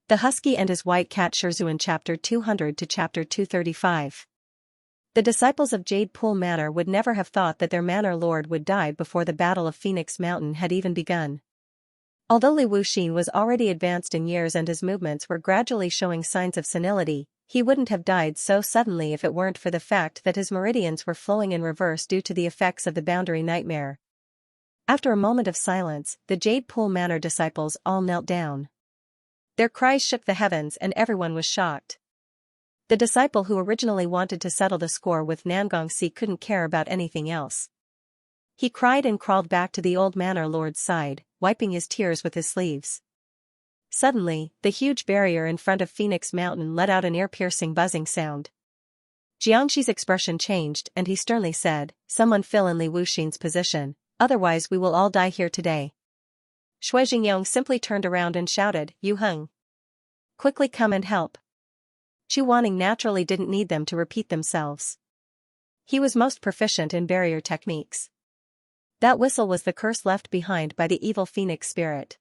The Husky and his White Cat Shizun Chapter 200 to Chapter 235. The disciples of Jade Pool Manor would never have thought that their manor lord would die before the Battle of Phoenix Mountain had even begun. Although Li Wuxin was already advanced in years and his movements were gradually showing signs of senility, he wouldn't have died so suddenly if it weren't for the fact that his meridians were flowing in reverse due to the effects of the boundary nightmare. After a moment of silence, the Jade Pool Manor disciples all knelt down. Their cries shook the heavens and everyone was shocked. The disciple who originally wanted to settle the score with Nangongsi couldn't care about anything else. He cried and crawled back to the old manor lord's side, wiping his tears with his sleeves. Suddenly, the huge barrier in front of Phoenix Mountain let out an ear-piercing buzzing sound. Xianxia's expression changed and he sternly said, "Someone fill in Li Wuxin's position, otherwise we will all die here today." Shui Jingyong simply turned around and shouted, "Yu Heng! Quickly come and help." Chu Wanning naturally didn't need them to repeat themselves. He was most proficient in barrier techniques. That whistle was the curse left behind by the evil phoenix spirit.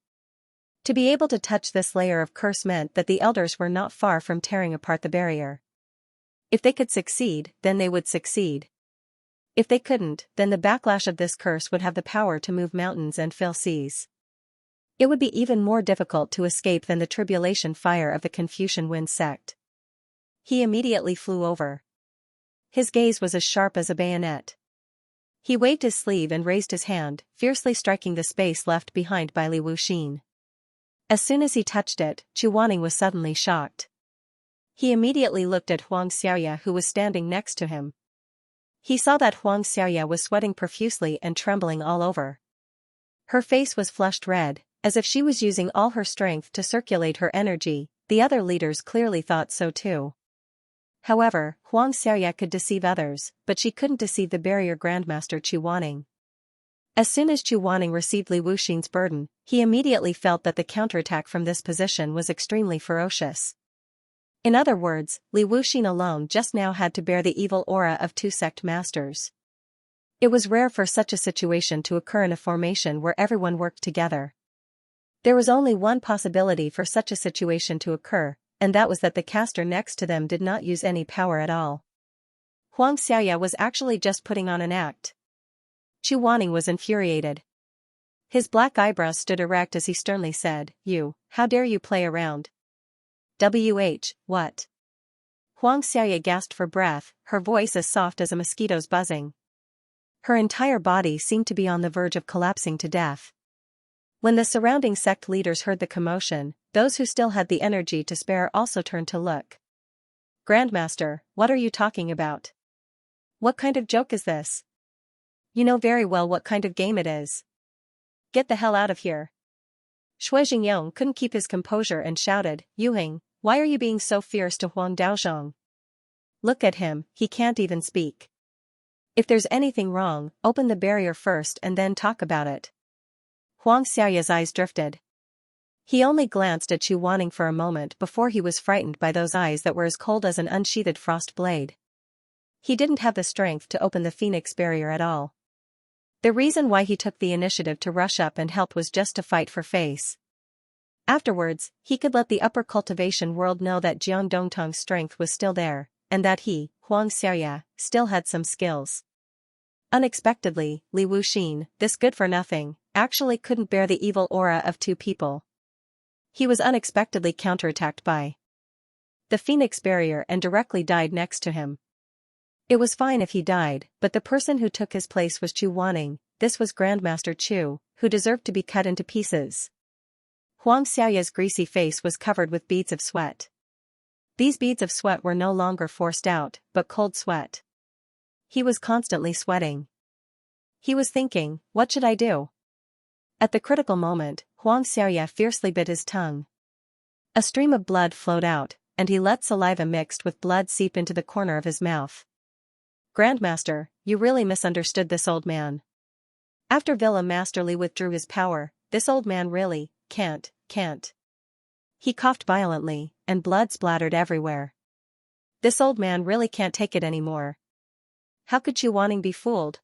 To be able to touch this layer of curse meant that the elders were not far from tearing apart the barrier. If they could succeed, then they would succeed. If they couldn't, then the backlash of this curse would have the power to move mountains and fill seas. It would be even more difficult to escape than the tribulation fire of the Confucian Wind sect. He immediately flew over. His gaze was as sharp as a bayonet. He waved his sleeve and raised his hand, fiercely striking the space left behind by Li Wuxin. As soon as he touched it, Chu Wanning was suddenly shocked. He immediately looked at Xianxia who was standing next to him. He saw that Xianxia was sweating profusely and trembling all over. Her face was flushed red, as if she was using all her strength to circulate her energy. The other leaders clearly thought so too. However, Xianxia could deceive others, but she couldn't deceive the barrier grandmaster Chu Wanning. As soon as Chu Wanning received Li Wuxin's burden, he immediately felt that the counterattack from this position was extremely ferocious. In other words, Li Wuxin alone just now had to bear the evil aura of two sect masters. It was rare for such a situation to occur in a formation where everyone worked together. There was only one possibility for such a situation to occur, and that was that the caster next to them did not use any power at all. Xianxia was actually just putting on an act. Chu Wanning was infuriated. His black eyebrows stood erect as he sternly said, how dare you play around? What? Xianxia gasped for breath, her voice as soft as a mosquito's buzzing. Her entire body seemed to be on the verge of collapsing to death. When the surrounding sect leaders heard the commotion, those who still had the energy to spare also turned to look. "Grandmaster, what are you talking about? What kind of joke is this? You know very well what kind of game it is. Get the hell out of here." Shui Jingyong couldn't keep his composure and shouted, "Yu Heng, why are you being so fierce to Huang Daozhong? Look at him, he can't even speak. If there's anything wrong, open the barrier first and then talk about it." Xiaoya's eyes drifted. He only glanced at Chu Wanning for a moment before he was frightened by those eyes that were as cold as an unsheathed frost blade. He didn't have the strength to open the Phoenix barrier at all. The reason why he took the initiative to rush up and help was just to fight for face. Afterwards, he could let the upper cultivation world know that Jiang Dongtong's strength was still there, and that he, Xiaoya, still had some skills. Unexpectedly, Li Wuxin, this good-for-nothing, actually couldn't bear the evil aura of two people. He was unexpectedly counterattacked by the Phoenix barrier and directly died next to him. It was fine if he died, but the person who took his place was Chu Wanning. This was Grandmaster Chu, who deserved to be cut into pieces. Xiaoya's greasy face was covered with beads of sweat. These beads of sweat were no longer forced out, but cold sweat. He was constantly sweating. He was thinking, what should I do? At the critical moment, Xiaoya fiercely bit his tongue. A stream of blood flowed out, and he let saliva mixed with blood seep into the corner of his mouth. "Grandmaster, you really misunderstood this old man. After Villa Master Li withdrew his power, this old man really can't. He coughed violently, and blood splattered everywhere. This old man really can't take it anymore. How could Chu Wanning be fooled?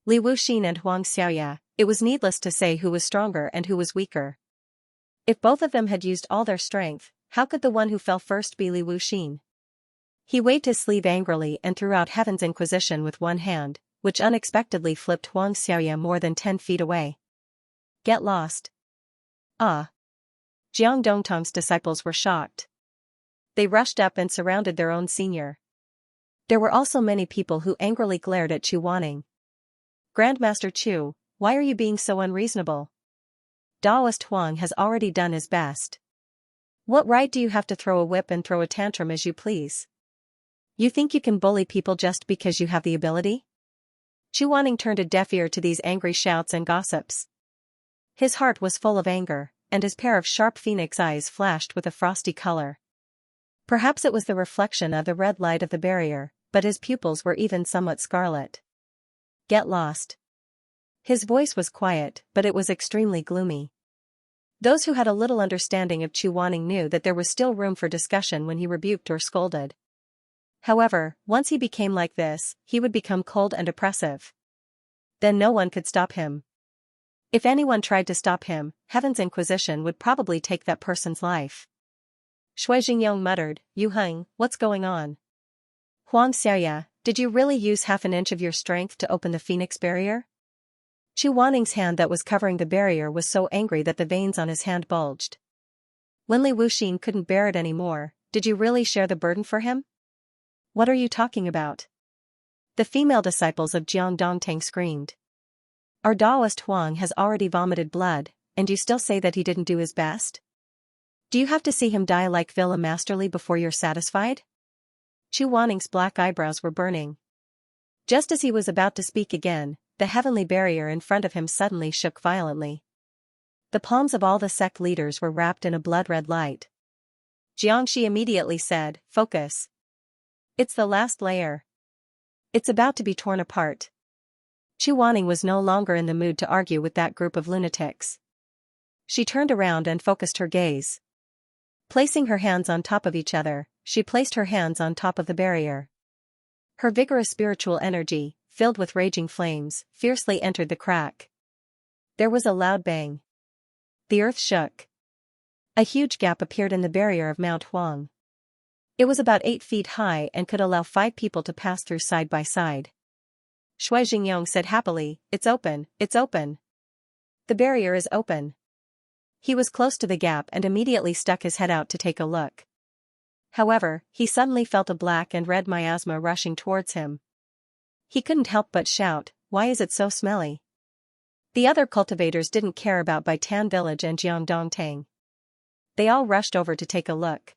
Li Wuxin and Xiaoya, it was needless to say who was stronger and who was weaker. If both of them had used all their strength, how could the one who fell first be Li Wuxin? He waved his sleeve angrily and threw out Heaven's Inquisition with one hand, which unexpectedly flipped Xianxia more than 10 feet away. Get lost. Ah! Jiang Dongtang's disciples were shocked. They rushed up and surrounded their own senior. There were also many people who angrily glared at Chu Wanning. Grandmaster Chu, why are you being so unreasonable? Daoist Huang has already done his best. What right do you have to throw a whip and throw a tantrum as you please? You think you can bully people just because you have the ability? Chu Wanning turned a deaf ear to these angry shouts and gossips. His heart was full of anger, and his pair of sharp phoenix eyes flashed with a frosty color. Perhaps it was the reflection of the red light of the barrier, but his pupils were even somewhat scarlet. Get lost. His voice was quiet, but it was extremely gloomy. Those who had a little understanding of Chu Wanning knew that there was still room for discussion when he rebuked or scolded. However, once he became like this, he would become cold and oppressive. Then no one could stop him. If anyone tried to stop him, Heaven's Inquisition would probably take that person's life. Shui Jingyong muttered, Yu Heng, what's going on? Xianxia, did you really use half an inch of your strength to open the Phoenix barrier? Chu Wanning's hand that was covering the barrier was so angry that the veins on his hand bulged. When Li Wuxin couldn't bear it anymore, did you really share the burden for him? What are you talking about? The female disciples of Jiang Dongtang screamed. Our Daoist Huang has already vomited blood, and you still say that he didn't do his best? Do you have to see him die like Villa Masterly before you're satisfied? Chu Wanning's black eyebrows were burning. Just as he was about to speak again, the heavenly barrier in front of him suddenly shook violently. The palms of all the sect leaders were wrapped in a blood-red light. Xianxia immediately said, Focus. It's the last layer. It's about to be torn apart. Chu Wanning was no longer in the mood to argue with that group of lunatics. She turned around and focused her gaze. Placing her hands on top of each other, she placed her hands on top of the barrier. Her vigorous spiritual energy, filled with raging flames, fiercely entered the crack. There was a loud bang. The earth shook. A huge gap appeared in the barrier of Mount Huang. It was about 8 feet high and could allow 5 people to pass through side by side. Shui Jingyong said happily, It's open, it's open. The barrier is open. He was close to the gap and immediately stuck his head out to take a look. However, he suddenly felt a black and red miasma rushing towards him. He couldn't help but shout, Why is it so smelly? The other cultivators didn't care about Baitan Village and Jiangdongtang. They all rushed over to take a look.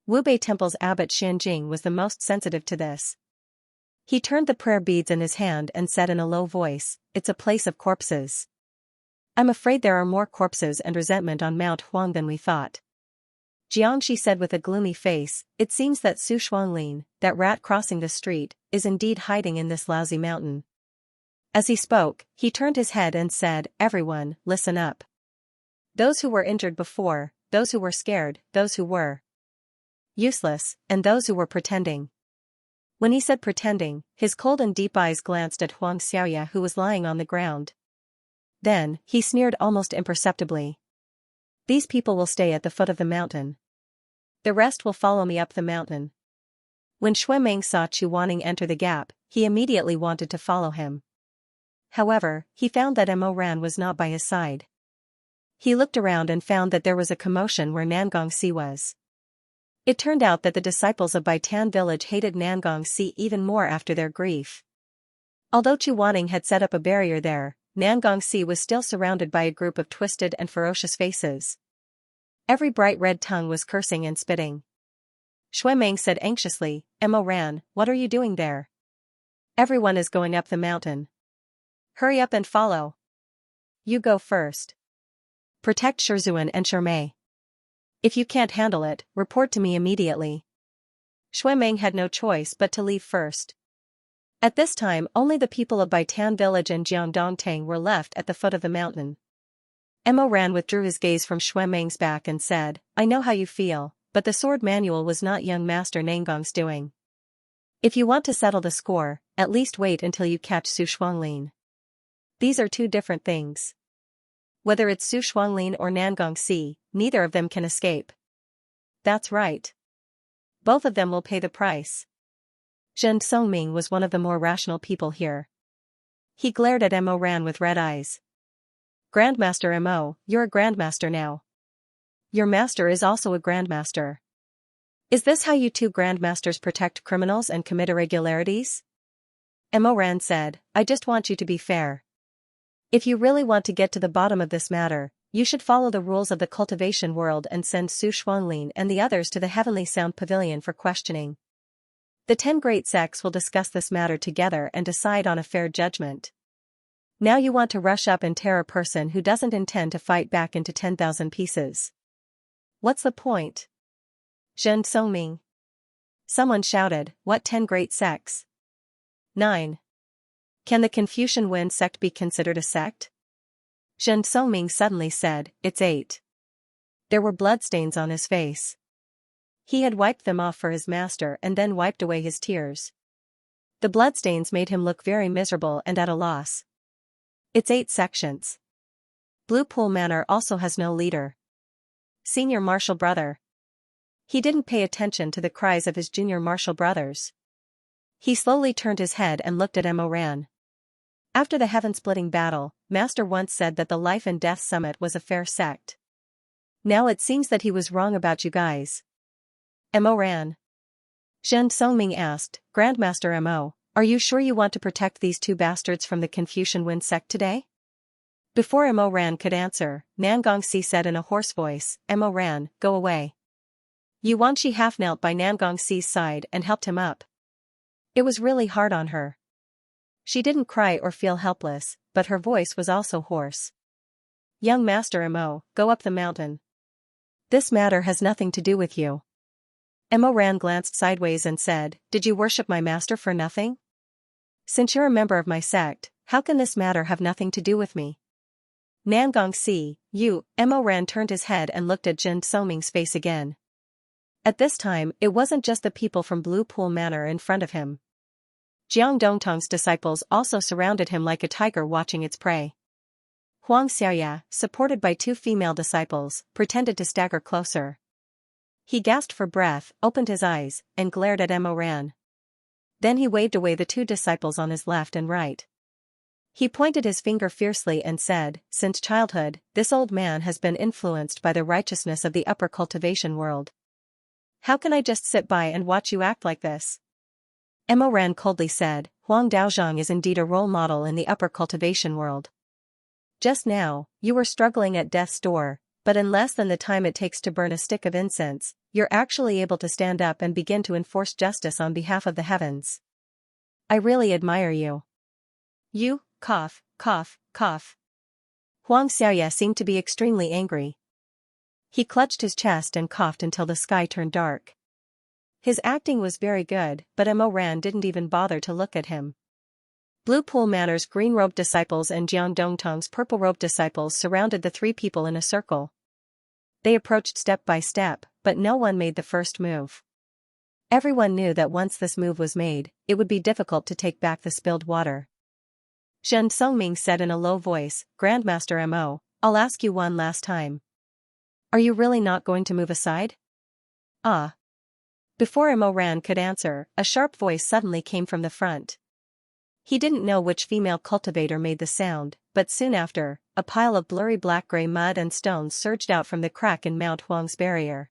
Wubei Temple's abbot Xianjing was the most sensitive to this. He turned the prayer beads in his hand and said in a low voice, It's a place of corpses. I'm afraid there are more corpses and resentment on Mount Huang than we thought. Jiangxi said with a gloomy face, It seems that Su Shuanglin, that rat crossing the street, is indeed hiding in this lousy mountain. As he spoke, he turned his head and said, Everyone, listen up. Those who were injured before, those who were scared, those who were useless, and those who were pretending. When he said pretending, his cold and deep eyes glanced at Huang Xiaoya who was lying on the ground. Then, he sneered almost imperceptibly. These people will stay at the foot of the mountain. The rest will follow me up the mountain. When Shui Meng saw Chu Wanning enter the gap, he immediately wanted to follow him. However, he found that Mo Ran was not by his side. He looked around and found that there was a commotion where Nangong Si was. It turned out that the disciples of Baitan village hated Nangong Si even more after their grief. Although Chu Wanning had set up a barrier there, Nangong Si was still surrounded by a group of twisted and ferocious faces. Every bright red tongue was cursing and spitting. Shui Meng said anxiously, Mo Ran, what are you doing there? Everyone is going up the mountain. Hurry up and follow. You go first. Protect Shizun and Shermei. If you can't handle it, report to me immediately. Shui Meng had no choice but to leave first. At this time only the people of Baitan village and Jiangdongtang were left at the foot of the mountain. Mo Ran withdrew his gaze from Shui Meng's back and said, I know how you feel, but the sword manual was not young Master Nangong's doing. If you want to settle the score, at least wait until you catch Su Shuanglin. These are two different things. Whether it's Su Shuanglin or Nangongxi, neither of them can escape. That's right. Both of them will pay the price. Zheng Songming was one of the more rational people here. He glared at Mo Ran with red eyes. Grandmaster Mo, you're a grandmaster now. Your master is also a grandmaster. Is this how you two grandmasters protect criminals and commit irregularities? Mo Ran said, I just want you to be fair. If you really want to get to the bottom of this matter, you should follow the rules of the cultivation world and send Su Shuanglin and the others to the Heavenly Sound Pavilion for questioning. The 10 great sects will discuss this matter together and decide on a fair judgment. Now you want to rush up and tear a person who doesn't intend to fight back into 10,000 pieces. What's the point? Zheng Songming. Someone shouted, what 10 great sects? 9. Can the Confucian Wen sect be considered a sect? Zheng Songming suddenly said, it's 8. There were bloodstains on his face. He had wiped them off for his master and then wiped away his tears. The bloodstains made him look very miserable and at a loss. It's 8 sections. Blue Pool Manor also has no leader. Senior Marshal Brother. He didn't pay attention to the cries of his junior Marshal brothers. He slowly turned his head and looked at Mo Ran. After the heaven-splitting battle, Master once said that the Life and Death Summit was a fair sect. Now it seems that he was wrong about you guys. Mo Ran. Zheng Songming asked, Grandmaster Mo, are you sure you want to protect these 2 bastards from the Confucian Wen sect today? Before Mo Ran could answer, Nangongxi said in a hoarse voice, Mo Ran, go away. Yuanxi half knelt by Nangongxi's side and helped him up. It was really hard on her. She didn't cry or feel helpless, but her voice was also hoarse. Young Master Mo, go up the mountain. This matter has nothing to do with you. Mo Ran glanced sideways and said, did you worship my master for nothing? Since you're a member of my sect, how can this matter have nothing to do with me? Nangongxi, you, Mo Ran turned his head and looked at Zheng Songming's face again. At this time, it wasn't just the people from Blue Pool Manor in front of him. Jiang Dongtong's disciples also surrounded him like a tiger watching its prey. Xianxia, supported by 2 female disciples, pretended to stagger closer. He gasped for breath, opened his eyes, and glared at Mo Ran. Then he waved away the 2 disciples on his left and right. He pointed his finger fiercely and said, since childhood, this old man has been influenced by the righteousness of the upper cultivation world. How can I just sit by and watch you act like this? Mo Ran coldly said, Huang Daozhang is indeed a role model in the upper cultivation world. Just now, you were struggling at death's door, but in less than the time it takes to burn a stick of incense, you're actually able to stand up and begin to enforce justice on behalf of the heavens. I really admire you. You, cough, cough, cough. Huang Xiaoya seemed to be extremely angry. He clutched his chest and coughed until the sky turned dark. His acting was very good, but Mo Ran didn't even bother to look at him. Blue Pool Manor's green-robed disciples and Jiang Dongtong's purple-robed disciples surrounded the 3 people in a circle. They approached step by step, but no one made the first move. Everyone knew that once this move was made, it would be difficult to take back the spilled water. Zheng Songming said in a low voice, Grandmaster Mo, I'll ask you one last time. Are you really not going to move aside? Ah. Before Mo Ran could answer, a sharp voice suddenly came from the front. He didn't know which female cultivator made the sound, but soon after, a pile of blurry black-gray mud and stones surged out from the crack in Mount Huang's barrier.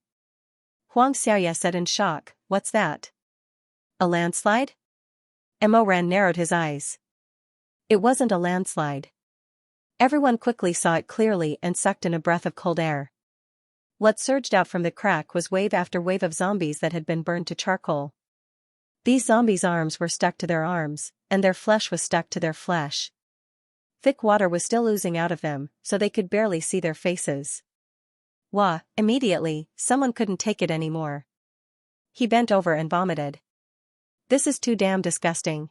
Huang Xiaoya said in shock, what's that? A landslide? Mo Ran narrowed his eyes. It wasn't a landslide. Everyone quickly saw it clearly and sucked in a breath of cold air. What surged out from the crack was wave after wave of zombies that had been burned to charcoal. These zombies' arms were stuck to their arms, and their flesh was stuck to their flesh. Thick water was still oozing out of them, so they could barely see their faces. Wah! Immediately, someone couldn't take it anymore. He bent over and vomited. This is too damn disgusting.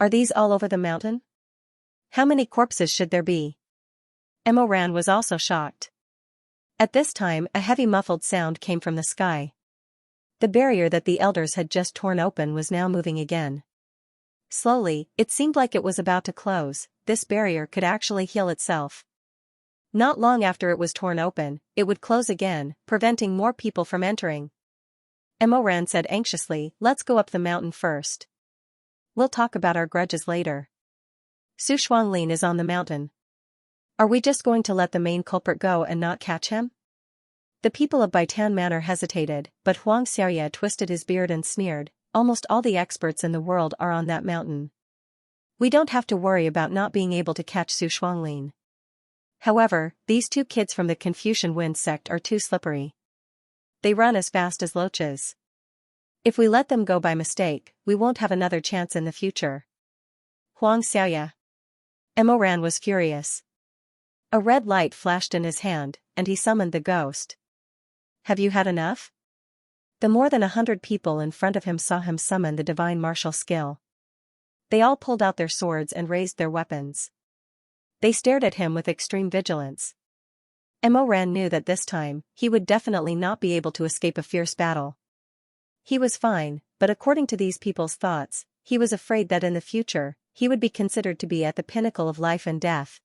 Are these all over the mountain? How many corpses should there be? Mo Ran was also shocked. At this time, a heavy muffled sound came from the sky. The barrier that the elders had just torn open was now moving again. Slowly, it seemed like it was about to close. This barrier could actually heal itself. Not long after it was torn open, it would close again, preventing more people from entering. Emoran said anxiously, let's go up the mountain first. We'll talk about our grudges later. Su Shuanglin is on the mountain. Are we just going to let the main culprit go and not catch him? The people of Baitan Manor hesitated, but Huang Xiaoya twisted his beard and sneered, almost all the experts in the world are on that mountain. We don't have to worry about not being able to catch Su Shuanglin. However, these two kids from the Confucian Wind sect are too slippery. They run as fast as loaches. If we let them go by mistake, we won't have another chance in the future. Huang Xiaoya. Emoran was furious. A red light flashed in his hand, and he summoned the ghost. Have you had enough? The more than 100 people in front of him saw him summon the divine martial skill. They all pulled out their swords and raised their weapons. They stared at him with extreme vigilance. Emoran knew that this time, he would definitely not be able to escape a fierce battle. He was fine, but according to these people's thoughts, he was afraid that in the future, he would be considered to be at the pinnacle of life and death.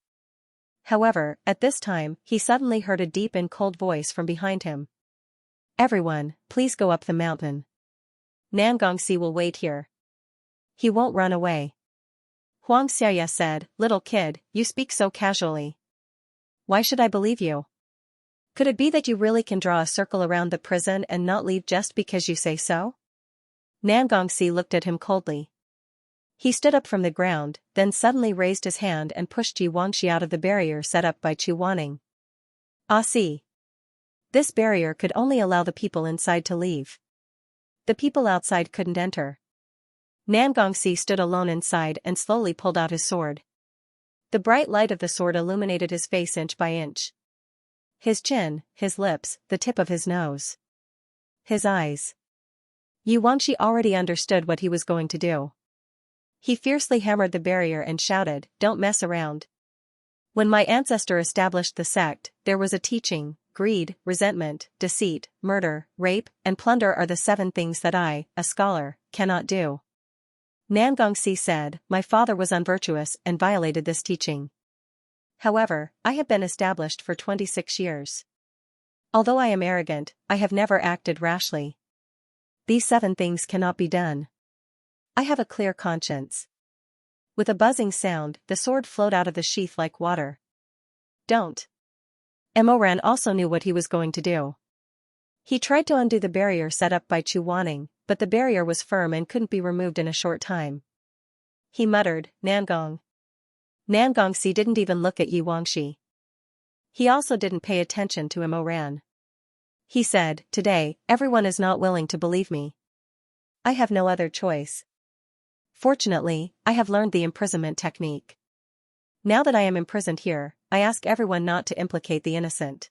However, at this time, he suddenly heard a deep and cold voice from behind him. Everyone, please go up the mountain. Nangongxi will wait here. He won't run away. Huang Xiaoya said, little kid, you speak so casually. Why should I believe you? Could it be that you really can draw a circle around the prison and not leave just because you say so? Nangongxi looked at him coldly. He stood up from the ground, then suddenly raised his hand and pushed Ji Wangxi out of the barrier set up by Chu Wanning. Ah see. This barrier could only allow the people inside to leave. The people outside couldn't enter. Nangongxi stood alone inside and slowly pulled out his sword. The bright light of the sword illuminated his face inch by inch. His chin, his lips, the tip of his nose. His eyes. Yu Wangxi already understood what he was going to do. He fiercely hammered the barrier and shouted, don't mess around. When my ancestor established the sect, there was a teaching, greed, resentment, deceit, murder, rape, and plunder are the 7 things that I, a scholar, cannot do. Nangongxi said, my father was unvirtuous and violated this teaching. However, I have been established for 26 years. Although I am arrogant, I have never acted rashly. These 7 things cannot be done. I have a clear conscience. With a buzzing sound, the sword flowed out of the sheath like water. Don't. Emoran also knew what he was going to do. He tried to undo the barrier set up by Chu Wanning, but the barrier was firm and couldn't be removed in a short time. He muttered, Nangong. Nangongxi didn't even look at Yu Wangxi. He also didn't pay attention to Emoran. He said, today, everyone is not willing to believe me. I have no other choice. Fortunately, I have learned the imprisonment technique. Now that I am imprisoned here, I ask everyone not to implicate the innocent.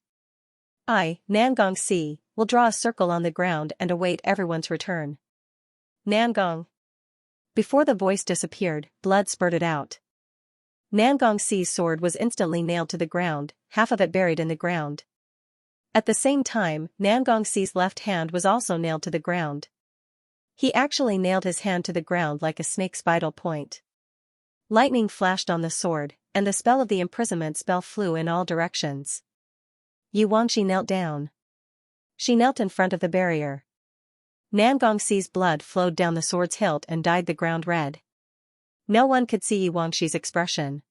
I, Nangongxi, will draw a circle on the ground and await everyone's return. Nangong. Before the voice disappeared, blood spurted out. Nangongxi's sword was instantly nailed to the ground, half of it buried in the ground. At the same time, Nangongxi's left hand was also nailed to the ground. He actually nailed his hand to the ground like a snake's vital point. Lightning flashed on the sword, and the spell of the imprisonment spell flew in all directions. Yu Wangxi knelt down. She knelt in front of the barrier. Nangongxi's blood flowed down the sword's hilt and dyed the ground red. No one could see Yu Wangxi's expression.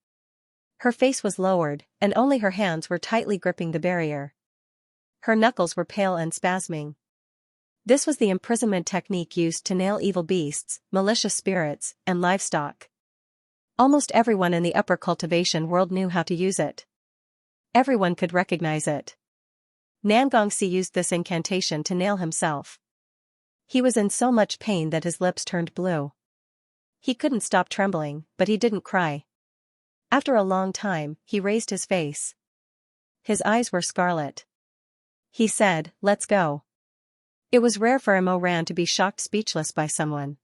Her face was lowered, and only her hands were tightly gripping the barrier. Her knuckles were pale and spasming. This was the imprisonment technique used to nail evil beasts, malicious spirits, and livestock. Almost everyone in the upper cultivation world knew how to use it. Everyone could recognize it. Nangongxi used this incantation to nail himself. He was in so much pain that his lips turned blue. He couldn't stop trembling, but he didn't cry. After a long time, he raised his face. His eyes were scarlet. He said, let's go. It was rare for Emoran to be shocked speechless by someone.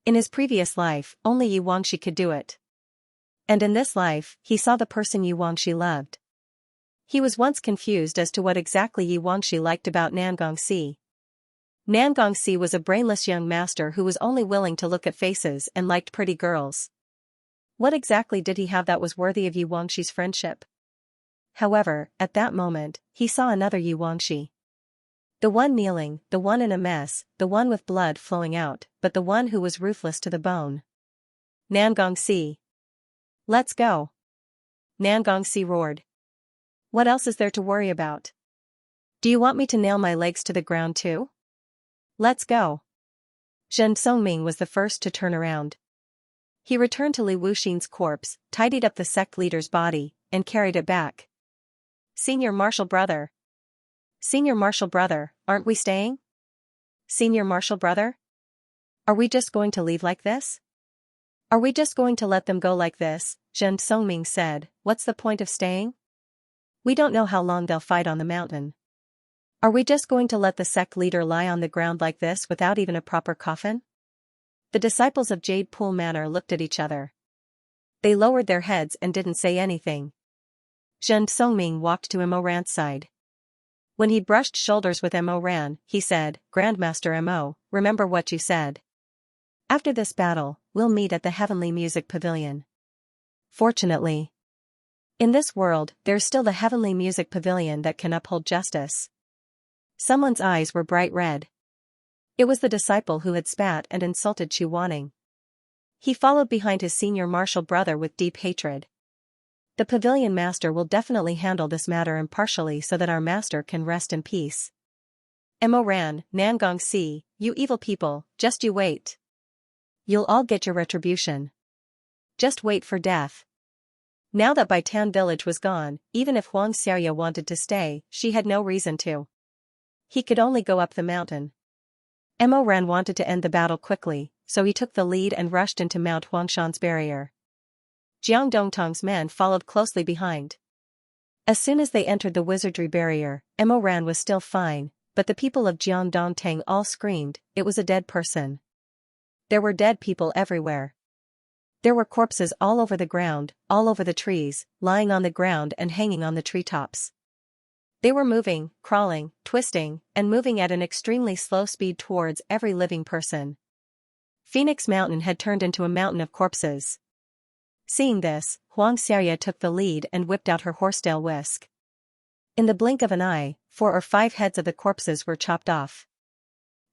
In his previous life, only Yu Wangxi could do it. And in this life, he saw the person Yu Wangxi loved. He was once confused as to what exactly Yu Wangxi liked about Nangongxi. Nangongxi was a brainless young master who was only willing to look at faces and liked pretty girls. What exactly did he have that was worthy of Yu Wangxi's friendship? However, at that moment, he saw another Yuangshi. The one kneeling, the one in a mess, the one with blood flowing out, but the one who was ruthless to the bone. Nangongxi. Let's go. Nangongxi roared. What else is there to worry about? Do you want me to nail my legs to the ground too? Let's go. Zhen Songming was the first to turn around. He returned to Li Wuxin's corpse, tidied up the sect leader's body, and carried it back. Senior Marshal Brother. Senior Marshal Brother, aren't we staying? Senior Marshal Brother? Are we just going to leave like this? Are we just going to let them go like this? Zhen Songming said, what's the point of staying? We don't know how long they'll fight on the mountain. Are we just going to let the sect leader lie on the ground like this without even a proper coffin? The disciples of Jade Pool Manor looked at each other. They lowered their heads and didn't say anything. Zhen Songming walked to Mo Ran's side. When he brushed shoulders with Mo Ran, he said, Grandmaster Mo, remember what you said. After this battle, we'll meet at the Heavenly Music Pavilion. Fortunately, in this world, there's still the Heavenly Music Pavilion that can uphold justice. Someone's eyes were bright red. It was the disciple who had spat and insulted Chu Wanning. He followed behind his senior martial brother with deep hatred. The pavilion master will definitely handle this matter impartially so that our master can rest in peace. Mo Ran, Nangongxi, you evil people, just you wait. You'll all get your retribution. Just wait for death. Now that Baitan village was gone, even if Xianxia wanted to stay, she had no reason to. He could only go up the mountain. Mo Ran wanted to end the battle quickly, so he took the lead and rushed into Mount Huangshan's barrier. Jiang Dongtong's men followed closely behind. As soon as they entered the wizardry barrier, Mo Ran was still fine, but the people of Jiang Dongtang all screamed, it was a dead person. There were dead people everywhere. There were corpses all over the ground, all over the trees, lying on the ground and hanging on the treetops. They were moving, crawling, twisting, and moving at an extremely slow speed towards every living person. Phoenix Mountain had turned into a mountain of corpses. Seeing this, Xianxia took the lead and whipped out her horsetail whisk. In the blink of an eye, 4 or 5 heads of the corpses were chopped off.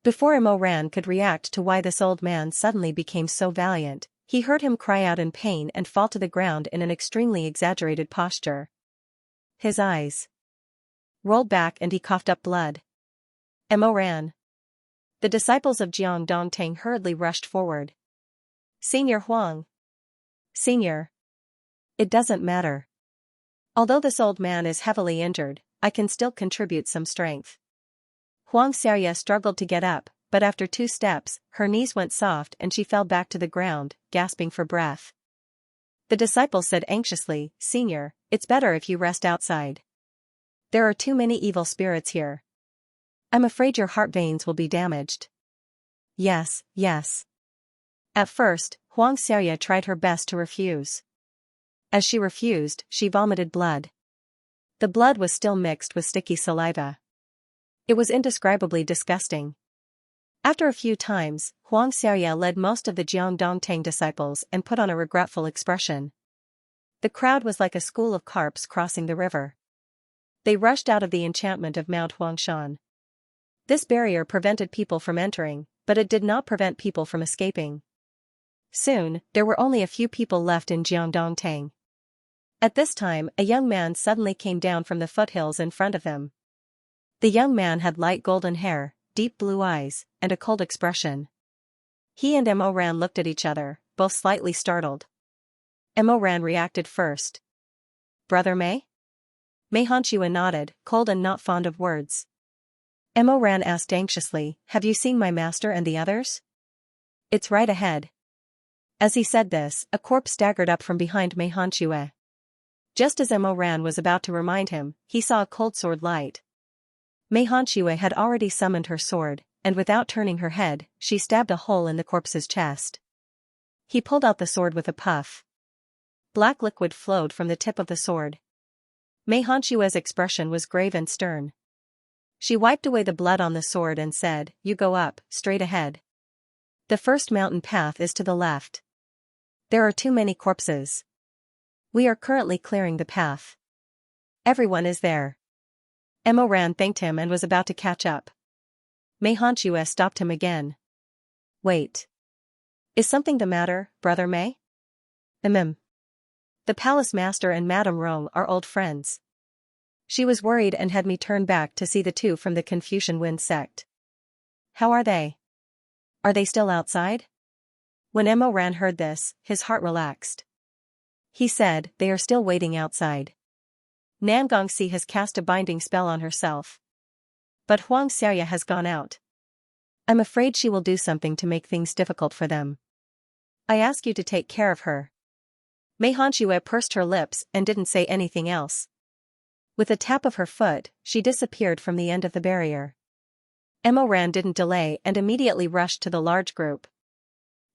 Before Mo Ran could react to why this old man suddenly became so valiant, he heard him cry out in pain and fall to the ground in an extremely exaggerated posture. His eyes rolled back and he coughed up blood. Mo Ran. The disciples of Jiang Dongtang hurriedly rushed forward. Senior Huang. Senior. It doesn't matter. Although this old man is heavily injured, I can still contribute some strength. Xianxia struggled to get up, but after 2 steps, her knees went soft and she fell back to the ground, gasping for breath. The disciple said anxiously, Senior, it's better if you rest outside. There are too many evil spirits here. I'm afraid your heart veins will be damaged. Yes, yes. At first, Xianxia tried her best to refuse. As she refused, she vomited blood. The blood was still mixed with sticky saliva. It was indescribably disgusting. After a few times, Xianxia led most of the Jiang Dongtang disciples and put on a regretful expression. The crowd was like a school of carps crossing the river. They rushed out of the enchantment of Mount Huangshan. This barrier prevented people from entering, but it did not prevent people from escaping. Soon, there were only a few people left in Jiang Dongtang. At this time, a young man suddenly came down from the foothills in front of them. The young man had light golden hair, deep blue eyes, and a cold expression. He and Mo Ran looked at each other, both slightly startled. Mo Ran reacted first. Brother Mei? Mei Hanxue nodded, cold and not fond of words. Mo Ran asked anxiously, have you seen my master and the others? It's right ahead. As he said this, a corpse staggered up from behind Mei Hanxue. Just as Mo Ran was about to remind him, he saw a cold sword light. Mei Hanxue had already summoned her sword, and without turning her head, she stabbed a hole in the corpse's chest. He pulled out the sword with a puff. Black liquid flowed from the tip of the sword. Mei Hanxue's expression was grave and stern. She wiped away the blood on the sword and said, you go up, straight ahead. The first mountain path is to the left. There are too many corpses. We are currently clearing the path. Everyone is there. Emoran thanked him and was about to catch up. Mei Hanxue stopped him again. Wait. Is something the matter, Brother Mei? The palace master and Madame Rong are old friends. She was worried and had me turn back to see the two from the Confucian Wind sect. How are they? Are they still outside? When Emoran heard this, his heart relaxed. He said, they are still waiting outside. Nangongxi has cast a binding spell on herself. But Xianxia has gone out. I'm afraid she will do something to make things difficult for them. I ask you to take care of her. Mei Hanxue pursed her lips and didn't say anything else. With a tap of her foot, she disappeared from the end of the barrier. Emoran didn't delay and immediately rushed to the large group.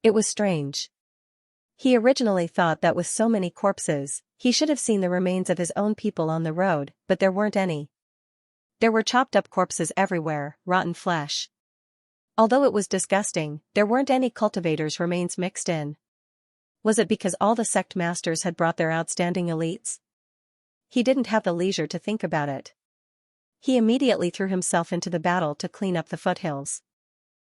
It was strange. He originally thought that with so many corpses, he should have seen the remains of his own people on the road, but there weren't any. There were chopped up corpses everywhere, rotten flesh. Although it was disgusting, there weren't any cultivators' remains mixed in. Was it because all the sect masters had brought their outstanding elites? He didn't have the leisure to think about it. He immediately threw himself into the battle to clean up the foothills.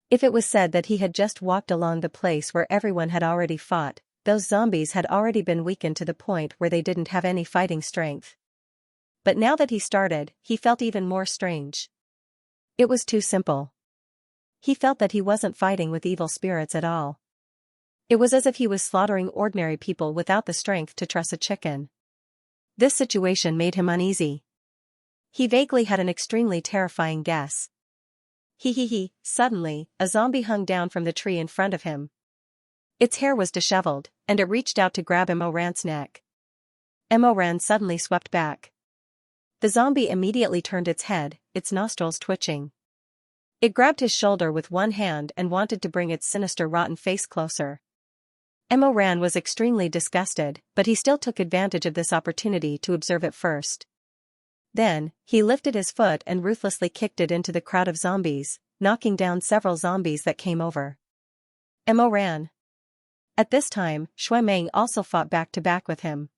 If it was said that he had just walked along the place where everyone had already fought, those zombies had already been weakened to the point where they didn't have any fighting strength. But now that he started, he felt even more strange. It was too simple. He felt that he wasn't fighting with evil spirits at all. It was as if he was slaughtering ordinary people without the strength to truss a chicken. This situation made him uneasy. He vaguely had an extremely terrifying guess. Suddenly, a zombie hung down from the tree in front of him. Its hair was disheveled, and it reached out to grab Emoran's neck. Emoran suddenly swept back. The zombie immediately turned its head, its nostrils twitching. It grabbed his shoulder with one hand and wanted to bring its sinister rotten face closer. Emoran was extremely disgusted, but he still took advantage of this opportunity to observe it first. Then, he lifted his foot and ruthlessly kicked it into the crowd of zombies, knocking down several zombies that came over. Emoran. At this time, Shuimeng also fought back to back with him.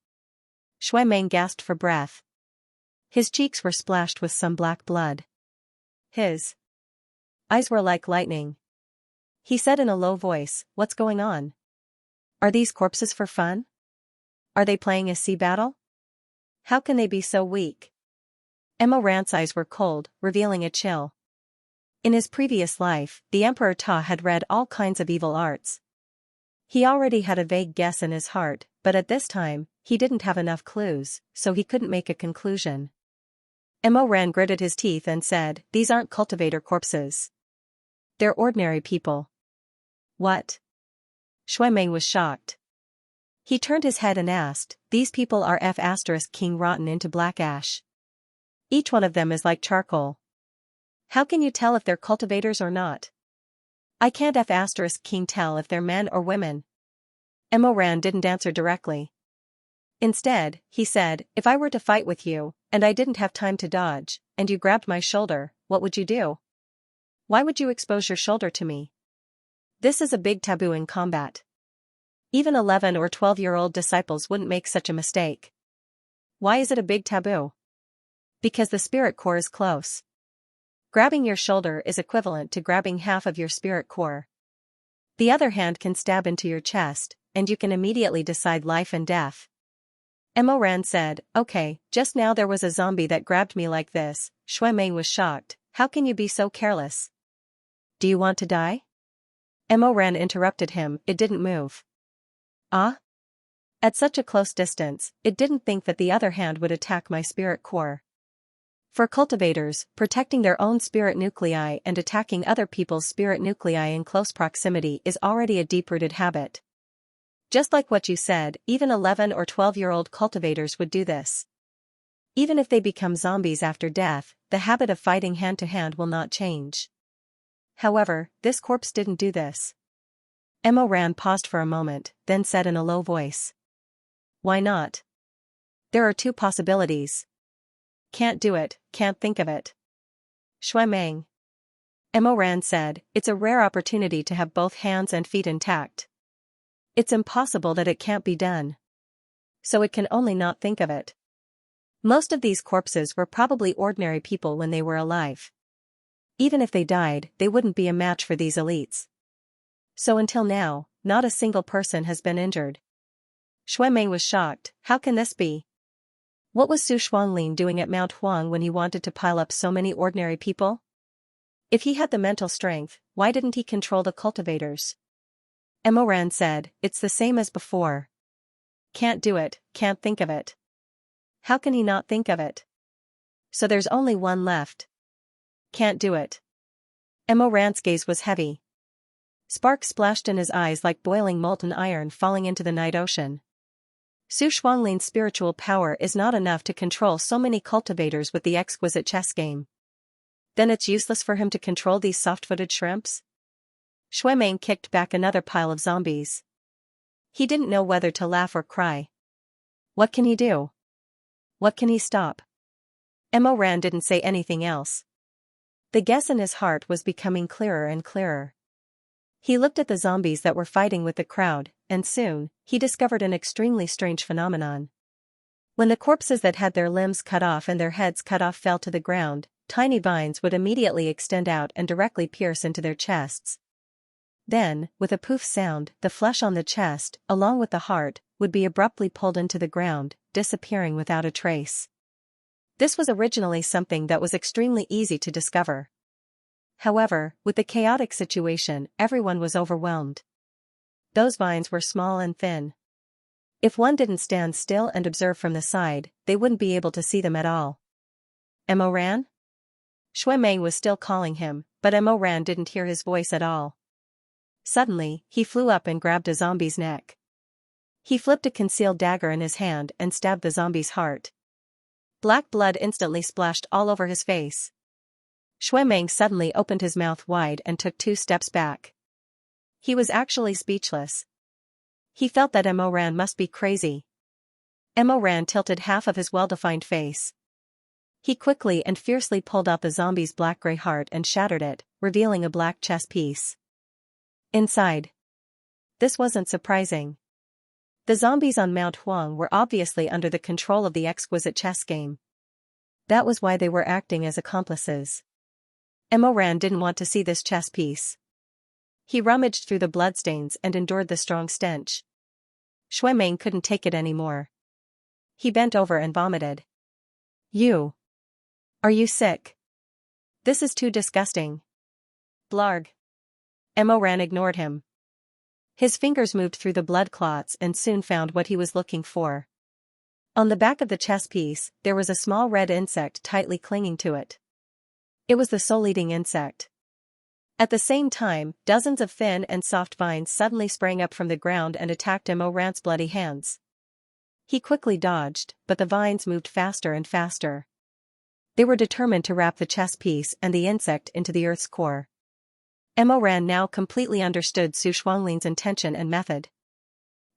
Shuimeng gasped for breath. His cheeks were splashed with some black blood. His eyes were like lightning. He said in a low voice, "What's going on? Are these corpses for fun? Are they playing a sea battle? How can they be so weak?" Emoran's eyes were cold, revealing a chill. In his previous life, the Emperor Ta had read all kinds of evil arts. He already had a vague guess in his heart, but at this time, he didn't have enough clues, so he couldn't make a conclusion. Emoran gritted his teeth and said, "These aren't cultivator corpses. They're ordinary people." What? Shuimeng was shocked. He turned his head and asked, "These people are King rotten into black ash. Each one of them is like charcoal. How can you tell if they're cultivators or not?" "I can't King tell if they're men or women." Emoran didn't answer directly. Instead, he said, "If I were to fight with you, and I didn't have time to dodge, and you grabbed my shoulder, what would you do? Why would you expose your shoulder to me? This is a big taboo in combat. Even 11 or 12-year-old disciples wouldn't make such a mistake." "Why is it a big taboo?" "Because the spirit core is close. Grabbing your shoulder is equivalent to grabbing half of your spirit core. The other hand can stab into your chest, and you can immediately decide life and death." Emoran said, "Okay, just now there was a zombie that grabbed me like this." Shuimeng was shocked. "How can you be so careless? Do you want to die?" Emoran interrupted him, "It didn't move." "Ah?" "At such a close distance, it didn't think that the other hand would attack my spirit core." For cultivators, protecting their own spirit nuclei and attacking other people's spirit nuclei in close proximity is already a deep-rooted habit. Just like what you said, even 11 or 12-year-old cultivators would do this. Even if they become zombies after death, the habit of fighting hand-to-hand will not change. However, this corpse didn't do this. Emoran paused for a moment, then said in a low voice. "Why not? There are two possibilities." "Can't do it, can't think of it." Shuimeng. Emoran said, "It's a rare opportunity to have both hands and feet intact. It's impossible that it can't be done. So it can only not think of it." Most of these corpses were probably ordinary people when they were alive. Even if they died, they wouldn't be a match for these elites. So until now, not a single person has been injured. Shui Mei was shocked. How can this be? What was Su Shuanglin doing at Mount Huang when he wanted to pile up so many ordinary people? If he had the mental strength, why didn't he control the cultivators? Emoran said, it's the same as before. Can't do it, can't think of it. How can he not think of it? So there's only one left. Can't do it. Emoran's gaze was heavy. Sparks splashed in his eyes like boiling molten iron falling into the night ocean. Su Shuanglin's spiritual power is not enough to control so many cultivators with the exquisite chess game. Then it's useless for him to control these soft-footed shrimps? Shui Mei kicked back another pile of zombies. He didn't know whether to laugh or cry. What can he do? What can he stop? Emoran didn't say anything else. The guess in his heart was becoming clearer and clearer. He looked at the zombies that were fighting with the crowd, and soon, he discovered an extremely strange phenomenon. When the corpses that had their limbs cut off and their heads cut off fell to the ground, tiny vines would immediately extend out and directly pierce into their chests. Then, with a poof sound, the flesh on the chest, along with the heart, would be abruptly pulled into the ground, disappearing without a trace. This was originally something that was extremely easy to discover. However, with the chaotic situation, everyone was overwhelmed. Those vines were small and thin. If one didn't stand still and observe from the side, they wouldn't be able to see them at all. Emoran? Shui Mei was still calling him, but Emoran didn't hear his voice at all. Suddenly, he flew up and grabbed a zombie's neck. He flipped a concealed dagger in his hand and stabbed the zombie's heart. Black blood instantly splashed all over his face. Shui Mei suddenly opened his mouth wide and took 2 steps back. He was actually speechless. He felt that Emoran must be crazy. Emoran tilted half of his well-defined face. He quickly and fiercely pulled out the zombie's black-gray heart and shattered it, revealing a black chess piece. Inside. This wasn't surprising. The zombies on Mount Huang were obviously under the control of the exquisite chess game. That was why they were acting as accomplices. Emoran didn't want to see this chess piece. He rummaged through the bloodstains and endured the strong stench. Shui Mei couldn't take it anymore. He bent over and vomited. You. Are you sick? This is too disgusting. Blarg. Emoran ignored him. His fingers moved through the blood clots and soon found what he was looking for. On the back of the chess piece, there was a small red insect tightly clinging to it. It was the soul-eating insect. At the same time, dozens of thin and soft vines suddenly sprang up from the ground and attacked Emoran's bloody hands. He quickly dodged, but the vines moved faster and faster. They were determined to wrap the chess piece and the insect into the earth's core. Emoran now completely understood Su Shuanglin's intention and method.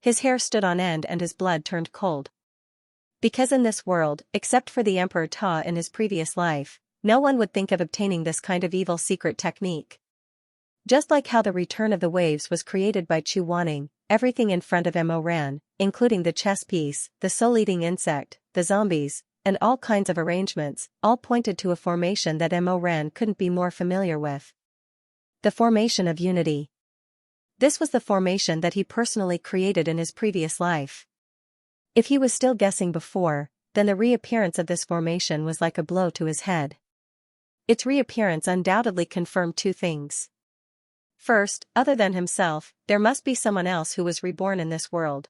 His hair stood on end and his blood turned cold. Because in this world, except for the Emperor Ta in his previous life, no one would think of obtaining this kind of evil secret technique. Just like how the return of the waves was created by Chu Wanning, everything in front of Emoran, including the chess piece, the soul-eating insect, the zombies, and all kinds of arrangements, all pointed to a formation that Emoran couldn't be more familiar with. The formation of unity. This was the formation that he personally created in his previous life. If he was still guessing before, then the reappearance of this formation was like a blow to his head. Its reappearance undoubtedly confirmed 2 things. First, other than himself, there must be someone else who was reborn in this world.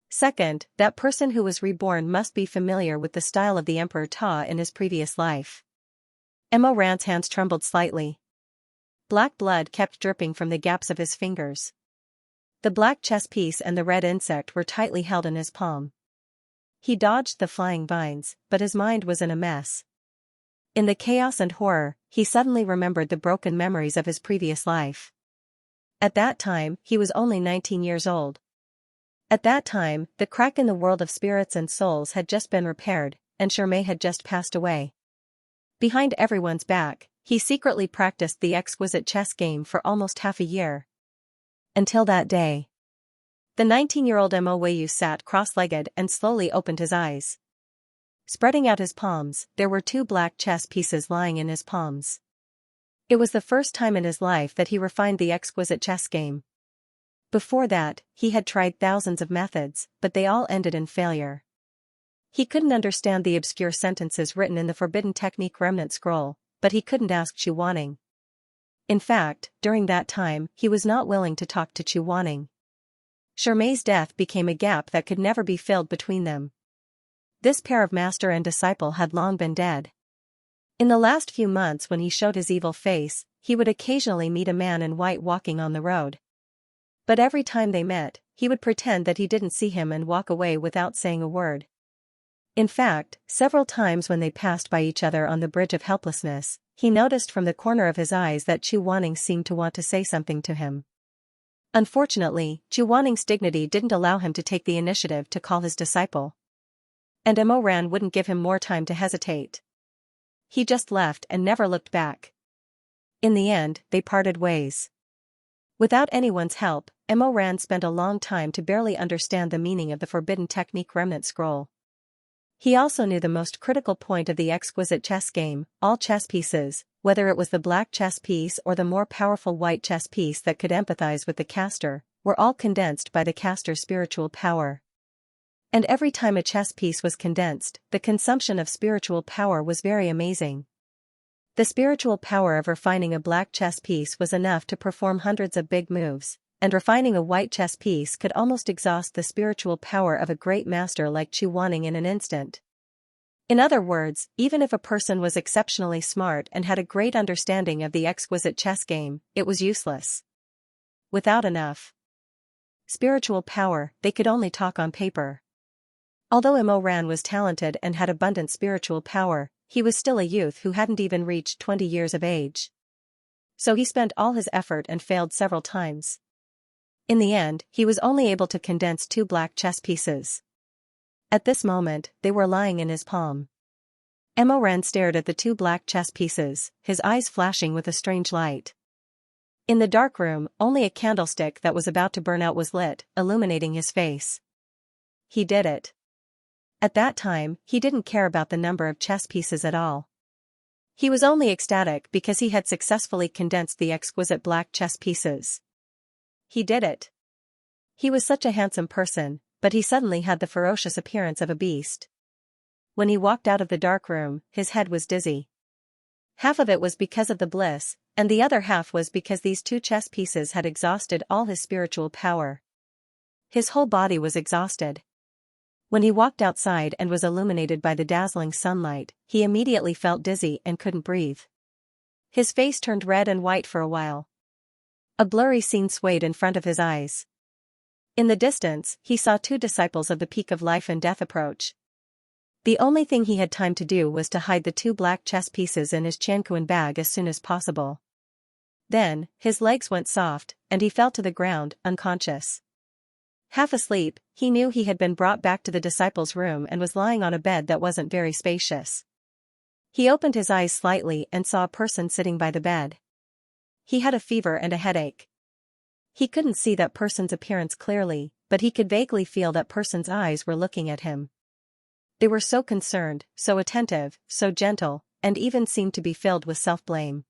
Second, that person who was reborn must be familiar with the style of the Emperor Ta in his previous life. Emoran's hands trembled slightly. Black blood kept dripping from the gaps of his fingers. The black chess piece and the red insect were tightly held in his palm. He dodged the flying vines, but his mind was in a mess. In the chaos and horror, he suddenly remembered the broken memories of his previous life. At that time, he was only 19 years old. At that time, the crack in the world of spirits and souls had just been repaired, and Shermay had just passed away. Behind everyone's back, he secretly practiced the exquisite chess game for almost half a year. Until that day. The 19-year-old Mo Weiyu sat cross-legged and slowly opened his eyes. Spreading out his palms, there were 2 black chess pieces lying in his palms. It was the first time in his life that he refined the exquisite chess game. Before that, he had tried thousands of methods, but they all ended in failure. He couldn't understand the obscure sentences written in the forbidden technique remnant scroll, but he couldn't ask Chu Wanning. In fact, during that time, he was not willing to talk to Chu Wanning. Shermei's death became a gap that could never be filled between them. This pair of master and disciple had long been dead. In the last few months, when he showed his evil face, he would occasionally meet a man in white walking on the road. But every time they met, he would pretend that he didn't see him and walk away without saying a word. In fact, several times when they passed by each other on the bridge of helplessness, he noticed from the corner of his eyes that Chu Wanning seemed to want to say something to him. Unfortunately, Chu Wanning's dignity didn't allow him to take the initiative to call his disciple. And Mo Ran wouldn't give him more time to hesitate. He just left and never looked back. In the end, they parted ways. Without anyone's help, Mo Ran spent a long time to barely understand the meaning of the forbidden technique remnant scroll. He also knew the most critical point of the exquisite chess game: all chess pieces, whether it was the black chess piece or the more powerful white chess piece that could empathize with the caster, were all condensed by the caster's spiritual power. And every time a chess piece was condensed, the consumption of spiritual power was very amazing. The spiritual power of refining a black chess piece was enough to perform hundreds of big moves, and refining a white chess piece could almost exhaust the spiritual power of a great master like Chu Wanning in an instant. In other words, even if a person was exceptionally smart and had a great understanding of the exquisite chess game, it was useless. Without enough spiritual power, they could only talk on paper. Although Mo Ran was talented and had abundant spiritual power, he was still a youth who hadn't even reached 20 years of age. So he spent all his effort and failed several times. In the end, he was only able to condense 2 black chess pieces. At this moment, they were lying in his palm. Mo Ran stared at the 2 black chess pieces, his eyes flashing with a strange light. In the dark room, only a candlestick that was about to burn out was lit, illuminating his face. He did it. At that time, he didn't care about the number of chess pieces at all. He was only ecstatic because he had successfully condensed the exquisite black chess pieces. He did it. He was such a handsome person, but he suddenly had the ferocious appearance of a beast. When he walked out of the dark room, his head was dizzy. Half of it was because of the bliss, and the other half was because these 2 chess pieces had exhausted all his spiritual power. His whole body was exhausted. When he walked outside and was illuminated by the dazzling sunlight, he immediately felt dizzy and couldn't breathe. His face turned red and white for a while. A blurry scene swayed in front of his eyes. In the distance, he saw 2 disciples of the peak of life and death approach. The only thing he had time to do was to hide the 2 black chess pieces in his Xianxia bag as soon as possible. Then, his legs went soft, and he fell to the ground, unconscious. Half asleep, he knew he had been brought back to the disciples' room and was lying on a bed that wasn't very spacious. He opened his eyes slightly and saw a person sitting by the bed. He had a fever and a headache. He couldn't see that person's appearance clearly, but he could vaguely feel that person's eyes were looking at him. They were so concerned, so attentive, so gentle, and even seemed to be filled with self-blame.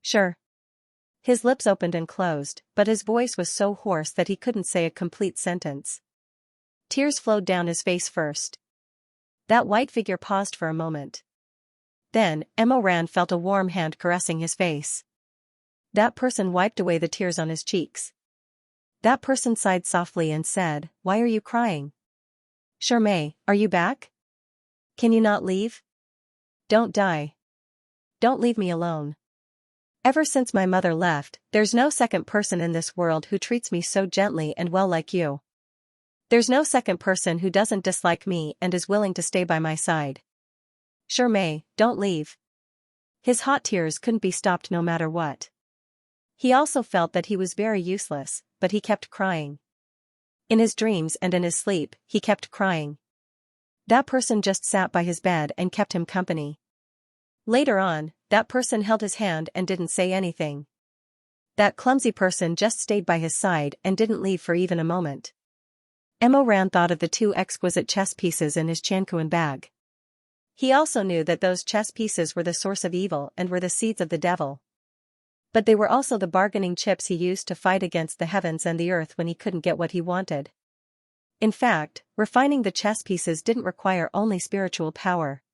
Sure. His lips opened and closed, but his voice was so hoarse that he couldn't say a complete sentence. Tears flowed down his face first. That white figure paused for a moment. Then, Mo Ran felt a warm hand caressing his face. That person wiped away the tears on his cheeks. That person sighed softly and said, "Why are you crying? Shermei, are you back? Can you not leave? Don't die. Don't leave me alone. Ever since my mother left, there's no second person in this world who treats me so gently and well like you. There's no second person who doesn't dislike me and is willing to stay by my side. Shermei, don't leave." His hot tears couldn't be stopped no matter what. He also felt that he was very useless, but he kept crying. In his dreams and in his sleep, he kept crying. That person just sat by his bed and kept him company. Later on, that person held his hand and didn't say anything. That clumsy person just stayed by his side and didn't leave for even a moment. Mo Ran thought of the 2 exquisite chess pieces in his Xianxia bag. He also knew that those chess pieces were the source of evil and were the seeds of the devil. But they were also the bargaining chips he used to fight against the heavens and the earth when he couldn't get what he wanted. In fact, refining the chess pieces didn't require only spiritual power.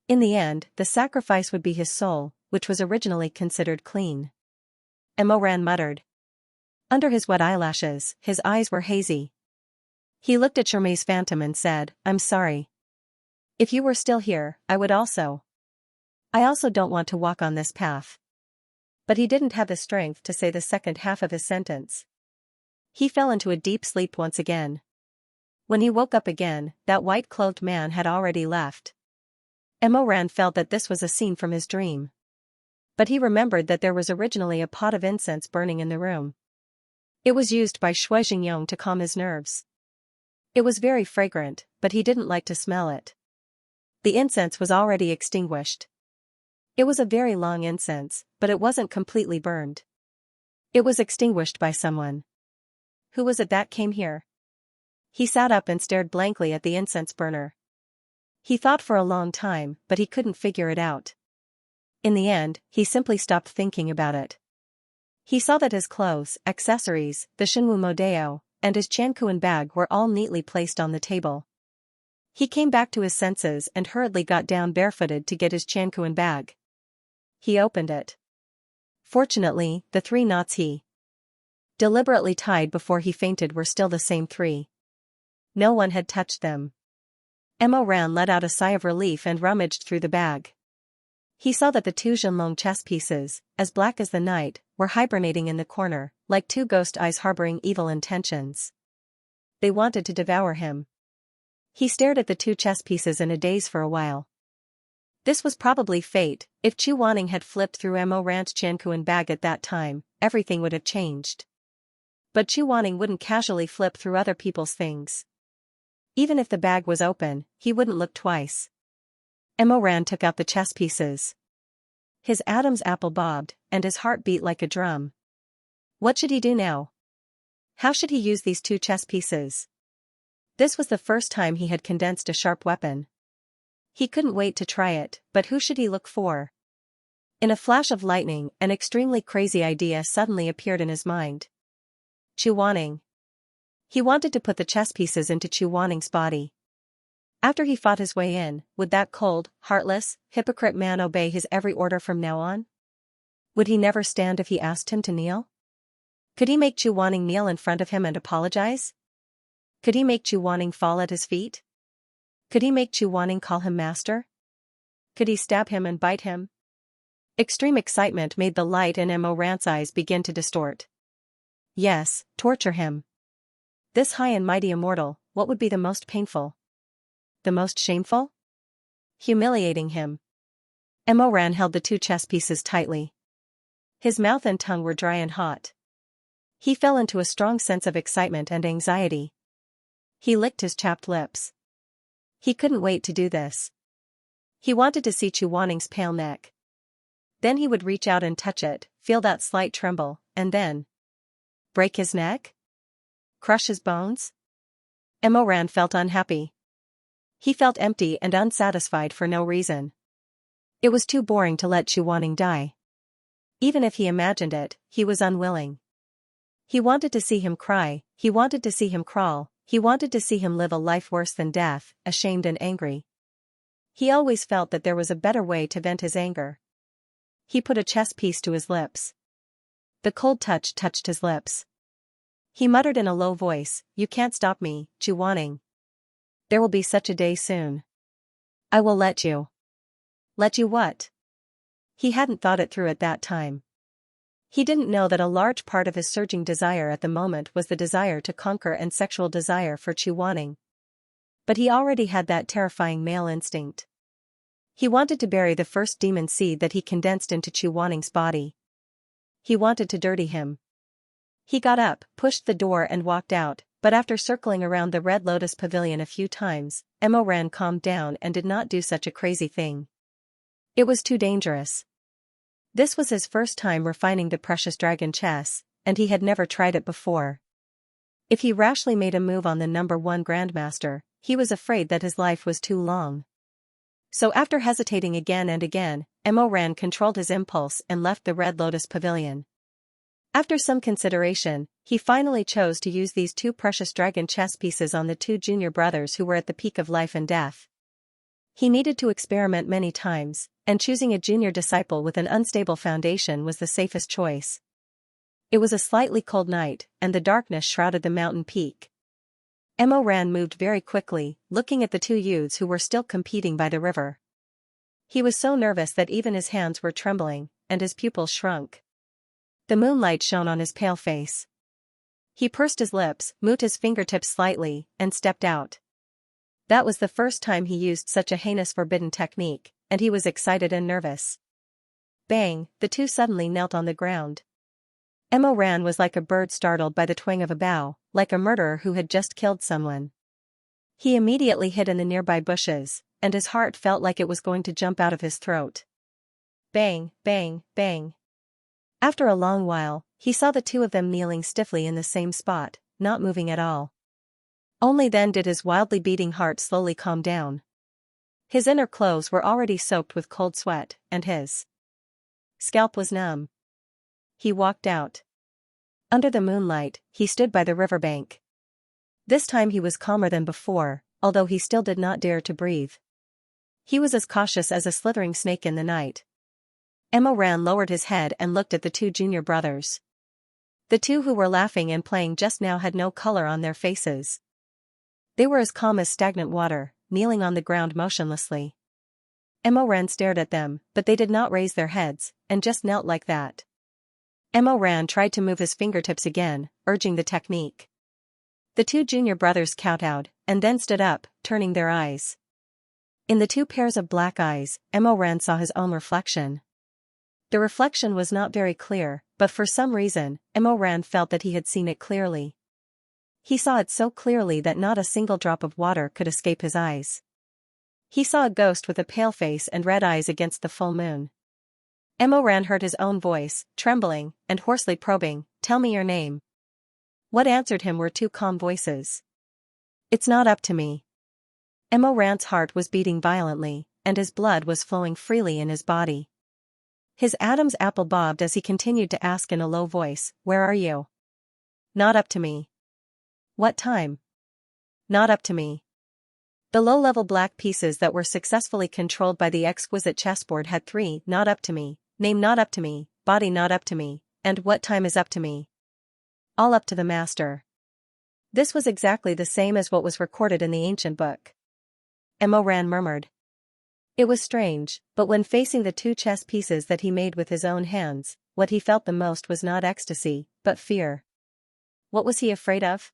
In the end, the sacrifice would be his soul, which was originally considered clean. Emoran muttered. Under his wet eyelashes, his eyes were hazy. He looked at Shermai's phantom and said, "I'm sorry. If you were still here, I would also. I also don't want to walk on this path." But he didn't have the strength to say the second half of his sentence. He fell into a deep sleep once again. When he woke up again, that white-clothed man had already left. Emoran felt that this was a scene from his dream. But he remembered that there was originally a pot of incense burning in the room. It was used by Shui Jingyong to calm his nerves. It was very fragrant, but he didn't like to smell it. The incense was already extinguished. It was a very long incense, but it wasn't completely burned. It was extinguished by someone. Who was it that came here? He sat up and stared blankly at the incense burner. He thought for a long time, but he couldn't figure it out. In the end, he simply stopped thinking about it. He saw that his clothes, accessories, the Shinwu Modeo, and his Chankuan bag were all neatly placed on the table. He came back to his senses and hurriedly got down barefooted to get his Chankuan bag. He opened it. Fortunately, the 3 knots he deliberately tied before he fainted were still the same 3. No one had touched them. Emoran let out a sigh of relief and rummaged through the bag. He saw that the 2 Zhenlong chess pieces, as black as the night, were hibernating in the corner, like 2 ghost eyes harboring evil intentions. They wanted to devour him. He stared at the 2 chess pieces in a daze for a while. This was probably fate. If Chu Wanning had flipped through Emoran's Chankuan bag at that time, everything would have changed. But Chu Wanning wouldn't casually flip through other people's things. Even if the bag was open, he wouldn't look twice. Emoran took out the chess pieces. His Adam's apple bobbed, and his heart beat like a drum. What should he do now? How should he use these 2 chess pieces? This was the first time he had condensed a sharp weapon. He couldn't wait to try it, but who should he look for? In a flash of lightning, an extremely crazy idea suddenly appeared in his mind. Chu Wanning. He wanted to put the chess pieces into Chu Wanning's body. After he fought his way in, would that cold, heartless, hypocrite man obey his every order from now on? Would he never stand if he asked him to kneel? Could he make Chu Wanning kneel in front of him and apologize? Could he make Chu Wanning fall at his feet? Could he make Chu Wanning call him master? Could he stab him and bite him? Extreme excitement made the light in Emoran's eyes begin to distort. Yes, torture him. This high and mighty immortal, what would be the most painful? The most shameful? Humiliating him. Emoran held the 2 chess pieces tightly. His mouth and tongue were dry and hot. He fell into a strong sense of excitement and anxiety. He licked his chapped lips. He couldn't wait to do this. He wanted to see Chu Wanning's pale neck. Then he would reach out and touch it, feel that slight tremble, and then break his neck? Crush his bones? Emoran felt unhappy. He felt empty and unsatisfied for no reason. It was too boring to let Chu Wanning die. Even if he imagined it, he was unwilling. He wanted to see him cry, he wanted to see him crawl, he wanted to see him live a life worse than death, ashamed and angry. He always felt that there was a better way to vent his anger. He put a chess piece to his lips. The cold touch touched his lips. He muttered in a low voice, "You can't stop me, Chu Wanning. There will be such a day soon. I will let you." Let you what? He hadn't thought it through at that time. He didn't know that a large part of his surging desire at the moment was the desire to conquer and sexual desire for Chu Wanning. But he already had that terrifying male instinct. He wanted to bury the first demon seed that he condensed into Chu Wanning's body. He wanted to dirty him. He got up, pushed the door and walked out, but after circling around the Red Lotus Pavilion a few times, Emoran calmed down and did not do such a crazy thing. It was too dangerous. This was his first time refining the precious dragon chess, and he had never tried it before. If he rashly made a move on the number 1 grandmaster, he was afraid that his life was too long. So after hesitating again and again, Emoran controlled his impulse and left the Red Lotus Pavilion. After some consideration, he finally chose to use these two precious dragon chess pieces on the two junior brothers who were at the peak of life and death. He needed to experiment many times, and choosing a junior disciple with an unstable foundation was the safest choice. It was a slightly cold night, and the darkness shrouded the mountain peak. Emoran moved very quickly, looking at the two youths who were still competing by the river. He was so nervous that even his hands were trembling, and his pupils shrunk. The moonlight shone on his pale face. He pursed his lips, moved his fingertips slightly, and stepped out. That was the first time he used such a heinous forbidden technique, and he was excited and nervous. Bang, the two suddenly knelt on the ground. Emoran was like a bird startled by the twang of a bough, like a murderer who had just killed someone. He immediately hid in the nearby bushes, and his heart felt like it was going to jump out of his throat. Bang, bang, bang. After a long while, he saw the two of them kneeling stiffly in the same spot, not moving at all. Only then did his wildly beating heart slowly calm down. His inner clothes were already soaked with cold sweat, and his scalp was numb. He walked out. Under the moonlight, he stood by the riverbank. This time he was calmer than before, although he still did not dare to breathe. He was as cautious as a slithering snake in the night. Emoran lowered his head and looked at the two junior brothers. The two who were laughing and playing just now had no color on their faces. They were as calm as stagnant water, kneeling on the ground motionlessly. Emoran stared at them, but they did not raise their heads, and just knelt like that. Emoran tried to move his fingertips again, urging the technique. The two junior brothers kowtowed, and then stood up, turning their eyes. In the two pairs of black eyes, Emoran saw his own reflection. The reflection was not very clear, but for some reason, Emoran felt that he had seen it clearly. He saw it so clearly that not a single drop of water could escape his eyes. He saw a ghost with a pale face and red eyes against the full moon. Emoran heard his own voice, trembling, and hoarsely probing, "Tell me your name." What answered him were two calm voices. "It's not up to me." Emoran's heart was beating violently, and his blood was flowing freely in his body. His Adam's apple bobbed as he continued to ask in a low voice, "Where are you?" "Not up to me." "What time?" "Not up to me." The low-level black pieces that were successfully controlled by the exquisite chessboard had three "not up to me," name not up to me, body not up to me, and what time is up to me. All up to the master. This was exactly the same as what was recorded in the ancient book. Emoran murmured. It was strange, but when facing the two chess pieces that he made with his own hands, what he felt the most was not ecstasy, but fear. What was he afraid of?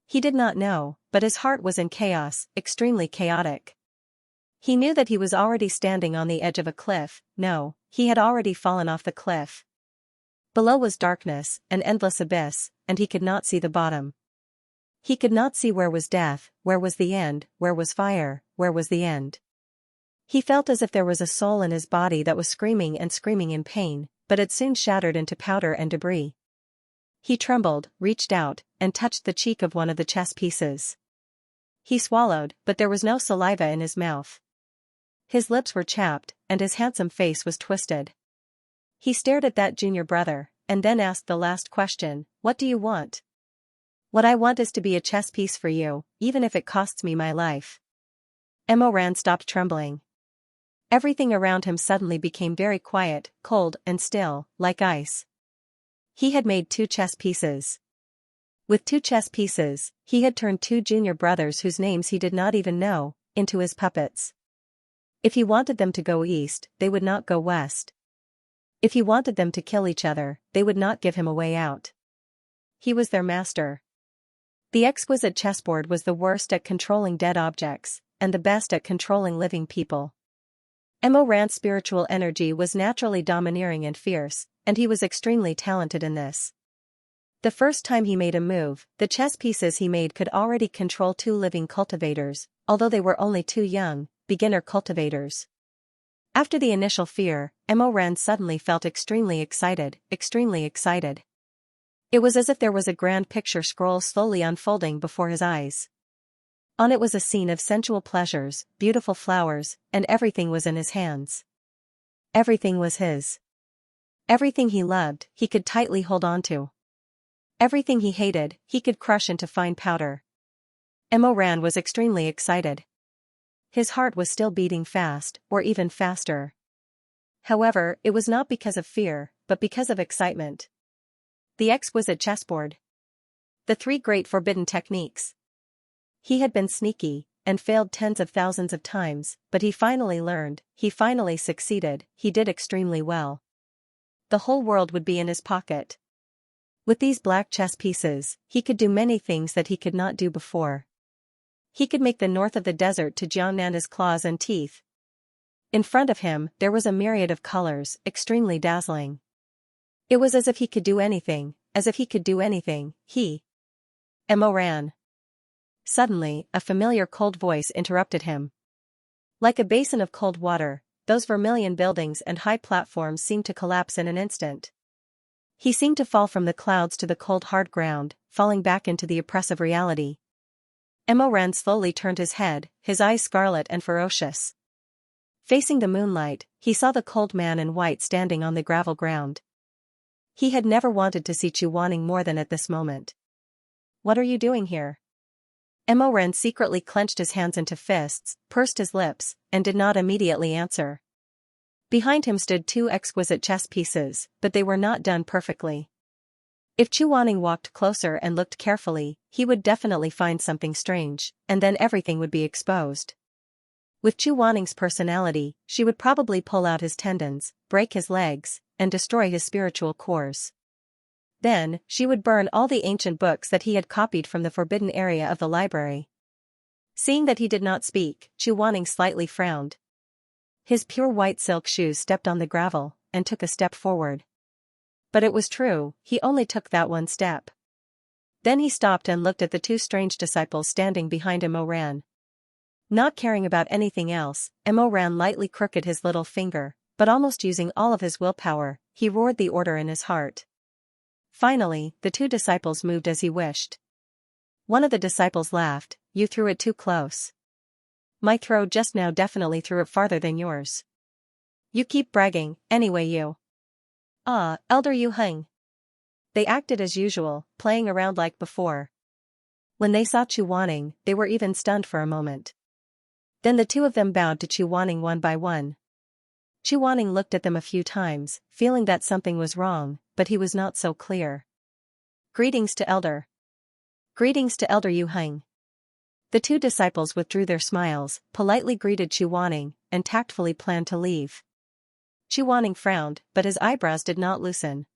He did not know, but his heart was in chaos, extremely chaotic. He knew that he was already standing on the edge of a cliff. No, he had already fallen off the cliff. Below was darkness, an endless abyss, and he could not see the bottom. He could not see where was death, where was the end, where was fire, where was the end. He felt as if there was a soul in his body that was screaming and screaming in pain, but it soon shattered into powder and debris. He trembled, reached out, and touched the cheek of one of the chess pieces. He swallowed, but there was no saliva in his mouth. His lips were chapped, and his handsome face was twisted. He stared at that junior brother, and then asked the last question, "What do you want?" "What I want is to be a chess piece for you, even if it costs me my life." Emoran stopped trembling. Everything around him suddenly became very quiet, cold, and still, like ice. He had made two chess pieces. With two chess pieces, he had turned two junior brothers whose names he did not even know, into his puppets. If he wanted them to go east, they would not go west. If he wanted them to kill each other, they would not give him a way out. He was their master. The exquisite chessboard was the worst at controlling dead objects, and the best at controlling living people. Emoran's spiritual energy was naturally domineering and fierce, and he was extremely talented in this. The first time he made a move, the chess pieces he made could already control two living cultivators, although they were only two young, beginner cultivators. After the initial fear, Emoran suddenly felt extremely excited, extremely excited. It was as if there was a grand picture scroll slowly unfolding before his eyes. On it was a scene of sensual pleasures, beautiful flowers, and everything was in his hands. Everything was his. Everything he loved, he could tightly hold on to. Everything he hated, he could crush into fine powder. Emoran was extremely excited. His heart was still beating fast, or even faster. However, it was not because of fear, but because of excitement. The exquisite chessboard. The 3 great forbidden techniques. He had been sneaky, and failed tens of thousands of times, but he finally learned, he finally succeeded, he did extremely well. The whole world would be in his pocket. With these black chess pieces, he could do many things that he could not do before. He could make the north of the desert to Jiangnan his claws and teeth. In front of him, there was a myriad of colors, extremely dazzling. It was as if he could do anything, as if he could do anything, Emoran. Suddenly, a familiar cold voice interrupted him. Like a basin of cold water, those vermilion buildings and high platforms seemed to collapse in an instant. He seemed to fall from the clouds to the cold hard ground, falling back into the oppressive reality. Emoran slowly turned his head, his eyes scarlet and ferocious. Facing the moonlight, he saw the cold man in white standing on the gravel ground. He had never wanted to see Chu Wanning more than at this moment. "What are you doing here?" Emoran secretly clenched his hands into fists, pursed his lips, and did not immediately answer. Behind him stood 2 exquisite chess pieces, but they were not done perfectly. If Chu Wanning walked closer and looked carefully, he would definitely find something strange, and then everything would be exposed. With Chu Wanning's personality, she would probably pull out his tendons, break his legs, and destroy his spiritual cores. Then, she would burn all the ancient books that he had copied from the forbidden area of the library. Seeing that he did not speak, Chu Wanning slightly frowned. His pure white silk shoes stepped on the gravel, and took a step forward. But it was true, he only took that one step. Then he stopped and looked at the 2 strange disciples standing behind Emoran. Not caring about anything else, Emoran lightly crooked his little finger, but almost using all of his willpower, he roared the order in his heart. Finally, the 2 disciples moved as he wished. One of the disciples laughed, "You threw it too close. My throw just now definitely threw it farther than yours. You keep bragging, anyway you." "Ah, Elder Yu Heng." They acted as usual, playing around like before. When they saw Chu Wanning, they were even stunned for a moment. Then the 2 of them bowed to Chu Wanning one by one. Chu Wanning looked at them a few times, feeling that something was wrong, but he was not so clear. Greetings to Elder Yu Heng." The 2 disciples withdrew their smiles, politely greeted Chu Wanning, and tactfully planned to leave. Chu Wanning frowned, but his eyebrows did not loosen.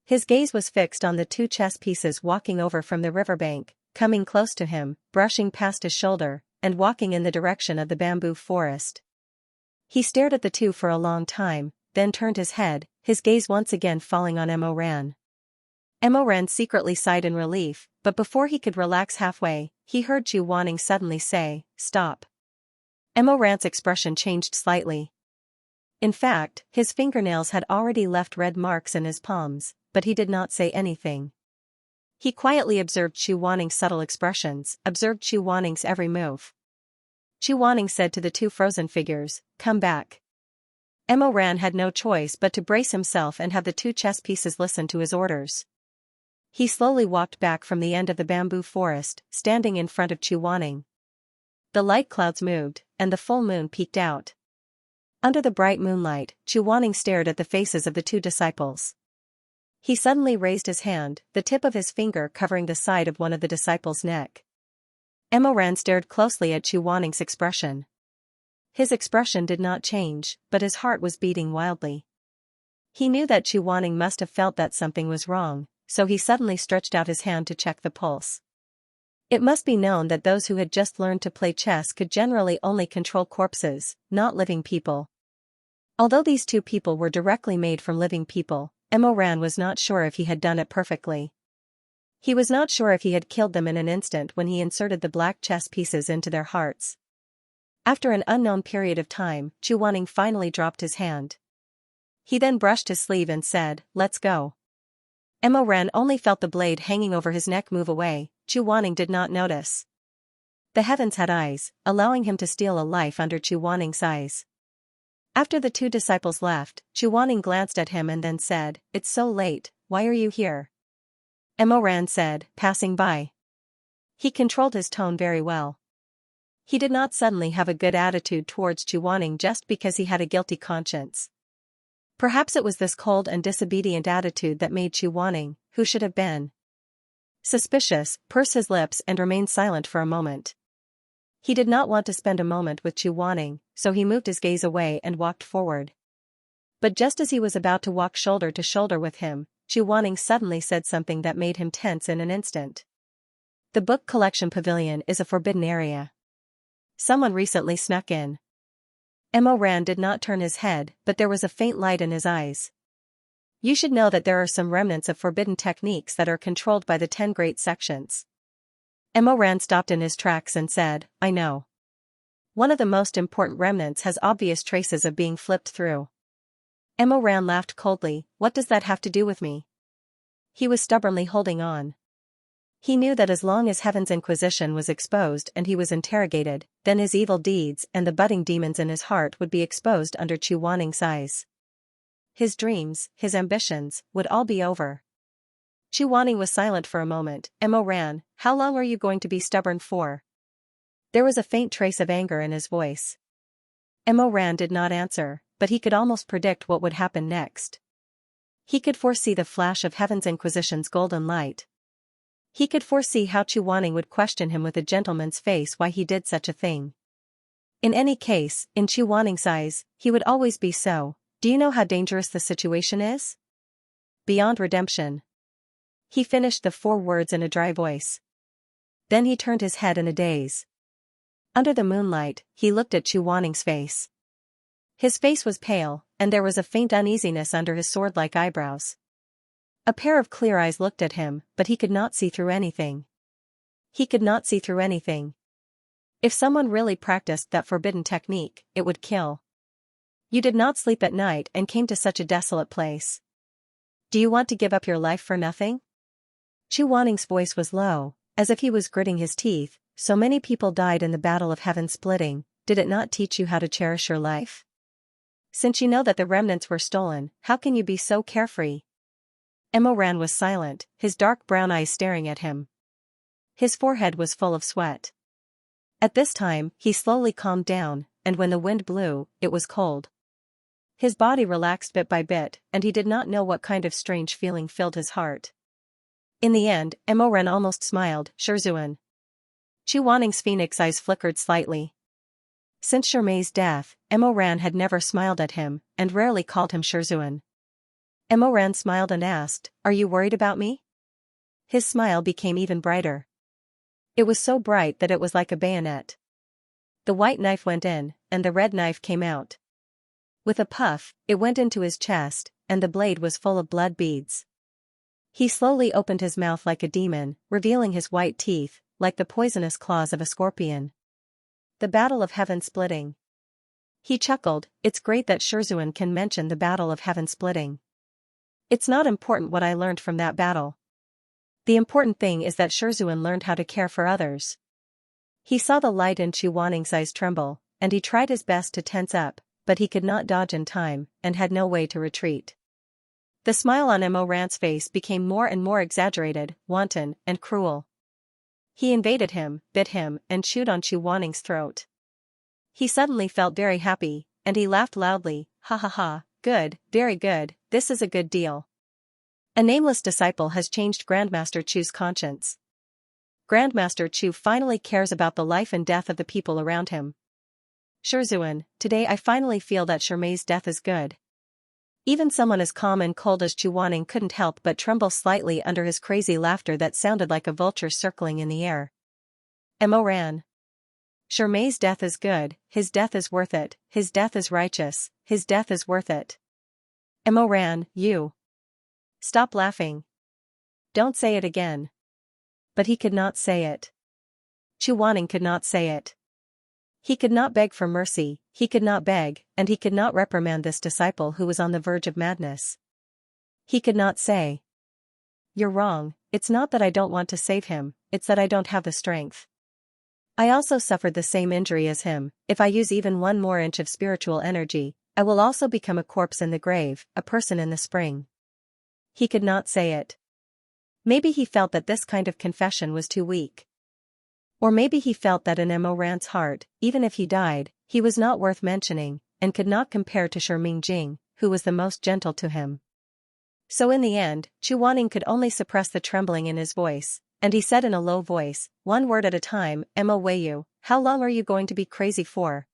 His gaze was fixed on the 2 chess pieces walking over from the riverbank, coming close to him, brushing past his shoulder, and walking in the direction of the bamboo forest. He stared at the 2 for a long time, then turned his head, his gaze once again falling on Emoran. Emoran secretly sighed in relief, but before he could relax halfway, he heard Chu Wanning suddenly say, "Stop." Emoran's expression changed slightly. In fact, his fingernails had already left red marks in his palms, but he did not say anything. He quietly observed Chu Wanning's subtle expressions, observed Chu Wanning's every move. Chu Wanning said to the 2 frozen figures, "Come back." Emoran had no choice but to brace himself and have the 2 chess pieces listen to his orders. He slowly walked back from the end of the bamboo forest, standing in front of Chu Wanning. The light clouds moved, and the full moon peeked out. Under the bright moonlight, Chu Wanning stared at the faces of the 2 disciples. He suddenly raised his hand, the tip of his finger covering the side of one of the disciples' neck. Emoran stared closely at Chu Wanning's expression. His expression did not change, but his heart was beating wildly. He knew that Chu Wanning must have felt that something was wrong, so he suddenly stretched out his hand to check the pulse. It must be known that those who had just learned to play chess could generally only control corpses, not living people. Although these 2 people were directly made from living people, Emoran was not sure if he had done it perfectly. He was not sure if he had killed them in an instant when he inserted the black chess pieces into their hearts. After an unknown period of time, Chu Wanning finally dropped his hand. He then brushed his sleeve and said, "Let's go." Emoran only felt the blade hanging over his neck move away. Chu Wanning did not notice. The heavens had eyes, allowing him to steal a life under Chu Waning's eyes. After the two disciples left, Chu Waning glanced at him and then said, "It's so late, why are you here?" Mo Ran said, "Passing by." He controlled his tone very well. He did not suddenly have a good attitude towards Chu Waning just because he had a guilty conscience. Perhaps it was this cold and disobedient attitude that made Chu Waning, who should have been suspicious, purse his lips and remain silent for a moment. He did not want to spend a moment with Chu Wanning, so he moved his gaze away and walked forward. But just as he was about to walk shoulder to shoulder with him, Chu Wanning suddenly said something that made him tense in an instant. "The book collection pavilion is a forbidden area. Someone recently snuck in." Mo Ran did not turn his head, but there was a faint light in his eyes. "You should know that there are some remnants of forbidden techniques that are controlled by the 10 great sections." Mo Ran stopped in his tracks and said, "I know. One of the most important remnants has obvious traces of being flipped through." Mo Ran laughed coldly. "What does that have to do with me?" He was stubbornly holding on. He knew that as long as Heaven's Inquisition was exposed and he was interrogated, then his evil deeds and the budding demons in his heart would be exposed under Chu Waning's eyes. His dreams, his ambitions, would all be over. Chu Wanning was silent for a moment. "Mo Ran, how long are you going to be stubborn for?" There was a faint trace of anger in his voice. Mo Ran did not answer, but he could almost predict what would happen next. He could foresee the flash of Heaven's Inquisition's golden light. He could foresee how Chu Wanning would question him with a gentleman's face why he did such a thing. In any case, in Chu Waning's eyes, he would always be so. "Do you know how dangerous the situation is? Beyond redemption." He finished the 4 words in a dry voice. Then he turned his head in a daze. Under the moonlight, he looked at Chu Waning's face. His face was pale, and there was a faint uneasiness under his sword-like eyebrows. A pair of clear eyes looked at him, but he could not see through anything. He could not see through anything. If someone really practiced that forbidden technique, it would kill. "You did not sleep at night and came to such a desolate place. Do you want to give up your life for nothing?" Chu Waning's voice was low, as if he was gritting his teeth. "So many people died in the battle of heaven splitting, did it not teach you how to cherish your life? Since you know that the remnants were stolen, how can you be so carefree?" Mo Ran was silent, his dark brown eyes staring at him. His forehead was full of sweat. At this time, he slowly calmed down, and when the wind blew, it was cold. His body relaxed bit by bit, and he did not know what kind of strange feeling filled his heart. In the end, Mo Ran almost smiled. "Shizun." Chu Waning's phoenix eyes flickered slightly. Since Shirmei's death, Mo Ran had never smiled at him, and rarely called him Shizun. Mo Ran smiled and asked, "Are you worried about me?" His smile became even brighter. It was so bright that it was like a bayonet. The white knife went in, and the red knife came out. With a puff, it went into his chest, and the blade was full of blood beads. He slowly opened his mouth like a demon, revealing his white teeth, like the poisonous claws of a scorpion. "The Battle of Heaven Splitting." He chuckled. "It's great that Shizun can mention the Battle of Heaven Splitting. It's not important what I learned from that battle. The important thing is that Shizun learned how to care for others." He saw the light in Chu Waning's eyes tremble, and he tried his best to tense up, but he could not dodge in time, and had no way to retreat. The smile on Mo Ran's face became more and more exaggerated, wanton, and cruel. He invaded him, bit him, and chewed on Chu Waning's throat. He suddenly felt very happy, and he laughed loudly. "Ha ha ha, good, very good, this is a good deal. A nameless disciple has changed Grandmaster Chu's conscience. Grandmaster Chu finally cares about the life and death of the people around him. Shizun, today I finally feel that Shirmei's death is good." Even someone as calm and cold as Chu Wanning couldn't help but tremble slightly under his crazy laughter that sounded like a vulture circling in the air. Mo Ran. "Shirmei's death is good, his death is worth it, his death is righteous, his death is worth it." Mo Ran, you. Stop laughing. Don't say it again. But he could not say it. Chu Wanning could not say it. He could not beg for mercy, he could not beg, and he could not reprimand this disciple who was on the verge of madness. He could not say, "You're wrong, it's not that I don't want to save him, it's that I don't have the strength." I also suffered the same injury as him. If I use even one more inch of spiritual energy, I will also become a corpse in the grave, a person in the spring. He could not say it. Maybe he felt that this kind of confession was too weak. Or maybe he felt that in Mo Ran's heart, even if he died, he was not worth mentioning, and could not compare to Shi Jing, who was the most gentle to him. So in the end, Chu Wanning could only suppress the trembling in his voice, and he said in a low voice, one word at a time, Mo Weiyu, how long are you going to be crazy for?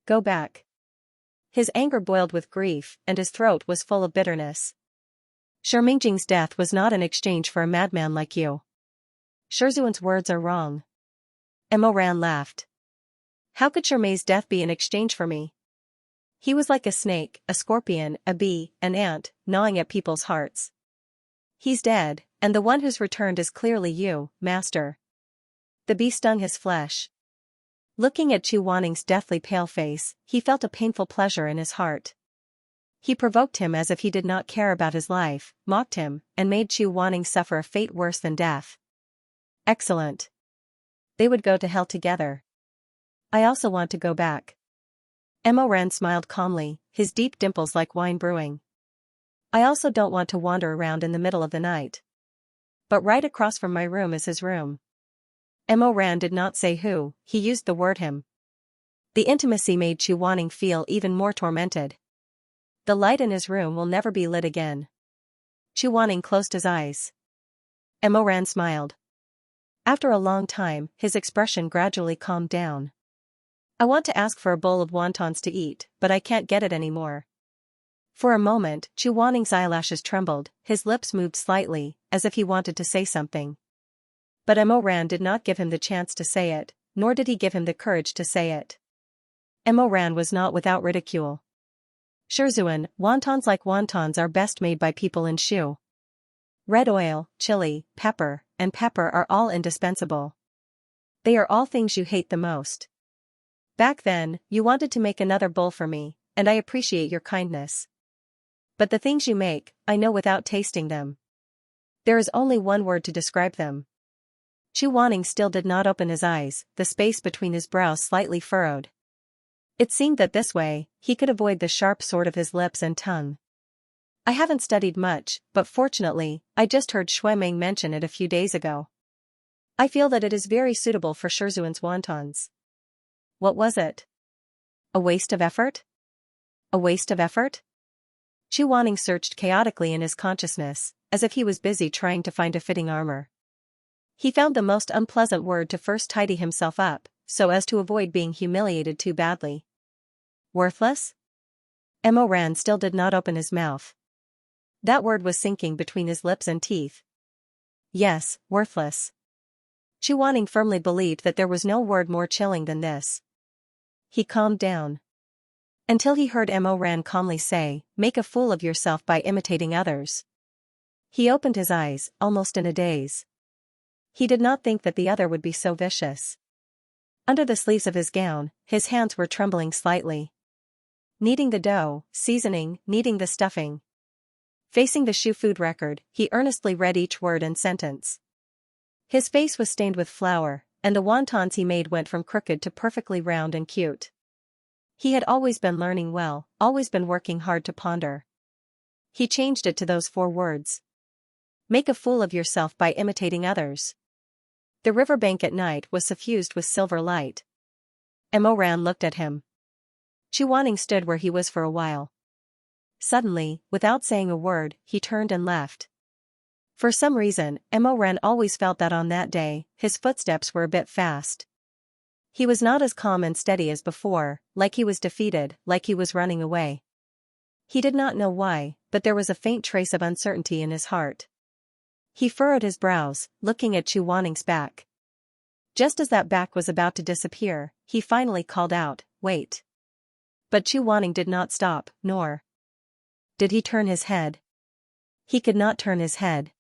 Go back. His anger boiled with grief, and his throat was full of bitterness. Shi Jing's death was not in exchange for a madman like you. Shizun's words are wrong. Mo Ran laughed. How could Shirmei's death be in exchange for me? He was like a snake, a scorpion, a bee, an ant, gnawing at people's hearts. He's dead, and the one who's returned is clearly you, master. The bee stung his flesh. Looking at Chu Wanning's deathly pale face, he felt a painful pleasure in his heart. He provoked him as if he did not care about his life, mocked him, and made Chu Wanning suffer a fate worse than death. Excellent. They would go to hell together. I also want to go back. Mo Ran smiled calmly, his deep dimples like wine brewing. I also don't want to wander around in the middle of the night. But right across from my room is his room. Mo Ran did not say who, he used the word him. The intimacy made Chu Wanning feel even more tormented. The light in his room will never be lit again. Chu Wanning closed his eyes. Mo Ran smiled. After a long time, his expression gradually calmed down. I want to ask for a bowl of wontons to eat, but I can't get it anymore. For a moment, Chu Wanning's eyelashes trembled, his lips moved slightly, as if he wanted to say something. But Mo Ran did not give him the chance to say it, nor did he give him the courage to say it. Mo Ran was not without ridicule. Shizun, wontons like wontons are best made by people in Shu. Red oil, chili, pepper, and pepper are all indispensable. They are all things you hate the most. Back then, you wanted to make another bowl for me, and I appreciate your kindness. But the things you make, I know without tasting them. There is only one word to describe them. Chu Wanning still did not open his eyes, the space between his brows slightly furrowed. It seemed that this way, he could avoid the sharp sword of his lips and tongue. I haven't studied much, but fortunately, I just heard Shui Ming mention it a few days ago. I feel that it is very suitable for Shizun's wontons. What was it? A waste of effort? A waste of effort? Chu Wanning searched chaotically in his consciousness, as if he was busy trying to find a fitting armor. He found the most unpleasant word to first tidy himself up, so as to avoid being humiliated too badly. Worthless? Mo Ran still did not open his mouth. That word was sinking between his lips and teeth. Yes, worthless. Chu Wanning firmly believed that there was no word more chilling than this. He calmed down. Until he heard Mo Ran calmly say, make a fool of yourself by imitating others. He opened his eyes, almost in a daze. He did not think that the other would be so vicious. Under the sleeves of his gown, his hands were trembling slightly. Kneading the dough, seasoning, kneading the stuffing. Facing the Shu food record, he earnestly read each word and sentence. His face was stained with flour, and the wontons he made went from crooked to perfectly round and cute. He had always been learning well, always been working hard to ponder. He changed it to those 4 words. Make a fool of yourself by imitating others. The riverbank at night was suffused with silver light. Mo Ran looked at him. Chu Wanning stood where he was for a while. Suddenly, without saying a word, he turned and left. For some reason, Mo Ran always felt that on that day, his footsteps were a bit fast. He was not as calm and steady as before, like he was defeated, like he was running away. He did not know why, but there was a faint trace of uncertainty in his heart. He furrowed his brows, looking at Chu Wanning's back. Just as that back was about to disappear, he finally called out, wait. But Chu Wanning did not stop, nor did he turn his head. He could not turn his head.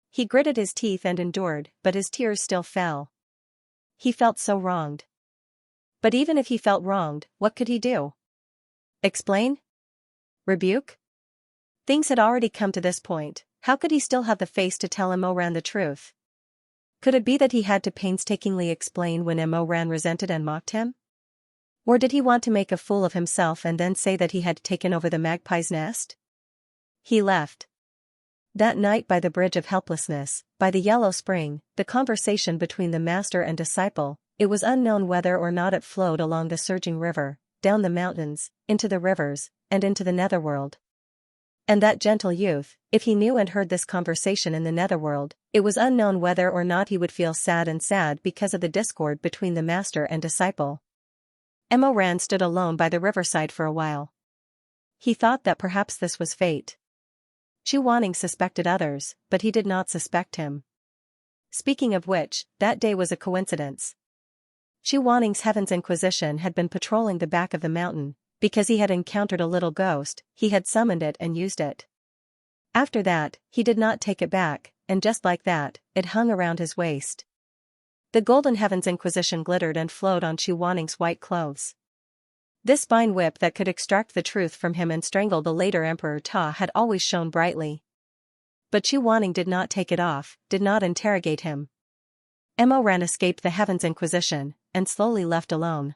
He gritted his teeth and endured, but his tears still fell. He felt so wronged. But even if he felt wronged, what could he do? Explain? Rebuke? Things had already come to this point, how could he still have the face to tell Mo Ran the truth? Could it be that he had to painstakingly explain when Mo Ran resented and mocked him? Or did he want to make a fool of himself and then say that he had taken over the magpie's nest? He left. That night by the Bridge of Helplessness, by the Yellow Spring, the conversation between the master and disciple, it was unknown whether or not it flowed along the surging river, down the mountains, into the rivers, and into the netherworld. And that gentle youth, if he knew and heard this conversation in the netherworld, it was unknown whether or not he would feel sad because of the discord between the master and disciple. Mo Ran stood alone by the riverside for a while. He thought that perhaps this was fate. Chu Wanning suspected others, but he did not suspect him. Speaking of which, that day was a coincidence. Chu Wanning's Heaven's Inquisition had been patrolling the back of the mountain. Because he had encountered a little ghost, he had summoned it and used it. After that, he did not take it back, and just like that, it hung around his waist. The golden Heaven's Inquisition glittered and flowed on Chu Wanning's white clothes. This spine whip that could extract the truth from him and strangle the later Emperor Ta had always shone brightly. But Chu Wanning did not take it off, did not interrogate him. Mo Ran escaped the Heaven's Inquisition, and slowly left alone.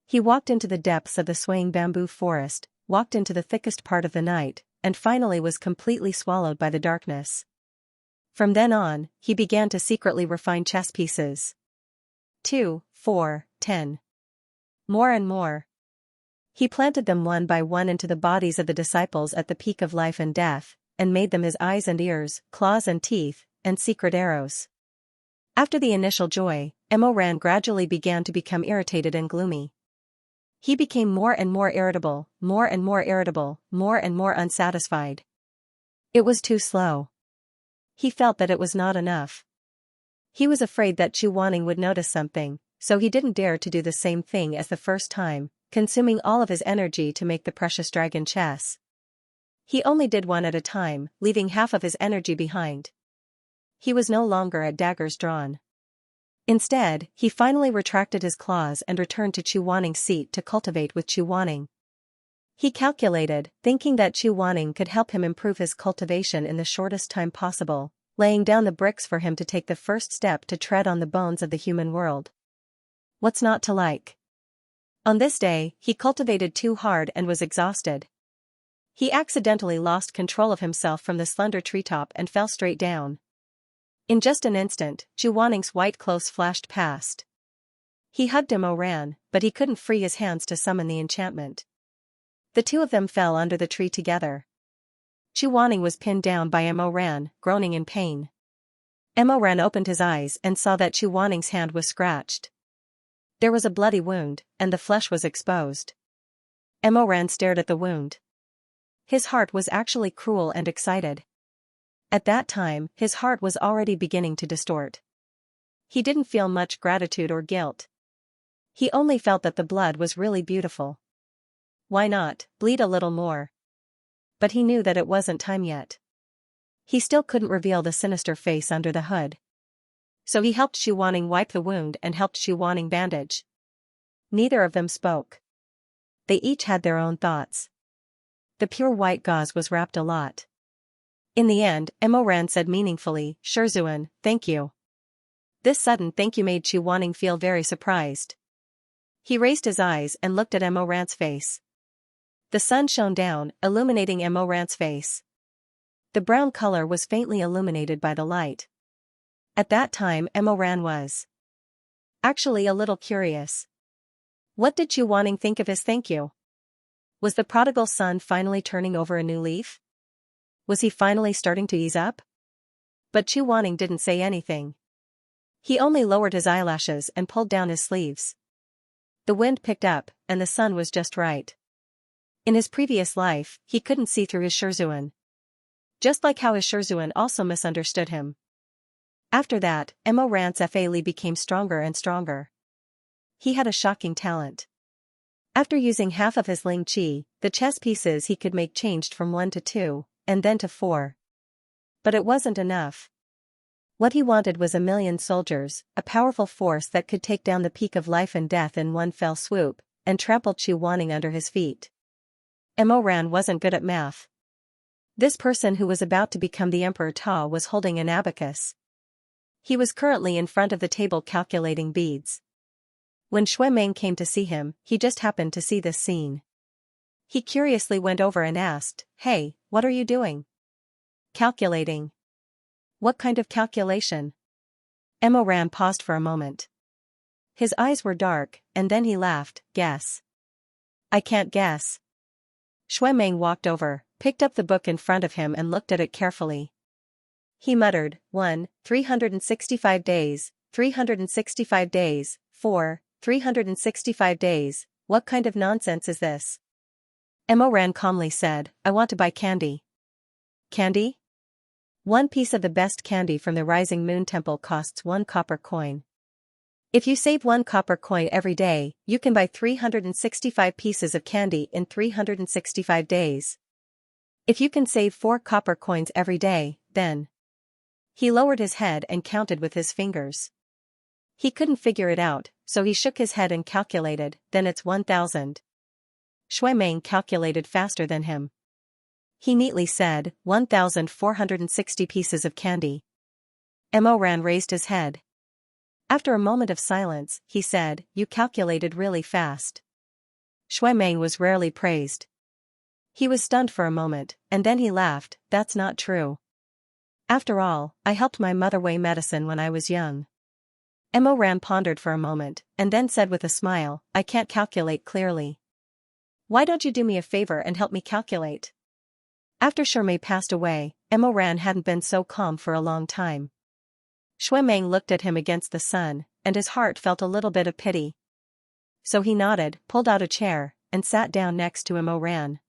He walked into the depths of the swaying bamboo forest, walked into the thickest part of the night, and finally was completely swallowed by the darkness. From then on, he began to secretly refine chess pieces. 2, 4, 10. More and more. He planted them one by one into the bodies of the disciples at the peak of life and death, and made them his eyes and ears, claws and teeth, and secret arrows. After the initial joy, Mo Ran gradually began to become irritated and gloomy. He became more and more irritable, more and more irritable, more and more unsatisfied. It was too slow. He felt that it was not enough. He was afraid that Chu Wanning would notice something, so he didn't dare to do the same thing as the first time, consuming all of his energy to make the precious dragon chess. He only did one at a time, leaving half of his energy behind. He was no longer at daggers drawn. Instead, he finally retracted his claws and returned to Chu Wanning's seat to cultivate with Chu Wanning. He calculated, thinking that Chu Wanning could help him improve his cultivation in the shortest time possible, laying down the bricks for him to take the first step to tread on the bones of the human world. What's not to like? On this day, he cultivated too hard and was exhausted. He accidentally lost control of himself from the slender treetop and fell straight down. In just an instant, Chu Wanning's white clothes flashed past. He hugged Mo Ran, but he couldn't free his hands to summon the enchantment. The two of them fell under the tree together. Chu Wanning was pinned down by Mo Ran, groaning in pain. Mo Ran opened his eyes and saw that Chu Wanning's hand was scratched. There was a bloody wound, and the flesh was exposed. Mo Ran stared at the wound. His heart was actually cruel and excited. At that time, his heart was already beginning to distort. He didn't feel much gratitude or guilt. He only felt that the blood was really beautiful. Why not bleed a little more? But he knew that it wasn't time yet. He still couldn't reveal the sinister face under the hood. So he helped Chu Wanning wipe the wound and helped Chu Wanning bandage. Neither of them spoke. They each had their own thoughts. The pure white gauze was wrapped a lot. In the end, Mo Ran said meaningfully, "Shizun, thank you." This sudden thank you made Chu Wanning feel very surprised. He raised his eyes and looked at Mo Ran's face. The sun shone down, illuminating Mo Ran's face. The brown color was faintly illuminated by the light. At that time, Mo Ran was actually a little curious. What did Chu Wanning think of his thank you? Was the prodigal son finally turning over a new leaf? Was he finally starting to ease up? But Chu Wanning didn't say anything. He only lowered his eyelashes and pulled down his sleeves. The wind picked up, and the sun was just right. In his previous life, he couldn't see through his Shizun. Just like how his Shizun also misunderstood him. After that, Mo Ran's Li became stronger and stronger. He had a shocking talent. After using half of his Ling Qi, the chess pieces he could make changed from 1 to 2, and then to 4. But it wasn't enough. What he wanted was 1,000,000 soldiers, a powerful force that could take down the peak of life and death in one fell swoop, and trample Chu Wanning under his feet. Mo Ran wasn't good at math. This person who was about to become the Emperor Ta was holding an abacus. He was currently in front of the table calculating beads. When Shui Meng came to see him, he just happened to see this scene. He curiously went over and asked, "Hey, what are you doing?" "Calculating." "What kind of calculation?" Emo Ran paused for a moment. His eyes were dark, and then he laughed. "Guess." "I can't guess." Shui Meng walked over, picked up the book in front of him and looked at it carefully. He muttered, 1, 365 days, 365 days, 4, 365 days, what kind of nonsense is this? Emo Ran calmly said, "I want to buy candy." "Candy?" "One piece of the best candy from the Rising Moon Temple costs 1 copper coin. If you save 1 copper coin every day, you can buy 365 pieces of candy in 365 days. If you can save 4 copper coins every day, then..." He lowered his head and counted with his fingers. He couldn't figure it out, so he shook his head and calculated, "Then it's 1,000. Shui Meng calculated faster than him. He neatly said, 1,460 pieces of candy. Emo Ran raised his head. After a moment of silence, he said, "You calculated really fast." Shui Meng was rarely praised. He was stunned for a moment, and then he laughed, "That's not true. After all, I helped my mother weigh medicine when I was young." Emo Ran pondered for a moment, and then said with a smile, "I can't calculate clearly. Why don't you do me a favor and help me calculate?" After Shirmei passed away, Emo Ran hadn't been so calm for a long time. Shui Meng looked at him against the sun, and his heart felt a little bit of pity. So he nodded, pulled out a chair, and sat down next to Emo Ran.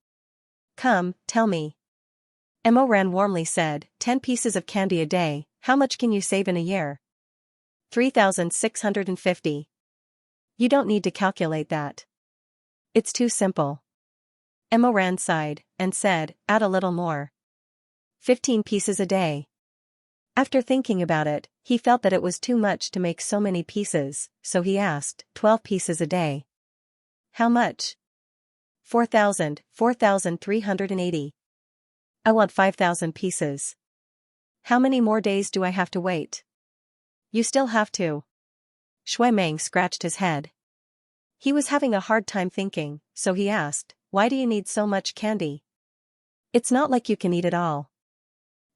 "Come, tell me." Emo Ran warmly said, 10 pieces of candy a day, how much can you save in a year? 3,650. You don't need to calculate that. It's too simple. Emo Ran sighed, and said, "Add a little more. 15 pieces a day." After thinking about it, he felt that it was too much to make so many pieces, so he asked, 12 pieces a day. How much? 4,380. I want 5,000 pieces. How many more days do I have to wait? You still have to. Shui Meng scratched his head. He was having a hard time thinking, so he asked, "Why do you need so much candy? It's not like you can eat it all."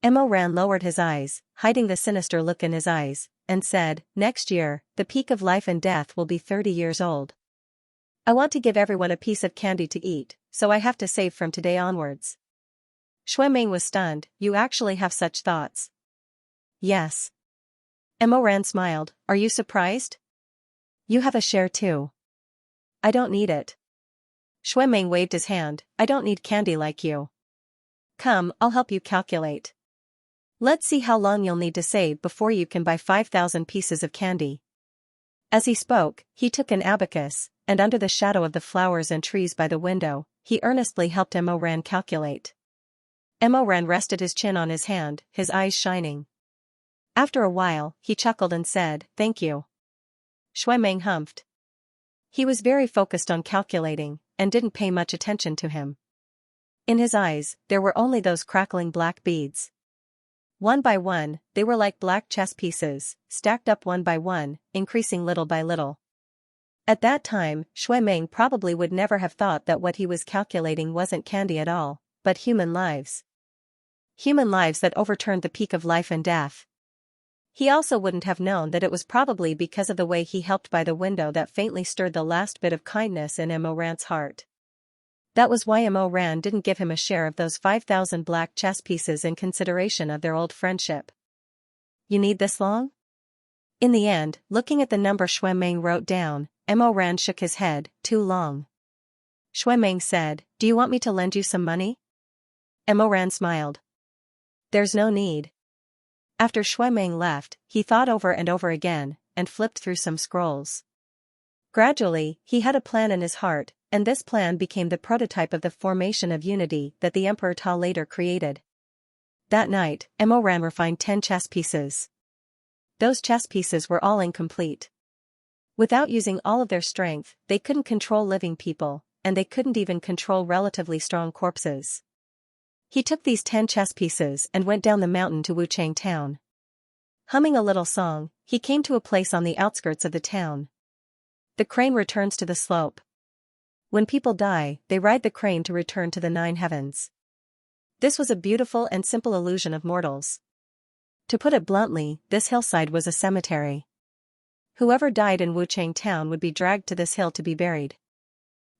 Emo Ran lowered his eyes, hiding the sinister look in his eyes, and said, "Next year, the peak of life and death will be 30 years old. I want to give everyone a piece of candy to eat, so I have to save from today onwards." Shui Meng was stunned. "You actually have such thoughts?" "Yes." Emo Ran smiled. "Are you surprised? You have a share too." "I don't need it." Shui Meng waved his hand. "I don't need candy like you. Come, I'll help you calculate. Let's see how long you'll need to save before you can buy 5,000 pieces of candy." As he spoke, he took an abacus, and under the shadow of the flowers and trees by the window, he earnestly helped Emo Ran calculate. Emo Ran rested his chin on his hand, his eyes shining. After a while, he chuckled and said, "Thank you." Shui Meng humphed. He was very focused on calculating, and didn't pay much attention to him. In his eyes, there were only those crackling black beads. One by one, they were like black chess pieces, stacked up one by one, increasing little by little. At that time, Shui Meng probably would never have thought that what he was calculating wasn't candy at all, but human lives. Human lives that overturned the peak of life and death. He also wouldn't have known that it was probably because of the way he helped by the window that faintly stirred the last bit of kindness in Emo Ran's heart. That was why Emo Ran didn't give him a share of those 5,000 black chess pieces in consideration of their old friendship. "You need this long?" In the end, looking at the number Shui Meng wrote down, Emo Ran shook his head. "Too long." Shui Meng said, "Do you want me to lend you some money?" Emo Ran smiled. "There's no need." After Shui Meng left, he thought over and over again, and flipped through some scrolls. Gradually, he had a plan in his heart, and this plan became the prototype of the formation of unity that the Emperor Ta later created. That night, Emo Ran refined 10 chess pieces. Those chess pieces were all incomplete. Without using all of their strength, they couldn't control living people, and they couldn't even control relatively strong corpses. He took these 10 chess pieces and went down the mountain to Wuchang town. Humming a little song, he came to a place on the outskirts of the town. The crane returns to the slope. When people die, they ride the crane to return to the 9 heavens. This was a beautiful and simple illusion of mortals. To put it bluntly, this hillside was a cemetery. Whoever died in Wuchang town would be dragged to this hill to be buried.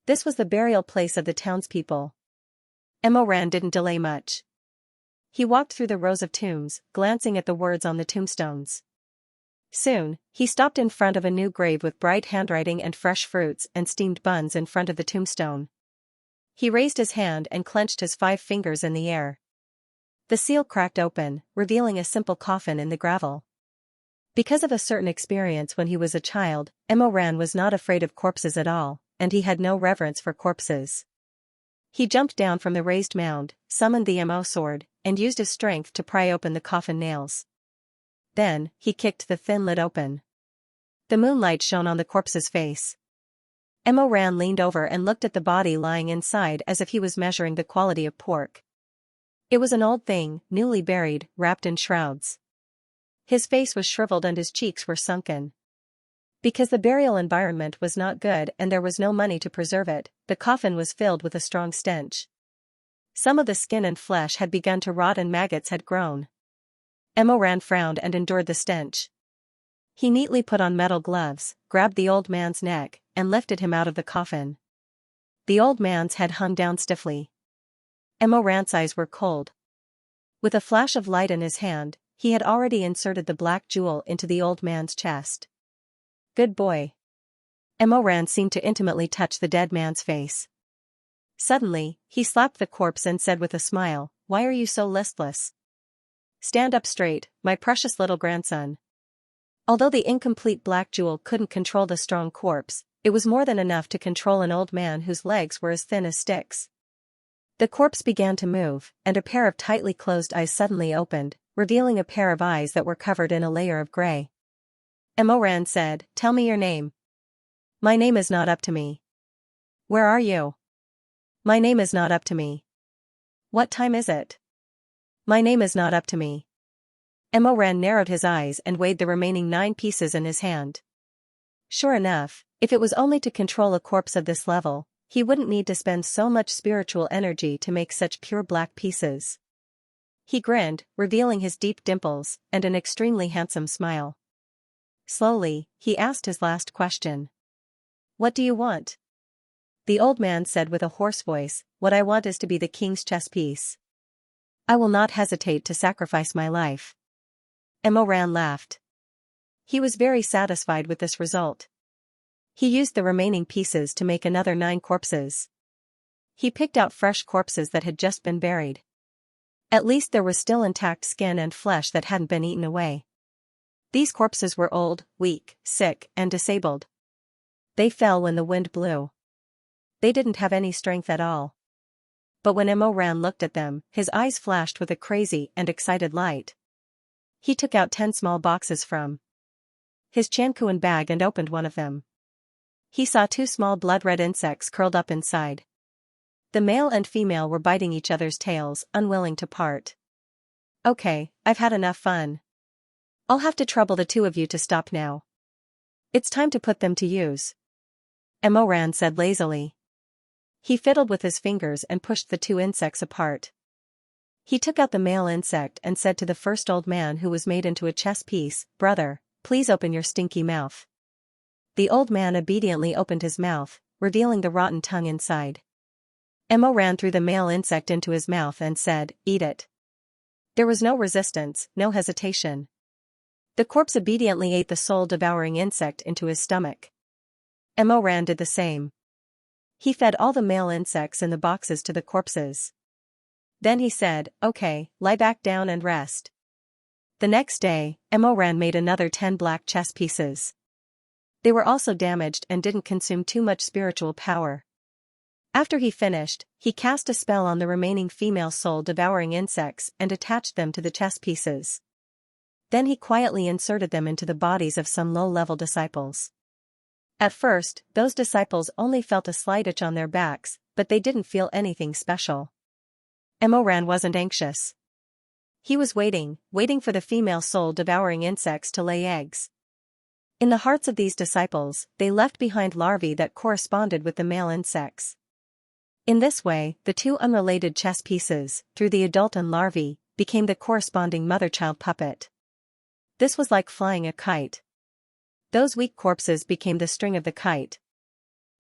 This was the burial place of the townspeople. Emo Ran didn't delay much. He walked through the rows of tombs, glancing at the words on the tombstones. Soon, he stopped in front of a new grave with bright handwriting and fresh fruits and steamed buns in front of the tombstone. He raised his hand and clenched his 5 fingers in the air. The seal cracked open, revealing a simple coffin in the gravel. Because of a certain experience when he was a child, Emo Ran was not afraid of corpses at all, and he had no reverence for corpses. He jumped down from the raised mound, summoned the Mo sword, and used his strength to pry open the coffin nails. Then, he kicked the thin lid open. The moonlight shone on the corpse's face. Emo Ran leaned over and looked at the body lying inside as if he was measuring the quality of pork. It was an old thing, newly buried, wrapped in shrouds. His face was shriveled and his cheeks were sunken. Because the burial environment was not good and there was no money to preserve it, the coffin was filled with a strong stench. Some of the skin and flesh had begun to rot and maggots had grown. Emo Ran frowned and endured the stench. He neatly put on metal gloves, grabbed the old man's neck, and lifted him out of the coffin. The old man's head hung down stiffly. Emo Ran's eyes were cold. With a flash of light in his hand, he had already inserted the black jewel into the old man's chest. Good boy. Emo Ran seemed to intimately touch the dead man's face. Suddenly, he slapped the corpse and said with a smile, "Why are you so listless? Stand up straight, my precious little grandson." Although the incomplete black jewel couldn't control the strong corpse, it was more than enough to control an old man whose legs were as thin as sticks. The corpse began to move, and a pair of tightly closed eyes suddenly opened, revealing a pair of eyes that were covered in a layer of gray. Emo Ran said, "Tell me your name." "My name is not up to me." "Where are you?" "My name is not up to me." "What time is it?" "My name is not up to me." Emo Ran narrowed his eyes and weighed the remaining 9 pieces in his hand. Sure enough, if it was only to control a corpse of this level, he wouldn't need to spend so much spiritual energy to make such pure black pieces. He grinned, revealing his deep dimples, and an extremely handsome smile. Slowly, he asked his last question. "What do you want?" The old man said with a hoarse voice, "What I want is to be the king's chess piece. I will not hesitate to sacrifice my life." Emo Ran laughed. He was very satisfied with this result. He used the remaining pieces to make another 9 corpses. He picked out fresh corpses that had just been buried. At least there was still intact skin and flesh that hadn't been eaten away. These corpses were old, weak, sick, and disabled. They fell when the wind blew. They didn't have any strength at all. But when Emo Ran looked at them, his eyes flashed with a crazy and excited light. He took out 10 small boxes from his Chankuan bag and opened one of them. He saw 2 small blood-red insects curled up inside. The male and female were biting each other's tails, unwilling to part. "Okay, I've had enough fun. I'll have to trouble the 2 of you to stop now. It's time to put them to use," Emo Ran said lazily. He fiddled with his fingers and pushed the 2 insects apart. He took out the male insect and said to the first old man who was made into a chess piece, "Brother, please open your stinky mouth." The old man obediently opened his mouth, revealing the rotten tongue inside. Emo Ran threw the male insect into his mouth and said, "Eat it." There was no resistance, no hesitation. The corpse obediently ate the soul-devouring insect into his stomach. Emo Ran did the same. He fed all the male insects in the boxes to the corpses. Then he said, "Okay, lie back down and rest." The next day, Emo Ran made another 10 black chess pieces. They were also damaged and didn't consume too much spiritual power. After he finished, he cast a spell on the remaining female soul-devouring insects and attached them to the chess pieces. Then he quietly inserted them into the bodies of some low-level disciples. At first, those disciples only felt a slight itch on their backs, but they didn't feel anything special. Emo Ran wasn't anxious. He was waiting for the female soul-devouring insects to lay eggs. In the hearts of these disciples, they left behind larvae that corresponded with the male insects. In this way, the two unrelated chess pieces, through the adult and larvae, became the corresponding mother-child puppet. This was like flying a kite. Those weak corpses became the string of the kite.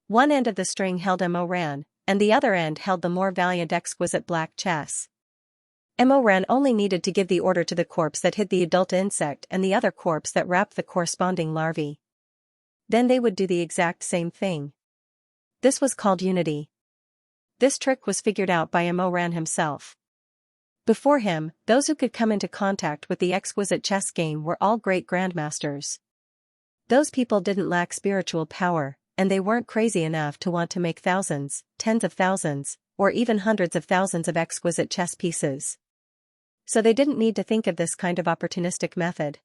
One end of the string held Mo Ran, and the other end held the more valiant exquisite black chess. Mo Ran only needed to give the order to the corpse that hid the adult insect and the other corpse that wrapped the corresponding larvae. Then they would do the exact same thing. This was called unity. This trick was figured out by Mo Ran himself. Before him, those who could come into contact with the exquisite chess game were all great grandmasters. Those people didn't lack spiritual power, and they weren't crazy enough to want to make thousands, tens of thousands, or even hundreds of thousands of exquisite chess pieces. So they didn't need to think of this kind of opportunistic method.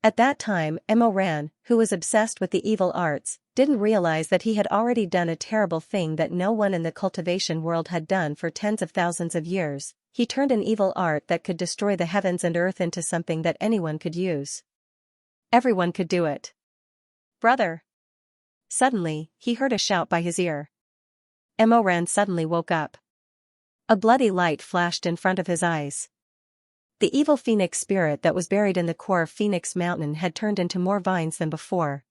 At that time, Mo Ran, who was obsessed with the evil arts, didn't realize that he had already done a terrible thing that no one in the cultivation world had done for tens of thousands of years. He turned an evil art that could destroy the heavens and earth into something that anyone could use. Everyone could do it. Brother! Suddenly, he heard a shout by his ear. Mo Ran suddenly woke up. A bloody light flashed in front of his eyes. The evil phoenix spirit that was buried in the core of Phoenix Mountain had turned into more vines than before.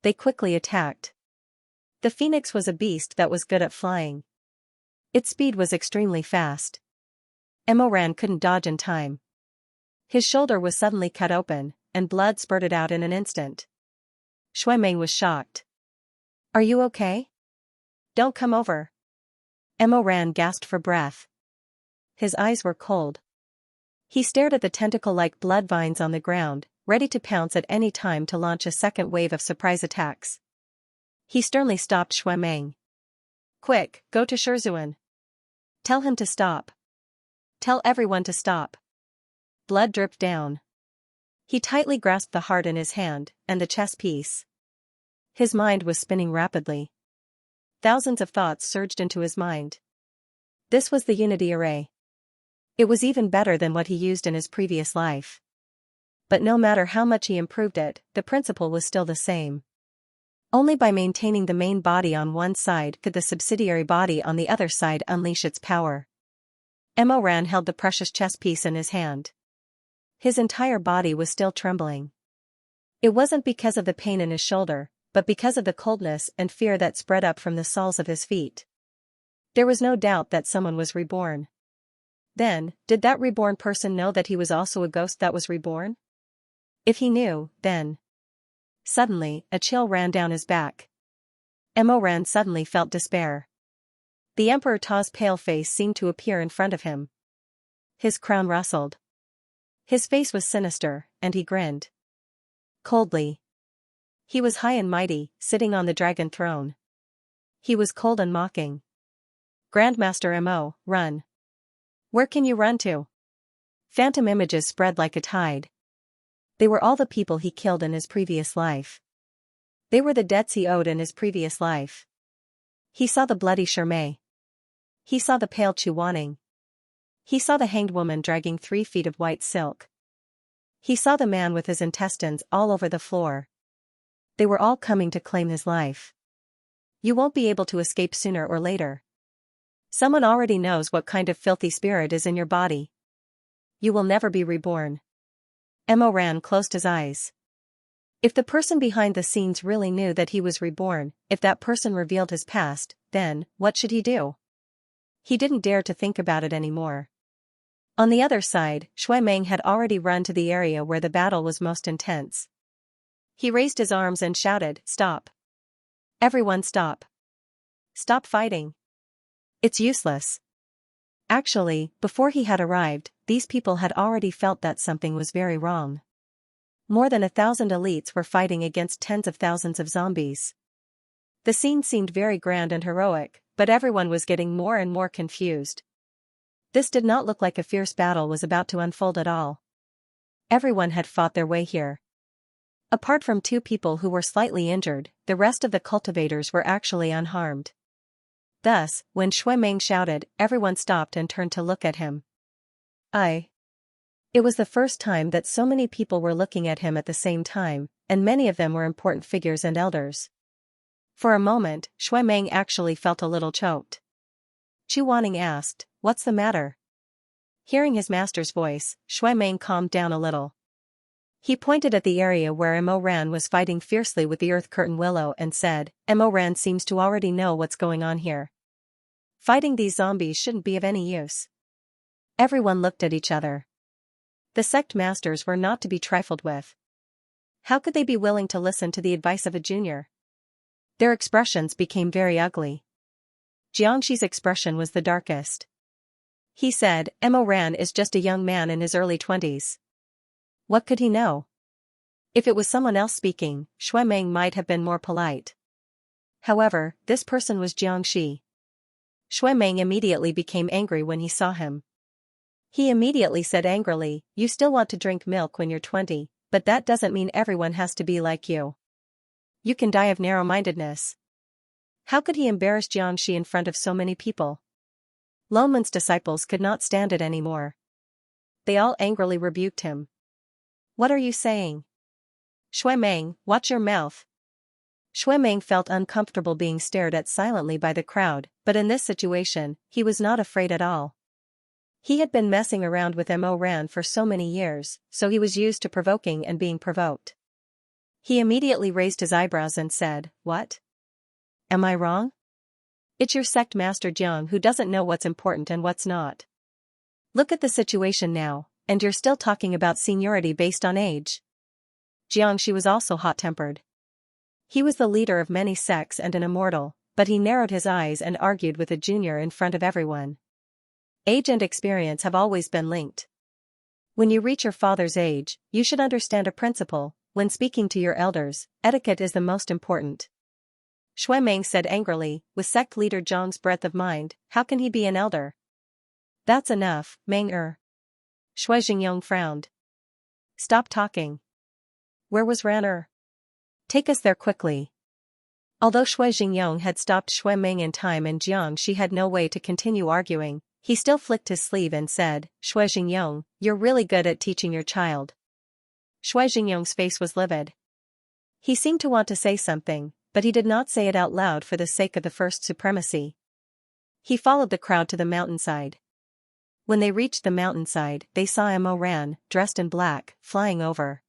They quickly attacked. The phoenix was a beast that was good at flying. Its speed was extremely fast. Mo Ran couldn't dodge in time. His shoulder was suddenly cut open, and blood spurted out in an instant. Shui Meng was shocked. "Are you okay? Don't come over." Mo Ran gasped for breath. His eyes were cold. He stared at the tentacle-like blood vines on the ground, ready to pounce at any time to launch a second wave of surprise attacks. He sternly stopped Shui Meng. "Quick, go to Shizun. Tell him to stop. Tell everyone to stop." Blood dripped down. He tightly grasped the heart in his hand, and the chess piece. His mind was spinning rapidly. Thousands of thoughts surged into his mind. This was the unity array. It was even better than what he used in his previous life. But no matter how much he improved it, the principle was still the same. Only by maintaining the main body on one side could the subsidiary body on the other side unleash its power. Mo Ran held the precious chess piece in his hand. His entire body was still trembling. It wasn't because of the pain in his shoulder, but because of the coldness and fear that spread up from the soles of his feet. There was no doubt that someone was reborn. Then, did that reborn person know that he was also a ghost that was reborn? If he knew, then... Suddenly, a chill ran down his back. Mo Ran suddenly felt despair. The Emperor Ta's pale face seemed to appear in front of him. His crown rustled. His face was sinister, and he grinned. Coldly. He was high and mighty, sitting on the dragon throne. He was cold and mocking. "Grandmaster Mo, run. Where can you run to?" Phantom images spread like a tide. They were all the people he killed in his previous life. They were the debts he owed in his previous life. He saw the bloody Shermay. He saw the pale Chuaning. He saw the hanged woman dragging 3 feet of white silk. He saw the man with his intestines all over the floor. They were all coming to claim his life. You won't be able to escape sooner or later. Someone already knows what kind of filthy spirit is in your body. You will never be reborn. Mo Ran closed his eyes. If the person behind the scenes really knew that he was reborn, if that person revealed his past, then, what should he do? He didn't dare to think about it anymore. On the other side, Shui Meng had already run to the area where the battle was most intense. He raised his arms and shouted, "Stop! Everyone stop! Stop fighting! It's useless." Actually, before he had arrived, these people had already felt that something was very wrong. More than 1,000 elites were fighting against tens of thousands of zombies. The scene seemed very grand and heroic, but everyone was getting more and more confused. This did not look like a fierce battle was about to unfold at all. Everyone had fought their way here. Apart from 2 people who were slightly injured, the rest of the cultivators were actually unharmed. Thus, when Shui Meng shouted, everyone stopped and turned to look at him. It was the first time that so many people were looking at him at the same time, and many of them were important figures and elders. For a moment, Shui Meng actually felt a little choked. Chu Wanning asked, "What's the matter?" Hearing his master's voice, Shui Meng calmed down a little. He pointed at the area where Mo Ran was fighting fiercely with the Earth Curtain Willow and said, "Mo Ran seems to already know what's going on here. Fighting these zombies shouldn't be of any use." Everyone looked at each other. The sect masters were not to be trifled with. How could they be willing to listen to the advice of a junior? Their expressions became very ugly. Xianxi's expression was the darkest. He said, "Mo Ran is just a young man in his early 20s. What could he know?" If it was someone else speaking, Shui Meng might have been more polite. However, this person was Xianxi. Shui Meng immediately became angry when he saw him. He immediately said angrily, "You still want to drink milk when you're 20, but that doesn't mean everyone has to be like you. You can die of narrow-mindedness." How could he embarrass Xianxi in front of so many people? Loman's disciples could not stand it anymore. They all angrily rebuked him. "What are you saying? Shui Meng, watch your mouth." Shui Meng felt uncomfortable being stared at silently by the crowd, but in this situation, he was not afraid at all. He had been messing around with Mo Ran for so many years, so he was used to provoking and being provoked. He immediately raised his eyebrows and said, "What? Am I wrong? It's your sect master Jiang who doesn't know what's important and what's not. Look at the situation now, and you're still talking about seniority based on age." Jiangxi was also hot-tempered. He was the leader of many sects and an immortal, but he narrowed his eyes and argued with a junior in front of everyone. Age and experience have always been linked. When you reach your father's age, you should understand a principle: when speaking to your elders, etiquette is the most important. Shui Meng said angrily, with sect leader Zhang's breadth of mind, how can he be an elder? That's enough, Meng-er. Shui Jingyong frowned. Stop talking. Where was Ran-er? Take us there quickly. Although Shui Jingyong had stopped Shui Meng in time and Jiangxi had no way to continue arguing, he still flicked his sleeve and said, "Shui Jingyong, you're really good at teaching your child." Shui Jingyong's face was livid. He seemed to want to say something, but he did not say it out loud for the sake of the first supremacy. He followed the crowd to the mountainside. When they reached the mountainside, they saw Mo Ran, dressed in black, flying over.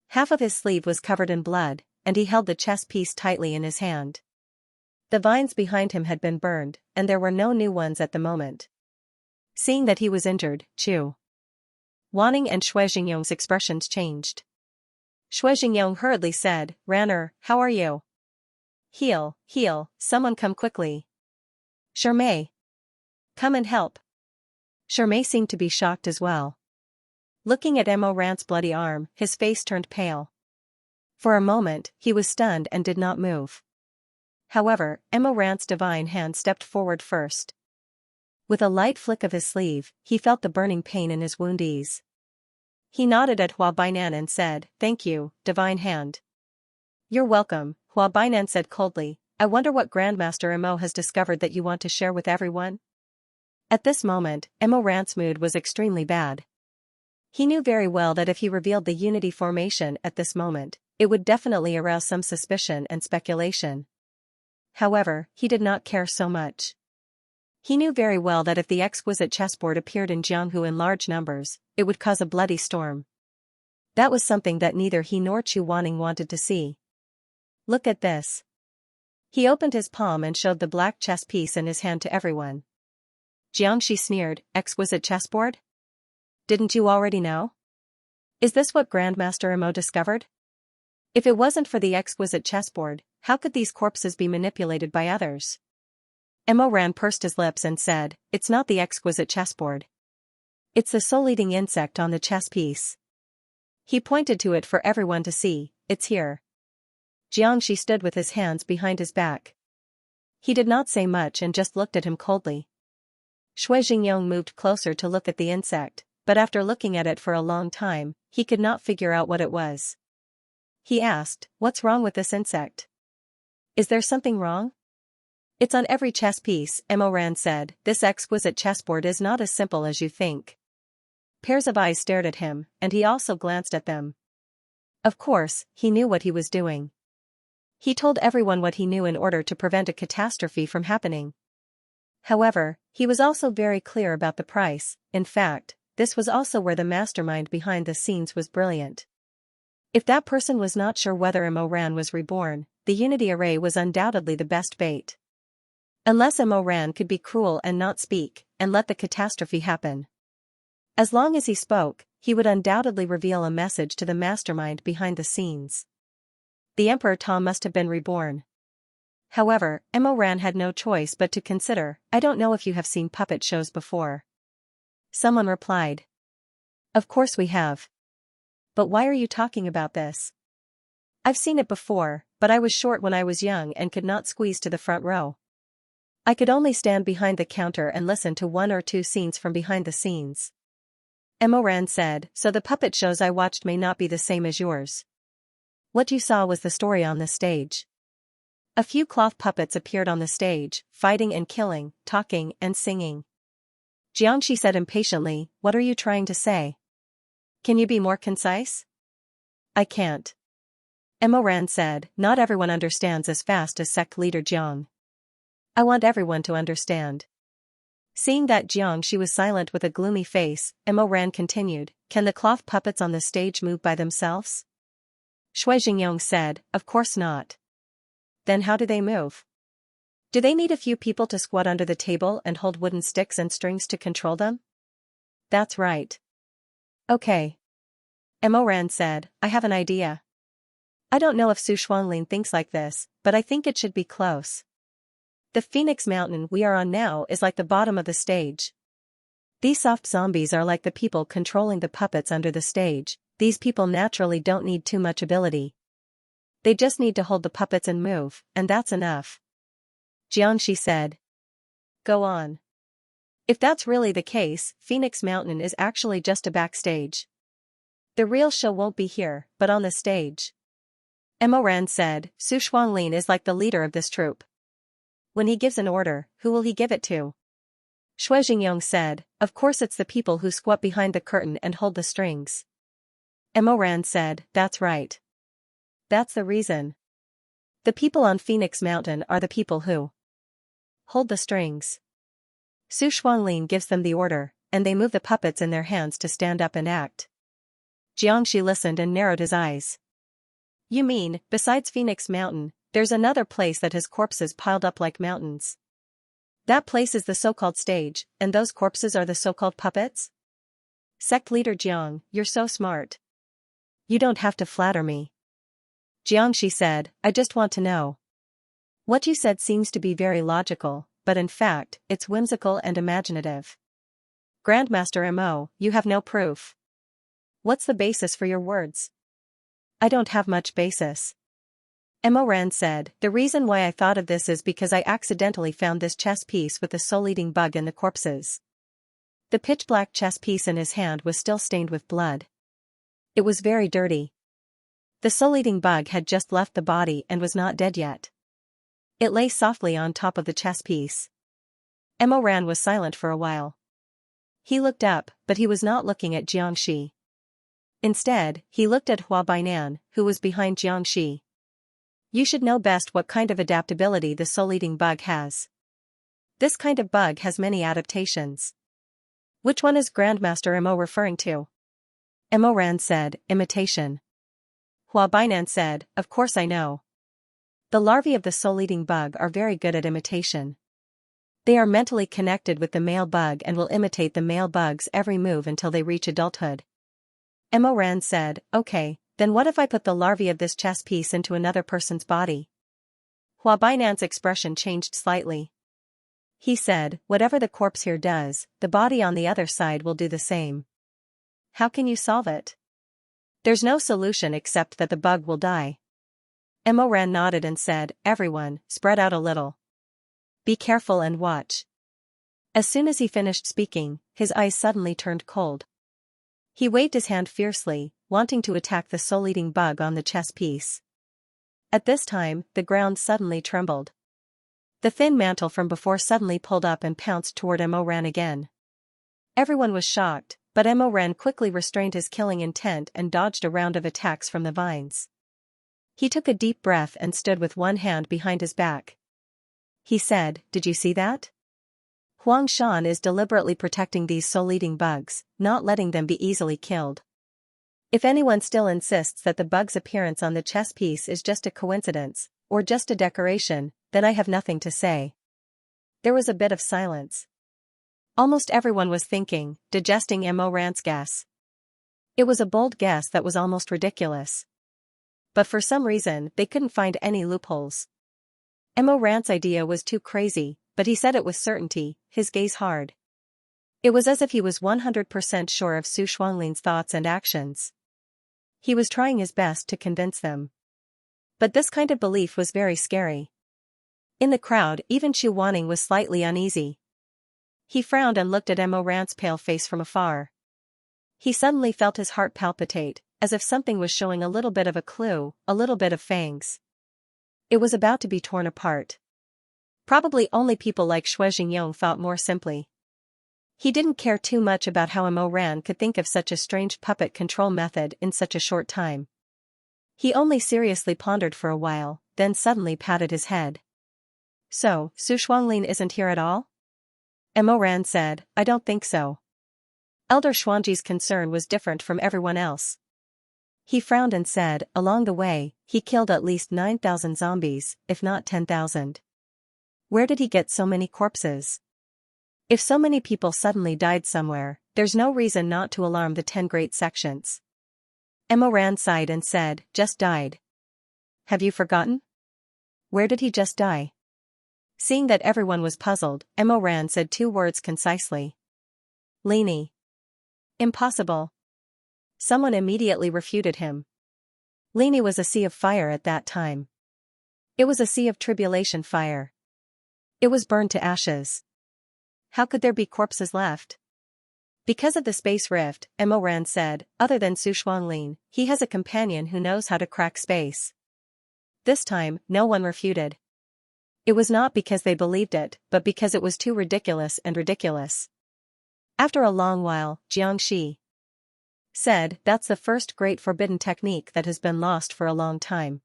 Half of his sleeve was covered in blood, and he held the chess piece tightly in his hand. The vines behind him had been burned, and there were no new ones at the moment. Seeing that he was injured, Chu Wanning and Shui Jingyong's expressions changed. Shui Jingyong hurriedly said, "Ran-er, how are you? Heal, someone come quickly. Shermei, come and help." Shermei seemed to be shocked as well. Looking at Mo Ran's bloody arm, his face turned pale. For a moment, he was stunned and did not move. However, Mo Ran's divine hand stepped forward first. With a light flick of his sleeve, he felt the burning pain in his wound ease. He nodded at Hua Bainan and said, "Thank you, divine hand." "You're welcome," Hua Bainan said coldly. "I wonder what Grandmaster Mo has discovered that you want to share with everyone?" At this moment, Mo Ran's mood was extremely bad. He knew very well that if he revealed the Unity formation at this moment, it would definitely arouse some suspicion and speculation. However, he did not care so much. He knew very well that if the exquisite chessboard appeared in Jianghu in large numbers, it would cause a bloody storm. That was something that neither he nor Chu Wanning wanted to see. "Look at this." He opened his palm and showed the black chess piece in his hand to everyone. Jiangxi sneered, "Exquisite chessboard? Didn't you already know? Is this what Grandmaster Mo discovered? If it wasn't for the exquisite chessboard, how could these corpses be manipulated by others?" Mo Ran pursed his lips and said, "It's not the exquisite chessboard. It's the soul-eating insect on the chess piece." He pointed to it for everyone to see. "It's here." Jiangxi stood with his hands behind his back. He did not say much and just looked at him coldly. Shui Jingyong moved closer to look at the insect, but after looking at it for a long time, he could not figure out what it was. He asked, "What's wrong with this insect? Is there something wrong?" "It's on every chess piece," Mo Ran said. "This exquisite chessboard is not as simple as you think. Pairs of eyes stared at him, and he also glanced at them. Of course, he knew what he was doing. He told everyone what he knew in order to prevent a catastrophe from happening. However, he was also very clear about the price. In fact, this was also where the mastermind behind the scenes was brilliant. If that person was not sure whether Mo was reborn, the Unity Array was undoubtedly the best bait. Unless Mo could be cruel and not speak, and let the catastrophe happen. As long as he spoke, he would undoubtedly reveal a message to the mastermind behind the scenes. The Emperor Tom must have been reborn. However, Mo had no choice but to consider. I don't know if you have seen puppet shows before. Someone replied. Of course we have. But why are you talking about this? I've seen it before, but I was short when I was young and could not squeeze to the front row. I could only stand behind the counter and listen to 1 or 2 scenes from behind the scenes. Mo said, so the puppet shows I watched may not be the same as yours. What you saw was the story on the stage. A few cloth puppets appeared on the stage, fighting and killing, talking and singing. Xianxia said impatiently, what are you trying to say? Can you be more concise? I can't. Mo said, not everyone understands as fast as sect leader Jiang. I want everyone to understand. Seeing that Xianxia was silent with a gloomy face, Mo continued, can the cloth puppets on the stage move by themselves? Shizun said, of course not. Then how do they move? Do they need a few people to squat under the table and hold wooden sticks and strings to control them? That's right. Okay. Mo said, I have an idea. I don't know if Su Shuanglin thinks like this, but I think it should be close. The Phoenix Mountain we are on now is like the bottom of the stage. These soft zombies are like the people controlling the puppets under the stage. These people naturally don't need too much ability. They just need to hold the puppets and move, and that's enough. Xianxia said. Go on. If that's really the case, Phoenix Mountain is actually just a backstage. The real show won't be here, but on the stage. Mo said, Su Shuanglin is like the leader of this troupe. When he gives an order, who will he give it to? Shizun said, of course it's the people who squat behind the curtain and hold the strings. Mo said, that's right. That's the reason. The people on Phoenix Mountain are the people who hold the strings. Su Shuanglin gives them the order, and they move the puppets in their hands to stand up and act. Xianxia listened and narrowed his eyes. You mean, besides Phoenix Mountain, there's another place that has corpses piled up like mountains? That place is the so-called stage, and those corpses are the so-called puppets? Sect leader Jiang, you're so smart. You don't have to flatter me. Xianxia said, I just want to know. What you said seems to be very logical, but in fact, it's whimsical and imaginative. Grandmaster Mo, you have no proof. What's the basis for your words? I don't have much basis. Mo said, the reason why I thought of this is because I accidentally found this chess piece with the soul-eating bug in the corpses. The pitch-black chess piece in his hand was still stained with blood. It was very dirty. The soul-eating bug had just left the body and was not dead yet. It lay softly on top of the chess piece. Mo was silent for a while. He looked up, but he was not looking at Xianxia. Instead, he looked at Hua Bainan, who was behind Xianxia. You should know best what kind of adaptability the soul-eating bug has. This kind of bug has many adaptations. Which one is Grandmaster Mo referring to? Mo said, imitation. Hua Bainan said, of course I know. The larvae of the soul-eating bug are very good at imitation. They are mentally connected with the male bug and will imitate the male bug's every move until they reach adulthood. Mo said, okay. Then what if I put the larvae of this chess piece into another person's body? Hua Bainan's expression changed slightly. He said, whatever the corpse here does, the body on the other side will do the same. How can you solve it? There's no solution except that the bug will die. Mo nodded and said, everyone, spread out a little. Be careful and watch. As soon as he finished speaking, his eyes suddenly turned cold. He waved his hand fiercely, wanting to attack the soul-eating bug on the chess piece. At this time, the ground suddenly trembled. The thin mantle from before suddenly pulled up and pounced toward Mo again. Everyone was shocked, but Mo Ran quickly restrained his killing intent and dodged a round of attacks from the vines. He took a deep breath and stood with one hand behind his back. He said, "Did you see that? Huang Shan is deliberately protecting these soul-eating bugs, not letting them be easily killed. If anyone still insists that the bug's appearance on the chess piece is just a coincidence, or just a decoration, then I have nothing to say." There was a bit of silence. Almost everyone was thinking, digesting Mo Ran's guess. It was a bold guess that was almost ridiculous. But for some reason, they couldn't find any loopholes. Mo Ran's idea was too crazy, but he said it with certainty, his gaze hard. It was as if he was 100% sure of Su Shuanglin's thoughts and actions. He was trying his best to convince them. But this kind of belief was very scary. In the crowd, even Chu Wanning was slightly uneasy. He frowned and looked at Mo Ran's pale face from afar. He suddenly felt his heart palpitate, as if something was showing a little bit of a clue, a little bit of fangs. It was about to be torn apart. Probably only people like Xue Jingyong thought more simply. He didn't care too much about how Mo Ran could think of such a strange puppet control method in such a short time. He only seriously pondered for a while, then suddenly patted his head. "So, Su Shuanglin isn't here at all?" Mo Ran said, "I don't think so." Elder Xuanji's concern was different from everyone else. He frowned and said, "Along the way, he killed at least 9,000 zombies, if not 10,000. Where did he get so many corpses? If so many people suddenly died somewhere, there's no reason not to alarm the 10 great sections." Mo Ran sighed and said, "Just died. Have you forgotten? Where did he just die?" Seeing that everyone was puzzled, Mo Ran said 2 words concisely. "Lini." "Impossible." Someone immediately refuted him. Lini was a sea of fire at that time. It was a sea of tribulation fire. It was burned to ashes. How could there be corpses left? Because of the space rift, Mo Ran said, other than Su Shuanglin, he has a companion who knows how to crack space. This time, no one refuted. It was not because they believed it, but because it was too ridiculous and ridiculous. After a long while, Xianxia said, "That's the first great forbidden technique that has been lost for a long time."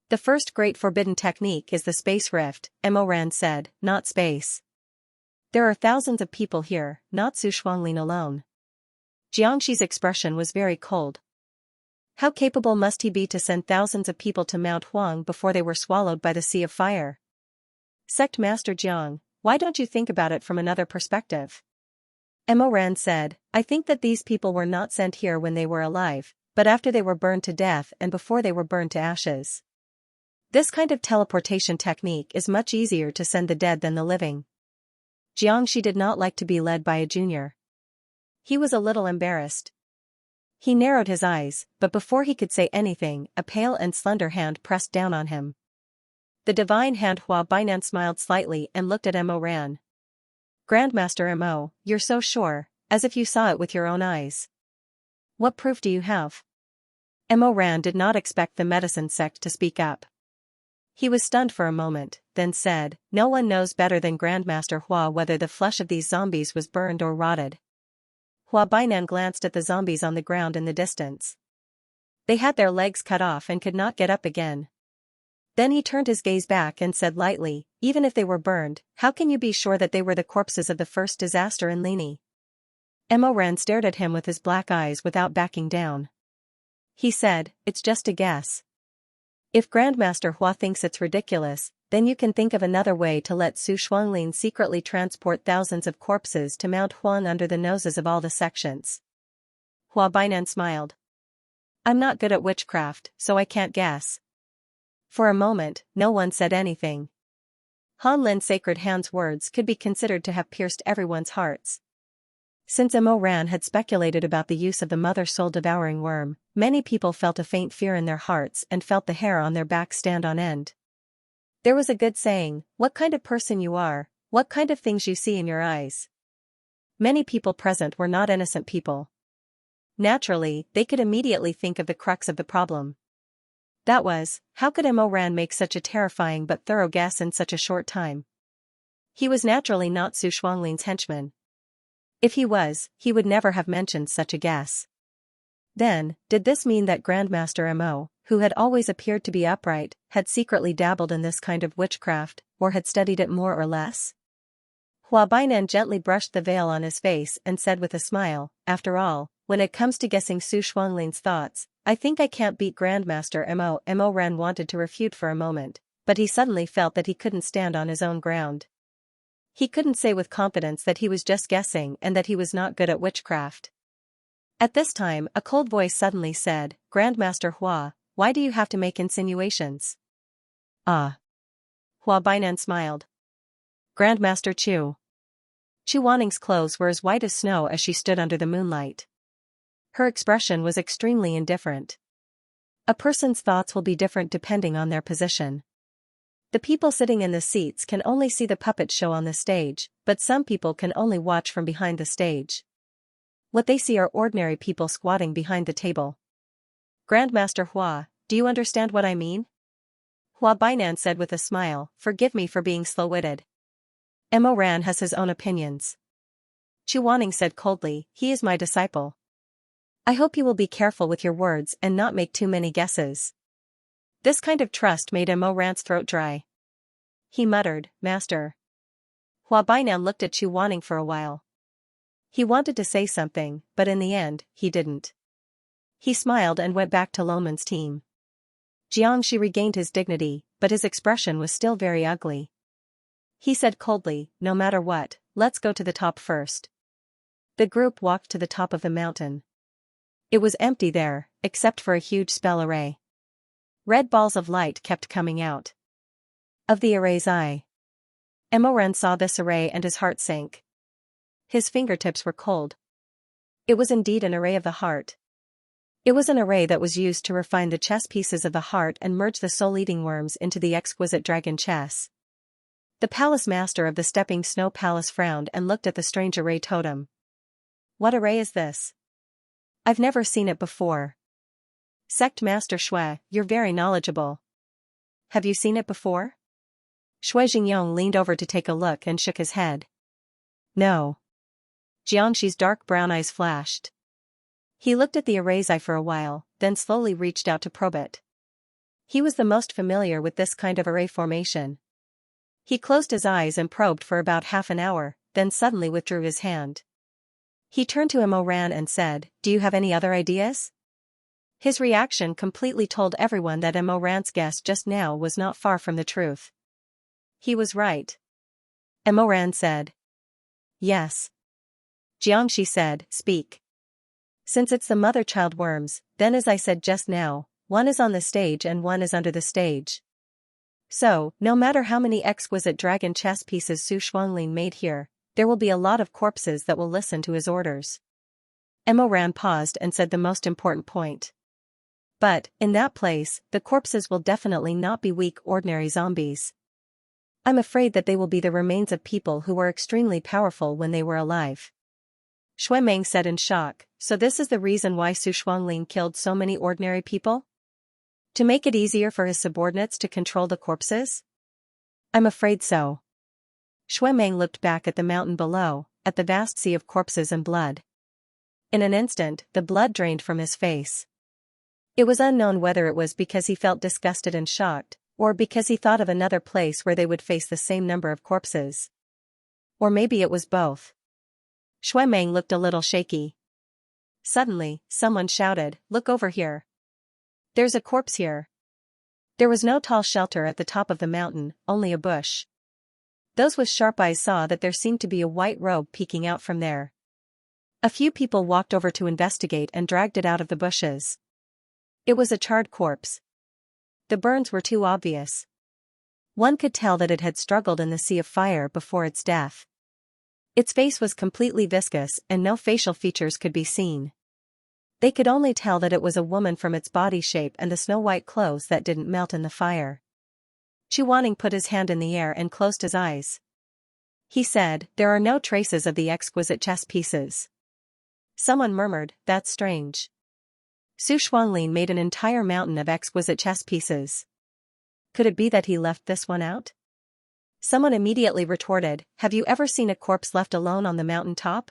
"The first great forbidden technique is the space rift," Mo Ran said, "not space. There are thousands of people here, not Su Shuanglin alone." Jiangxi's expression was very cold. How capable must he be to send thousands of people to Mount Huang before they were swallowed by the sea of fire? "Sect Master Jiang, why don't you think about it from another perspective?" Mo Ran said, "I think that these people were not sent here when they were alive, but after they were burned to death and before they were burned to ashes. This kind of teleportation technique is much easier to send the dead than the living." Jiangxi did not like to be led by a junior. He was a little embarrassed. He narrowed his eyes, but before he could say anything, a pale and slender hand pressed down on him. The divine hand Hua Bainan smiled slightly and looked at Mo Ran. "Grandmaster Mo, you're so sure, as if you saw it with your own eyes. What proof do you have?" Mo Ran did not expect the medicine sect to speak up. He was stunned for a moment, then said, "No one knows better than Grandmaster Hua whether the flesh of these zombies was burned or rotted." Hua Bainan glanced at the zombies on the ground in the distance. They had their legs cut off and could not get up again. Then he turned his gaze back and said lightly, "Even if they were burned, how can you be sure that they were the corpses of the first disaster in Lini?" Mo Ran stared at him with his black eyes without backing down. He said, "It's just a guess. If Grandmaster Hua thinks it's ridiculous, then you can think of another way to let Su Shuanglin secretly transport thousands of corpses to Mount Huang under the noses of all the sections." Hua Bainan smiled. "I'm not good at witchcraft, so I can't guess." For a moment, no one said anything. Han Lin's sacred hand's words could be considered to have pierced everyone's hearts. Since Mo Ran had speculated about the use of the mother soul-devouring worm, many people felt a faint fear in their hearts and felt the hair on their backs stand on end. There was a good saying, "What kind of person you are, what kind of things you see in your eyes." Many people present were not innocent people. Naturally, they could immediately think of the crux of the problem. That was, how could Mo Ran make such a terrifying but thorough guess in such a short time? He was naturally not Su Shuanglin's henchman. If he was, he would never have mentioned such a guess. Then, did this mean that Grandmaster Mo, who had always appeared to be upright, had secretly dabbled in this kind of witchcraft, or had studied it more or less? Hua Bainan gently brushed the veil on his face and said with a smile, after all, when it comes to guessing Su Shuanglin's thoughts, I think I can't beat Grandmaster Mo. Mo Ran wanted to refute for a moment, but he suddenly felt that he couldn't stand on his own ground. He couldn't say with confidence that he was just guessing and that he was not good at witchcraft. At this time, a cold voice suddenly said, Grandmaster Hua, why do you have to make insinuations? Ah. Hua Bainan smiled. Grandmaster Chu. Chu Wanning's clothes were as white as snow as she stood under the moonlight. Her expression was extremely indifferent. A person's thoughts will be different depending on their position. The people sitting in the seats can only see the puppet show on the stage, but some people can only watch from behind the stage. What they see are ordinary people squatting behind the table. Grandmaster Hua, do you understand what I mean? Hua Bainan said with a smile, forgive me for being slow-witted. Mo Ran has his own opinions. Chu Wanning said coldly, he is my disciple. I hope you will be careful with your words and not make too many guesses. This kind of trust made Mo Ran's throat dry. He muttered, Master. Hua Bainan looked at Chu Wanning for a while. He wanted to say something, but in the end, he didn't. He smiled and went back to Loman's team. Xianxia regained his dignity, but his expression was still very ugly. He said coldly, no matter what, let's go to the top first. The group walked to the top of the mountain. It was empty there, except for a huge spell array. Red balls of light kept coming out of the array's eye. Emoran saw this array and his heart sank. His fingertips were cold. It was indeed an array of the heart. It was an array that was used to refine the chess pieces of the heart and merge the soul-eating worms into the exquisite dragon chess. The palace master of the stepping snow palace frowned and looked at the strange array totem. What array is this? I've never seen it before. Sect Master Shui, you're very knowledgeable. Have you seen it before? Shui Jingyong leaned over to take a look and shook his head. No. Jiangxi's dark brown eyes flashed. He looked at the array's eye for a while, then slowly reached out to probe it. He was the most familiar with this kind of array formation. He closed his eyes and probed for about half an hour, then suddenly withdrew his hand. He turned to Mo Ran and said, do you have any other ideas? His reaction completely told everyone that Mo Ran's guess just now was not far from the truth. He was right. Mo Ran said. Yes. Jiangxi said, speak. Since it's the mother-child worms, then as I said just now, one is on the stage and one is under the stage. So, no matter how many exquisite dragon chess pieces Su Shuanglin made here, there will be a lot of corpses that will listen to his orders. Mo Ran paused and said the most important point. But, in that place, the corpses will definitely not be weak ordinary zombies. I'm afraid that they will be the remains of people who were extremely powerful when they were alive. Shui Meng said in shock, so this is the reason why Su Shuanglin killed so many ordinary people? To make it easier for his subordinates to control the corpses? I'm afraid so. Shui Meng looked back at the mountain below, at the vast sea of corpses and blood. In an instant, the blood drained from his face. It was unknown whether it was because he felt disgusted and shocked, or because he thought of another place where they would face the same number of corpses. Or maybe it was both. Shui Meng looked a little shaky. Suddenly, someone shouted, look over here. There's a corpse here. There was no tall shelter at the top of the mountain, only a bush. Those with sharp eyes saw that there seemed to be a white robe peeking out from there. A few people walked over to investigate and dragged it out of the bushes. It was a charred corpse. The burns were too obvious. One could tell that it had struggled in the sea of fire before its death. Its face was completely viscous and no facial features could be seen. They could only tell that it was a woman from its body shape and the snow-white clothes that didn't melt in the fire. Chu Wanning put his hand in the air and closed his eyes. He said, there are no traces of the exquisite chess pieces. Someone murmured, that's strange. Su Shuanglin made an entire mountain of exquisite chess pieces. Could it be that he left this one out? Someone immediately retorted, have you ever seen a corpse left alone on the mountain top?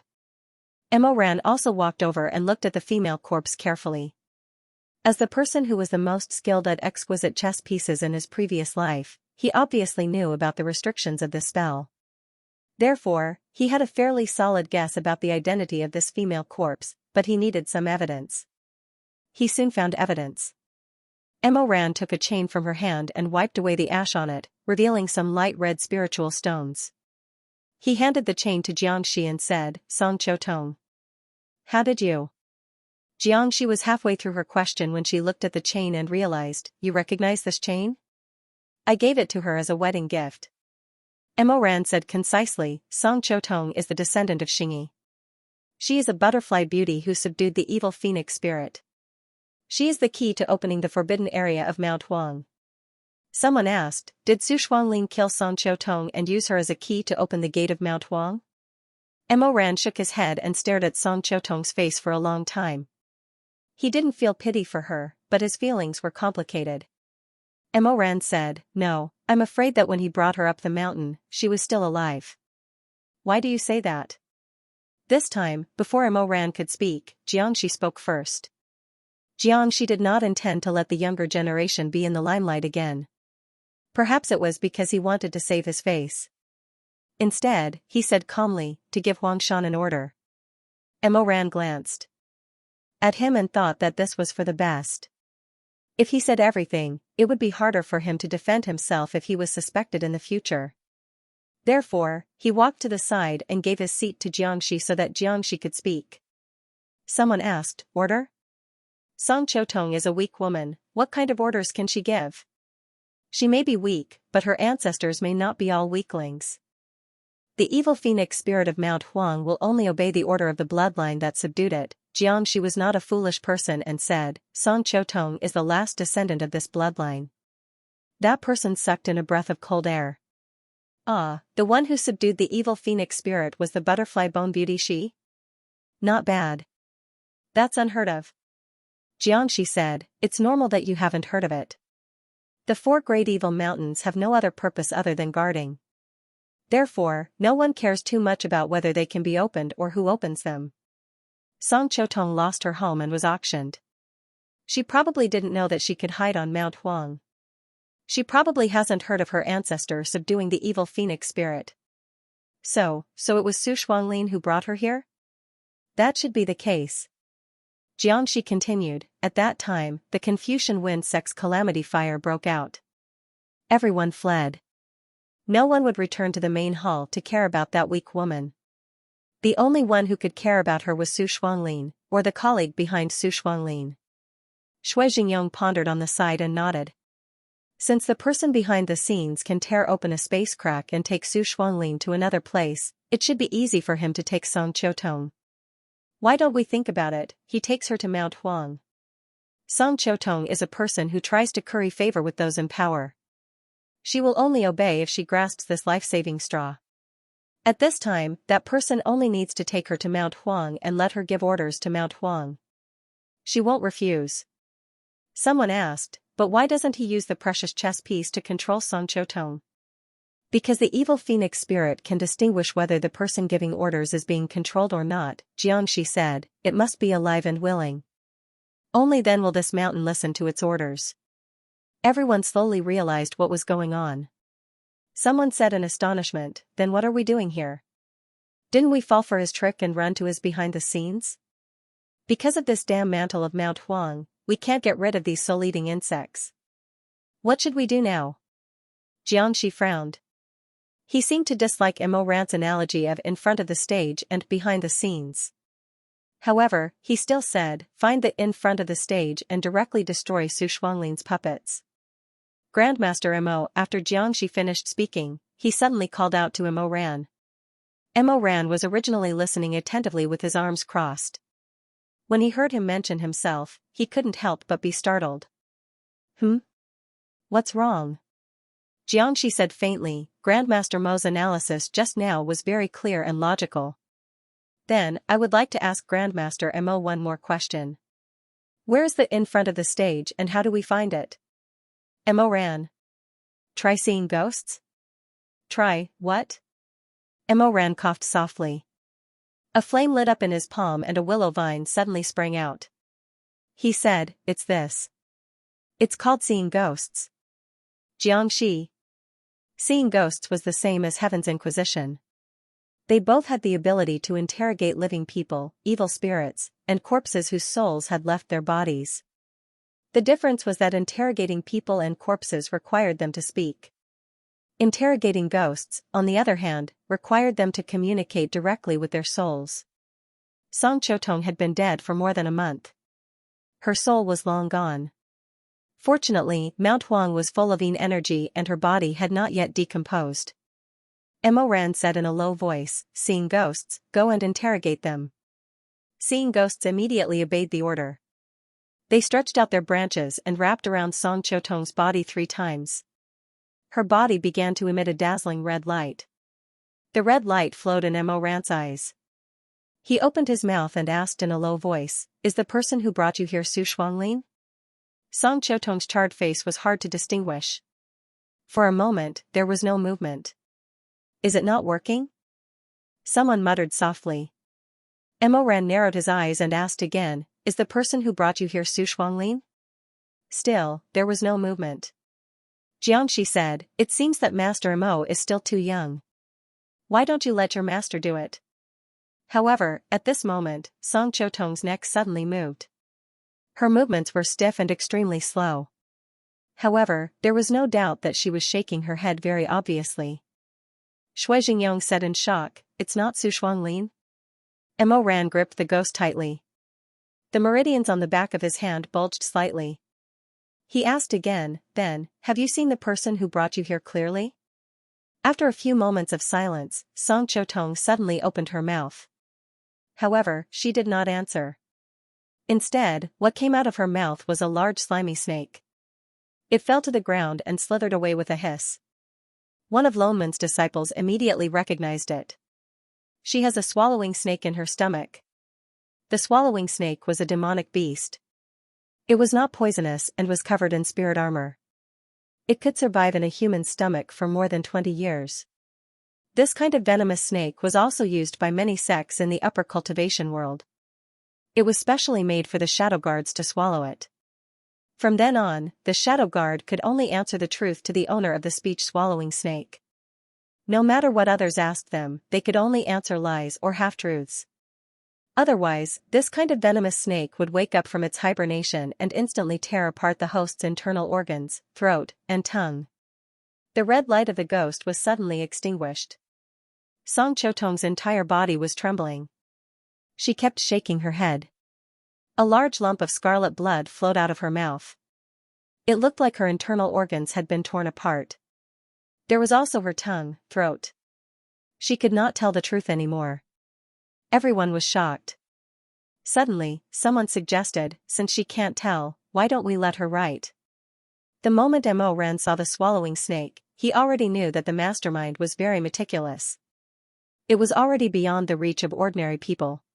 Mo Ran also walked over and looked at the female corpse carefully. As the person who was the most skilled at exquisite chess pieces in his previous life, he obviously knew about the restrictions of this spell. Therefore, he had a fairly solid guess about the identity of this female corpse, but he needed some evidence. He soon found evidence. Mo Ran took a chain from her hand and wiped away the ash on it, revealing some light red spiritual stones. He handed the chain to Xianxia and said, "Song Cho Tong. How did you?" Xianxia was halfway through her question when she looked at the chain and realized, "You recognize this chain?" "I gave it to her as a wedding gift." Mo Ran said concisely, "Song Cho Tong is the descendant of Xingyi. She is a butterfly beauty who subdued the evil phoenix spirit. She is the key to opening the forbidden area of Mount Huang." Someone asked, "Did Su Shuanglin kill Song Cho Tong and use her as a key to open the gate of Mount Huang?" Mo Ran shook his head and stared at Song Cho Tong's face for a long time. He didn't feel pity for her, but his feelings were complicated. Mo Ran said, "No, I'm afraid that when he brought her up the mountain, she was still alive." "Why do you say that?" This time, before Mo Ran could speak, Xianxia spoke first. Xianxia did not intend to let the younger generation be in the limelight again. Perhaps it was because he wanted to save his face. Instead, he said calmly, "To give Huang Shan an order." Mo Ran glanced at him and thought that this was for the best. If he said everything, it would be harder for him to defend himself if he was suspected in the future. Therefore, he walked to the side and gave his seat to Xianxia so that Xianxia could speak. Someone asked, "Order?" "Song Cho Tong is a weak woman, what kind of orders can she give?" "She may be weak, but her ancestors may not be all weaklings. The evil phoenix spirit of Mount Huang will only obey the order of the bloodline that subdued it." Xianxia was not a foolish person and said, "Song Cho Tong is the last descendant of this bloodline." That person sucked in a breath of cold air. "Ah, the one who subdued the evil phoenix spirit was the butterfly bone beauty she? Not bad. That's unheard of." Xianxia said, "It's normal that you haven't heard of it. The four great evil mountains have no other purpose other than guarding. Therefore, no one cares too much about whether they can be opened or who opens them. Song Cho Tong lost her home and was auctioned. She probably didn't know that she could hide on Mount Huang. She probably hasn't heard of her ancestor subduing the evil phoenix spirit. So it was Su Shuanglin who brought her here? That should be the case." Xianxia continued, "At that time, the Confucian Wind Sect's calamity fire broke out. Everyone fled. No one would return to the main hall to care about that weak woman. The only one who could care about her was Su Shuanglin, or the colleague behind Su Shuanglin." Shui Jingyong pondered on the side and nodded. Since the person behind the scenes can tear open a space crack and take Su Shuanglin to another place, it should be easy for him to take Song Cho Tong. Why don't we think about it? He takes her to Mount Huang. Song Cho Tong is a person who tries to curry favor with those in power. She will only obey if she grasps this life-saving straw. At this time, that person only needs to take her to Mount Huang and let her give orders to Mount Huang. She won't refuse." Someone asked, "But why doesn't he use the precious chess piece to control Song Cho Tong?" "Because the evil phoenix spirit can distinguish whether the person giving orders is being controlled or not," Xianxia said. "It must be alive and willing. Only then will this mountain listen to its orders." Everyone slowly realized what was going on. Someone said in astonishment, "Then what are we doing here? Didn't we fall for his trick and run to his behind the scenes? Because of this damn mantle of Mount Huang, we can't get rid of these soul-eating insects. What should we do now?" Xianxia frowned. He seemed to dislike Mo Ran's analogy of in front of the stage and behind the scenes. However, he still said, "Find the in front of the stage and directly destroy Su Shuanglin's puppets." Grandmaster Mo. After Xianxia finished speaking, he suddenly called out to Mo Ran. Mo Ran was originally listening attentively with his arms crossed. When he heard him mention himself, he couldn't help but be startled. What's wrong?" Xianxia said faintly. Grandmaster Mo's analysis just now was very clear and logical. "Then, I would like to ask Grandmaster Mo one more question. Where is the in front of the stage and how do we find it?" Mo Ran. "Try seeing ghosts?" "Try, what?" Mo Ran coughed softly. A flame lit up in his palm and a willow vine suddenly sprang out. He said, "It's this. It's called seeing ghosts." Xianxia. Seeing ghosts was the same as Heaven's Inquisition. They both had the ability to interrogate living people, evil spirits, and corpses whose souls had left their bodies. The difference was that interrogating people and corpses required them to speak. Interrogating ghosts, on the other hand, required them to communicate directly with their souls. Song Chotong had been dead for more than a month. Her soul was long gone. Fortunately, Mount Huang was full of yin energy and her body had not yet decomposed. Mo Ran said in a low voice, "Seeing ghosts, go and interrogate them." Seeing ghosts immediately obeyed the order. They stretched out their branches and wrapped around Song Chotong's body 3 times. Her body began to emit a dazzling red light. The red light flowed in Mo Ran's eyes. He opened his mouth and asked in a low voice, "Is the person who brought you here Su Shuanglin?" Song Chotong's charred face was hard to distinguish. For a moment, there was no movement. "Is it not working?" Someone muttered softly. Mo Ran narrowed his eyes and asked again, "Is the person who brought you here Su Shuanglin?" Still, there was no movement. Xianxia said, "It seems that Master Mo is still too young. Why don't you let your master do it?" However, at this moment, Song Chotong's neck suddenly moved. Her movements were stiff and extremely slow. However, there was no doubt that she was shaking her head very obviously. Shui Jingyong said in shock, "It's not Su Shuanglin?" Mo Ran gripped the ghost tightly. The meridians on the back of his hand bulged slightly. He asked again, then, "Have you seen the person who brought you here clearly?" After a few moments of silence, Song Chotong suddenly opened her mouth. However, she did not answer. Instead, what came out of her mouth was a large slimy snake. It fell to the ground and slithered away with a hiss. One of Lonman's disciples immediately recognized it. "She has a swallowing snake in her stomach." The swallowing snake was a demonic beast. It was not poisonous and was covered in spirit armor. It could survive in a human's stomach for more than 20 years. This kind of venomous snake was also used by many sects in the upper cultivation world. It was specially made for the shadow guards to swallow it. From then on, the shadow guard could only answer the truth to the owner of the speech-swallowing snake. No matter what others asked them, they could only answer lies or half-truths. Otherwise, this kind of venomous snake would wake up from its hibernation and instantly tear apart the host's internal organs, throat, and tongue. The red light of the ghost was suddenly extinguished. Song Chotong's entire body was trembling. She kept shaking her head. A large lump of scarlet blood flowed out of her mouth. It looked like her internal organs had been torn apart. There was also her tongue, throat. She could not tell the truth anymore. Everyone was shocked. Suddenly, someone suggested, "Since she can't tell, why don't we let her write?" The moment Mo Ran saw the swallowing snake, he already knew that the mastermind was very meticulous. It was already beyond the reach of ordinary people.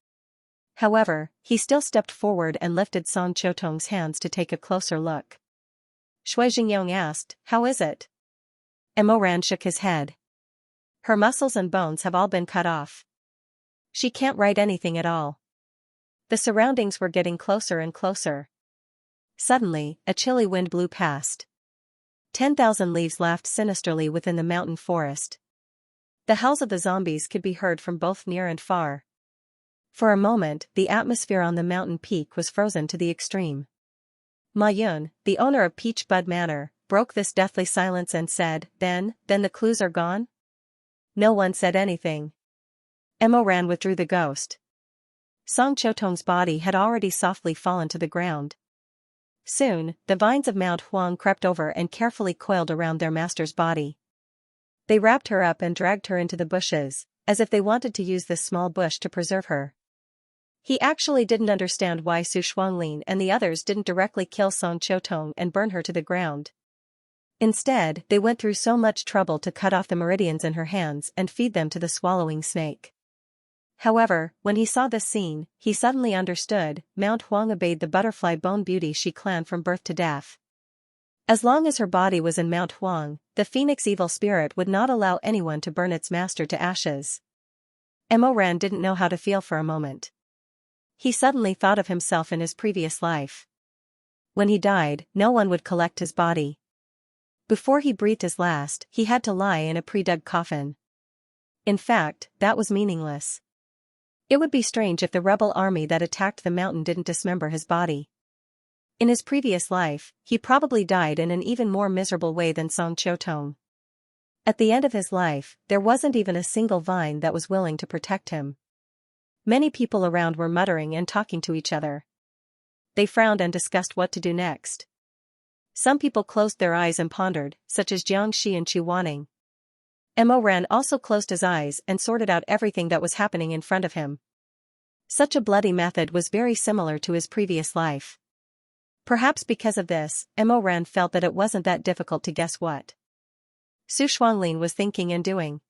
However, he still stepped forward and lifted Song Chotong's hands to take a closer look. Shui Jingyong asked, "How is it?" Mo Ran shook his head. "Her muscles and bones have all been cut off. She can't write anything at all." The surroundings were getting closer and closer. Suddenly, a chilly wind blew past. 10,000 leaves laughed sinisterly within the mountain forest. The howls of the zombies could be heard from both near and far. For a moment, the atmosphere on the mountain peak was frozen to the extreme. Ma Yun, the owner of Peach Bud Manor, broke this deathly silence and said, Then the clues are gone?" No one said anything. Mo Ran withdrew the ghost. Song Chotong's body had already softly fallen to the ground. Soon, the vines of Mount Huang crept over and carefully coiled around their master's body. They wrapped her up and dragged her into the bushes, as if they wanted to use this small bush to preserve her. He actually didn't understand why Su Shuanglin and the others didn't directly kill Song Chotong and burn her to the ground. Instead, they went through so much trouble to cut off the meridians in her hands and feed them to the swallowing snake. However, when he saw this scene, he suddenly understood. Mount Huang obeyed the butterfly bone beauty she clan from birth to death. As long as her body was in Mount Huang, the phoenix evil spirit would not allow anyone to burn its master to ashes. Mo Ran didn't know how to feel for a moment. He suddenly thought of himself in his previous life. When he died, no one would collect his body. Before he breathed his last, he had to lie in a pre-dug coffin. In fact, that was meaningless. It would be strange if the rebel army that attacked the mountain didn't dismember his body. In his previous life, he probably died in an even more miserable way than Song Qiutong. At the end of his life, there wasn't even a single vine that was willing to protect him. Many people around were muttering and talking to each other. They frowned and discussed what to do next. Some people closed their eyes and pondered, such as Xianxia and Chu Wanning. Mo Ran also closed his eyes and sorted out everything that was happening in front of him. Such a bloody method was very similar to his previous life. Perhaps because of this, Mo Ran felt that it wasn't that difficult to guess what Su Shuanglin was thinking and doing.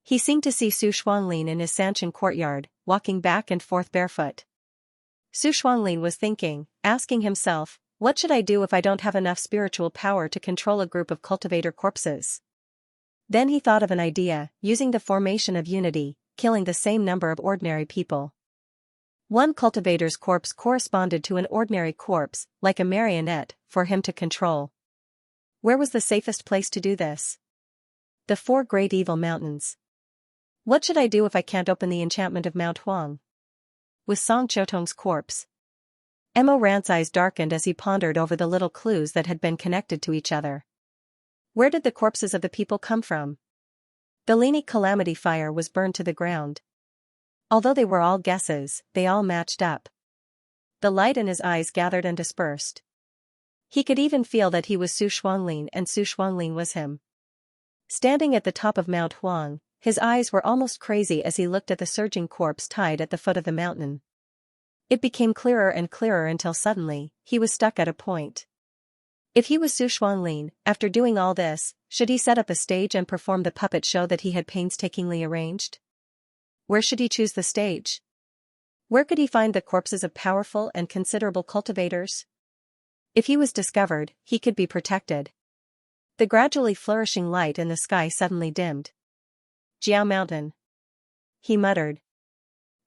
He seemed to see Su Shuanglin in his Sanshan courtyard, walking back and forth barefoot. Su Shuanglin was thinking, asking himself, what should I do if I don't have enough spiritual power to control a group of cultivator corpses? Then he thought of an idea, using the formation of unity, killing the same number of ordinary people. One cultivator's corpse corresponded to an ordinary corpse, like a marionette, for him to control. Where was the safest place to do this? The four great evil mountains. What should I do if I can't open the enchantment of Mount Huang? With Song Qiutong's corpse. Mo Ran's eyes darkened as he pondered over the little clues that had been connected to each other. Where did the corpses of the people come from? The Lini Calamity fire was burned to the ground. Although they were all guesses, they all matched up. The light in his eyes gathered and dispersed. He could even feel that he was Su Shuanglin and Su Shuanglin was him. Standing at the top of Mount Huang, his eyes were almost crazy as he looked at the surging corpse tied at the foot of the mountain. It became clearer and clearer until suddenly, he was stuck at a point. If he was Su Shuanglin, after doing all this, should he set up a stage and perform the puppet show that he had painstakingly arranged? Where should he choose the stage? Where could he find the corpses of powerful and considerable cultivators? If he was discovered, he could be protected. The gradually flourishing light in the sky suddenly dimmed. Jiao Mountain. He muttered.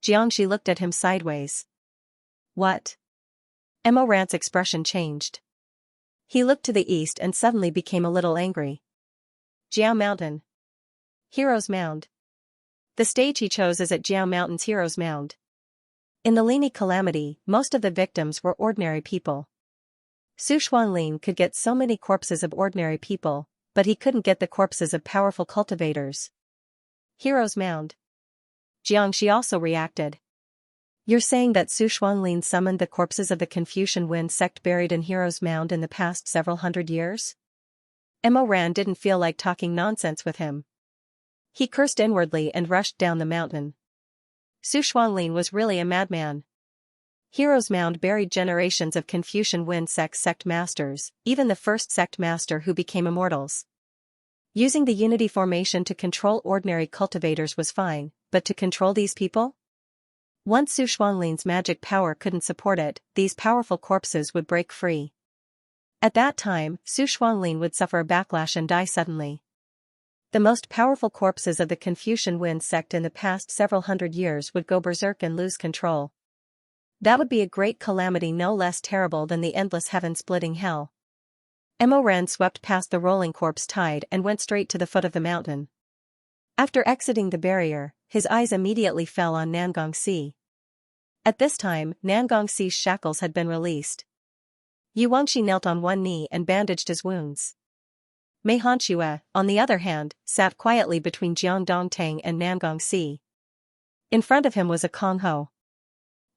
Xianxia looked at him sideways. What? Mo Ran's expression changed. He looked to the east and suddenly became a little angry. Jiao Mountain. Heroes Mound. The stage he chose is at Jiao Mountain's Heroes Mound. In the Lini Calamity, most of the victims were ordinary people. Su Shuanglin could get so many corpses of ordinary people, but he couldn't get the corpses of powerful cultivators. Heroes Mound. Xianxia also reacted. You're saying that Su Shuanglin summoned the corpses of the Confucian Wind sect buried in Heroes Mound in the past several hundred years? Mo Ran didn't feel like talking nonsense with him. He cursed inwardly and rushed down the mountain. Su Shuanglin was really a madman. Heroes Mound buried generations of Confucian Wind sect masters, even the first sect master who became immortals. Using the unity formation to control ordinary cultivators was fine, but to control these people? Once Su Shuanglin's magic power couldn't support it, these powerful corpses would break free. At that time, Su Shuanglin would suffer a backlash and die suddenly. The most powerful corpses of the Confucian Wind sect in the past several hundred years would go berserk and lose control. That would be a great calamity no less terrible than the endless heaven-splitting hell. Mo Ran swept past the rolling corpse tide and went straight to the foot of the mountain. After exiting the barrier, his eyes immediately fell on Nangongxi. At this time, Nangongxi's shackles had been released. Yuangxi knelt on one knee and bandaged his wounds. Mei Hanxue, on the other hand, sat quietly between Jiang Dongtang and Nangongxi. In front of him was a Kong Ho.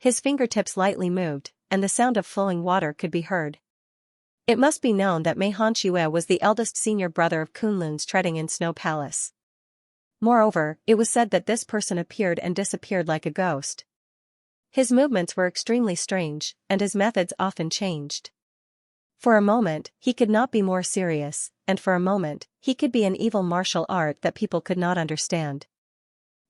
His fingertips lightly moved, and the sound of flowing water could be heard. It must be known that Mei Hanxue was the eldest senior brother of Kunlun's treading in Snow Palace. Moreover, it was said that this person appeared and disappeared like a ghost. His movements were extremely strange, and his methods often changed. For a moment, he could not be more serious, and for a moment, he could be an evil martial art that people could not understand.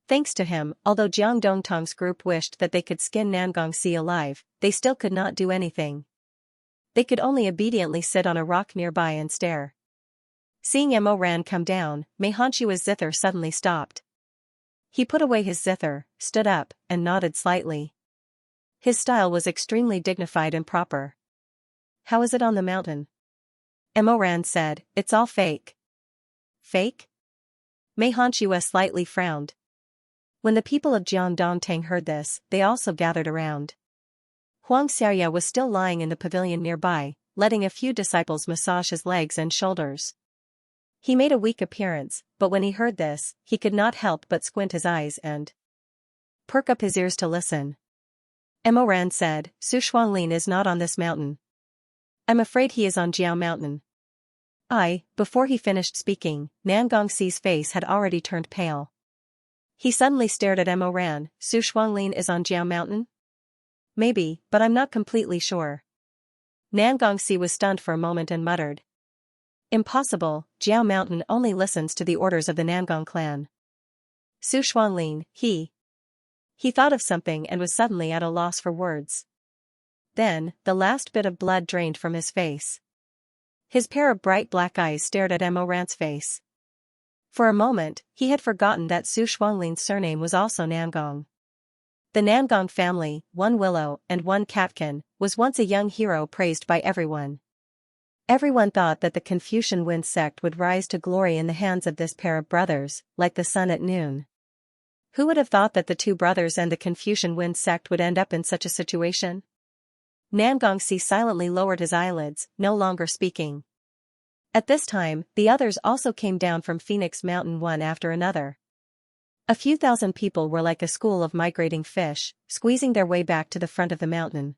Thanks to him, although Jiang Dongtang's group wished that they could skin Nangongxi alive, they still could not do anything. They could only obediently sit on a rock nearby and stare. Seeing Mo Ran come down, Mei Hanxue's zither suddenly stopped. He put away his zither, stood up, and nodded slightly. His style was extremely dignified and proper. How is it on the mountain? Emoran said, it's all fake. Fake? Mei Hanshua slightly frowned. When the people of Jiangdongtang heard this, they also gathered around. Xianxia was still lying in the pavilion nearby, letting a few disciples massage his legs and shoulders. He made a weak appearance, but when he heard this, he could not help but squint his eyes and perk up his ears to listen. Emoran said, Su Shuanglin is not on this mountain. I'm afraid he is on Jiao Mountain. Before he finished speaking, Nangongxi's face had already turned pale. He suddenly stared at Emoran, Su Shuanglin is on Jiao Mountain? Maybe, but I'm not completely sure. Nangongxi was stunned for a moment and muttered. Impossible, Jiao Mountain only listens to the orders of the Nangong clan. Su Shuanglin, He thought of something and was suddenly at a loss for words. Then, the last bit of blood drained from his face. His pair of bright black eyes stared at Emoran's face. For a moment, he had forgotten that Su Shuanglin's surname was also Nangong. The Nangong family, one willow and one catkin, was once a young hero praised by everyone. Everyone thought that the Confucian Wind sect would rise to glory in the hands of this pair of brothers, like the sun at noon. Who would have thought that the two brothers and the Confucian Wind sect would end up in such a situation? Nangongxi silently lowered his eyelids, no longer speaking. At this time, the others also came down from Phoenix Mountain one after another. A few thousand people were like a school of migrating fish, squeezing their way back to the front of the mountain.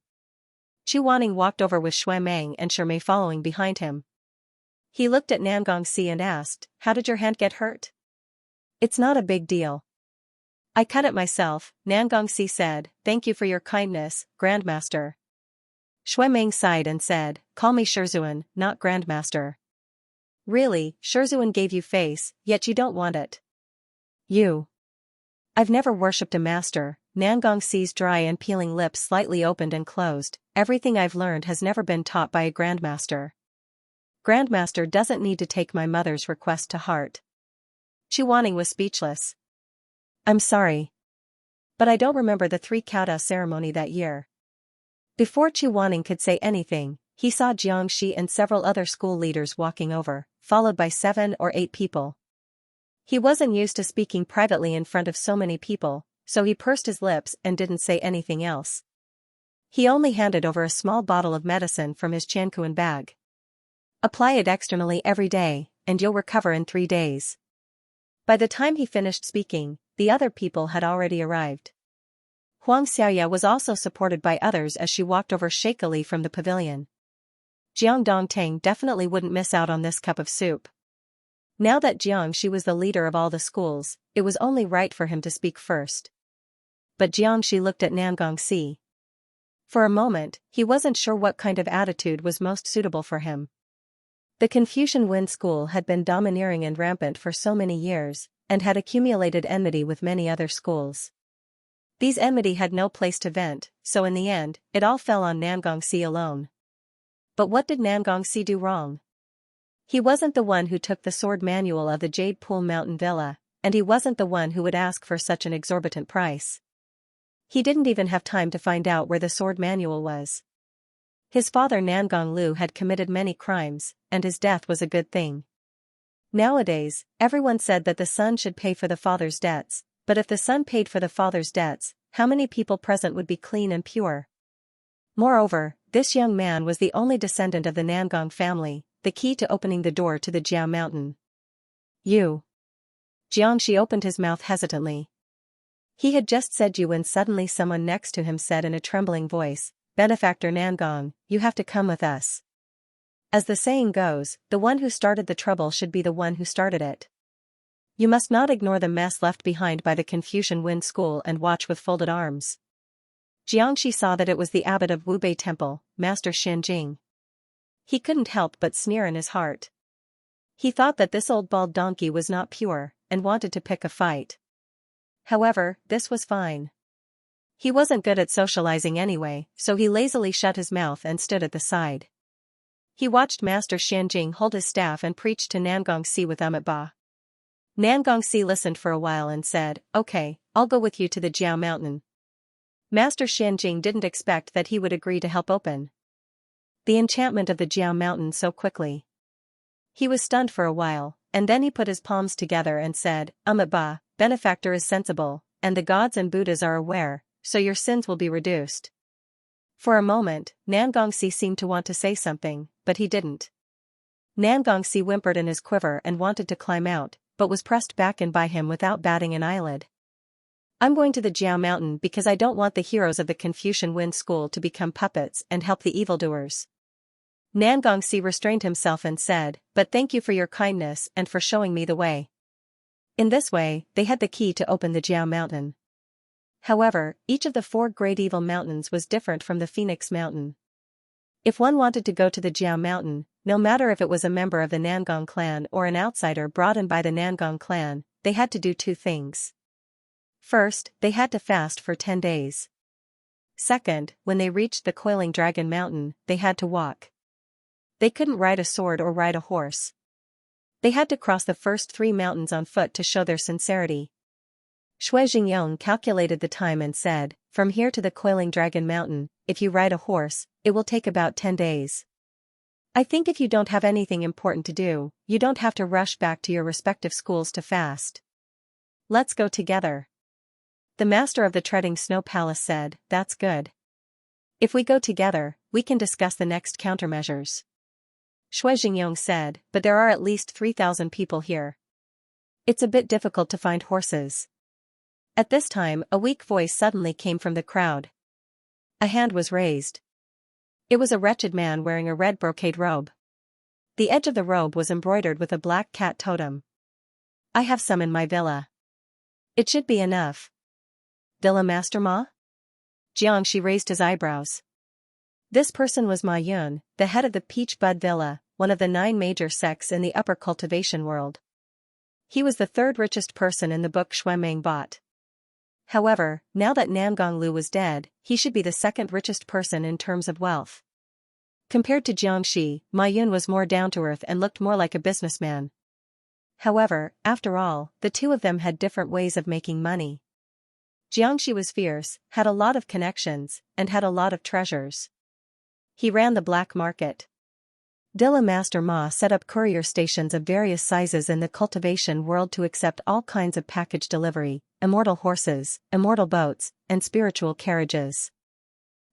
Chu Wanning walked over with Shui Meng and Shimei following behind him. He looked at Nangongxi and asked, how did your hand get hurt? It's not a big deal. I cut it myself, Nangongxi said, thank you for your kindness, Grandmaster. Shui Meng sighed and said, call me Shizun, not Grandmaster. Really, Shizun gave you face, yet you don't want it. I've never worshipped a master. Nangongxi's dry and peeling lips slightly opened and closed. Everything I've learned has never been taught by a grandmaster. Grandmaster doesn't need to take my mother's request to heart. Chu Wanning was speechless. I'm sorry. But I don't remember the 3 kata ceremony that year. Before Chu Wanning could say anything, he saw Jiangxi and several other school leaders walking over, followed by 7 or 8 people. He wasn't used to speaking privately in front of so many people, so he pursed his lips and didn't say anything else. He only handed over a small bottle of medicine from his Chankuan bag. Apply it externally every day, and you'll recover in 3 days. By the time he finished speaking, the other people had already arrived. Xianxia was also supported by others as she walked over shakily from the pavilion. Jiangdongtang definitely wouldn't miss out on this cup of soup. Now that Jiangxi was the leader of all the schools, it was only right for him to speak first. But Jiangxi looked at Nangongxi. For a moment, he wasn't sure what kind of attitude was most suitable for him. The Confucian Wind School had been domineering and rampant for so many years, and had accumulated enmity with many other schools. These enmity had no place to vent, so in the end, it all fell on Nangongxi alone. But what did Nangongxi do wrong? He wasn't the one who took the sword manual of the Jade Pool Mountain Villa, and he wasn't the one who would ask for such an exorbitant price. He didn't even have time to find out where the sword manual was. His father Nangong Lu had committed many crimes, and his death was a good thing. Nowadays, everyone said that the son should pay for the father's debts, but if the son paid for the father's debts, how many people present would be clean and pure? Moreover, this young man was the only descendant of the Nangong family, the key to opening the door to the Jiao Mountain. Jiangxi opened his mouth hesitantly. He had just said you when suddenly someone next to him said in a trembling voice, Benefactor Nangong, you have to come with us. As the saying goes, the one who started the trouble should be the one who started it. You must not ignore the mess left behind by the Confucian Wind School and watch with folded arms. Jiangxi saw that it was the abbot of Wubei Temple, Master Xinjing. He couldn't help but sneer in his heart. He thought that this old bald donkey was not pure, and wanted to pick a fight. However, this was fine. He wasn't good at socializing anyway, so he lazily shut his mouth and stood at the side. He watched Master Xinjing hold his staff and preach to Nangongxi with Ba. Nangongxi listened for a while and said, "Okay, I'll go with you to the Jiao Mountain." Master Xianjing didn't expect that he would agree to help open the enchantment of the Jiao Mountain so quickly. He was stunned for a while, and then he put his palms together and said, Ba, benefactor is sensible, and the gods and Buddhas are aware, so your sins will be reduced. For a moment, Nangongxi seemed to want to say something, but he didn't. Nangongxi whimpered in his quiver and wanted to climb out, but was pressed back in by him without batting an eyelid. "I'm going to the Jiao Mountain because I don't want the heroes of the Confucian Wind School to become puppets and help the evildoers." Nangongxi restrained himself and said, "But thank you for your kindness and for showing me the way." In this way, they had the key to open the Jiao Mountain. However, each of the 4 great evil mountains was different from the Phoenix Mountain. If one wanted to go to the Jiao Mountain, no matter if it was a member of the Nangong clan or an outsider brought in by the Nangong clan, they had to do 2 things. First, they had to fast for 10 days. Second, when they reached the Coiling Dragon Mountain, they had to walk. They couldn't ride a sword or ride a horse. They had to cross the first 3 mountains on foot to show their sincerity. Shui Jingyong calculated the time and said, "From here to the Coiling Dragon Mountain, if you ride a horse, it will take about 10 days. I think if you don't have anything important to do, you don't have to rush back to your respective schools to fast. Let's go together." The master of the Treading Snow Palace said, "That's good. If we go together, we can discuss the next countermeasures." Shui Jingyong said, "But there are at least 3,000 people here. It's a bit difficult to find horses." At this time, a weak voice suddenly came from the crowd. A hand was raised. It was a wretched man wearing a red brocade robe. The edge of the robe was embroidered with a black cat totem. "I have some in my villa. It should be enough." "Villa Master Ma?" Jiangxi raised his eyebrows. This person was Ma Yun, the head of the Peach Bud Villa, one of the 9 major sects in the upper cultivation world. He was the 3rd richest person in the book Xuemeng bought. However, now that Nangong Lu was dead, he should be the 2nd richest person in terms of wealth. Compared to Jiangxi, Ma Yun was more down-to-earth and looked more like a businessman. However, after all, the 2 of them had different ways of making money. Jiangxi was fierce, had a lot of connections, and had a lot of treasures. He ran the black market. Dilla Master Ma set up courier stations of various sizes in the cultivation world to accept all kinds of package delivery, immortal horses, immortal boats, and spiritual carriages.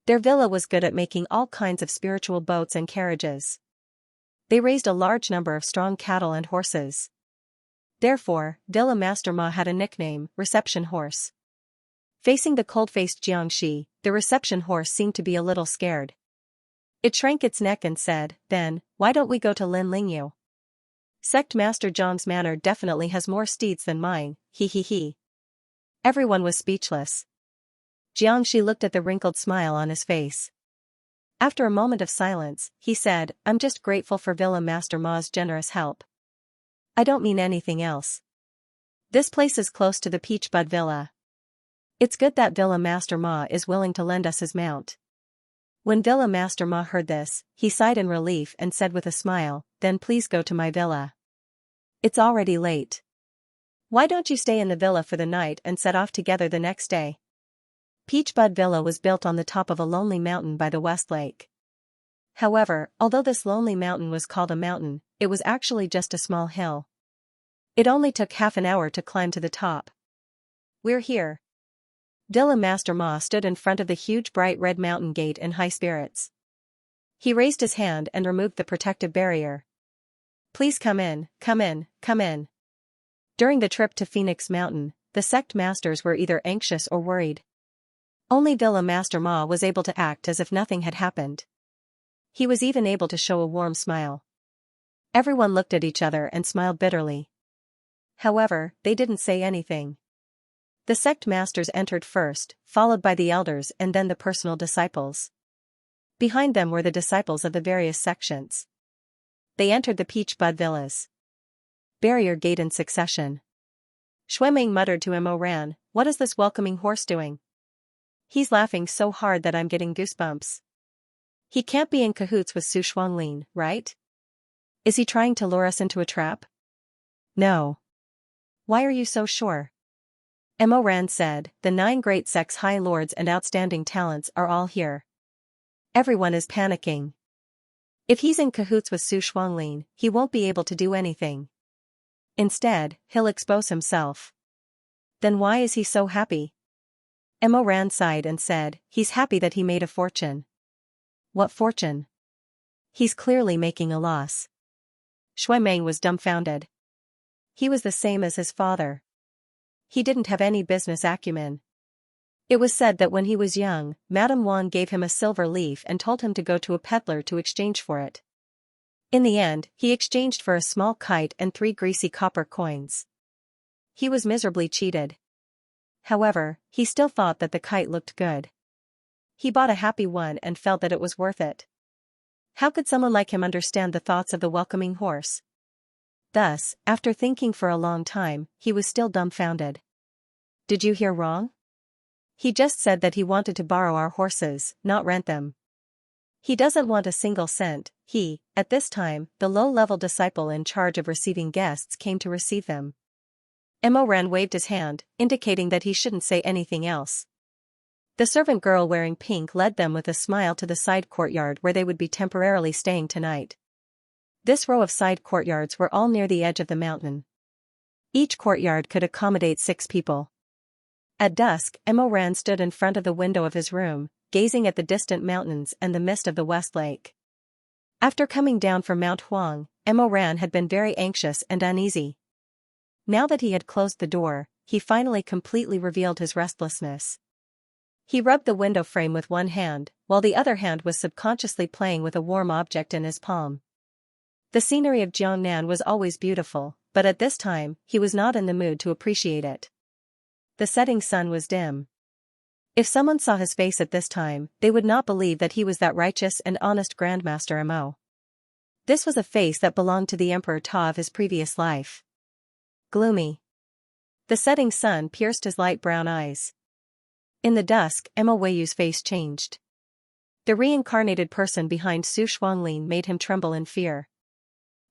Their villa was good at making all kinds of spiritual boats and carriages. They raised a large number of strong cattle and horses. Therefore, Dilla Master Ma had a nickname, Reception Horse. Facing the cold-faced Jiangxi, the reception horse seemed to be a little scared. It shrank its neck and said, "Then, why don't we go to Lin Lingyu? Sect Master Zhang's manor definitely has more steeds than mine, he he he." Everyone was speechless. Jiangxi looked at the wrinkled smile on his face. After a moment of silence, he said, "I'm just grateful for Villa Master Ma's generous help. I don't mean anything else. This place is close to the Peach Bud Villa. It's good that Villa Master Ma is willing to lend us his mount." When Villa Master Ma heard this, he sighed in relief and said with a smile, "Then please go to my villa. It's already late. Why don't you stay in the villa for the night and set off together the next day?" Peach Bud Villa was built on the top of a lonely mountain by the West Lake. However, although this lonely mountain was called a mountain, it was actually just a small hill. It only took half an hour to climb to the top. "We're here." Dilla Master Ma stood in front of the huge bright red mountain gate in high spirits. He raised his hand and removed the protective barrier. "Please come in, come in, come in." During the trip to Phoenix Mountain, the sect masters were either anxious or worried. Only Dilla Master Ma was able to act as if nothing had happened. He was even able to show a warm smile. Everyone looked at each other and smiled bitterly. However, they didn't say anything. The sect masters entered first, followed by the elders and then the personal disciples. Behind them were the disciples of the various sections. They entered the Peach Bud Villas. Barrier gate in succession. Xuemeng muttered to Mo Ran, "What is this welcoming horse doing? He's laughing so hard that I'm getting goosebumps. He can't be in cahoots with Su Shuanglin, right? Is he trying to lure us into a trap?" "No. Why are you so sure? Mo Ran said, the 9 great sects high lords and outstanding talents are all here. Everyone is panicking. If he's in cahoots with Su Shuanglin, he won't be able to do anything. Instead, he'll expose himself. Then why is he so happy? Mo Ran sighed and said, he's happy that he made a fortune. What fortune? He's clearly making a loss. Shui Meng was dumbfounded. He was the same as his father. He didn't have any business acumen. It was said that when he was young, Madame Wang gave him a silver leaf and told him to go to a peddler to exchange for it. In the end, he exchanged for a small kite and 3 greasy copper coins. He was miserably cheated. However, he still thought that the kite looked good. He bought a happy one and felt that it was worth it. How could someone like him understand the thoughts of the welcoming horse? Thus, after thinking for a long time, he was still dumbfounded. Did you hear wrong? He just said that he wanted to borrow our horses, not rent them. He doesn't want a single cent. At this time, the low-level disciple in charge of receiving guests came to receive them. Mo Ran waved his hand, indicating that he shouldn't say anything else. The servant girl wearing pink led them with a smile to the side courtyard where they would be temporarily staying tonight. This row of side courtyards were all near the edge of the mountain. Each courtyard could accommodate 6 people. At dusk, Mo Ran stood in front of the window of his room, gazing at the distant mountains and the mist of the West Lake. After coming down from Mount Huang, Mo Ran had been very anxious and uneasy. Now that he had closed the door, he finally completely revealed his restlessness. He rubbed the window frame with one hand, while the other hand was subconsciously playing with a warm object in his palm. The scenery of Jiangnan was always beautiful, but at this time, he was not in the mood to appreciate it. The setting sun was dim. If someone saw his face at this time, they would not believe that he was that righteous and honest Grandmaster Mo. This was a face that belonged to the Emperor Ta of his previous life. Gloomy. The setting sun pierced his light brown eyes. In the dusk, Mo Weiyu's face changed. The reincarnated person behind Su Shuanglin made him tremble in fear.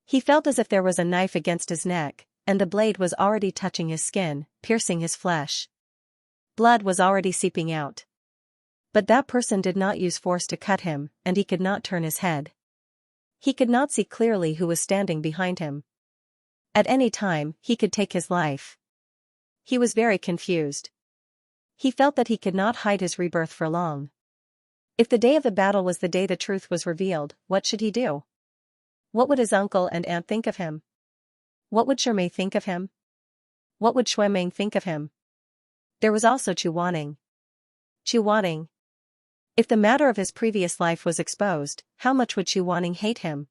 He felt as if there was a knife against his neck, and the blade was already touching his skin, piercing his flesh. Blood was already seeping out. But that person did not use force to cut him, and he could not turn his head. He could not see clearly who was standing behind him. At any time, he could take his life. He was very confused. He felt that he could not hide his rebirth for long. If the day of the battle was the day the truth was revealed, what should he do? What would his uncle and aunt think of him? What would Shermei think of him? What would Shui Meng think of him? There was also Chu Wanning. Chu Wanning. If the matter of his previous life was exposed, how much would Chu Wanning hate him?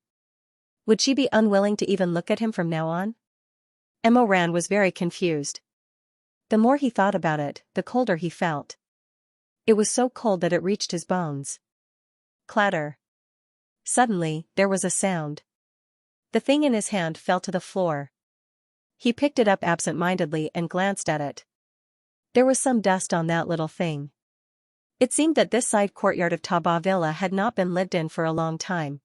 Would she be unwilling to even look at him from now on? Mo Ran was very confused. The more he thought about it, the colder he felt. It was so cold that it reached his bones. Clatter. Suddenly, there was a sound. The thing in his hand fell to the floor. He picked it up absent-mindedly and glanced at it. There was some dust on that little thing. It seemed that this side courtyard of Taba Villa had not been lived in for a long time.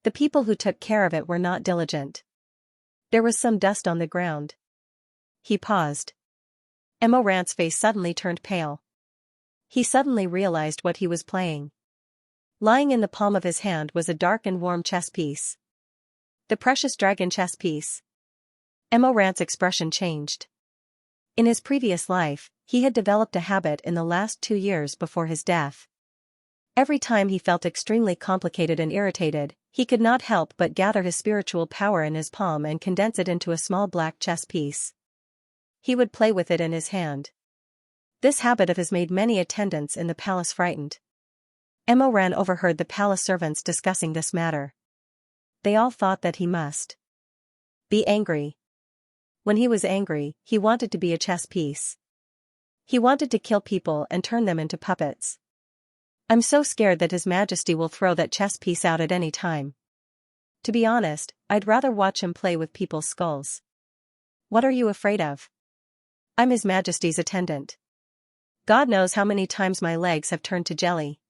The people who took care of it were not diligent. There was some dust on the ground. He paused. Mo Ran's face suddenly turned pale. He suddenly realized what he was playing. Lying in the palm of his hand was a dark and warm chess piece. The precious dragon chess piece. Mo Ran's expression changed. In his previous life, he had developed a habit in the last 2 years before his death. Every time he felt extremely complicated and irritated, he could not help but gather his spiritual power in his palm and condense it into a small black chess piece. He would play with it in his hand. This habit of his made many attendants in the palace frightened. Mo Ran overheard the palace servants discussing this matter. They all thought that he must be angry. When he was angry, he wanted to be a chess piece. He wanted to kill people and turn them into puppets. I'm so scared that His Majesty will throw that chess piece out at any time. To be honest, I'd rather watch him play with people's skulls. What are you afraid of? I'm His Majesty's attendant. God knows how many times my legs have turned to jelly.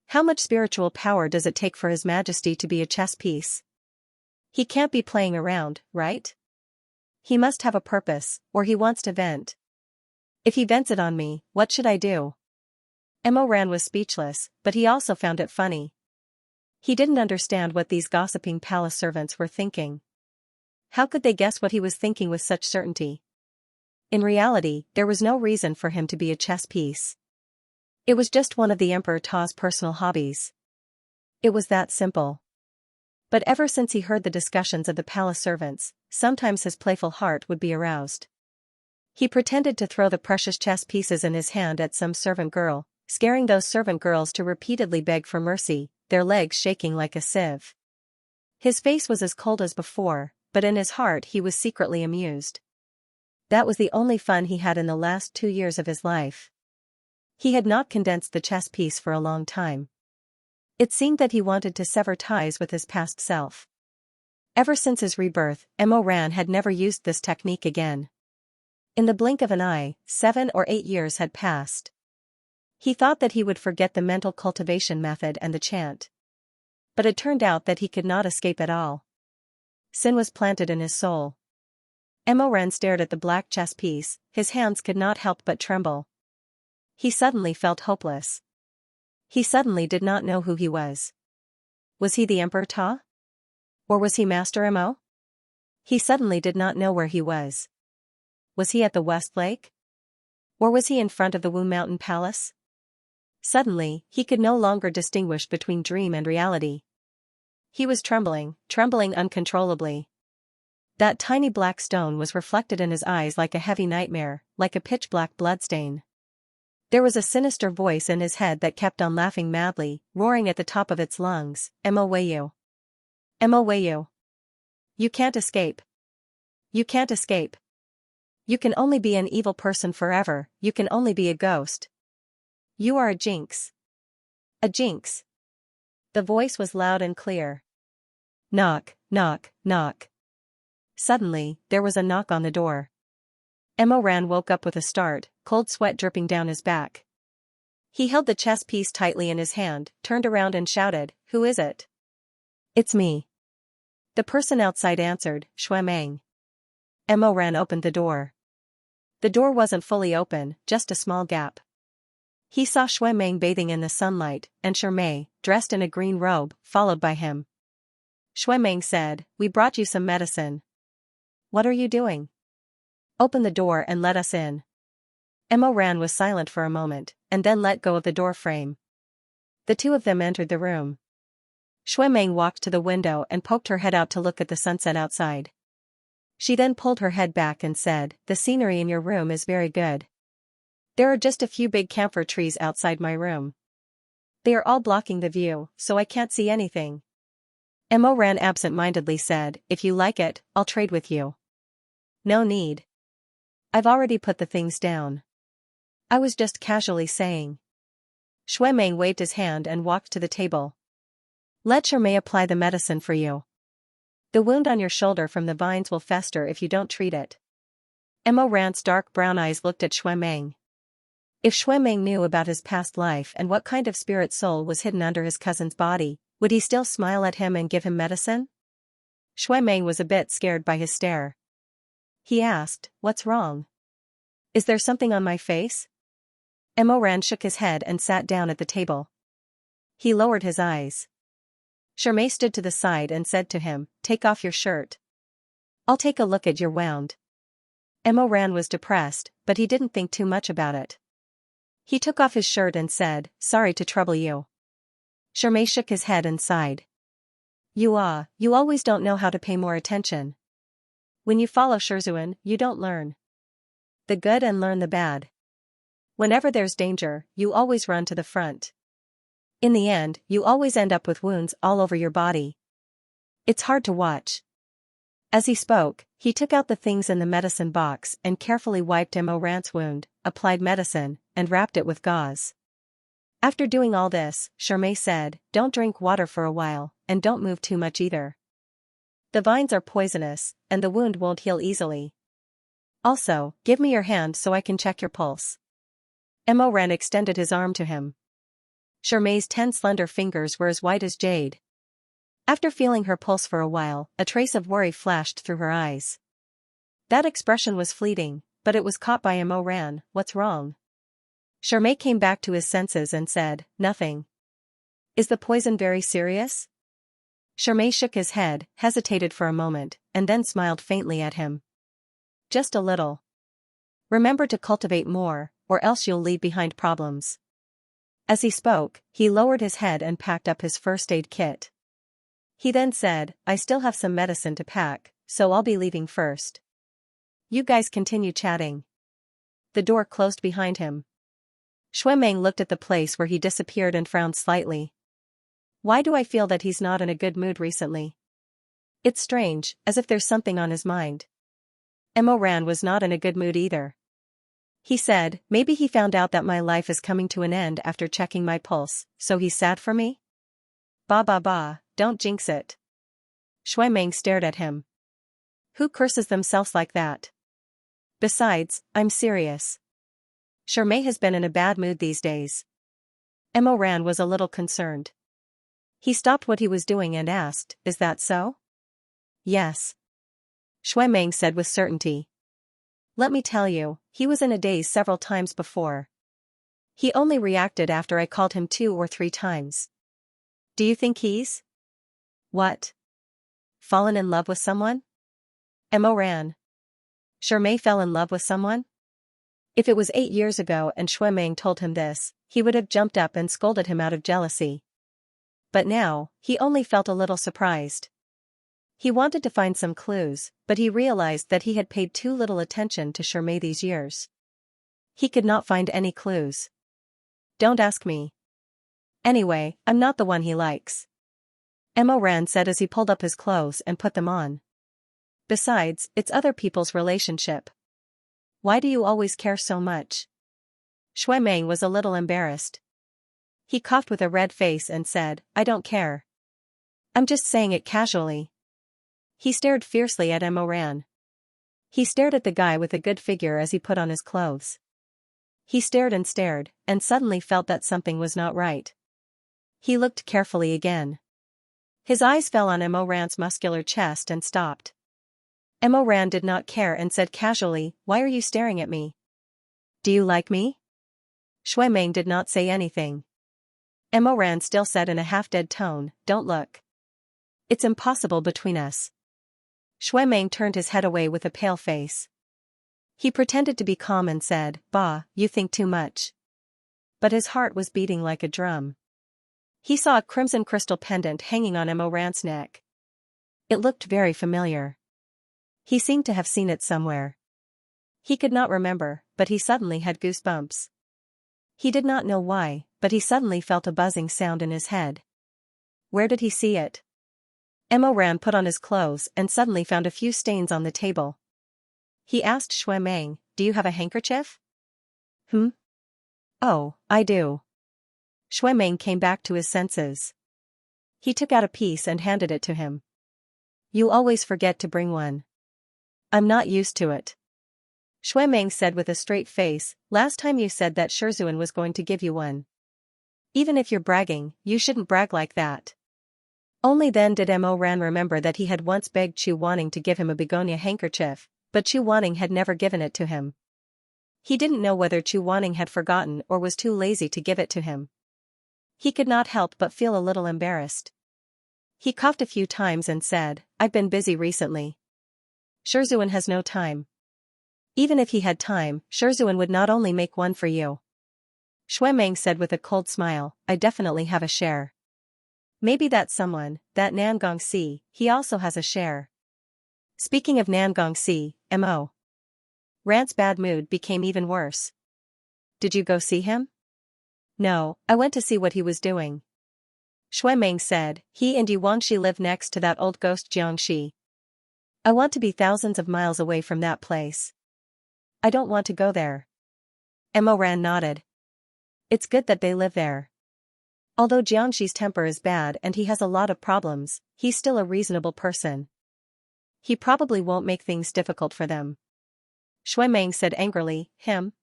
How much spiritual power does it take for His Majesty to be a chess piece? He can't be playing around, right? He must have a purpose, or he wants to vent. If he vents it on me, what should I do? Emoran was speechless, but he also found it funny. He didn't understand what these gossiping palace servants were thinking. How could they guess what he was thinking with such certainty? In reality, there was no reason for him to be a chess piece. It was just one of the Emperor Ta's personal hobbies. It was that simple. But ever since he heard the discussions of the palace servants, sometimes his playful heart would be aroused. He pretended to throw the precious chess pieces in his hand at some servant girl, scaring those servant girls to repeatedly beg for mercy, their legs shaking like a sieve. His face was as cold as before, but in his heart he was secretly amused. That was the only fun he had in the last 2 years of his life. He had not condensed the chess piece for a long time. It seemed that he wanted to sever ties with his past self. Ever since his rebirth, Emoran had never used this technique again. In the blink of an eye, 7 or 8 years had passed. He thought that he would forget the mental cultivation method and the chant. But it turned out that he could not escape at all. Sin was planted in his soul. Emoran stared at the black chess piece, his hands could not help but tremble. He suddenly felt hopeless. He suddenly did not know who he was. Was he the Emperor Ta? Or was he Master Mo? He suddenly did not know where he was. Was he at the West Lake? Or was he in front of the Wu Mountain Palace? Suddenly, he could no longer distinguish between dream and reality. He was trembling uncontrollably. That tiny black stone was reflected in his eyes like a heavy nightmare, like a pitch-black bloodstain. There was a sinister voice in his head that kept on laughing madly, roaring at the top of its lungs, Emowayu. Emowayu. You can't escape. You can't escape. You can only be an evil person forever, you can only be a ghost. You are a jinx. A jinx. The voice was loud and clear. Knock, knock, knock. Suddenly, there was a knock on the door. Emoran woke up with a start, cold sweat dripping down his back. He held the chess piece tightly in his hand, turned around and shouted, "Who is it?" "It's me." The person outside answered, "Shuemeng." Emoran opened the door. The door wasn't fully open, just a small gap. He saw Shuemeng bathing in the sunlight, and Shermei, dressed in a green robe, followed by him. Shuemeng said, "We brought you some medicine." "What are you doing?" "Open the door and let us in." Emoran was silent for a moment, and then let go of the door frame. The two of them entered the room. Shuemeng walked to the window and poked her head out to look at the sunset outside. She then pulled her head back and said, "The scenery in your room is very good. There are just a few big camphor trees outside my room. They are all blocking the view, so I can't see anything." Emoran absent-mindedly said, "If you like it, I'll trade with you." "No need. I've already put the things down. I was just casually saying." Shuemeng waved his hand and walked to the table. "Let Shermei apply the medicine for you. The wound on your shoulder from the vines will fester if you don't treat it." Emoran's dark brown eyes looked at Shuemeng. If Shuemeng knew about his past life and what kind of spirit soul was hidden under his cousin's body, would he still smile at him and give him medicine? Shuemeng was a bit scared by his stare. He asked, "What's wrong? Is there something on my face?" Emoran shook his head and sat down at the table. He lowered his eyes. Shermei stood to the side and said to him, "Take off your shirt. I'll take a look at your wound." Emoran was depressed, but he didn't think too much about it. He took off his shirt and said, "Sorry to trouble you." Shermei shook his head and sighed. You always don't know how to pay more attention. When you follow Shizun, you don't learn the good and learn the bad. Whenever there's danger, you always run to the front. In the end, you always end up with wounds all over your body. It's hard to watch." As he spoke, he took out the things in the medicine box and carefully wiped Emoran's wound, applied medicine, and wrapped it with gauze. After doing all this, Shermei said, "Don't drink water for a while, and don't move too much either. The vines are poisonous, and the wound won't heal easily. Also, give me your hand so I can check your pulse." Emoran extended his arm to him. Shermei's 10 slender fingers were as white as jade. After feeling her pulse for a while, a trace of worry flashed through her eyes. That expression was fleeting, but it was caught by Mo Ran. What's wrong? Shermay came back to his senses and said, nothing. Is the poison very serious? Shermay shook his head, hesitated for a moment, and then smiled faintly at him. Just a little. Remember to cultivate more, or else you'll leave behind problems. As he spoke, he lowered his head and packed up his first aid kit. He then said, I still have some medicine to pack, so I'll be leaving first. You guys continue chatting. The door closed behind him. Xuemeng looked at the place where he disappeared and frowned slightly. Why do I feel that he's not in a good mood recently? It's strange, as if there's something on his mind. Mo Ran was not in a good mood either. He said, maybe he found out that my life is coming to an end after checking my pulse, so he's sad for me? Bah, don't jinx it. Xuemeng stared at him. Who curses themselves like that? Besides, I'm serious. Shermay has been in a bad mood these days. Mo Ran was a little concerned. He stopped what he was doing and asked, is that so? Yes. Xuemeng said with certainty. Let me tell you, he was in a daze several times before. He only reacted after I called him 2 or 3 times. Do you think he's... What? Fallen in love with someone? Mo Ran. Shermay fell in love with someone? If it was 8 years ago and Xuemeng told him this, he would have jumped up and scolded him out of jealousy. But now, he only felt a little surprised. He wanted to find some clues, but he realized that he had paid too little attention to Shermay these years. He could not find any clues. Don't ask me. Anyway, I'm not the one he likes. Mo Ran said as he pulled up his clothes and put them on. Besides, it's other people's relationship. Why do you always care so much? Xuemeng was a little embarrassed. He coughed with a red face and said, I don't care. I'm just saying it casually. He stared fiercely at Mo Ran. He stared at the guy with a good figure as he put on his clothes. He stared, and suddenly felt that something was not right. He looked carefully again. His eyes fell on Mo Ran's muscular chest and stopped. Mo Ran did not care and said casually, why are you staring at me? Do you like me? Xuemeng did not say anything. Mo Ran still said in a half-dead tone, don't look. It's impossible between us. Xuemeng turned his head away with a pale face. He pretended to be calm and said, bah, you think too much. But his heart was beating like a drum. He saw a crimson crystal pendant hanging on Mo Ran's neck. It looked very familiar. He seemed to have seen it somewhere. He could not remember, but he suddenly had goosebumps. He did not know why, but he suddenly felt a buzzing sound in his head. Where did he see it? Mo Ran put on his clothes and suddenly found a few stains on the table. He asked Xuemeng, do you have a handkerchief? Oh, I do. Xuemeng came back to his senses. He took out a piece and handed it to him. You always forget to bring one. I'm not used to it. Xuemeng said with a straight face, last time you said that Shizun was going to give you one. Even if you're bragging, you shouldn't brag like that. Only then did Mo Ran remember that he had once begged Chu Wanning to give him a begonia handkerchief, but Chu Wanning had never given it to him. He didn't know whether Chu Wanning had forgotten or was too lazy to give it to him. He could not help but feel a little embarrassed. He coughed a few times and said, I've been busy recently. Shizun has no time. Even if he had time, Shizun would not only make one for you. Xuemeng said with a cold smile, I definitely have a share. Maybe that someone, that Nangongsi, he also has a share. Speaking of Nangongsi, Mo Ran's bad mood became even worse. Did you go see him? No, I went to see what he was doing. Xuemeng said, he and Xianxia live next to that old ghost Xianxia. I want to be thousands of miles away from that place. I don't want to go there. Mo Ran nodded. It's good that they live there. Although Jiangxi's temper is bad and he has a lot of problems, he's still a reasonable person. He probably won't make things difficult for them. Xuemeng said angrily, him?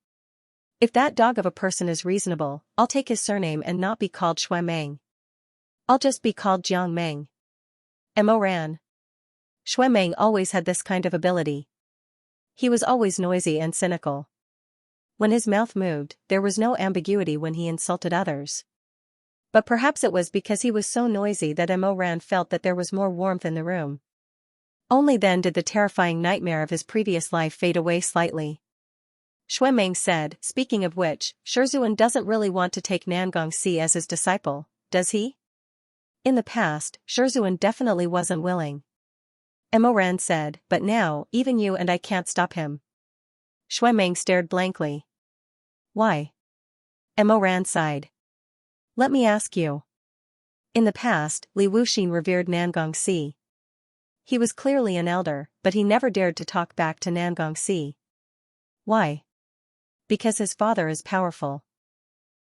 If that dog of a person is reasonable, I'll take his surname and not be called Xuemeng. I'll just be called Jiang Meng. Mo Ran. Xuemeng always had this kind of ability. He was always noisy and cynical. When his mouth moved, there was no ambiguity when he insulted others. But perhaps it was because he was so noisy that Mo felt that there was more warmth in the room. Only then did the terrifying nightmare of his previous life fade away slightly. Xuemeng said, speaking of which, Shizun doesn't really want to take Xianxia as his disciple, does he? In the past, Shizun definitely wasn't willing. Mo said, but now, even you and I can't stop him. Xuemeng stared blankly. Why? Mo sighed. Let me ask you. In the past, Li Wuxin revered Xianxia. He was clearly an elder, but he never dared to talk back to Xianxia. Why? Because his father is powerful.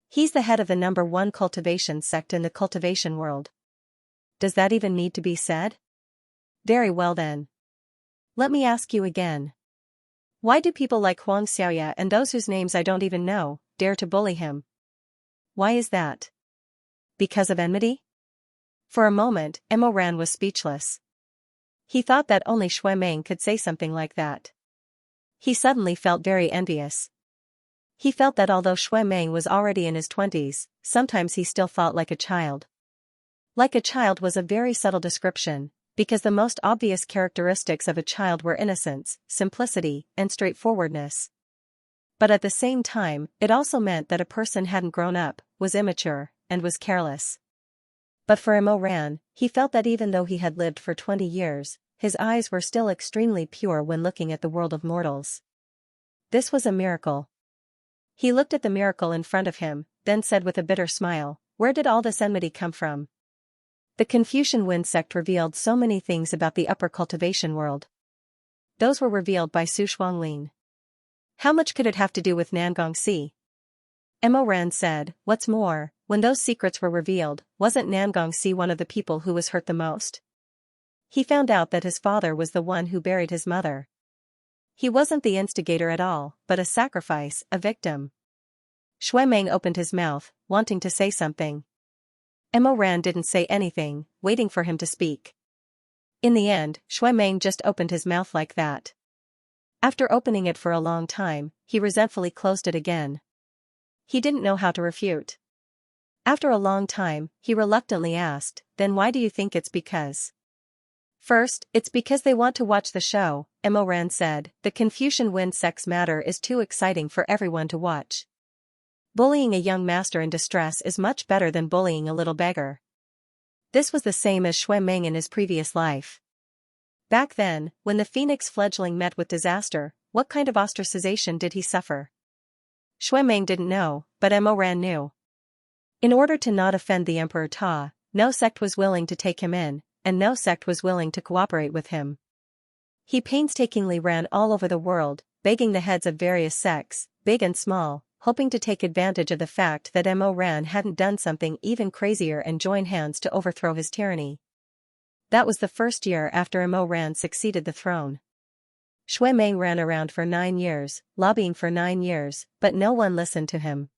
He's the head of the #1 cultivation sect in the cultivation world. Does that even need to be said? Very well then. Let me ask you again. Why do people like Xianxia and those whose names I don't even know, dare to bully him? Why is that? Because of enmity? For a moment, Mo was speechless. He thought that only Xuemeng could say something like that. He suddenly felt very envious. He felt that although Xuemeng was already in his 20s, sometimes he still thought like a child. Like a child was a very subtle description, because the most obvious characteristics of a child were innocence, simplicity, and straightforwardness. But at the same time, it also meant that a person hadn't grown up, was immature, and was careless. But for Mo, he felt that even though he had lived for 20 years, his eyes were still extremely pure when looking at the world of mortals. This was a miracle. He looked at the miracle in front of him, then said with a bitter smile, where did all this enmity come from? The Confucian Wind sect revealed so many things about the upper cultivation world. Those were revealed by Su Shuanglin. How much could it have to do with Xianxia? Mo said, what's more, when those secrets were revealed, wasn't Xianxia one of the people who was hurt the most? He found out that his father was the one who buried his mother. He wasn't the instigator at all, but a sacrifice, a victim. Xuemeng opened his mouth, wanting to say something. Mo didn't say anything, waiting for him to speak. In the end, Xuemeng just opened his mouth like that. After opening it for a long time, he resentfully closed it again. He didn't know how to refute. After a long time, he reluctantly asked, then why do you think it's because? First, it's because they want to watch the show, Mo said, the Confucian Wind sect's matter is too exciting for everyone to watch. Bullying a young master in distress is much better than bullying a little beggar. This was the same as Xuemeng in his previous life. Back then, when the phoenix fledgling met with disaster, what kind of ostracization did he suffer? Xuemeng didn't know, but Mo knew. In order to not offend the Emperor Ta, no sect was willing to take him in, and no sect was willing to cooperate with him. He painstakingly ran all over the world, begging the heads of various sects, big and small, hoping to take advantage of the fact that Mo hadn't done something even crazier and join hands to overthrow his tyranny. That was the first year after Mo succeeded the throne. Xuemeng ran around for 9 years, lobbying for 9 years, but no one listened to him.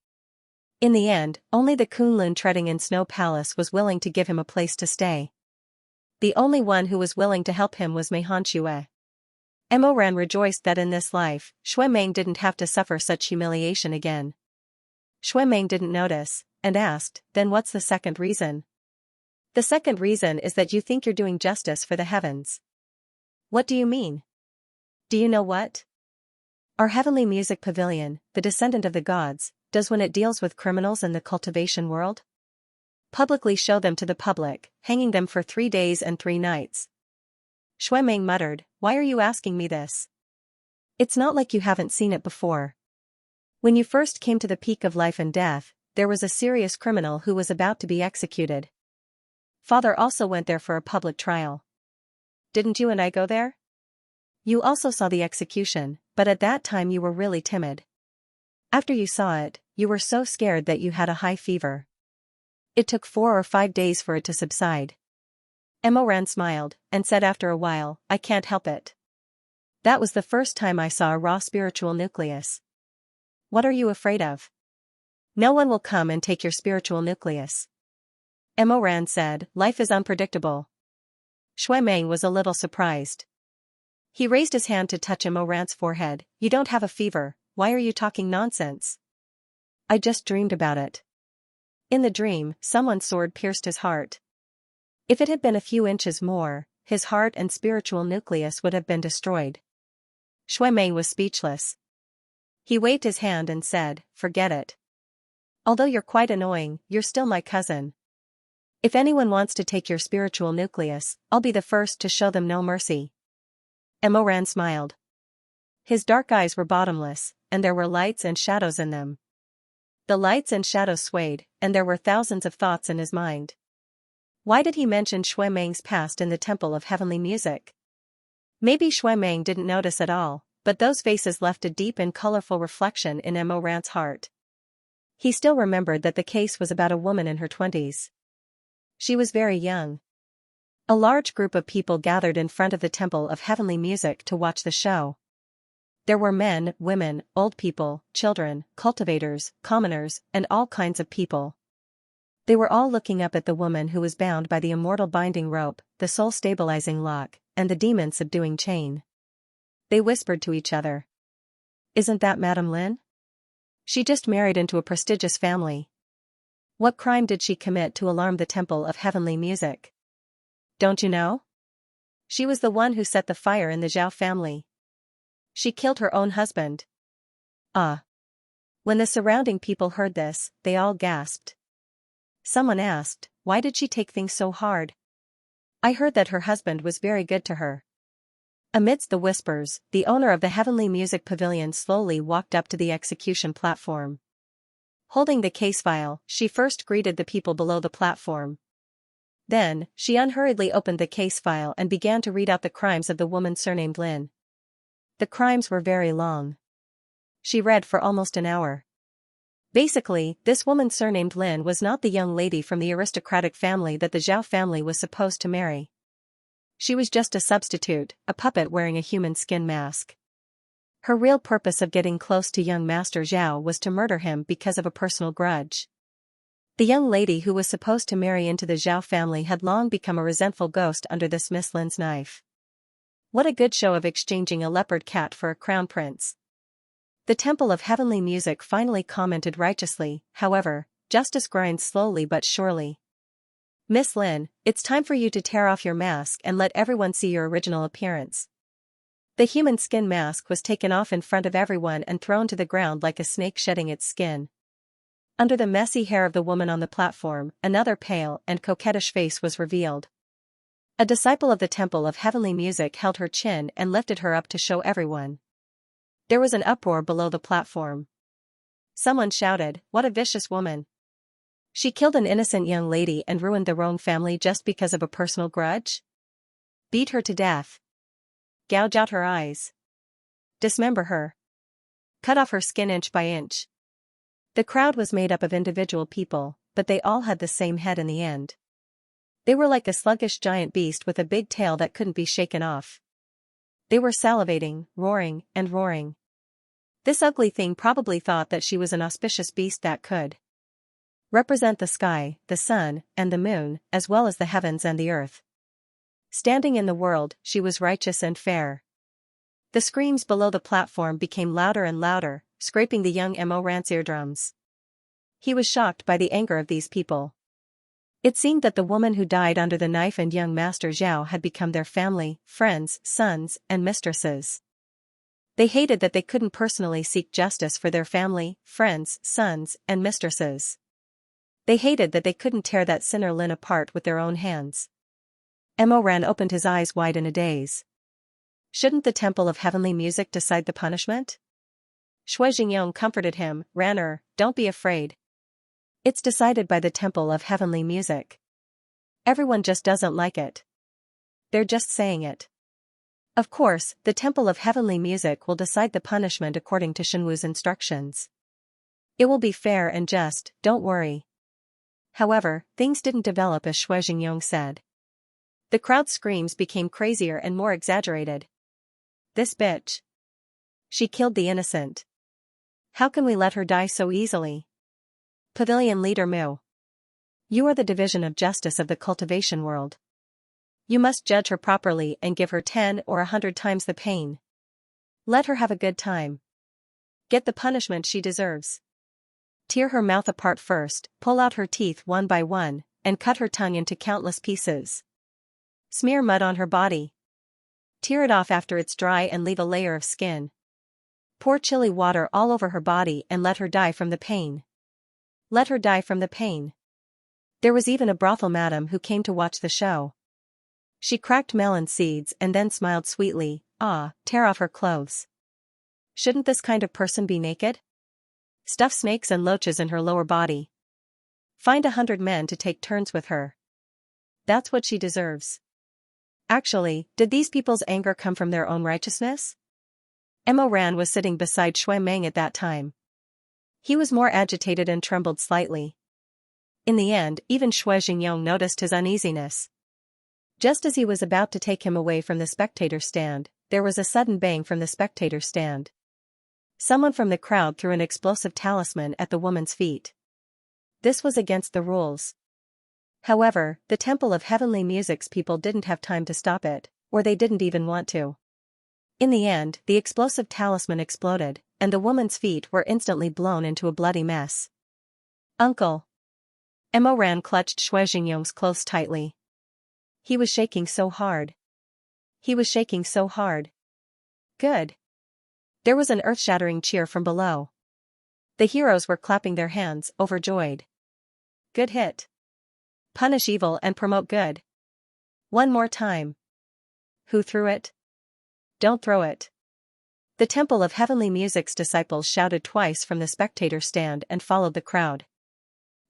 In the end, only the Kunlun treading in Snow Palace was willing to give him a place to stay. The only one who was willing to help him was Meihanxue. Mo rejoiced that in this life, Xuemeng didn't have to suffer such humiliation again. Xuemeng didn't notice, and asked, then what's the second reason? The second reason is that you think you're doing justice for the heavens. What do you mean? Do you know what? Our heavenly music pavilion, the descendant of the gods, does when it deals with criminals in the cultivation world? Publicly show them to the public, hanging them for 3 days and 3 nights. Xuemeng muttered, why are you asking me this? It's not like you haven't seen it before. When you first came to the peak of life and death, there was a serious criminal who was about to be executed. Father also went there for a public trial. Didn't you and I go there? You also saw the execution, but at that time you were really timid. After you saw it, you were so scared that you had a high fever. It took 4 or 5 days for it to subside. Mo smiled, and said after a while, I can't help it. That was the first time I saw a raw spiritual nucleus. What are you afraid of? No one will come and take your spiritual nucleus. Mo said, life is unpredictable. Xuemeng was a little surprised. He raised his hand to touch Imorant's forehead. You don't have a fever, why are you talking nonsense? I just dreamed about it. In the dream, someone's sword pierced his heart. If it had been a few inches more, his heart and spiritual nucleus would have been destroyed. Shui Mei was speechless. He waved his hand and said, forget it. Although you're quite annoying, you're still my cousin. If anyone wants to take your spiritual nucleus, I'll be the first to show them no mercy. Emoran smiled. His dark eyes were bottomless, and there were lights and shadows in them. The lights and shadows swayed, and there were thousands of thoughts in his mind. Why did he mention Shui Meng's past in the Temple of Heavenly Music? Maybe Shui Meng didn't notice at all, but those faces left a deep and colorful reflection in Emorant's heart. He still remembered that the case was about a woman in her 20s. She was very young. A large group of people gathered in front of the Temple of Heavenly Music to watch the show. There were men, women, old people, children, cultivators, commoners, and all kinds of people. They were all looking up at the woman who was bound by the immortal binding rope, the soul-stabilizing lock, and the demon-subduing chain. They whispered to each other. Isn't that Madame Lin? She just married into a prestigious family. What crime did she commit to alarm the Temple of Heavenly Music? Don't you know? She was the one who set the fire in the Zhao family. She killed her own husband. Ah. When the surrounding people heard this, they all gasped. Someone asked, why did she take things so hard? I heard that her husband was very good to her. Amidst the whispers, the owner of the Heavenly Music Pavilion slowly walked up to the execution platform. Holding the case file, she first greeted the people below the platform. Then, she unhurriedly opened the case file and began to read out the crimes of the woman surnamed Lin. The crimes were very long. She read for almost an hour. Basically, this woman surnamed Lin was not the young lady from the aristocratic family that the Zhao family was supposed to marry. She was just a substitute, a puppet wearing a human skin mask. Her real purpose of getting close to young Master Zhao was to murder him because of a personal grudge. The young lady who was supposed to marry into the Zhao family had long become a resentful ghost under this Miss Lin's knife. What a good show of exchanging a leopard cat for a crown prince. The Temple of Heavenly Music finally commented righteously, however, justice grinds slowly but surely. Miss Lin, it's time for you to tear off your mask and let everyone see your original appearance. The human skin mask was taken off in front of everyone and thrown to the ground like a snake shedding its skin. Under the messy hair of the woman on the platform, another pale and coquettish face was revealed. A disciple of the Temple of Heavenly Music held her chin and lifted her up to show everyone. There was an uproar below the platform. Someone shouted, "What a vicious woman! She killed an innocent young lady and ruined the Rong family just because of a personal grudge? Beat her to death. Gouge out her eyes. Dismember her. Cut off her skin inch by inch." The crowd was made up of individual people, but they all had the same head in the end. They were like a sluggish giant beast with a big tail that couldn't be shaken off. They were salivating, roaring, and roaring. This ugly thing probably thought that she was an auspicious beast that could represent the sky, the sun, and the moon, as well as the heavens and the earth. Standing in the world, she was righteous and fair. The screams below the platform became louder and louder, scraping the young Emorant's eardrums. He was shocked by the anger of these people. It seemed that the woman who died under the knife and young Master Zhao had become their family, friends, sons, and mistresses. They hated that they couldn't personally seek justice for their family, friends, sons, and mistresses. They hated that they couldn't tear that sinner Lin apart with their own hands. Emoran opened his eyes wide in a daze. Shouldn't the Temple of Heavenly Music decide the punishment? Shui Jingyong comforted him, "Ranner, don't be afraid. It's decided by the Temple of Heavenly Music. Everyone just doesn't like it. They're just saying it. Of course, the Temple of Heavenly Music will decide the punishment according to Shenwu's instructions. It will be fair and just, don't worry." However, things didn't develop as Shui Jingyong said. The crowd's screams became crazier and more exaggerated. "This bitch. She killed the innocent. How can we let her die so easily?" Pavilion Leader Mu. "You are the division of justice of the cultivation world. You must judge her properly and give her 10 or 100 times the pain. Let her have a good time. Get the punishment she deserves. Tear her mouth apart first, pull out her teeth one by one, and cut her tongue into countless pieces. Smear mud on her body. Tear it off after it's dry and leave a layer of skin. Pour chilly water all over her body and let her die from the pain. Let her die from the pain. There was even a brothel madam who came to watch the show. She cracked melon seeds and then smiled sweetly. Tear off her clothes. Shouldn't this kind of person be naked? Stuff snakes and loaches in her lower body. Find 100 men to take turns with her. That's what she deserves. Actually, did these people's anger come from their own righteousness? Mo Ran was sitting beside Shui Meng at that time. He was more agitated and trembled slightly. In the end, even Shui Jingyong noticed his uneasiness. Just as he was about to take him away from the spectator stand, there was a sudden bang from the spectator stand. Someone from the crowd threw an explosive talisman at the woman's feet. This was against the rules. However, the Temple of Heavenly Music's people didn't have time to stop it, or they didn't even want to. In the end, the explosive talisman exploded, and the woman's feet were instantly blown into a bloody mess. Uncle! Mo Ran clutched Shui Jingyong's clothes tightly. He was shaking so hard. He was shaking so hard. Good. There was an earth-shattering cheer from below. The heroes were clapping their hands, overjoyed. Good hit. Punish evil and promote good. One more time. Who threw it? Don't throw it. The Temple of Heavenly Music's disciples shouted twice from the spectator stand and followed the crowd.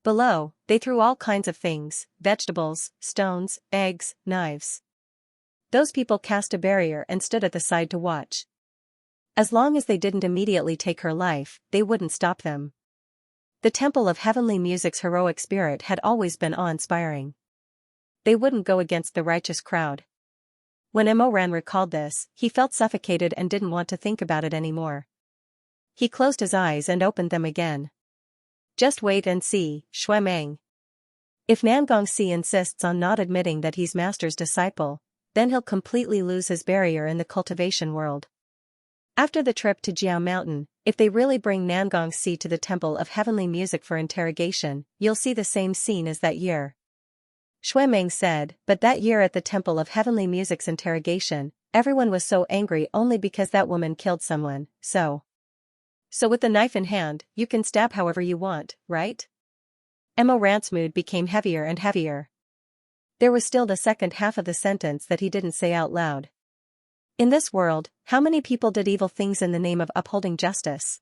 Below, they threw all kinds of things, vegetables, stones, eggs, knives. Those people cast a barrier and stood at the side to watch. As long as they didn't immediately take her life, they wouldn't stop them. The Temple of Heavenly Music's heroic spirit had always been awe-inspiring. They wouldn't go against the righteous crowd. When Mo Ran recalled this, he felt suffocated and didn't want to think about it anymore. He closed his eyes and opened them again. Just wait and see, Shui Meng. If Nangongxi insists on not admitting that he's Master's disciple, then he'll completely lose his barrier in the cultivation world. After the trip to Jiao Mountain, if they really bring Nangongxi to the Temple of Heavenly Music for interrogation, you'll see the same scene as that year. Shui Meng said, but that year at the Temple of Heavenly Music's interrogation, everyone was so angry only because that woman killed someone, so with the knife in hand, you can stab however you want, right? Mo Ran's mood became heavier and heavier. There was still the second half of the sentence that he didn't say out loud. In this world, how many people did evil things in the name of upholding justice?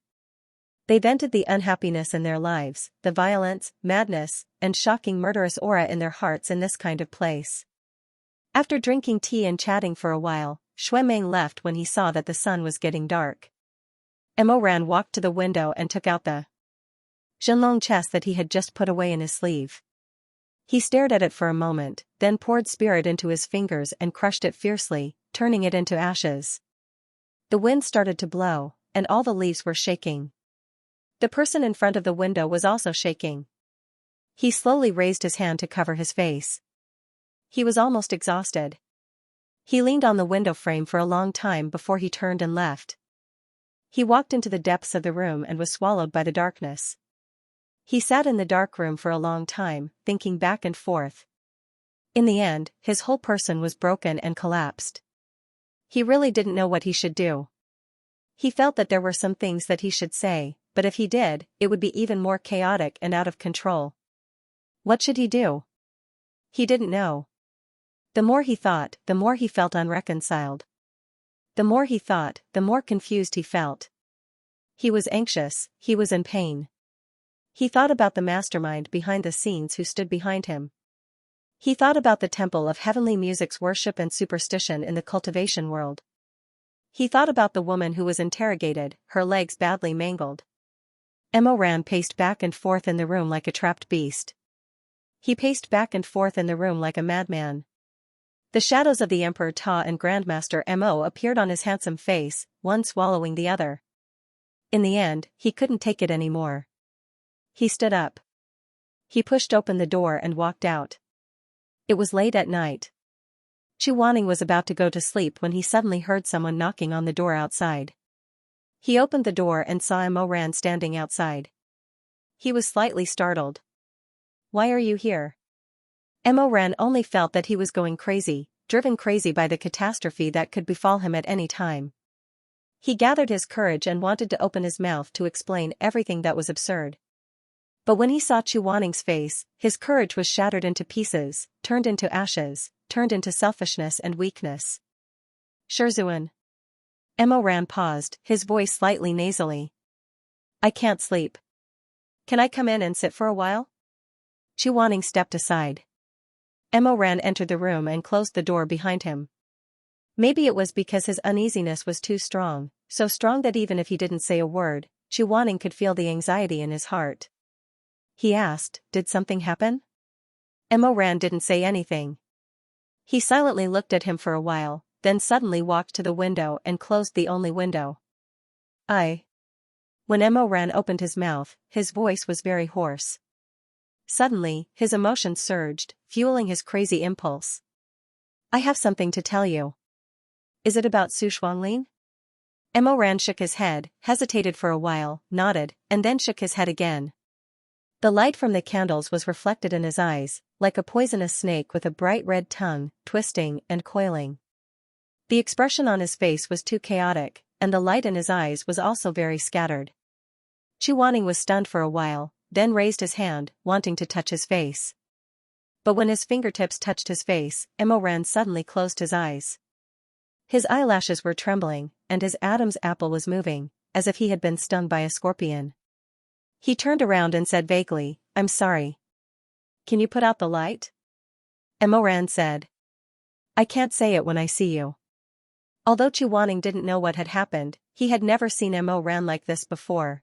They vented the unhappiness in their lives, the violence, madness, and shocking murderous aura in their hearts in this kind of place. After drinking tea and chatting for a while, Shui Meng left when he saw that the sun was getting dark. Mo Ran walked to the window and took out the Zhenlong chest that he had just put away in his sleeve. He stared at it for a moment, then poured spirit into his fingers and crushed it fiercely, turning it into ashes. The wind started to blow, and all the leaves were shaking. The person in front of the window was also shaking. He slowly raised his hand to cover his face. He was almost exhausted. He leaned on the window frame for a long time before he turned and left. He walked into the depths of the room and was swallowed by the darkness. He sat in the dark room for a long time, thinking back and forth. In the end, his whole person was broken and collapsed. He really didn't know what he should do. He felt that there were some things that he should say, but if he did, it would be even more chaotic and out of control. What should he do? He didn't know. The more he thought, the more he felt unreconciled. The more he thought, the more confused he felt. He was anxious, he was in pain. He thought about the mastermind behind the scenes who stood behind him. He thought about the Temple of Heavenly Music's worship and superstition in the cultivation world. He thought about the woman who was interrogated, her legs badly mangled. Mo Ran paced back and forth in the room like a trapped beast. He paced back and forth in the room like a madman. The shadows of the Emperor Ta and Grandmaster Mo appeared on his handsome face, one swallowing the other. In the end, he couldn't take it anymore. He stood up. He pushed open the door and walked out. It was late at night. Chu Wanning was about to go to sleep when he suddenly heard someone knocking on the door outside. He opened the door and saw Mo Ran standing outside. He was slightly startled. "Why are you here?" Mo Ran only felt that he was going crazy, driven crazy by the catastrophe that could befall him at any time. He gathered his courage and wanted to open his mouth to explain everything that was absurd. But when he saw Chu Wanning's face, his courage was shattered into pieces, turned into ashes, turned into selfishness and weakness. "Shizun." Mo Ran paused, his voice slightly nasally. "I can't sleep. Can I come in and sit for a while?" Chu Wanning stepped aside. Mo Ran entered the room and closed the door behind him. Maybe it was because his uneasiness was too strong, so strong that even if he didn't say a word, Chu Wanning could feel the anxiety in his heart. He asked, "Did something happen?" Mo Ran didn't say anything. He silently looked at him for a while, then suddenly walked to the window and closed the only window. When Mo Ran opened his mouth, his voice was very hoarse. Suddenly, his emotions surged, fueling his crazy impulse. "I have something to tell you." "Is it about Su Shuanglin?" Mo Ran shook his head, hesitated for a while, nodded, and then shook his head again. The light from the candles was reflected in his eyes, like a poisonous snake with a bright red tongue, twisting and coiling. The expression on his face was too chaotic, and the light in his eyes was also very scattered. Chu Wanning was stunned for a while, then raised his hand, wanting to touch his face. But when his fingertips touched his face, Mo Ran suddenly closed his eyes. His eyelashes were trembling, and his Adam's apple was moving, as if he had been stung by a scorpion. He turned around and said vaguely, "I'm sorry. Can you put out the light?" Mo Ran said. "I can't say it when I see you." Although Chu Wanning didn't know what had happened, he had never seen Mo Ran like this before.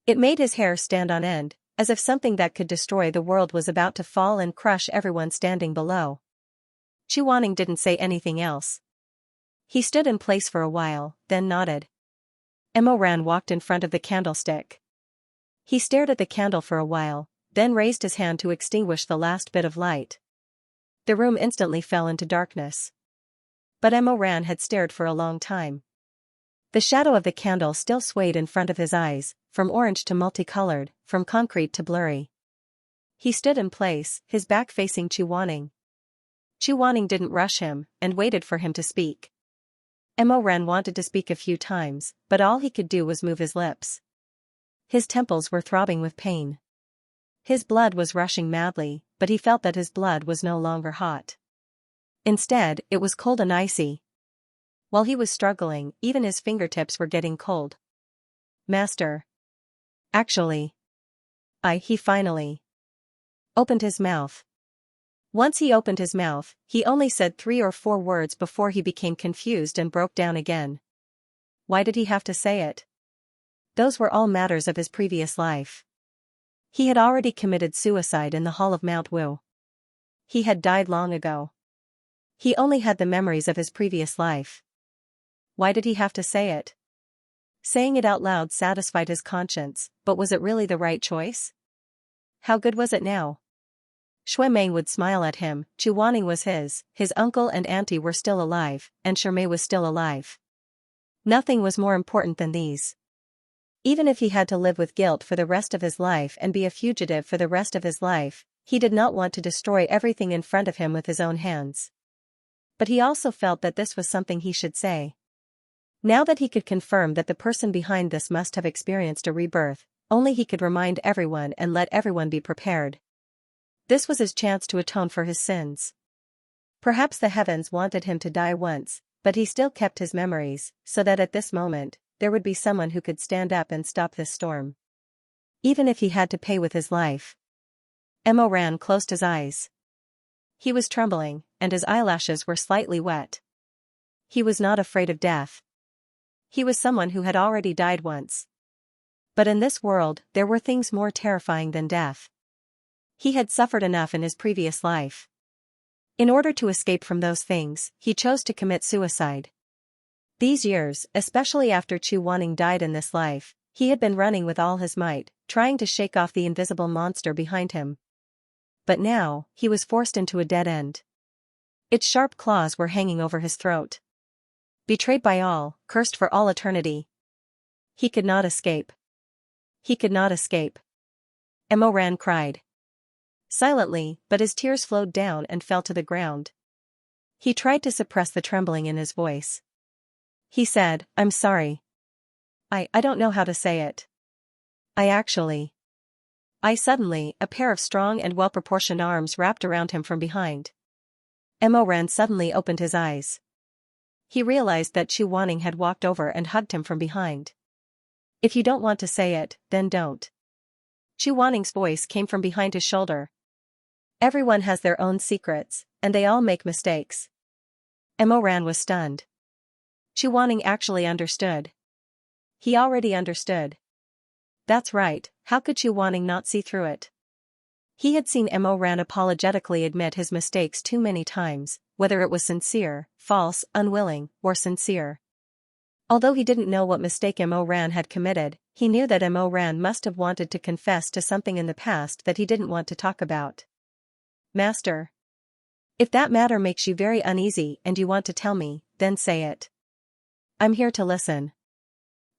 It made his hair stand on end, as if something that could destroy the world was about to fall and crush everyone standing below. Chu Wanning didn't say anything else. He stood in place for a while, then nodded. Mo Ran walked in front of the candlestick. He stared at the candle for a while, then raised his hand to extinguish the last bit of light. The room instantly fell into darkness. But Mo Ran had stared for a long time. The shadow of the candle still swayed in front of his eyes, from orange to multicolored, from concrete to blurry. He stood in place, his back facing Chu Wanning. Chu Wanning didn't rush him, and waited for him to speak. Mo Ran wanted to speak a few times, but all he could do was move his lips. His temples were throbbing with pain. His blood was rushing madly, but he felt that his blood was no longer hot. Instead, it was cold and icy. While he was struggling, even his fingertips were getting cold. "Master." "Actually." He finally opened his mouth. Once he opened his mouth, he only said 3 or 4 words before he became confused and broke down again. Why did he have to say it? Those were all matters of his previous life. He had already committed suicide in the Hall of Mount Wu. He had died long ago. He only had the memories of his previous life. Why did he have to say it? Saying it out loud satisfied his conscience, but was it really the right choice? How good was it now? Shui Mei would smile at him, Chu Wanning was his uncle and auntie were still alive, and Shermei was still alive. Nothing was more important than these. Even if he had to live with guilt for the rest of his life and be a fugitive for the rest of his life, he did not want to destroy everything in front of him with his own hands. But he also felt that this was something he should say. Now that he could confirm that the person behind this must have experienced a rebirth, only he could remind everyone and let everyone be prepared. This was his chance to atone for his sins. Perhaps the heavens wanted him to die once, but he still kept his memories, so that at this moment, there would be someone who could stand up and stop this storm. Even if he had to pay with his life. Mo Ran closed his eyes. He was trembling, and his eyelashes were slightly wet. He was not afraid of death. He was someone who had already died once. But in this world, there were things more terrifying than death. He had suffered enough in his previous life. In order to escape from those things, he chose to commit suicide. These years, especially after Chu Wanning died in this life, he had been running with all his might, trying to shake off the invisible monster behind him. But now, he was forced into a dead end. Its sharp claws were hanging over his throat. Betrayed by all, cursed for all eternity. He could not escape. He could not escape. Emoran cried. Silently, but his tears flowed down and fell to the ground. He tried to suppress the trembling in his voice. He said, "I'm sorry. I don't know how to say it. Suddenly, a pair of strong and well-proportioned arms wrapped around him from behind. Emoran suddenly opened his eyes. He realized that Chu Wanning had walked over and hugged him from behind. If you don't want to say it, then don't. Chu Wanning's voice came from behind his shoulder. Everyone has their own secrets, and they all make mistakes. Emoran was stunned. Chu Wanning actually understood. He already understood. That's right, how could Chu Wanning not see through it? He had seen Emoran apologetically admit his mistakes too many times, whether it was sincere, false, unwilling, or sincere. Although he didn't know what mistake Emoran had committed, he knew that Emoran must have wanted to confess to something in the past that he didn't want to talk about. Master. If that matter makes you very uneasy and you want to tell me, then say it. I'm here to listen.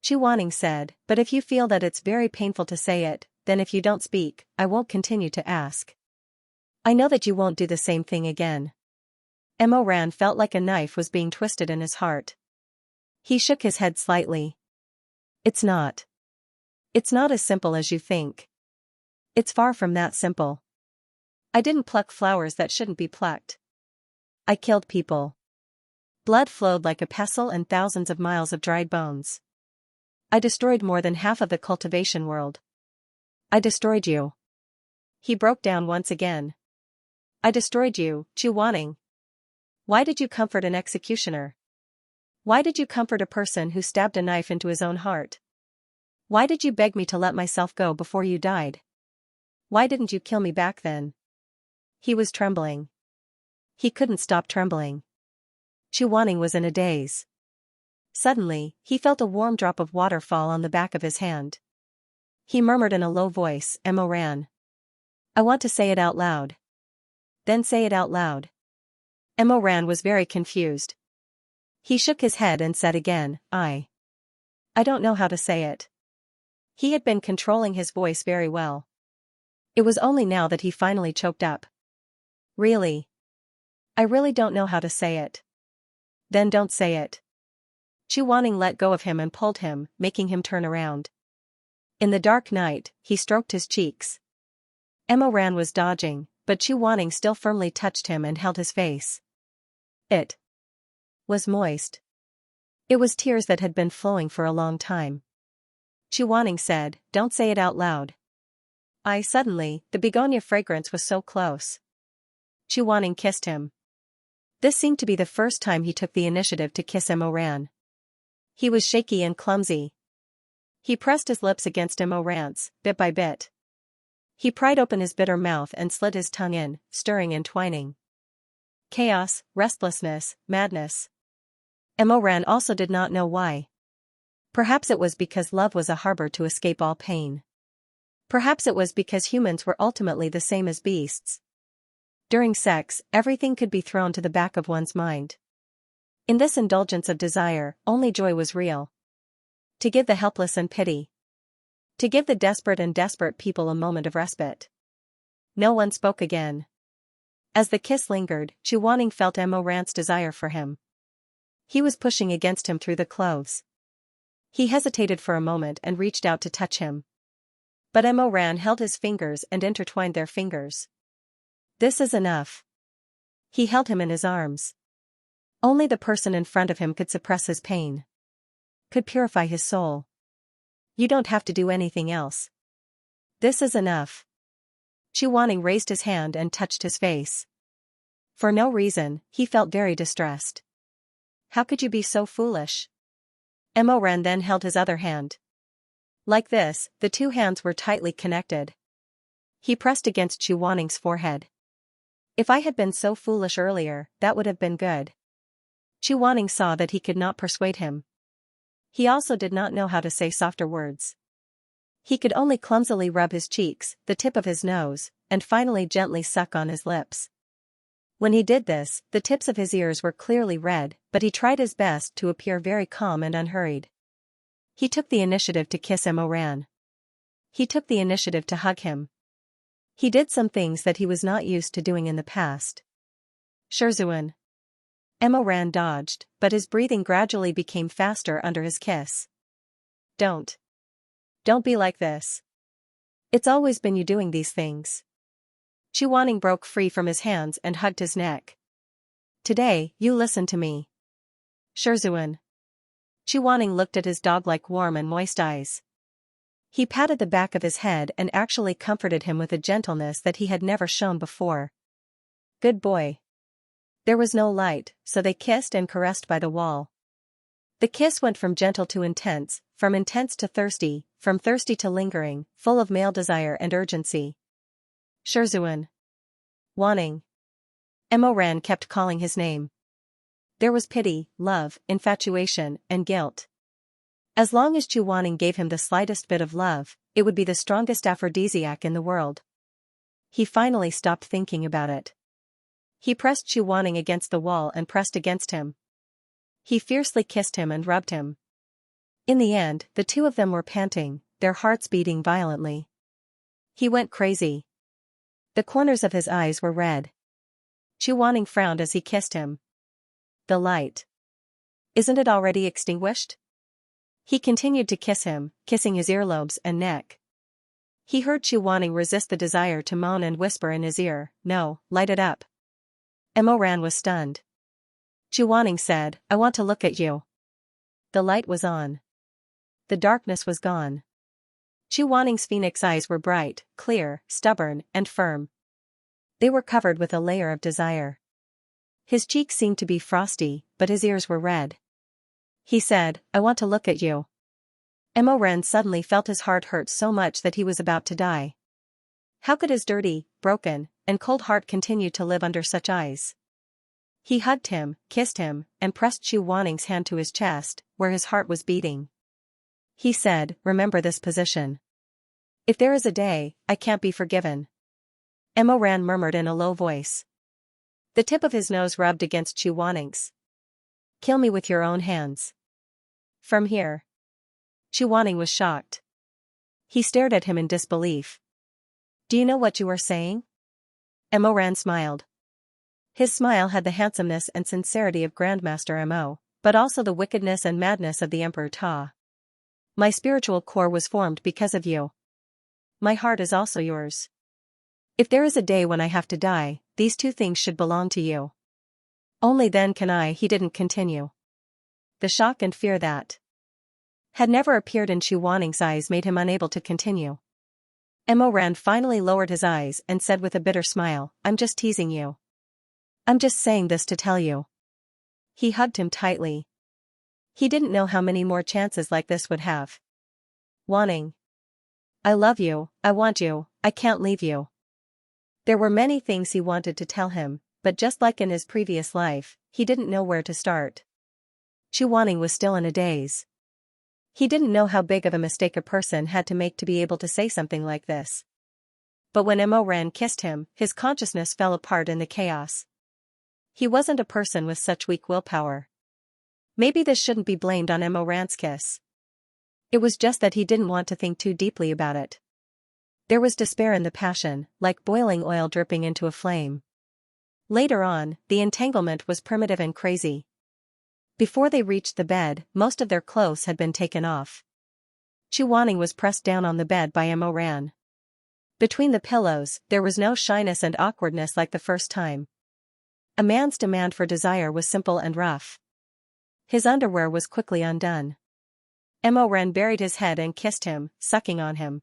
Chu Wanning said, but if you feel that it's very painful to say it, then if you don't speak, I won't continue to ask. I know that you won't do the same thing again. Emoran felt like a knife was being twisted in his heart. He shook his head slightly. It's not. It's not as simple as you think. It's far from that simple. I didn't pluck flowers that shouldn't be plucked. I killed people. Blood flowed like a pestle and thousands of miles of dried bones. I destroyed more than half of the cultivation world. I destroyed you. He broke down once again. I destroyed you, Chu Wanning. Why did you comfort an executioner? Why did you comfort a person who stabbed a knife into his own heart? Why did you beg me to let myself go before you died? Why didn't you kill me back then? He was trembling. He couldn't stop trembling. Chu Wanning was in a daze. Suddenly, he felt a warm drop of water fall on the back of his hand. He murmured in a low voice, Emoran. I want to say it out loud. Then say it out loud. Emoran was very confused. He shook his head and said again, I don't know how to say it. He had been controlling his voice very well. It was only now that he finally choked up. Really? I really don't know how to say it. Then don't say it. Chu Wanning let go of him and pulled him, making him turn around. In the dark night, he stroked his cheeks. Emoran was dodging, but Chu Wanning still firmly touched him and held his face. It was moist. It was tears that had been flowing for a long time. Chu Wanning said, don't say it out loud. Suddenly, the begonia fragrance was so close. Chu Wanning kissed him. This seemed to be the first time he took the initiative to kiss Emoran. He was shaky and clumsy. He pressed his lips against Emoran's, bit by bit. He pried open his bitter mouth and slid his tongue in, stirring and twining. Chaos, restlessness, madness. Emoran also did not know why. Perhaps it was because love was a harbor to escape all pain. Perhaps it was because humans were ultimately the same as beasts. During sex, everything could be thrown to the back of one's mind. In this indulgence of desire, only joy was real. To give the helpless and pity. To give the desperate and desperate people a moment of respite. No one spoke again. As the kiss lingered, Chu Wanning felt Emoran's desire for him. He was pushing against him through the clothes. He hesitated for a moment and reached out to touch him. But Emoran held his fingers and intertwined their fingers. This is enough. He held him in his arms. Only the person in front of him could suppress his pain. Could purify his soul. You don't have to do anything else. This is enough. Chu Wanning raised his hand and touched his face. For no reason, he felt very distressed. How could you be so foolish? Emoran then held his other hand. Like this, the two hands were tightly connected. He pressed against Chu Wanning's forehead. If I had been so foolish earlier, that would have been good. Chu Wanning saw that he could not persuade him. He also did not know how to say softer words. He could only clumsily rub his cheeks, the tip of his nose, and finally gently suck on his lips. When he did this, the tips of his ears were clearly red, but he tried his best to appear very calm and unhurried. He took the initiative to kiss Emoran. He took the initiative to hug him. He did some things that he was not used to doing in the past. Shizun. Emoran dodged, but his breathing gradually became faster under his kiss. Don't be like this. It's always been you doing these things. Chuaning broke free from his hands and hugged his neck. Today, you listen to me. Shizun. Chuaning looked at his dog-like warm and moist eyes. He patted the back of his head and actually comforted him with a gentleness that he had never shown before. Good boy. There was no light, so they kissed and caressed by the wall. The kiss went from gentle to intense, from intense to thirsty, from thirsty to lingering, full of male desire and urgency. Shizun. Wanting. Emoran kept calling his name. There was pity, love, infatuation, and guilt. As long as Chuaning gave him the slightest bit of love, it would be the strongest aphrodisiac in the world. He finally stopped thinking about it. He pressed Chuaning against the wall and pressed against him. He fiercely kissed him and rubbed him. In the end, the two of them were panting, their hearts beating violently. He went crazy. The corners of his eyes were red. Chuaning frowned as he kissed him. The light. Isn't it already extinguished? He continued to kiss him, kissing his earlobes and neck. He heard Chuaning resist the desire to moan and whisper in his ear, "No, light it up." Emoran was stunned. Chuaning said, "I want to look at you." The light was on. The darkness was gone. Chuaning's phoenix eyes were bright, clear, stubborn, and firm. They were covered with a layer of desire. His cheeks seemed to be frosty, but his ears were red. He said, "I want to look at you." Emoran suddenly felt his heart hurt so much that he was about to die. How could his dirty, broken, and cold heart continue to live under such eyes? He hugged him, kissed him, and pressed Chuaning's hand to his chest, where his heart was beating. He said, "Remember this position. If there is a day, I can't be forgiven." Emoran murmured in a low voice. The tip of his nose rubbed against Chuaning's. "Kill me with your own hands. From here." Chuaning was shocked. He stared at him in disbelief. "Do you know what you are saying?" Emoran smiled. His smile had the handsomeness and sincerity of Grandmaster Mo, but also the wickedness and madness of the Emperor Ta. "My spiritual core was formed because of you. My heart is also yours. If there is a day when I have to die, these two things should belong to you. Only then can I." He didn't continue. The shock and fear that had never appeared in Chuaning's eyes made him unable to continue. Emoran finally lowered his eyes and said with a bitter smile, "I'm just teasing you. I'm just saying this to tell you." He hugged him tightly. He didn't know how many more chances like this would have. Wanting. "I love you, I want you, I can't leave you." There were many things he wanted to tell him, but just like in his previous life, he didn't know where to start. Chuaning was still in a daze. He didn't know how big of a mistake a person had to make to be able to say something like this. But when Emoran kissed him, his consciousness fell apart in the chaos. He wasn't a person with such weak willpower. Maybe this shouldn't be blamed on Emoran's kiss. It was just that he didn't want to think too deeply about it. There was despair in the passion, like boiling oil dripping into a flame. Later on, the entanglement was primitive and crazy. Before they reached the bed, most of their clothes had been taken off. Chuaning was pressed down on the bed by Emoran. Between the pillows, there was no shyness and awkwardness like the first time. A man's demand for desire was simple and rough. His underwear was quickly undone. Emoran buried his head and kissed him, sucking on him.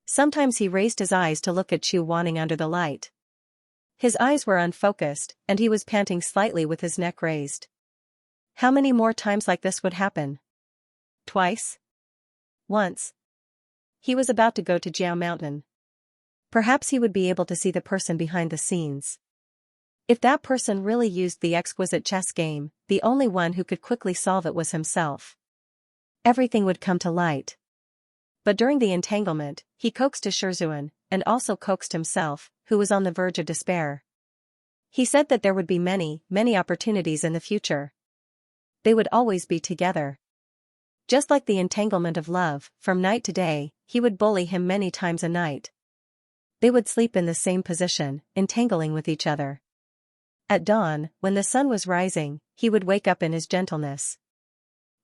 Sometimes he raised his eyes to look at Chuaning under the light. His eyes were unfocused, and he was panting slightly with his neck raised. How many more times like this would happen? Twice? Once. He was about to go to Jiao Mountain. Perhaps he would be able to see the person behind the scenes. If that person really used the exquisite chess game, the only one who could quickly solve it was himself. Everything would come to light. But during the entanglement, he coaxed Shizun, and also coaxed himself, who was on the verge of despair. He said that there would be many, many opportunities in the future. They would always be together. Just like the entanglement of love, from night to day, he would bully him many times a night. They would sleep in the same position, entangling with each other. At dawn, when the sun was rising, he would wake up in his gentleness.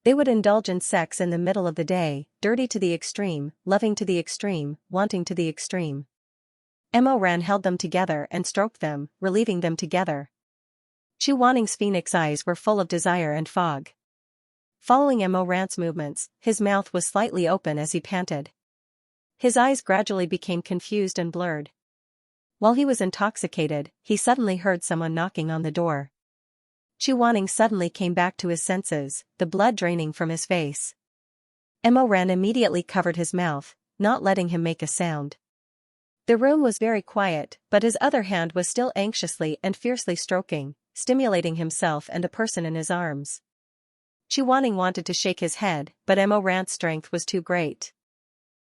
They would indulge in sex in the middle of the day, dirty to the extreme, loving to the extreme, wanting to the extreme. Mo-ran held them together and stroked them, relieving them together. Chu Wanning's phoenix eyes were full of desire and fog. Following Mo-ran's movements, his mouth was slightly open as he panted. His eyes gradually became confused and blurred. While he was intoxicated, he suddenly heard someone knocking on the door. Chu Wanning suddenly came back to his senses, the blood draining from his face. Mo-ran immediately covered his mouth, not letting him make a sound. The room was very quiet, but his other hand was still anxiously and fiercely stroking, stimulating himself and a person in his arms. Chu Wanning wanted to shake his head, but Mo-ran's strength was too great.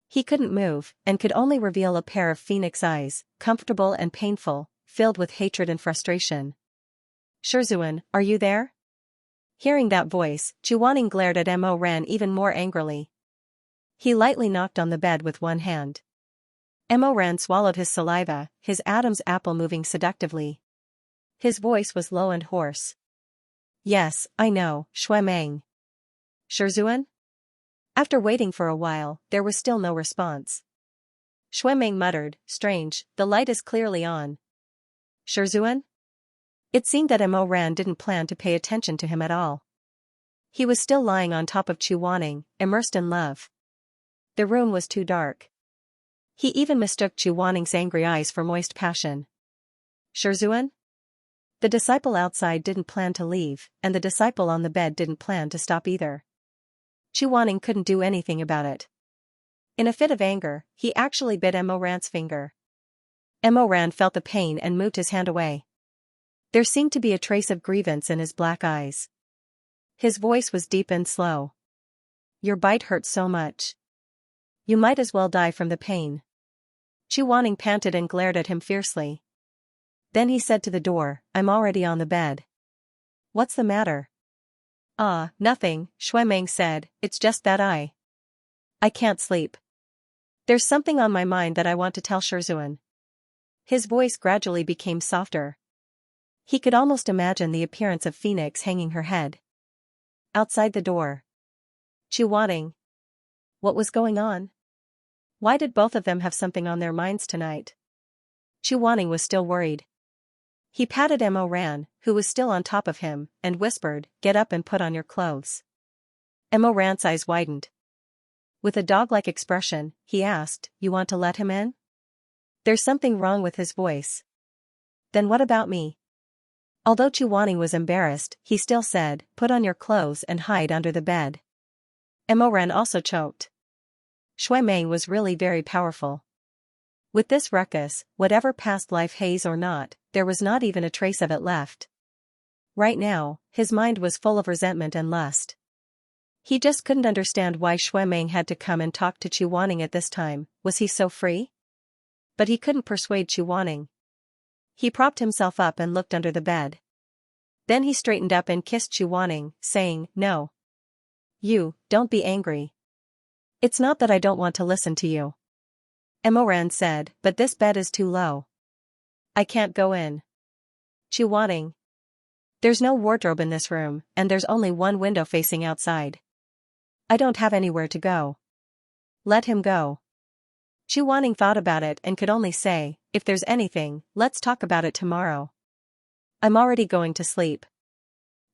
He couldn't move, and could only reveal a pair of phoenix eyes, comfortable and painful, filled with hatred and frustration. Shizun, are you there? Hearing that voice, Chu Wanning glared at Mo-ran even more angrily. He lightly knocked on the bed with one hand. Mo-ran swallowed his saliva, his Adam's apple moving seductively. His voice was low and hoarse. Yes, I know, Shui-meng. Shizun? After waiting for a while, there was still no response. Shui-meng muttered, strange, the light is clearly on. Shizun? It seemed that Mo-ran didn't plan to pay attention to him at all. He was still lying on top of Chu Wanning, immersed in love. The room was too dark. He even mistook Chu Wanning's angry eyes for moist passion. Shizun? The disciple outside didn't plan to leave, and the disciple on the bed didn't plan to stop either. Chu Wanning couldn't do anything about it. In a fit of anger, he actually bit Mo-ran's finger. Mo-ran felt the pain and moved his hand away. There seemed to be a trace of grievance in his black eyes. His voice was deep and slow. Your bite hurt so much. You might as well die from the pain. Chu Wanning panted and glared at him fiercely. Then he said to the door, I'm already on the bed. What's the matter? Ah, nothing, Shui-meng said, it's just that I can't sleep. There's something on my mind that I want to tell Shizun. His voice gradually became softer. He could almost imagine the appearance of Phoenix hanging her head. Outside the door. Chu Wanning. What was going on? Why did both of them have something on their minds tonight? Chu Wanning was still worried. He patted Mo-ran, who was still on top of him, and whispered, get up and put on your clothes. Mo-ran's eyes widened. With a dog-like expression, he asked, you want to let him in? There's something wrong with his voice. Then what about me? Although Chu Wanning was embarrassed, he still said, put on your clothes and hide under the bed. Mo-ran also choked. Shui-meng was really very powerful. With this ruckus, whatever past life haze or not, there was not even a trace of it left. Right now, his mind was full of resentment and lust. He just couldn't understand why Shui-meng had to come and talk to Chu Wanning at this time. Was he so free? But he couldn't persuade Chu Wanning. He propped himself up and looked under the bed. Then he straightened up and kissed Chu Wanning, saying, no. You, don't be angry. It's not that I don't want to listen to you. Mo-ran said, but this bed is too low. I can't go in. Chu Wanning. There's no wardrobe in this room, and there's only one window facing outside. I don't have anywhere to go. Let him go. Chu Wanning thought about it and could only say, if there's anything, let's talk about it tomorrow. I'm already going to sleep.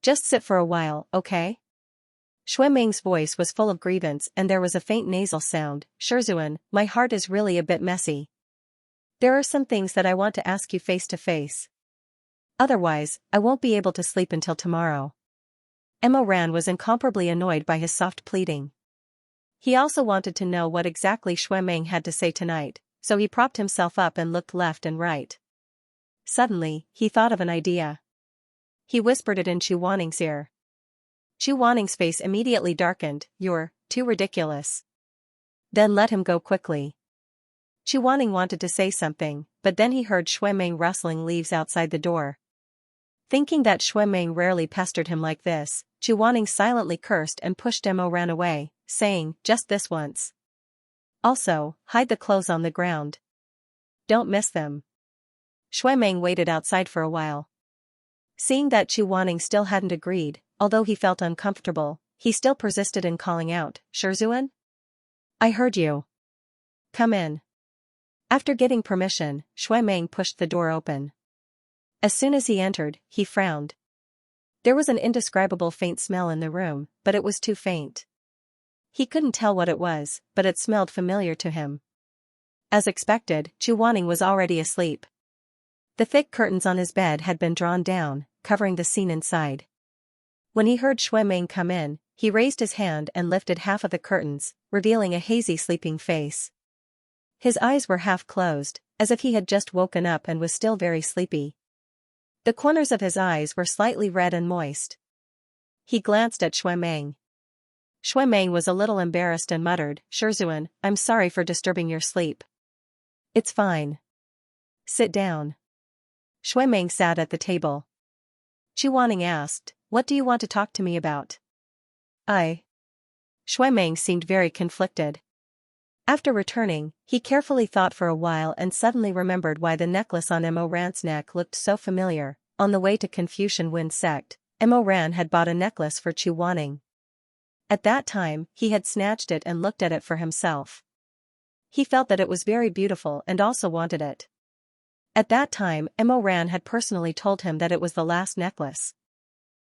Just sit for a while, okay? Shui-meng's voice was full of grievance and there was a faint nasal sound. Shizun, my heart is really a bit messy. There are some things that I want to ask you face to face. Otherwise, I won't be able to sleep until tomorrow. Mo-ran was incomparably annoyed by his soft pleading. He also wanted to know what exactly Shui-meng had to say tonight, so he propped himself up and looked left and right. Suddenly, he thought of an idea. He whispered it in Chu Wanning's ear. Chu Wanning's face immediately darkened. You're too ridiculous. Then let him go quickly. Chu Wanning wanted to say something, but then he heard Shui-meng rustling leaves outside the door. Thinking that Shuemeng rarely pestered him like this, Chu Wanning silently cursed and pushed Mo Ran away, saying, "Just this once. Also, hide the clothes on the ground. Don't miss them." Shuemeng waited outside for a while. Seeing that Chu Wanning still hadn't agreed, although he felt uncomfortable, he still persisted in calling out, "Shizun? I heard you. Come in." After getting permission, Shuemeng pushed the door open. As soon as he entered, he frowned. There was an indescribable faint smell in the room, but it was too faint. He couldn't tell what it was, but it smelled familiar to him. As expected, Chu Wanning was already asleep. The thick curtains on his bed had been drawn down, covering the scene inside. When he heard Shuemeng come in, he raised his hand and lifted half of the curtains, revealing a hazy sleeping face. His eyes were half closed, as if he had just woken up and was still very sleepy. The corners of his eyes were slightly red and moist. He glanced at Shuemeng. Shuemeng was a little embarrassed and muttered, "Shizun, I'm sorry for disturbing your sleep." "It's fine. Sit down." Shuemeng sat at the table. Chu Wanning asked, "What do you want to talk to me about?" Shuemeng seemed very conflicted. After returning, he carefully thought for a while and suddenly remembered why the necklace on Mo Ran's neck looked so familiar. On the way to Confucian Wind Sect, Mo Ran had bought a necklace for Chu Wanning. At that time, he had snatched it and looked at it for himself. He felt that it was very beautiful and also wanted it. At that time, Mo Ran had personally told him that it was the last necklace.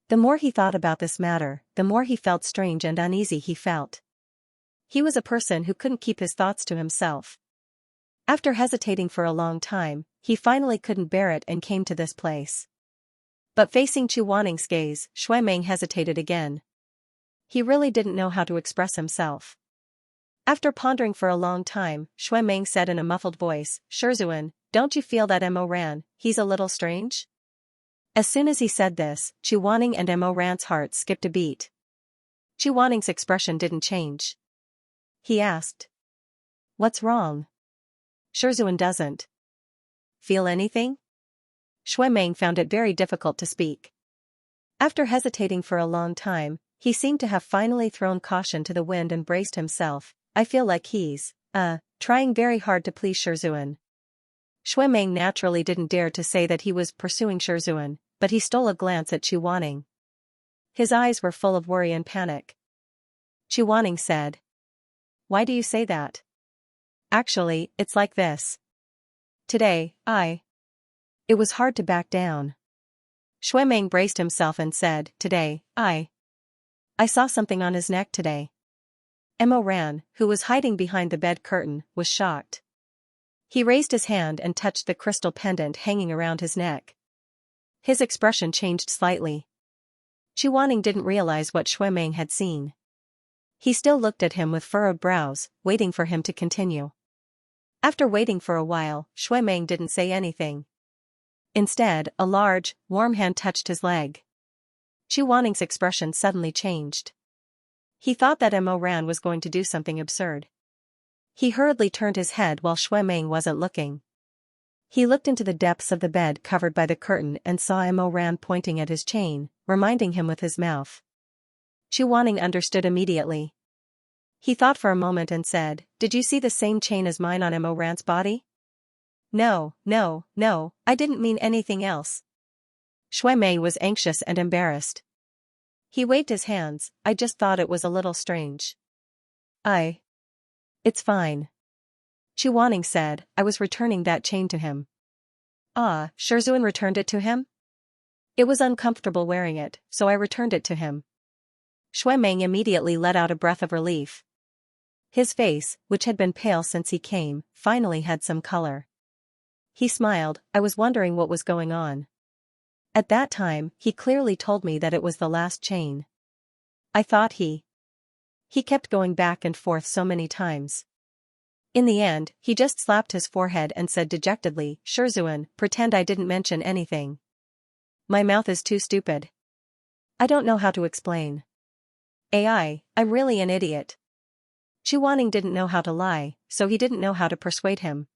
The more he thought about this matter, the more he felt strange and uneasy he felt. He was a person who couldn't keep his thoughts to himself. After hesitating for a long time, he finally couldn't bear it and came to this place. But facing Chu Wanning's gaze, Shuemeng hesitated again. He really didn't know how to express himself. After pondering for a long time, Shuemeng said in a muffled voice, "Shizun, don't you feel that Mo Ran, he's a little strange?" As soon as he said this, Chu Wanning and Mo Ran's heart skipped a beat. Chu Wanning's expression didn't change. He asked, "What's wrong?" "Shizun doesn't feel anything?" Shuemeng found it very difficult to speak. After hesitating for a long time, he seemed to have finally thrown caution to the wind and braced himself. "I feel like he's, trying very hard to please Shizun." Shuemeng naturally didn't dare to say that he was pursuing Shizun, but he stole a glance at Chu Wanning. His eyes were full of worry and panic. Chu Wanning said, "Why do you say that?" "Actually, it's like this. Today, It was hard to back down." Shuemeng braced himself and said, "Today, I saw something on his neck today." Mo Ran, who was hiding behind the bed curtain, was shocked. He raised his hand and touched the crystal pendant hanging around his neck. His expression changed slightly. Chu Wanning didn't realize what Shuemeng had seen. He still looked at him with furrowed brows, waiting for him to continue. After waiting for a while, Shuemeng didn't say anything. Instead, a large, warm hand touched his leg. Chu Wanning's expression suddenly changed. He thought that Mo Ran was going to do something absurd. He hurriedly turned his head while Shuemeng wasn't looking. He looked into the depths of the bed covered by the curtain and saw Mo Ran pointing at his chain, reminding him with his mouth. Chu Wanning understood immediately. He thought for a moment and said, "Did you see the same chain as mine on Mo Ran's body?" No, I didn't mean anything else." Shuemeng was anxious and embarrassed. He waved his hands. "I just thought it was a little strange." It's fine." Chu Wanning said, "I was returning that chain to him." Shizun returned it to him? "It was uncomfortable wearing it, so I returned it to him." Shuemeng immediately let out a breath of relief. His face, which had been pale since he came, finally had some color. He smiled. "I was wondering what was going on. At that time, he clearly told me that it was the last chain. I thought he kept going back and forth so many times. In the end, he just slapped his forehead and said dejectedly, 'Shizun, pretend I didn't mention anything. My mouth is too stupid. I don't know how to explain. I'm really an idiot.' Chu Wanning didn't know how to lie, so he didn't know how to persuade him.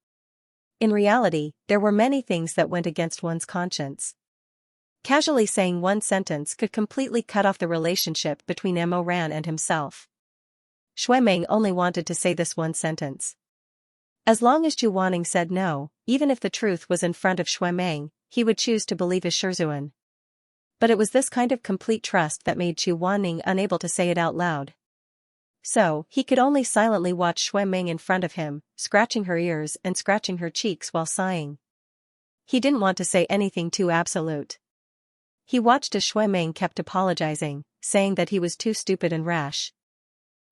In reality, there were many things that went against one's conscience. Casually saying one sentence could completely cut off the relationship between Mo Ran and himself. Shui Meng only wanted to say this one sentence. As long as Zhu Wanning said no, even if the truth was in front of Shui Meng, he would choose to believe his Shizun. But it was this kind of complete trust that made Zhu Wanning unable to say it out loud. So, he could only silently watch Shui Meng in front of him, scratching her ears and scratching her cheeks while sighing. He didn't want to say anything too absolute. He watched as Shui Meng kept apologizing, saying that he was too stupid and rash.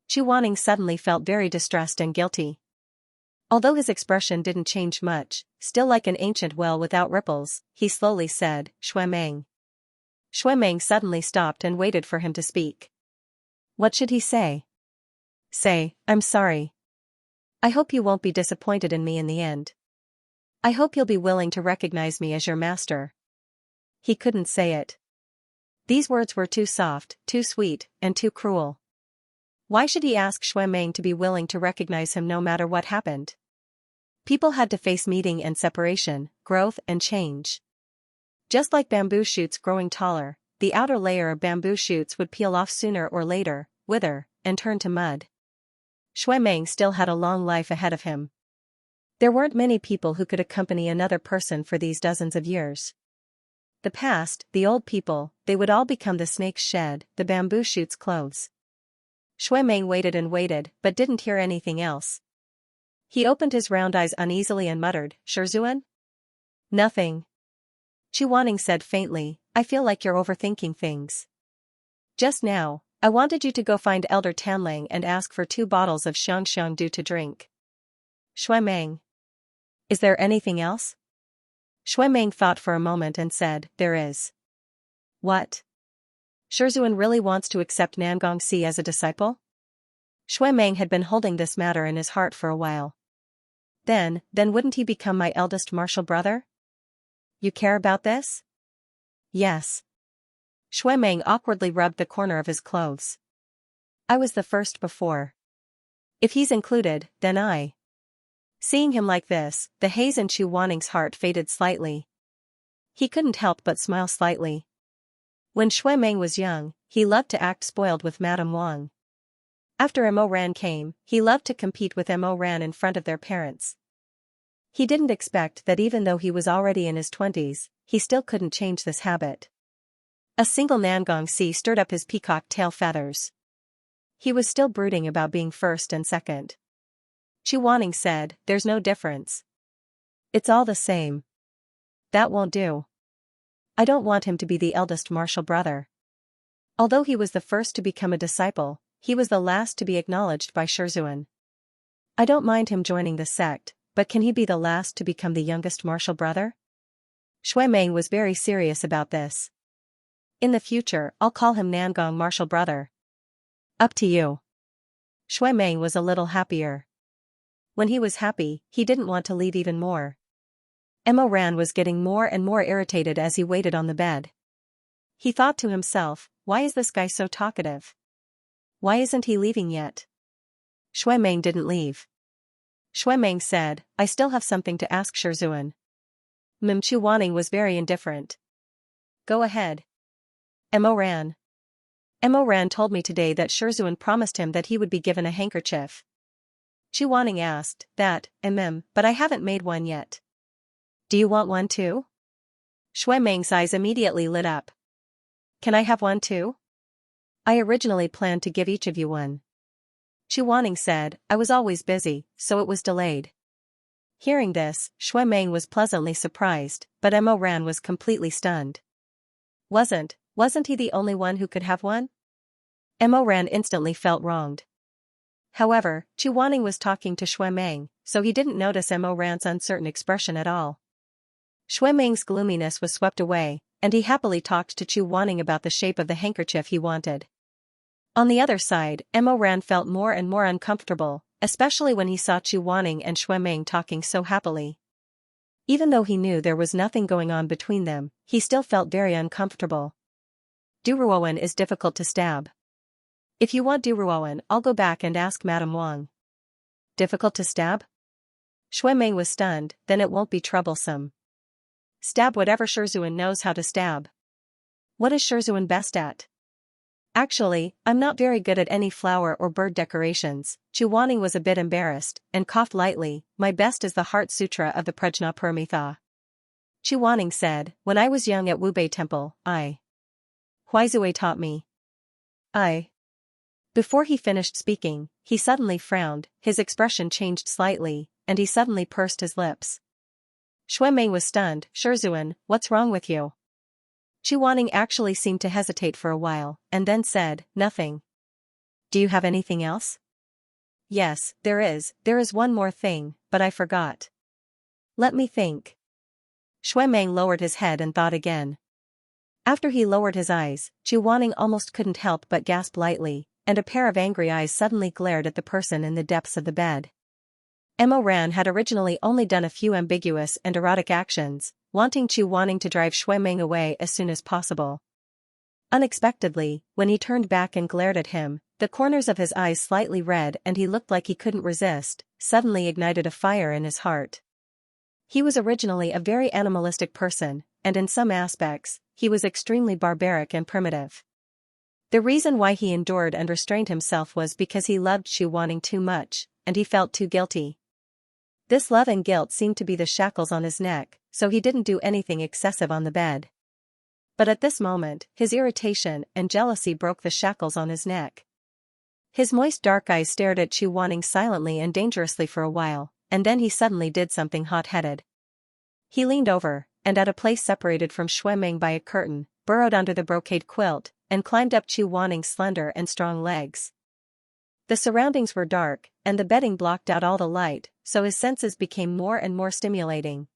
Zhu Wanning suddenly felt very distressed and guilty. Although his expression didn't change much, still like an ancient well without ripples, he slowly said, Shui Meng. Shui Meng suddenly stopped and waited for him to speak. What should he say? Say, I'm sorry. I hope you won't be disappointed in me in the end. I hope you'll be willing to recognize me as your master. He couldn't say it. These words were too soft, too sweet, and too cruel. Why should he ask Shui Meng to be willing to recognize him no matter what happened? People had to face meeting and separation, growth and change. Just like bamboo shoots growing taller, the outer layer of bamboo shoots would peel off sooner or later, wither, and turn to mud. Shui Meng still had a long life ahead of him. There weren't many people who could accompany another person for these dozens of years. The past, the old people, they would all become the snake's shed, the bamboo shoot's clothes. Shui Meng waited and waited, but didn't hear anything else. He opened his round eyes uneasily and muttered, Shizun? Nothing. Zhu Wanning said faintly, I feel like you're overthinking things. Just now, I wanted you to go find Elder Tanlang and ask for 2 bottles of Xianxia dew to drink. Shui Meng. Is there anything else? Shui Meng thought for a moment and said, there is. What? Shizun really wants to accept Nangongxi as a disciple? Shui Meng had been holding this matter in his heart for a while. Then wouldn't he become my eldest martial brother? You care about this? Yes. Shui Meng awkwardly rubbed the corner of his clothes. I was the first before. If he's included, then I. Seeing him like this, the haze in Zhu Wanning's heart faded slightly. He couldn't help but smile slightly. When Shui Meng was young, he loved to act spoiled with Madame Wang. After Mo Ran came, he loved to compete with Mo Ran in front of their parents. He didn't expect that even though he was already in his 20s, he still couldn't change this habit. A single Nangongxi stirred up his peacock tail feathers. He was still brooding about being first and second. Zhu Wanning said, there's no difference. It's all the same. That won't do. I don't want him to be the eldest martial brother. Although he was the first to become a disciple, he was the last to be acknowledged by Shizun. I don't mind him joining the sect, but can he be the last to become the youngest martial brother? Shui Meng was very serious about this. In the future, I'll call him Nangong martial brother. Up to you. Shui Meng was a little happier. When he was happy, he didn't want to leave even more. Mo Ran was getting more and more irritated as he waited on the bed. He thought to himself, why is this guy so talkative? Why isn't he leaving yet? Shui Meng didn't leave. Shui Meng said, I still have something to ask Shizun. Zhu Wanning was very indifferent. Go ahead. Mo Ran. Mo Ran told me today that Shizun promised him that he would be given a handkerchief. Zhu Wanning asked, that, but I haven't made one yet. Do you want one too? Shui Meng's eyes immediately lit up. Can I have one too? I originally planned to give each of you one. Zhu Wanning said, I was always busy, so it was delayed. Hearing this, Shui Meng was pleasantly surprised, but Mo Ran was completely stunned. Wasn't he the only one who could have one? Mo Ran instantly felt wronged. However, Zhu Wanning was talking to Shui Meng, so he didn't notice Mo Ran's uncertain expression at all. Shui Meng's gloominess was swept away, and he happily talked to Zhu Wanning about the shape of the handkerchief he wanted. On the other side, Mo Ran felt more and more uncomfortable, especially when he saw Zhu Wanning and Shui Meng talking so happily. Even though he knew there was nothing going on between them, he still felt very uncomfortable. Duruowen is difficult to stab. If you want Duruowen, I'll go back and ask Madame Wang. Difficult to stab? Shui Meng was stunned, then it won't be troublesome. Stab whatever Shizun knows how to stab. What is Shizun best at? Actually, I'm not very good at any flower or bird decorations. Chuaning was a bit embarrassed, and coughed lightly. My best is the Heart Sutra of the Prajnaparamita. Chuaning said, when I was young at Wubei Temple, Huizue taught me. Before he finished speaking, he suddenly frowned, his expression changed slightly, and he suddenly pursed his lips. Xuemeng was stunned. Shizun, what's wrong with you? Chuaning actually seemed to hesitate for a while, and then said, nothing. Do you have anything else? Yes, there is one more thing, but I forgot. Let me think. Xuemeng lowered his head and thought again. After he lowered his eyes, Chuaning almost couldn't help but gasp lightly, and a pair of angry eyes suddenly glared at the person in the depths of the bed. Mo Ran had originally only done a few ambiguous and erotic actions, wanting Chuaning to drive Xuemeng away as soon as possible. Unexpectedly, when he turned back and glared at him, the corners of his eyes slightly red and he looked like he couldn't resist, suddenly ignited a fire in his heart. He was originally a very animalistic person, and in some aspects, he was extremely barbaric and primitive. The reason why he endured and restrained himself was because he loved Chuaning too much, and he felt too guilty. This love and guilt seemed to be the shackles on his neck, so he didn't do anything excessive on the bed. But at this moment, his irritation and jealousy broke the shackles on his neck. His moist dark eyes stared at Chuaning silently and dangerously for a while, and then he suddenly did something hot-headed. He leaned over, and at a place separated from Xuemeng by a curtain, burrowed under the brocade quilt, and climbed up Chuaning's slender and strong legs. The surroundings were dark, and the bedding blocked out all the light, so his senses became more and more stimulating.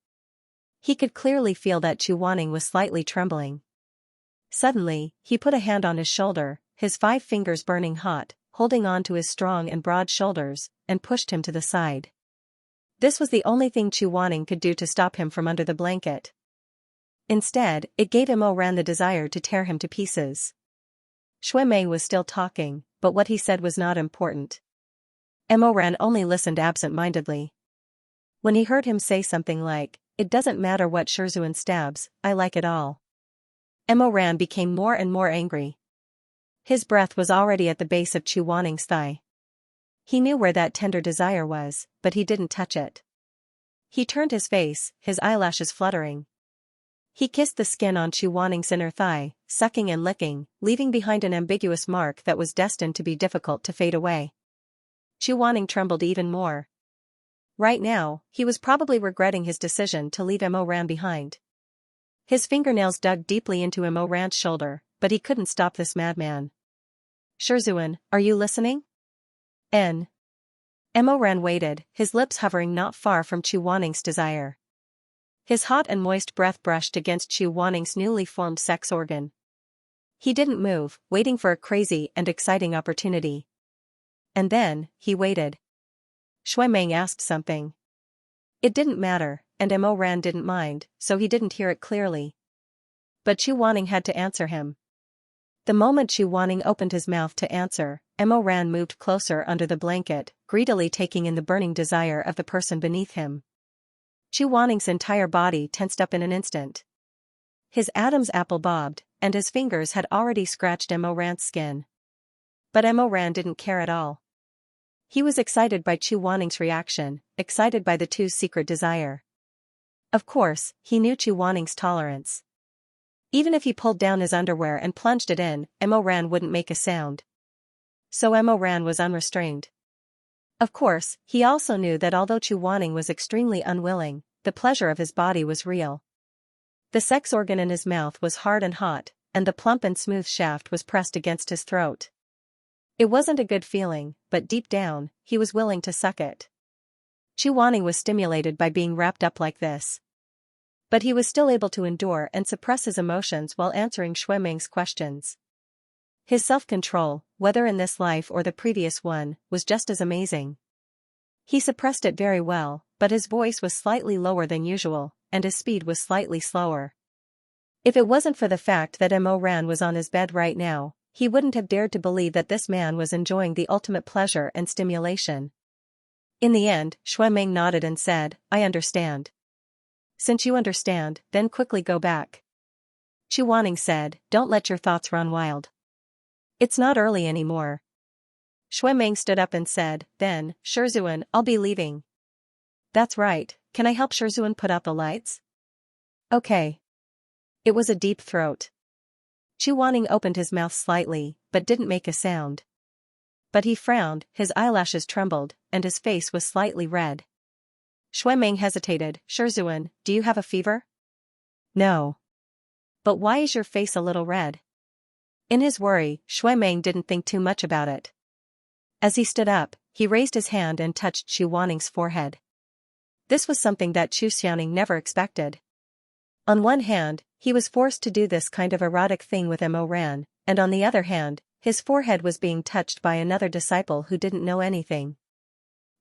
He could clearly feel that Chuaning was slightly trembling. Suddenly, he put a hand on his shoulder, his 5 fingers burning hot, holding on to his strong and broad shoulders, and pushed him to the side. This was the only thing Chuaning could do to stop him from under the blanket. Instead, it gave Mo Ran the desire to tear him to pieces. Xuemeng was still talking, but what he said was not important. Mo Ran only listened absent-mindedly. When he heard him say something like, "It doesn't matter what Shizun stabs, I like it all," Mo Ran became more and more angry. His breath was already at the base of Chuaning's thigh. He knew where that tender desire was, but he didn't touch it. He turned his face, his eyelashes fluttering. He kissed the skin on Chuaning's inner thigh, sucking and licking, leaving behind an ambiguous mark that was destined to be difficult to fade away. Chuaning trembled even more. Right now, he was probably regretting his decision to leave Mo Ran behind. His fingernails dug deeply into Mo Ran's shoulder, but he couldn't stop this madman. Shizun, are you listening? Mo Ran waited, his lips hovering not far from Chuaning's desire. His hot and moist breath brushed against Chuaning's newly formed sex organ. He didn't move, waiting for a crazy and exciting opportunity. And then, he waited. Xuemeng asked something. It didn't matter, and Mo Ran didn't mind, so he didn't hear it clearly. But Chuaning had to answer him. The moment Chuaning opened his mouth to answer, Mo Ran moved closer under the blanket, greedily taking in the burning desire of the person beneath him. Chuaning's entire body tensed up in an instant. His Adam's apple bobbed, and his fingers had already scratched Mo Ran's skin. But Mo Ran didn't care at all. He was excited by Chuaning's reaction, excited by the two's secret desire. Of course, he knew Chuaning's tolerance. Even if he pulled down his underwear and plunged it in, Mo Ran wouldn't make a sound. So Mo Ran was unrestrained. Of course, he also knew that although Chuaning was extremely unwilling, the pleasure of his body was real. The sex organ in his mouth was hard and hot, and the plump and smooth shaft was pressed against his throat. It wasn't a good feeling, but deep down, he was willing to suck it. Chuaning was stimulated by being wrapped up like this. But he was still able to endure and suppress his emotions while answering Xuemeng's questions. His self-control, whether in this life or the previous one, was just as amazing. He suppressed it very well, but his voice was slightly lower than usual, and his speed was slightly slower. If it wasn't for the fact that Mo Ran was on his bed right now, he wouldn't have dared to believe that this man was enjoying the ultimate pleasure and stimulation. In the end, Xuemeng nodded and said, "I understand." "Since you understand, then quickly go back." Chu Wanning said, don't let your thoughts run wild. It's not early anymore. Shui Meng stood up and said, then, Shizun, I'll be leaving. That's right, can I help Shizun put out the lights? Okay. It was a deep throat. Chu Wanning opened his mouth slightly, but didn't make a sound. But he frowned, his eyelashes trembled, and his face was slightly red. Shui Meng hesitated, Shizun, do you have a fever? No. But why is your face a little red? In his worry, Shui Meng didn't think too much about it. As he stood up, he raised his hand and touched Chu Wanning's forehead. This was something that Chu Xiaoning never expected. On one hand, he was forced to do this kind of erotic thing with Mo Ran, and on the other hand, his forehead was being touched by another disciple who didn't know anything.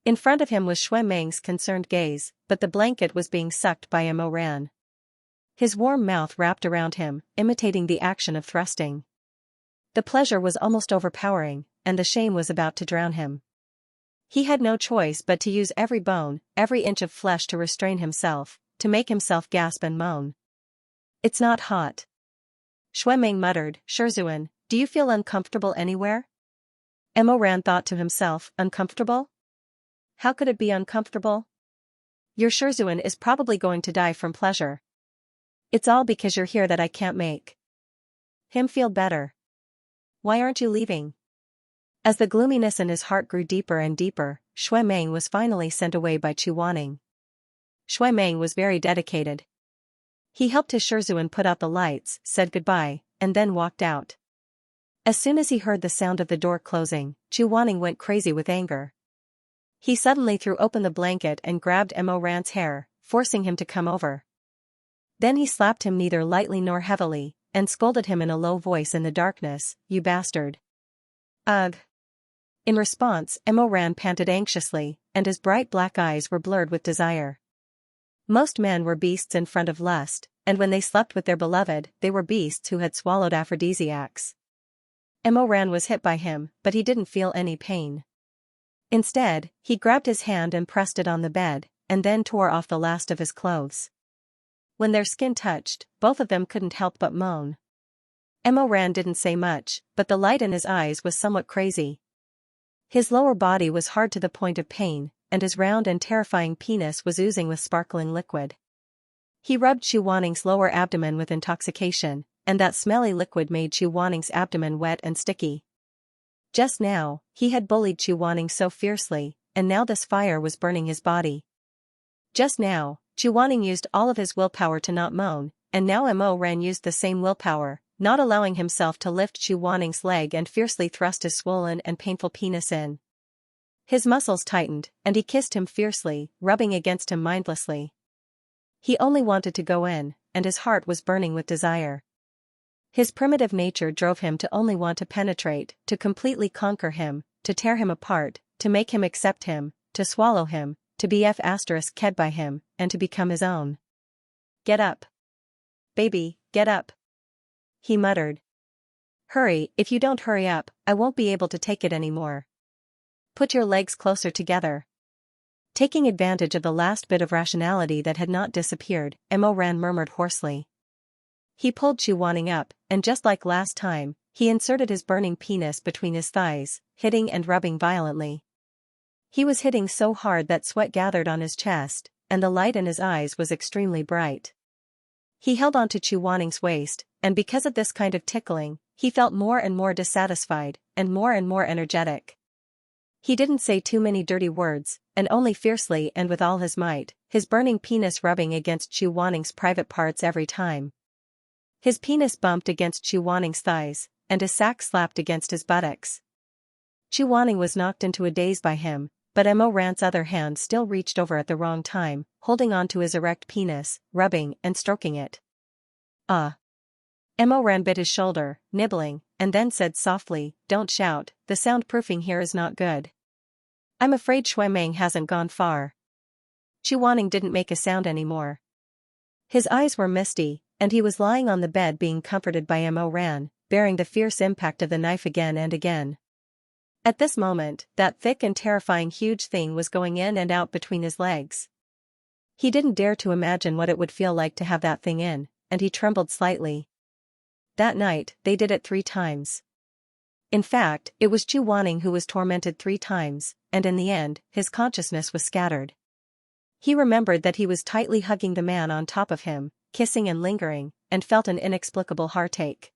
In front of him was Shui Meng's concerned gaze, but the blanket was being sucked by Mo Ran. His warm mouth wrapped around him, imitating the action of thrusting. The pleasure was almost overpowering, and the shame was about to drown him. He had no choice but to use every bone, every inch of flesh to restrain himself, to make himself gasp and moan. It's not hot. Shui Meng muttered, Shizun, do you feel uncomfortable anywhere? Mo Ran thought to himself, uncomfortable? How could it be uncomfortable? Your Shizun is probably going to die from pleasure. It's all because you're here that I can't make him feel better. Why aren't you leaving? As the gloominess in his heart grew deeper and deeper, Shui Meng was finally sent away by Chu Wanning. Shui Meng was very dedicated. He helped his Shizun put out the lights, said goodbye, and then walked out. As soon as he heard the sound of the door closing, Chu Wanning went crazy with anger. He suddenly threw open the blanket and grabbed Mo Ran's hair, forcing him to come over. Then he slapped him neither lightly nor heavily, and scolded him in a low voice in the darkness, you bastard. Ugh. In response, Mo Ran panted anxiously, and his bright black eyes were blurred with desire. Most men were beasts in front of lust, and when they slept with their beloved, they were beasts who had swallowed aphrodisiacs. Mo Ran was hit by him, but he didn't feel any pain. Instead, he grabbed his hand and pressed it on the bed, and then tore off the last of his clothes. When their skin touched, both of them couldn't help but moan. Mo Ran didn't say much, but the light in his eyes was somewhat crazy. His lower body was hard to the point of pain, and his round and terrifying penis was oozing with sparkling liquid. He rubbed Chu Wanning's lower abdomen with intoxication, and that smelly liquid made Chu Wanning's abdomen wet and sticky. Just now, he had bullied Chu Wanning so fiercely, and now this fire was burning his body. Just now, Chu Wanning used all of his willpower to not moan, and now Mo Ran used the same willpower, not allowing himself to lift Chu Wanning's leg and fiercely thrust his swollen and painful penis in. His muscles tightened, and he kissed him fiercely, rubbing against him mindlessly. He only wanted to go in, and his heart was burning with desire. His primitive nature drove him to only want to penetrate, to completely conquer him, to tear him apart, to make him accept him, to swallow him, to be ked by him, and to become his own. Get up. Baby, get up. He muttered. Hurry, if you don't hurry up, I won't be able to take it anymore. Put your legs closer together. Taking advantage of the last bit of rationality that had not disappeared, Mo Ran murmured hoarsely. He pulled Chu Wanning up, and just like last time, he inserted his burning penis between his thighs, hitting and rubbing violently. He was hitting so hard that sweat gathered on his chest, and the light in his eyes was extremely bright. He held onto Chu Wanning's waist, and because of this kind of tickling, he felt more and more dissatisfied, and more energetic. He didn't say too many dirty words, and only fiercely and with all his might, his burning penis rubbing against Chu Wanning's private parts every time. His penis bumped against Chu Wanning's thighs, and his sack slapped against his buttocks. Chu Wanning was knocked into a daze by him, but Mo Ran's other hand still reached over at the wrong time, holding on to his erect penis, rubbing and stroking it. Mo Ran bit his shoulder, nibbling, and then said softly, don't shout, the soundproofing here is not good. I'm afraid Shui Meng hasn't gone far. Chu Wanning didn't make a sound anymore. His eyes were misty, and he was lying on the bed being comforted by Mo Ran, bearing the fierce impact of the knife again and again. At this moment, that thick and terrifying huge thing was going in and out between his legs. He didn't dare to imagine what it would feel like to have that thing in, and he trembled slightly. that night, they did it 3 times. In fact, it was Chu Wanning who was tormented 3 times, and in the end, his consciousness was scattered. He remembered that he was tightly hugging the man on top of him, kissing and lingering, and felt an inexplicable heartache.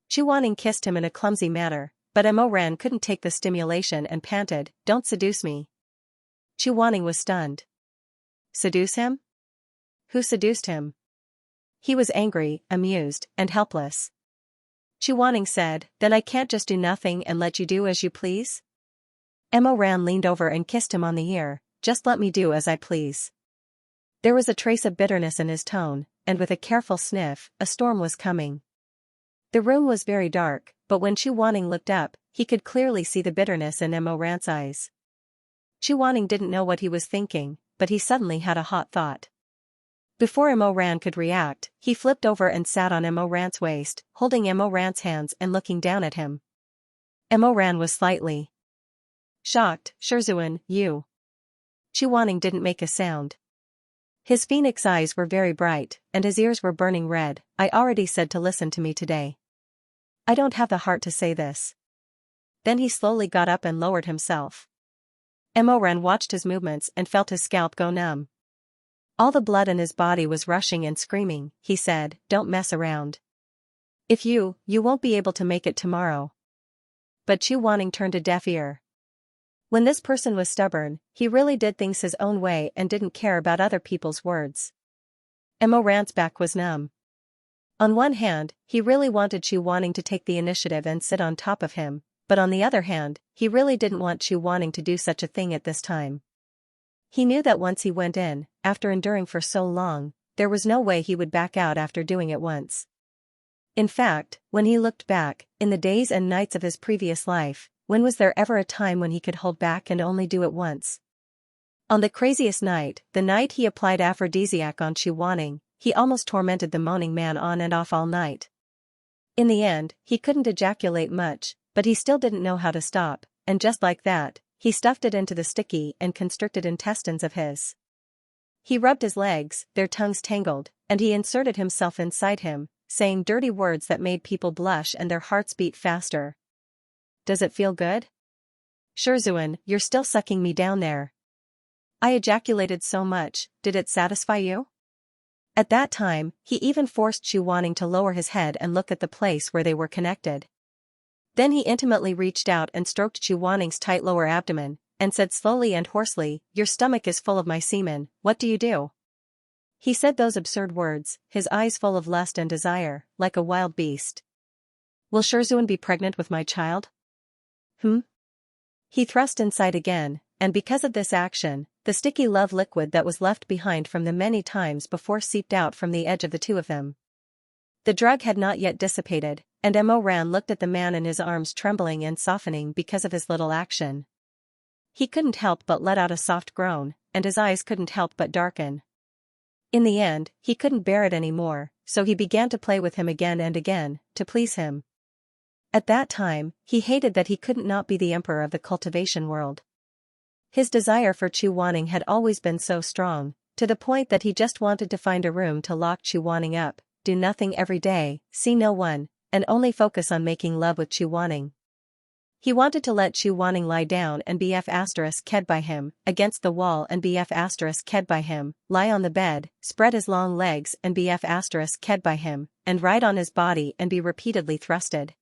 Chu Wanning kissed him in a clumsy manner, but Mo Ran couldn't take the stimulation and panted, "Don't seduce me." Chu Wanning was stunned. Seduce him? Who seduced him? He was angry, amused, and helpless. Chu Wanning said, "Then I can't just do nothing and let you do as you please?" Mo Ran leaned over and kissed him on the ear, "Just let me do as I please." There was a trace of bitterness in his tone, and with a careful sniff, a storm was coming. The room was very dark, but when Chu Wanning looked up, he could clearly see the bitterness in Mo Ran's eyes. Chu Wanning didn't know what he was thinking, but he suddenly had a hot thought. Before Mo Ran could react, he flipped over and sat on Mo Ran's waist, holding Mo Ran's hands and looking down at him. Mo Ran was slightly shocked. "Shizun, you." Chu Wanning didn't make a sound. His phoenix eyes were very bright, and his ears were burning red. "I already said to listen to me today. I don't have the heart to say this." Then he slowly got up and lowered himself. Mo Ran watched his movements and felt his scalp go numb. All the blood in his body was rushing and screaming. He said, "Don't mess around. If you won't be able to make it tomorrow." But Chu Wanning turned a deaf ear. When this person was stubborn, he really did things his own way and didn't care about other people's words. Mo Ran's back was numb. On one hand, he really wanted Chu Wanning to take the initiative and sit on top of him, but on the other hand, he really didn't want Chu Wanning to do such a thing at this time. He knew that once he went in, after enduring for so long, there was no way he would back out after doing it once. In fact, when he looked back, in the days and nights of his previous life, when was there ever a time when he could hold back and only do it once? On the craziest night, the night he applied aphrodisiac on Chu Wanning, he almost tormented the moaning man on and off all night. In the end, he couldn't ejaculate much, but he still didn't know how to stop, and just like that, he stuffed it into the sticky and constricted intestines of his. He rubbed his legs, their tongues tangled, and he inserted himself inside him, saying dirty words that made people blush and their hearts beat faster. "Does it feel good? Shizun, you're still sucking me down there. I ejaculated so much, did it satisfy you?" At that time, he even forced Chu Wanning to lower his head and look at the place where they were connected. Then he intimately reached out and stroked Chu Wanning's tight lower abdomen, and said slowly and hoarsely, "Your stomach is full of my semen, what do you do?" He said those absurd words, his eyes full of lust and desire, like a wild beast. "Will Shizun be pregnant with my child?" He thrust inside again, and because of this action, the sticky love liquid that was left behind from the many times before seeped out from the edge of the two of them. The drug had not yet dissipated, and Mo Ran looked at the man in his arms trembling and softening because of his little action. He couldn't help but let out a soft groan, and his eyes couldn't help but darken. In the end, he couldn't bear it anymore, so he began to play with him again and again, to please him. At that time, he hated that he couldn't not be the emperor of the cultivation world. His desire for Chu Wanning had always been so strong, to the point that he just wanted to find a room to lock Chu Wanning up, do nothing every day, see no one, and only focus on making love with Chu Wanning. He wanted to let Chu Wanning lie down and ked by him, against the wall and ked by him, lie on the bed, spread his long legs and ked by him, and ride on his body and be repeatedly thrusted.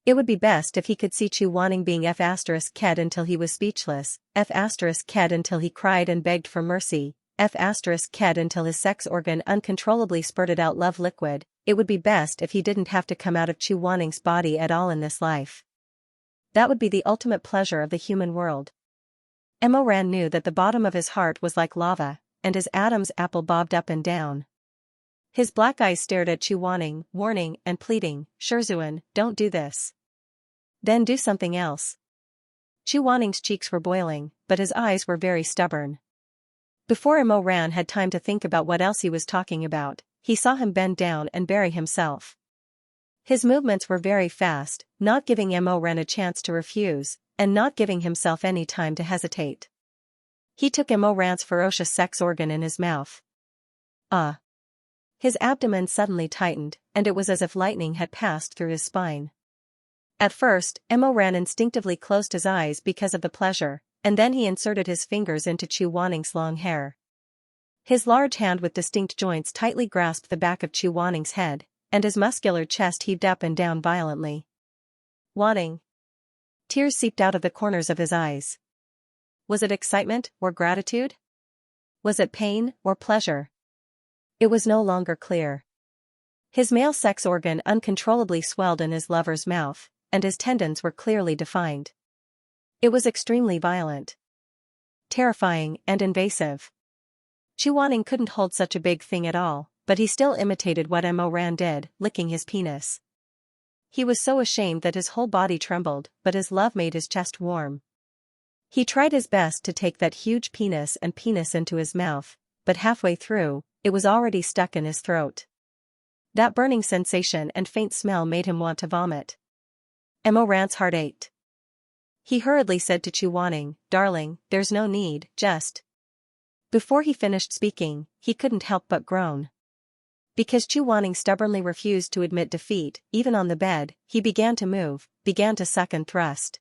It would be best if he could see Chu Wanning being ked until he was speechless, ked until he cried and begged for mercy, ked until his sex organ uncontrollably spurted out love liquid. It would be best if he didn't have to come out of Chu Wanning's body at all in this life. That would be the ultimate pleasure of the human world. Mo Ran knew that the bottom of his heart was like lava, and his Adam's apple bobbed up and down. His black eyes stared at Chu Wanning, warning and pleading, "Shizun, don't do this. Then do something else." Chu Wanning's cheeks were boiling, but his eyes were very stubborn. Before Mo Ran had time to think about what else he was talking about, he saw him bend down and bury himself. His movements were very fast, not giving Mo Ran a chance to refuse, and not giving himself any time to hesitate. He took Mo Ran's ferocious sex organ in his mouth. His abdomen suddenly tightened, and it was as if lightning had passed through his spine. At first, Ran instinctively closed his eyes because of the pleasure, and then he inserted his fingers into Chu Wanning's long hair. His large hand with distinct joints tightly grasped the back of Chu Wanning's head, and his muscular chest heaved up and down violently. Wanning. Tears seeped out of the corners of his eyes. Was it excitement or gratitude? Was it pain or pleasure? It was no longer clear. His male sex organ uncontrollably swelled in his lover's mouth, and his tendons were clearly defined. It was extremely violent, terrifying, and invasive. Chu Wanning couldn't hold such a big thing at all, but he still imitated what Ran did, licking his penis. He was so ashamed that his whole body trembled, but his love made his chest warm. He tried his best to take that huge penis into his mouth, but halfway through, it was already stuck in his throat. That burning sensation and faint smell made him want to vomit. Ran's heart ached. He hurriedly said to Chu Wanning, "Darling, there's no need, just..." Before he finished speaking, he couldn't help but groan. Because Chu Wanning stubbornly refused to admit defeat, even on the bed, he began to move, began to suck and thrust.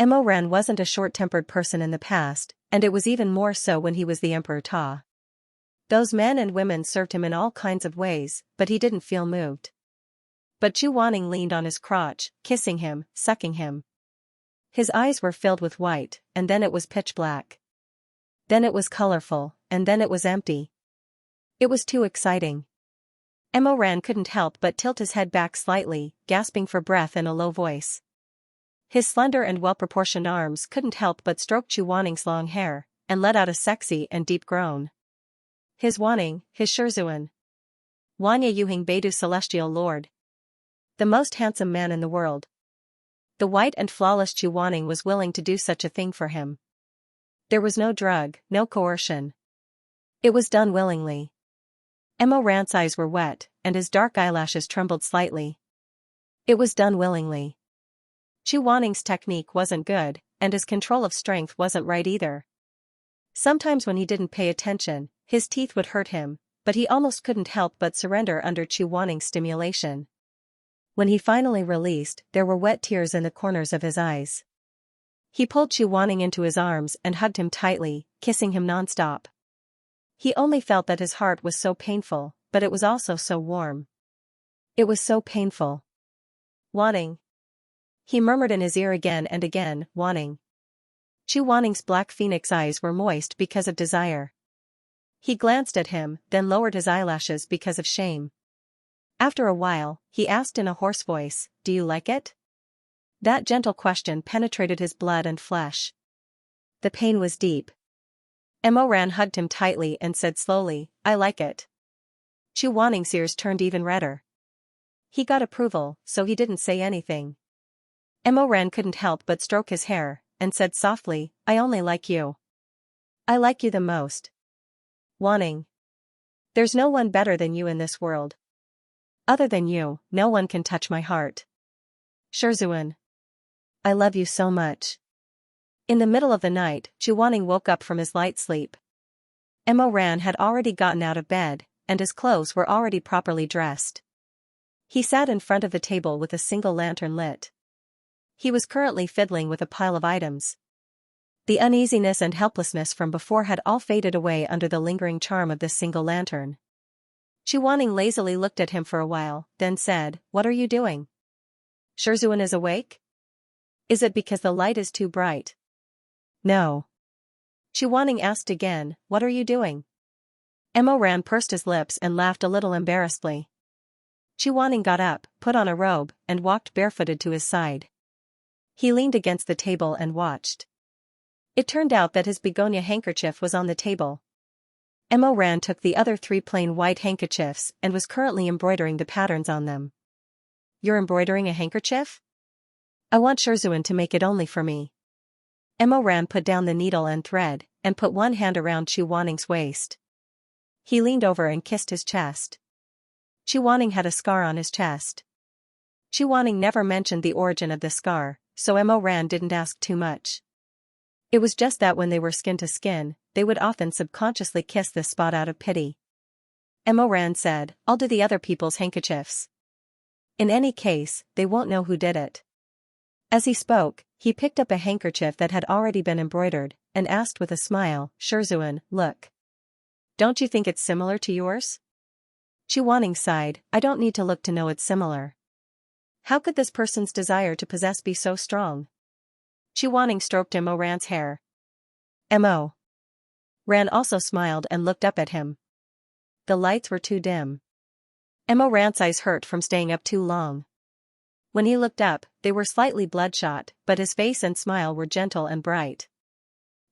Ran wasn't a short-tempered person in the past, and it was even more so when he was the Emperor Ta. Those men and women served him in all kinds of ways, but he didn't feel moved. But Chu Wanning leaned on his crotch, kissing him, sucking him. His eyes were filled with white, and then it was pitch black. Then it was colorful, and then it was empty. It was too exciting. Ran couldn't help but tilt his head back slightly, gasping for breath in a low voice. His slender and well-proportioned arms couldn't help but stroke Chu Wanning's long hair, and let out a sexy and deep groan. His Wanning, his Shizun. Wanya Yuhing Beidou Celestial Lord. The most handsome man in the world. The white and flawless Chu Wanning was willing to do such a thing for him. There was no drug, no coercion. It was done willingly. Ran's eyes were wet, and his dark eyelashes trembled slightly. It was done willingly. Chu Wanning's technique wasn't good, and his control of strength wasn't right either. Sometimes when he didn't pay attention, his teeth would hurt him, but he almost couldn't help but surrender under Chu Wanning's stimulation. When he finally released, there were wet tears in the corners of his eyes. He pulled Chu Wanning into his arms and hugged him tightly, kissing him nonstop. He only felt that his heart was so painful, but it was also so warm. It was so painful. Wanning. He murmured in his ear again and again, Wanning. Chu Wanning's black phoenix eyes were moist because of desire. He glanced at him, then lowered his eyelashes because of shame. After a while, he asked in a hoarse voice, "Do you like it?" That gentle question penetrated his blood and flesh. The pain was deep. Ran hugged him tightly and said slowly, "I like it." Chu Wanning's ears turned even redder. He got approval, so he didn't say anything. Ran couldn't help but stroke his hair, and said softly, "I only like you. I like you the most. Wanning. There's no one better than you in this world. Other than you, no one can touch my heart. Shizun. I love you so much." In the middle of the night, Chu Wanning woke up from his light sleep. Ran had already gotten out of bed, and his clothes were already properly dressed. He sat in front of the table with a single lantern lit. He was currently fiddling with a pile of items. The uneasiness and helplessness from before had all faded away under the lingering charm of this single lantern. Chu Wanning lazily looked at him for a while, then said, "What are you doing? Shizun is awake? Is it because the light is too bright?" "No." Chu Wanning asked again, "What are you doing?" Ran pursed his lips and laughed a little embarrassedly. Chu Wanning got up, put on a robe, and walked barefooted to his side. He leaned against the table and watched. It turned out that his begonia handkerchief was on the table. Ran took the other 3 plain white handkerchiefs and was currently embroidering the patterns on them. "You're embroidering a handkerchief? I want Shizun to make it only for me." Ran put down the needle and thread, and put one hand around Chu Wanning's waist. He leaned over and kissed his chest. Chu Wanning had a scar on his chest. Chu Wanning never mentioned the origin of the scar, so Ran didn't ask too much. It was just that when they were skin to skin, they would often subconsciously kiss this spot out of pity. Emma Ran said, I'll do the other people's handkerchiefs. In any case, they won't know who did it. As he spoke, he picked up a handkerchief that had already been embroidered, and asked with a smile, Shizun, look. Don't you think it's similar to yours? Chuaning sighed, I don't need to look to know it's similar. How could this person's desire to possess be so strong? Chuaning stroked Mo Ran's hair. Mo. Ran also smiled and looked up at him. The lights were too dim. Mo Ran's eyes hurt from staying up too long. When he looked up, they were slightly bloodshot, but his face and smile were gentle and bright.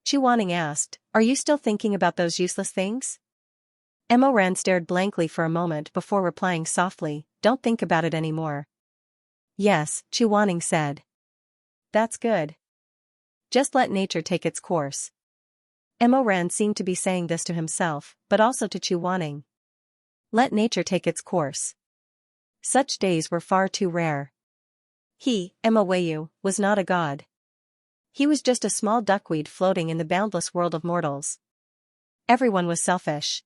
Chuaning asked, Are you still thinking about those useless things? Mo Ran stared blankly for a moment before replying softly, Don't think about it anymore. Yes, Chuaning said. That's good. Just let nature take its course. Mo Ran seemed to be saying this to himself, but also to Chuaning. Let nature take its course. Such days were far too rare. He, Mo Wayu, was not a god. He was just a small duckweed floating in the boundless world of mortals. Everyone was selfish.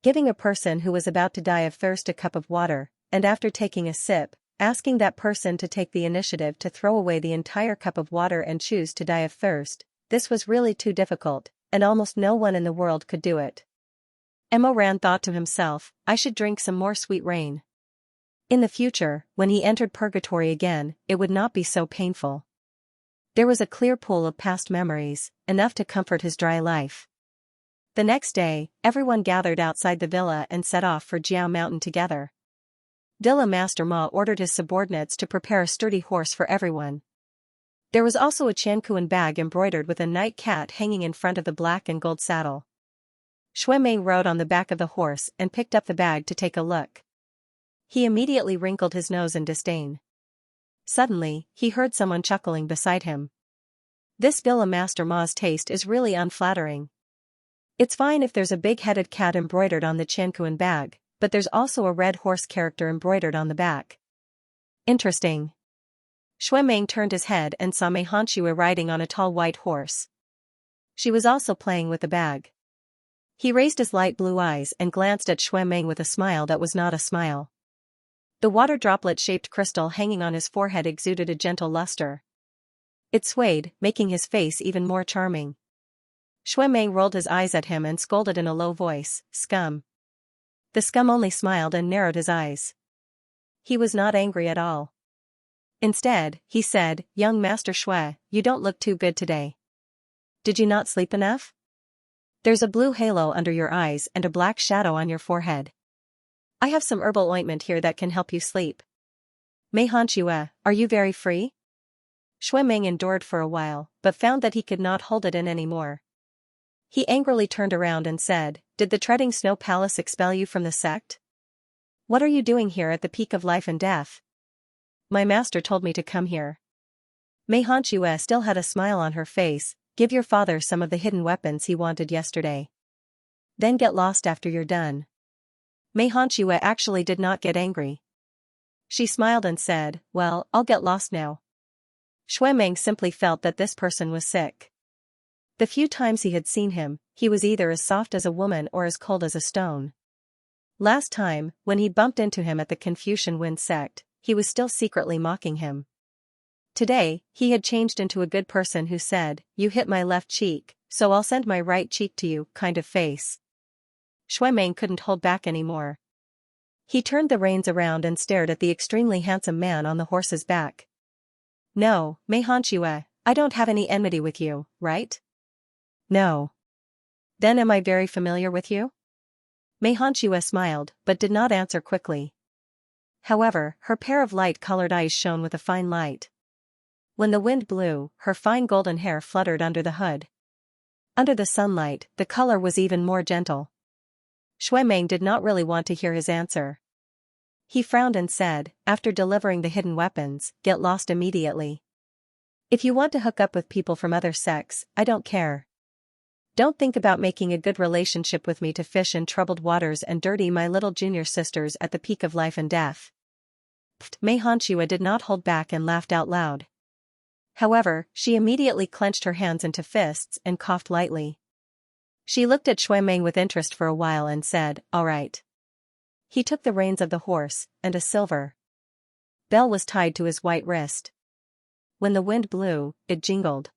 Giving a person who was about to die of thirst a cup of water, and after taking a sip, asking that person to take the initiative to throw away the entire cup of water and choose to die of thirst, this was really too difficult, and almost no one in the world could do it. Mo Ran thought to himself, I should drink some more sweet rain. In the future, when he entered purgatory again, it would not be so painful. There was a clear pool of past memories, enough to comfort his dry life. The next day, everyone gathered outside the villa and set off for Jiao Mountain together. Dilla Master Ma ordered his subordinates to prepare a sturdy horse for everyone. There was also a Qianquan bag embroidered with a night cat hanging in front of the black and gold saddle. Shui Mei rode on the back of the horse and picked up the bag to take a look. He immediately wrinkled his nose in disdain. Suddenly, he heard someone chuckling beside him. This Villa Master Ma's taste is really unflattering. It's fine if there's a big-headed cat embroidered on the Qianquan bag, but there's also a red horse character embroidered on the back. Interesting. Shui Mei turned his head and saw Mei Hanxue riding on a tall white horse. She was also playing with the bag. He raised his light blue eyes and glanced at Shui Mei with a smile that was not a smile. The water droplet-shaped crystal hanging on his forehead exuded a gentle luster. It swayed, making his face even more charming. Shui Mei rolled his eyes at him and scolded in a low voice, Scum. The scum only smiled and narrowed his eyes. He was not angry at all. Instead, he said, Young Master Shui, you don't look too good today. Did you not sleep enough? There's a blue halo under your eyes and a black shadow on your forehead. I have some herbal ointment here that can help you sleep. Mei Hanxue, are you very free? Shui Mei endured for a while, but found that he could not hold it in anymore. He angrily turned around and said, Did the Treading Snow Palace expel you from the sect? What are you doing here at the peak of life and death? My master told me to come here. Mei Hanxue still had a smile on her face. Give your father some of the hidden weapons he wanted yesterday. Then get lost after you're done. Mei Hanxue actually did not get angry. She smiled and said, Well, I'll get lost now. Shui Mei simply felt that this person was sick. The few times he had seen him, he was either as soft as a woman or as cold as a stone. Last time, when he bumped into him at the Confucian Wind sect, he was still secretly mocking him. Today, he had changed into a good person who said, You hit my left cheek, so I'll send my right cheek to you, kind of face. Shui Mei couldn't hold back anymore. He turned the reins around and stared at the extremely handsome man on the horse's back. No, Mei Hanxue, I don't have any enmity with you, right? No. Then am I very familiar with you? Mei Hanxue smiled, but did not answer quickly. However, her pair of light-colored eyes shone with a fine light. When the wind blew, her fine golden hair fluttered under the hood. Under the sunlight, the color was even more gentle. Shui Mei did not really want to hear his answer. He frowned and said, After delivering the hidden weapons, get lost immediately. If you want to hook up with people from other sects, I don't care. Don't think about making a good relationship with me to fish in troubled waters and dirty my little junior sisters at the peak of life and death. Mei Hanxue did not hold back and laughed out loud. However, she immediately clenched her hands into fists and coughed lightly. She looked at Shui Mei with interest for a while and said, All right. He took the reins of the horse, and a silver bell was tied to his white wrist. When the wind blew, it jingled.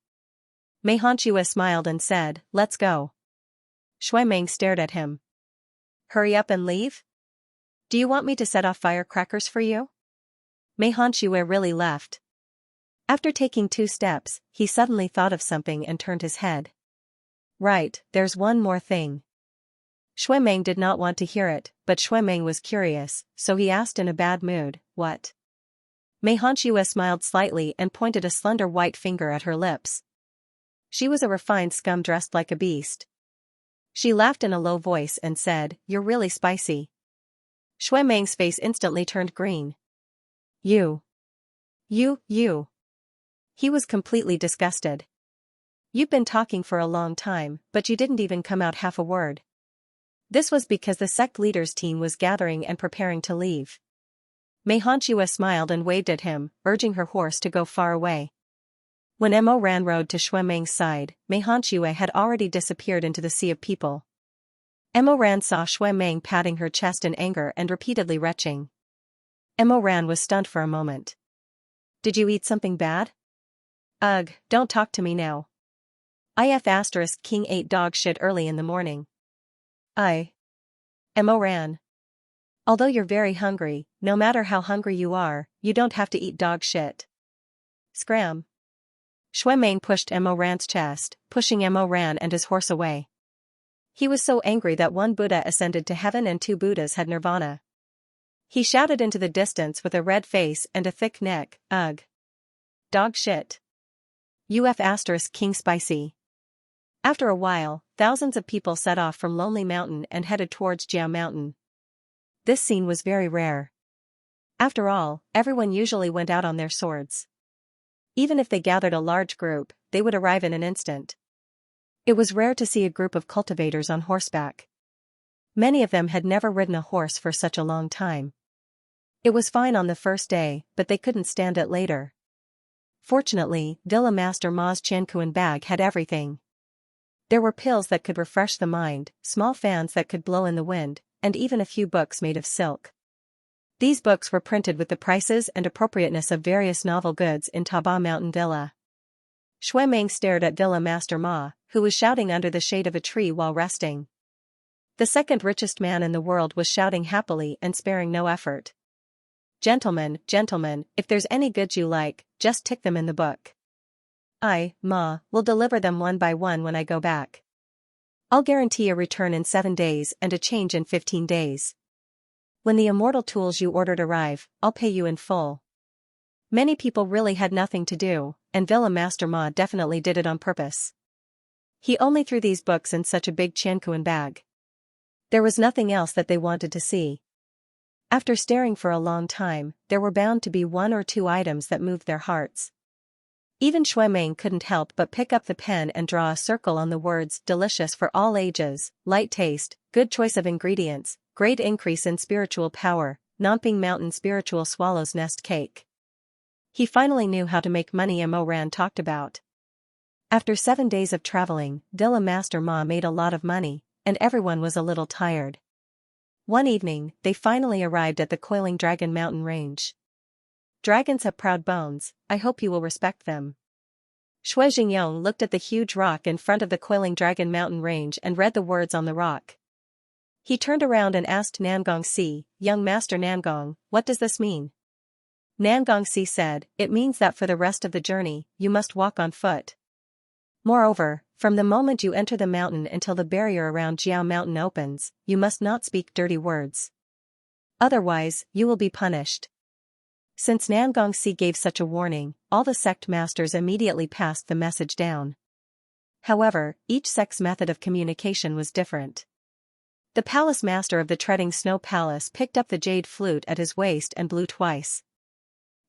Mei Hanxue smiled and said, "Let's go." Shui Meng stared at him. "Hurry up and leave? Do you want me to set off firecrackers for you?" Mei Hanxue really left. After taking 2 steps, he suddenly thought of something and turned his head. "Right, there's one more thing." Shui Meng did not want to hear it, but Shui Meng was curious, so he asked in a bad mood, "What?" Mei Hanxue smiled slightly and pointed a slender white finger at her lips. She was a refined scum dressed like a beast. She laughed in a low voice and said, "You're really spicy." Shui Meng's face instantly turned green. You. He was completely disgusted. "You've been talking for a long time, but you didn't even come out half a word." This was because the sect leader's team was gathering and preparing to leave. Mei Hanxue smiled and waved at him, urging her horse to go far away. When Mo Ran rode to Shui Meng's side, Mei Hanxue had already disappeared into the sea of people. Mo Ran saw Shui Meng patting her chest in anger and repeatedly retching. Mo Ran was stunned for a moment. "Did you eat something bad?" "Ugh, don't talk to me now. King ate dog shit early in the morning." Mo Ran. "Although you're very hungry, no matter how hungry you are, you don't have to eat dog shit." Scram. Shui Meng pushed Mo Ran's chest, pushing Mo Ran and his horse away. He was so angry that 1 Buddha ascended to heaven and 2 Buddhas had nirvana. He shouted into the distance with a red face and a thick neck, "Ugh. Dog shit. King spicy." After a while, thousands of people set off from Lonely Mountain and headed towards Jiao Mountain. This scene was very rare. After all, everyone usually went out on their swords. Even if they gathered a large group, they would arrive in an instant. It was rare to see a group of cultivators on horseback. Many of them had never ridden a horse for such a long time. It was fine on the first day, but they couldn't stand it later. Fortunately, Villa Master Ma's Qianquan bag had everything. There were pills that could refresh the mind, small fans that could blow in the wind, and even a few books made of silk. These books were printed with the prices and appropriateness of various novel goods in Taba Mountain Villa. Shui Meng stared at Villa Master Ma, who was shouting under the shade of a tree while resting. The second richest man in the world was shouting happily and sparing no effort. Gentlemen, if there's any goods you like, just tick them in the book. Ma, will deliver them one by one when I go back. I'll guarantee a return in 7 days and a change in 15 days. When the immortal tools you ordered arrive, I'll pay you in full." Many people really had nothing to do, and Villa Master Ma definitely did it on purpose. He only threw these books in such a big Qianquan bag. There was nothing else that they wanted to see. After staring for a long time, there were bound to be 1 or 2 items that moved their hearts. Even Shui Meng couldn't help but pick up the pen and draw a circle on the words "delicious for all ages, light taste, good choice of ingredients, great increase in spiritual power, Nanping Mountain spiritual swallow's nest cake." He finally knew how to make money Mo Ran talked about. After 7 days of traveling, Villa Master Ma made a lot of money, and everyone was a little tired. One evening, they finally arrived at the Coiling Dragon Mountain Range. "Dragons have proud bones, I hope you will respect them." Shui Jingyong looked at the huge rock in front of the Coiling Dragon Mountain Range and read the words on the rock. He turned around and asked Nangong Si, "Young Master Nangong, what does this mean?" Nangong Si said, "It means that for the rest of the journey, you must walk on foot. Moreover, from the moment you enter the mountain until the barrier around Jiao Mountain opens, you must not speak dirty words. Otherwise, you will be punished." Since Nangong Si gave such a warning, all the sect masters immediately passed the message down. However, each sect's method of communication was different. The palace master of the Treading Snow Palace picked up the jade flute at his waist and blew twice.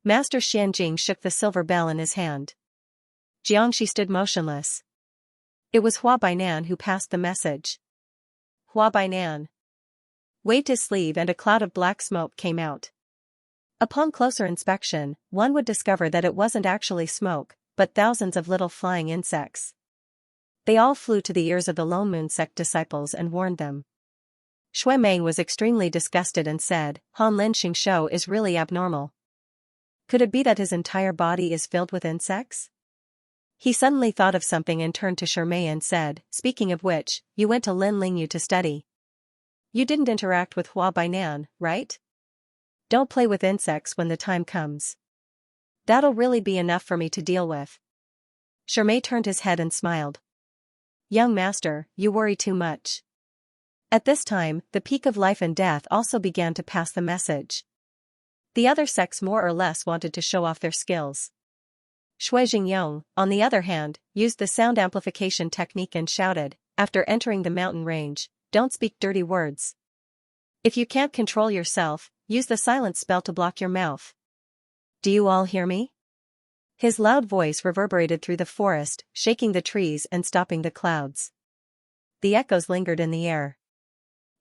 Master Xianjing shook the silver bell in his hand. Jiangxi stood motionless. It was Hua Bainan who passed the message. Hua Bainan waved his sleeve and a cloud of black smoke came out. Upon closer inspection, one would discover that it wasn't actually smoke, but thousands of little flying insects. They all flew to the ears of the Lone Moon sect disciples and warned them. Shui Meng was extremely disgusted and said, Han Lin Xingshou is really abnormal. Could it be that his entire body is filled with insects? He suddenly thought of something and turned to Shermei and said, speaking of which, you went to Lin Lingyu to study. You didn't interact with Hua Bainan, right? Don't play with insects when the time comes. That'll really be enough for me to deal with. Shermei turned his head and smiled. Young master, you worry too much. At this time, the peak of life and death also began to pass the message. The other sects more or less wanted to show off their skills. Shui Jingyong, on the other hand, used the sound amplification technique and shouted, after entering the mountain range, don't speak dirty words. If you can't control yourself, use the silence spell to block your mouth. Do you all hear me? His loud voice reverberated through the forest, shaking the trees and stopping the clouds. The echoes lingered in the air.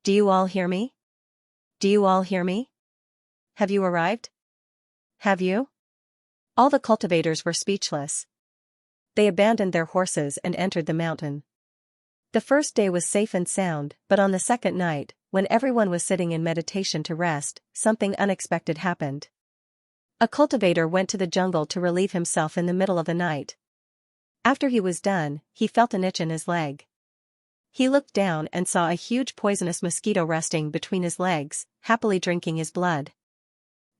Do you all hear me? Do you all hear me? Have you arrived? Have you? All the cultivators were speechless. They abandoned their horses and entered the mountain. The first day was safe and sound, but on the second night, when everyone was sitting in meditation to rest, something unexpected happened. A cultivator went to the jungle to relieve himself in the middle of the night. After he was done, he felt an itch in his leg. He looked down and saw a huge poisonous mosquito resting between his legs, happily drinking his blood.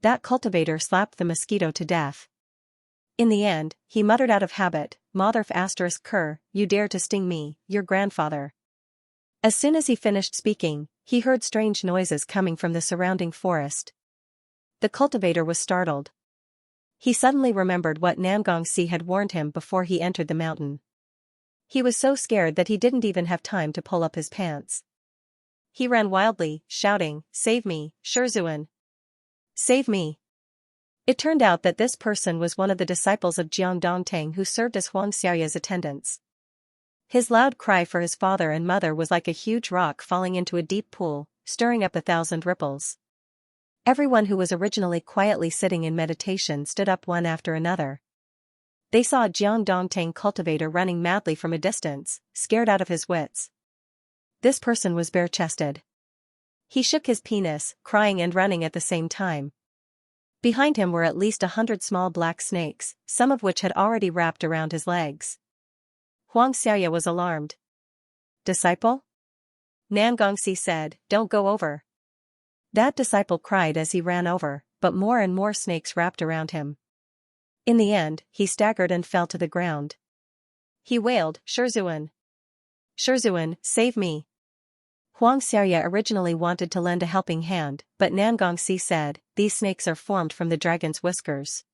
That cultivator slapped the mosquito to death. In the end, he muttered out of habit, Motherf ****, you dare to sting me, your grandfather. As soon as he finished speaking, he heard strange noises coming from the surrounding forest. The cultivator was startled. He suddenly remembered what Nangongxi had warned him before he entered the mountain. He was so scared that he didn't even have time to pull up his pants. He ran wildly, shouting, Save me, Shizun! Save me! It turned out that this person was one of the disciples of Jiang Dongtang who served as Xianxia's attendants. His loud cry for his father and mother was like a huge rock falling into a deep pool, stirring up 1,000 ripples. Everyone who was originally quietly sitting in meditation stood up one after another. They saw a Jiang Dongtang cultivator running madly from a distance, scared out of his wits. This person was bare-chested. He shook his penis, crying and running at the same time. Behind him were at least 100 small black snakes, some of which had already wrapped around his legs. Xianxia was alarmed. Disciple? Nangongxi said, Don't go over. That disciple cried as he ran over, but more and more snakes wrapped around him. In the end, he staggered and fell to the ground. He wailed, Shizun! Shizun, save me! Xianxia originally wanted to lend a helping hand, but Nangongxi said, These snakes are formed from the dragon's whiskers.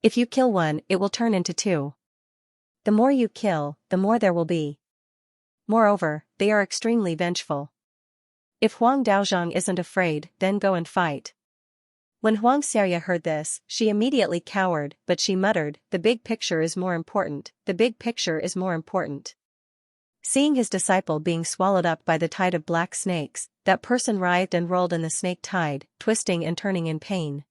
If you kill one, it will turn into 2. The more you kill, the more there will be. Moreover, they are extremely vengeful. If Huang Daozhang isn't afraid, then go and fight. When Xianxia heard this, she immediately cowered, but she muttered, The big picture is more important, the big picture is more important. Seeing his disciple being swallowed up by the tide of black snakes, that person writhed and rolled in the snake tide, twisting and turning in pain.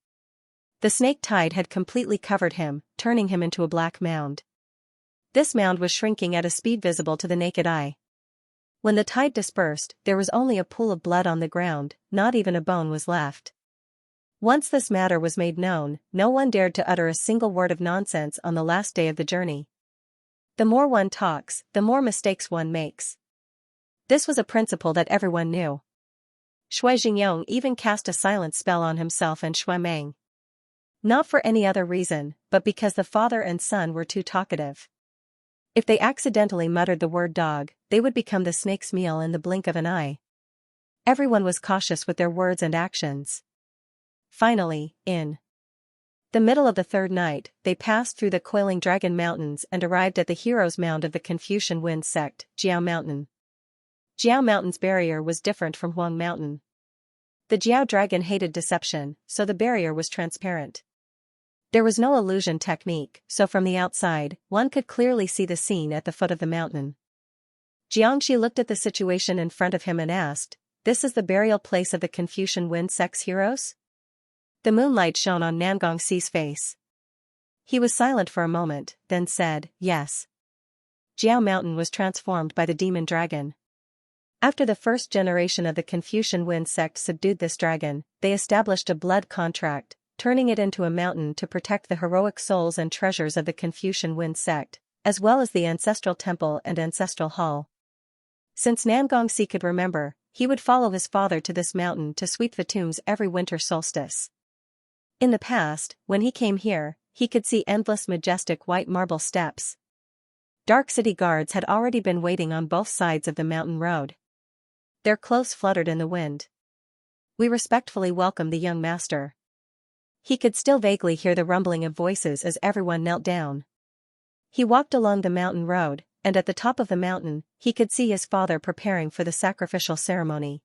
The snake tide had completely covered him, turning him into a black mound. This mound was shrinking at a speed visible to the naked eye. When the tide dispersed, there was only a pool of blood on the ground, not even a bone was left. Once this matter was made known, no one dared to utter a single word of nonsense on the last day of the journey. The more one talks, the more mistakes one makes. This was a principle that everyone knew. Shui Jingyong even cast a silence spell on himself and Shui Meng. Not for any other reason, but because the father and son were too talkative. If they accidentally muttered the word dog, they would become the snake's meal in the blink of an eye. Everyone was cautious with their words and actions. Finally, in the middle of the third night, they passed through the coiling Dragon Mountains and arrived at the hero's mound of the Confucian Wind sect, Jiao Mountain. Jiao Mountain's barrier was different from Huang Mountain. The Jiao dragon hated deception, so the barrier was transparent. There was no illusion technique, so from the outside, one could clearly see the scene at the foot of the mountain. Xianxia looked at the situation in front of him and asked, This is the burial place of the Confucian Wind sect's heroes? The moonlight shone on Nangongxi's face. He was silent for a moment, then said, Yes. Jiao Mountain was transformed by the demon dragon. After the first generation of the Confucian Wind sect subdued this dragon, they established a blood contract, turning it into a mountain to protect the heroic souls and treasures of the Confucian Wind sect, as well as the ancestral temple and ancestral hall. Since Nangongxi could remember, he would follow his father to this mountain to sweep the tombs every winter solstice. In the past, when he came here, he could see endless majestic white marble steps. Dark city guards had already been waiting on both sides of the mountain road. Their clothes fluttered in the wind. We respectfully welcomed the young master. He could still vaguely hear the rumbling of voices as everyone knelt down. He walked along the mountain road, and at the top of the mountain, he could see his father preparing for the sacrificial ceremony.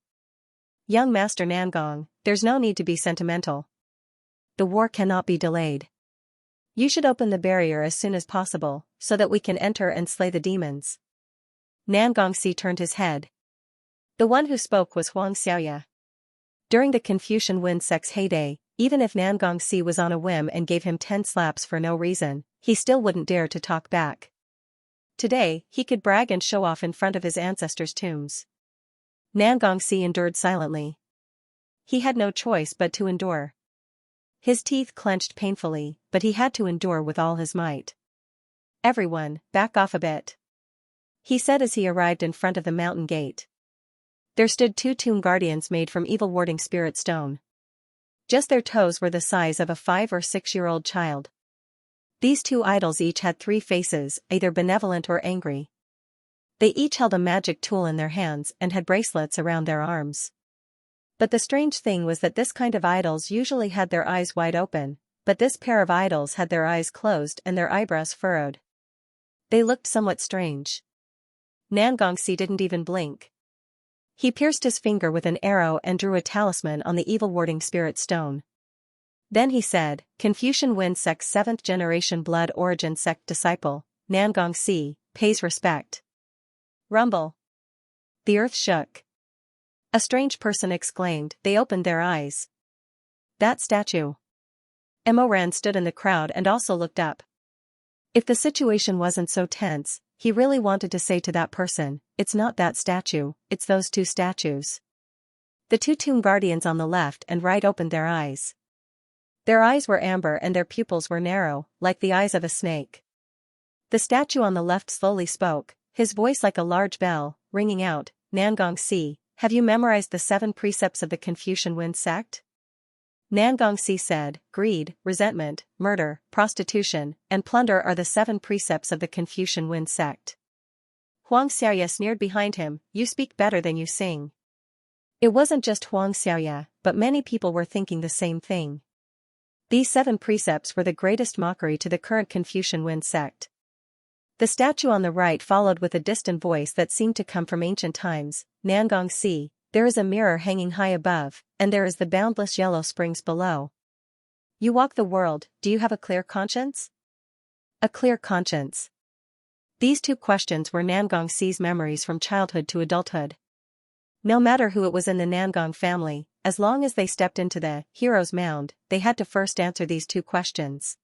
Young Master Nangong, there's no need to be sentimental. The war cannot be delayed. You should open the barrier as soon as possible, so that we can enter and slay the demons. Nangongxi turned his head. The one who spoke was Xianxia. During the Confucian Wind sect's heyday, even if Nangongxi was on a whim and gave him 10 slaps for no reason, he still wouldn't dare to talk back. Today, he could brag and show off in front of his ancestors' tombs. Nangongxi endured silently. He had no choice but to endure. His teeth clenched painfully, but he had to endure with all his might. Everyone, back off a bit, he said as he arrived in front of the mountain gate. There stood 2 tomb guardians made from evil-warding spirit stone. Just their toes were the size of a 5 or 6-year-old child. These 2 idols each had 3 faces, either benevolent or angry. They each held a magic tool in their hands and had bracelets around their arms. But the strange thing was that this kind of idols usually had their eyes wide open, but this pair of idols had their eyes closed and their eyebrows furrowed. They looked somewhat strange. Nangongxi didn't even blink. He pierced his finger with an arrow and drew a talisman on the evil-warding spirit stone. Then he said, Confucian Wind sect's 7th generation blood origin sect disciple, Nangongxi, pays respect. Rumble. The earth shook. A strange person exclaimed. They opened their eyes. That statue. Emoran stood in the crowd and also looked up. If the situation wasn't so tense, he really wanted to say to that person, it's not that statue, it's those 2 statues. The 2 tomb guardians on the left and right opened their eyes. Their eyes were amber and their pupils were narrow, like the eyes of a snake. The statue on the left slowly spoke, his voice like a large bell, ringing out, Nangongxi, have you memorized the 7 precepts of the Confucian Wind sect? Nangongxi said, greed, resentment, murder, prostitution, and plunder are the 7 precepts of the Confucian Wind sect. Xianxia sneered behind him, you speak better than you sing. It wasn't just Xianxia, but many people were thinking the same thing. These 7 precepts were the greatest mockery to the current Confucian Wind sect. The statue on the right followed with a distant voice that seemed to come from ancient times, Nangongxi, there is a mirror hanging high above, and there is the boundless yellow springs below. You walk the world, do you have a clear conscience? A clear conscience. These 2 questions were Nangongxi's memories from childhood to adulthood. No matter who it was in the Nangong family, as long as they stepped into the hero's mound, they had to first answer these 2 questions.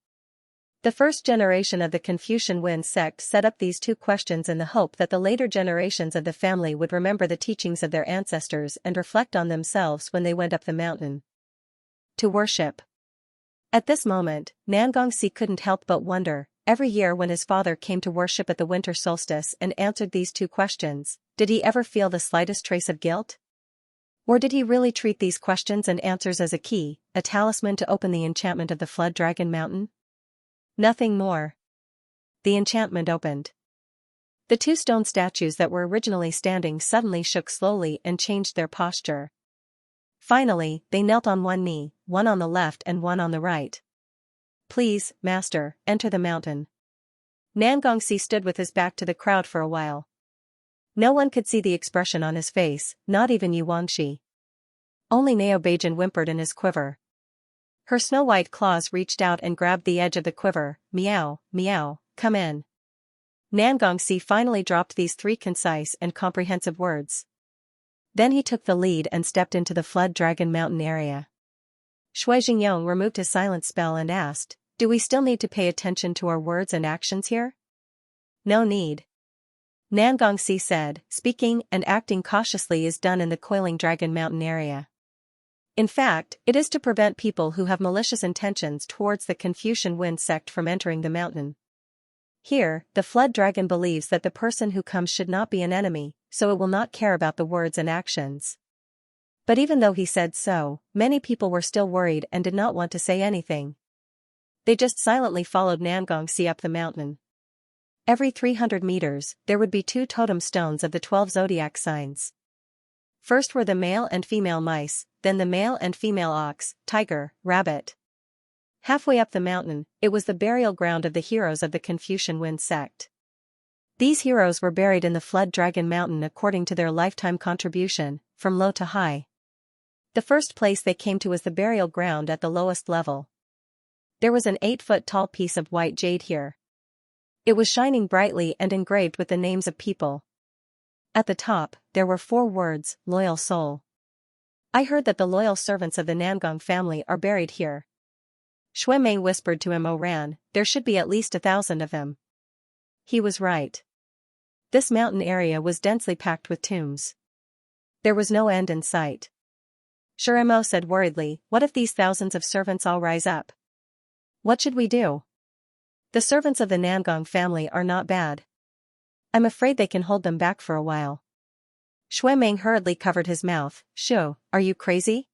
The first generation of the Confucian Wind sect set up these 2 questions in the hope that the later generations of the family would remember the teachings of their ancestors and reflect on themselves when they went up the mountain. To worship. At this moment, Nangongxi couldn't help but wonder, every year when his father came to worship at the winter solstice and answered these 2 questions, did he ever feel the slightest trace of guilt? Or did he really treat these questions and answers as a key, a talisman to open the enchantment of the Flood Dragon Mountain? Nothing more. The enchantment opened. The 2 stone statues that were originally standing suddenly shook slowly and changed their posture. Finally, they knelt on one knee, one on the left and one on the right. Please, master, enter the mountain. Nangongxi stood with his back to the crowd for a while. No one could see the expression on his face, not even Yuangxi. Only Neobajan whimpered in his quiver. Her snow-white claws reached out and grabbed the edge of the quiver, meow, meow, come in. Nangongxi finally dropped these 3 concise and comprehensive words. Then he took the lead and stepped into the Flood Dragon Mountain area. Shui Jingyong removed his silent spell and asked, do we still need to pay attention to our words and actions here? No need. Nangongxi said, speaking and acting cautiously is done in the Coiling Dragon Mountain area. In fact, it is to prevent people who have malicious intentions towards the Confucian Wind sect from entering the mountain. Here, the Flood Dragon believes that the person who comes should not be an enemy, so it will not care about the words and actions. But even though he said so, many people were still worried and did not want to say anything. They just silently followed Nangongxi up the mountain. Every 300 meters, there would be 2 totem stones of the 12 zodiac signs. First were the male and female mice, then the male and female ox, tiger, rabbit. Halfway up the mountain, it was the burial ground of the heroes of the Confucian Wind sect. These heroes were buried in the Flood Dragon Mountain according to their lifetime contribution, from low to high. The first place they came to was the burial ground at the lowest level. There was an 8-foot-tall piece of white jade here. It was shining brightly and engraved with the names of people. At the top, there were 4 words, loyal soul. I heard that the loyal servants of the Nangong family are buried here. Shui Meng whispered to Mo Ran, there should be at least 1,000 of them. He was right. This mountain area was densely packed with tombs. There was no end in sight. Sure, Mo said worriedly, what if these thousands of servants all rise up? What should we do? The servants of the Nangong family are not bad. I'm afraid they can hold them back for a while. Shui Meng hurriedly covered his mouth. Shu, are you crazy?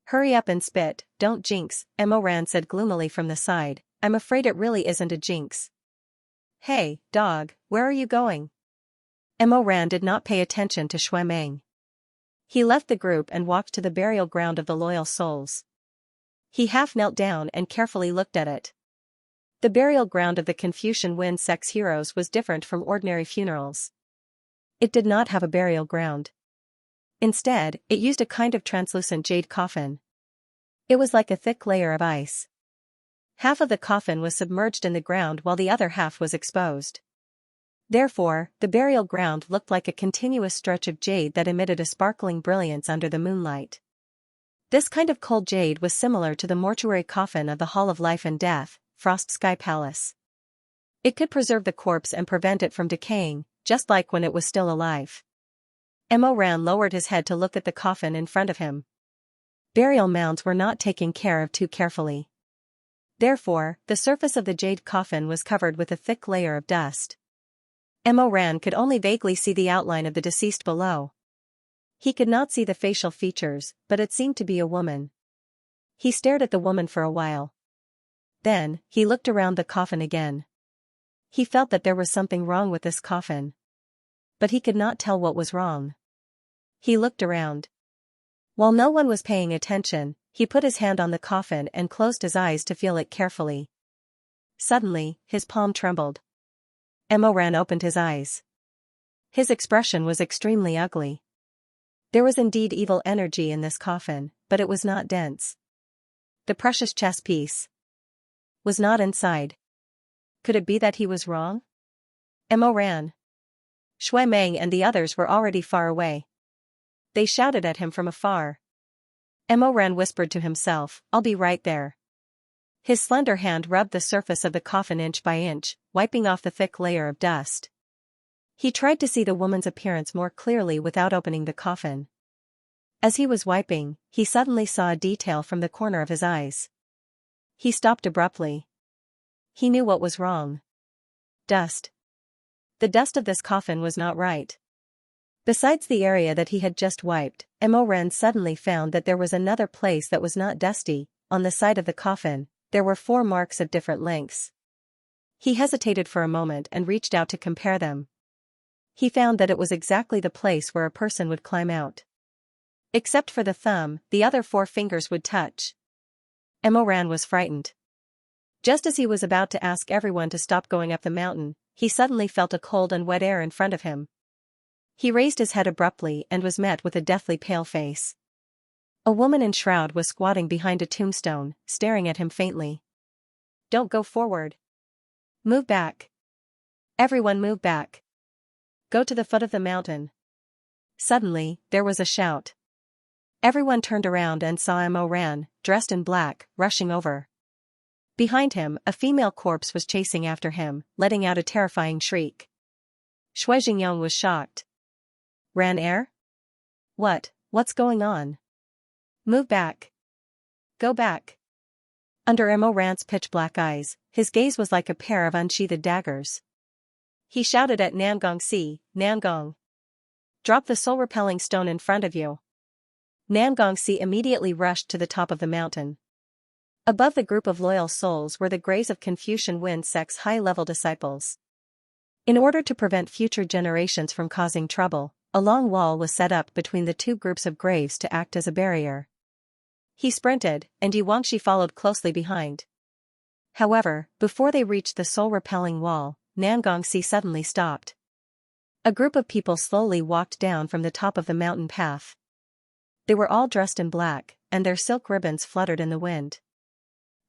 Hurry up and spit, don't jinx, Mo Ran said gloomily from the side. I'm afraid it really isn't a jinx. Hey, dog, where are you going? Mo Ran did not pay attention to Shui Meng. He left the group and walked to the burial ground of the loyal souls. He half knelt down and carefully looked at it. The burial ground of the Confucian Wind sect's heroes was different from ordinary funerals. It did not have a burial ground. Instead, it used a kind of translucent jade coffin. It was like a thick layer of ice. Half of the coffin was submerged in the ground while the other half was exposed. Therefore, the burial ground looked like a continuous stretch of jade that emitted a sparkling brilliance under the moonlight. This kind of cold jade was similar to the mortuary coffin of the Hall of Life and Death, Frost Sky Palace. It could preserve the corpse and prevent it from decaying, just like when it was still alive. Mo Ran lowered his head to look at the coffin in front of him. Burial mounds were not taken care of too carefully. Therefore, the surface of the jade coffin was covered with a thick layer of dust. Mo Ran could only vaguely see the outline of the deceased below. He could not see the facial features, but it seemed to be a woman. He stared at the woman for a while. Then, he looked around the coffin again. He felt that there was something wrong with this coffin. But he could not tell what was wrong. He looked around. While no one was paying attention, he put his hand on the coffin and closed his eyes to feel it carefully. Suddenly, his palm trembled. Mo Ran opened his eyes. His expression was extremely ugly. There was indeed evil energy in this coffin, but it was not dense. The precious chess piece was not inside. Could it be that he was wrong? Mo Ran, Shui Meng and the others were already far away. They shouted at him from afar. Mo Ran whispered to himself, I'll be right there. His slender hand rubbed the surface of the coffin inch by inch, wiping off the thick layer of dust. He tried to see the woman's appearance more clearly without opening the coffin. As he was wiping, he suddenly saw a detail from the corner of his eyes. He stopped abruptly. He knew what was wrong. Dust. The dust of this coffin was not right. Besides the area that he had just wiped, Mo Ran suddenly found that there was another place that was not dusty. On the side of the coffin, there were 4 marks of different lengths. He hesitated for a moment and reached out to compare them. He found that it was exactly the place where a person would climb out. Except for the thumb, the other 4 fingers would touch. Mo Ran was frightened. Just as he was about to ask everyone to stop going up the mountain, he suddenly felt a cold and wet air in front of him. He raised his head abruptly and was met with a deathly pale face. A woman in shroud was squatting behind a tombstone, staring at him faintly. Don't go forward. Move back. Everyone move back. Go to the foot of the mountain. Suddenly, there was a shout. Everyone turned around and saw Mo Ran, dressed in black, rushing over. Behind him, a female corpse was chasing after him, letting out a terrifying shriek. Shui Jingyong was shocked. Ran air? What's going on? Move back. Go back. Under Mo Ran's pitch-black eyes, his gaze was like a pair of unsheathed daggers. He shouted at Nangongxi, Nangong. Drop the soul-repelling stone in front of you. Nangongxi immediately rushed to the top of the mountain. Above the group of loyal souls were the graves of Confucian Wind sect's high-level disciples. In order to prevent future generations from causing trouble, a long wall was set up between the two groups of graves to act as a barrier. He sprinted, and Yuangshi followed closely behind. However, before they reached the soul-repelling wall, Nangongxi suddenly stopped. A group of people slowly walked down from the top of the mountain path. They were all dressed in black, and their silk ribbons fluttered in the wind.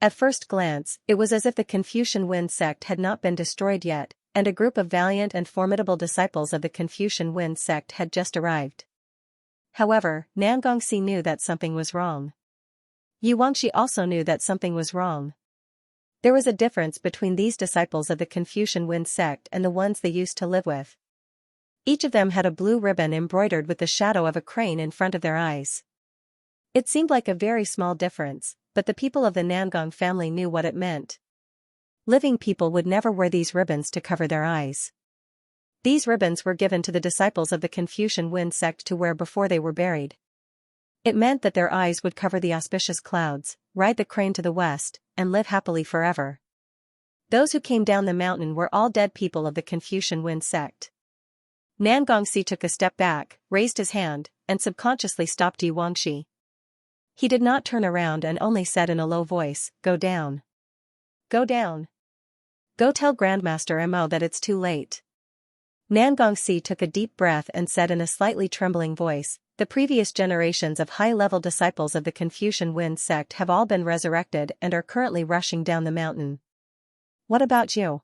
At first glance, it was as if the Confucian Wind sect had not been destroyed yet, and a group of valiant and formidable disciples of the Confucian Wind sect had just arrived. However, Nangongxi knew that something was wrong. Yuangshi also knew that something was wrong. There was a difference between these disciples of the Confucian Wind sect and the ones they used to live with. Each of them had a blue ribbon embroidered with the shadow of a crane in front of their eyes. It seemed like a very small difference, but the people of the Nangong family knew what it meant. Living people would never wear these ribbons to cover their eyes. These ribbons were given to the disciples of the Confucian Wind sect to wear before they were buried. It meant that their eyes would cover the auspicious clouds, ride the crane to the west, and live happily forever. Those who came down the mountain were all dead people of the Confucian Wind sect. Nangongxi took a step back, raised his hand, and subconsciously stopped Yuangshi. He did not turn around and only said in a low voice, "Go down. Go down. Go tell Grandmaster Mo that it's too late." Nangongxi took a deep breath and said in a slightly trembling voice, "The previous generations of high-level disciples of the Confucian Wind sect have all been resurrected and are currently rushing down the mountain. What about you?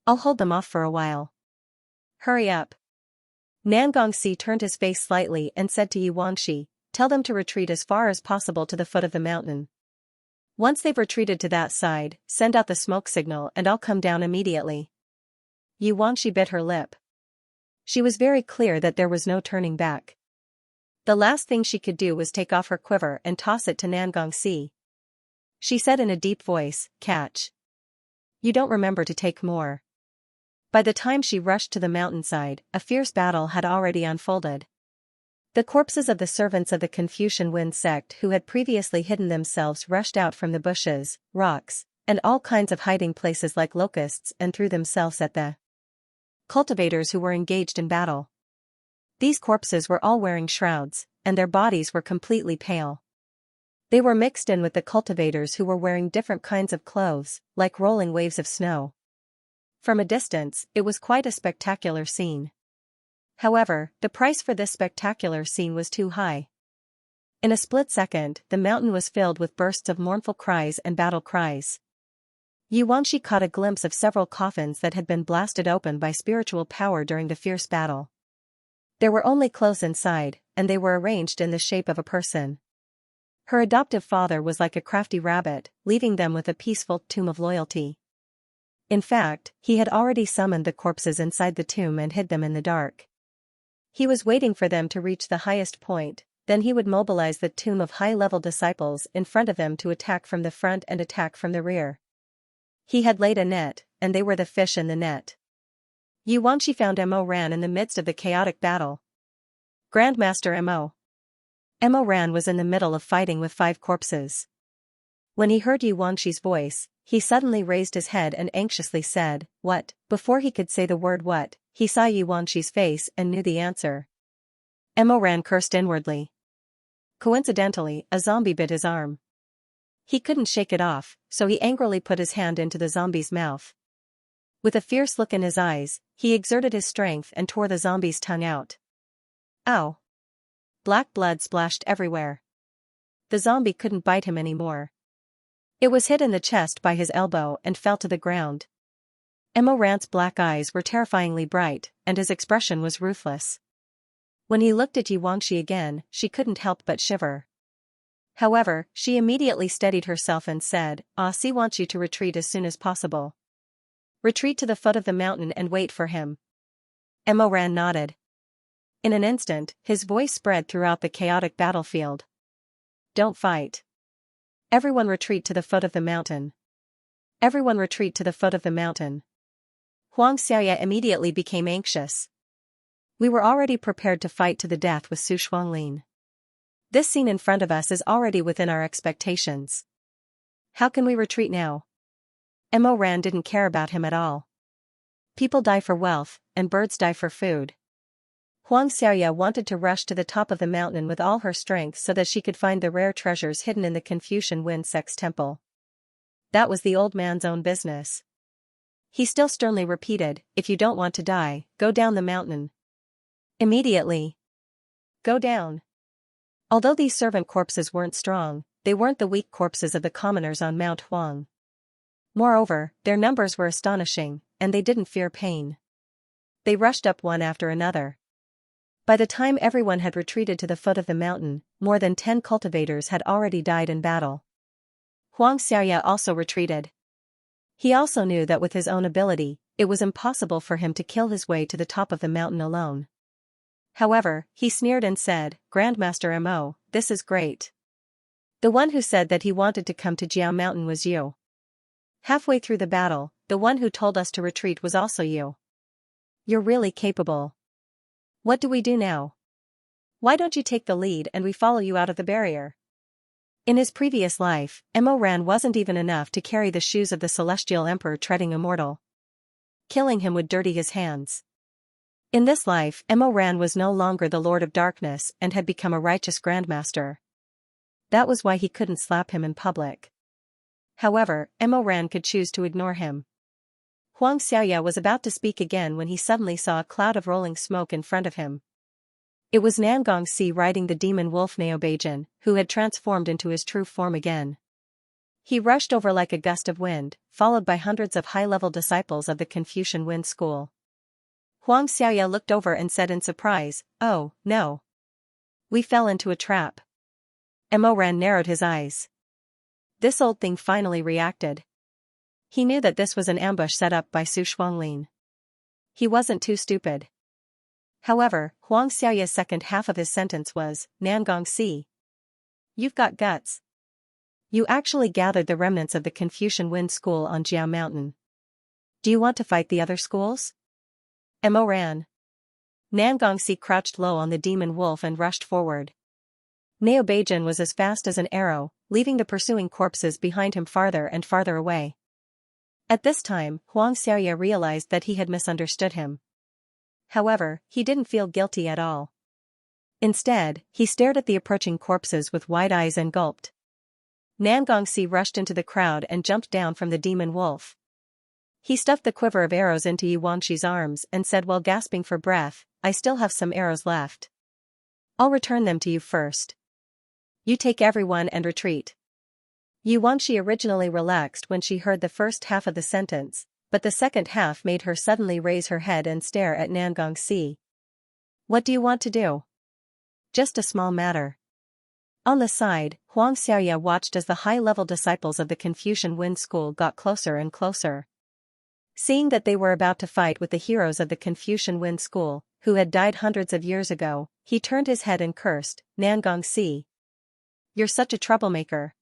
I'll hold them off for a while. Hurry up." Nangongxi turned his face slightly and said to Yuangshi, "Tell them to retreat as far as possible to the foot of the mountain. Once they've retreated to that side, send out the smoke signal and I'll come down immediately." Yuangshi bit her lip. She was very clear that there was no turning back. The last thing she could do was take off her quiver and toss it to Nangongxi. She said in a deep voice, "Catch. You don't remember to take more." By the time she rushed to the mountainside, a fierce battle had already unfolded. The corpses of the servants of the Confucian Wind sect who had previously hidden themselves rushed out from the bushes, rocks, and all kinds of hiding places like locusts and threw themselves at the cultivators who were engaged in battle. These corpses were all wearing shrouds, and their bodies were completely pale. They were mixed in with the cultivators who were wearing different kinds of clothes, like rolling waves of snow. From a distance, it was quite a spectacular scene. However, the price for this spectacular scene was too high. In a split second, the mountain was filled with bursts of mournful cries and battle cries. Yuangshi caught a glimpse of several coffins that had been blasted open by spiritual power during the fierce battle. There were only clothes inside, and they were arranged in the shape of a person. Her adoptive father was like a crafty rabbit, leaving them with a peaceful tomb of loyalty. In fact, he had already summoned the corpses inside the tomb and hid them in the dark. He was waiting for them to reach the highest point, then he would mobilize the tomb of high-level disciples in front of them to attack from the front and attack from the rear. He had laid a net, and they were the fish in the net. Yuangshi found Mo Ran in the midst of the chaotic battle. "Grandmaster Mo." Mo Ran was in the middle of fighting with 5 corpses. When he heard Yuangshi's voice, he suddenly raised his head and anxiously said, "What?" Before he could say the word "what," he saw Yuangshi's face and knew the answer. Mo Ran cursed inwardly. Coincidentally, a zombie bit his arm. He couldn't shake it off, so he angrily put his hand into the zombie's mouth. With a fierce look in his eyes, he exerted his strength and tore the zombie's tongue out. Ow! Black blood splashed everywhere. The zombie couldn't bite him anymore. It was hit in the chest by his elbow and fell to the ground. Mo Ran's black eyes were terrifyingly bright, and his expression was ruthless. When he looked at Yuangshi again, she couldn't help but shiver. However, she immediately steadied herself and said, "Si wants you to retreat as soon as possible. Retreat to the foot of the mountain and wait for him." Mo Ran nodded. In an instant, his voice spread throughout the chaotic battlefield. Don't fight. Everyone retreat to the foot of the mountain. Everyone retreat to the foot of the mountain. Xianxia immediately became anxious. We were already prepared to fight to the death with Su Shuanglin. This scene in front of us is already within our expectations. How can we retreat now? Mo Ran didn't care about him at all. People die for wealth, and birds die for food. Xianxia wanted to rush to the top of the mountain with all her strength so that she could find the rare treasures hidden in the Confucian Wind Sect's temple. That was the old man's own business. He still sternly repeated, if you don't want to die, go down the mountain. Immediately. Go down. Although these servant corpses weren't strong, they weren't the weak corpses of the commoners on Mount Huang. Moreover, their numbers were astonishing, and they didn't fear pain. They rushed up one after another. By the time everyone had retreated to the foot of the mountain, more than 10 cultivators had already died in battle. Xianxia also retreated. He also knew that with his own ability, it was impossible for him to kill his way to the top of the mountain alone. However, he sneered and said, Grandmaster Mo, this is great. The one who said that he wanted to come to Jiao Mountain was you. Halfway through the battle, the one who told us to retreat was also you. You're really capable. What do we do now? Why don't you take the lead and we follow you out of the barrier? In his previous life, Mo Ran wasn't even enough to carry the shoes of the Celestial Emperor treading immortal. Killing him would dirty his hands. In this life, Mo Ran was no longer the Lord of Darkness and had become a righteous Grandmaster. That was why he couldn't slap him in public. However, Mo Ran could choose to ignore him. Xianxia was about to speak again when he suddenly saw a cloud of rolling smoke in front of him. It was Xianxia riding the demon wolf Neobajan, who had transformed into his true form again. He rushed over like a gust of wind, followed by hundreds of high-level disciples of the Confucian Wind School. Xianxia looked over and said in surprise, oh, no. We fell into a trap. Mo Ran narrowed his eyes. This old thing finally reacted. He knew that this was an ambush set up by Su Shuanglin. He wasn't too stupid. However, Xiao's second half of his sentence was, Nangongxi. You've got guts. You actually gathered the remnants of the Confucian Wind School on Jiao Mountain. Do you want to fight the other schools? Mo ran. Nangongxi crouched low on the demon wolf and rushed forward. Neobajan was as fast as an arrow, leaving the pursuing corpses behind him farther and farther away. At this time, Xianxia realized that he had misunderstood him. However, he didn't feel guilty at all. Instead, he stared at the approaching corpses with wide eyes and gulped. Nangongxi rushed into the crowd and jumped down from the demon wolf. He stuffed the quiver of arrows into Yuanxi's arms and said while gasping for breath, I still have some arrows left. I'll return them to you first. You take everyone and retreat. Yuanxi originally relaxed when she heard the first half of the sentence, but the second half made her suddenly raise her head and stare at Nangongxi. What do you want to do? Just a small matter. On the side, Xianxia watched as the high-level disciples of the Confucian Wind School got closer and closer. Seeing that they were about to fight with the heroes of the Confucian Wind School, who had died hundreds of years ago, he turned his head and cursed, Nangongxi. You're such a troublemaker.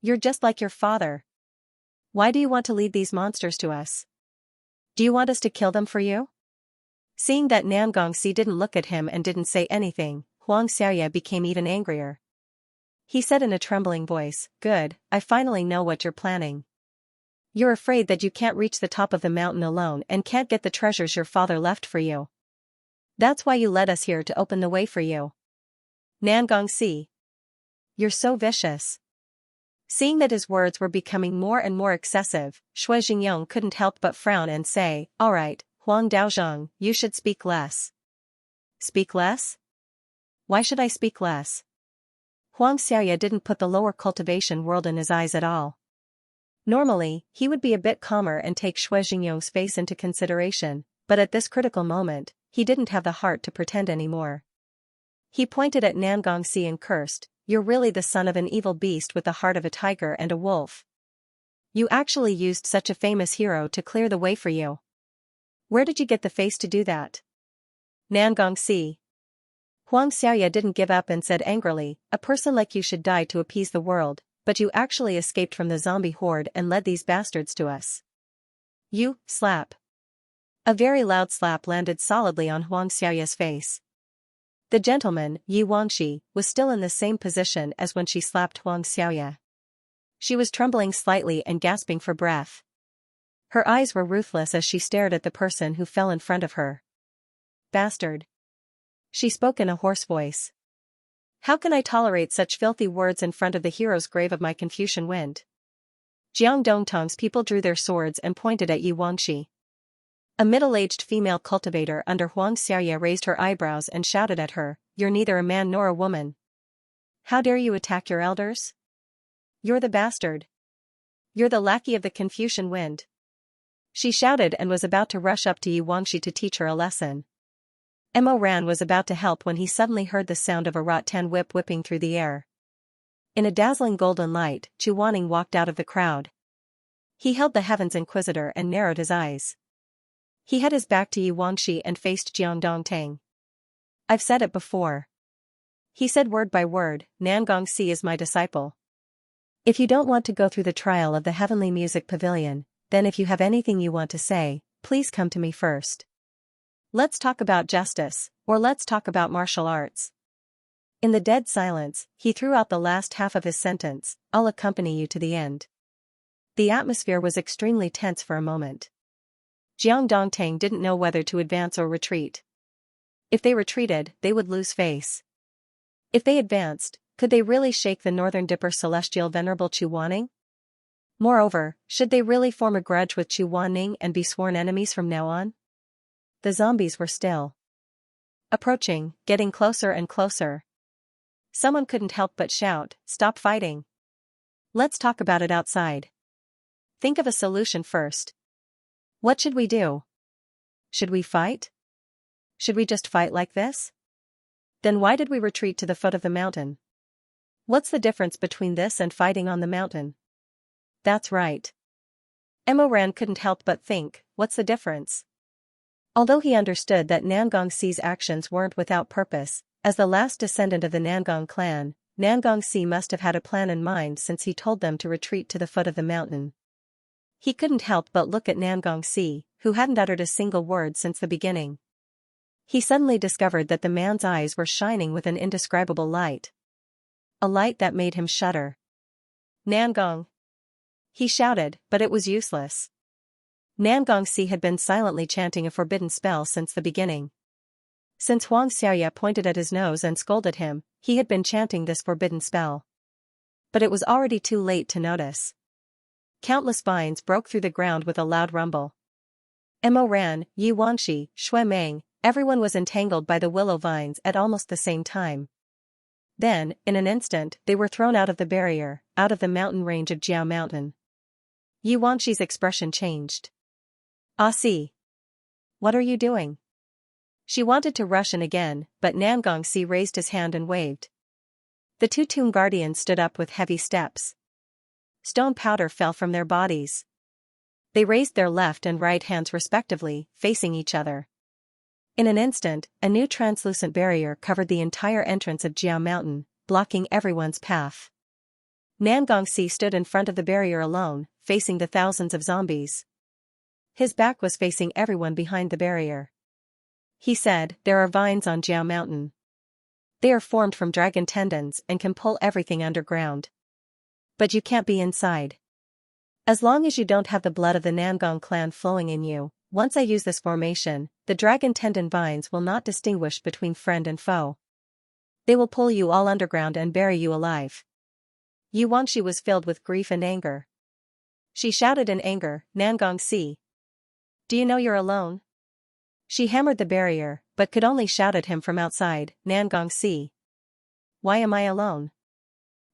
You're just like your father. Why do you want to lead these monsters to us? Do you want us to kill them for you? Seeing that Nangongxi didn't look at him and didn't say anything, Xianxia became even angrier. He said in a trembling voice, Good, I finally know what you're planning. You're afraid that you can't reach the top of the mountain alone and can't get the treasures your father left for you. That's why you led us here to open the way for you. Nangongxi. You're so vicious. Seeing that his words were becoming more and more excessive, Shui Jingyong couldn't help but frown and say, All right, Huang Daozhong, you should speak less. Speak less? Why should I speak less? Xianxia didn't put the lower cultivation world in his eyes at all. Normally, he would be a bit calmer and take Shui Jingyong's face into consideration, but at this critical moment, he didn't have the heart to pretend anymore. He pointed at Nangongxi and cursed, You're really the son of an evil beast with the heart of a tiger and a wolf. You actually used such a famous hero to clear the way for you. Where did you get the face to do that? Nangongxi. Xianxia didn't give up and said angrily, a person like you should die to appease the world, but you actually escaped from the zombie horde and led these bastards to us. You, slap. A very loud slap landed solidly on Xiaoya's face. The gentleman, Yi Wangxi, was still in the same position as when she slapped Huang Xiaoya. She was trembling slightly and gasping for breath. Her eyes were ruthless as she stared at the person who fell in front of her. Bastard. She spoke in a hoarse voice. How can I tolerate such filthy words in front of the hero's grave of my Confucian wind? Jiang Dongtong's people drew their swords and pointed at Yi Wangxi. A middle-aged female cultivator under Huang Xiaoya raised her eyebrows and shouted at her, "You're neither a man nor a woman. How dare you attack your elders? You're the bastard. You're the lackey of the Confucian wind." She shouted and was about to rush up to Yi Wangxi to teach her a lesson. Mo Ran was about to help when he suddenly heard the sound of a rattan whip whipping through the air. In a dazzling golden light, Chu Wanning walked out of the crowd. He held the Heaven's Inquisitor and narrowed his eyes. He had his back to Yi Wangxi and faced Jiang Dongtang. I've said it before. He said word by word, Nangongxi is my disciple. If you don't want to go through the trial of the Heavenly Music Pavilion, then if you have anything you want to say, please come to me first. Let's talk about justice, or let's talk about martial arts. In the dead silence, he threw out the last half of his sentence, I'll accompany you to the end. The atmosphere was extremely tense for a moment. Jiang Dongtang didn't know whether to advance or retreat. If they retreated, they would lose face. If they advanced, could they really shake the Northern Dipper Celestial Venerable Chu Wanning? Moreover, should they really form a grudge with Chu Wanning and be sworn enemies from now on? The zombies were still approaching, getting closer and closer. Someone couldn't help but shout, "Stop fighting. Let's talk about it outside. Think of a solution first. What should we do? Should we fight? Should we just fight like this? Then why did we retreat to the foot of the mountain? What's the difference between this and fighting on the mountain?" That's right. Mo Ran couldn't help but think, what's the difference? Although he understood that Nangongxi's actions weren't without purpose, as the last descendant of the Nangong clan, Nangongxi must have had a plan in mind since he told them to retreat to the foot of the mountain. He couldn't help but look at Nangongxi, who hadn't uttered a single word since the beginning. He suddenly discovered that the man's eyes were shining with an indescribable light. A light that made him shudder. Nangong! He shouted, but it was useless. Nangongxi had been silently chanting a forbidden spell since the beginning. Since Huang Xiaoya pointed at his nose and scolded him, he had been chanting this forbidden spell. But it was already too late to notice. Countless vines broke through the ground with a loud rumble. Mo Ran, Yi Wangxi, Shui Meng, everyone was entangled by the willow vines at almost the same time. Then, in an instant, they were thrown out of the barrier, out of the mountain range of Jiao Mountain. Yi Wangxi's expression changed. "Ah see. What are you doing?" She wanted to rush in again, but Nangongxi raised his hand and waved. The two tomb guardians stood up with heavy steps. Stone powder fell from their bodies. They raised their left and right hands respectively, facing each other. In an instant, a new translucent barrier covered the entire entrance of Jiao Mountain, blocking everyone's path. Nangongxi stood in front of the barrier alone, facing the thousands of zombies. His back was facing everyone behind the barrier. He said, "There are vines on Jiao Mountain. They are formed from dragon tendons and can pull everything underground. But you can't be inside. As long as you don't have the blood of the Nangong clan flowing in you, once I use this formation, the dragon tendon vines will not distinguish between friend and foe. They will pull you all underground and bury you alive." Yi Wangxi was filled with grief and anger. She shouted in anger, "Nangongxi! Do you know you're alone?" She hammered the barrier, but could only shout at him from outside, "Nangongxi! Why am I alone?"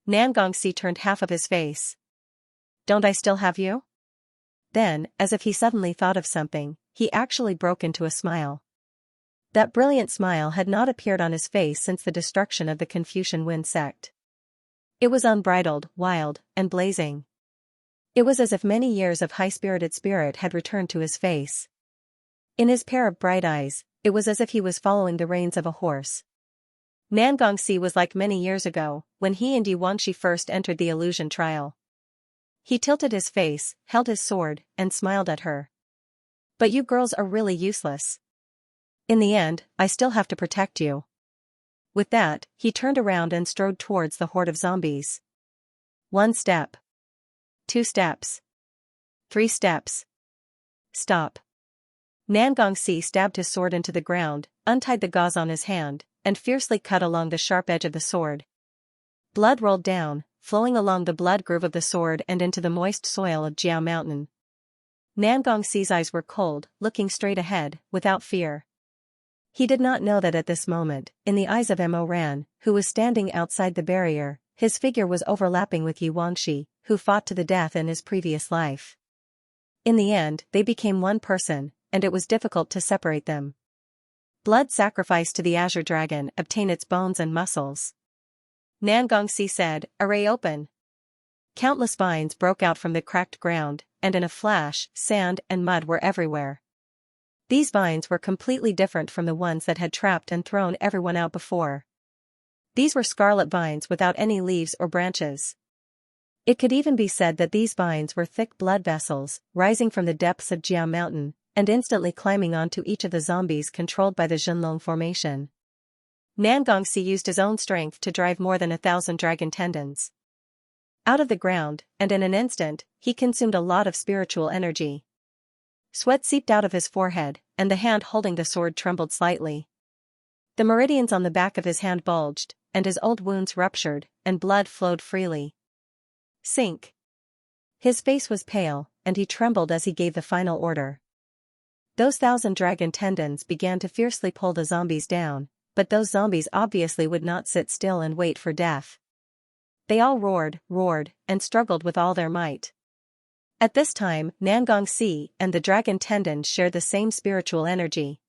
Nangongxi turned half of his face. "Don't I still have you?" Then, as if he suddenly thought of something, he actually broke into a smile. That brilliant smile had not appeared on his face since the destruction of the Confucian Wind sect. It was unbridled, wild, and blazing. It was as if many years of high-spirited spirit had returned to his face. In his pair of bright eyes, It was as if he was following the reins of a horse. Nangongxi was like many years ago, when he and Yuanxi first entered the illusion trial. He tilted his face, held his sword, and smiled at her. But you girls are really useless. In the end, I still have to protect you. With that, he turned around and strode towards the horde of zombies. 1 step. 2 steps. 3 steps. Stop. Nangongxi stabbed his sword into the ground, untied the gauze on his hand, and fiercely cut along the sharp edge of the sword. Blood rolled down, flowing along the blood groove of the sword and into the moist soil of Jiao Mountain. Nangongxi's eyes were cold, looking straight ahead, without fear. He did not know that at this moment, in the eyes of Mo Ran, who was standing outside the barrier, his figure was overlapping with Yuanxi, who fought to the death in his previous life. In the end, they became one person, and it was difficult to separate them. Blood sacrificed to the Azure Dragon obtain its bones and muscles. Nangongxi said, "Array open." Countless vines broke out from the cracked ground, and in a flash, sand and mud were everywhere. These vines were completely different from the ones that had trapped and thrown everyone out before. These were scarlet vines without any leaves or branches. It could even be said that these vines were thick blood vessels, rising from the depths of Jiao Mountain, and instantly climbing onto each of the zombies controlled by the Zhenlong formation. Nangongxi used his own strength to drive more than 1,000 dragon tendons out of the ground, and in an instant, he consumed a lot of spiritual energy. Sweat seeped out of his forehead, and the hand holding the sword trembled slightly. The meridians on the back of his hand bulged, and his old wounds ruptured, and blood flowed freely. Sink. His face was pale, and he trembled as he gave the final order. Those 1,000 dragon tendons began to fiercely pull the zombies down, but those zombies obviously would not sit still and wait for death. They all roared, and struggled with all their might. At this time, Nangongxi and the dragon tendons shared the same spiritual energy.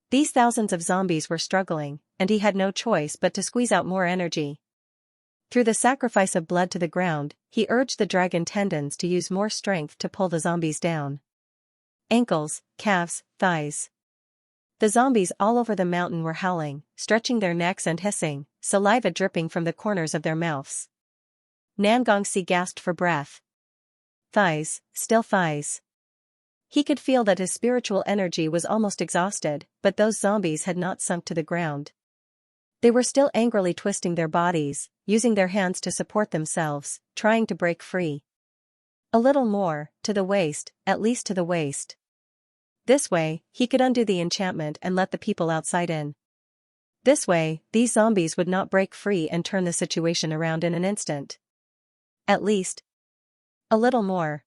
These thousands of zombies were struggling, and he had no choice but to squeeze out more energy. Through the sacrifice of blood to the ground, he urged the dragon tendons to use more strength to pull the zombies down. Ankles, calves, thighs. The zombies all over the mountain were howling, stretching their necks and hissing, saliva dripping from the corners of their mouths. Nangongxi gasped for breath. Thighs, still thighs. He could feel that his spiritual energy was almost exhausted, but those zombies had not sunk to the ground. They were still angrily twisting their bodies, using their hands to support themselves, trying to break free. A little more, to the waist, at least to the waist. This way, he could undo the enchantment and let the people outside in. This way, these zombies would not break free and turn the situation around in an instant. At least a little more.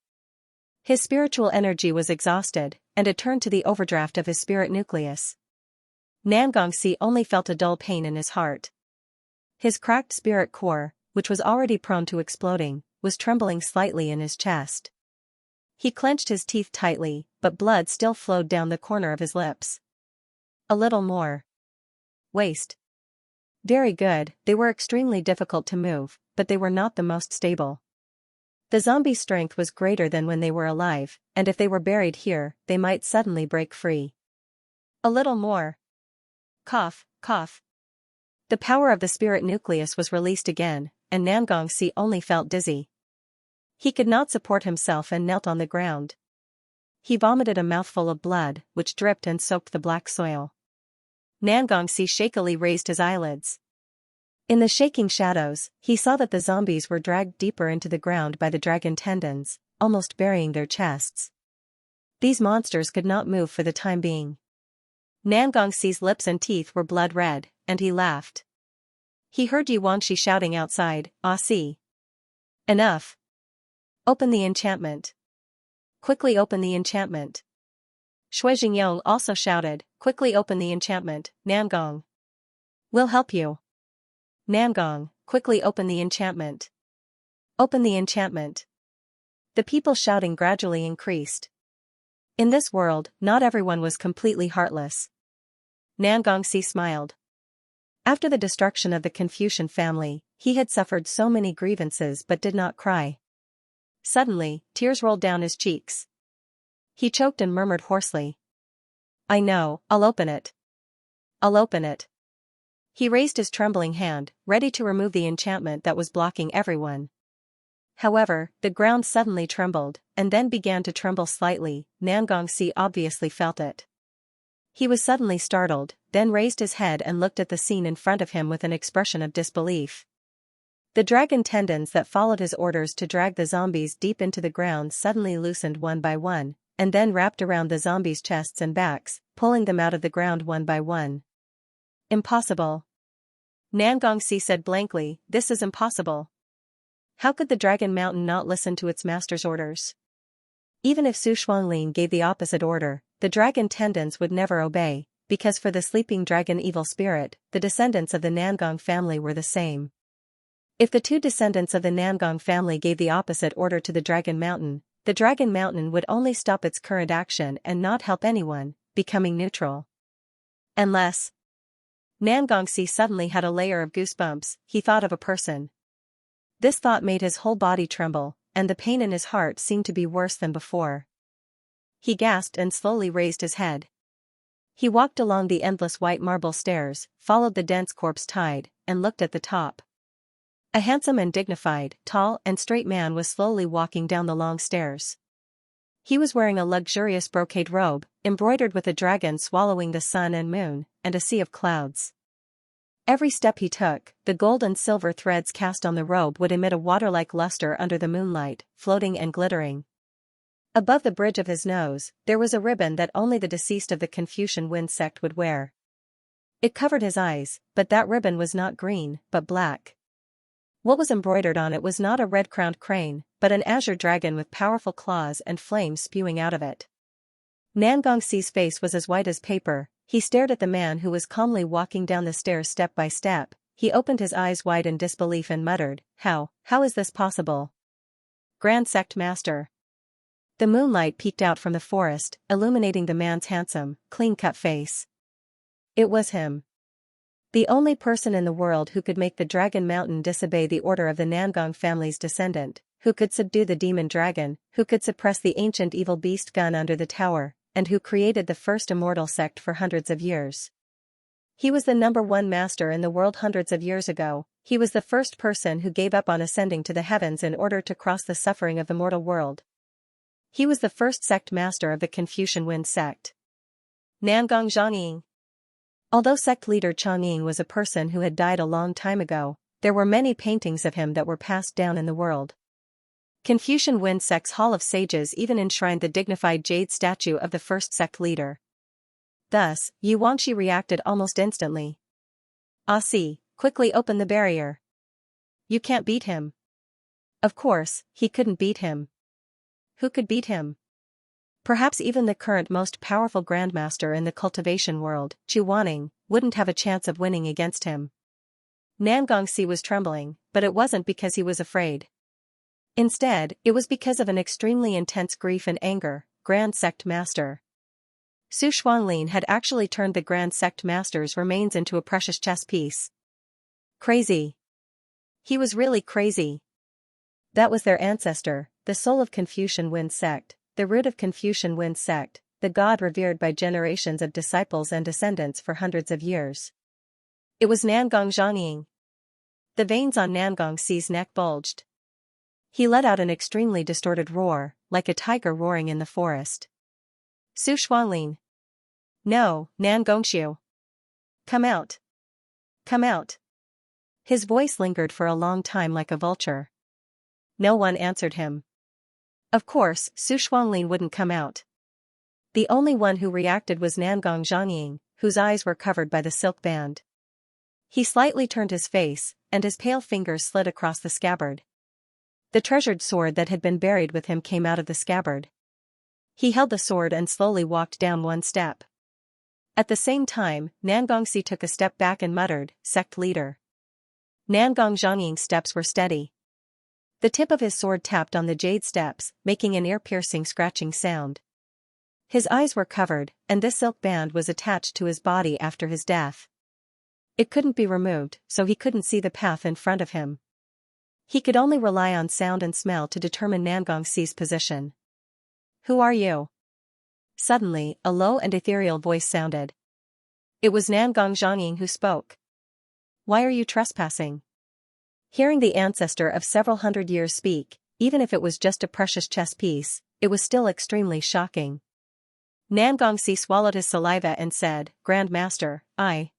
His spiritual energy was exhausted, and it turned to the overdraft of his spirit nucleus. Nangongxi only felt a dull pain in his heart. His cracked spirit core, which was already prone to exploding, was trembling slightly in his chest. He clenched his teeth tightly, but blood still flowed down the corner of his lips. A little more. Waist. Very good, they were extremely difficult to move, but they were not the most stable. The zombie's strength was greater than when they were alive, and if they were buried here, they might suddenly break free. A little more. Cough, cough. The power of the spirit nucleus was released again, and Nangongxi only felt dizzy. He could not support himself and knelt on the ground. He vomited a mouthful of blood, which dripped and soaked the black soil. Nangongxi shakily raised his eyelids. In the shaking shadows, he saw that the zombies were dragged deeper into the ground by the dragon tendons, almost burying their chests. These monsters could not move for the time being. Nangongxi's lips and teeth were blood red, and he laughed. He heard Yuanxi shouting outside, "Ah, see. Enough. Open the enchantment. Quickly open the enchantment." Shui Jingyong also shouted, "Quickly open the enchantment, Nangong. We'll help you. Nangong, quickly open the enchantment. Open the enchantment." The people shouting gradually increased. In this world, not everyone was completely heartless. Nangongxi smiled. After the destruction of the Confucian family, he had suffered so many grievances but did not cry. Suddenly, tears rolled down his cheeks. He choked and murmured hoarsely, I know, I'll open it. I'll open it. He raised his trembling hand, ready to remove the enchantment that was blocking everyone. However, the ground suddenly trembled, and then began to tremble slightly. Nangongxi obviously felt it. He was suddenly startled, then raised his head and looked at the scene in front of him with an expression of disbelief. The dragon tendons that followed his orders to drag the zombies deep into the ground suddenly loosened one by one, and then wrapped around the zombies' chests and backs, pulling them out of the ground one by one. Impossible. Nangongxi said blankly, "This is impossible. How could the Dragon Mountain not listen to its master's orders? Even if Su Shuanglin gave the opposite order, the dragon tendons would never obey, because for the sleeping dragon evil spirit, the descendants of the Nangong family were the same. If the two descendants of the Nangong family gave the opposite order to the Dragon Mountain would only stop its current action and not help anyone, becoming neutral. Unless... Nangongxi suddenly had a layer of goosebumps. He thought of a person. This thought made his whole body tremble, and the pain in his heart seemed to be worse than before. He gasped and slowly raised his head. He walked along the endless white marble stairs, followed the dense corpse tide, and looked at the top. A handsome and dignified, tall and straight man was slowly walking down the long stairs. He was wearing a luxurious brocade robe, embroidered with a dragon swallowing the sun and moon, and a sea of clouds. Every step he took, the gold and silver threads cast on the robe would emit a water-like luster under the moonlight, floating and glittering. Above the bridge of his nose, there was a ribbon that only the deceased of the Confucian Wind sect would wear. It covered his eyes, but that ribbon was not green, but black. What was embroidered on it was not a red-crowned crane, but an azure dragon with powerful claws and flames spewing out of it. Nangongxi's face was as white as paper. He stared at the man who was calmly walking down the stairs step by step. He opened his eyes wide in disbelief and muttered, How is this possible? Grand Sect Master. The moonlight peeked out from the forest, illuminating the man's handsome, clean-cut face. It was him. The only person in the world who could make the Dragon Mountain disobey the order of the Nangong family's descendant, who could subdue the demon dragon, who could suppress the ancient evil beast gun under the tower, and who created the first immortal sect for hundreds of years. He was the #1 master in the world hundreds of years ago. He was the first person who gave up on ascending to the heavens in order to cross the suffering of the mortal world. He was the first sect master of the Confucian Wind sect. Nangong Zhongying. Although sect leader Chang'ing was a person who had died a long time ago, there were many paintings of him that were passed down in the world. Confucian Wind sect's Hall of Sages even enshrined the dignified jade statue of the first sect leader. Thus, Yu Wangxi reacted almost instantly. Ah see, quickly open the barrier. You can't beat him. Of course, he couldn't beat him. Who could beat him? Perhaps even the current most powerful grandmaster in the cultivation world, Chu Wanning, wouldn't have a chance of winning against him. Nangongxi was trembling, but it wasn't because he was afraid. Instead, it was because of an extremely intense grief and anger. Grand Sect Master. Su Shuanglin had actually turned the Grand Sect Master's remains into a precious chess piece. Crazy. He was really crazy. That was their ancestor, the soul of Confucian Wind sect, the root of Confucian Wind sect, the god revered by generations of disciples and descendants for hundreds of years. It was Nangong Zhongying. The veins on Nangongxi's neck bulged. He let out an extremely distorted roar, like a tiger roaring in the forest. Su Shuanglin. No, Nangongxiu. Come out. Come out. His voice lingered for a long time like a vulture. No one answered him. Of course, Su Shuanglin wouldn't come out. The only one who reacted was Nangong Zhongying, whose eyes were covered by the silk band. He slightly turned his face, and his pale fingers slid across the scabbard. The treasured sword that had been buried with him came out of the scabbard. He held the sword and slowly walked down one step. At the same time, Nangongxi took a step back and muttered, Sect leader. Nangong Zhongying's steps were steady. The tip of his sword tapped on the jade steps, making an ear-piercing scratching sound. His eyes were covered, and this silk band was attached to his body after his death. It couldn't be removed, so he couldn't see the path in front of him. He could only rely on sound and smell to determine Nangongxi's position. Who are you? Suddenly, a low and ethereal voice sounded. It was Nangong Zhongying who spoke. Why are you trespassing? Hearing the ancestor of several hundred years speak, even if it was just a precious chess piece, it was still extremely shocking. Nangongxi swallowed his saliva and said, Grand Master, I.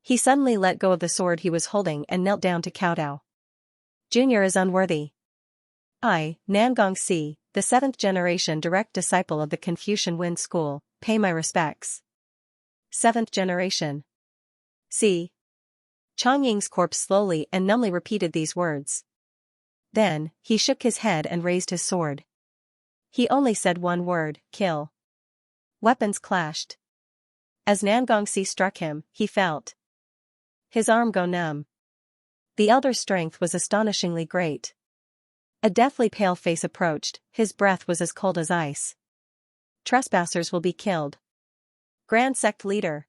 He suddenly let go of the sword he was holding and knelt down to kowtow. Junior is unworthy. I, Nangongxi, the 7th generation direct disciple of the Confucian Wind School, pay my respects. 7th generation. See. Changying's corpse slowly and numbly repeated these words. Then, he shook his head and raised his sword. He only said one word, kill. Weapons clashed. As Nangongxi struck him, he felt his arm go numb. The elder's strength was astonishingly great. A deathly pale face approached, his breath was as cold as ice. Trespassers will be killed. Grand Sect Leader.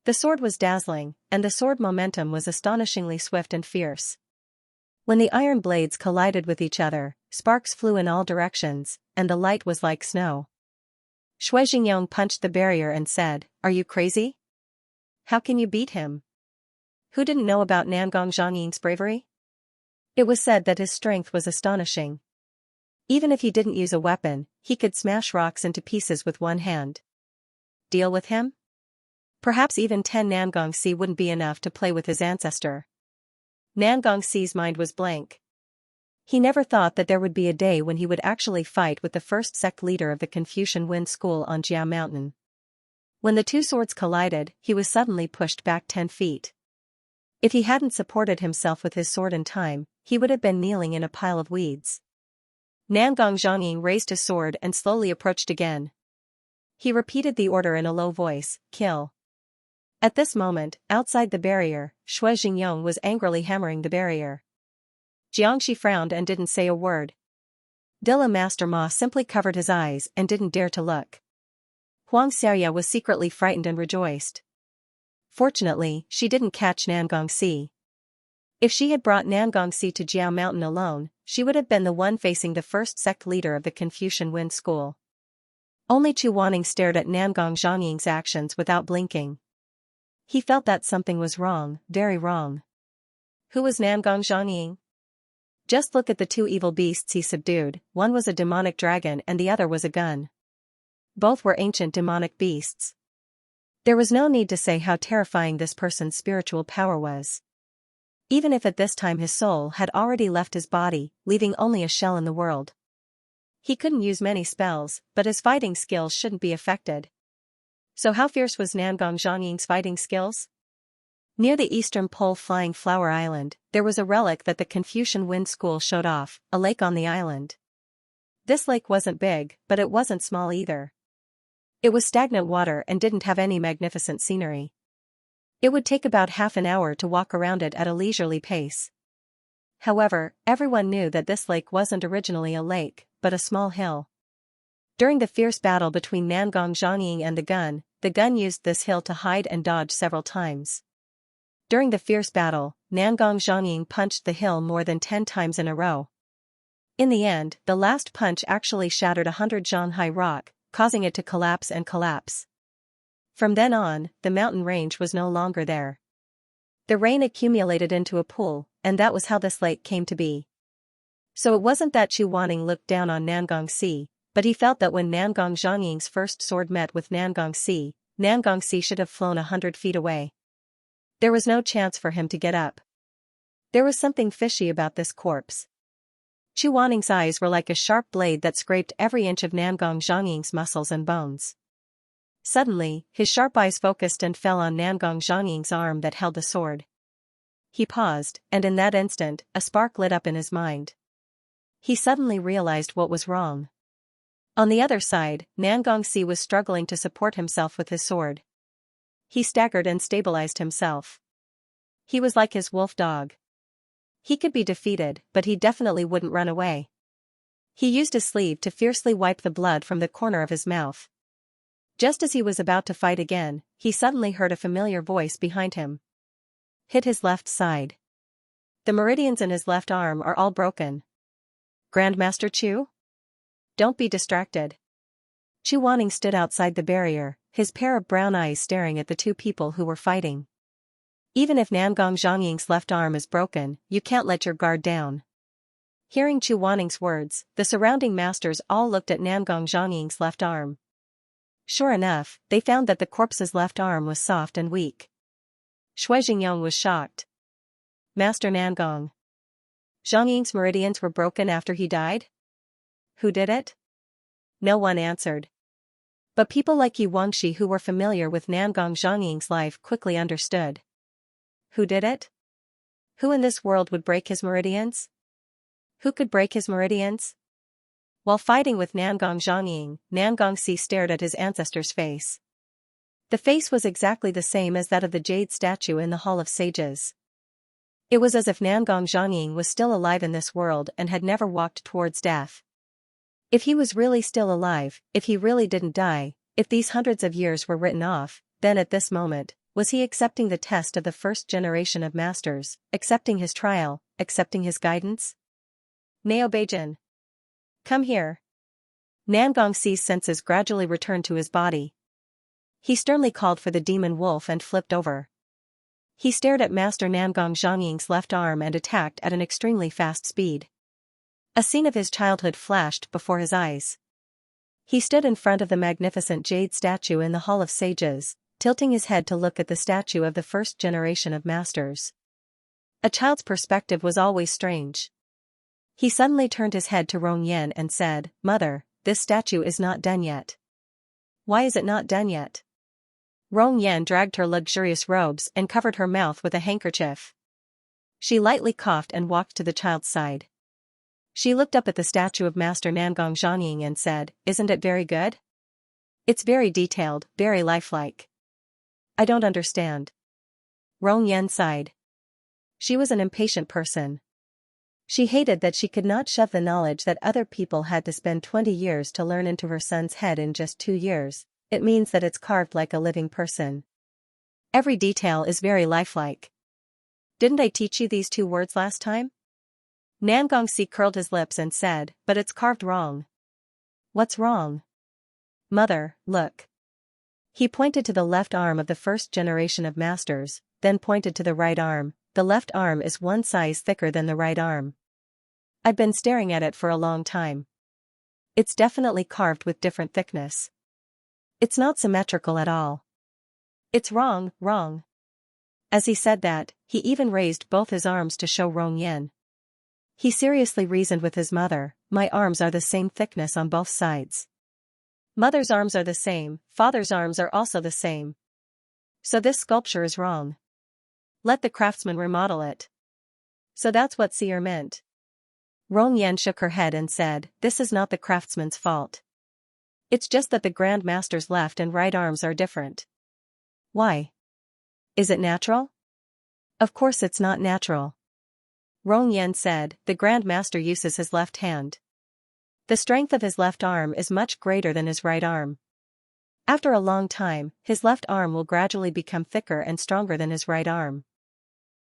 The sword was dazzling, and the sword momentum was astonishingly swift and fierce. When the iron blades collided with each other, sparks flew in all directions, and the light was like snow. Shui Jingyong punched the barrier and said, Are you crazy? How can you beat him? Who didn't know about Nangong Zhongying's bravery? It was said that his strength was astonishing. Even if he didn't use a weapon, he could smash rocks into pieces with one hand. Deal with him? Perhaps even 10 Nangongxi wouldn't be enough to play with his ancestor. Nangongxi's mind was blank. He never thought that there would be a day when he would actually fight with the first sect leader of the Confucian Wind School on Jia Mountain. When the two swords collided, he was suddenly pushed back 10 feet. If he hadn't supported himself with his sword in time, he would have been kneeling in a pile of weeds. Nangong Zhongying raised his sword and slowly approached again. He repeated the order in a low voice, kill. At this moment, outside the barrier, Shui Jingyong was angrily hammering the barrier. Xianxia frowned and didn't say a word. Dilla Master Ma simply covered his eyes and didn't dare to look. Xianxia was secretly frightened and rejoiced. Fortunately, she didn't catch Nangongxi. If she had brought Nangongxi to Jiao Mountain alone, she would have been the one facing the first sect leader of the Confucian Wind School. Only Chu Wanning stared at Nangong Zhongying's actions without blinking. He felt that something was wrong, very wrong. Who was Nangong Zhongying? Just look at the two evil beasts he subdued, one was a demonic dragon and the other was a gun. Both were ancient demonic beasts. There was no need to say how terrifying this person's spiritual power was. Even if at this time his soul had already left his body, leaving only a shell in the world. He couldn't use many spells, but his fighting skills shouldn't be affected. So how fierce was Nangong Zhongying's fighting skills? Near the eastern pole Flying Flower Island, there was a relic that the Confucian Wind School showed off, a lake on the island. This lake wasn't big, but it wasn't small either. It was stagnant water and didn't have any magnificent scenery. It would take about half an hour to walk around it at a leisurely pace. However, everyone knew that this lake wasn't originally a lake, but a small hill. During the fierce battle between Nangong Zhongying and the gun used this hill to hide and dodge several times. During the fierce battle, Nangong Zhongying punched the hill more than 10 times in a row. In the end, the last punch actually shattered 100 zhan high rock, causing it to collapse and collapse. From then on, the mountain range was no longer there. The rain accumulated into a pool, and that was how this lake came to be. So it wasn't that Chu Wanning looked down on Nangongxi, but he felt that when Nangong Zhongying's first sword met with Nangongxi, Nangongxi should have flown 100 feet away. There was no chance for him to get up. There was something fishy about this corpse. Chu Wanning's eyes were like a sharp blade that scraped every inch of Nangong Zhongying's muscles and bones. Suddenly, his sharp eyes focused and fell on Nangong Zhongying's arm that held the sword. He paused, and in that instant, a spark lit up in his mind. He suddenly realized what was wrong. On the other side, Nangongxi was struggling to support himself with his sword. He staggered and stabilized himself. He was like his wolf dog. He could be defeated, but he definitely wouldn't run away. He used his sleeve to fiercely wipe the blood from the corner of his mouth. Just as he was about to fight again, he suddenly heard a familiar voice behind him. Hit his left side. The meridians in his left arm are all broken. Grandmaster Chu? Don't be distracted. Chu Wanning stood outside the barrier, his pair of brown eyes staring at the two people who were fighting. Even if Nangong Zhongying's left arm is broken, you can't let your guard down. Hearing Chu Wanning's words, the surrounding masters all looked at Nangong Zhongying's left arm. Sure enough, they found that the corpse's left arm was soft and weak. Shui Jingyong was shocked. Master Nangong. Zhongying's meridians were broken after he died? Who did it? No one answered. But people like Yi Wangxi who were familiar with Nangong Zhongying's life quickly understood. Who did it? Who in this world would break his meridians? Who could break his meridians? While fighting with Nangong Zhongying, Nangong Si stared at his ancestor's face. The face was exactly the same as that of the jade statue in the Hall of Sages. It was as if Nangong Zhongying was still alive in this world and had never walked towards death. If he was really still alive, if he really didn't die, if these hundreds of years were written off, then at this moment, was he accepting the test of the first generation of masters, accepting his trial, accepting his guidance? Neo Beijing. Come here. Nangong Si's senses gradually returned to his body. He sternly called for the demon wolf and flipped over. He stared at Master Nangong Zhongying's left arm and attacked at an extremely fast speed. A scene of his childhood flashed before his eyes. He stood in front of the magnificent jade statue in the Hall of Sages, tilting his head to look at the statue of the first generation of masters. A child's perspective was always strange. He suddenly turned his head to Rong Yan and said, "Mother, this statue is not done yet." "Why is it not done yet?" Rong Yan dragged her luxurious robes and covered her mouth with a handkerchief. She lightly coughed and walked to the child's side. She looked up at the statue of Master Nangong Zhongying and said, "Isn't it very good? It's very detailed, very lifelike." "I don't understand." Rong Yan sighed. She was an impatient person. She hated that she could not shove the knowledge that other people had to spend 20 years to learn into her son's head in just 2 years. It means that it's carved like a living person. Every detail is very lifelike. Didn't I teach you these 2 words last time? Nangong Si curled his lips and said, "But it's carved wrong." "What's wrong?" "Mother, look." He pointed to the left arm of the first generation of masters, then pointed to the right arm. The left arm is 1 size thicker than the right arm. I've been staring at it for a long time. It's definitely carved with different thickness. It's not symmetrical at all. It's wrong, wrong. As he said that, he even raised both his arms to show Rong Yan. He seriously reasoned with his mother, "My arms are the same thickness on both sides. Mother's arms are the same, father's arms are also the same. So this sculpture is wrong. Let the craftsman remodel it." "So that's what seer meant." Rong Yan shook her head and said, "This is not the craftsman's fault. It's just that the Grand Master's left and right arms are different." "Why? Is it natural?" "Of course it's not natural." Rong Yan said, "The Grand Master uses his left hand. The strength of his left arm is much greater than his right arm. After a long time, his left arm will gradually become thicker and stronger than his right arm.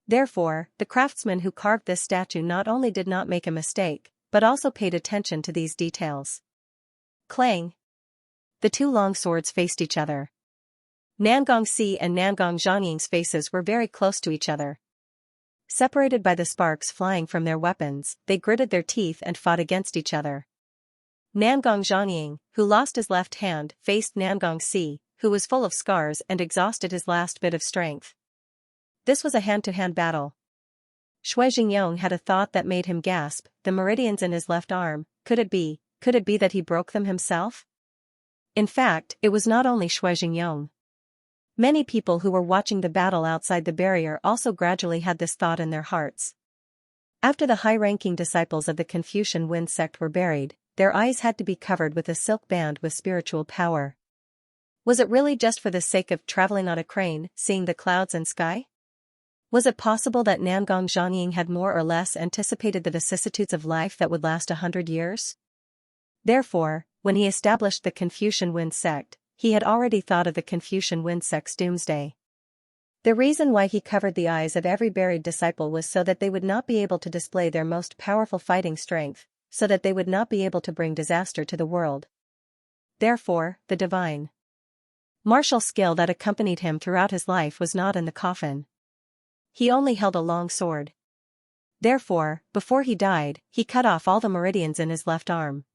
Therefore, the craftsman who carved this statue not only did not make a mistake, but also paid attention to these details." Clang! The 2 long swords faced each other. Nangong Si and Nangong Zhongying's faces were very close to each other. Separated by the sparks flying from their weapons, they gritted their teeth and fought against each other. Nangong Zhongying, who lost his left hand, faced Nangong Si, who was full of scars and exhausted his last bit of strength. This was a hand-to-hand battle. Shui Jingyong had a thought that made him gasp, the meridians in his left arm, could it be that he broke them himself? In fact, it was not only Shui Jingyong. Many people who were watching the battle outside the barrier also gradually had this thought in their hearts. After the high-ranking disciples of the Confucian Wind sect were buried, their eyes had to be covered with a silk band with spiritual power. Was it really just for the sake of traveling on a crane, seeing the clouds and sky? Was it possible that Nangong Zhongying had more or less anticipated the vicissitudes of life that would last 100 years? Therefore, when he established the Confucian Wind sect, he had already thought of the Confucian Wind sect's doomsday. The reason why he covered the eyes of every buried disciple was so that they would not be able to display their most powerful fighting strength, so that they would not be able to bring disaster to the world. Therefore, the divine martial skill that accompanied him throughout his life was not in the coffin. He only held a long sword. Therefore, before he died, he cut off all the meridians in his left arm.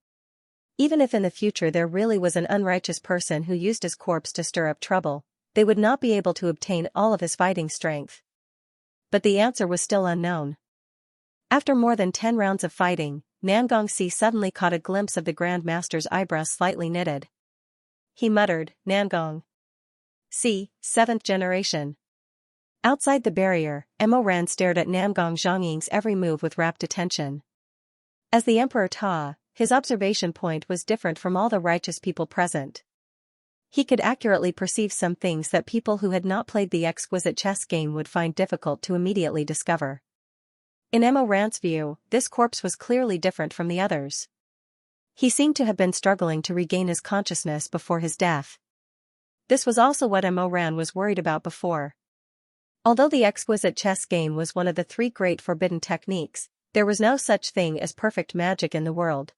Even if in the future there really was an unrighteous person who used his corpse to stir up trouble, they would not be able to obtain all of his fighting strength. But the answer was still unknown. After more than 10 rounds of fighting, Nangongxi suddenly caught a glimpse of the Grand Master's eyebrows slightly knitted. He muttered, "Nangong. See, 7th generation." Outside the barrier, Emo Ran stared at Nangong Zhongying's every move with rapt attention. As the Emperor Ta, his observation point was different from all the righteous people present. He could accurately perceive some things that people who had not played the exquisite chess game would find difficult to immediately discover. In Emo Ran's view, this corpse was clearly different from the others. He seemed to have been struggling to regain his consciousness before his death. This was also what Emo Ran was worried about before. Although the exquisite chess game was one of the 3 great forbidden techniques, there was no such thing as perfect magic in the world.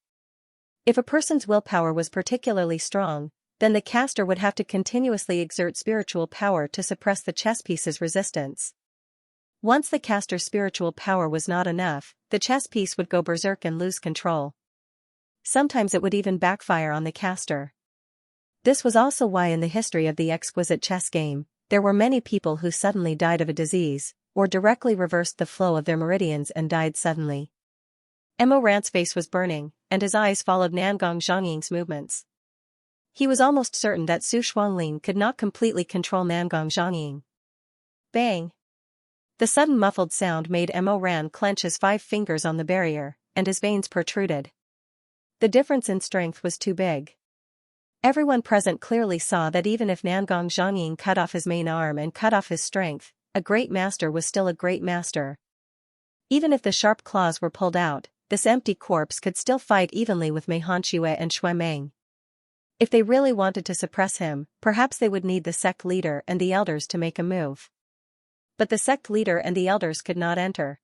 If a person's willpower was particularly strong, then the caster would have to continuously exert spiritual power to suppress the chess piece's resistance. Once the caster's spiritual power was not enough, the chess piece would go berserk and lose control. Sometimes it would even backfire on the caster. This was also why in the history of the exquisite chess game, there were many people who suddenly died of a disease, or directly reversed the flow of their meridians and died suddenly. Emo Ran's face was burning, and his eyes followed Nangong Zhongying's movements. He was almost certain that Su Xuanglin could not completely control Nangong Zhongying. Bang! The sudden muffled sound made Emo Ran clench his 5 fingers on the barrier, and his veins protruded. The difference in strength was too big. Everyone present clearly saw that even if Nangong Zhongying cut off his main arm and cut off his strength, a great master was still a great master. Even if the sharp claws were pulled out, this empty corpse could still fight evenly with Mei Hanxue and Shui Meng. If they really wanted to suppress him, perhaps they would need the sect leader and the elders to make a move. But the sect leader and the elders could not enter.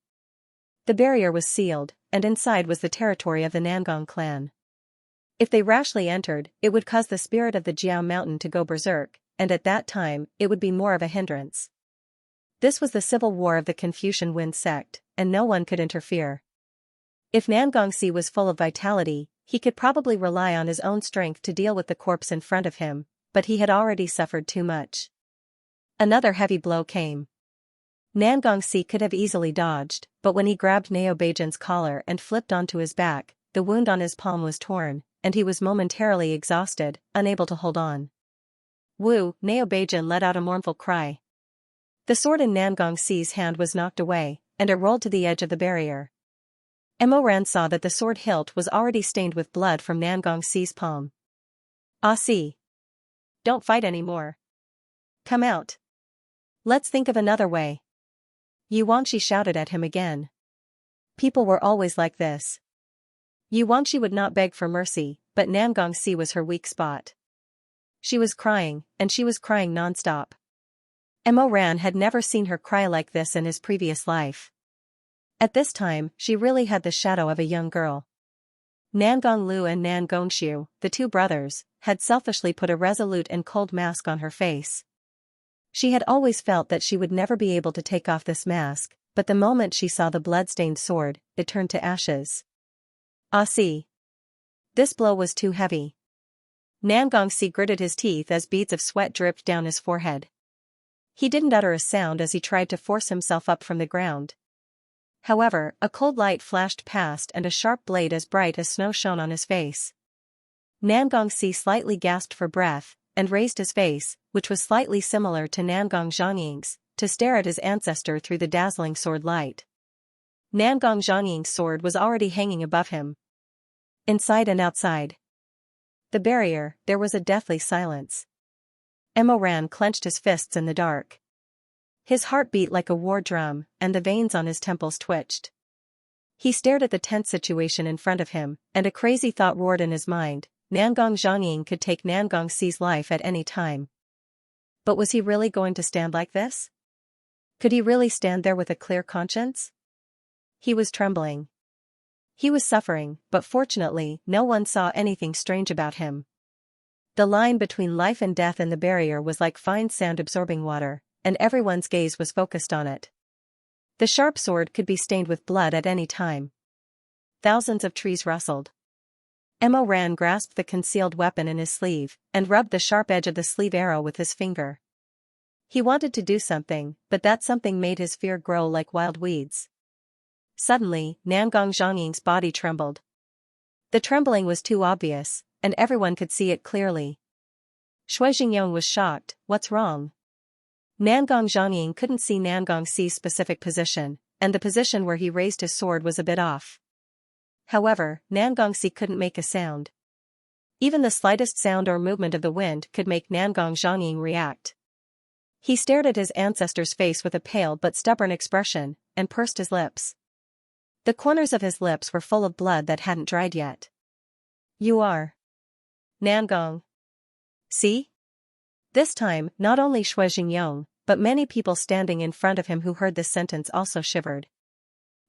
The barrier was sealed, and inside was the territory of the Nangong clan. If they rashly entered, it would cause the spirit of the Jiao mountain to go berserk, and at that time, it would be more of a hindrance. This was the civil war of the Confucian Wind sect, and no one could interfere. If Nangongxi was full of vitality, he could probably rely on his own strength to deal with the corpse in front of him, but he had already suffered too much. Another heavy blow came. Nangongxi could have easily dodged, but when he grabbed Neo Beijan's collar and flipped onto his back, the wound on his palm was torn, and he was momentarily exhausted, unable to hold on. Woo! Neo Beijan let out a mournful cry. The sword in Nangongxi's hand was knocked away, and it rolled to the edge of the barrier. Emo Ran saw that the sword hilt was already stained with blood from Nangongxi's palm. "Ah, see. Don't fight anymore. Come out. Let's think of another way." Yu Wangxi shouted at him again. People were always like this. Yu Wangxi would not beg for mercy, but Nangongxi was her weak spot. She was crying, and she was crying non-stop. Emo Ran had never seen her cry like this in his previous life. At this time, she really had the shadow of a young girl. Nangong Lu and Nangongxiu, the 2 brothers, had selfishly put a resolute and cold mask on her face. She had always felt that she would never be able to take off this mask, but the moment she saw the blood-stained sword, it turned to ashes. Ah, see. This blow was too heavy. Nangongxi gritted his teeth as beads of sweat dripped down his forehead. He didn't utter a sound as he tried to force himself up from the ground. However, a cold light flashed past and a sharp blade as bright as snow shone on his face. Nangongxi slightly gasped for breath, and raised his face, which was slightly similar to Nangong Zhongying's, to stare at his ancestor through the dazzling sword light. Nangong Zhongying's sword was already hanging above him. Inside and outside the barrier, there was a deathly silence. Emo Ran clenched his fists in the dark. His heart beat like a war drum, and the veins on his temples twitched. He stared at the tense situation in front of him, and a crazy thought roared in his mind: Nangong Zhongying could take Nangongxi's life at any time. But was he really going to stand like this? Could he really stand there with a clear conscience? He was trembling. He was suffering, but fortunately, no one saw anything strange about him. The line between life and death in the barrier was like fine sound-absorbing water, and everyone's gaze was focused on it. The sharp sword could be stained with blood at any time. Thousands of trees rustled. Emo Ran grasped the concealed weapon in his sleeve, and rubbed the sharp edge of the sleeve arrow with his finger. He wanted to do something, but that something made his fear grow like wild weeds. Suddenly, Nangong Zhongying's body trembled. The trembling was too obvious, and everyone could see it clearly. Shui Jingyong was shocked. What's wrong? Nangong Zhongying couldn't see Nangong Xi's specific position, and the position where he raised his sword was a bit off. However, Nangong Xi couldn't make a sound. Even the slightest sound or movement of the wind could make Nangong Zhongying react. He stared at his ancestor's face with a pale but stubborn expression, and pursed his lips. The corners of his lips were full of blood that hadn't dried yet. You are Nangong Xi? This time, not only Shui Jingyong, but many people standing in front of him who heard this sentence also shivered.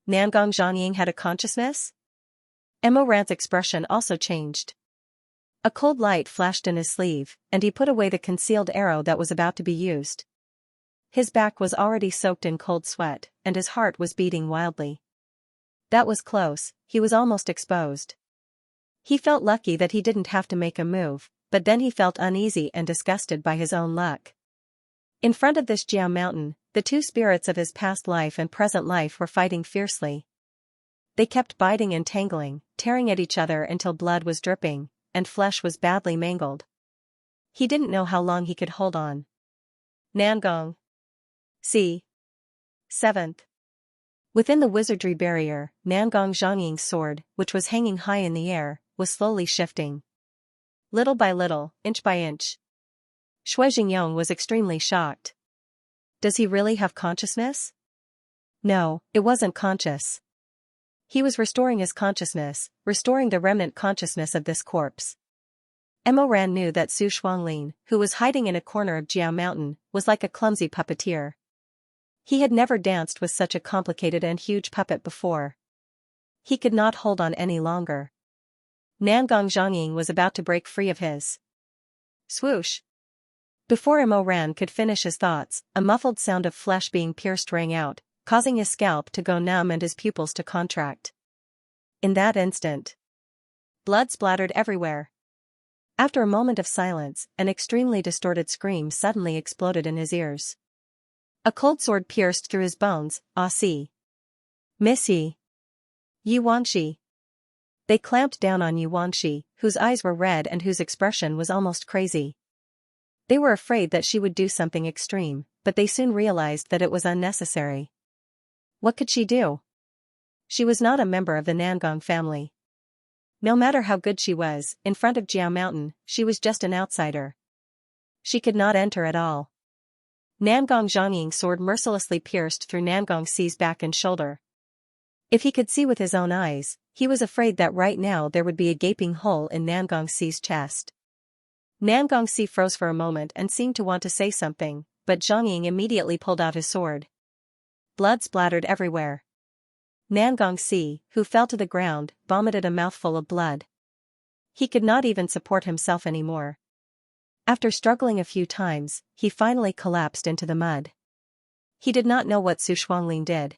Nangong Zhongying had a consciousness? Emo Ran's expression also changed. A cold light flashed in his sleeve, and he put away the concealed arrow that was about to be used. His back was already soaked in cold sweat, and his heart was beating wildly. That was close, he was almost exposed. He felt lucky that he didn't have to make a move, but then he felt uneasy and disgusted by his own luck. In front of this Jiao mountain, the two spirits of his past life and present life were fighting fiercely. They kept biting and tangling, tearing at each other until blood was dripping, and flesh was badly mangled. He didn't know how long he could hold on. Nangong Xi. 7th. Within the wizardry barrier, Nangong Zhongying's sword, which was hanging high in the air, was slowly shifting. Little by little, inch by inch. Shui Jingyong was extremely shocked. Does he really have consciousness? No, it wasn't conscious. He was restoring his consciousness, restoring the remnant consciousness of this corpse. Emo Ran knew that Su Shuanglin, who was hiding in a corner of Jiao Mountain, was like a clumsy puppeteer. He had never danced with such a complicated and huge puppet before. He could not hold on any longer. Nangong Zhongying was about to break free of his. Swoosh! Before Emo Ran could finish his thoughts, a muffled sound of flesh being pierced rang out, causing his scalp to go numb and his pupils to contract. In that instant, blood splattered everywhere. After a moment of silence, an extremely distorted scream suddenly exploded in his ears. A cold sword pierced through his bones. Ah si. Missy. Yuanxi. They clamped down on Yuanxi, whose eyes were red and whose expression was almost crazy. They were afraid that she would do something extreme, but they soon realized that it was unnecessary. What could she do? She was not a member of the Nangong family. No matter how good she was, in front of Jiao Mountain, she was just an outsider. She could not enter at all. Nangong Zhongying's sword mercilessly pierced through Nangong Xi's back and shoulder. If he could see with his own eyes, he was afraid that right now there would be a gaping hole in Nangong Xi's chest. Nangong Xi froze for a moment and seemed to want to say something, but Zhongying immediately pulled out his sword. Blood splattered everywhere. Nangong Xi, who fell to the ground, vomited a mouthful of blood. He could not even support himself anymore. After struggling a few times, he finally collapsed into the mud. He did not know what Su Shuanglin did.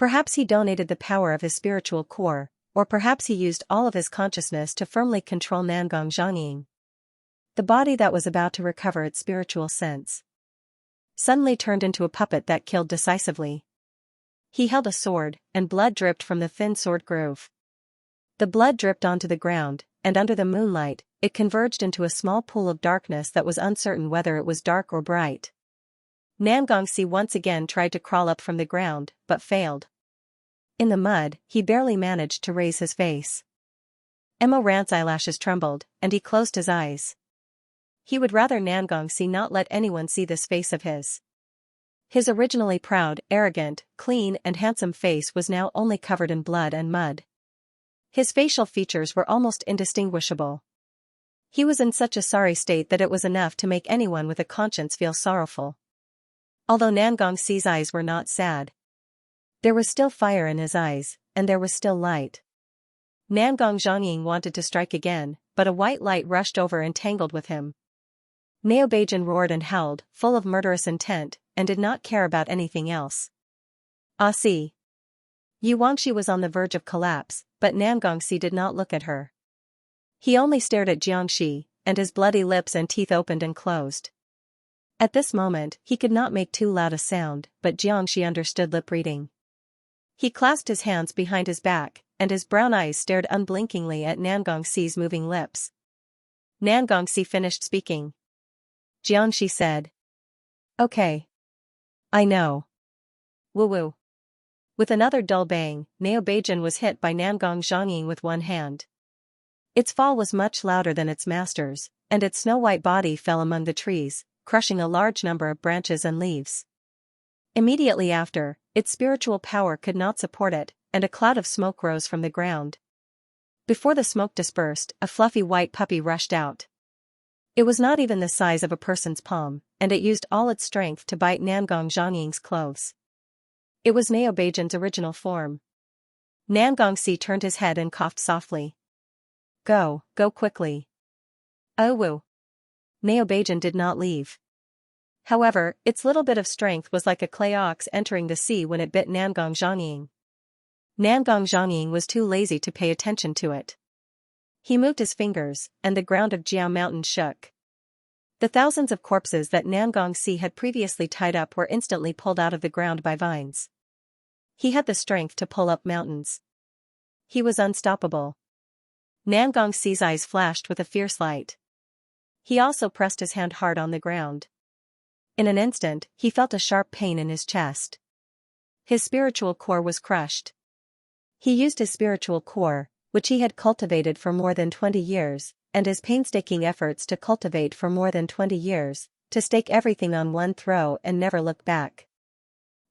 Perhaps he donated the power of his spiritual core, or perhaps he used all of his consciousness to firmly control Nangong Zhongying. The body that was about to recover its spiritual sense suddenly turned into a puppet that killed decisively. He held a sword, and blood dripped from the thin sword groove. The blood dripped onto the ground, and under the moonlight, it converged into a small pool of darkness that was uncertain whether it was dark or bright. Nangong Xi once again tried to crawl up from the ground, but failed. In the mud, he barely managed to raise his face. Emo Ran's eyelashes trembled, and he closed his eyes. He would rather Nangong Xi not let anyone see this face of his. His originally proud, arrogant, clean and handsome face was now only covered in blood and mud. His facial features were almost indistinguishable. He was in such a sorry state that it was enough to make anyone with a conscience feel sorrowful. Although Nangong Xi's eyes were not sad, there was still fire in his eyes, and there was still light. Nangong Zhongying wanted to strike again, but a white light rushed over and tangled with him. Neobajan roared and howled, full of murderous intent, and did not care about anything else. Ah see. Yu Wangxi was on the verge of collapse, but Nangongxi did not look at her. He only stared at Jiangxi, and his bloody lips and teeth opened and closed. At this moment, he could not make too loud a sound, but Jiangxi understood lip reading. He clasped his hands behind his back, and his brown eyes stared unblinkingly at Nangongxi's moving lips. Nangongxi finished speaking. Jiangxi said. Okay. I know. Woo-woo. With another dull bang, Neobajan was hit by Nangong Zhongying with one hand. Its fall was much louder than its master's, and its snow-white body fell among the trees, crushing a large number of branches and leaves. Immediately after, its spiritual power could not support it, and a cloud of smoke rose from the ground. Before the smoke dispersed, a fluffy white puppy rushed out. It was not even the size of a person's palm, and it used all its strength to bite Nangong Zhongying's clothes. It was Neobajan's original form. Nangongxi turned his head and coughed softly. Go quickly. Oh woo. Neobajan did not leave. However, its little bit of strength was like a clay ox entering the sea when it bit Nangong Zhongying. Nangong Zhongying was too lazy to pay attention to it. He moved his fingers, and the ground of Jiao Mountain shook. The thousands of corpses that Nangongxi had previously tied up were instantly pulled out of the ground by vines. He had the strength to pull up mountains. He was unstoppable. Nangongxi's eyes flashed with a fierce light. He also pressed his hand hard on the ground. In an instant, he felt a sharp pain in his chest. His spiritual core was crushed. He used his spiritual core, which he had cultivated for more than 20 years, and his painstaking efforts to cultivate for more than 20 years, to stake everything on one throw and never look back.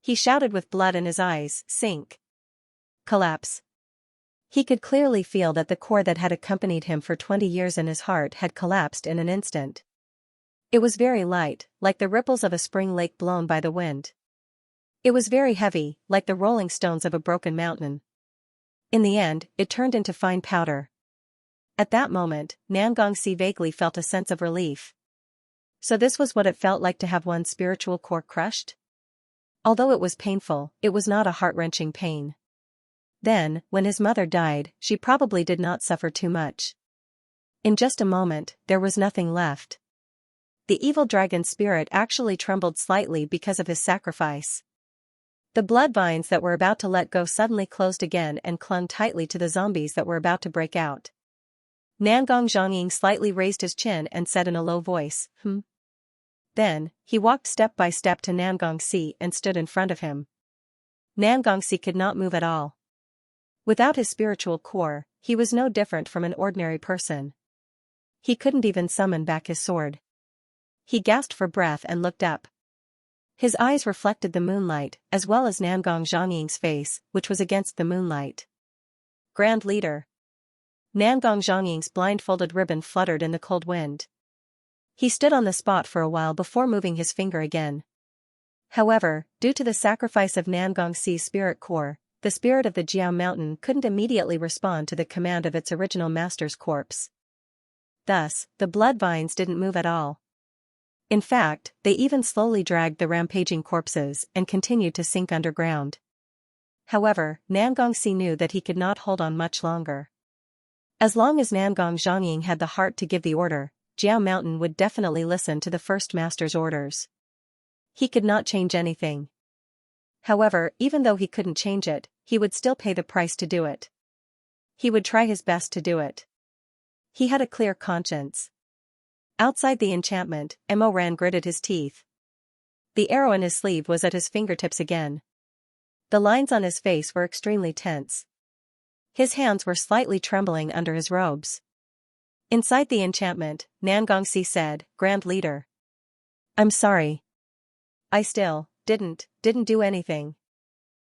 He shouted with blood in his eyes, sink. Collapse. He could clearly feel that the core that had accompanied him for 20 years in his heart had collapsed in an instant. It was very light, like the ripples of a spring lake blown by the wind. It was very heavy, like the rolling stones of a broken mountain. In the end, it turned into fine powder. At that moment, Nangongxi vaguely felt a sense of relief. So this was what it felt like to have one's spiritual core crushed? Although it was painful, it was not a heart-wrenching pain. Then, when his mother died, she probably did not suffer too much. In just a moment, there was nothing left. The evil dragon spirit actually trembled slightly because of his sacrifice. The blood vines that were about to let go suddenly closed again and clung tightly to the zombies that were about to break out. Nangong Zhongying slightly raised his chin and said in a low voice, Then, he walked step by step to Nangongxi and stood in front of him. Nangongxi could not move at all. Without his spiritual core, he was no different from an ordinary person. He couldn't even summon back his sword. He gasped for breath and looked up. His eyes reflected the moonlight, as well as Nangong Zhongying's face, which was against the moonlight. Grand Leader. Nangong Zhongying's blindfolded ribbon fluttered in the cold wind. He stood on the spot for a while before moving his finger again. However, due to the sacrifice of Nangongxi's spirit core, the spirit of the Jiao Mountain couldn't immediately respond to the command of its original master's corpse. Thus, the blood vines didn't move at all. In fact, they even slowly dragged the rampaging corpses and continued to sink underground. However, Nangongxi knew that he could not hold on much longer. As long as Nangong Zhongying had the heart to give the order, Jiao Mountain would definitely listen to the first master's orders. He could not change anything. However, even though he couldn't change it, he would still pay the price to do it. He would try his best to do it. He had a clear conscience. Outside the enchantment, Mo Ran gritted his teeth. The arrow in his sleeve was at his fingertips again. The lines on his face were extremely tense. His hands were slightly trembling under his robes. Inside the enchantment, Nangongxi said, Grand Leader. I'm sorry. I still didn't do anything.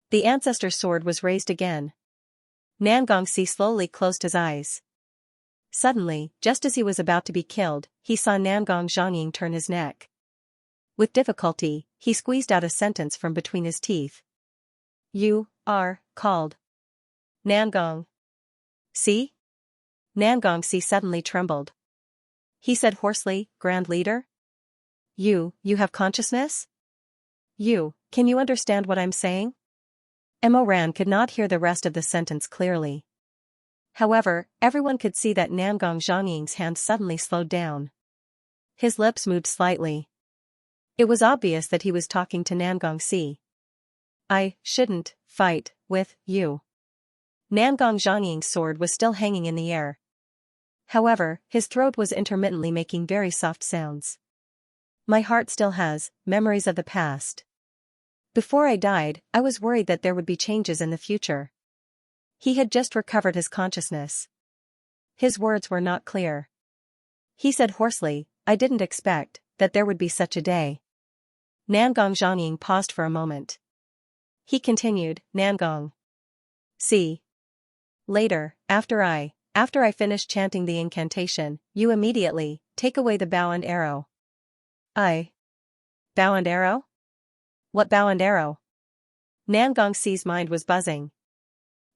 The ancestor's sword was raised again. Nangongxi slowly closed his eyes. Suddenly, just as he was about to be killed, he saw Nangong Zhongying turn his neck. With difficulty, he squeezed out a sentence from between his teeth. You are called Nangong. See? Nangongxi suddenly trembled. He said hoarsely, Grand Leader? You have consciousness? Can you understand what I'm saying? Emoran could not hear the rest of the sentence clearly. However, everyone could see that Nangong Zhangying's hand suddenly slowed down. His lips moved slightly. It was obvious that he was talking to Nangongxi. I shouldn't fight with you. Nangong Zhangying's sword was still hanging in the air. However, his throat was intermittently making very soft sounds. My heart still has memories of the past. Before I died, I was worried that there would be changes in the future. He had just recovered his consciousness. His words were not clear. He said hoarsely, I didn't expect that there would be such a day. Nangong Zhangying paused for a moment. He continued, Nangong. See. Later, after I finish chanting the incantation, you immediately take away the bow and arrow. Bow and arrow? What bow and arrow? Nangongxi's mind was buzzing.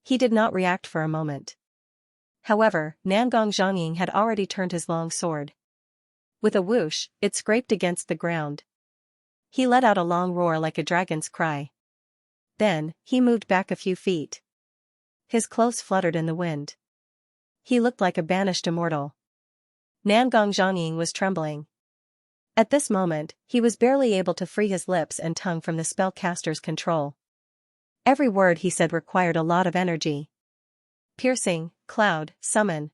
He did not react for a moment. However, Nangong Zhangying had already turned his long sword. With a whoosh, it scraped against the ground. He let out a long roar like a dragon's cry. Then, he moved back a few feet. His clothes fluttered in the wind. He looked like a banished immortal. Nangong Zhangying was trembling. At this moment, he was barely able to free his lips and tongue from the spellcaster's control. Every word he said required a lot of energy. Piercing, cloud, summon.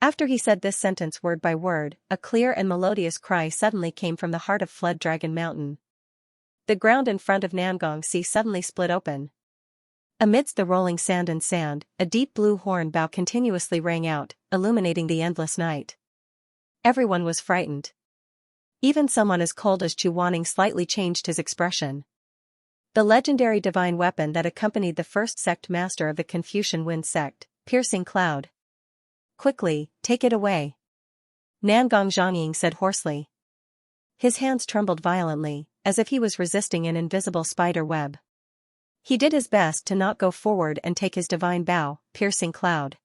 After he said this sentence word by word, a clear and melodious cry suddenly came from the heart of Flood Dragon Mountain. The ground in front of Nangongxi suddenly split open. Amidst the rolling sand, a deep blue horn bow continuously rang out, illuminating the endless night. Everyone was frightened. Even someone as cold as Chu Wanning slightly changed his expression. The legendary divine weapon that accompanied the first sect master of the Confucian Wind sect, Piercing Cloud. Quickly, take it away. Nangong Zhangying said hoarsely. His hands trembled violently, as if he was resisting an invisible spider web. He did his best to not go forward and take his divine bow, Piercing Cloud.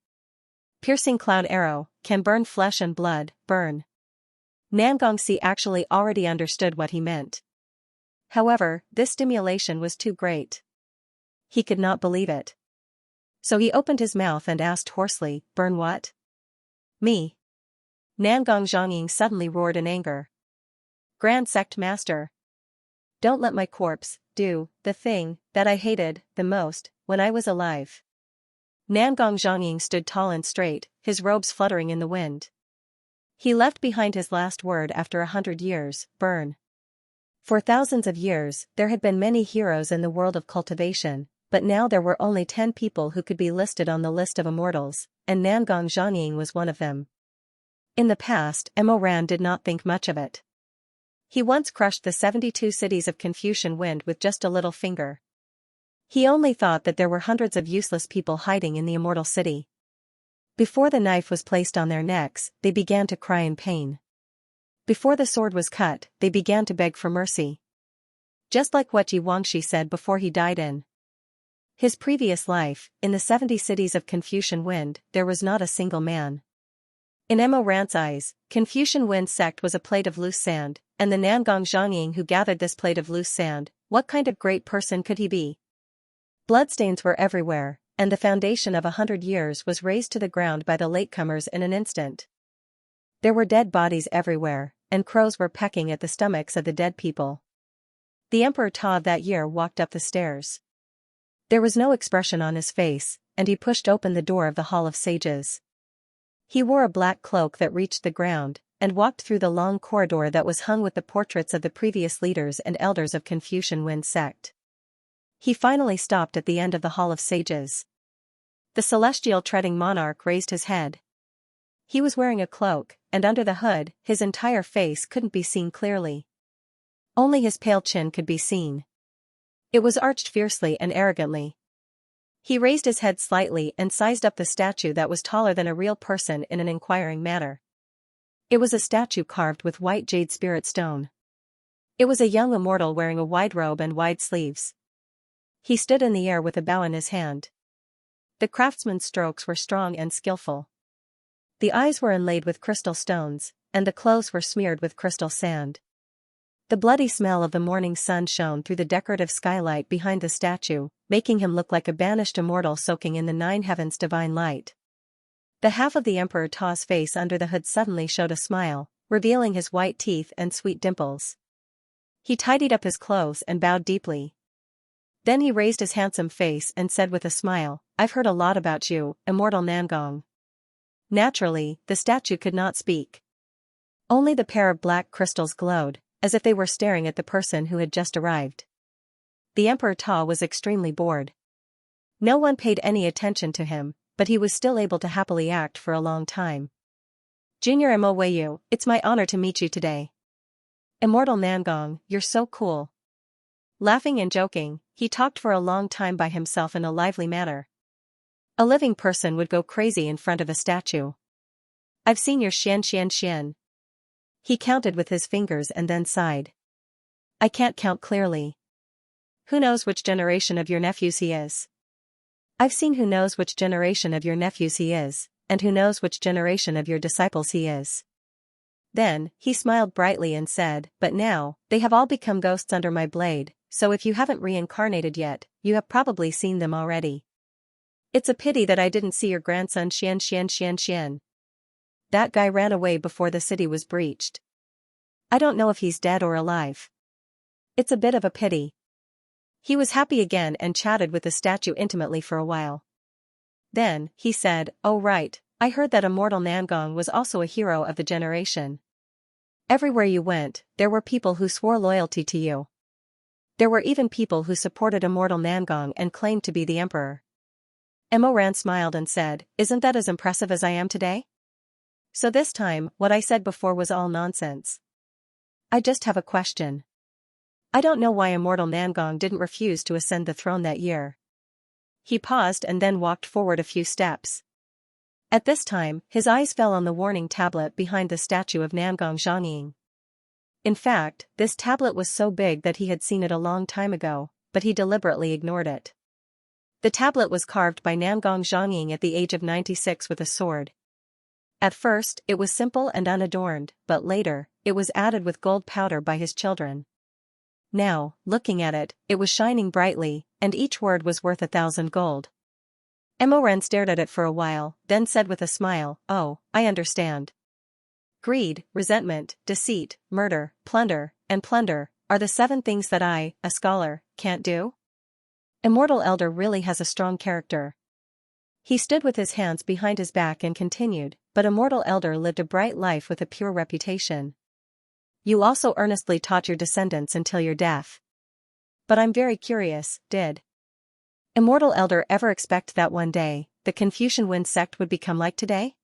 Piercing Cloud arrow, can burn flesh and blood, burn. Nangongxi actually already understood what he meant. However, this stimulation was too great. He could not believe it. So he opened his mouth and asked hoarsely, burn what? Me. Nangong Zhangying suddenly roared in anger. Grand Sect Master. Don't let my corpse do the thing that I hated the most when I was alive. Nangong Zhangying stood tall and straight, his robes fluttering in the wind. He left behind his last word after 100 years, burn. For thousands of years, there had been many heroes in the world of cultivation, but now there were only 10 people who could be listed on the list of immortals, and Nangong Zhangying was one of them. In the past, Emoran did not think much of it. He once crushed the 72 cities of Confucian Wind with just a little finger. He only thought that there were hundreds of useless people hiding in the immortal city. Before the knife was placed on their necks, they began to cry in pain. Before the sword was cut, they began to beg for mercy. Just like what Ji Wangxi said before he died in his previous life, in the 70 cities of Confucian Wind, there was not a single man. In Emoran's eyes, Confucian Wind sect was a plate of loose sand, and the Nangong Zhangying who gathered this plate of loose sand, what kind of great person could he be? Bloodstains were everywhere, and the foundation of 100 years was razed to the ground by the latecomers in an instant. There were dead bodies everywhere, and crows were pecking at the stomachs of the dead people. The Emperor Ta of that year walked up the stairs. There was no expression on his face, and he pushed open the door of the Hall of Sages. He wore a black cloak that reached the ground, and walked through the long corridor that was hung with the portraits of the previous leaders and elders of Confucian Wind sect. He finally stopped at the end of the Hall of Sages. The celestial treading monarch raised his head. He was wearing a cloak, and under the hood, his entire face couldn't be seen clearly. Only his pale chin could be seen. It was arched fiercely and arrogantly. He raised his head slightly and sized up the statue that was taller than a real person in an inquiring manner. It was a statue carved with white jade spirit stone. It was a young immortal wearing a wide robe and wide sleeves. He stood in the air with a bow in his hand. The craftsman's strokes were strong and skillful. The eyes were inlaid with crystal stones, and the clothes were smeared with crystal sand. The bloody smell of the morning sun shone through the decorative skylight behind the statue, making him look like a banished immortal soaking in the nine heavens' divine light. The half of the Emperor Ta's face under the hood suddenly showed a smile, revealing his white teeth and sweet dimples. He tidied up his clothes and bowed deeply. Then he raised his handsome face and said with a smile, "I've heard a lot about you, immortal Nangong." Naturally, the statue could not speak. Only the pair of black crystals glowed, as if they were staring at the person who had just arrived. The Emperor Ta was extremely bored. No one paid any attention to him, but he was still able to happily act for a long time. "Junior Mo Weiyu, it's my honor to meet you today. Immortal Nangong, you're so cool." Laughing and joking, he talked for a long time by himself in a lively manner. A living person would go crazy in front of a statue. "I've seen your Xianxia." He counted with his fingers and then sighed. "I can't count clearly. Who knows which generation of your nephews he is?" "I've seen who knows which generation of your nephews he is, and who knows which generation of your disciples he is." Then, he smiled brightly and said, "But now, they have all become ghosts under my blade, so if you haven't reincarnated yet, you have probably seen them already. It's a pity that I didn't see your grandson Xian. That guy ran away before the city was breached. I don't know if he's dead or alive. It's a bit of a pity." He was happy again and chatted with the statue intimately for a while. Then, he said, "Oh right, I heard that Immortal Nangong was also a hero of the generation. Everywhere you went, there were people who swore loyalty to you. There were even people who supported Immortal Nangong and claimed to be the emperor." Emoran smiled and said, "Isn't that as impressive as I am today? So this time, what I said before was all nonsense. I just have a question. I don't know why Immortal Nangong didn't refuse to ascend the throne that year." He paused and then walked forward a few steps. At this time, his eyes fell on the warning tablet behind the statue of Nangong Zhongying. In fact, this tablet was so big that he had seen it a long time ago, but he deliberately ignored it. The tablet was carved by Nangong Zhongying at the age of 96 with a sword. At first, it was simple and unadorned, but later, it was added with gold powder by his children. Now, looking at it, it was shining brightly, and each word was worth 1,000 gold. Emoran stared at it for a while, then said with a smile, "Oh, I understand. Greed, resentment, deceit, murder, and plunder, are the 7 things that I, a scholar, can't do? Immortal Elder really has a strong character." He stood with his hands behind his back and continued, "But Immortal Elder lived a bright life with a pure reputation. You also earnestly taught your descendants until your death. But I'm very curious, did Immortal Elder ever expect that one day, the Confucian Wind sect would become like today?"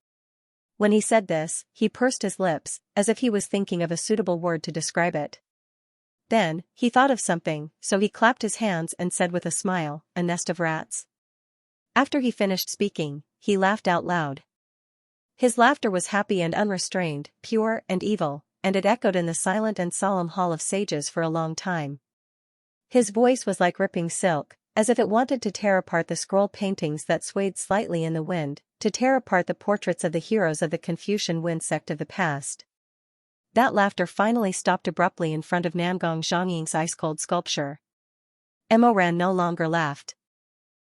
When he said this, he pursed his lips, as if he was thinking of a suitable word to describe it. Then, he thought of something, so he clapped his hands and said with a smile, "A nest of rats." After he finished speaking, he laughed out loud. His laughter was happy and unrestrained, pure and evil, and it echoed in the silent and solemn hall of sages for a long time. His voice was like ripping silk, as if it wanted to tear apart the scroll paintings that swayed slightly in the wind, to tear apart the portraits of the heroes of the Confucian Wind sect of the past. That laughter finally stopped abruptly in front of Nangong Zhongying's ice-cold sculpture. Emoran no longer laughed.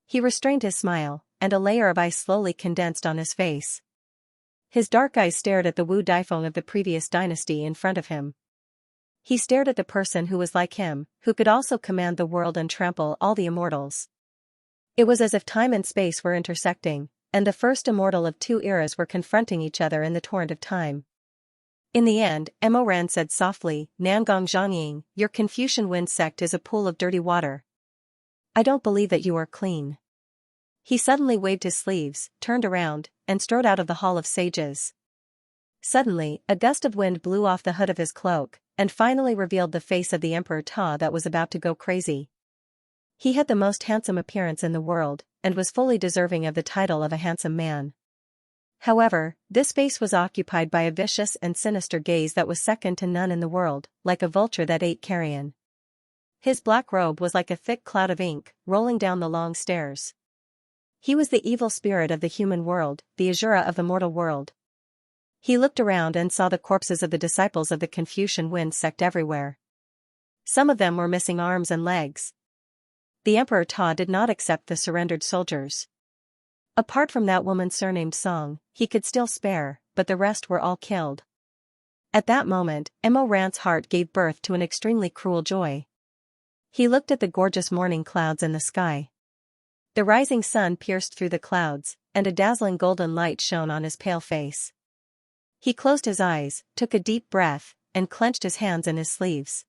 He restrained his smile, and a layer of ice slowly condensed on his face. His dark eyes stared at the Wu Daifeng of the previous dynasty in front of him. He stared at the person who was like him, who could also command the world and trample all the immortals. It was as if time and space were intersecting, and the first immortal of 2 eras were confronting each other in the torrent of time. In the end, Emoran said softly, "Nangong Zhongying, your Confucian Wind sect is a pool of dirty water. I don't believe that you are clean." He suddenly waved his sleeves, turned around, and strode out of the Hall of Sages. Suddenly, a gust of wind blew off the hood of his cloak, and finally revealed the face of the Emperor Ta that was about to go crazy. He had the most handsome appearance in the world, and was fully deserving of the title of a handsome man. However, this face was occupied by a vicious and sinister gaze that was second to none in the world, like a vulture that ate carrion. His black robe was like a thick cloud of ink, rolling down the long stairs. He was the evil spirit of the human world, the Azura of the mortal world, He looked around and saw the corpses of the disciples of the Confucian Wind sect everywhere. Some of them were missing arms and legs. The Emperor Ta did not accept the surrendered soldiers. Apart from that woman surnamed Song, he could still spare, but the rest were all killed. At that moment, Mo Ran's heart gave birth to an extremely cruel joy. He looked at the gorgeous morning clouds in the sky. The rising sun pierced through the clouds, and a dazzling golden light shone on his pale face. He closed his eyes, took a deep breath, and clenched his hands in his sleeves.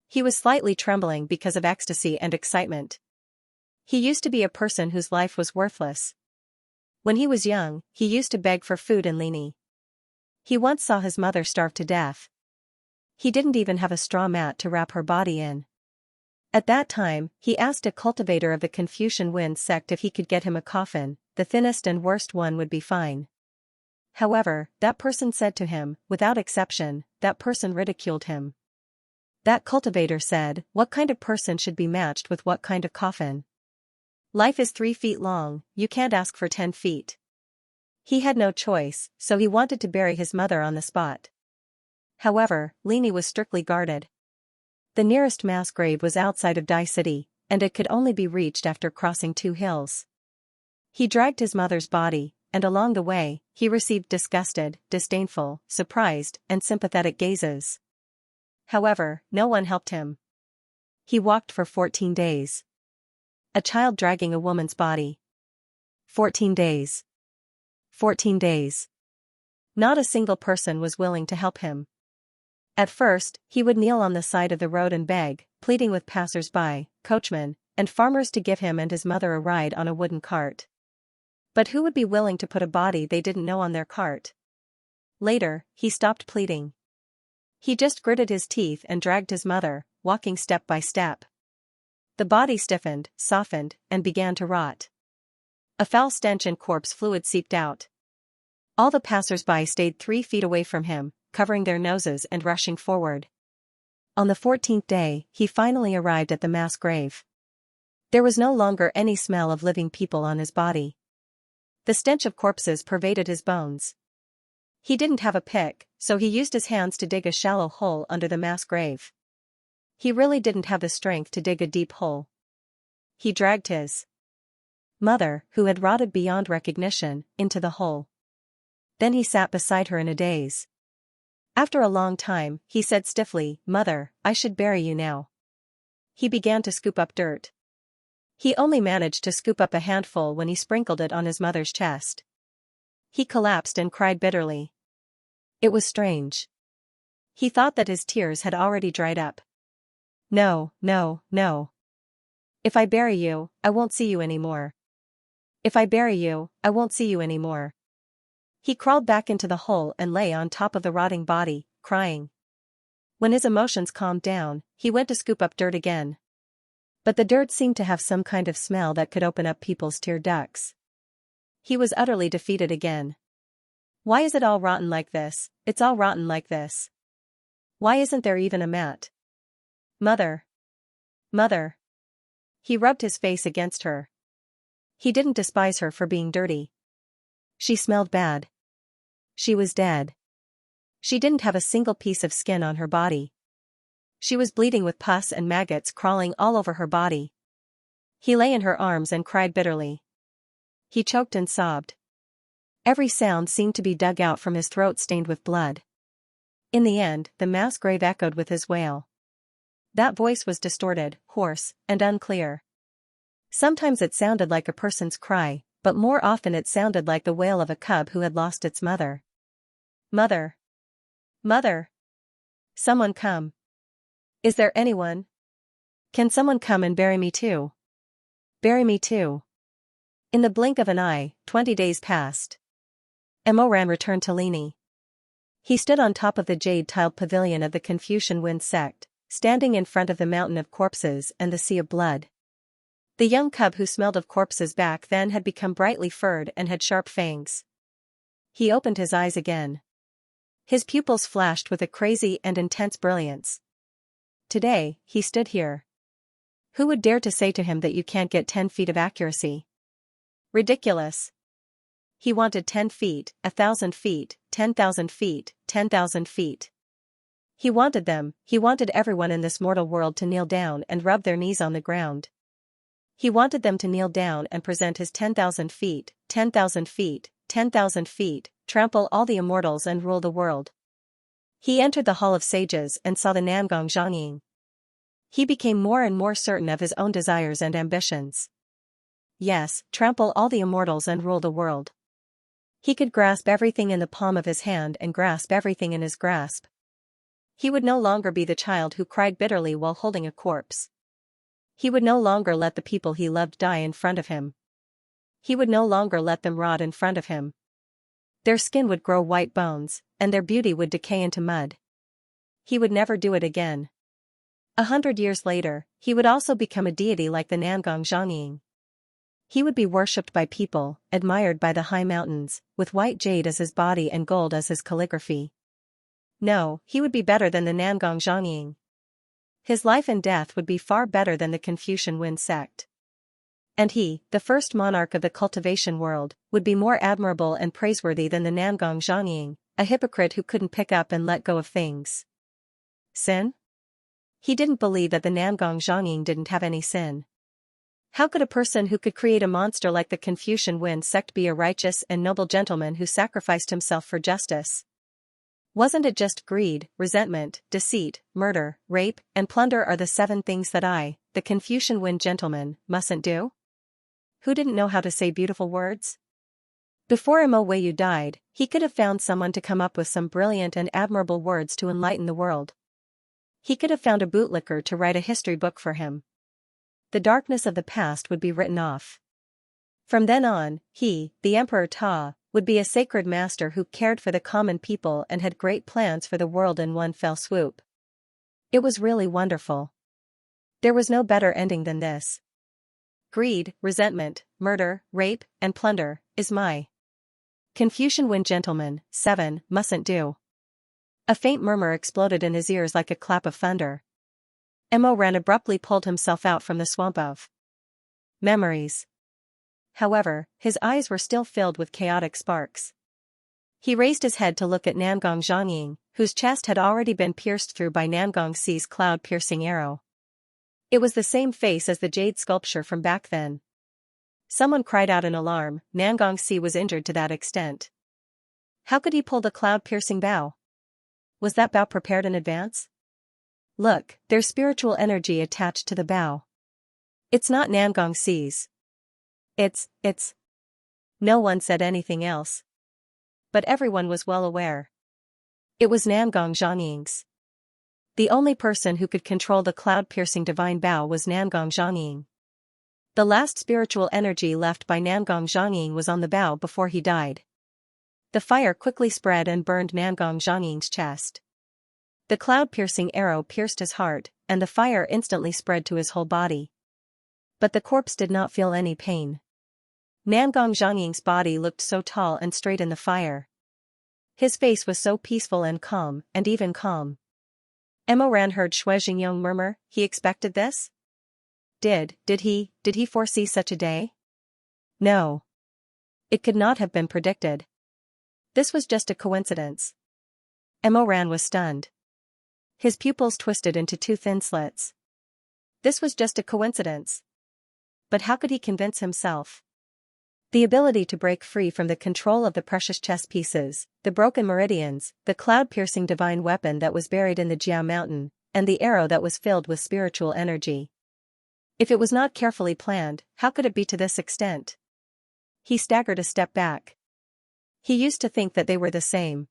He was slightly trembling because of ecstasy and excitement. He used to be a person whose life was worthless. When he was young, he used to beg for food in Lini. He once saw his mother starve to death. He didn't even have a straw mat to wrap her body in. At that time, he asked a cultivator of the Confucian Wind sect if he could get him a coffin. The thinnest and worst one would be fine. However, that person said to him, without exception, that person ridiculed him. That cultivator said, what kind of person should be matched with what kind of coffin? Life is 3 feet long, you can't ask for 10 feet. He had no choice, so he wanted to bury his mother on the spot. However, Lini was strictly guarded. The nearest mass grave was outside of Dai City, and it could only be reached after crossing 2 hills. He dragged his mother's body, and along the way, he received disgusted, disdainful, surprised, and sympathetic gazes. However, no one helped him. He walked for 14 days. A child dragging a woman's body. 14 days. 14 days. Not a single person was willing to help him. At first, he would kneel on the side of the road and beg, pleading with passers-by, coachmen, and farmers to give him and his mother a ride on a wooden cart. But who would be willing to put a body they didn't know on their cart? Later, he stopped pleading. He just gritted his teeth and dragged his mother, walking step by step. The body stiffened, softened, and began to rot. A foul stench and corpse fluid seeped out. All the passers-by stayed 3 feet away from him, covering their noses and rushing forward. On the 14th day, he finally arrived at the mass grave. There was no longer any smell of living people on his body. The stench of corpses pervaded his bones. He didn't have a pick, so he used his hands to dig a shallow hole under the mass grave. He really didn't have the strength to dig a deep hole. He dragged his mother, who had rotted beyond recognition, into the hole. Then he sat beside her in a daze. After a long time, he said stiffly, "Mother, I should bury you now." He began to scoop up dirt. He only managed to scoop up a handful when he sprinkled it on his mother's chest. He collapsed and cried bitterly. It was strange. He thought that his tears had already dried up. No, no, no. If I bury you, I won't see you anymore. If I bury you, I won't see you anymore. He crawled back into the hole and lay on top of the rotting body, crying. When his emotions calmed down, he went to scoop up dirt again. But the dirt seemed to have some kind of smell that could open up people's tear ducts. He was utterly defeated again. Why is it all rotten like this? It's all rotten like this. Why isn't there even a mat? Mother. Mother. He rubbed his face against her. He didn't despise her for being dirty. She smelled bad. She was dead. She didn't have a single piece of skin on her body. She was bleeding with pus and maggots crawling all over her body. He lay in her arms and cried bitterly. He choked and sobbed. Every sound seemed to be dug out from his throat stained with blood. In the end, the mass grave echoed with his wail. That voice was distorted, hoarse, and unclear. Sometimes it sounded like a person's cry, but more often it sounded like the wail of a cub who had lost its mother. Mother. Mother. Someone come. Is there anyone? Can someone come and bury me too? Bury me too. In the blink of an eye, 20 days passed. Emoran returned to Lini. He stood on top of the jade-tiled pavilion of the Confucian Wind sect, standing in front of the mountain of corpses and the sea of blood. The young cub who smelled of corpses back then had become brightly furred and had sharp fangs. He opened his eyes again. His pupils flashed with a crazy and intense brilliance. Today, he stood here. Who would dare to say to him that you can't get 10 feet of accuracy? Ridiculous. He wanted 10 feet, 1,000 feet, 10,000 feet, 10,000 feet. He wanted everyone in this mortal world to kneel down and rub their knees on the ground. He wanted them to kneel down and present his 10,000 feet, 10,000 feet, 10,000 feet, trample all the immortals and rule the world. He entered the Hall of Sages and saw the Nangong Zhongying. He became more and more certain of his own desires and ambitions. Yes, trample all the immortals and rule the world. He could grasp everything in the palm of his hand and grasp everything in his grasp. He would no longer be the child who cried bitterly while holding a corpse. He would no longer let the people he loved die in front of him. He would no longer let them rot in front of him. Their skin would grow white bones, and their beauty would decay into mud. He would never do it again. 100 years later, he would also become a deity like the Nangong Zhongying. He would be worshipped by people, admired by the high mountains, with white jade as his body and gold as his calligraphy. No, he would be better than the Nangong Zhongying. His life and death would be far better than the Confucian Wen sect. And he, the first monarch of the cultivation world, would be more admirable and praiseworthy than the Nangong Zhongying, a hypocrite who couldn't pick up and let go of things. Sin? He didn't believe that the Nangong Zhongying didn't have any sin. How could a person who could create a monster like the Confucian Wen sect be a righteous and noble gentleman who sacrificed himself for justice? Wasn't it just greed, resentment, deceit, murder, rape, and plunder are the 7 things that I, the Confucian Wen gentleman, mustn't do? Who didn't know how to say beautiful words? Before Mo Weiyu died, he could have found someone to come up with some brilliant and admirable words to enlighten the world. He could have found a bootlicker to write a history book for him. The darkness of the past would be written off. From then on, he, the Emperor Ta, would be a sacred master who cared for the common people and had great plans for the world in one fell swoop. It was really wonderful. There was no better ending than this. Greed, resentment, murder, rape, and plunder, is my Confucian Wen gentleman, 7, mustn't do. A faint murmur exploded in his ears like a clap of thunder. Mo Ran abruptly pulled himself out from the swamp of memories. However, his eyes were still filled with chaotic sparks. He raised his head to look at Nangong Zhongying, whose chest had already been pierced through by Nangong Si's cloud-piercing arrow. It was the same face as the jade sculpture from back then. Someone cried out in alarm. Nangong Si was injured to that extent. How could he pull the cloud-piercing bow? Was that bow prepared in advance? Look, there's spiritual energy attached to the bow. It's not Nangong Si's. It's. No one said anything else. But everyone was well aware. It was Nangong Zhongying's. The only person who could control the cloud-piercing divine bow was Nangong Zhongying. The last spiritual energy left by Nangong Zhongying was on the bow before he died. The fire quickly spread and burned Nangong Zhongying's chest. The cloud-piercing arrow pierced his heart, and the fire instantly spread to his whole body. But the corpse did not feel any pain. Nangong Zhongying's body looked so tall and straight in the fire. His face was so peaceful and calm, and even calm. Mo Ran heard Shui Jingyong murmur, he expected this? Did he foresee such a day? No. It could not have been predicted. This was just a coincidence. Mo Ran was stunned. His pupils twisted into 2 thin slits. This was just a coincidence. But how could he convince himself? The ability to break free from the control of the precious chess pieces, the broken meridians, the cloud-piercing divine weapon that was buried in the Jiao Mountain, and the arrow that was filled with spiritual energy. If it was not carefully planned, how could it be to this extent? He staggered a step back. He used to think that they were the same.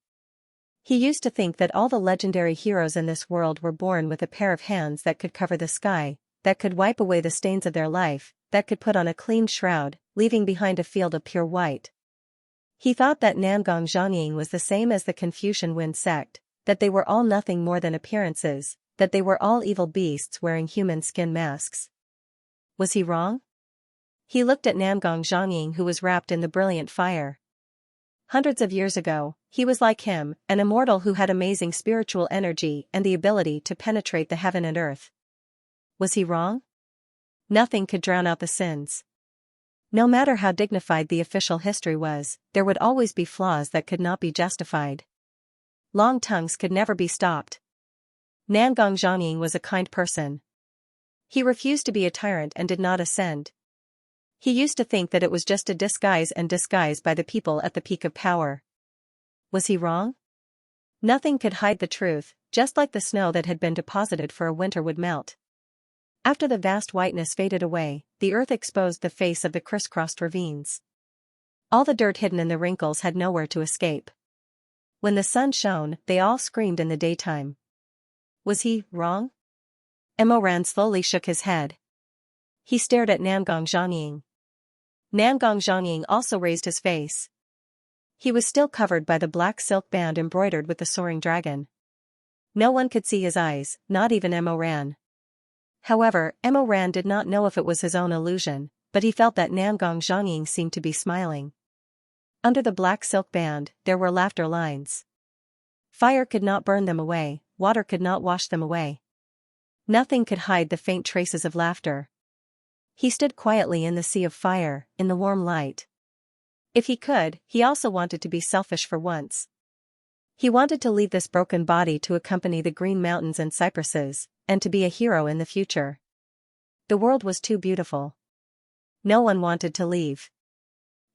He used to think that all the legendary heroes in this world were born with a pair of hands that could cover the sky, that could wipe away the stains of their life, that could put on a clean shroud, leaving behind a field of pure white. He thought that Nangong Zhongying was the same as the Confucian Wen sect, that they were all nothing more than appearances, that they were all evil beasts wearing human skin masks. Was he wrong? He looked at Nangong Zhongying, who was wrapped in the brilliant fire. Hundreds of years ago, he was like him, an immortal who had amazing spiritual energy and the ability to penetrate the heaven and earth. Was he wrong? Nothing could drown out the sins. No matter how dignified the official history was, there would always be flaws that could not be justified. Long tongues could never be stopped. Nangong Zhongying was a kind person. He refused to be a tyrant and did not ascend. He used to think that it was just a disguise by the people at the peak of power. Was he wrong? Nothing could hide the truth, just like the snow that had been deposited for a winter would melt. After the vast whiteness faded away, the earth exposed the face of the crisscrossed ravines. All the dirt hidden in the wrinkles had nowhere to escape. When the sun shone, they all screamed in the daytime. Was he wrong? Emo Ran slowly shook his head. He stared at Nangong Zhongying. Nangong Zhongying also raised his face. He was still covered by the black silk band embroidered with the soaring dragon. No one could see his eyes, not even Emo Ran. However, Emo Ran did not know if it was his own illusion, but he felt that Nangong Zhongying seemed to be smiling. Under the black silk band, there were laughter lines. Fire could not burn them away, water could not wash them away. Nothing could hide the faint traces of laughter. He stood quietly in the sea of fire, in the warm light. If he could, he also wanted to be selfish for once. He wanted to leave this broken body to accompany the green mountains and cypresses, and to be a hero in the future. The world was too beautiful. No one wanted to leave.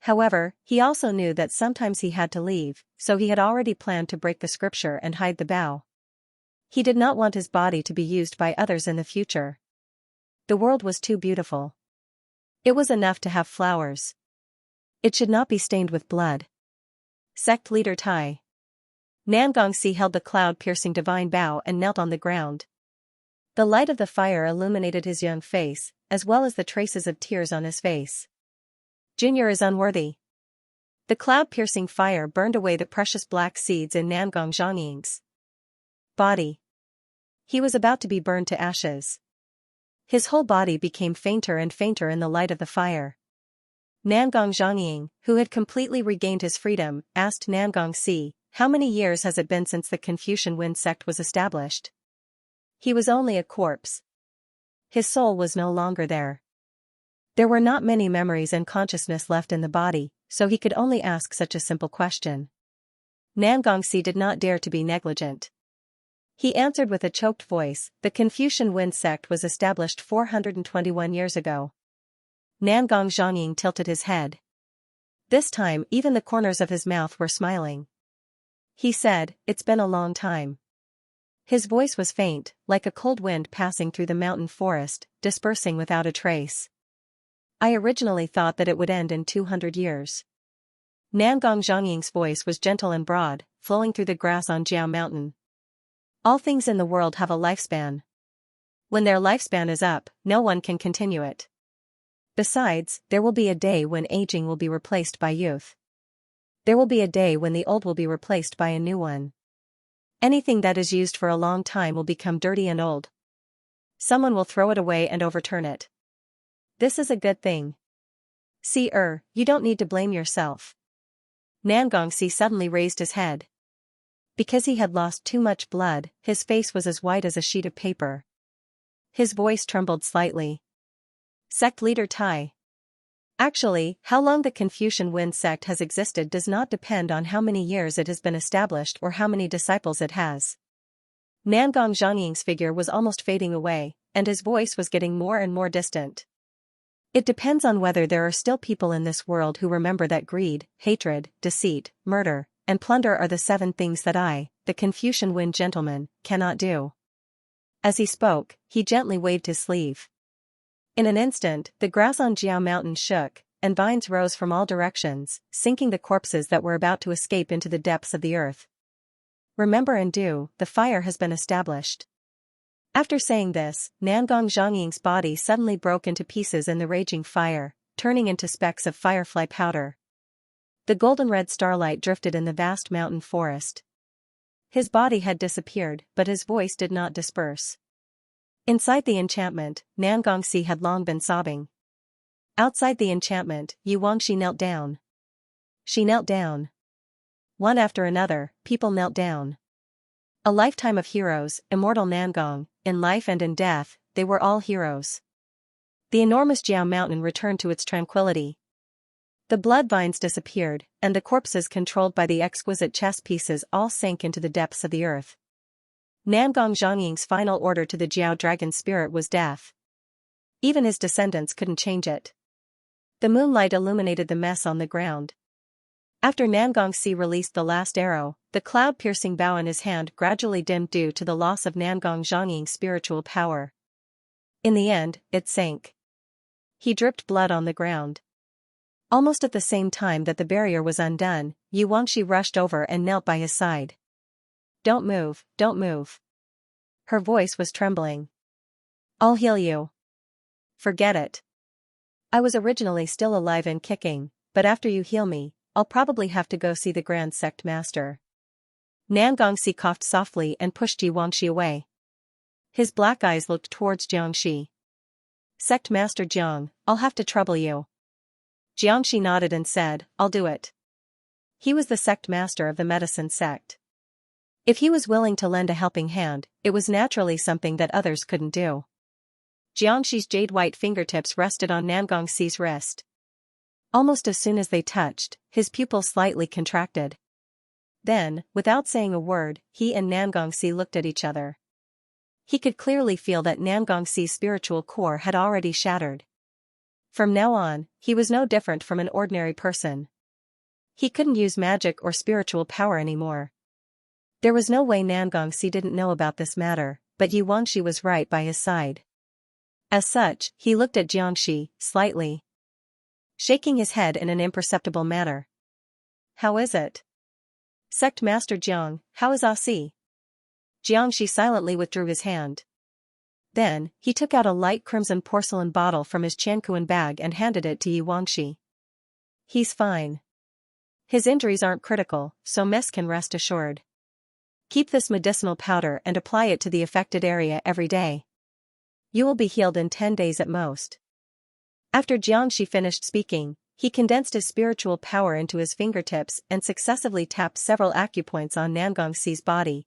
However, he also knew that sometimes he had to leave, so he had already planned to break the scripture and hide the bow. He did not want his body to be used by others in the future. The world was too beautiful. It was enough to have flowers. It should not be stained with blood. Sect leader Tai. Nangongsi held the cloud-piercing divine bow and knelt on the ground. The light of the fire illuminated his young face, as well as the traces of tears on his face. Junior is unworthy. The cloud-piercing fire burned away the precious black seeds in Nangong Zhongying's body. He was about to be burned to ashes. His whole body became fainter and fainter in the light of the fire. Nangong Zhongying, who had completely regained his freedom, asked Nangongsi, "How many years has it been since the Confucian Wind sect was established?" He was only a corpse. His soul was no longer there. There were not many memories and consciousness left in the body, so he could only ask such a simple question. Nangongsi did not dare to be negligent. He answered with a choked voice, "The Confucian Wind sect was established 421 years ago." Nangong Zhongying tilted his head. This time even the corners of his mouth were smiling. He said, "It's been a long time." His voice was faint, like a cold wind passing through the mountain forest, dispersing without a trace. "I originally thought that it would end in 200 years. Nangong Zhongying's voice was gentle and broad, flowing through the grass on Jiao Mountain. "All things in the world have a lifespan. When their lifespan is up, no one can continue it. Besides, there will be a day when aging will be replaced by youth. There will be a day when the old will be replaced by a new one. Anything that is used for a long time will become dirty and old. Someone will throw it away and overturn it. This is a good thing. See, you don't need to blame yourself." Nangongsi suddenly raised his head. Because he had lost too much blood, his face was as white as a sheet of paper. His voice trembled slightly. Sect leader Tai. Actually, how long the Confucian Wind sect has existed does not depend on how many years it has been established or how many disciples it has. Nangong Zhongying's figure was almost fading away, and his voice was getting more and more distant. It depends on whether there are still people in this world who remember that greed, hatred, deceit, murder, and plunder are the 7 things that I, the Confucian Wind gentleman, cannot do. As he spoke, he gently waved his sleeve. In an instant, the grass on Jiao Mountain shook, and vines rose from all directions, sinking the corpses that were about to escape into the depths of the earth. "Remember and do, the fire has been established." After saying this, Nangong Zhongying's body suddenly broke into pieces in the raging fire, turning into specks of firefly powder. The golden-red starlight drifted in the vast mountain forest. His body had disappeared, but his voice did not disperse. Inside the enchantment, Nangongsi had long been sobbing. Outside the enchantment, Yu Wangxi knelt down. She knelt down. One after another, people knelt down. A lifetime of heroes, immortal Nangong, in life and in death, they were all heroes. The enormous Jiao Mountain returned to its tranquility, The blood vines disappeared, and the corpses controlled by the exquisite chess pieces all sank into the depths of the earth. Nangong Zhongying's final order to the Jiao dragon spirit was death. Even his descendants couldn't change it. The moonlight illuminated the mess on the ground. After Nangong Si released the last arrow, the cloud-piercing bow in his hand gradually dimmed due to the loss of Nangong Zhongying's spiritual power. In the end, it sank. He dripped blood on the ground. Almost at the same time that the barrier was undone, Yu Wangxi rushed over and knelt by his side. "Don't move, don't move." Her voice was trembling. "I'll heal you." "Forget it. I was originally still alive and kicking, but after you heal me, I'll probably have to go see the Grand Sect Master." Nangong Si coughed softly and pushed Yu Wangxi away. His black eyes looked towards Jiangxi. "Sect Master Jiang, I'll have to trouble you." Jiangxi nodded and said, "I'll do it." He was the sect master of the medicine sect. If he was willing to lend a helping hand, it was naturally something that others couldn't do. Jiangxi's jade-white fingertips rested on Nangong Si's wrist. Almost as soon as they touched, his pupils slightly contracted. Then, without saying a word, he and Nangong Si looked at each other. He could clearly feel that Nangong Si's spiritual core had already shattered. From now on, he was no different from an ordinary person. He couldn't use magic or spiritual power anymore. There was no way Nangong Si didn't know about this matter, but Yu Wangxi was right by his side. As such, he looked at Jiangxi, slightly shaking his head in an imperceptible manner. "How is it? Sect Master Jiang, how is Si?" Jiangxi silently withdrew his hand. Then, he took out a light crimson porcelain bottle from his Qianquan bag and handed it to Yu Wangxi. "He's fine. His injuries aren't critical, so Miss can rest assured. Keep this medicinal powder and apply it to the affected area every day. You will be healed in 10 days at most." After Jiangxi finished speaking, he condensed his spiritual power into his fingertips and successively tapped several acupoints on Nangong Si's body.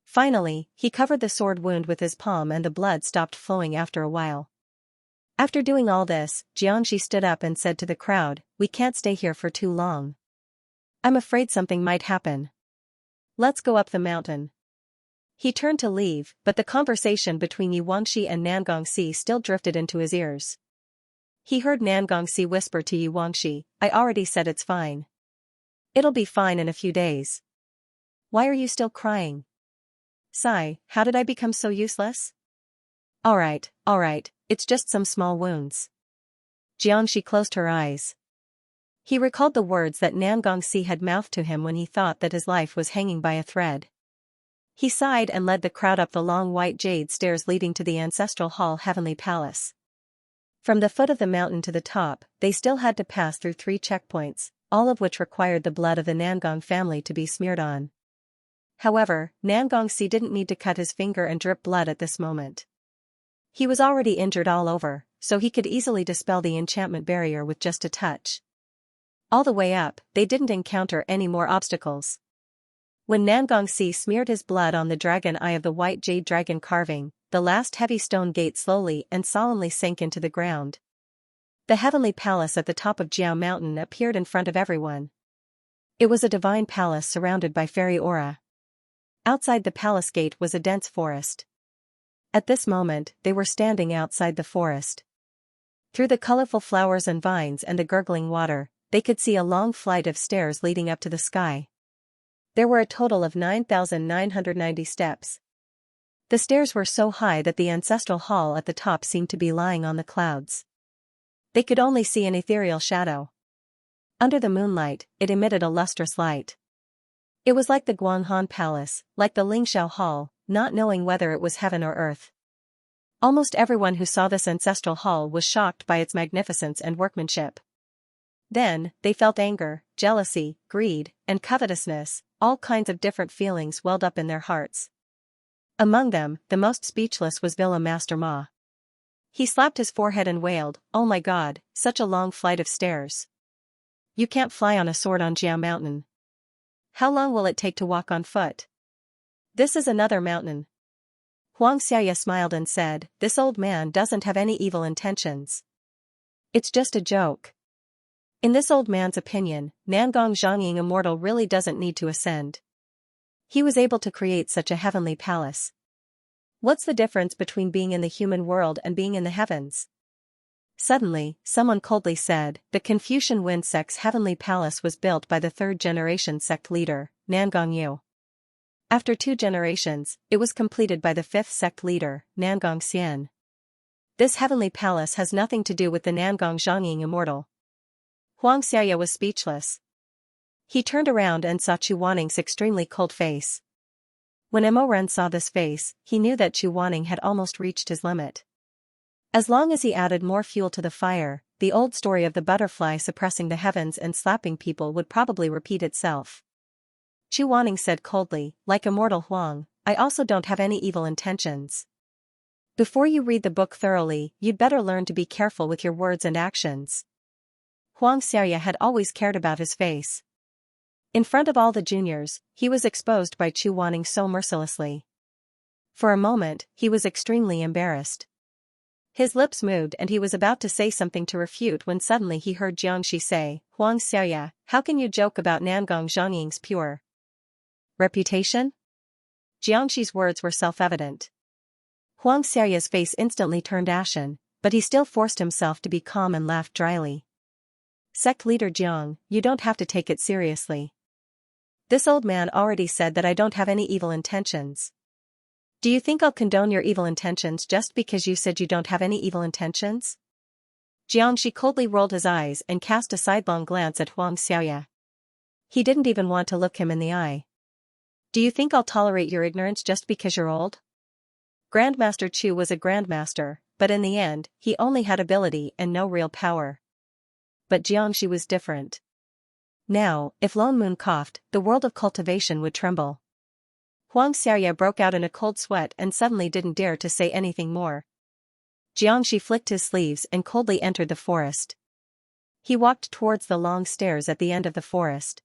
Finally, he covered the sword wound with his palm and the blood stopped flowing after a while. After doing all this, Jiangxi stood up and said to the crowd, "We can't stay here for too long. I'm afraid something might happen. Let's go up the mountain." He turned to leave, but the conversation between Yu Wangxi and Nangong Si still drifted into his ears. He heard Nangong Si whisper to Yu Wangxi, "I already said it's fine. It'll be fine in a few days. Why are you still crying? Sai, how did I become so useless?" All right, it's just some small wounds." Jiangxi closed her eyes. He recalled the words that Nangong Si had mouthed to him when he thought that his life was hanging by a thread. He sighed and led the crowd up the long white jade stairs leading to the ancestral hall Heavenly Palace. From the foot of the mountain to the top, they still had to pass through 3 checkpoints, all of which required the blood of the Nangong family to be smeared on. However, Nangong Si didn't need to cut his finger and drip blood at this moment. He was already injured all over, so he could easily dispel the enchantment barrier with just a touch. All the way up, they didn't encounter any more obstacles. When Nangong Si smeared his blood on the dragon eye of the white jade dragon carving, the last heavy stone gate slowly and solemnly sank into the ground. The heavenly palace at the top of Jiao Mountain appeared in front of everyone. It was a divine palace surrounded by fairy aura. Outside the palace gate was a dense forest. At this moment, they were standing outside the forest. Through the colorful flowers and vines and the gurgling water, they could see a long flight of stairs leading up to the sky. There were a total of 9,990 steps. The stairs were so high that the ancestral hall at the top seemed to be lying on the clouds. They could only see an ethereal shadow. Under the moonlight, it emitted a lustrous light. It was like the Guanghan Palace, like the Lingxiao Hall, not knowing whether it was heaven or earth. Almost everyone who saw this ancestral hall was shocked by its magnificence and workmanship. Then, they felt anger, jealousy, greed, and covetousness, all kinds of different feelings welled up in their hearts. Among them, the most speechless was Villa Master Ma. He slapped his forehead and wailed, "Oh my God, such a long flight of stairs. You can't fly on a sword on Jiao Mountain. How long will it take to walk on foot? This is another mountain." Huang Xiaoya smiled and said, "This old man doesn't have any evil intentions. It's just a joke. In this old man's opinion, Nangong Zhongying Immortal really doesn't need to ascend. He was able to create such a heavenly palace. What's the difference between being in the human world and being in the heavens? Suddenly, someone coldly said, the Confucian Wind sect's heavenly palace was built by the third-generation sect leader, Nangong Yu. After 2 generations, it was completed by the 5th sect leader, Nangong Xian. This heavenly palace has nothing to do with the Nangong Zhongying Immortal. Xianxia was speechless. He turned around and saw Chu Waning's extremely cold face. When Mo Ren saw this face, he knew that Chu Waning had almost reached his limit. As long as he added more fuel to the fire, the old story of the butterfly suppressing the heavens and slapping people would probably repeat itself. Chu Waning said coldly, like Immortal Huang, I also don't have any evil intentions. Before you read the book thoroughly, you'd better learn to be careful with your words and actions. Xianxia had always cared about his face. In front of all the juniors, he was exposed by Chu Waning so mercilessly. For a moment, he was extremely embarrassed. His lips moved and he was about to say something to refute when suddenly he heard Xianxia say, Xianxia, how can you joke about Nangong Zhongying's pure reputation? Xianxia's words were self-evident. Xiao's face instantly turned ashen, but he still forced himself to be calm and laughed dryly. Sect leader Jiang, you don't have to take it seriously. This old man already said that I don't have any evil intentions. Do you think I'll condone your evil intentions just because you said you don't have any evil intentions? Jiangxi coldly rolled his eyes and cast a sidelong glance at Xiao. He didn't even want to look him in the eye. Do you think I'll tolerate your ignorance just because you're old? Grandmaster Chu was a grandmaster, but in the end, he only had ability and no real power. But Jiangxi was different. Now, if Lone Moon coughed, the world of cultivation would tremble. Xiaoya broke out in a cold sweat and suddenly didn't dare to say anything more. Jiangxi flicked his sleeves and coldly entered the forest. He walked towards the long stairs at the end of the forest.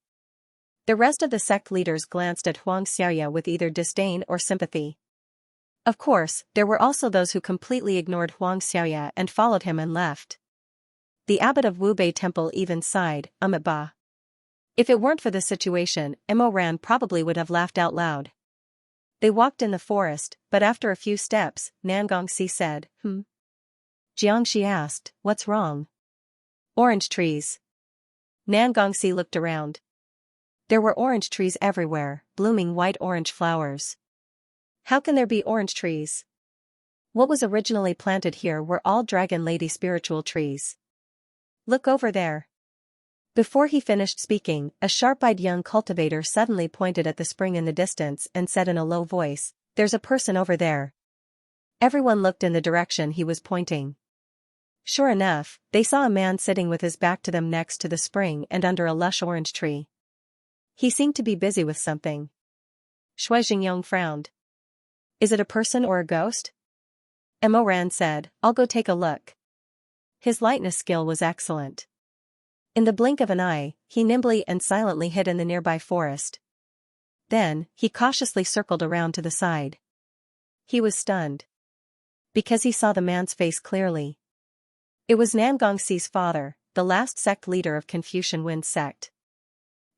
The rest of the sect leaders glanced at Xiaoya with either disdain or sympathy. Of course, there were also those who completely ignored Xiaoya and followed him and left. The abbot of Wubei Temple even sighed, Ba. If it weren't for the situation, Mo Ran probably would have laughed out loud. They walked in the forest, but after a few steps, Nangongxi said, Jiangxi asked, what's wrong? Orange trees. Nangongxi looked around. There were orange trees everywhere, blooming white-orange flowers. How can there be orange trees? What was originally planted here were all Dragon Lady spiritual trees. Look over there. Before he finished speaking, a sharp-eyed young cultivator suddenly pointed at the spring in the distance and said in a low voice, there's a person over there. Everyone looked in the direction he was pointing. Sure enough, they saw a man sitting with his back to them next to the spring and under a lush orange tree. He seemed to be busy with something. Shui Jingyong frowned. Is it a person or a ghost? Mo Ran said, I'll go take a look. His lightness skill was excellent. In the blink of an eye, he nimbly and silently hid in the nearby forest. Then, he cautiously circled around to the side. He was stunned. Because he saw the man's face clearly. It was Nangongxi's father, the last sect leader of Confucian Wind sect.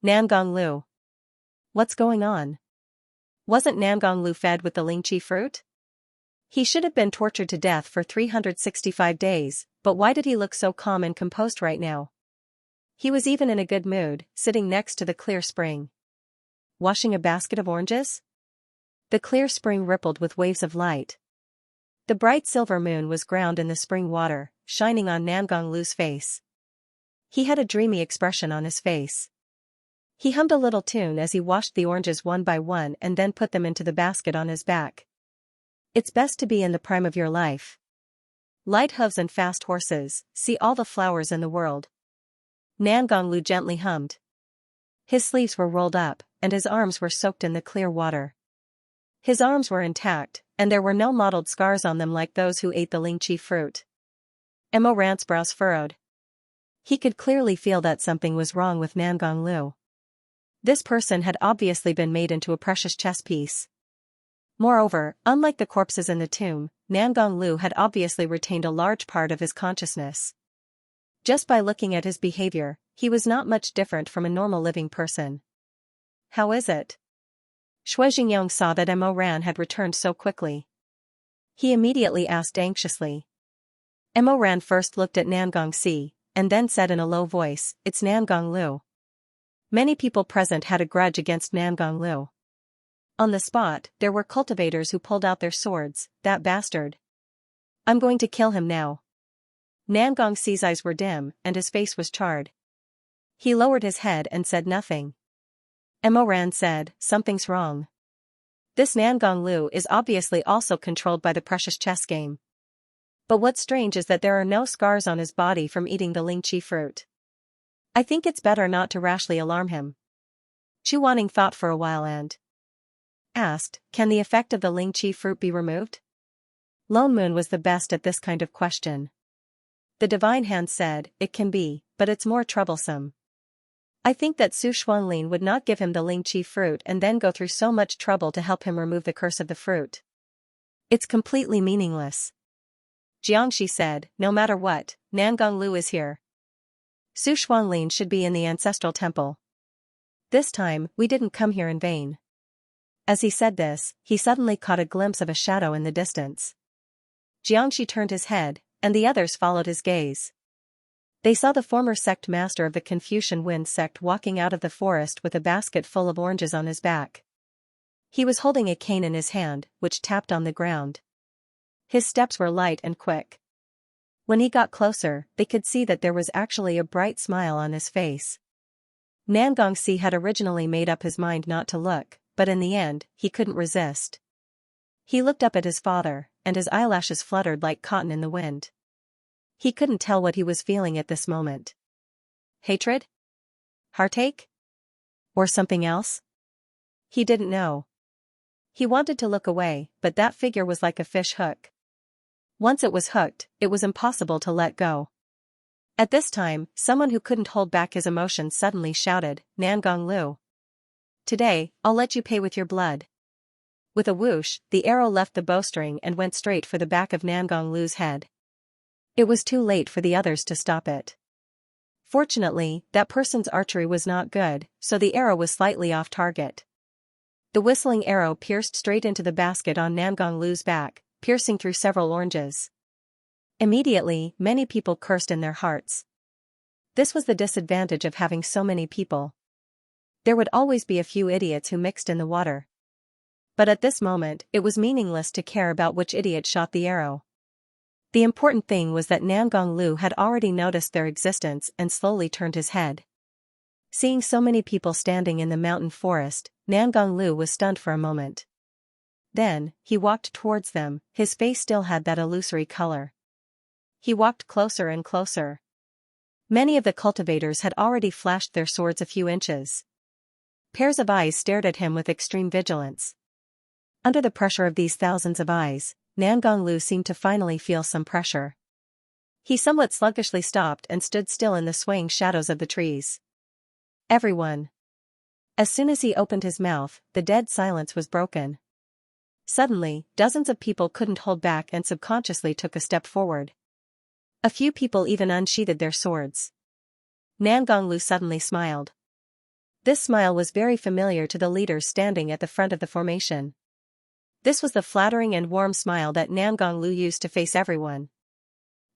Nangong Lu. What's going on? Wasn't Nangong Lu fed with the lingqi fruit? He should have been tortured to death for 365 days, but why did he look so calm and composed right now? He was even in a good mood, sitting next to the clear spring. Washing a basket of oranges? The clear spring rippled with waves of light. The bright silver moon was ground in the spring water, shining on Nangong Lu's face. He had a dreamy expression on his face. He hummed a little tune as he washed the oranges one by one and then put them into the basket on his back. It's best to be in the prime of your life. Light hooves and fast horses, see all the flowers in the world. Nangong Lu gently hummed. His sleeves were rolled up, and his arms were soaked in the clear water. His arms were intact, and there were no mottled scars on them like those who ate the lingqi fruit. Mo Ran's brows furrowed. He could clearly feel that something was wrong with Nangong Lu. This person had obviously been made into a precious chess piece. Moreover, unlike the corpses in the tomb, Nangong Lu had obviously retained a large part of his consciousness. Just by looking at his behavior, he was not much different from a normal living person. "How is it?" Shui Jingyong saw that Mo Ran had returned so quickly. He immediately asked anxiously. Mo Ran first looked at Nangong Si, and then said in a low voice, "It's Nangong Lu." Many people present had a grudge against Nangong Lu. On the spot, there were cultivators who pulled out their swords. "That bastard. I'm going to kill him now." Nangong Si's eyes were dim, and his face was charred. He lowered his head and said nothing. Mo Ran said, "Something's wrong. This Nangong Lu is obviously also controlled by the precious chess game. But what's strange is that there are no scars on his body from eating the ling chi fruit. I think it's better not to rashly alarm him." Chu Wanning thought for a while and asked, "Can the effect of the ling chi fruit be removed?" Lone Moon was the best at this kind of question. The Divine Hand said, "It can be, but it's more troublesome. I think that Su Xuanlin would not give him the ling chi fruit and then go through so much trouble to help him remove the curse of the fruit. It's completely meaningless." Xianxia said, "No matter what, Nangong Lu is here. Su Xuanlin should be in the ancestral temple. This time, we didn't come here in vain." As he said this, he suddenly caught a glimpse of a shadow in the distance. Xianxia turned his head, and the others followed his gaze. They saw the former sect master of the Confucian Wind sect walking out of the forest with a basket full of oranges on his back. He was holding a cane in his hand, which tapped on the ground. His steps were light and quick. When he got closer, they could see that there was actually a bright smile on his face. Nangong Si had originally made up his mind not to look, but in the end, he couldn't resist. He looked up at his father, and his eyelashes fluttered like cotton in the wind. He couldn't tell what he was feeling at this moment. Hatred? Heartache? Or something else? He didn't know. He wanted to look away, but that figure was like a fish hook. Once it was hooked, it was impossible to let go. At this time, someone who couldn't hold back his emotions suddenly shouted, "Nangong Lu. Today, I'll let you pay with your blood." With a whoosh, the arrow left the bowstring and went straight for the back of Nangong Lu's head. It was too late for the others to stop it. Fortunately, that person's archery was not good, so the arrow was slightly off target. The whistling arrow pierced straight into the basket on Nangong Lu's back, piercing through several oranges. Immediately, many people cursed in their hearts. This was the disadvantage of having so many people. There would always be a few idiots who mixed in the water. But at this moment, it was meaningless to care about which idiot shot the arrow. The important thing was that Nangong Lu had already noticed their existence and slowly turned his head. Seeing so many people standing in the mountain forest, Nangong Lu was stunned for a moment. Then, he walked towards them, his face still had that illusory color. He walked closer and closer. Many of the cultivators had already flashed their swords a few inches. Pairs of eyes stared at him with extreme vigilance. Under the pressure of these thousands of eyes, Nangong Lu seemed to finally feel some pressure. He somewhat sluggishly stopped and stood still in the swaying shadows of the trees. Everyone. As soon as he opened his mouth, the dead silence was broken. Suddenly, dozens of people couldn't hold back and subconsciously took a step forward. A few people even unsheathed their swords. Nangong Lu suddenly smiled. This smile was very familiar to the leaders standing at the front of the formation. This was the flattering and warm smile that Nangong Lu used to face everyone.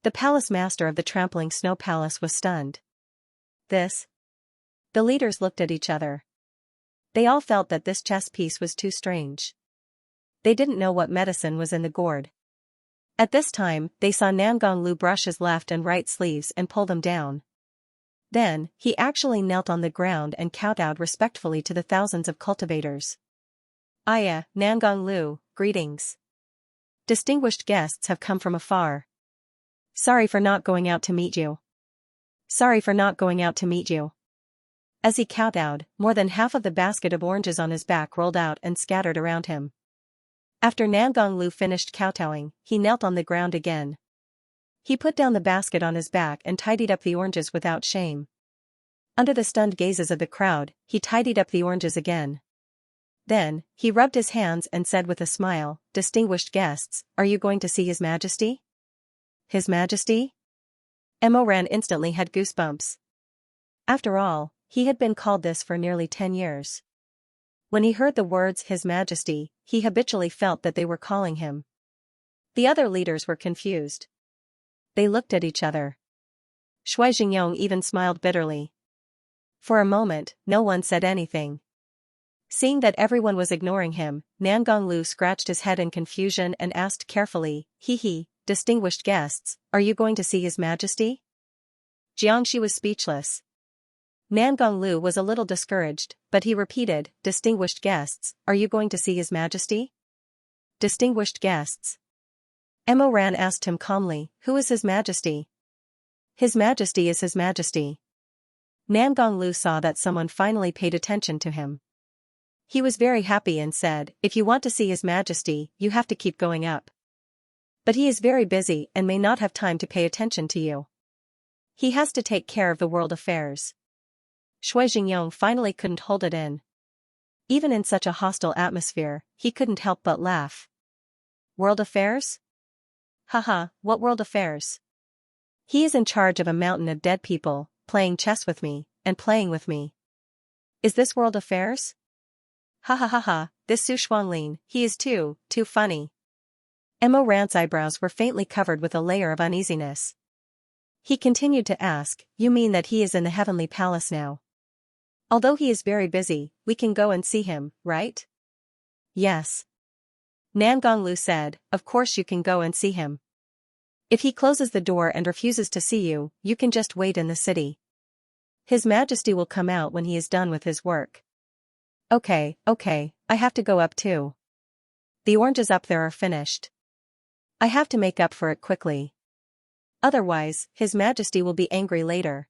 The palace master of the trampling snow palace was stunned. This? The leaders looked at each other. They all felt that this chess piece was too strange. They didn't know what medicine was in the gourd. At this time, they saw Nangong Lu brush his left and right sleeves and pull them down. Then, he actually knelt on the ground and kowtowed respectfully to the thousands of cultivators. "Aya, Nangong Lu, greetings. Distinguished guests have come from afar. Sorry for not going out to meet you. Sorry for not going out to meet you." As he kowtowed, more than half of the basket of oranges on his back rolled out and scattered around him. After Nangong Lu finished kowtowing, he knelt on the ground again. He put down the basket on his back and tidied up the oranges without shame. Under the stunned gazes of the crowd, he tidied up the oranges again. Then, he rubbed his hands and said with a smile, "Distinguished guests, are you going to see His Majesty?" His Majesty? Mo Ran instantly had goosebumps. After all, he had been called this for nearly 10 years. When he heard the words His Majesty, he habitually felt that they were calling him. The other leaders were confused. They looked at each other. Shui Jingyong even smiled bitterly. For a moment, no one said anything. Seeing that everyone was ignoring him, Nan Gonglu scratched his head in confusion and asked carefully, distinguished guests, are you going to see His Majesty? Jiangxi was speechless. Nan Gonglu was a little discouraged, but he repeated, distinguished guests, are you going to see His Majesty? Distinguished guests. Emo Ran asked him calmly, who is His Majesty? His Majesty is His Majesty. Nan Gonglu saw that someone finally paid attention to him. He was very happy and said, if you want to see His Majesty, you have to keep going up. But he is very busy and may not have time to pay attention to you. He has to take care of the world affairs. Shui Jingyong finally couldn't hold it in. Even in such a hostile atmosphere, he couldn't help but laugh. World affairs? Haha, what world affairs? He is in charge of a mountain of dead people, playing chess with me, and playing with me. Is this world affairs? Ha ha ha ha, this Su Shuanglin, he is too funny. Emo Ran's eyebrows were faintly covered with a layer of uneasiness. He continued to ask, you mean that he is in the heavenly palace now? Although he is very busy, we can go and see him, right? Yes. Nan Gonglu said, of course you can go and see him. If he closes the door and refuses to see you, you can just wait in the city. His Majesty will come out when he is done with his work. Okay, I have to go up too. The oranges up there are finished. I have to make up for it quickly. Otherwise, His Majesty will be angry later.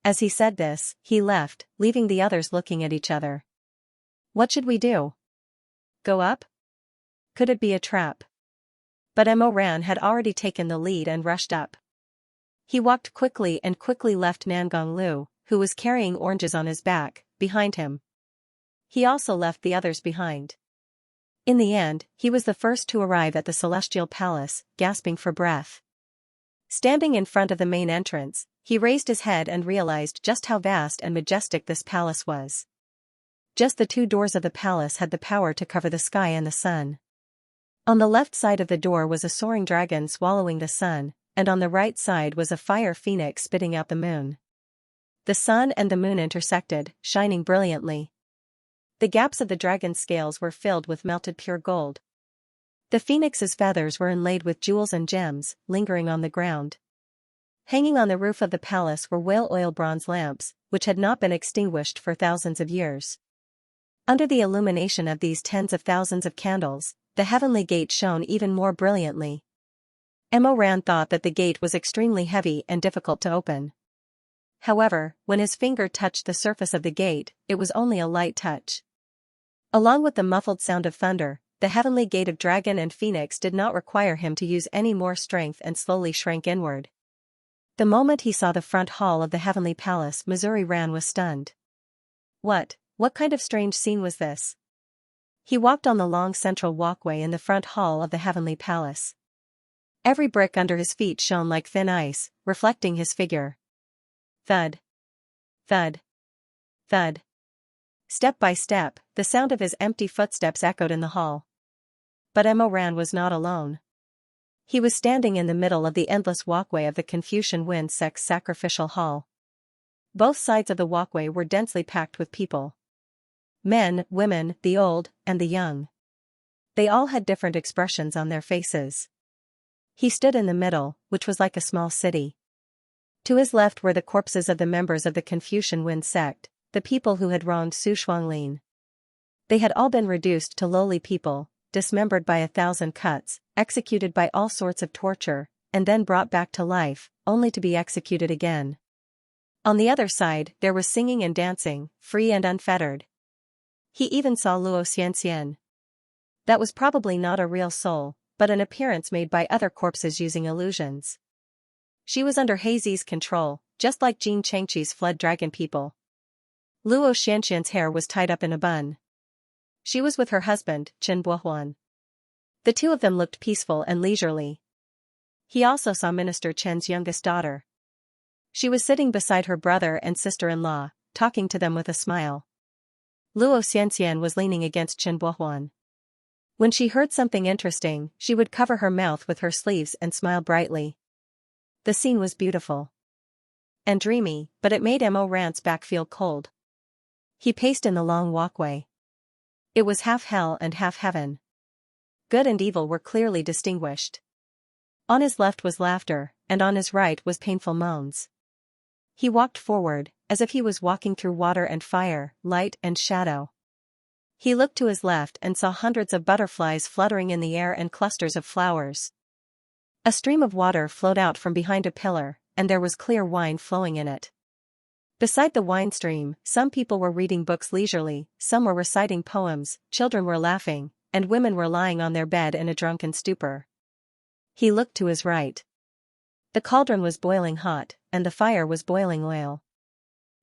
As he said this, he left, leaving the others looking at each other. What should we do? Go up? Could it be a trap? But Emo Ran had already taken the lead and rushed up. He walked quickly and quickly left Nan Gonglu, who was carrying oranges on his back, behind him. He also left the others behind. In the end, he was the first to arrive at the Celestial Palace, gasping for breath. Standing in front of the main entrance, he raised his head and realized just how vast and majestic this palace was. Just the 2 doors of the palace had the power to cover the sky and the sun. On the left side of the door was a soaring dragon swallowing the sun, and on the right side was a fire phoenix spitting out the moon. The sun and the moon intersected, shining brilliantly. The gaps of the dragon's scales were filled with melted pure gold. The phoenix's feathers were inlaid with jewels and gems, lingering on the ground. Hanging on the roof of the palace were whale oil bronze lamps, which had not been extinguished for thousands of years. Under the illumination of these tens of thousands of candles, the heavenly gate shone even more brilliantly. Emo Ran thought that the gate was extremely heavy and difficult to open. However, when his finger touched the surface of the gate, it was only a light touch. Along with the muffled sound of thunder, the heavenly gate of dragon and phoenix did not require him to use any more strength and slowly shrank inward. The moment he saw the front hall of the heavenly palace, Missouri Ran was stunned. What kind of strange scene was this? He walked on the long central walkway in the front hall of the heavenly palace. Every brick under his feet shone like thin ice, reflecting his figure. Thud. Thud. Thud. Step by step, the sound of his empty footsteps echoed in the hall. But Emo Ran was not alone. He was standing in the middle of the endless walkway of the Confucian Wind Sect's sacrificial hall. Both sides of the walkway were densely packed with people. Men, women, the old, and the young. They all had different expressions on their faces. He stood in the middle, which was like a small city. To his left were the corpses of the members of the Confucian Wind Sect, the people who had wronged Su Shuanglin. They had all been reduced to lowly people, dismembered by 1,000 cuts, executed by all sorts of torture, and then brought back to life, only to be executed again. On the other side, there was singing and dancing, free and unfettered. He even saw Luo Xianxia. That was probably not a real soul, but an appearance made by other corpses using illusions. She was under Heizi's control, just like Jin Chengqi's fled dragon people. Luo Xianxian's hair was tied up in a bun. She was with her husband, Chen Buohuan. The two of them looked peaceful and leisurely. He also saw Minister Chen's youngest daughter. She was sitting beside her brother and sister-in-law, talking to them with a smile. Luo Xianxian was leaning against Chen Buohuan. When she heard something interesting, she would cover her mouth with her sleeves and smile brightly. The scene was beautiful and dreamy, but it made Mo Ran's back feel cold. He paced in the long walkway. It was half hell and half heaven. Good and evil were clearly distinguished. On his left was laughter, and on his right was painful moans. He walked forward, as if he was walking through water and fire, light and shadow. He looked to his left and saw hundreds of butterflies fluttering in the air and clusters of flowers. A stream of water flowed out from behind a pillar, and there was clear wine flowing in it. Beside the wine stream, some people were reading books leisurely, some were reciting poems, children were laughing, and women were lying on their bed in a drunken stupor. He looked to his right. The cauldron was boiling hot, and the fire was boiling oil.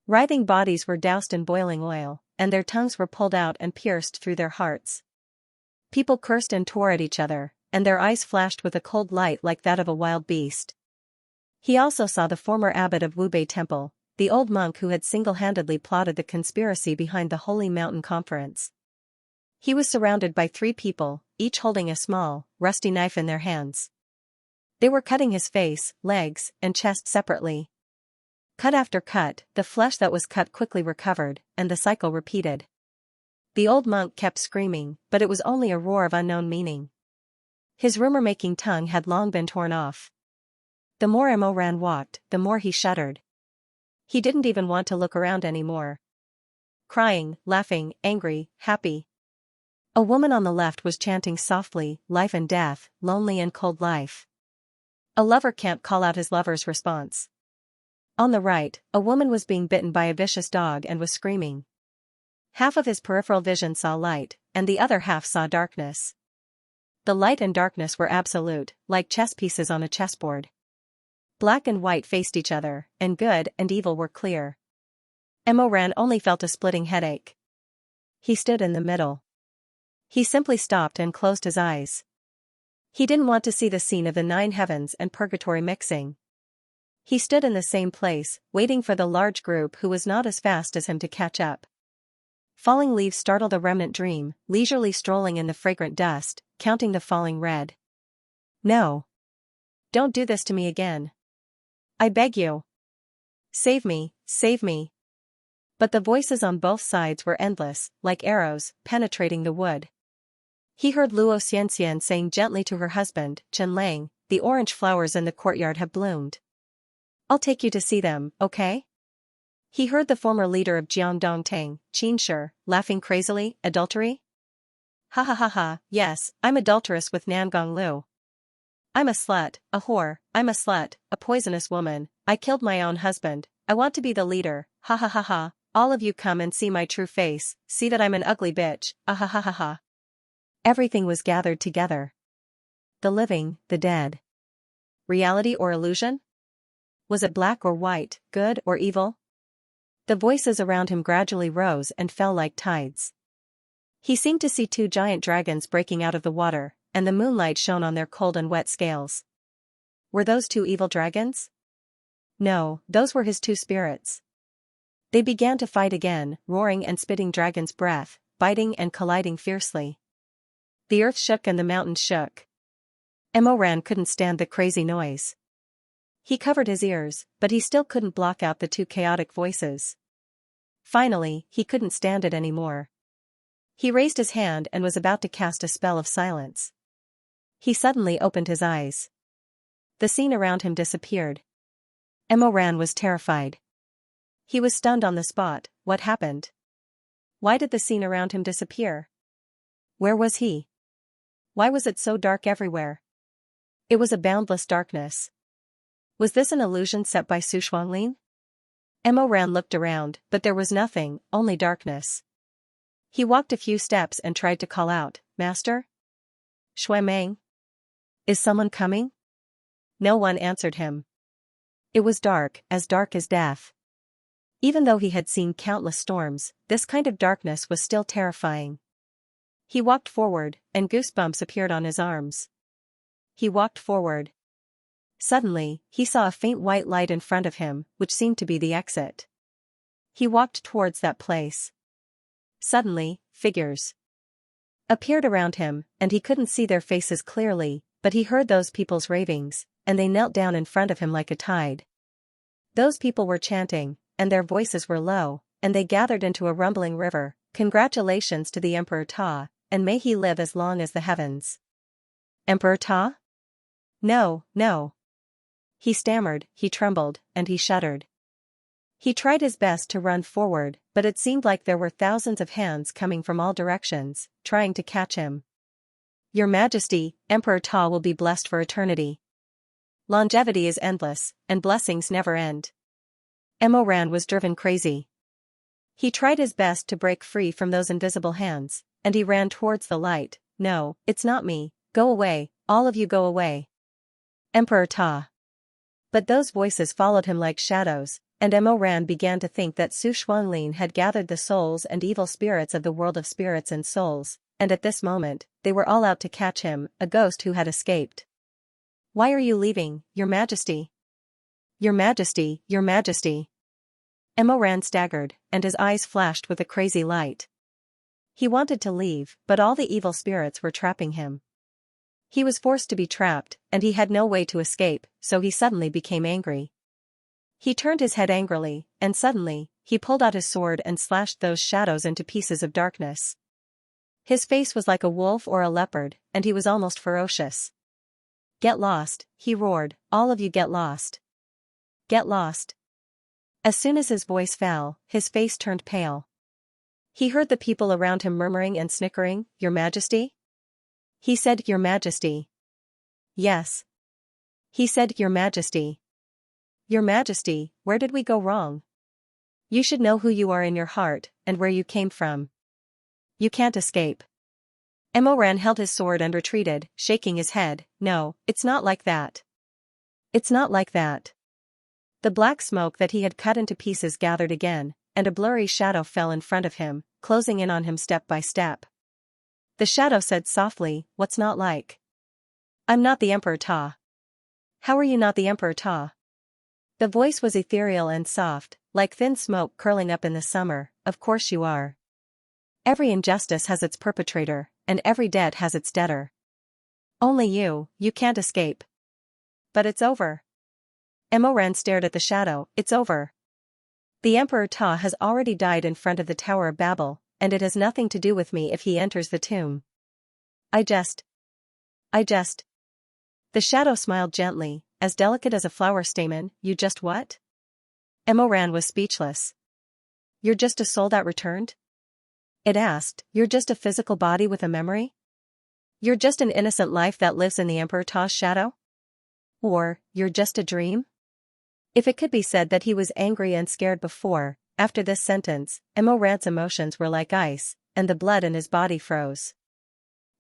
Writhing bodies were doused in boiling oil, and their tongues were pulled out and pierced through their hearts. People cursed and tore at each other, and their eyes flashed with a cold light like that of a wild beast. He also saw the former abbot of Wubei Temple, the old monk who had single-handedly plotted the conspiracy behind the Holy Mountain Conference. He was surrounded by 3 people, each holding a small, rusty knife in their hands. They were cutting his face, legs, and chest separately. Cut after cut, the flesh that was cut quickly recovered, and the cycle repeated. The old monk kept screaming, but it was only a roar of unknown meaning. His rumor-making tongue had long been torn off. The more Mo Ran walked, the more he shuddered. He didn't even want to look around anymore. Crying, laughing, angry, happy. A woman on the left was chanting softly, life and death, lonely and cold life. A lover can't call out his lover's response. On the right, a woman was being bitten by a vicious dog and was screaming. Half of his peripheral vision saw light, and the other half saw darkness. The light and darkness were absolute, like chess pieces on a chessboard. Black and white faced each other, and good and evil were clear. Mo Ran only felt a splitting headache. He stood in the middle. He simply stopped and closed his eyes. He didn't want to see the scene of the 9 heavens and purgatory mixing. He stood in the same place, waiting for the large group who was not as fast as him to catch up. Falling leaves startled a remnant dream, leisurely strolling in the fragrant dust, counting the falling red. No. Don't do this to me again. I beg you. Save me, save me. But the voices on both sides were endless, like arrows, penetrating the wood. He heard Luo Xianxian saying gently to her husband, Chen Lang, the orange flowers in the courtyard have bloomed. I'll take you to see them, okay? He heard the former leader of Jiangdongtang, Qin Shi, laughing crazily, adultery? Ha ha ha ha, yes, I'm adulterous with Nangong Lu. I'm a slut, a whore, I'm a slut, a poisonous woman, I killed my own husband, I want to be the leader, ha ha ha ha, all of you come and see my true face, see that I'm an ugly bitch, ah ha ha ha ha. Everything was gathered together. The living, the dead. Reality or illusion? Was it black or white, good or evil? The voices around him gradually rose and fell like tides. He seemed to see 2 giant dragons breaking out of the water, and the moonlight shone on their cold and wet scales. Were those 2 evil dragons? No, those were his 2 spirits. They began to fight again, roaring and spitting dragon's breath, biting and colliding fiercely. The earth shook and the mountains shook. Mo Ran couldn't stand the crazy noise. He covered his ears, but he still couldn't block out the 2 chaotic voices. Finally, he couldn't stand it anymore. He raised his hand and was about to cast a spell of silence. He suddenly opened his eyes. The scene around him disappeared. Mo Ran was terrified. He was stunned on the spot. What happened? Why did the scene around him disappear? Where was he? Why was it so dark everywhere? It was a boundless darkness. Was this an illusion set by Su Shuanglin? Mo Ran looked around, but there was nothing, only darkness. He walked a few steps and tried to call out, Master? Shui Meng? Is someone coming? No one answered him. It was dark as death. Even though he had seen countless storms, this kind of darkness was still terrifying. He walked forward, and goosebumps appeared on his arms. He walked forward. Suddenly, he saw a faint white light in front of him, which seemed to be the exit. He walked towards that place. Suddenly, figures appeared around him, and he couldn't see their faces clearly, but he heard those people's ravings, and they knelt down in front of him like a tide. Those people were chanting, and their voices were low, and they gathered into a rumbling river. Congratulations to the Emperor Ta, and may he live as long as the heavens. Emperor Ta? No, no. He stammered, he trembled, and he shuddered. He tried his best to run forward, but it seemed like there were thousands of hands coming from all directions, trying to catch him. Your Majesty, Emperor Ta will be blessed for eternity. Longevity is endless, and blessings never end. Emoran was driven crazy. He tried his best to break free from those invisible hands, and he ran towards the light. No, it's not me, go away, all of you go away. Emperor Ta. But those voices followed him like shadows, and Emoran began to think that Su Xuanlin had gathered the souls and evil spirits of the world of spirits and souls, and at this moment, they were all out to catch him, a ghost who had escaped. Why are you leaving, Your Majesty? Your Majesty, Your Majesty. Emoran staggered, and his eyes flashed with a crazy light. He wanted to leave, but all the evil spirits were trapping him. He was forced to be trapped, and he had no way to escape, so he suddenly became angry. He turned his head angrily, and suddenly, he pulled out his sword and slashed those shadows into pieces of darkness. His face was like a wolf or a leopard, and he was almost ferocious. Get lost, he roared, all of you get lost. Get lost. As soon as his voice fell, his face turned pale. He heard the people around him murmuring and snickering, Your Majesty? He said, Your Majesty. Yes. He said, Your Majesty. Your Majesty, where did we go wrong? You should know who you are in your heart, and where you came from. You can't escape. Emoran held his sword and retreated, shaking his head. No, it's not like that. It's not like that. The black smoke that he had cut into pieces gathered again, and a blurry shadow fell in front of him, closing in on him step by step. The shadow said softly, What's not like? I'm not the Emperor Ta. How are you not the Emperor Ta? The voice was ethereal and soft, like thin smoke curling up in the summer. Of course you are. Every injustice has its perpetrator, and every debt has its debtor. Only you can't escape. But it's over. Emoran stared at the shadow. It's over. The Emperor Ta has already died in front of the Tower of Babel, and it has nothing to do with me if he enters the tomb. I just. The shadow smiled gently, as delicate as a flower stamen. You just what? Emoran was speechless. You're just a soul that returned? It asked. You're just a physical body with a memory? You're just an innocent life that lives in the Emperor Ta's shadow? Or, you're just a dream? If it could be said that he was angry and scared before, after this sentence, Emoran's emotions were like ice, and the blood in his body froze.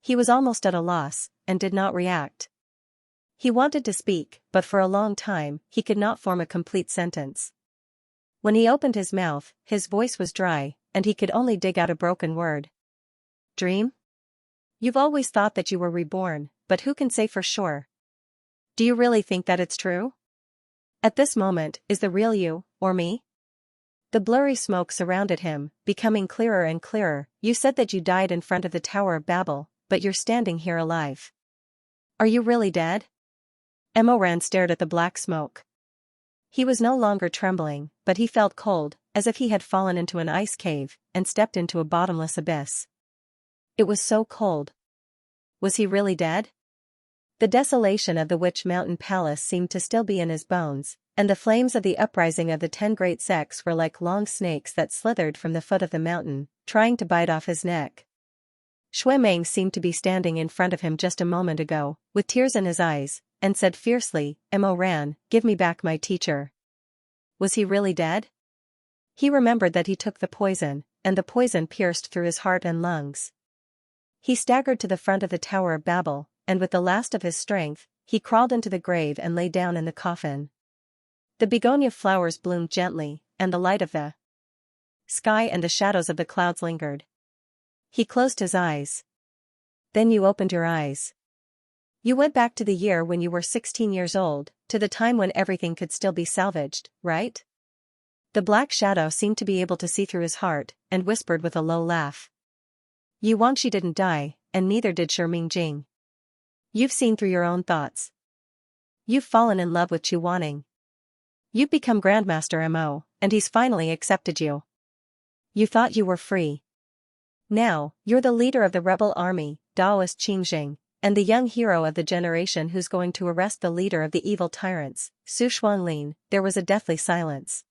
He was almost at a loss, and did not react. He wanted to speak, but for a long time, he could not form a complete sentence. When he opened his mouth, his voice was dry, and he could only dig out a broken word. Dream? You've always thought that you were reborn, but who can say for sure? Do you really think that it's true? At this moment, is the real you, or me? The blurry smoke surrounded him, becoming clearer and clearer. You said that you died in front of the Tower of Babel, but you're standing here alive. Are you really dead? Emoran stared at the black smoke. He was no longer trembling, but he felt cold, as if he had fallen into an ice cave, and stepped into a bottomless abyss. It was so cold. Was he really dead? The desolation of the Witch Mountain Palace seemed to still be in his bones, and the flames of the uprising of the 10 great sects were like long snakes that slithered from the foot of the mountain, trying to bite off his neck. Shuemeng seemed to be standing in front of him just a moment ago, with tears in his eyes, and said fiercely, Emoran, give me back my teacher. Was he really dead? He remembered that he took the poison, and the poison pierced through his heart and lungs. He staggered to the front of the Tower of Babel, and with the last of his strength, he crawled into the grave and lay down in the coffin. The begonia flowers bloomed gently, and the light of the sky and the shadows of the clouds lingered. He closed his eyes. Then you opened your eyes. You went back to the year when you were 16 years old, to the time when everything could still be salvaged, right? The black shadow seemed to be able to see through his heart, and whispered with a low laugh. Yu Wangxi didn't die, and neither did Shi Jing. You've seen through your own thoughts. You've fallen in love with Chu Wanning. You've become Grandmaster Mo, and he's finally accepted you. You thought you were free. Now, you're the leader of the rebel army, Daoist Qingjing, and the young hero of the generation who's going to arrest the leader of the evil tyrants, Su Xuanlin. There was a deathly silence.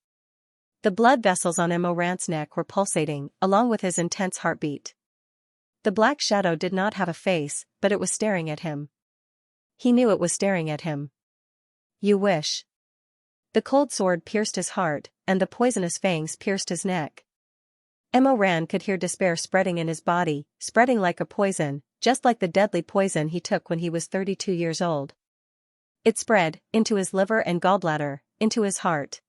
The blood vessels on Mo Ran's neck were pulsating, along with his intense heartbeat. The black shadow did not have a face, but it was staring at him. He knew it was staring at him. You wish. The cold sword pierced his heart, and the poisonous fangs pierced his neck. Mo Ran could hear despair spreading in his body, spreading like a poison, just like the deadly poison he took when he was 32 years old. It spread, into his liver and gallbladder, into his heart.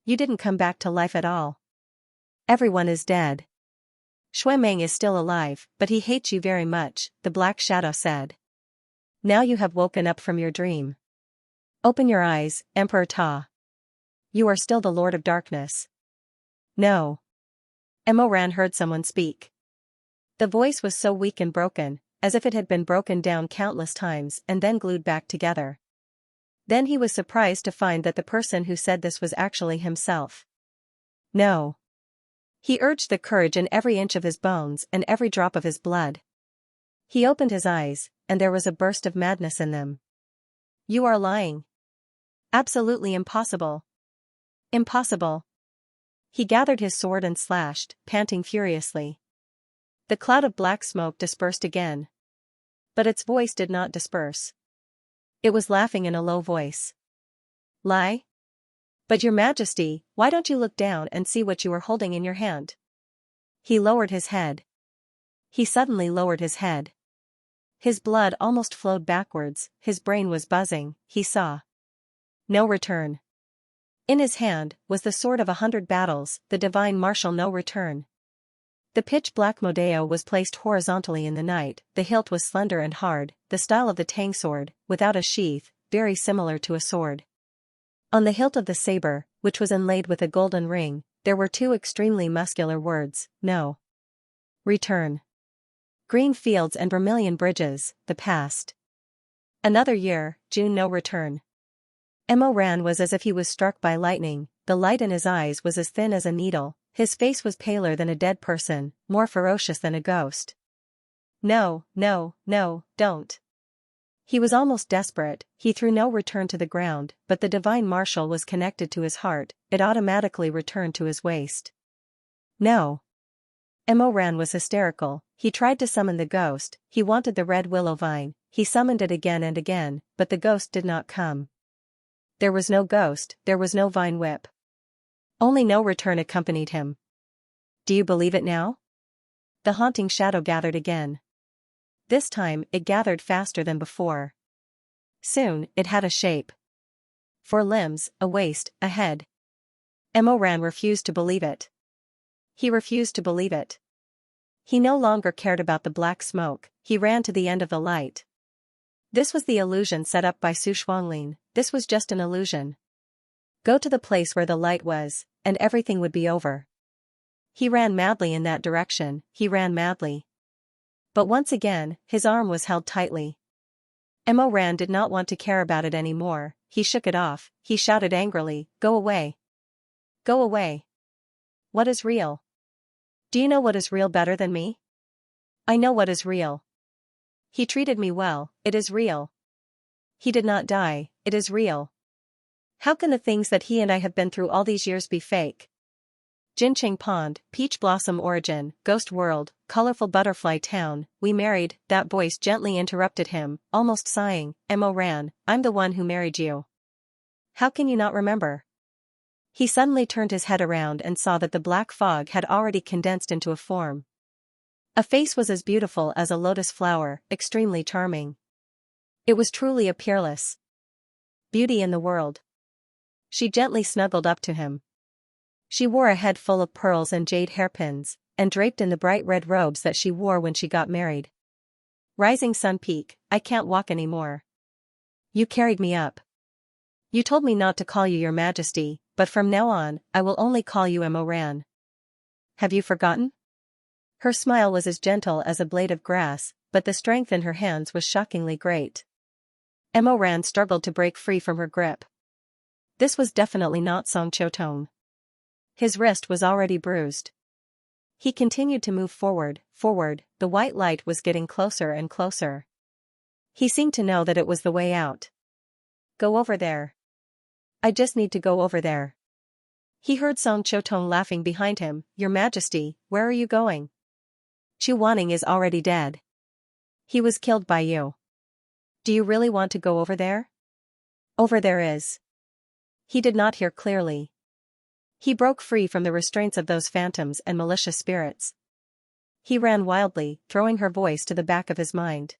You didn't come back to life at all. Everyone is dead. Shui Meng is still alive, but he hates you very much, the black shadow said. Now you have woken up from your dream. Open your eyes, Emperor Ta. You are still the Lord of Darkness. No. Mo Ran heard someone speak. The voice was so weak and broken, as if it had been broken down countless times and then glued back together. Then he was surprised to find that the person who said this was actually himself. No. He urged the courage in every inch of his bones and every drop of his blood. He opened his eyes, and there was a burst of madness in them. You are lying. Absolutely impossible. Impossible. He gathered his sword and slashed, panting furiously. The cloud of black smoke dispersed again. But its voice did not disperse. It was laughing in a low voice. Lie? But your majesty, why don't you look down and see what you are holding in your hand? He lowered his head. He suddenly lowered his head. His blood almost flowed backwards, his brain was buzzing, he saw. No return. In his hand was the sword of 100 battles, the divine martial no return. The pitch-black Modeo was placed horizontally in the night, the hilt was slender and hard, the style of the tang sword, without a sheath, very similar to a sword. On the hilt of the saber, which was inlaid with a golden ring, there were two extremely muscular words, no. Return. Green fields and vermilion bridges, the past. Another year, June no return. Mo Ran was as if he was struck by lightning, the light in his eyes was as thin as a needle, his face was paler than a dead person, more ferocious than a ghost. No, no, no, don't. He was almost desperate, he threw no return to the ground, but the divine martial was connected to his heart, it automatically returned to his waist. No. Mo Ran was hysterical, he tried to summon the ghost, he wanted the red willow vine, he summoned it again and again, but the ghost did not come. There was no ghost, there was no vine whip. Only no return accompanied him. Do you believe it now? The haunting shadow gathered again. This time, it gathered faster than before. Soon, it had a shape. 4 limbs, a waist, a head. Mo Ran refused to believe it. He refused to believe it. He no longer cared about the black smoke, he ran to the end of the light. This was the illusion set up by Su Xuanlin, this was just an illusion. Go to the place where the light was, and everything would be over. He ran madly in that direction, he ran madly. But once again, his arm was held tightly. Mo Ran did not want to care about it anymore, he shook it off, he shouted angrily, go away. Go away. What is real? Do you know what is real better than me? I know what is real. He treated me well, it is real. He did not die, it is real. How can the things that he and I have been through all these years be fake? Jinqing Pond, Peach Blossom Origin, Ghost World, Colorful Butterfly Town, we married, that voice gently interrupted him, almost sighing, Mo Ran, I'm the one who married you. How can you not remember? He suddenly turned his head around and saw that the black fog had already condensed into a form. A face was as beautiful as a lotus flower, extremely charming. It was truly a peerless beauty in the world. She gently snuggled up to him. She wore a head full of pearls and jade hairpins, and draped in the bright red robes that she wore when she got married. Rising sun peak, I can't walk anymore. You carried me up. You told me not to call you your majesty, but from now on, I will only call you Emoran. Have you forgotten? Her smile was as gentle as a blade of grass, but the strength in her hands was shockingly great. Emoran struggled to break free from her grip. This was definitely not Song Chotong. His wrist was already bruised. He continued to move forward, the white light was getting closer and closer. He seemed to know that it was the way out. Go over there. I just need to go over there. He heard Song Chotong laughing behind him. Your Majesty, where are you going? Chu Wanning is already dead. He was killed by you. Do you really want to go over there? Over there is. He did not hear clearly. He broke free from the restraints of those phantoms and malicious spirits. He ran wildly, throwing her voice to the back of his mind.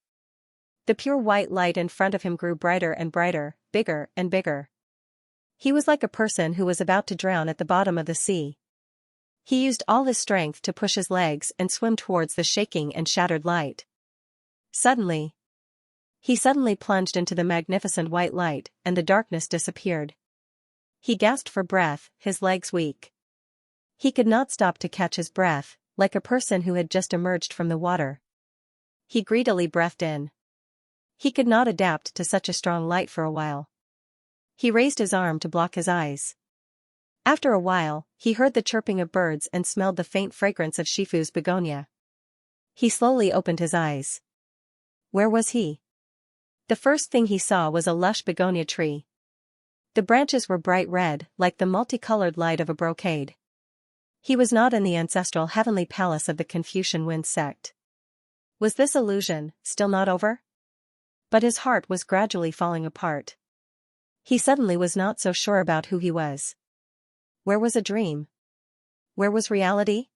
The pure white light in front of him grew brighter and brighter, bigger and bigger. He was like a person who was about to drown at the bottom of the sea. He used all his strength to push his legs and swim towards the shaking and shattered light. Suddenly, he plunged into the magnificent white light, and the darkness disappeared. He gasped for breath, his legs weak. He could not stop to catch his breath, like a person who had just emerged from the water. He greedily breathed in. He could not adapt to such a strong light for a while. He raised his arm to block his eyes. After a while, he heard the chirping of birds and smelled the faint fragrance of Shifu's begonia. He slowly opened his eyes. Where was he? The first thing he saw was a lush begonia tree. The branches were bright red, like the multicolored light of a brocade. He was not in the ancestral heavenly palace of the Confucian Wind sect. Was this illusion still not over? But his heart was gradually falling apart. He suddenly was not so sure about who he was. Where was a dream? Where was reality?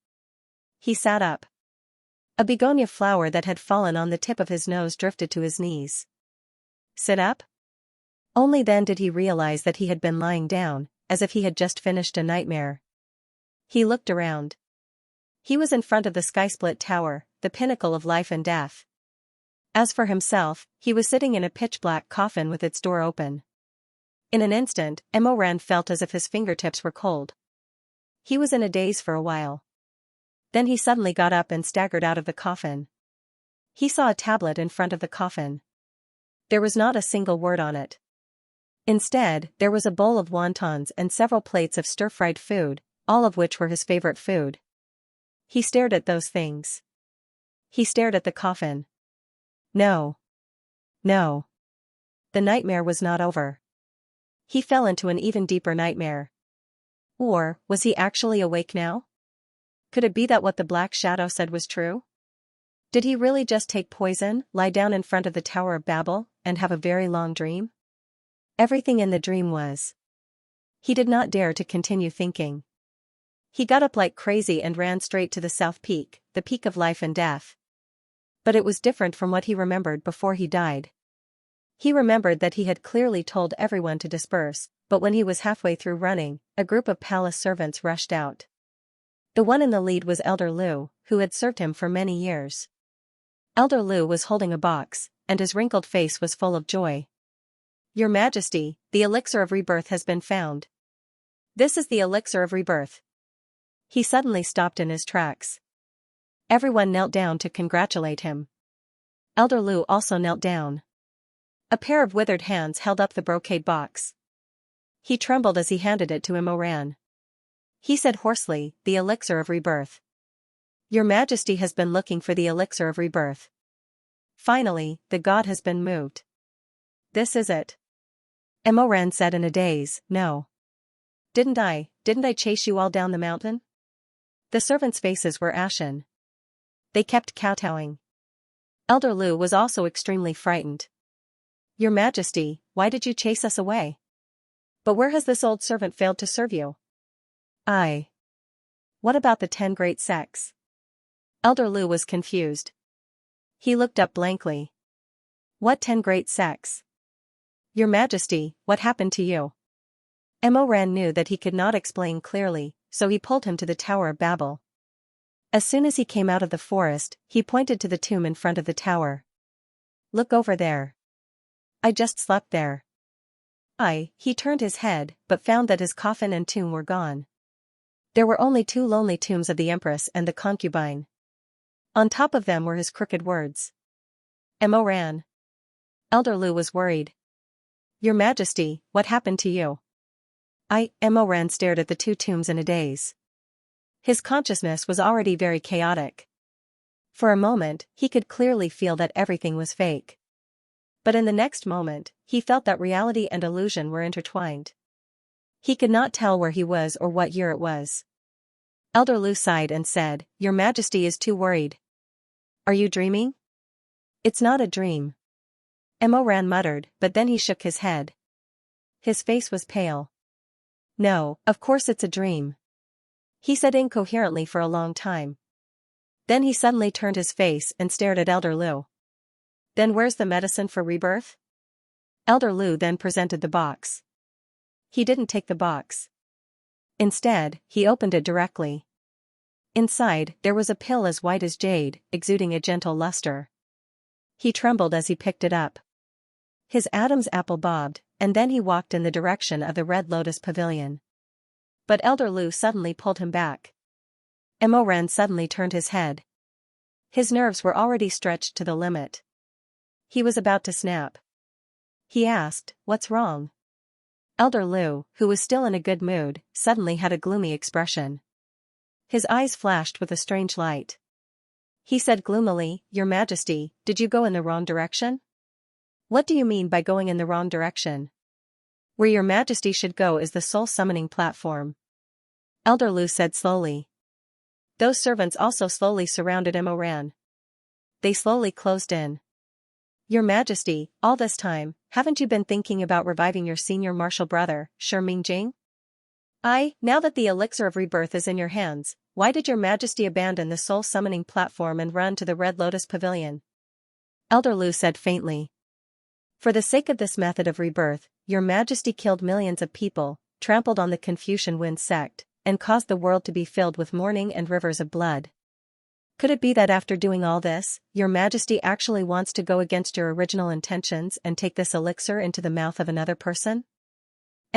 He sat up. A begonia flower that had fallen on the tip of his nose drifted to his knees. Sit up? Only then did he realize that he had been lying down, as if he had just finished a nightmare. He looked around. He was in front of the sky-split tower, the pinnacle of life and death. As for himself, he was sitting in a pitch-black coffin with its door open. In an instant, Emoran felt as if his fingertips were cold. He was in a daze for a while. Then he suddenly got up and staggered out of the coffin. He saw a tablet in front of the coffin. There was not a single word on it. Instead, there was a bowl of wontons and several plates of stir-fried food, all of which were his favorite food. He stared at those things. He stared at the coffin. No. No. The nightmare was not over. He fell into an even deeper nightmare. Or, was he actually awake now? Could it be that what the Black Shadow said was true? Did he really just take poison, lie down in front of the Tower of Babel, and have a very long dream? Everything in the dream was. He did not dare to continue thinking. He got up like crazy and ran straight to the South Peak, the peak of life and death. But it was different from what he remembered before he died. He remembered that he had clearly told everyone to disperse, but when he was halfway through running, a group of palace servants rushed out. The one in the lead was Elder Lu, who had served him for many years. Elder Lu was holding a box, and his wrinkled face was full of joy. Your Majesty, the elixir of rebirth has been found. This is the elixir of rebirth. He suddenly stopped in his tracks. Everyone knelt down to congratulate him. Elder Lu also knelt down. A pair of withered hands held up the brocade box. He trembled as he handed it to Emoran. He said hoarsely, the elixir of rebirth. Your Majesty has been looking for the elixir of rebirth. Finally, the god has been moved. This is it. Emoran said in a daze, no. Didn't I chase you all down the mountain? The servants' faces were ashen. They kept kowtowing. Elder Lu was also extremely frightened. Your Majesty, why did you chase us away? But where has this old servant failed to serve you? What about the 10 great sects? Elder Lu was confused. He looked up blankly. What 10 great sects? Your Majesty, what happened to you? Emoran knew that he could not explain clearly, so he pulled him to the Tower of Babel. As soon as he came out of the forest, he pointed to the tomb in front of the tower. Look over there. I just slept there. He turned his head, but found that his coffin and tomb were gone. There were only 2 lonely tombs of the empress and the concubine. On top of them were his crooked words. Mo ran. Elder Lu was worried. Your Majesty, what happened to you? Mo ran stared at the 2 tombs in a daze. His consciousness was already very chaotic. For a moment, he could clearly feel that everything was fake. But in the next moment, he felt that reality and illusion were intertwined. He could not tell where he was or what year it was. Elder Lu sighed and said, Your Majesty is too worried. Are you dreaming? It's not a dream. Mo Ran muttered, but then he shook his head. His face was pale. No, of course it's a dream. He said incoherently for a long time. Then he suddenly turned his face and stared at Elder Lu. Then where's the medicine for rebirth? Elder Lu then presented the box. He didn't take the box. Instead, he opened it directly. Inside, there was a pill as white as jade, exuding a gentle luster. He trembled as he picked it up. His Adam's apple bobbed, and then he walked in the direction of the Red Lotus Pavilion. But Elder Lu suddenly pulled him back. Mo Ran suddenly turned his head. His nerves were already stretched to the limit. He was about to snap. He asked, What's wrong? Elder Lu, who was still in a good mood, suddenly had a gloomy expression. His eyes flashed with a strange light. He said gloomily, Your Majesty, did you go in the wrong direction? What do you mean by going in the wrong direction? Where Your Majesty should go is the soul summoning platform. Elder Lu said slowly. Those servants also slowly surrounded Mo Ran. They slowly closed in. Your Majesty, all this time, haven't you been thinking about reviving your senior martial brother, Shi Mingjing? Now that the elixir of rebirth is in your hands, why did Your Majesty abandon the soul summoning platform and run to the Red Lotus Pavilion? Elder Lu said faintly. For the sake of this method of rebirth, Your Majesty killed millions of people, trampled on the Confucian Wind sect, and caused the world to be filled with mourning and rivers of blood. Could it be that after doing all this, Your Majesty actually wants to go against your original intentions and take this elixir into the mouth of another person?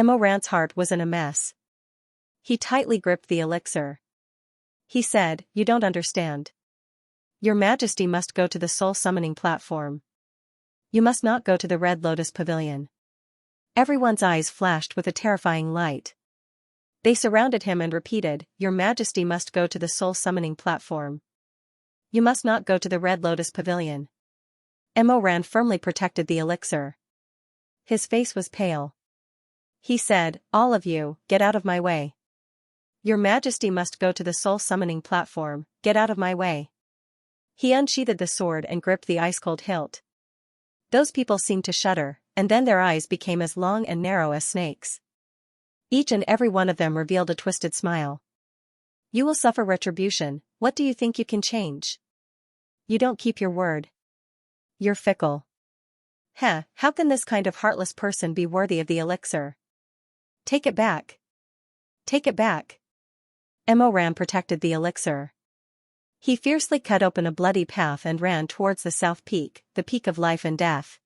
Mo Ran's heart was in a mess. He tightly gripped the elixir. He said, You don't understand. Your Majesty must go to the soul summoning platform. You must not go to the Red Lotus Pavilion. Everyone's eyes flashed with a terrifying light. They surrounded him and repeated, Your Majesty must go to the soul summoning platform. You must not go to the Red Lotus Pavilion. Mo Ran firmly protected the elixir. His face was pale. He said, All of you, get out of my way. Your Majesty must go to the soul summoning platform, get out of my way. He unsheathed the sword and gripped the ice-cold hilt. Those people seemed to shudder, and then their eyes became as long and narrow as snakes. Each and every one of them revealed a twisted smile. You will suffer retribution. What do you think you can change? You don't keep your word. You're fickle. How can this kind of heartless person be worthy of the elixir? Take it back. Take it back. Mo Ran protected the elixir. He fiercely cut open a bloody path and ran towards the south peak, the peak of life and death.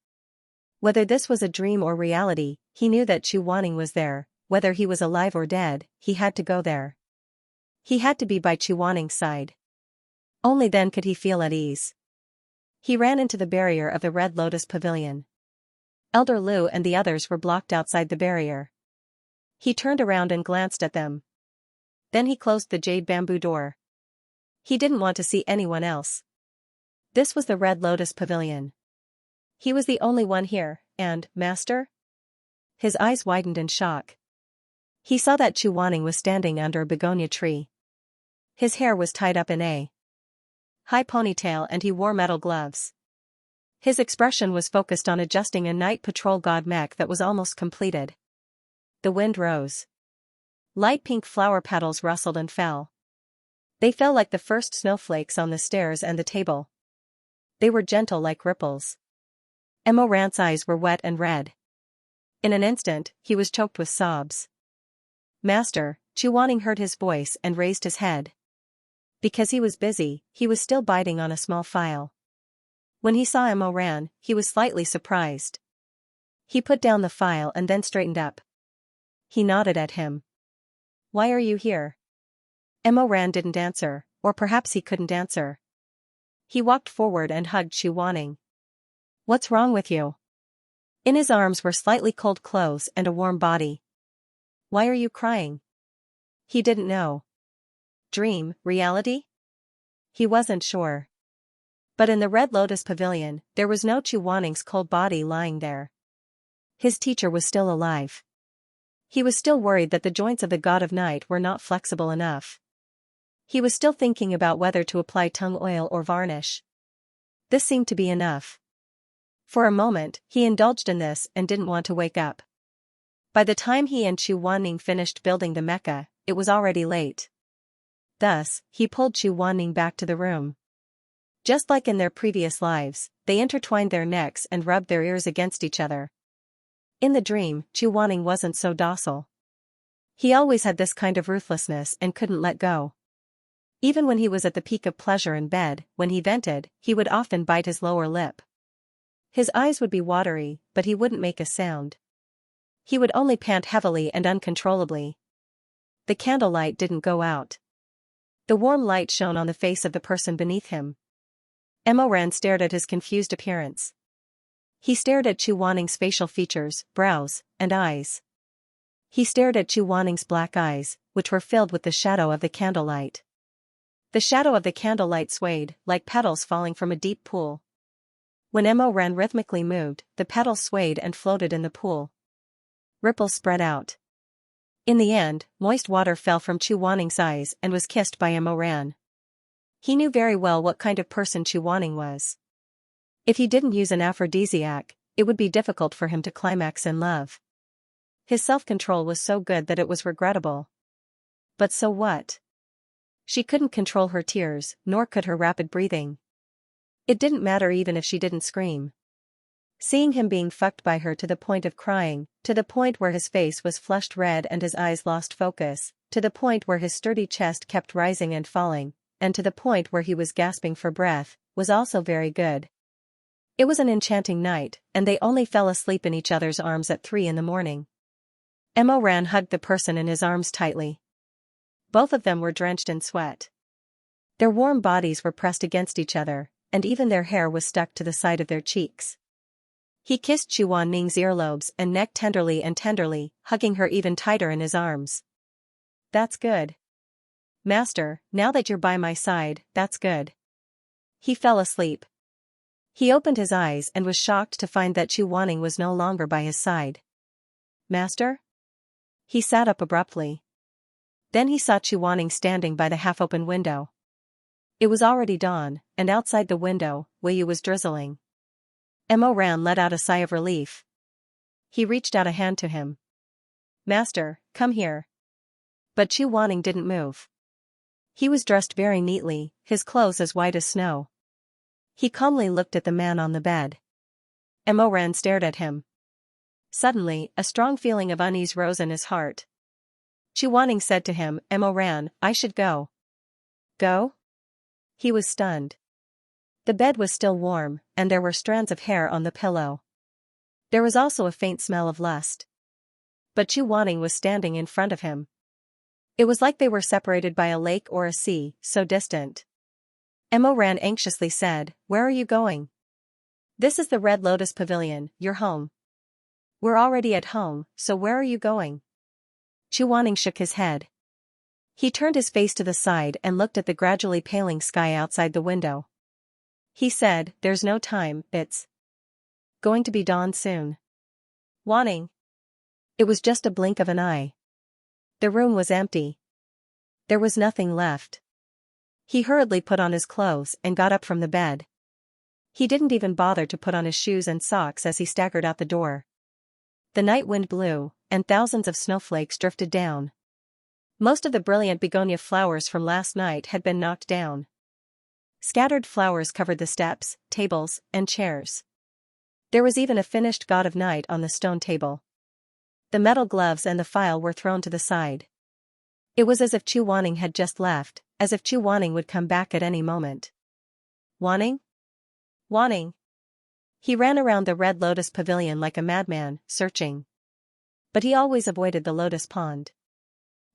Whether this was a dream or reality, he knew that Chu Wanning was there. Whether he was alive or dead, he had to go there. He had to be by Chu Wanning's side. Only then could he feel at ease. He ran into the barrier of the Red Lotus Pavilion. Elder Lu and the others were blocked outside the barrier. He turned around and glanced at them. Then he closed the jade bamboo door. He didn't want to see anyone else. This was the Red Lotus Pavilion. He was the only one here, and, Master? His eyes widened in shock. He saw that Chu Wanning was standing under a begonia tree. His hair was tied up in a high ponytail and he wore metal gloves. His expression was focused on adjusting a night patrol god mech that was almost completed. The wind rose. Light pink flower petals rustled and fell. They fell like the first snowflakes on the stairs and the table. They were gentle like ripples. Mo Ran's eyes were wet and red. In an instant, he was choked with sobs. Master, Chu Wanning heard his voice and raised his head. Because he was busy, he was still biting on a small file. When he saw Emo Ran, he was slightly surprised. He put down the file and then straightened up. He nodded at him. "Why are you here?" Emo Ran didn't answer, or perhaps he couldn't answer. He walked forward and hugged Xu Wanning. "What's wrong with you?" In his arms were slightly cold clothes and a warm body. "Why are you crying?" He didn't know. Dream, reality? He wasn't sure. But in the Red Lotus Pavilion, there was no Xu Wanning's cold body lying there. His teacher was still alive. He was still worried that the joints of the God of Night were not flexible enough. He was still thinking about whether to apply tongue oil or varnish. This seemed to be enough. For a moment, he indulged in this and didn't want to wake up. By the time he and Xu Wanning finished building the mecha, it was already late. Thus, he pulled Xu Wanning back to the room. Just like in their previous lives, they intertwined their necks and rubbed their ears against each other. In the dream, Xu Wanning wasn't so docile. He always had this kind of ruthlessness and couldn't let go. Even when he was at the peak of pleasure in bed, when he vented, he would often bite his lower lip. His eyes would be watery, but he wouldn't make a sound. He would only pant heavily and uncontrollably. The candlelight didn't go out. The warm light shone on the face of the person beneath him. Emo Ran stared at his confused appearance. He stared at Xu Wanning's facial features, brows, and eyes. He stared at Xu Wanning's black eyes, which were filled with the shadow of the candlelight. The shadow of the candlelight swayed, like petals falling from a deep pool. When Emo Ran rhythmically moved, the petals swayed and floated in the pool. Ripples spread out. In the end, moist water fell from Xu Wanning's eyes and was kissed by Emo Ran. He knew very well what kind of person Xu Wanning was. If he didn't use an aphrodisiac, it would be difficult for him to climax in love. His self-control was so good that it was regrettable. But so what? She couldn't control her tears, nor could her rapid breathing. It didn't matter even if she didn't scream. Seeing him being fucked by her to the point of crying, to the point where his face was flushed red and his eyes lost focus, to the point where his sturdy chest kept rising and falling, and to the point where he was gasping for breath, was also very good. It was an enchanting night, and they only fell asleep in each other's arms at 3 in the morning. Emo Ran hugged the person in his arms tightly. Both of them were drenched in sweat. Their warm bodies were pressed against each other, and even their hair was stuck to the side of their cheeks. He kissed Xu Wanning's earlobes and neck tenderly, hugging her even tighter in his arms. "That's good. Master, now that you're by my side, that's good." He fell asleep. He opened his eyes and was shocked to find that Xu Wanning was no longer by his side. "Master?" He sat up abruptly. Then he saw Xu Wanning standing by the half-open window. It was already dawn, and outside the window, Weiyu was drizzling. Emo Ran let out a sigh of relief. He reached out a hand to him. "Master, come here." But Xu Wanning didn't move. He was dressed very neatly, his clothes as white as snow. He calmly looked at the man on the bed. Emo Ran stared at him. Suddenly, a strong feeling of unease rose in his heart. Xu Wanning said to him, "Emo Ran, I should go." "Go?" He was stunned. The bed was still warm, and there were strands of hair on the pillow. There was also a faint smell of lust. But Xu Wanning was standing in front of him. It was like they were separated by a lake or a sea, so distant. Emo Ran anxiously said, "Where are you going?" "This is the Red Lotus Pavilion, your home." "We're already at home, so where are you going?" Xu Wanning shook his head. He turned his face to the side and looked at the gradually paling sky outside the window. He said, "There's no time, it's going to be dawn soon." "Wanning." It was just a blink of an eye. The room was empty. There was nothing left. He hurriedly put on his clothes and got up from the bed. He didn't even bother to put on his shoes and socks as he staggered out the door. The night wind blew, and thousands of snowflakes drifted down. Most of the brilliant begonia flowers from last night had been knocked down. Scattered flowers covered the steps, tables, and chairs. There was even a finished God of Night on the stone table. The metal gloves and the file were thrown to the side. It was as if Xu Wanning had just left, as if Xu Wanning would come back at any moment. "Wanning?" Wanting. He ran around the Red Lotus Pavilion like a madman, searching. But he always avoided the lotus pond.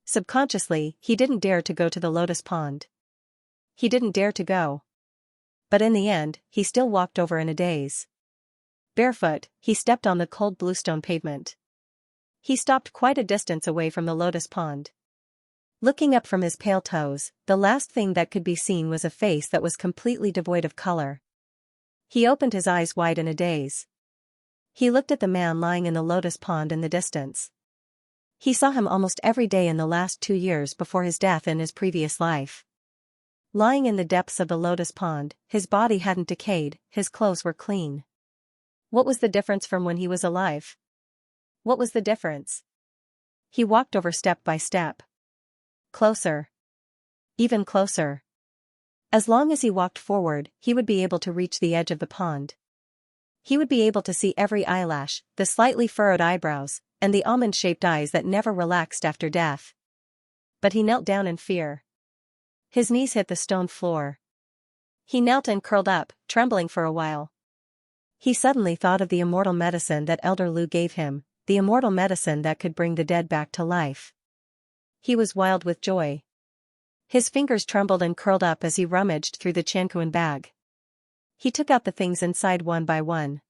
Subconsciously, he didn't dare to go to the lotus pond. He didn't dare to go. But in the end, he still walked over in a daze. Barefoot, he stepped on the cold bluestone pavement. He stopped quite a distance away from the lotus pond. Looking up from his pale toes, the last thing that could be seen was a face that was completely devoid of color. He opened his eyes wide in a daze. He looked at the man lying in the lotus pond in the distance. He saw him almost every day in the last 2 years before his death in his previous life. Lying in the depths of the lotus pond, his body hadn't decayed, his clothes were clean. What was the difference from when he was alive? What was the difference? He walked over step by step. Closer. Even closer. As long as he walked forward, he would be able to reach the edge of the pond. He would be able to see every eyelash, the slightly furrowed eyebrows, and the almond-shaped eyes that never relaxed after death. But he knelt down in fear. His knees hit the stone floor. He knelt and curled up, trembling for a while. He suddenly thought of the immortal medicine that Elder Lu gave him, the immortal medicine that could bring the dead back to life. He was wild with joy. His fingers trembled and curled up as he rummaged through the Xianxia bag. He took out the things inside one by one.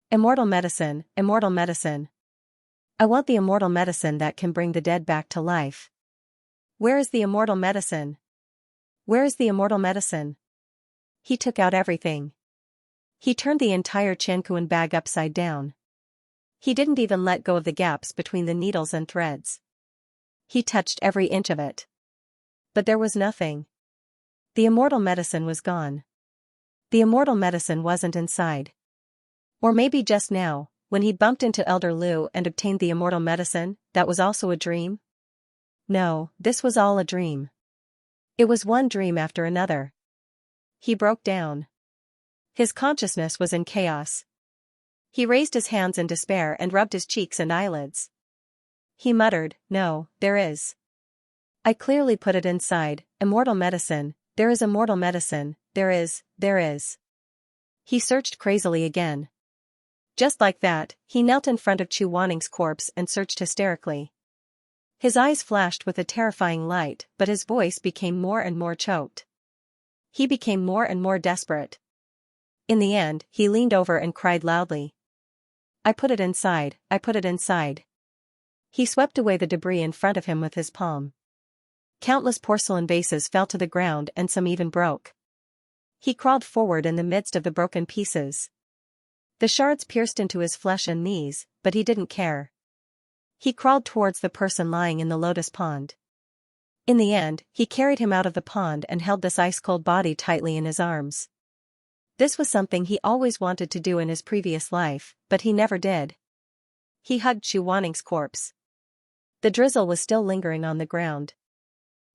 Immortal medicine, immortal medicine. I want the immortal medicine that can bring the dead back to life. Where is the immortal medicine? Where is the immortal medicine? He took out everything. He turned the entire Xianxia bag upside down. He didn't even let go of the gaps between the needles and threads. He touched every inch of it. But there was nothing. The immortal medicine was gone. The immortal medicine wasn't inside. Or maybe just now, when he bumped into Elder Lu and obtained the immortal medicine, that was also a dream? No, this was all a dream. It was one dream after another. He broke down. His consciousness was in chaos. He raised his hands in despair and rubbed his cheeks and eyelids. He muttered, "No, there is. I clearly put it inside, immortal medicine, there is immortal medicine, there is. He searched crazily again. Just like that, he knelt in front of Chu Wanning's corpse and searched hysterically. His eyes flashed with a terrifying light, but his voice became more and more choked. He became more and more desperate. In the end, he leaned over and cried loudly. I put it inside, I put it inside. He swept away the debris in front of him with his palm. Countless porcelain vases fell to the ground and some even broke. He crawled forward in the midst of the broken pieces. The shards pierced into his flesh and knees, but he didn't care. He crawled towards the person lying in the lotus pond. In the end, he carried him out of the pond and held this ice-cold body tightly in his arms. This was something he always wanted to do in his previous life, but he never did. He hugged Chu Wanning's corpse. The drizzle was still lingering on the ground.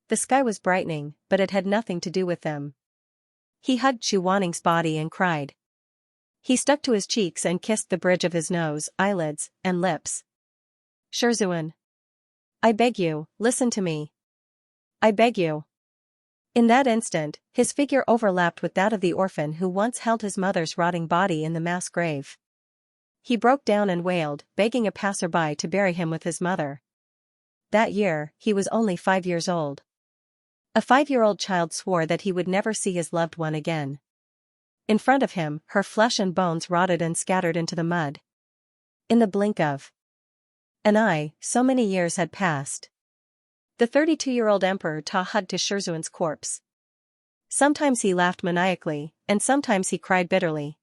The sky was brightening, but it had nothing to do with them. He hugged Chu Wanning's body and cried. He stuck to his cheeks and kissed the bridge of his nose, eyelids, and lips. Shizun. I beg you, listen to me. I beg you. In that instant, his figure overlapped with that of the orphan who once held his mother's rotting body in the mass grave. He broke down and wailed, begging a passerby to bury him with his mother. That year, he was only 5 years old. A 5-year-old child swore that he would never see his loved one again. In front of him, her flesh and bones rotted and scattered into the mud. In the blink of an eye, so many years had passed. The 32-year-old emperor Ta hugged to Shizun's corpse. Sometimes he laughed maniacally, and sometimes he cried bitterly.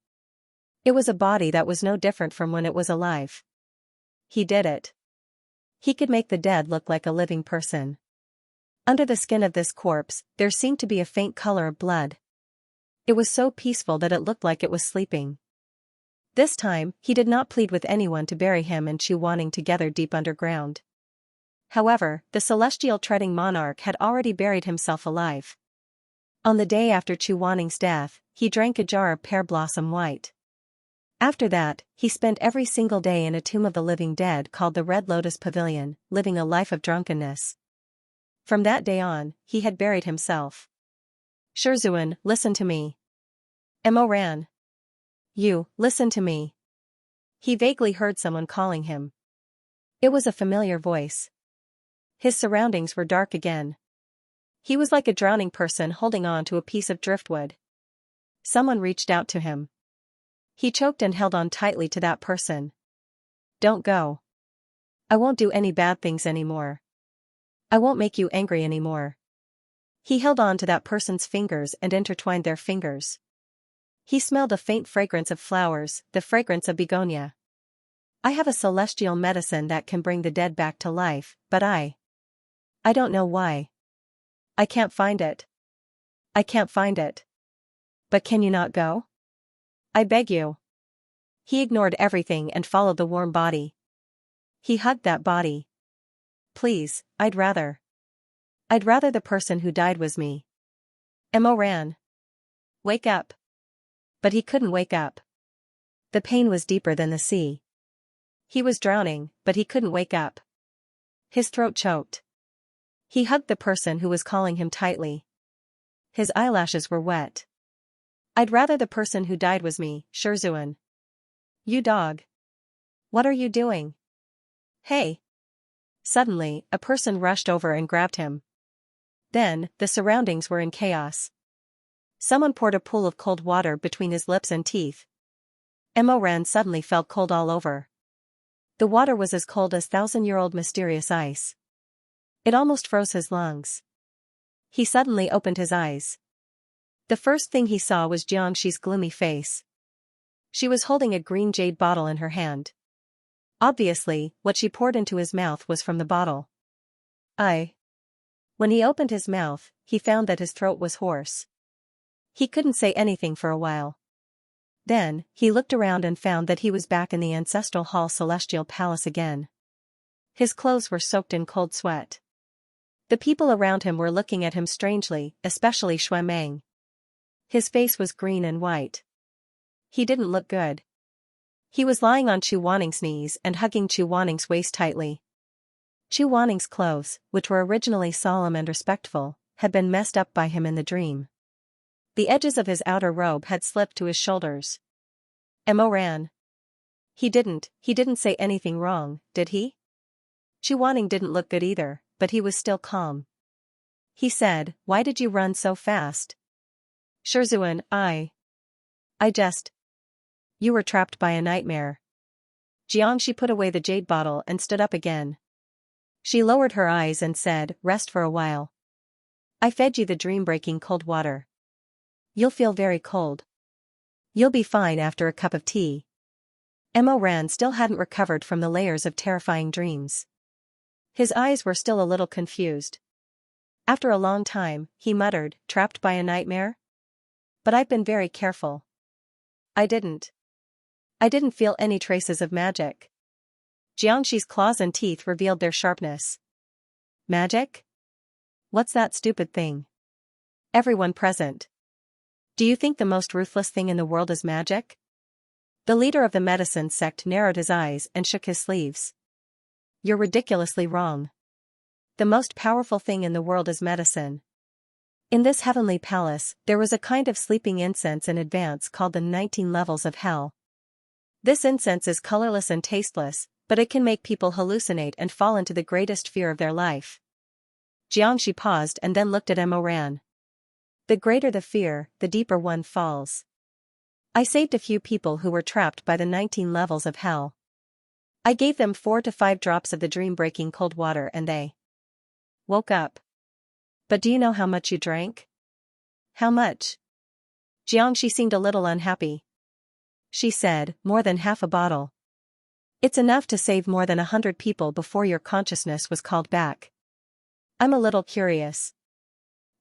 It was a body that was no different from when it was alive. He did it. He could make the dead look like a living person. Under the skin of this corpse, there seemed to be a faint color of blood. It was so peaceful that it looked like it was sleeping. This time, he did not plead with anyone to bury him and Chu Wanning together deep underground. However, the celestial treading monarch had already buried himself alive. On the day after Chu Wanning's death, he drank a jar of pear blossom white. After that, he spent every single day in a tomb of the living dead called the Red Lotus Pavilion, living a life of drunkenness. From that day on, he had buried himself. Shizun, listen to me. Mo ran. You, listen to me. He vaguely heard someone calling him. It was a familiar voice. His surroundings were dark again. He was like a drowning person holding on to a piece of driftwood. Someone reached out to him. He choked and held on tightly to that person. Don't go. I won't do any bad things anymore. I won't make you angry anymore. He held on to that person's fingers and intertwined their fingers. He smelled a faint fragrance of flowers, the fragrance of begonia. I have a celestial medicine that can bring the dead back to life, but I don't know why. I can't find it. I can't find it. But can you not go? I beg you. He ignored everything and followed the warm body. He hugged that body. Please, I'd rather the person who died was me. Mo ran. Wake up. But he couldn't wake up. The pain was deeper than the sea. He was drowning, but he couldn't wake up. His throat choked. He hugged the person who was calling him tightly. His eyelashes were wet. I'd rather the person who died was me, Shizun. You dog. What are you doing? Hey. Suddenly, a person rushed over and grabbed him. Then, the surroundings were in chaos. Someone poured a pool of cold water between his lips and teeth. Mo Ran suddenly felt cold all over. The water was as cold as thousand-year-old mysterious ice. It almost froze his lungs. He suddenly opened his eyes. The first thing he saw was Xianxia's gloomy face. She was holding a green jade bottle in her hand. Obviously, what she poured into his mouth was from the bottle. When he opened his mouth, he found that his throat was hoarse. He couldn't say anything for a while. Then, he looked around and found that he was back in the ancestral hall celestial palace again. His clothes were soaked in cold sweat. The people around him were looking at him strangely, especially Shuemeng. His face was green and white. He didn't look good. He was lying on Chu Wanning's knees and hugging Chu Wanning's waist tightly. Chu Wanning's clothes, which were originally solemn and respectful, had been messed up by him in the dream. The edges of his outer robe had slipped to his shoulders. Mo ran. He didn't say anything wrong, did he? Chu Wanning didn't look good either, but he was still calm. He said, "Why did you run so fast?" Shizun, You were trapped by a nightmare. Xianxia put away the jade bottle and stood up again. She lowered her eyes and said, "Rest for a while. I fed you the dream-breaking cold water. You'll feel very cold. You'll be fine after a cup of tea." Mo Ran still hadn't recovered from the layers of terrifying dreams. His eyes were still a little confused. After a long time, he muttered, "Trapped by a nightmare? But I've been very careful. I didn't feel any traces of magic." Xianxi's claws and teeth revealed their sharpness. Magic? What's that stupid thing? Everyone present. Do you think the most ruthless thing in the world is magic? The leader of the medicine sect narrowed his eyes and shook his sleeves. You're ridiculously wrong. The most powerful thing in the world is medicine. In this heavenly palace, there was a kind of sleeping incense in advance called the 19 levels of hell. This incense is colorless and tasteless, but it can make people hallucinate and fall into the greatest fear of their life. Xianxia paused and then looked at Mo Ran. The greater the fear, the deeper one falls. I saved a few people who were trapped by the 19 levels of hell. I gave them 4 to 5 drops of the dream-breaking cold water and they woke up. But do you know how much you drank? How much? Xianxia seemed a little unhappy. She said, "More than half a bottle. It's enough to save more than 100 people before your consciousness was called back." I'm a little curious.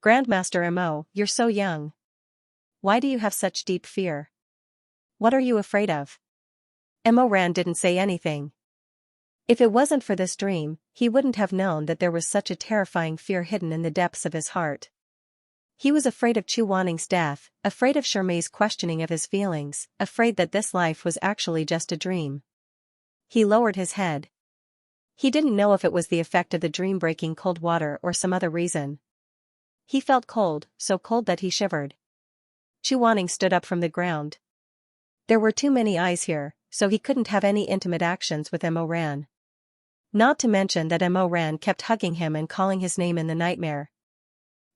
Grandmaster Mo, you're so young. Why do you have such deep fear? What are you afraid of? Mo Ran didn't say anything. If it wasn't for this dream, he wouldn't have known that there was such a terrifying fear hidden in the depths of his heart. He was afraid of Chu Wanning's death, afraid of Shermei's questioning of his feelings, afraid that this life was actually just a dream. He lowered his head. He didn't know if it was the effect of the dream-breaking cold water or some other reason. He felt cold, so cold that he shivered. Chu Wanning stood up from the ground. There were too many eyes here, so he couldn't have any intimate actions with Mo Ran. Not to mention that Mo Ran kept hugging him and calling his name in the nightmare.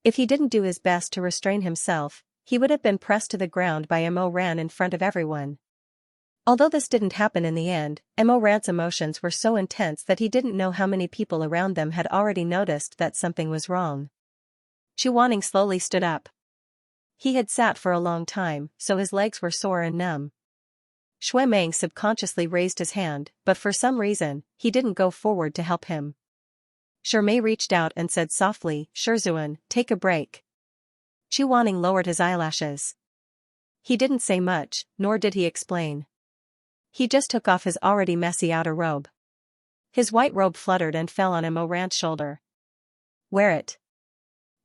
If he didn't do his best to restrain himself, he would have been pressed to the ground by Mo Ran in front of everyone. Although this didn't happen in the end, Mo Ran's emotions were so intense that he didn't know how many people around them had already noticed that something was wrong. Chu Wanning slowly stood up. He had sat for a long time, so his legs were sore and numb. Shui Meng subconsciously raised his hand, but for some reason, he didn't go forward to help him. Mei reached out and said softly, "Shizun, take a break." Chu Wanning lowered his eyelashes. He didn't say much, nor did he explain. He just took off his already messy outer robe. His white robe fluttered and fell on Mo Ran's shoulder. "Wear it.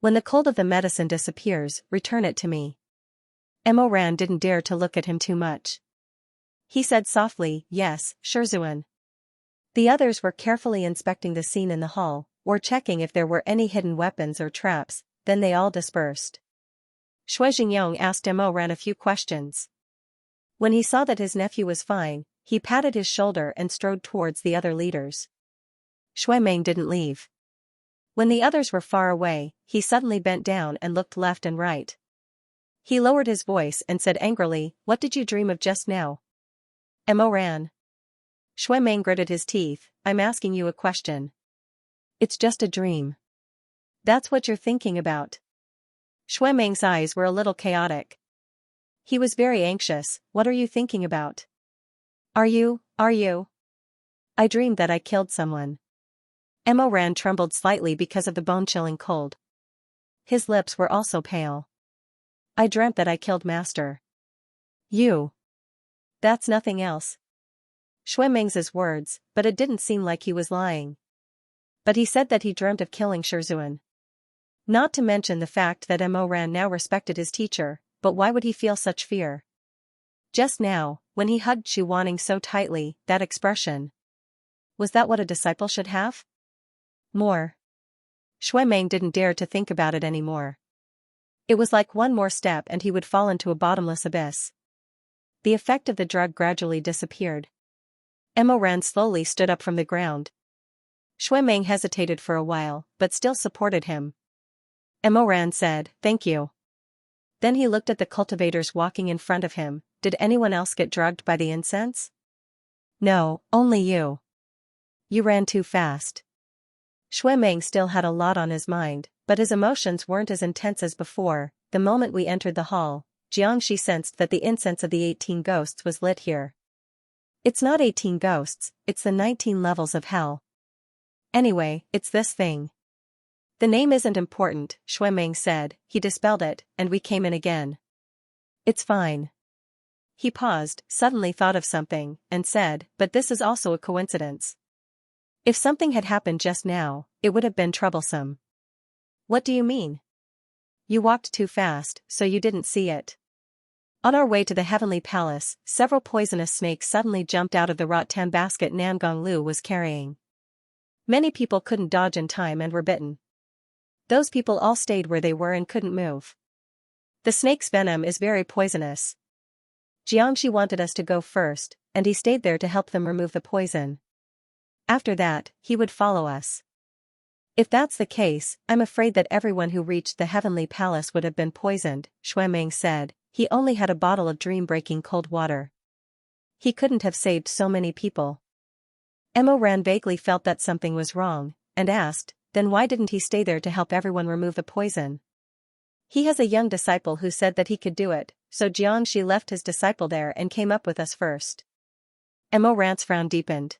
When the cold of the medicine disappears, return it to me." Mo Ran didn't dare to look at him too much. He said softly, "Yes, Shizun." The others were carefully inspecting the scene in the hall, or checking if there were any hidden weapons or traps, then they all dispersed. Shui Jingyong asked Mo Ran a few questions. When he saw that his nephew was fine, he patted his shoulder and strode towards the other leaders. Shui Meng didn't leave. When the others were far away, he suddenly bent down and looked left and right. He lowered his voice and said angrily, "What did you dream of just now?" Mo Ran. Shui Meng gritted his teeth, "I'm asking you a question." "It's just a dream." "That's what you're thinking about." Shui Meng's eyes were a little chaotic. He was very anxious. "What are you thinking about?" Are you? "I dreamed that I killed someone." Mo Ran trembled slightly because of the bone-chilling cold. His lips were also pale. "I dreamt that I killed Master." "You? That's nothing else." Shui Meng's words, but it didn't seem like he was lying. But he said that he dreamt of killing Shizun. Not to mention the fact that Mo Ran now respected his teacher, but why would he feel such fear? Just now, when he hugged Chu Wanning so tightly, that expression. Was that what a disciple should have? More. Shui Meng didn't dare to think about it anymore. It was like one more step and he would fall into a bottomless abyss. The effect of the drug gradually disappeared. Mo Ran slowly stood up from the ground. Shui Meng hesitated for a while, but still supported him. Mo Ran said, "Thank you." Then he looked at the cultivators walking in front of him. "Did anyone else get drugged by the incense?" "No, only you. You ran too fast." Shui Meng still had a lot on his mind, but his emotions weren't as intense as before. The moment we entered the hall, Xianxia sensed that the incense of the 18 ghosts was lit here. "It's not 18 ghosts, it's the 19 levels of hell. Anyway, it's this thing." "The name isn't important," Shui Meng said. He dispelled it, and we came in again. "It's fine." He paused, suddenly thought of something, and said, "But this is also a coincidence. If something had happened just now, it would have been troublesome." "What do you mean?" "You walked too fast, so you didn't see it." On our way to the Heavenly Palace, several poisonous snakes suddenly jumped out of the rattan basket Nangong Lu was carrying. Many people couldn't dodge in time and were bitten. Those people all stayed where they were and couldn't move. The snake's venom is very poisonous. Xianxia wanted us to go first, and he stayed there to help them remove the poison. After that, he would follow us. "If that's the case, I'm afraid that everyone who reached the Heavenly Palace would have been poisoned," Shui Meng said. He only had a bottle of dream-breaking cold water. He couldn't have saved so many people. Mo Ran vaguely felt that something was wrong, and asked, "Then why didn't he stay there to help everyone remove the poison?" "He has a young disciple who said that he could do it, so Xianxia left his disciple there and came up with us first." Mo Ran's frown deepened.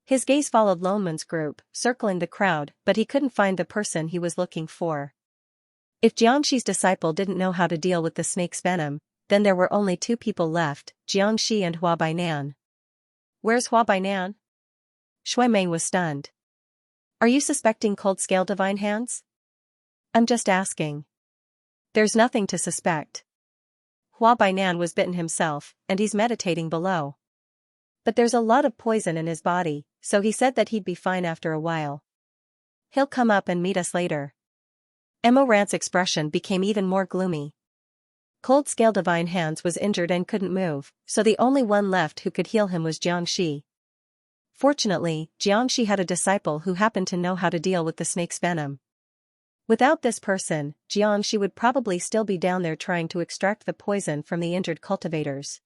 His gaze followed Lonman's group, circling the crowd, but he couldn't find the person he was looking for. If Jiangxi's disciple didn't know how to deal with the snake's venom, then there were only two people left, Jiangxi and Hua Bainan. "Where's Hua Bainan?" Shui Meng was stunned. "Are you suspecting cold-scale divine hands?" "I'm just asking." "There's nothing to suspect. Hua Bainan was bitten himself, and he's meditating below. But there's a lot of poison in his body, so he said that he'd be fine after a while. He'll come up and meet us later." Mo Ran's expression became even more gloomy. Cold Scale Divine Hands was injured and couldn't move, so the only one left who could heal him was Xianxia. Fortunately, Xianxia had a disciple who happened to know how to deal with the snake's venom. Without this person, Xianxia would probably still be down there trying to extract the poison from the injured cultivators.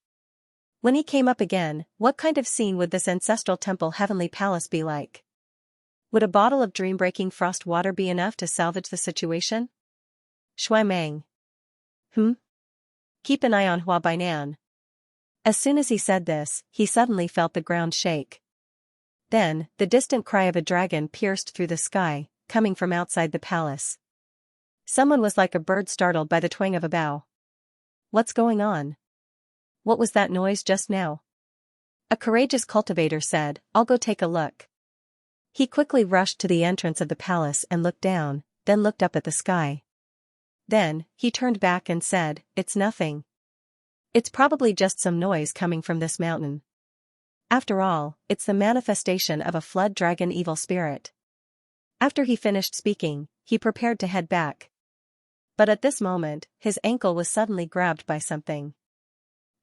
When he came up again, what kind of scene would this ancestral temple heavenly palace be like? Would a bottle of dream-breaking frost water be enough to salvage the situation? Shui Meng. Keep an eye on Hua Bainan. As soon as he said this, he suddenly felt the ground shake. Then, the distant cry of a dragon pierced through the sky, coming from outside the palace. Someone was like a bird startled by the twang of a bough. What's going on? What was that noise just now? A courageous cultivator said, I'll go take a look. He quickly rushed to the entrance of the palace and looked down, then looked up at the sky. Then, he turned back and said, It's nothing. It's probably just some noise coming from this mountain. After all, it's the manifestation of a flood dragon evil spirit. After he finished speaking, he prepared to head back. But at this moment, his ankle was suddenly grabbed by something.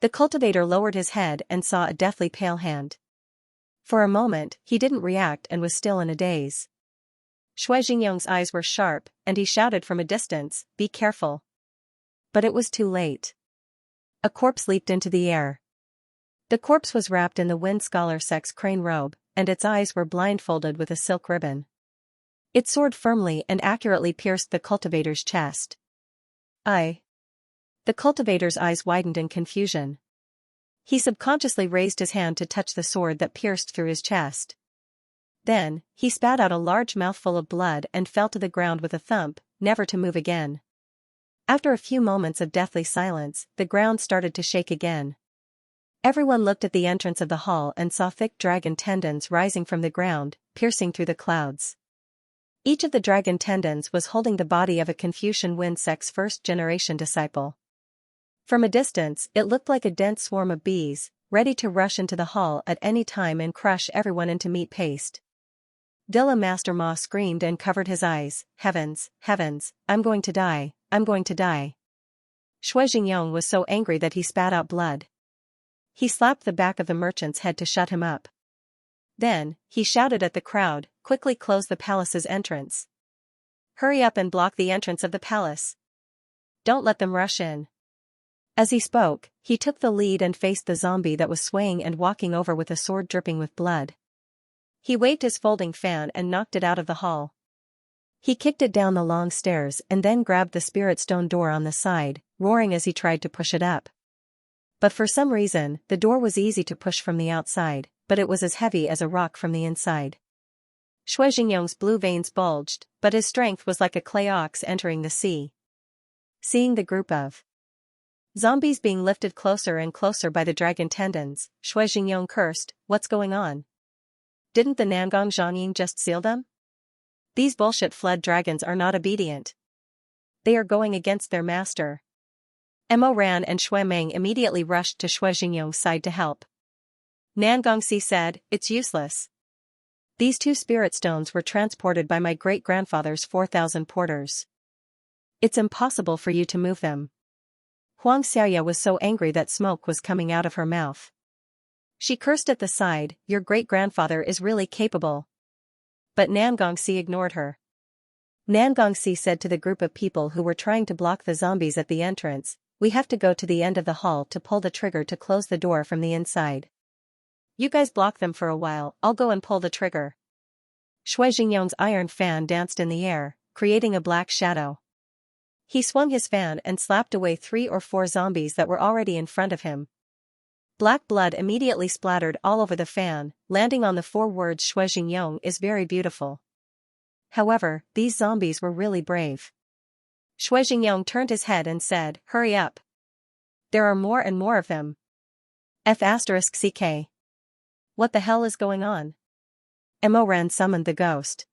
The cultivator lowered his head and saw a deathly pale hand. For a moment, he didn't react and was still in a daze. Shui Jingyong's eyes were sharp, and he shouted from a distance, Be careful. But it was too late. A corpse leaped into the air. The corpse was wrapped in the Wind Scholar Sect's crane robe, and its eyes were blindfolded with a silk ribbon. It soared firmly and accurately pierced the cultivator's chest. The cultivator's eyes widened in confusion. He subconsciously raised his hand to touch the sword that pierced through his chest. Then, he spat out a large mouthful of blood and fell to the ground with a thump, never to move again. After a few moments of deathly silence, the ground started to shake again. Everyone looked at the entrance of the hall and saw thick dragon tendons rising from the ground, piercing through the clouds. Each of the dragon tendons was holding the body of a Confucian Wind Sect's first-generation disciple. From a distance, it looked like a dense swarm of bees, ready to rush into the hall at any time and crush everyone into meat paste. Dilla Master Ma screamed and covered his eyes, Heavens, heavens, I'm going to die, I'm going to die. Shui Jingyong was so angry that he spat out blood. He slapped the back of the merchant's head to shut him up. Then, he shouted at the crowd, Quickly close the palace's entrance. Hurry up and block the entrance of the palace. Don't let them rush in. As he spoke, he took the lead and faced the zombie that was swaying and walking over with a sword dripping with blood. He waved his folding fan and knocked it out of the hall. He kicked it down the long stairs and then grabbed the spirit stone door on the side, roaring as he tried to push it up. But for some reason, the door was easy to push from the outside, but it was as heavy as a rock from the inside. Shui Jingyong's blue veins bulged, but his strength was like a clay ox entering the sea. Seeing the group of zombies being lifted closer and closer by the dragon tendons, Shui Jingyong cursed, What's going on? Didn't the Nangong Zhanying just seal them? These bullshit flood dragons are not obedient. They are going against their master. Mo ran and Shui Meng immediately rushed to Shui Jingyong's side to help. Nangongxi said, It's useless. These 2 spirit stones were transported by my great-grandfather's 4,000 porters. It's impossible for you to move them. Xianxia was so angry that smoke was coming out of her mouth. She cursed at the side, Your great-grandfather is really capable. But Nangongxi ignored her. Nangongxi said to the group of people who were trying to block the zombies at the entrance, We have to go to the end of the hall to pull the trigger to close the door from the inside. You guys block them for a while, I'll go and pull the trigger. Shui Jingyong's iron fan danced in the air, creating a black shadow. He swung his fan and slapped away 3 or 4 zombies that were already in front of him. Black blood immediately splattered all over the fan, landing on the 4 words Shui Jingyong is very beautiful. However, these zombies were really brave. Shui Jingyong turned his head and said, Hurry up. There are more and more of them. F***CK. What the hell is going on? Mo Ran summoned the ghost.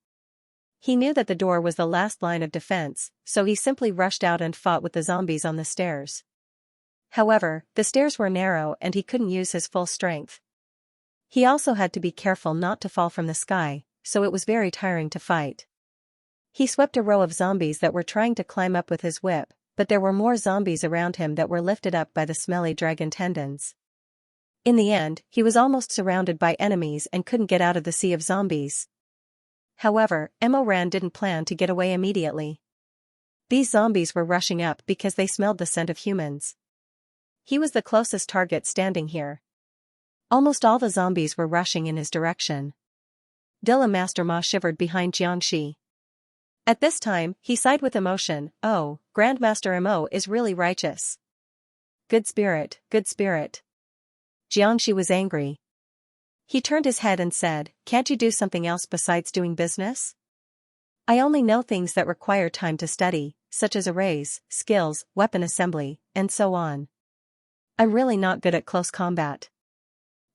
He knew that the door was the last line of defense, so he simply rushed out and fought with the zombies on the stairs. However, the stairs were narrow and he couldn't use his full strength. He also had to be careful not to fall from the sky, so it was very tiring to fight. He swept a row of zombies that were trying to climb up with his whip, but there were more zombies around him that were lifted up by the smelly dragon tendons. In the end, he was almost surrounded by enemies and couldn't get out of the sea of zombies. However, Emoran didn't plan to get away immediately. These zombies were rushing up because they smelled the scent of humans. He was the closest target standing here. Almost all the zombies were rushing in his direction. Dilla Master Ma shivered behind Xianxia. At this time, he sighed with emotion. Oh, Grandmaster Mo is really righteous. Good spirit, good spirit. Xianxia was angry. He turned his head and said, can't you do something else besides doing business? I only know things that require time to study, such as arrays, skills, weapon assembly, and so on. I'm really not good at close combat.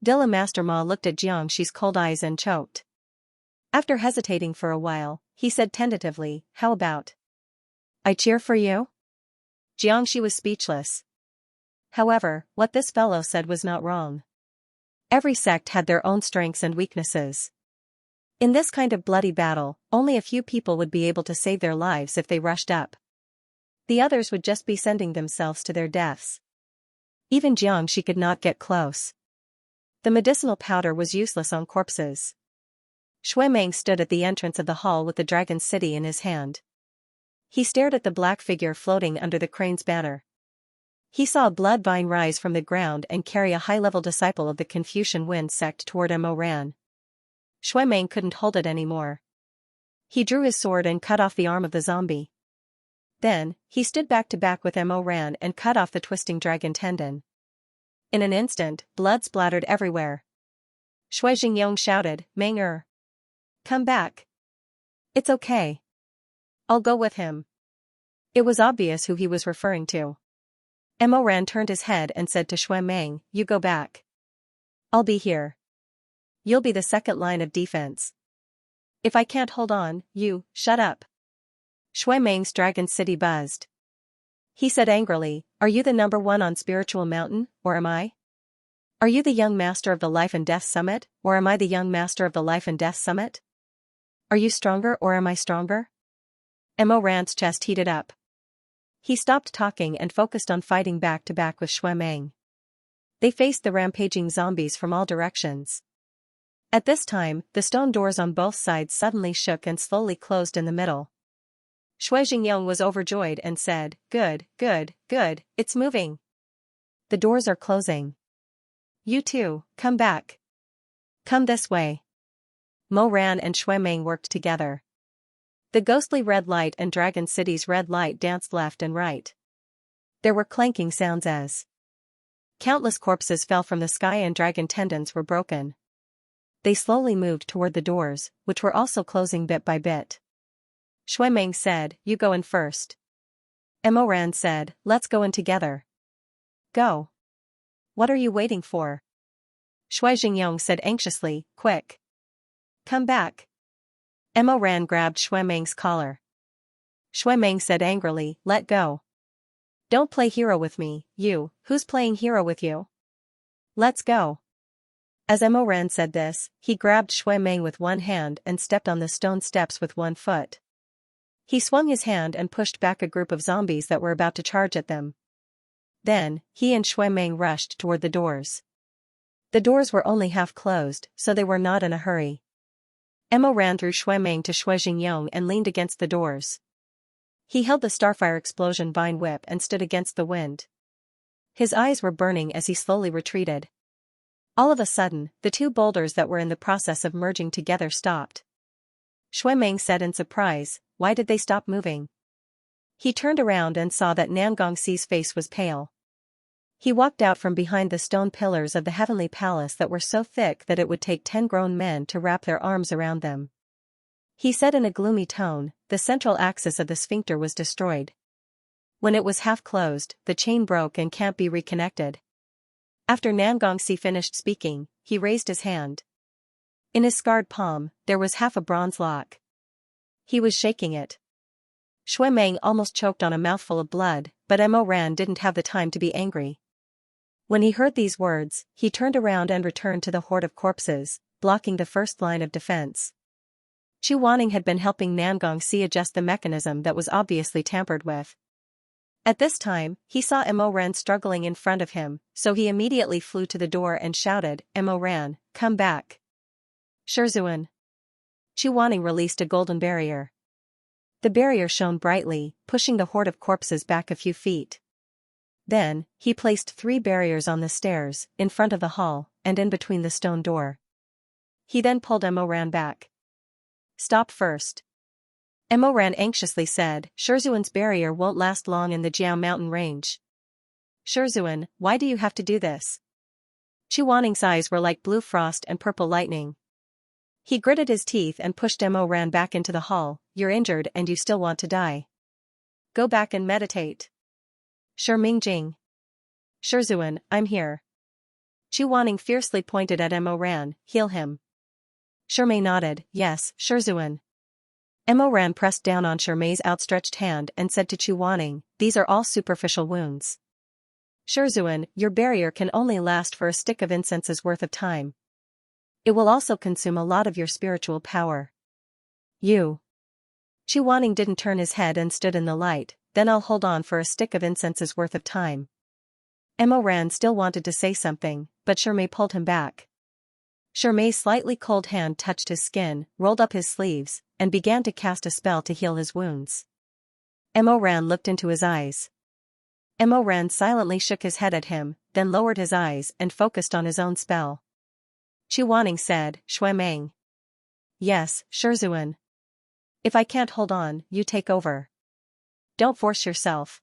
Dilla Master Ma looked at Xianxia's cold eyes and choked. After hesitating for a while, he said tentatively, how about I cheer for you? Xianxia was speechless. However, what this fellow said was not wrong. Every sect had their own strengths and weaknesses. In this kind of bloody battle, only a few people would be able to save their lives if they rushed up. The others would just be sending themselves to their deaths. Even Xianxia could not get close. The medicinal powder was useless on corpses. Shuemeng stood at the entrance of the hall with the dragon city in his hand. He stared at the black figure floating under the crane's banner. He saw a blood vine rise from the ground and carry a high-level disciple of the Confucian Wind sect toward Emoran. Shuemeng couldn't hold it anymore. He drew his sword and cut off the arm of the zombie. Then, he stood back to back with Emoran and cut off the twisting dragon tendon. In an instant, blood splattered everywhere. Shui Jingyong shouted, Meng come back. It's okay. I'll go with him. It was obvious who he was referring to. Emoran turned his head and said to Shuemeng, you go back. I'll be here. You'll be the second line of defense. If I can't hold on, you, shut up. Shuemeng's dragon city buzzed. He said angrily, are you the number one on Spiritual Mountain, or am I? Are you the young master of the Life and Death Summit, or am I the young master of the Life and Death Summit? Are you stronger or am I stronger? Emoran's chest heated up. He stopped talking and focused on fighting back to back with Shuemeng. They faced the rampaging zombies from all directions. At this time, the stone doors on both sides suddenly shook and slowly closed in the middle. Shui Jingyong was overjoyed and said, good, good, good, it's moving. The doors are closing. You too, come back. Come this way. Mo Ran and Shuemeng worked together. The ghostly red light and Dragon City's red light danced left and right. There were clanking sounds as countless corpses fell from the sky and dragon tendons were broken. They slowly moved toward the doors, which were also closing bit by bit. Shuemeng said, you go in first. Emoran said, let's go in together. Go. What are you waiting for? Shui Jingyong said anxiously, quick. Come back. Emoran grabbed Shuemeng's collar. Shuemeng said angrily, let go. Don't play hero with me, you, who's playing hero with you? Let's go. As Emoran said this, he grabbed Shuemeng with one hand and stepped on the stone steps with one foot. He swung his hand and pushed back a group of zombies that were about to charge at them. Then, he and Shuemeng rushed toward the doors. The doors were only half closed, so they were not in a hurry. Emoran threw Shuemeng to Shui Jingyong and leaned against the doors. He held the Starfire Explosion Vine Whip and stood against the wind. His eyes were burning as he slowly retreated. All of a sudden, the two boulders that were in the process of merging together stopped. Shuemeng said in surprise, why did they stop moving? He turned around and saw that Nangongxi's face was pale. He walked out from behind the stone pillars of the heavenly palace that were so thick that it would take 10 grown men to wrap their arms around them. He said in a gloomy tone, the central axis of the sphincter was destroyed. When it was half closed, the chain broke and can't be reconnected. After Nangongxi finished speaking, he raised his hand. In his scarred palm, there was half a bronze lock. He was shaking it. Shuemeng almost choked on a mouthful of blood, but Emoran didn't have the time to be angry. When he heard these words, he turned around and returned to the horde of corpses, blocking the first line of defense. Chu Wanning had been helping Nangongxi adjust the mechanism that was obviously tampered with. At this time, he saw Mo Ran struggling in front of him, so he immediately flew to the door and shouted, Mo Ran, come back. Shizun. Chuaning released a golden barrier. The barrier shone brightly, pushing the horde of corpses back a few feet. Then, he placed 3 barriers on the stairs, in front of the hall, and in between the stone door. He then pulled Mo Ran back. Stop first. Mo Ran anxiously said, Shizun's barrier won't last long in the Jiao mountain range. Shizun, why do you have to do this? Chuaning's eyes were like blue frost and purple lightning. He gritted his teeth and pushed Mo Ran back into the hall. You're injured and you still want to die. Go back and meditate. Shi Mingjing. Shizun, I'm here. Chuaning fiercely pointed at Mo Ran, heal him. Shimei nodded, yes, Shizun. Mo Ran pressed down on Shimei's outstretched hand and said to Chuaning, these are all superficial wounds. Shizun, your barrier can only last for a stick of incense's worth of time. It will also consume a lot of your spiritual power. You. Chuaning didn't turn his head and stood in the light, then I'll hold on for a stick of incense's worth of time. Mo Ran still wanted to say something, but Shimei pulled him back. Shimei's slightly cold hand touched his skin, rolled up his sleeves, and began to cast a spell to heal his wounds. Mo Ran looked into his eyes. Mo Ran silently shook his head at him, then lowered his eyes and focused on his own spell. Chuaning said, Shui Meng. Yes, Shizun. If I can't hold on, you take over. Don't force yourself.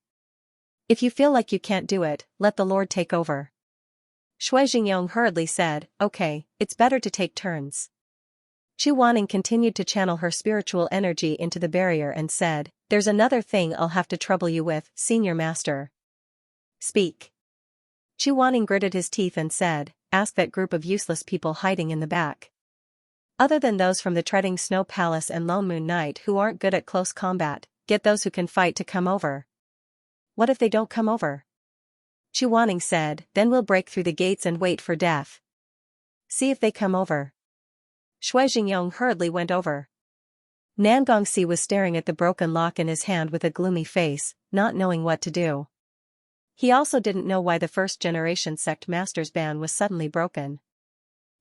If you feel like you can't do it, let the Lord take over. Shui Jingyong hurriedly said, okay, it's better to take turns. Chuaning continued to channel her spiritual energy into the barrier and said, there's another thing I'll have to trouble you with, Senior Master. Speak. Chuaning gritted his teeth and said, ask that group of useless people hiding in the back. Other than those from the Treading Snow Palace and Lone Moon Knight who aren't good at close combat, get those who can fight to come over. What if they don't come over? Chuaning said, then we'll break through the gates and wait for death. See if they come over. Shui Jingyong hurriedly went over. Nangongxi was staring at the broken lock in his hand with a gloomy face, not knowing what to do. He also didn't know why the first-generation sect master's ban was suddenly broken.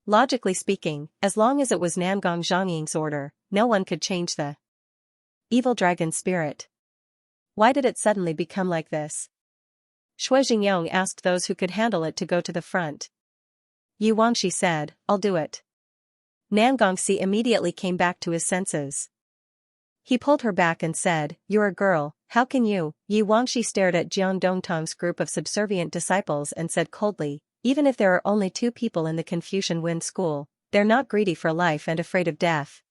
Logically speaking, as long as it was Nangong Zhongying's order, no one could change the evil dragon spirit. Why did it suddenly become like this? Shui Jingyong asked those who could handle it to go to the front. Yu Wangxi said, I'll do it. Nangongxi immediately came back to his senses. He pulled her back and said, you're a girl, how can you? Yu Wangxi stared at Jiang Dongtong's group of subservient disciples and said coldly, even if there are only 2 people in the Confucian Wind School, they're not greedy for life and afraid of death.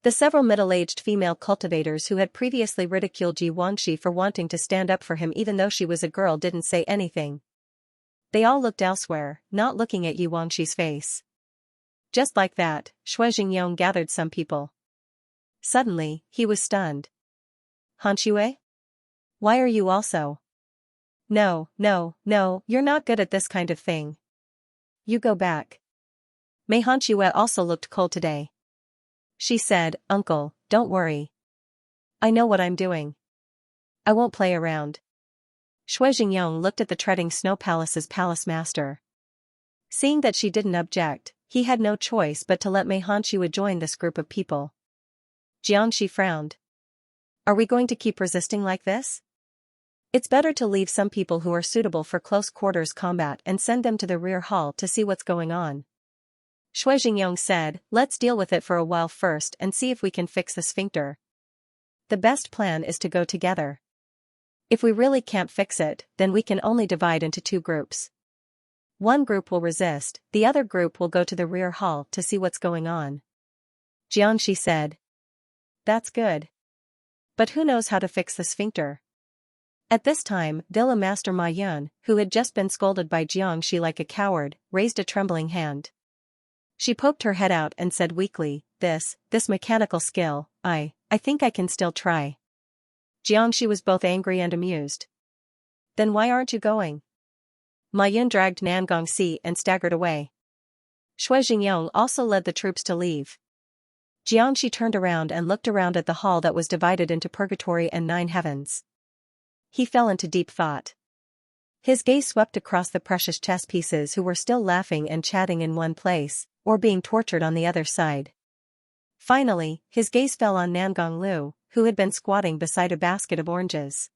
The several middle-aged female cultivators who had previously ridiculed Yu Wangxi for wanting to stand up for him even though she was a girl didn't say anything. They all looked elsewhere, not looking at Yu Wangxi's face. Just like that, Shui Jingyong gathered some people. Suddenly, he was stunned. Hanxue? Why are you also? No, you're not good at this kind of thing. You go back. Mei Hanxue also looked cold today. She said, Uncle, don't worry. I know what I'm doing. I won't play around. Shui Jingyong looked at the Treading Snow Palace's palace master. Seeing that she didn't object, he had no choice but to let Mei Hanxue join this group of people. Jiangxi frowned. Are we going to keep resisting like this? It's better to leave some people who are suitable for close quarters combat and send them to the rear hall to see what's going on. Shui Jingyong said, let's deal with it for a while first and see if we can fix the sphincter. The best plan is to go together. If we really can't fix it, then we can only divide into 2 groups. One group will resist, the other group will go to the rear hall to see what's going on. Jiangxi said. That's good. But who knows how to fix the sphincter? At this time, Villa Master Ma Yun, who had just been scolded by Jiangxi like a coward, raised a trembling hand. She poked her head out and said weakly, this mechanical skill, I think I can still try. Jiangxi was both angry and amused. Then why aren't you going? Ma Yun dragged Nangongxi and staggered away. Shui Jingyong also led the troops to leave. Jiangxi turned around and looked around at the hall that was divided into Purgatory and 9 heavens. He fell into deep thought. His gaze swept across the precious chess pieces who were still laughing and chatting in one place, or being tortured on the other side. Finally, his gaze fell on Nangong Lu, who had been squatting beside a basket of oranges.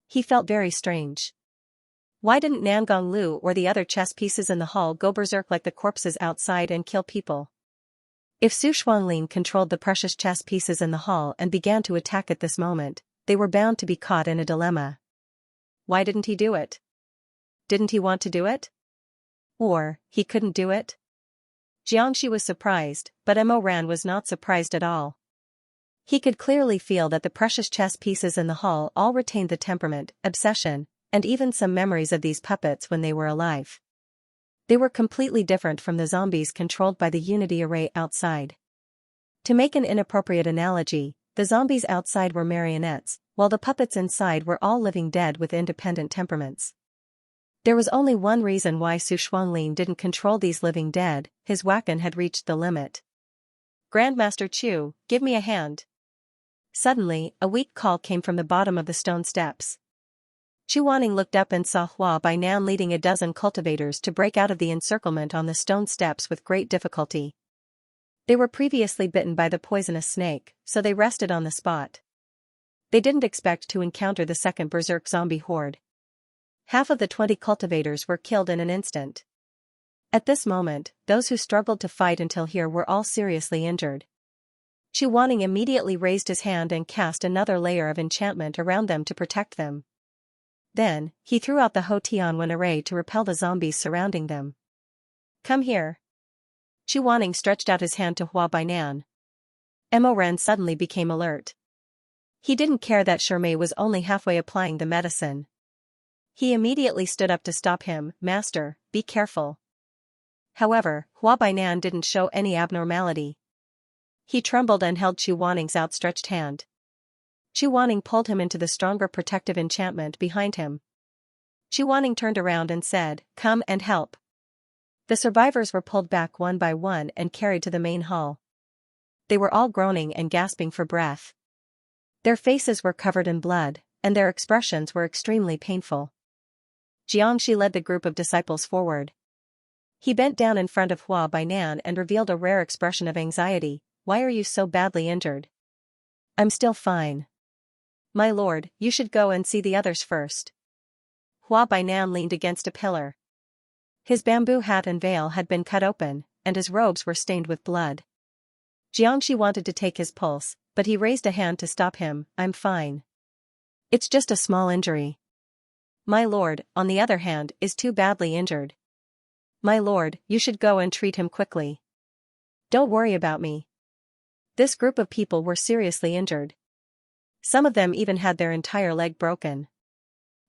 He felt very strange. Why didn't Nangong Lu or the other chess pieces in the hall go berserk like the corpses outside and kill people? If Su Xuanlin controlled the precious chess pieces in the hall and began to attack at this moment, they were bound to be caught in a dilemma. Why didn't he do it? Didn't he want to do it? Or, he couldn't do it? Xianxia was surprised, but Mo Ran was not surprised at all. He could clearly feel that the precious chess pieces in the hall all retained the temperament, obsession, and even some memories of these puppets when they were alive. They were completely different from the zombies controlled by the Unity Array outside. To make an inappropriate analogy, the zombies outside were marionettes, while the puppets inside were all living dead with independent temperaments. There was only one reason why Su Xuanlin didn't control these living dead: his Wakan had reached the limit. "Grandmaster Chu, give me a hand." Suddenly, a weak call came from the bottom of the stone steps. Chu Wanning looked up and saw Hua Bainan leading a dozen cultivators to break out of the encirclement on the stone steps with great difficulty. They were previously bitten by the poisonous snake, so they rested on the spot. They didn't expect to encounter the second berserk zombie horde. Half of the 20 cultivators were killed in an instant. At this moment, those who struggled to fight until here were all seriously injured. Chu Wanning immediately raised his hand and cast another layer of enchantment around them to protect them. Then, he threw out the Hotianwen array to repel the zombies surrounding them. "Come here." Chu Wanning stretched out his hand to Hua Bainan. Mo Ran suddenly became alert. He didn't care that Shermei was only halfway applying the medicine. He immediately stood up to stop him. "Master, be careful." However, Hua Bainan didn't show any abnormality. He trembled and held Chu Wanning's outstretched hand. Chu Wanning pulled him into the stronger protective enchantment behind him. Chu Wanning turned around and said, "Come and help." The survivors were pulled back one by one and carried to the main hall. They were all groaning and gasping for breath. Their faces were covered in blood, and their expressions were extremely painful. Xianxia led the group of disciples forward. He bent down in front of Hua Bainan and revealed a rare expression of anxiety. "Why are you so badly injured?" "I'm still fine." "My lord, you should go and see the others first." Hua Bainan leaned against a pillar. His bamboo hat and veil had been cut open, and his robes were stained with blood. Xianxia wanted to take his pulse, but he raised a hand to stop him. "I'm fine. It's just a small injury." "My lord, on the other hand, is too badly injured." "My lord, you should go and treat him quickly." "Don't worry about me." This group of people were seriously injured. Some of them even had their entire leg broken.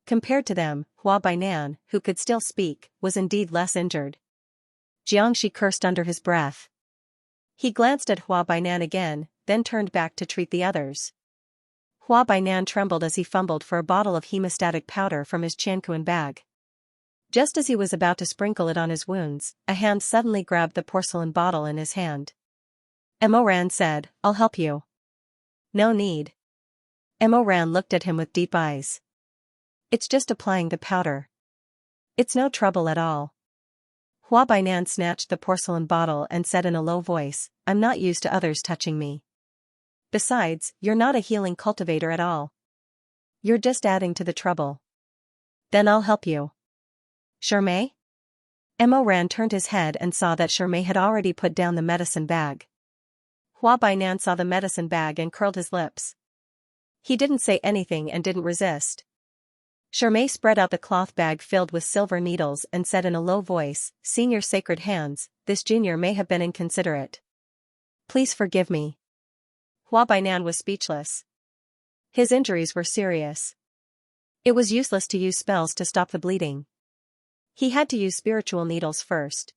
Compared to them, Hua Bainan, who could still speak, was indeed less injured. Xianxia cursed under his breath. He glanced at Hua Bainan again, then turned back to treat the others. Hua Bainan trembled as he fumbled for a bottle of hemostatic powder from his Qianquan bag. Just as he was about to sprinkle it on his wounds, a hand suddenly grabbed the porcelain bottle in his hand. Mo Ran said, "I'll help you." "No need." Mo Ran looked at him with deep eyes. "It's just applying the powder. It's no trouble at all." Hua Bainan snatched the porcelain bottle and said in a low voice, "I'm not used to others touching me. Besides, you're not a healing cultivator at all. You're just adding to the trouble." "Then I'll help you." "Shermei?" Mo Ran turned his head and saw that Shermei had already put down the medicine bag. Hua Bainan saw the medicine bag and curled his lips. He didn't say anything and didn't resist. Shermei spread out the cloth bag filled with silver needles and said in a low voice, "Seeing your sacred hands, this junior may have been inconsiderate. Please forgive me." Hua Bainan was speechless. His injuries were serious. It was useless to use spells to stop the bleeding. He had to use spiritual needles first.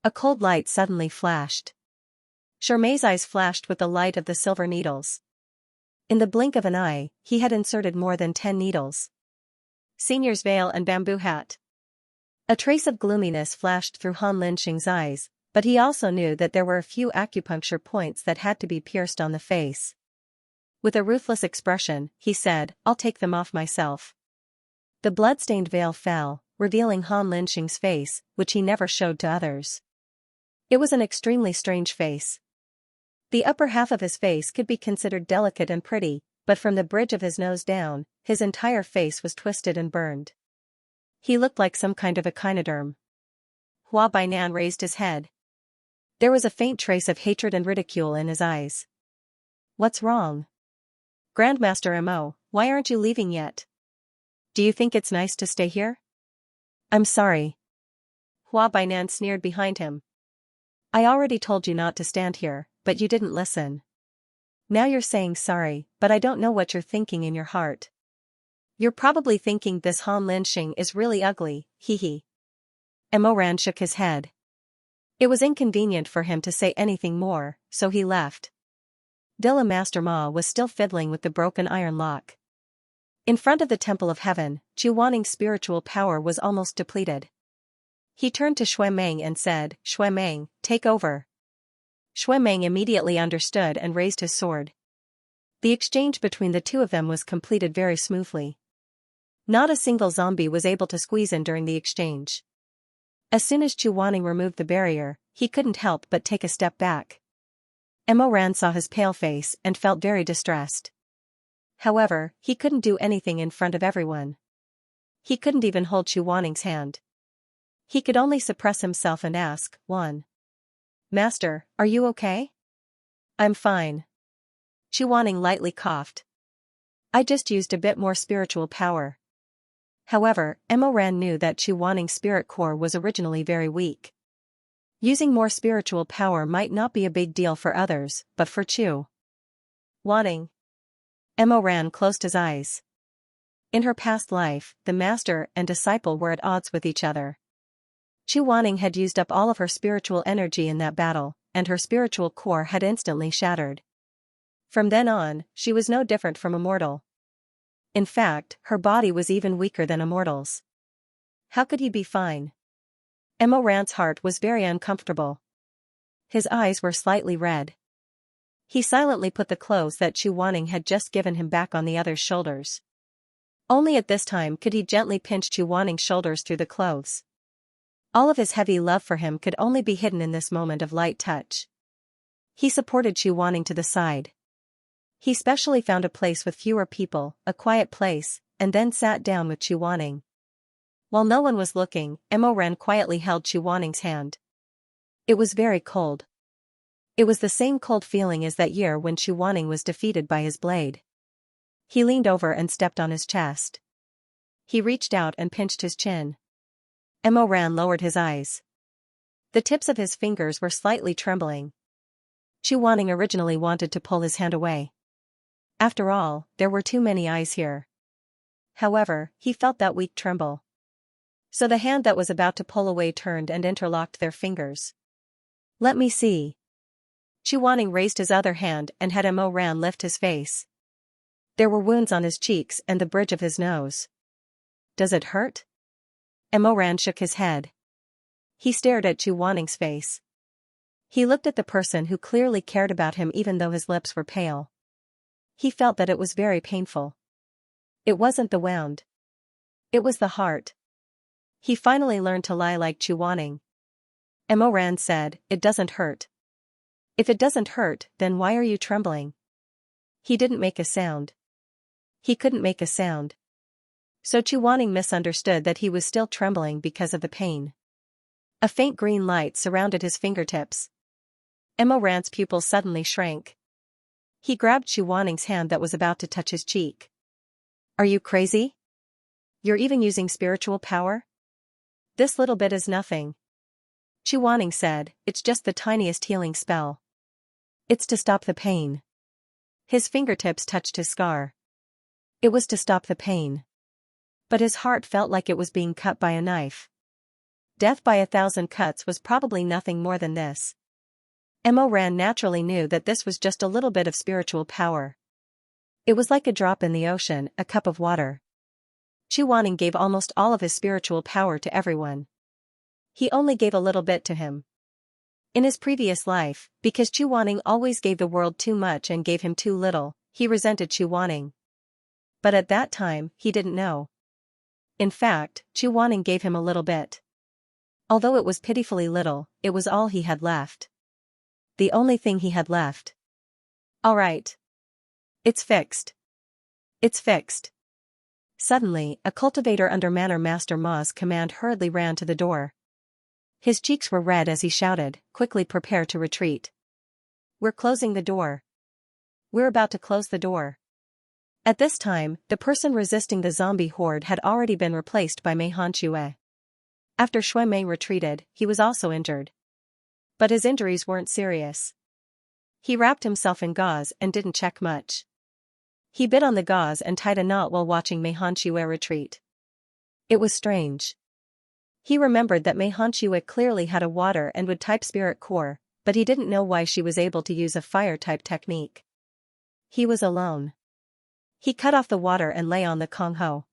A cold light suddenly flashed. Shermei's eyes flashed with the light of the silver needles. In the blink of an eye, he had inserted more than 10 needles. Senior's veil and bamboo hat. A trace of gloominess flashed through Han Linxing's eyes, but he also knew that there were a few acupuncture points that had to be pierced on the face. With a ruthless expression, he said, "I'll take them off myself." The blood-stained veil fell, revealing Han Linxing's face, which he never showed to others. It was an extremely strange face. The upper half of his face could be considered delicate and pretty, but from the bridge of his nose down, his entire face was twisted and burned. He looked like some kind of echinoderm. Hua Bainan raised his head. There was a faint trace of hatred and ridicule in his eyes. "What's wrong? Grandmaster Mo, why aren't you leaving yet? Do you think it's nice to stay here?" "I'm sorry." Hua Bainan sneered behind him. "I already told you not to stand here, but you didn't listen. Now you're saying sorry, but I don't know what you're thinking in your heart. You're probably thinking this Han Linxing is really ugly, hee hee." Emoran shook his head. It was inconvenient for him to say anything more, so he left. Dilla Master Ma was still fiddling with the broken iron lock. In front of the Temple of Heaven, Chu Waning's spiritual power was almost depleted. He turned to Xue Meng and said, "Xue Meng, take over." Xue Meng immediately understood and raised his sword. The exchange between the two of them was completed very smoothly. Not a single zombie was able to squeeze in during the exchange. As soon as Chu Waning removed the barrier, he couldn't help but take a step back. Emoran saw his pale face and felt very distressed. However, he couldn't do anything in front of everyone. He couldn't even hold Chu Waning's hand. He could only suppress himself and ask, "One. Master, are you okay?" "I'm fine." Chu Waning lightly coughed. "I just used a bit more spiritual power." However, Emoran knew that Chu Waning's spirit core was originally very weak. Using more spiritual power might not be a big deal for others, but for Chu Waning. Emoran closed his eyes. In her past life, the master and disciple were at odds with each other. Chu Waning had used up all of her spiritual energy in that battle, and her spiritual core had instantly shattered. From then on, she was no different from a mortal. In fact, her body was even weaker than a mortal's. How could he be fine? Emoran's heart was very uncomfortable. His eyes were slightly red. He silently put the clothes that Chu Waning had just given him back on the other's shoulders. Only at this time could he gently pinch Chu Waning's shoulders through the clothes. All of his heavy love for him could only be hidden in this moment of light touch. He supported Chu Waning to the side. He specially found a place with fewer people, a quiet place, and then sat down with Chu Waning. While no one was looking, Emoran quietly held Chu Waning's hand. It was very cold. It was the same cold feeling as that year when Chu Waning was defeated by his blade. He leaned over and stepped on his chest. He reached out and pinched his chin. Emoran lowered his eyes. The tips of his fingers were slightly trembling. Chu Waning originally wanted to pull his hand away. After all, there were too many eyes here. However, he felt that weak tremble. So the hand that was about to pull away turned and interlocked their fingers. "Let me see." Chu Waning raised his other hand and had Emoran lift his face. There were wounds on his cheeks and the bridge of his nose. "Does it hurt?" Emoran shook his head. He stared at Chu Waning's face. He looked at the person who clearly cared about him even though his lips were pale. He felt that it was very painful. It wasn't the wound. It was the heart. He finally learned to lie like Chu Waning. Emoran said, "It doesn't hurt." "If it doesn't hurt, then why are you trembling?" He didn't make a sound. He couldn't make a sound. So Chu Waning misunderstood that he was still trembling because of the pain. A faint green light surrounded his fingertips. Emoran's pupils suddenly shrank. He grabbed Chu Waning's hand that was about to touch his cheek. "Are you crazy? You're even using spiritual power? This little bit is nothing." Chu Waning said, "It's just the tiniest healing spell. It's to stop the pain." His fingertips touched his scar. It was to stop the pain. But his heart felt like it was being cut by a knife. Death by 1,000 cuts was probably nothing more than this. Emoran naturally knew that this was just a little bit of spiritual power. It was like a drop in the ocean, a cup of water. Chu Waning gave almost all of his spiritual power to everyone. He only gave a little bit to him. In his previous life, because Chu Waning always gave the world too much and gave him too little, He resented Chu Wanning. But at that time, he didn't know. In fact, Chu Wanning gave him a little bit. Although it was pitifully little, it was all he had left. The only thing he had left. All right. It's fixed. It's fixed. Suddenly, a cultivator under Manor Master Ma's command hurriedly ran to the door. His cheeks were red as he shouted, "Quickly prepare to retreat. We're closing the door. We're about to close the door." At this time, the person resisting the zombie horde had already been replaced by Mei Hanxue. After Xue Mei retreated, he was also injured. But his injuries weren't serious. He wrapped himself in gauze and didn't check much. He bit on the gauze and tied a knot while watching Mei Hanxue retreat. It was strange. He remembered that Mei Hanxue clearly had a water and wood type spirit core, but he didn't know why she was able to use a fire type technique. He was alone. He cut off the water and lay on the Kong Ho.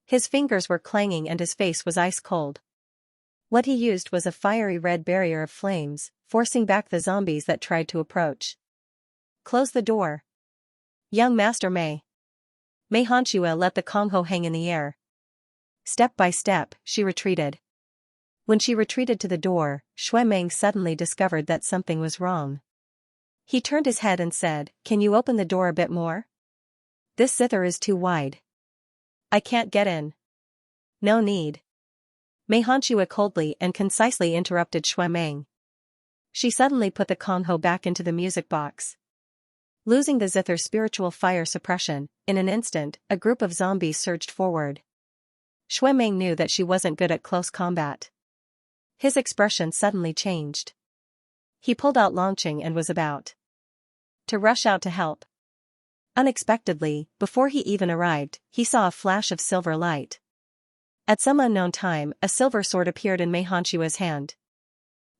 His fingers were clanging and his face was ice cold. What he used was a fiery red barrier of flames, forcing back the zombies that tried to approach. "Close the door. Young Master Mei." Mei Hanxue let the Kong Ho hang in the air. Step by step, she retreated. When she retreated to the door, Xue Mei suddenly discovered that something was wrong. He turned his head and said, "Can you open the door a bit more? This zither is too wide. I can't get in." "No need." Mei Hanxue coldly and concisely interrupted Xue Mei. She suddenly put the Kong Ho back into the music box. Losing the zither's spiritual fire suppression, in an instant, a group of zombies surged forward. Xue Mei knew that she wasn't good at close combat. His expression suddenly changed. He pulled out Longqing and was about to rush out to help. Unexpectedly, before he even arrived, he saw a flash of silver light. At some unknown time, a silver sword appeared in Mei Hanxue's hand.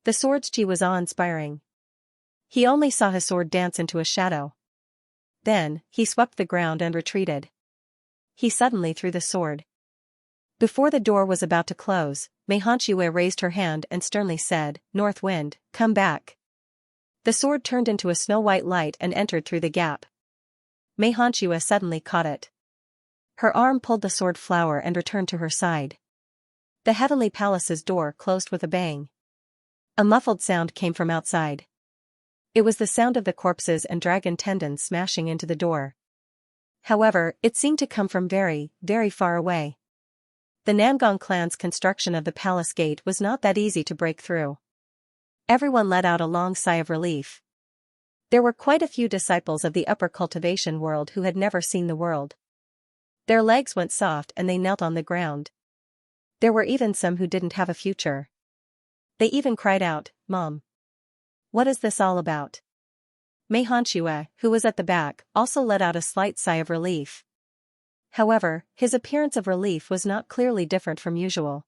The sword's chi was awe-inspiring. He only saw his sword dance into a shadow. Then, he swept the ground and retreated. He suddenly threw the sword. Before the door was about to close, Mei Hanxue raised her hand and sternly said, "North Wind, come back." The sword turned into a snow-white light and entered through the gap. Mei Hanxue suddenly caught it. Her arm pulled the sword flower and returned to her side. The Heavenly Palace's door closed with a bang. A muffled sound came from outside. It was the sound of the corpses and dragon tendons smashing into the door. However, it seemed to come from very, very far away. The Namgong clan's construction of the palace gate was not that easy to break through. Everyone let out a long sigh of relief. There were quite a few disciples of the upper cultivation world who had never seen the world. Their legs went soft and they knelt on the ground. There were even some who didn't have a future. They even cried out, "Mom! What is this all about?" Mei Hanxue, who was at the back, also let out a slight sigh of relief. However, his appearance of relief was not clearly different from usual.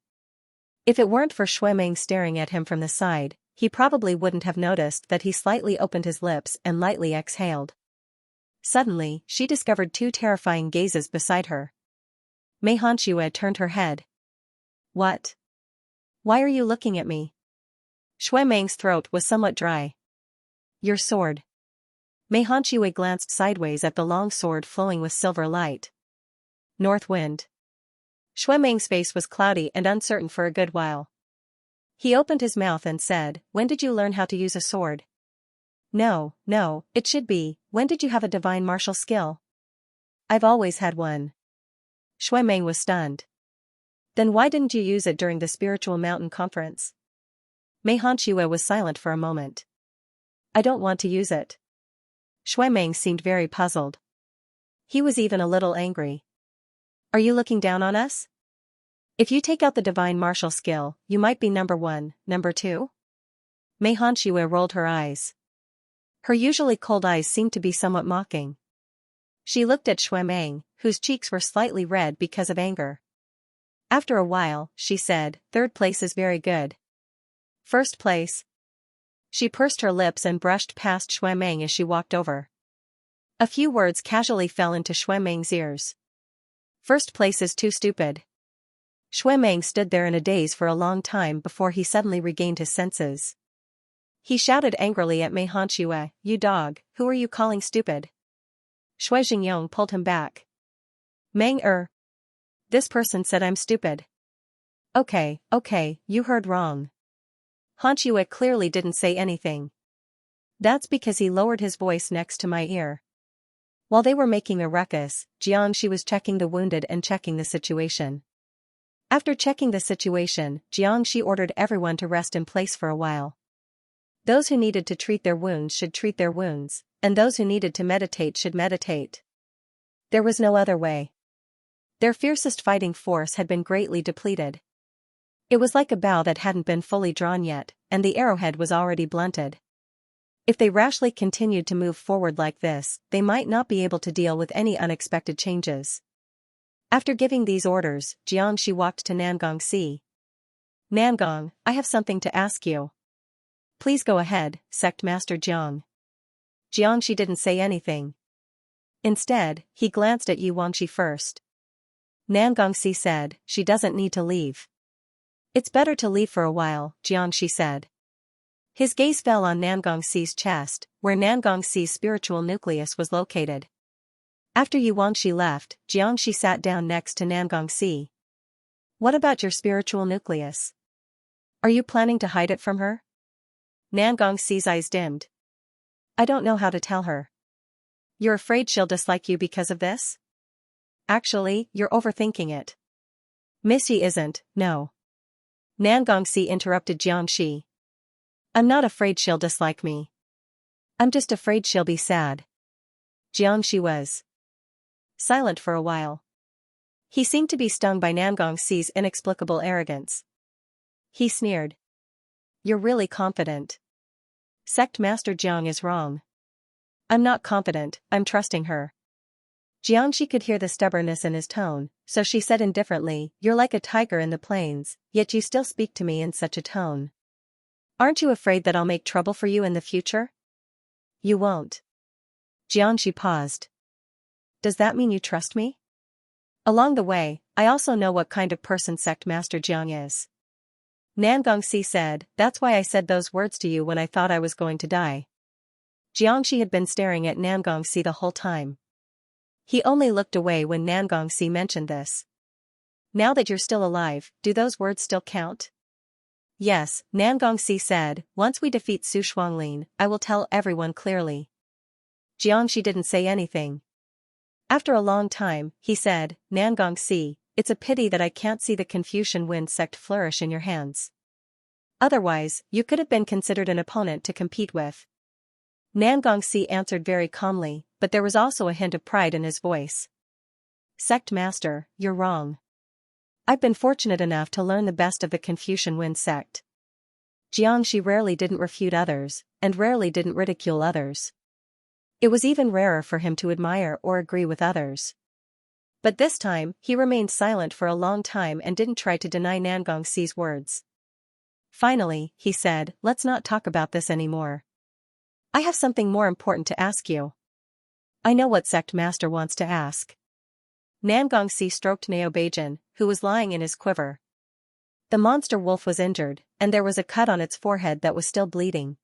If it weren't for Xue Mei staring at him from the side, he probably wouldn't have noticed that he slightly opened his lips and lightly exhaled. Suddenly, she discovered two terrifying gazes beside her. Mei Hanxue turned her head. "What? Why are you looking at me?" Xue Mei's throat was somewhat dry. "Your sword." Mei Hanxue glanced sideways at the long sword flowing with silver light. "North Wind." Xue Mei's face was cloudy and uncertain for a good while. He opened his mouth and said, "When did you learn how to use a sword?" No, it should be, "When did you have a divine martial skill?" "I've always had one." Xue Mei was stunned. "Then why didn't you use it during the Spiritual Mountain Conference?" Mei Hanxue was silent for a moment. "I don't want to use it." Xue Mei seemed very puzzled. He was even a little angry. "Are you looking down on us? If you take out the divine martial skill, you might be number 1, number 2? Mei Hanxue rolled her eyes. Her usually cold eyes seemed to be somewhat mocking. She looked at Xue Mei, whose cheeks were slightly red because of anger. After a while, she said, "Third place is very good." "First place?" She pursed her lips and brushed past Xue Mei as she walked over. A few words casually fell into Xue Mei's ears. "First place is too stupid." Xue Mei stood there in a daze for a long time before he suddenly regained his senses. He shouted angrily at Mei Hanxue, "You dog, who are you calling stupid?" Xianxia pulled him back. Mang this person said I'm stupid. Okay, you heard wrong. Hanchue clearly didn't say anything. That's because he lowered his voice next to my ear. While they were making a ruckus, Xianxia was checking the wounded and checking the situation. After checking the situation, Xianxia ordered everyone to rest in place for a while. Those who needed to treat their wounds should treat their wounds, and those who needed to meditate should meditate. There was no other way. Their fiercest fighting force had been greatly depleted. It was like a bow that hadn't been fully drawn yet, and the arrowhead was already blunted. If they rashly continued to move forward like this, they might not be able to deal with any unexpected changes. After giving these orders, Xianxia walked to Nangongxi. Nangong, I have something to ask you. Please go ahead, Sect Master Jiang. Xianxia didn't say anything. Instead, he glanced at Yuangxi first. Nangongxi said, she doesn't need to leave. It's better to leave for a while, Xianxi said. His gaze fell on Nangongxi's chest, where Nangongxi's spiritual nucleus was located. After Yuangxi left, Xianxi sat down next to Nangongxi. What about your spiritual nucleus? Are you planning to hide it from her? Nangongxi's eyes dimmed. I don't know how to tell her. You're afraid she'll dislike you because of this? Actually, you're overthinking it. Missy isn't, no. Nangongxi interrupted Xianxi. I'm not afraid she'll dislike me. I'm just afraid she'll be sad. Xianxi was silent for a while. He seemed to be stung by Nangongxi's inexplicable arrogance. He sneered. You're really confident. Sect Master Jiang is wrong. I'm not confident, I'm trusting her. Xianxi could hear the stubbornness in his tone, so she said indifferently, you're like a tiger in the plains, yet you still speak to me in such a tone. Aren't you afraid that I'll make trouble for you in the future? You won't. Xianxi paused. Does that mean you trust me? Along the way, I also know what kind of person Sect Master Jiang is. Nangongxi said, that's why I said those words to you when I thought I was going to die. Xianxi had been staring at Nangongxi the whole time. He only looked away when Nangongxi mentioned this. Now that you're still alive, do those words still count? Yes, Nangongxi said, once we defeat Su Shuanglin, I will tell everyone clearly. Xianxi didn't say anything. After a long time, he said, Nangongxi, it's a pity that I can't see the Confucian Wind sect flourish in your hands. Otherwise, you could have been considered an opponent to compete with. Nangongxi answered very calmly, but there was also a hint of pride in his voice. Sect Master, you're wrong. I've been fortunate enough to learn the best of the Confucian Wind sect. Xianxi rarely didn't refute others, and rarely didn't ridicule others. It was even rarer for him to admire or agree with others. But this time, he remained silent for a long time and didn't try to deny Nangongxi's words. Finally, he said, let's not talk about this anymore. I have something more important to ask you. I know what Sect Master wants to ask. Nangongxi stroked Neobeijan, who was lying in his quiver. The monster wolf was injured, and there was a cut on its forehead that was still bleeding.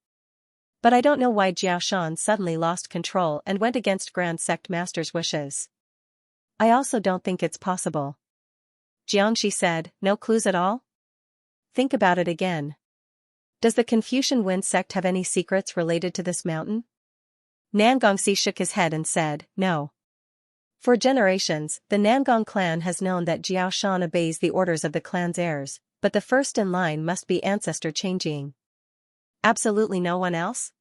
But I don't know why Jiao Shan suddenly lost control and went against Grand Sect Master's wishes. I also don't think it's possible. Xianxi said, no clues at all? Think about it again. Does the Confucian Wind sect have any secrets related to this mountain? Nangongxi shook his head and said, no. For generations, the Nangong clan has known that Jiao Shan obeys the orders of the clan's heirs, but the first in line must be ancestor Changjing. Absolutely no one else?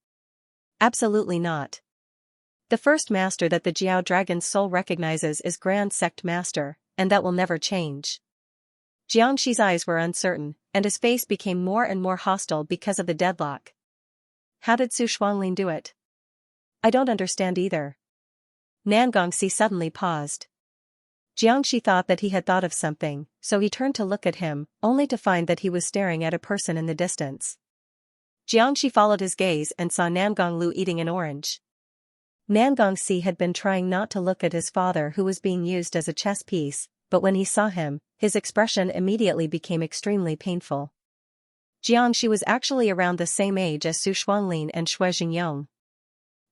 Absolutely not. The first master that the Jiao Dragon's soul recognizes is Grand Sect Master, and that will never change. Jiangxi's eyes were uncertain, and his face became more and more hostile because of the deadlock. How did Su Shuanglin do it? I don't understand either. Nangongxi suddenly paused. Jiangxi thought that he had thought of something, so he turned to look at him, only to find that he was staring at a person in the distance. Jiangxi followed his gaze and saw Nangonglu eating an orange. Nangongxi had been trying not to look at his father who was being used as a chess piece, but when he saw him, his expression immediately became extremely painful. Jiangxi was actually around the same age as Su Shuanglin and Shui Jingyong.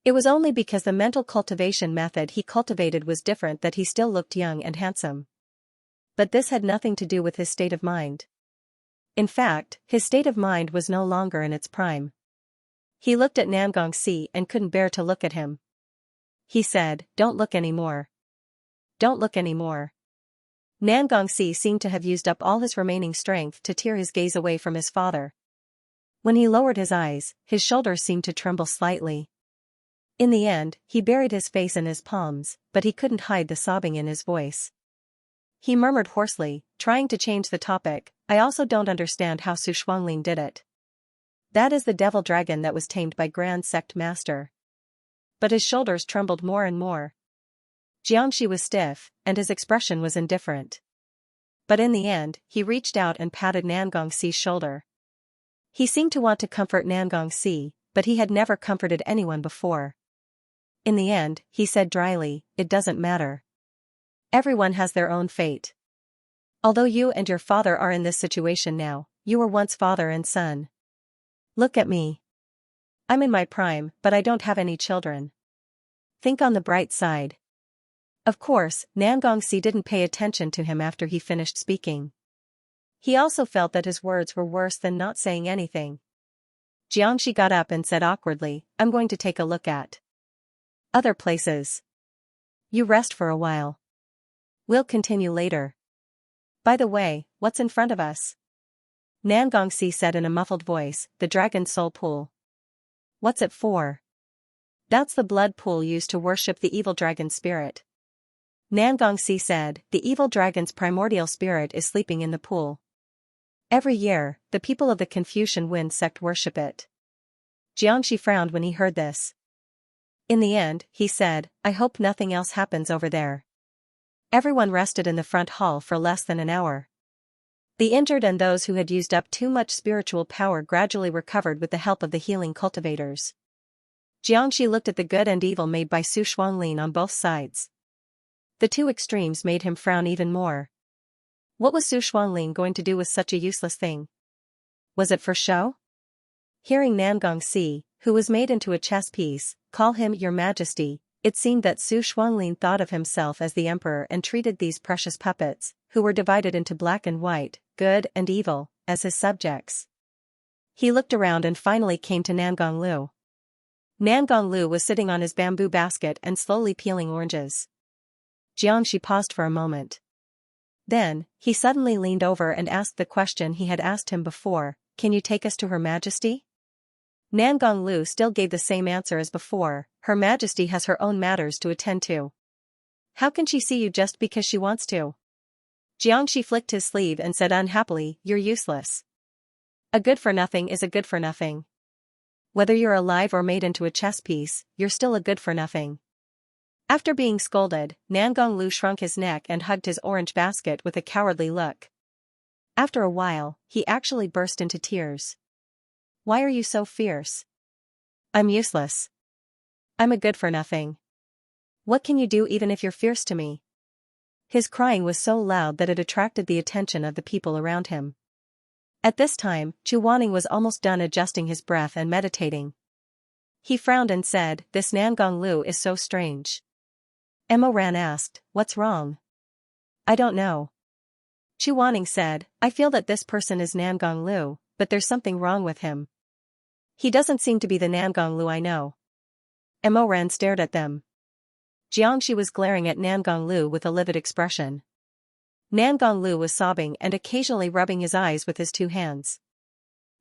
It was only because the mental cultivation method he cultivated was different that he still looked young and handsome. But this had nothing to do with his state of mind. In fact, his state of mind was no longer in its prime. He looked at Xianxia and couldn't bear to look at him. He said, "Don't look anymore. Don't look anymore." Xianxia seemed to have used up all his remaining strength to tear his gaze away from his father. When he lowered his eyes, his shoulders seemed to tremble slightly. In the end, he buried his face in his palms, but he couldn't hide the sobbing in his voice. He murmured hoarsely, trying to change the topic, "I also don't understand how Su Shuanglin did it. That is the devil dragon that was tamed by Grand Sect Master." But his shoulders trembled more and more. Xianxia was stiff, and his expression was indifferent. But in the end, he reached out and patted Xia's shoulder. He seemed to want to comfort Xianxia, but he had never comforted anyone before. In the end, he said dryly, "It doesn't matter. Everyone has their own fate. Although you and your father are in this situation now, you were once father and son. Look at me. I'm in my prime, but I don't have any children. Think on the bright side." Of course, Xianxia didn't pay attention to him after he finished speaking. He also felt that his words were worse than not saying anything. Xianxia got up and said awkwardly, "I'm going to take a look at other places. You rest for a while. We'll continue later. By the way, what's in front of us?" Xianxia said in a muffled voice, "The Dragon's Soul Pool." "What's it for?" "That's the blood pool used to worship the evil dragon spirit." Xianxia said, "The evil dragon's primordial spirit is sleeping in the pool. Every year, the people of the Confucian Wind sect worship it." Xianxia frowned when he heard this. In the end, he said, "I hope nothing else happens over there." Everyone rested in the front hall for less than an hour. The injured and those who had used up too much spiritual power gradually recovered with the help of the healing cultivators. Xianxia looked at the good and evil made by Su Shuanglin on both sides. The two extremes made him frown even more. What was Su Shuanglin going to do with such a useless thing? Was it for show? Hearing Xianxia, who was made into a chess piece, call him "Your Majesty," it seemed that Su Shuanglin thought of himself as the emperor and treated these precious puppets, who were divided into black and white, good and evil, as his subjects. He looked around and finally came to Xianxia. Xianxia was sitting on his bamboo basket and slowly peeling oranges. Xianxia paused for a moment. Then, he suddenly leaned over and asked the question he had asked him before, "Can you take us to Her Majesty?" Xianxia still gave the same answer as before, "Her Majesty has her own matters to attend to. How can she see you just because she wants to?" Xianxia flicked his sleeve and said unhappily, "You're useless. A good-for-nothing is a good-for-nothing. Whether you're alive or made into a chess piece, you're still a good-for-nothing." After being scolded, Xianxia shrunk his neck and hugged his orange basket with a cowardly look. After a while, he actually burst into tears. "Why are you so fierce? I'm useless. I'm a good-for-nothing. What can you do even if you're fierce to me?" His crying was so loud that it attracted the attention of the people around him. At this time, Chu Wanning was almost done adjusting his breath and meditating. He frowned and said, "This Xianxia is so strange." Emo Ran asked, "What's wrong?" "I don't know." Chu Wanning said, "I feel that this person is Xianxia, but there's something wrong with him. He doesn't seem to be the Xianxia I know." Emo Ran stared at them. Xianxia was glaring at Xianxia with a livid expression. Xianxia was sobbing and occasionally rubbing his eyes with his two hands.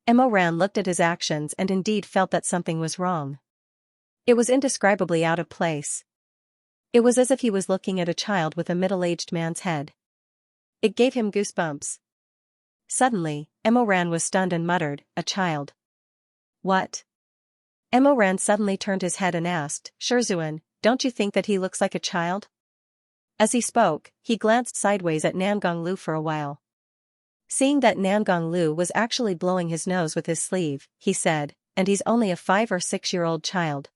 Emo Ran looked at his actions and indeed felt that something was wrong. It was indescribably out of place. It was as if he was looking at a child with a middle-aged man's head. It gave him goosebumps. Suddenly, Emo Ran was stunned and muttered, "A child. What?" Emo Ran suddenly turned his head and asked, "Shizun, don't you think that he looks like a child?" As he spoke, he glanced sideways at Xianxia for a while. Seeing that Xianxia was actually blowing his nose with his sleeve, he said, "And he's only a 5 or 6-year-old child."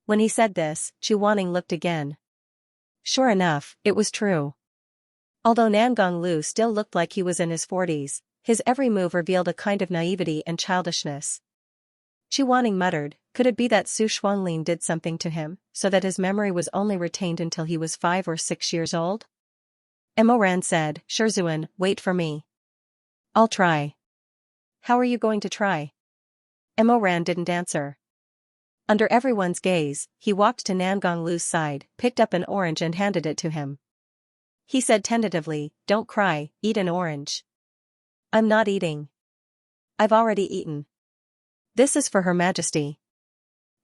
When he said this, Chu Wanning looked again. Sure enough, it was true. Although Xianxia still looked like he was in his 40s, his every move revealed a kind of naivety and childishness. Chu Wanning muttered, Could it be that Su Xuanlin did something to him, so that his memory was only retained until he was 5 or 6 years old? Emoran said, Shizun, wait for me. I'll try. How are you going to try? Emoran didn't answer. Under everyone's gaze, he walked to Nangong Lu's side, picked up an orange and handed it to him. He said tentatively, don't cry, eat an orange. I'm not eating. I've already eaten. This is for Her Majesty.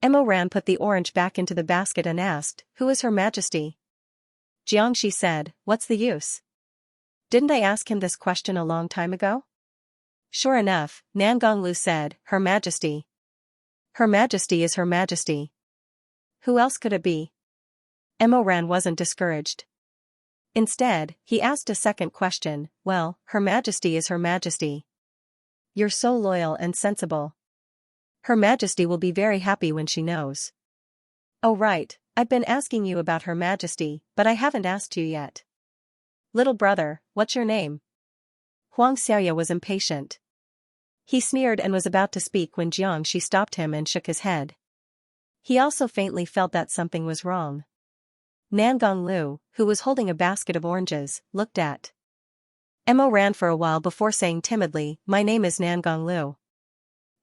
Emoran put the orange back into the basket and asked, who is Her Majesty? Xianxia said, what's the use? Didn't I ask him this question a long time ago? Sure enough, Nangong Lu said, Her Majesty. Her Majesty is Her Majesty. Who else could it be? Emoran wasn't discouraged. Instead, he asked a second question, well, Her Majesty is Her Majesty. You're so loyal and sensible. Her Majesty will be very happy when she knows. Oh right, I've been asking you about Her Majesty, but I haven't asked you yet. Little brother, what's your name? Xianxia was impatient. He sneered and was about to speak when Xianxia stopped him and shook his head. He also faintly felt that something was wrong. Nangong Lu, who was holding a basket of oranges, looked at Emoran for a while before saying timidly, my name is Nangong Lu.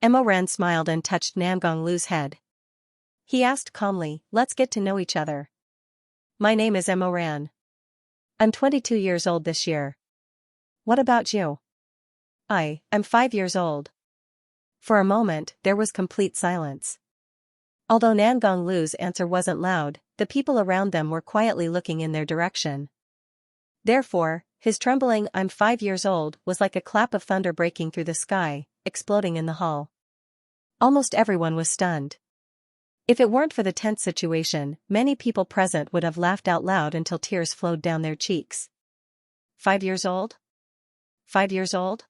Emoran smiled and touched Nangong Lu's head. He asked calmly, let's get to know each other. My name is Emoran. I'm 22 years old this year. What about you? I'm 5 years old. For a moment, there was complete silence. Although Nangong Lu's answer wasn't loud, the people around them were quietly looking in their direction. Therefore, his trembling I'm 5 years old was like a clap of thunder breaking through the sky, exploding in the hall. Almost everyone was stunned. If it weren't for the tense situation, many people present would have laughed out loud until tears flowed down their cheeks. 5 years old? 5 years old?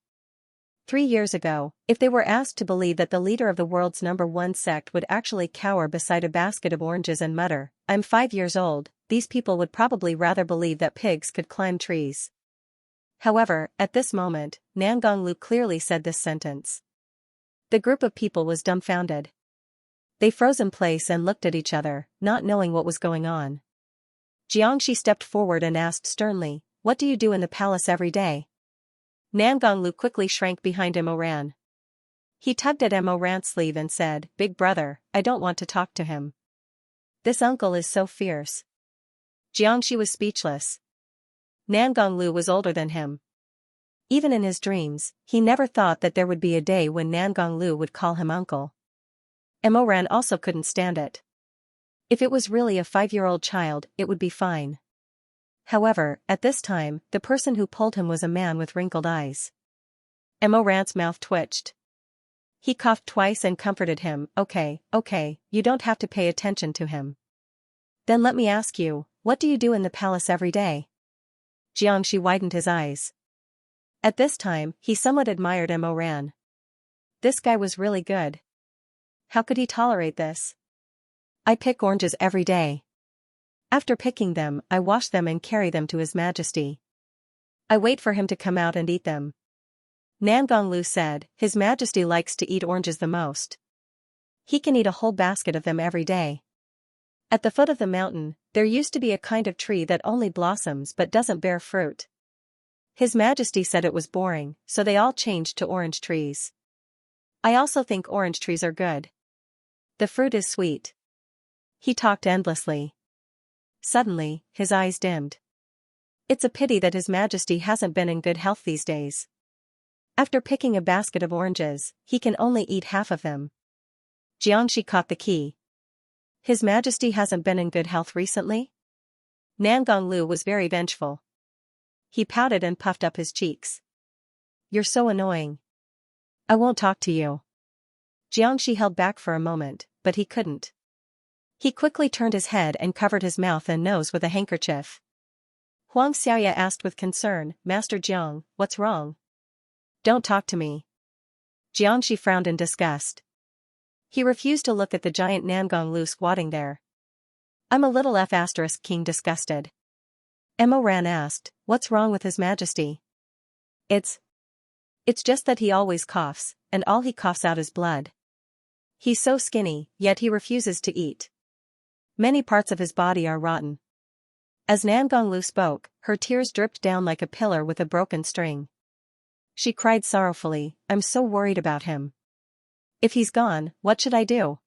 3 years ago, if they were asked to believe that the leader of the world's #1 sect would actually cower beside a basket of oranges and mutter, I'm 5 years old, these people would probably rather believe that pigs could climb trees. However, at this moment, Nangong Lu clearly said this sentence. The group of people was dumbfounded. They froze in place and looked at each other, not knowing what was going on. Xianxia stepped forward and asked sternly, what do you do in the palace every day? Nangong Lu quickly shrank behind Emoran. He tugged at Emoran's sleeve and said, Big brother, I don't want to talk to him. This uncle is so fierce. Xianxia was speechless. Nangong Lu was older than him. Even in his dreams, he never thought that there would be a day when Nangong Lu would call him uncle. Emoran also couldn't stand it. If it was really a 5-year-old child, it would be fine. However, at this time, the person who pulled him was a man with wrinkled eyes. Emoran's mouth twitched. He coughed twice and comforted him, okay, you don't have to pay attention to him. Then let me ask you, what do you do in the palace every day? Xianxia widened his eyes. At this time, he somewhat admired Emoran. This guy was really good. How could he tolerate this? I pick oranges every day. After picking them, I wash them and carry them to His Majesty. I wait for him to come out and eat them. Nangong Lu said, His Majesty likes to eat oranges the most. He can eat a whole basket of them every day. At the foot of the mountain, there used to be a kind of tree that only blossoms but doesn't bear fruit. His Majesty said it was boring, so they all changed to orange trees. I also think orange trees are good. The fruit is sweet. He talked endlessly. Suddenly, his eyes dimmed. It's a pity that His Majesty hasn't been in good health these days. After picking a basket of oranges, he can only eat half of them. Xianxia caught the key. His Majesty hasn't been in good health recently? Nangong Lu was very vengeful. He pouted and puffed up his cheeks. You're so annoying. I won't talk to you. Xianxia held back for a moment, but he couldn't. He quickly turned his head and covered his mouth and nose with a handkerchief. Xianxia asked with concern, Master Jiang, what's wrong? Don't talk to me. Xianxia frowned in disgust. He refused to look at the giant Nangong Lu squatting there. I'm a little King disgusted. Emoran asked, what's wrong with His Majesty? It's just that he always coughs, and all he coughs out is blood. He's so skinny, yet he refuses to eat. Many parts of his body are rotten. As Nangonglu spoke, her tears dripped down like a pillar with a broken string. She cried sorrowfully, I'm so worried about him. If he's gone, what should I do?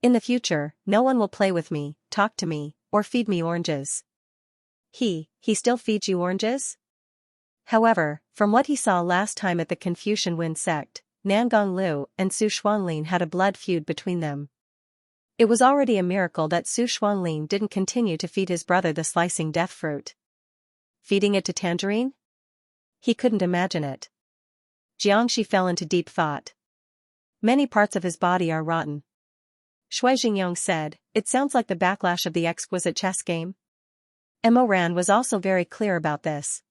In the future, no one will play with me, talk to me, or feed me oranges. He still feeds you oranges? However, from what he saw last time at the Confucian Wind sect, Nangonglu and Su Xuanlin had a blood feud between them. It was already a miracle that Su Xuanlin didn't continue to feed his brother the slicing death fruit. Feeding it to Tangerine? He couldn't imagine it. Xianxia fell into deep thought. Many parts of his body are rotten. Shui Jingyong said, it sounds like the backlash of the exquisite chess game. Mo Ran was also very clear about this.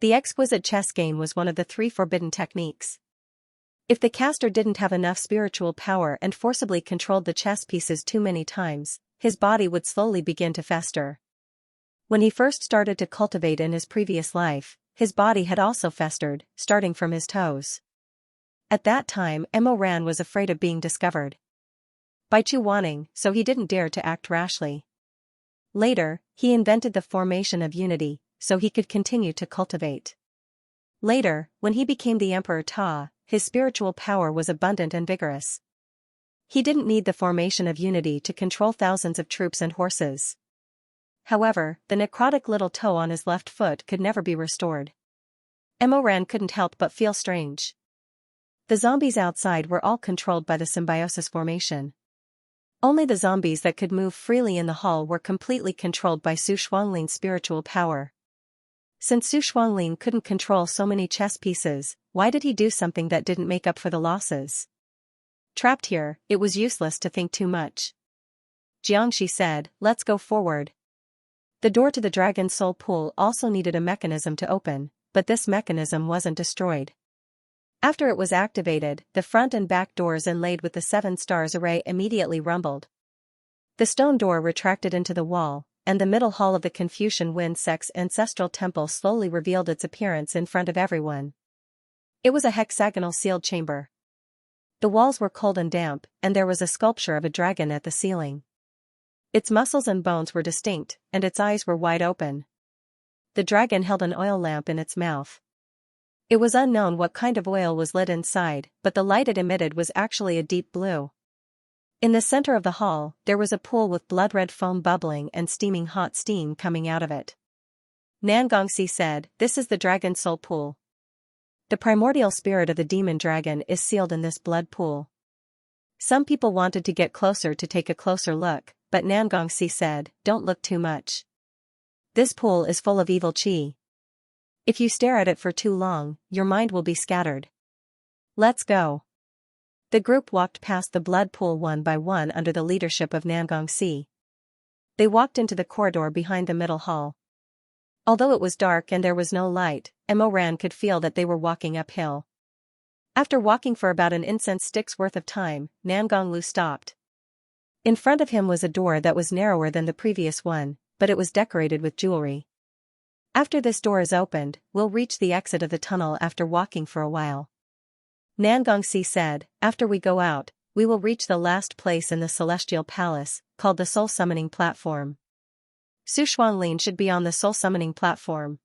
The exquisite chess game was one of the 3 forbidden techniques. If the caster didn't have enough spiritual power and forcibly controlled the chess pieces too many times, his body would slowly begin to fester. When he first started to cultivate in his previous life, his body had also festered, starting from his toes. At that time, Mo Ran was afraid of being discovered by Chu Wanning, so he didn't dare to act rashly. Later, he invented the formation of unity, so he could continue to cultivate. Later, when he became the Emperor Ta, his spiritual power was abundant and vigorous. He didn't need the formation of unity to control thousands of troops and horses. However, the necrotic little toe on his left foot could never be restored. Mo Ran couldn't help but feel strange. The zombies outside were all controlled by the symbiosis formation. Only the zombies that could move freely in the hall were completely controlled by Su Xuanlin's spiritual power. Since Su Xuanlin couldn't control so many chess pieces, why did he do something that didn't make up for the losses? Trapped here, it was useless to think too much. Xianxia said, let's go forward. The door to the Dragon Soul Pool also needed a mechanism to open, but this mechanism wasn't destroyed. After it was activated, the front and back doors inlaid with the 7 stars array immediately rumbled. The stone door retracted into the wall, and the middle hall of the Confucian Wind sect's ancestral temple slowly revealed its appearance in front of everyone. It was a hexagonal sealed chamber. The walls were cold and damp, and there was a sculpture of a dragon at the ceiling. Its muscles and bones were distinct, and its eyes were wide open. The dragon held an oil lamp in its mouth. It was unknown what kind of oil was lit inside, but the light it emitted was actually a deep blue. In the center of the hall, there was a pool with blood-red foam bubbling and steaming hot steam coming out of it. Nangongxi said, this is the Dragon Soul Pool. The primordial spirit of the demon dragon is sealed in this blood pool. Some people wanted to get closer to take a closer look, but Nangongxi said, don't look too much. This pool is full of evil qi. If you stare at it for too long, your mind will be scattered. Let's go. The group walked past the blood pool one by one under the leadership of Nangongxi. They walked into the corridor behind the middle hall. Although it was dark and there was no light, Mo Ran could feel that they were walking uphill. After walking for about an incense stick's worth of time, Nangonglu stopped. In front of him was a door that was narrower than the previous one, but it was decorated with jewelry. After this door is opened, we'll reach the exit of the tunnel after walking for a while. Nangongxi said, after we go out, we will reach the last place in the Celestial Palace, called the Soul Summoning Platform. Su Xuanlin should be on the Soul Summoning Platform.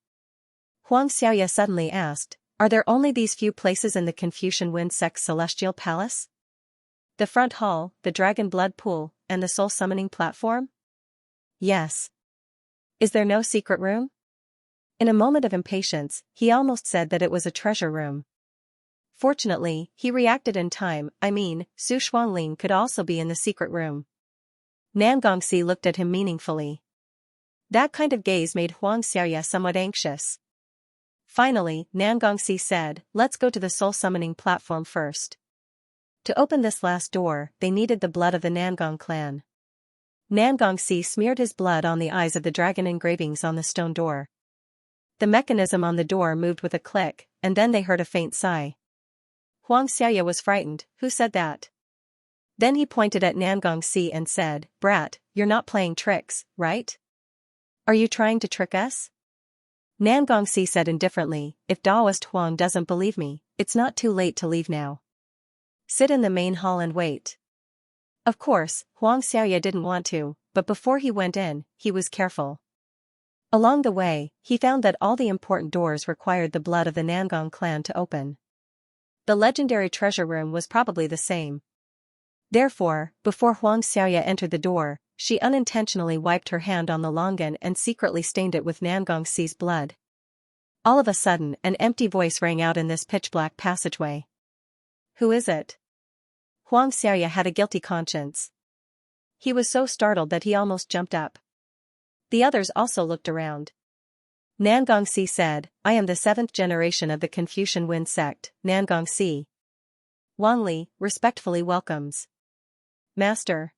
Xianxia suddenly asked, are there only these few places in the Confucian Wind sect's Celestial Palace? The front hall, the Dragon Blood Pool, and the Soul Summoning Platform? Yes. Is there no secret room? In a moment of impatience, he almost said that it was a treasure room. Fortunately, he reacted in time. Su Xuanlin could also be in the secret room. Nangongxi looked at him meaningfully. That kind of gaze made Xianxia somewhat anxious. Finally, Nangongxi said, let's go to the Soul Summoning Platform first. To open this last door, they needed the blood of the Nangong clan. Nangongxi smeared his blood on the eyes of the dragon engravings on the stone door. The mechanism on the door moved with a click, and then they heard a faint sigh. Xianxia was frightened. Who said that? Then he pointed at Nangongxi and said, Brat, you're not playing tricks, right? Are you trying to trick us? Nangongxi said indifferently, if Daoist Huang doesn't believe me, it's not too late to leave now. Sit in the main hall and wait. Of course, Xianxia didn't want to, but before he went in, he was careful. Along the way, he found that all the important doors required the blood of the Nangong clan to open. The legendary treasure room was probably the same. Therefore, before Xianxia entered the door, she unintentionally wiped her hand on the longan and secretly stained it with Nangongxi's blood. All of a sudden, an empty voice rang out in this pitch-black passageway. Who is it? Xianxia had a guilty conscience. He was so startled that he almost jumped up. The others also looked around. Nangongxi said, I am the 7th generation of the Confucian Wind sect, Nangongxi. Wang Li respectfully welcomes. Master.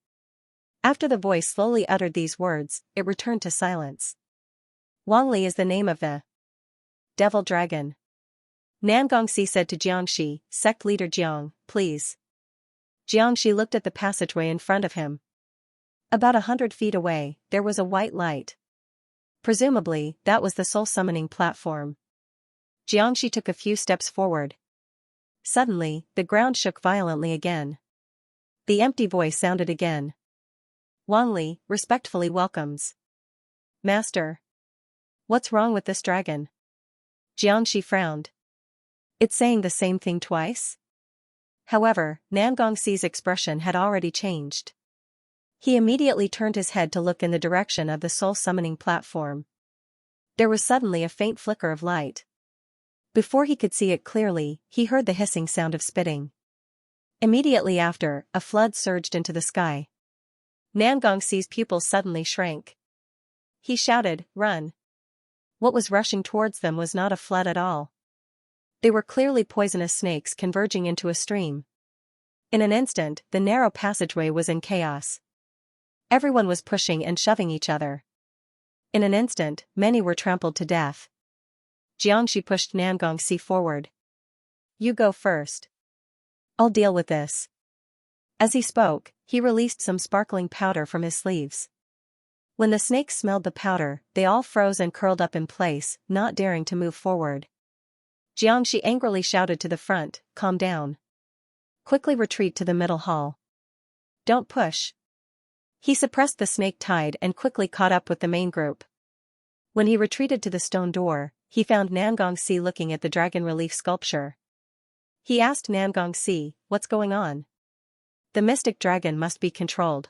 After the voice slowly uttered these words, it returned to silence. Wang Li is the name of the Devil Dragon. Nangongxi said to Xianxia, sect leader Jiang, please. Xianxia looked at the passageway in front of him. About 100 feet away, there was a white light. Presumably, that was the soul summoning platform. Xianxia took a few steps forward. Suddenly, the ground shook violently again. The empty voice sounded again. Wang Li respectfully welcomes. Master. What's wrong with this dragon? Xianxia frowned. It's saying the same thing twice? However, Nangongxi's expression had already changed. He immediately turned his head to look in the direction of the soul-summoning platform. There was suddenly a faint flicker of light. Before he could see it clearly, he heard the hissing sound of spitting. Immediately after, a flood surged into the sky. Nangongxi's pupils suddenly shrank. He shouted, "Run!" What was rushing towards them was not a flood at all. They were clearly poisonous snakes converging into a stream. In an instant, the narrow passageway was in chaos. Everyone was pushing and shoving each other. In an instant, many were trampled to death. Xianxia pushed Nangongxi forward. You go first. I'll deal with this. As he spoke, he released some sparkling powder from his sleeves. When the snakes smelled the powder, they all froze and curled up in place, not daring to move forward. Xianxia angrily shouted to the front, calm down. Quickly retreat to the middle hall. Don't push. He suppressed the snake tide and quickly caught up with the main group. When he retreated to the stone door, he found Nangongxi looking at the dragon relief sculpture. He asked Nangongxi, what's going on? The mystic dragon must be controlled.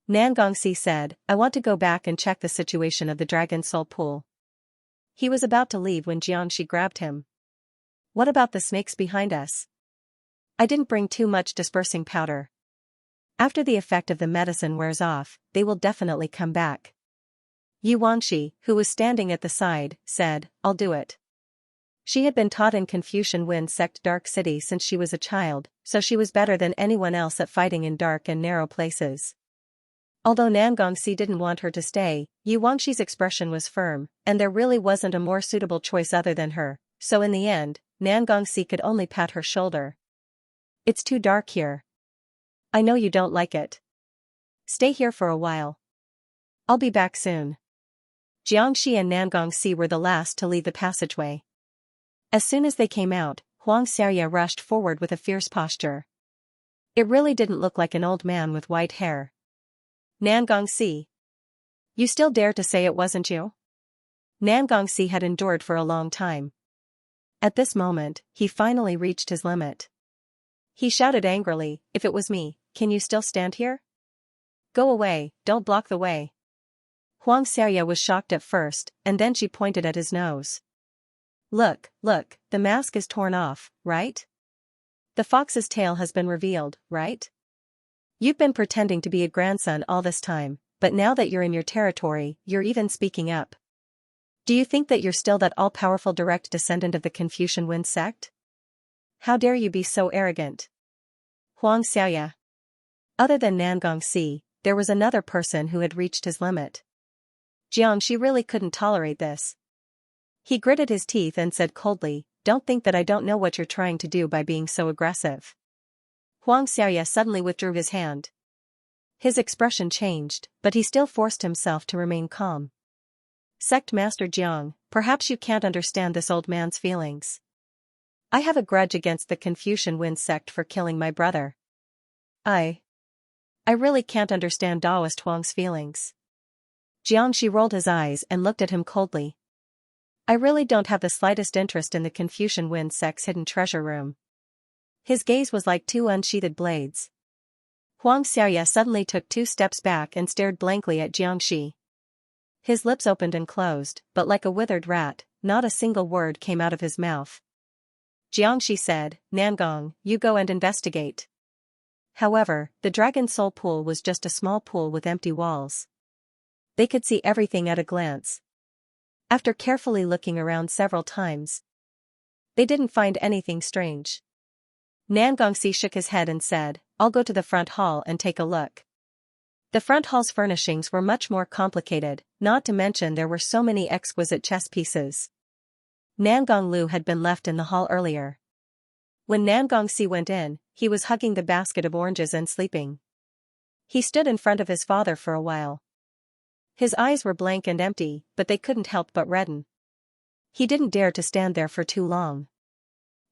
Nangongxi said, I want to go back and check the situation of the dragon soul pool. He was about to leave when Xianxia grabbed him. What about the snakes behind us? I didn't bring too much dispersing powder. After the effect of the medicine wears off, they will definitely come back. Yuanxi, who was standing at the side, said, I'll do it. She had been taught in Confucian Wind Sect Dark City since she was a child, so she was better than anyone else at fighting in dark and narrow places. Although Nangongxi didn't want her to stay, Yuanxi's expression was firm, and there really wasn't a more suitable choice other than her, so in the end, Nangongxi could only pat her shoulder. It's too dark here. I know you don't like it. Stay here for a while. I'll be back soon. Xianxia and Nangongxi were the last to leave the passageway. As soon as they came out, Xianxia rushed forward with a fierce posture. It really didn't look like an old man with white hair. Nangongxi. You still dare to say it wasn't you? Nangongxi had endured for a long time. At this moment, he finally reached his limit. He shouted angrily, if it was me, can you still stand here? Go away, don't block the way. Xianxia was shocked at first, and then she pointed at his nose. Look, the mask is torn off, right? The fox's tail has been revealed, right? You've been pretending to be a grandson all this time, but now that you're in your territory, you're even speaking up. Do you think that you're still that all-powerful direct descendant of the Confucian Wind sect? How dare you be so arrogant? Xianxia. Other than Nangongxi, there was another person who had reached his limit. Xianxia really couldn't tolerate this. He gritted his teeth and said coldly, don't think that I don't know what you're trying to do by being so aggressive. Xianxia suddenly withdrew his hand. His expression changed, but he still forced himself to remain calm. Sect Master Jiang, perhaps you can't understand this old man's feelings. I have a grudge against the Confucian Wind sect for killing my brother. I really can't understand Daoist Huang's feelings. Xianxia rolled his eyes and looked at him coldly. I really don't have the slightest interest in the Confucian Wind sect's hidden treasure room. His gaze was like two unsheathed blades. Xianxia suddenly took 2 steps back and stared blankly at Xianxia. His lips opened and closed, but like a withered rat, not a single word came out of his mouth. Xianxia said, Nangong, you go and investigate. However, the Dragon Soul Pool was just a small pool with empty walls. They could see everything at a glance. After carefully looking around several times, they didn't find anything strange. Nangongxi shook his head and said, I'll go to the front hall and take a look. The front hall's furnishings were much more complicated, not to mention there were so many exquisite chess pieces. Nangong Lu had been left in the hall earlier. When Nangongxi went in, he was hugging the basket of oranges and sleeping. He stood in front of his father for a while. His eyes were blank and empty, but they couldn't help but redden. He didn't dare to stand there for too long.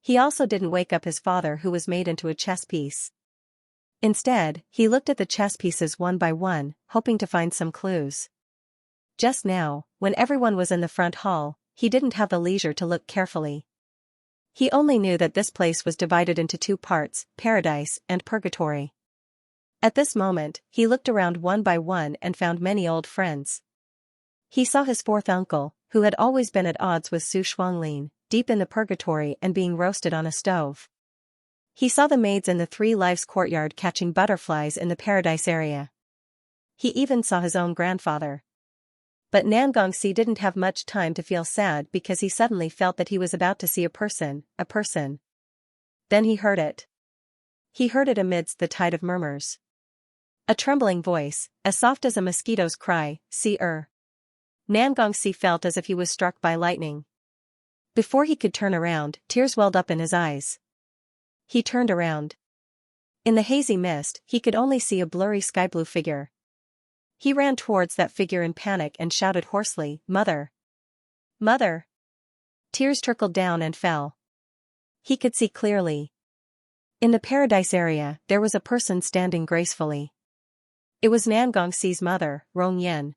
He also didn't wake up his father, who was made into a chess piece. Instead, he looked at the chess pieces one by one, hoping to find some clues. Just now, when everyone was in the front hall, he didn't have the leisure to look carefully. He only knew that this place was divided into 2 parts, paradise and purgatory. At this moment, he looked around one by one and found many old friends. He saw his 4th uncle, who had always been at odds with Su Shuanglin, deep in the purgatory and being roasted on a stove. He saw the maids in the 3 Lives courtyard catching butterflies in the paradise area. He even saw his own grandfather. But Nangongxi didn't have much time to feel sad because he suddenly felt that he was about to see a person. Then he heard it. He heard it amidst the tide of murmurs. A trembling voice, as soft as a mosquito's cry, see-er. Nangongxi felt as if he was struck by lightning. Before he could turn around, tears welled up in his eyes. He turned around. In the hazy mist, he could only see a blurry sky-blue figure. He ran towards that figure in panic and shouted hoarsely, Mother! Mother! Tears trickled down and fell. He could see clearly. In the paradise area, there was a person standing gracefully. It was Nangongxi's mother, Rongyan.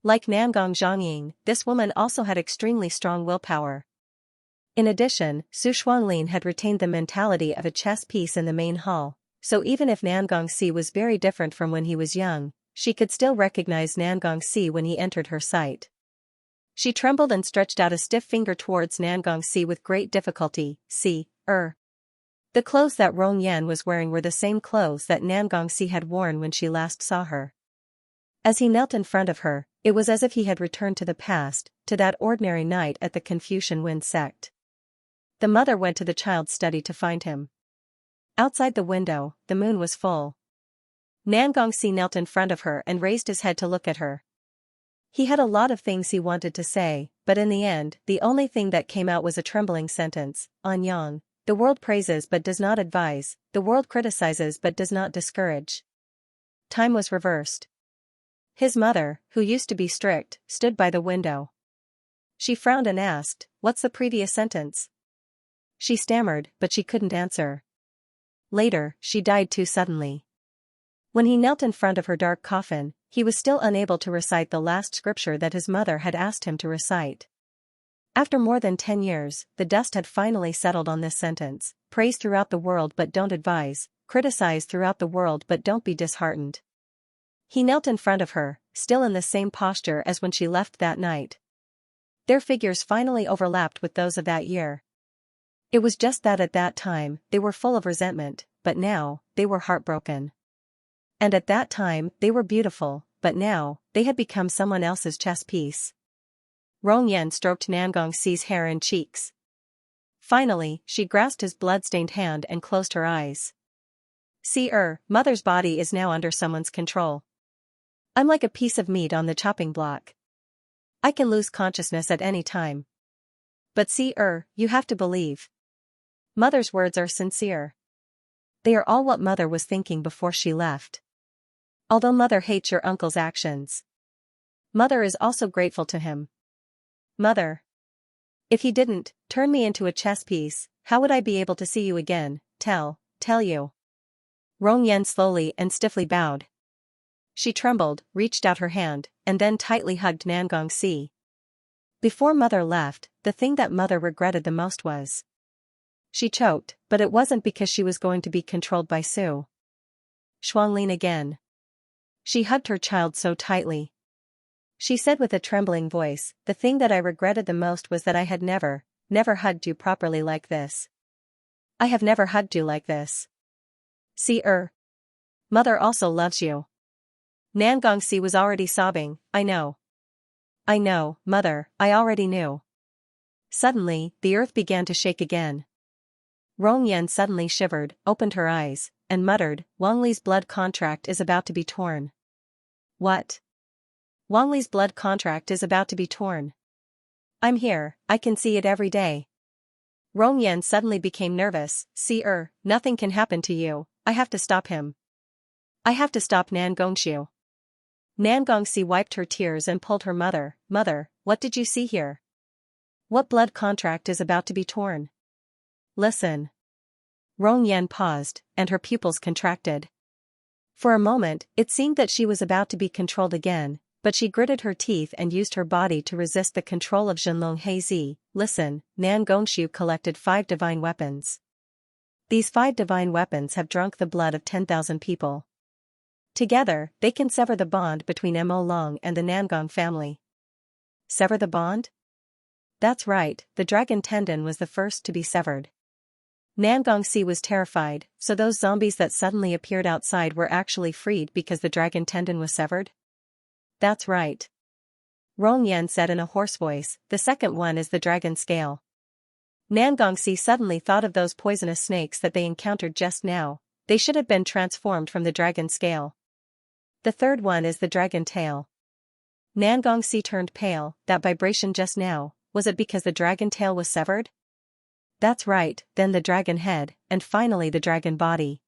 Like Nangong Zhongying, this woman also had extremely strong willpower. In addition, Su Shuanglin had retained the mentality of a chess piece in the main hall, so even if Nangongxi was very different from when he was young, she could still recognize Nangongxi when he entered her sight. She trembled and stretched out a stiff finger towards Nangongxi with great difficulty, see-er. The clothes that Rongyan was wearing were the same clothes that Nangongxi had worn when she last saw her. As he knelt in front of her, it was as if he had returned to the past, to that ordinary night at the Confucian Wind sect. The mother went to the child's study to find him. Outside the window, the moon was full. Nangongxi knelt in front of her and raised his head to look at her. He had a lot of things he wanted to say, but in the end, the only thing that came out was a trembling sentence, Anyang. The world praises but does not advise, the world criticizes but does not discourage. Time was reversed. His mother, who used to be strict, stood by the window. She frowned and asked, What's the previous sentence? She stammered, but she couldn't answer. Later, she died too suddenly. When he knelt in front of her dark coffin, he was still unable to recite the last scripture that his mother had asked him to recite. After more than 10 years, the dust had finally settled on this sentence, praise throughout the world but don't advise, criticize throughout the world but don't be disheartened. He knelt in front of her, still in the same posture as when she left that night. Their figures finally overlapped with those of that year. It was just that at that time, they were full of resentment, but now, they were heartbroken. And at that time, they were beautiful, but now, they had become someone else's chess piece. Rongyan stroked Nangongxi's hair and cheeks. Finally, she grasped his blood-stained hand and closed her eyes. See-er, mother's body is now under someone's control. I'm like a piece of meat on the chopping block. I can lose consciousness at any time. But see-er, you have to believe. Mother's words are sincere. They are all what mother was thinking before she left. Although mother hates your uncle's actions, mother is also grateful to him. Mother. If he didn't turn me into a chess piece, how would I be able to see you again? Tell you. Rong Yan slowly and stiffly bowed. She trembled, reached out her hand, and then tightly hugged Nan Gongxi. Before Mother left, the thing that Mother regretted the most was. She choked, but it wasn't because she was going to be controlled by Su Shuanglin again. She hugged her child so tightly. She said with a trembling voice, the thing that I regretted the most was that I had never hugged you properly like this. I have never hugged you like this. See, Mother also loves you. Nan Gongxi was already sobbing. I know, Mother, I already knew. Suddenly, the earth began to shake again. Rong Yan suddenly shivered, opened her eyes, and muttered, Wang Li's blood contract is about to be torn. What? Wang Li's blood contract is about to be torn. I'm here, I can see it every day. Rong Yan suddenly became nervous. See, nothing can happen to you, I have to stop him. I have to stop Nan Gongxiu. Nan Gongxi wiped her tears and pulled her mother. Mother, what did you see here? What blood contract is about to be torn? Listen. Rong Yan paused, and her pupils contracted. For a moment, it seemed that she was about to be controlled again, but she gritted her teeth and used her body to resist the control of Zhenlong Heizi. Listen, Nan Gongxiu collected 5 divine weapons. These 5 divine weapons have drunk the blood of 10,000 people. Together, they can sever the bond between Mo Long and the Nangong family. Sever the bond? That's right, the dragon tendon was the first to be severed. Nan Gongxi was terrified, so those zombies that suddenly appeared outside were actually freed because the dragon tendon was severed? That's right. Rong Yan said in a hoarse voice, the second one is the dragon scale. Nan Gongxi suddenly thought of those poisonous snakes that they encountered just now. They should have been transformed from the dragon scale. The third one is the dragon tail. Nan Gongxi turned pale. That vibration just now, was it because the dragon tail was severed? That's right, then the dragon head, and finally the dragon body.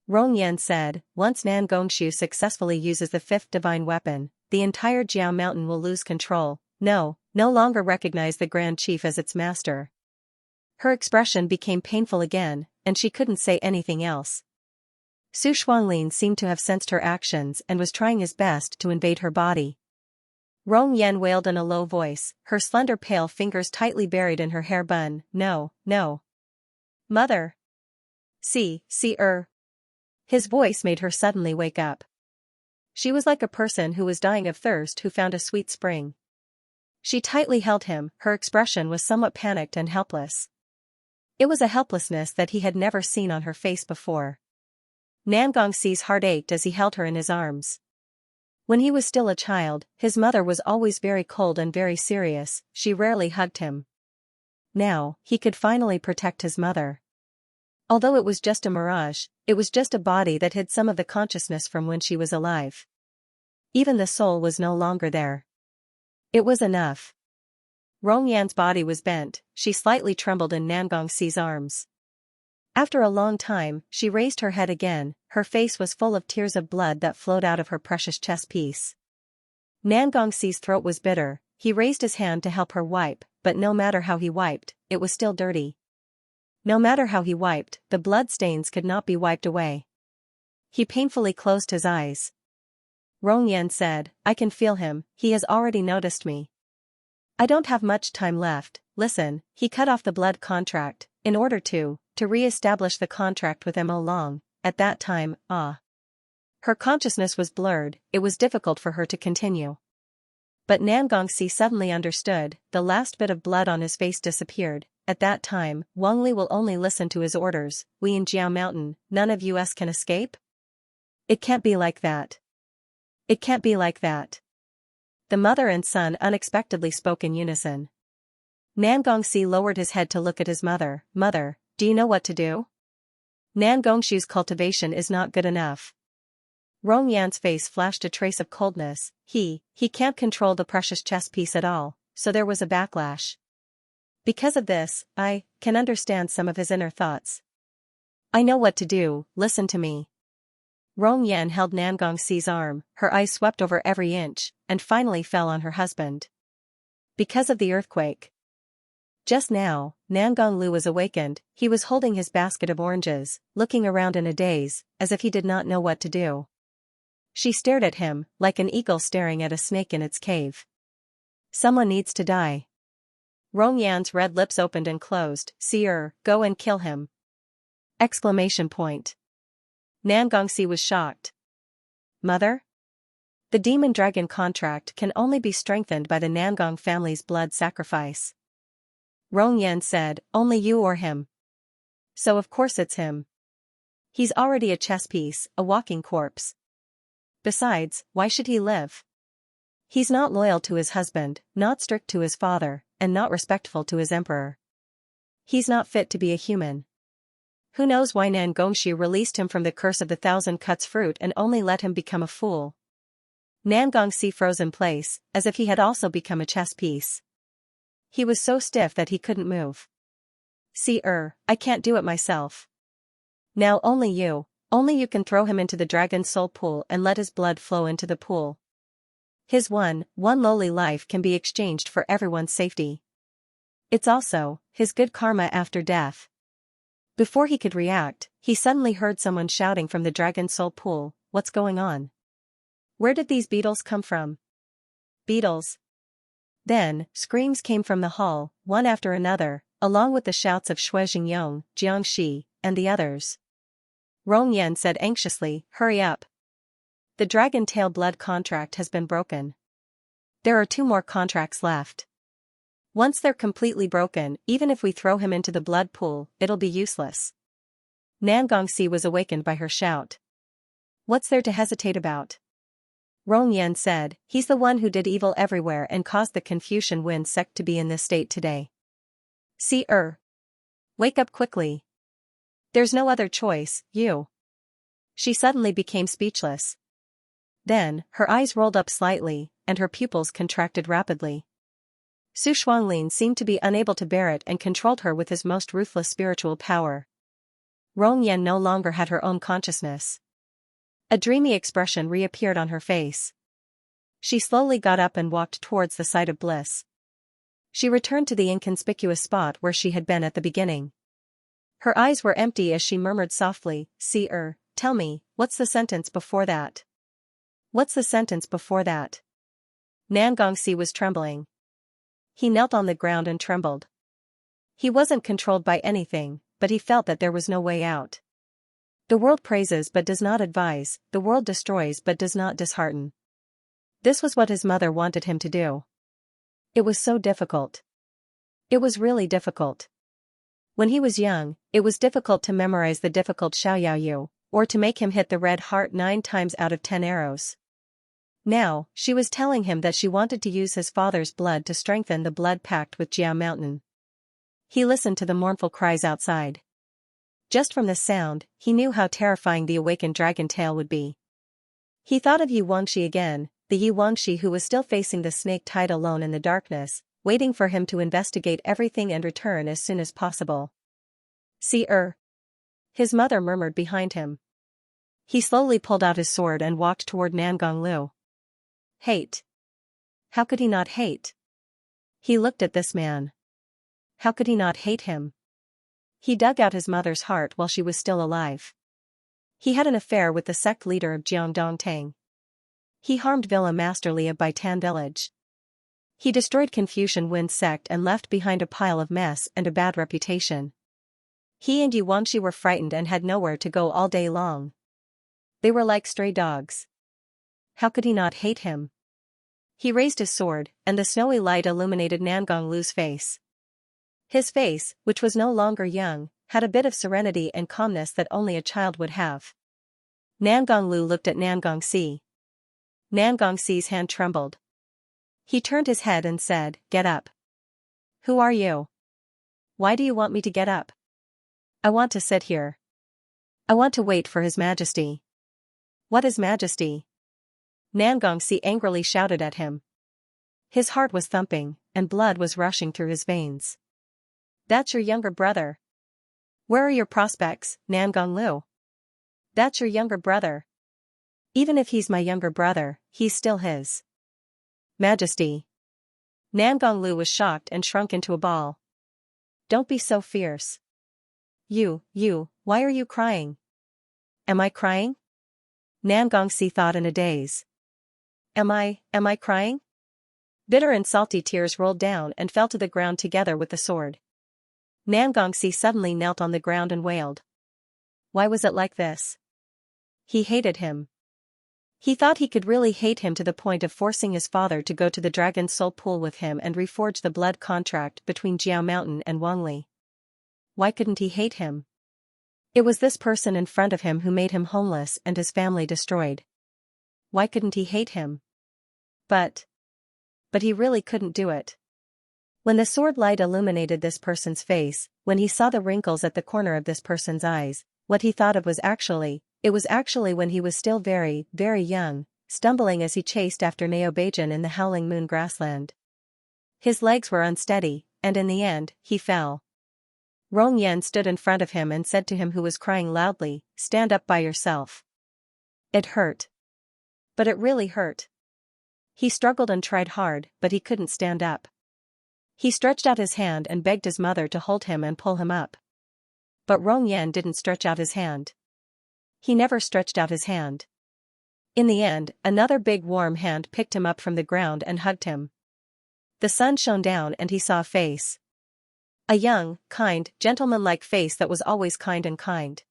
Rong Yan said, once Nan Gongxiu successfully uses the 5th divine weapon, the entire Jiao Mountain will lose control, no longer recognize the Grand Chief as its master. Her expression became painful again, and she couldn't say anything else. Su Shuanglin seemed to have sensed her actions and was trying his best to invade her body. Rong Yan wailed in a low voice, her slender pale fingers tightly buried in her hair bun. No. Mother. See. His voice made her suddenly wake up. She was like a person who was dying of thirst who found a sweet spring. She tightly held him, her expression was somewhat panicked and helpless. It was a helplessness that he had never seen on her face before. Nan Gongxi's heart ached as he held her in his arms. When he was still a child, his mother was always very cold and very serious, she rarely hugged him. Now, he could finally protect his mother. Although it was just a mirage, it was just a body that hid some of the consciousness from when she was alive. Even the soul was no longer there. It was enough. Rong Yan's body was bent, she slightly trembled in Nan Gongxi's arms. After a long time, she raised her head again, her face was full of tears of blood that flowed out of her precious chess piece. Nan Gongxi's throat was bitter, he raised his hand to help her wipe, but no matter how he wiped, it was still dirty. No matter how he wiped, the blood stains could not be wiped away. He painfully closed his eyes. Rong Yan said, I can feel him, he has already noticed me. I don't have much time left, listen, he cut off the blood contract, in order to re-establish the contract with Mo Long, at that time, Her consciousness was blurred, it was difficult for her to continue. But Nan Gongxi suddenly understood, the last bit of blood on his face disappeared. At that time, Wang Li will only listen to his orders, we in Jiao Mountain, none of us can escape? It can't be like that. It can't be like that. The mother and son unexpectedly spoke in unison. Nan Gongxi lowered his head to look at his mother. Mother, do you know what to do? Nan Gongxiu's cultivation is not good enough. Rong Yan's face flashed a trace of coldness, he can't control the precious chess piece at all, so there was a backlash. Because of this, I can understand some of his inner thoughts. I know what to do, listen to me. Rong Yan held Nan Gongxi's arm, her eyes swept over every inch, and finally fell on her husband. Because of the earthquake. Just now, Nangong Lu was awakened. He was holding his basket of oranges, looking around in a daze, as if he did not know what to do. She stared at him, like an eagle staring at a snake in its cave. Someone needs to die. Rong Yan's red lips opened and closed. "Seer, go and kill him!" Exclamation point. Nangongxi was shocked. Mother? The demon dragon contract can only be strengthened by the Nangong family's blood sacrifice. Rong Yan said, "Only you or him." "So of course it's him. He's already a chess piece, a walking corpse. Besides, why should he live? He's not loyal to his husband, not strict to his father, and not respectful to his emperor. He's not fit to be a human. Who knows why Nangongxi released him from the curse of the 1,000 cuts fruit and only let him become a fool." Nangongxi froze in place, as if he had also become a chess piece. He was so stiff that he couldn't move. "See, I can't do it myself. Now only you can throw him into the dragon's soul pool and let his blood flow into the pool. His one lowly life can be exchanged for everyone's safety. It's also his good karma after death." Before he could react, he suddenly heard someone shouting from the dragon's soul pool, "What's going on? Where did these beetles come from?" Beetles. Then, screams came from the hall, one after another, along with the shouts of Shui Jingyong, Jiangxi, and the others. Rong Yan said anxiously, "Hurry up. The dragon tail blood contract has been broken. There are 2 more contracts left. Once they're completely broken, even if we throw him into the blood pool, it'll be useless." Nangongxi was awakened by her shout. "What's there to hesitate about?" Rong Yan said, "He's the one who did evil everywhere and caused the Confucian Wind sect to be in this state today. See, wake up quickly. There's no other choice, you." She suddenly became speechless. Then, her eyes rolled up slightly, and her pupils contracted rapidly. Su Shuanglin seemed to be unable to bear it and controlled her with his most ruthless spiritual power. Rong Yan no longer had her own consciousness. A dreamy expression reappeared on her face. She slowly got up and walked towards the site of bliss. She returned to the inconspicuous spot where she had been at the beginning. Her eyes were empty as she murmured softly, "See, tell me, what's the sentence before that? What's the sentence before that?" Nangongxi was trembling. He knelt on the ground and trembled. He wasn't controlled by anything, but he felt that there was no way out. The world praises but does not advise, the world destroys but does not dishearten. This was what his mother wanted him to do. It was so difficult. It was really difficult. When he was young, it was difficult to memorize the difficult Xiaoyaoyu, or to make him hit the red heart 9 times out of 10 arrows. Now, she was telling him that she wanted to use his father's blood to strengthen the blood pact with Jiao Mountain. He listened to the mournful cries outside. Just from the sound, he knew how terrifying the awakened dragon tail would be. He thought of Yu Wangxi again, the Yu Wangxi who was still facing the snake tied alone in the darkness, waiting for him to investigate everything and return as soon as possible. "See, his mother murmured behind him. He slowly pulled out his sword and walked toward Nangong Lu. Hate. How could he not hate? He looked at this man. How could he not hate him? He dug out his mother's heart while she was still alive. He had an affair with the sect leader of Jiangdongtang. He harmed Villa Masterly of Baitan village. He destroyed Confucian Wind sect and left behind a pile of mess and a bad reputation. He and Yu Wangxi were frightened and had nowhere to go all day long. They were like stray dogs. How could he not hate him? He raised his sword, and the snowy light illuminated Nangong Lu's face. His face, which was no longer young, had a bit of serenity and calmness that only a child would have. Nangong Lu looked at Nangongxi. Nangongxi's hand trembled. He turned his head and said, "Get up." "Who are you? Why do you want me to get up?" "I want to sit here. I want to wait for His Majesty." "What is Majesty?" Nangongxi angrily shouted at him. His heart was thumping, and blood was rushing through his veins. "That's your younger brother. Where are your prospects, Nangong Lu? That's your younger brother. Even if he's my younger brother, he's still his Majesty." Nangong Lu was shocked and shrunk into a ball. don't be so fierce. Why are you crying? Am I crying? Nan Gongxi thought in a daze. Am I crying? Bitter and salty tears rolled down and fell to the ground together with the sword. Nan Gongxi suddenly knelt on the ground and wailed. Why was it like this? He hated him. He thought he could really hate him to the point of forcing his father to go to the Dragon's Soul Pool with him and reforge the blood contract between Jiao Mountain and Wangli. Why couldn't he hate him? It was this person in front of him who made him homeless and his family destroyed. Why couldn't he hate him? But he really couldn't do it. When the sword light illuminated this person's face, when he saw the wrinkles at the corner of this person's eyes, what he thought of was actually when he was still very, very young, stumbling as he chased after Neobeijan in the Howling Moon grassland. His legs were unsteady, and in the end, he fell. Rong Yan stood in front of him and said to him who was crying loudly, "Stand up by yourself." It hurt. But it really hurt. He struggled and tried hard, but he couldn't stand up. He stretched out his hand and begged his mother to hold him and pull him up. But Rong Yan didn't stretch out his hand. He never stretched out his hand. In the end, another big warm hand picked him up from the ground and hugged him. The sun shone down and he saw a face. A young, kind, gentleman-like face that was always kind and kind.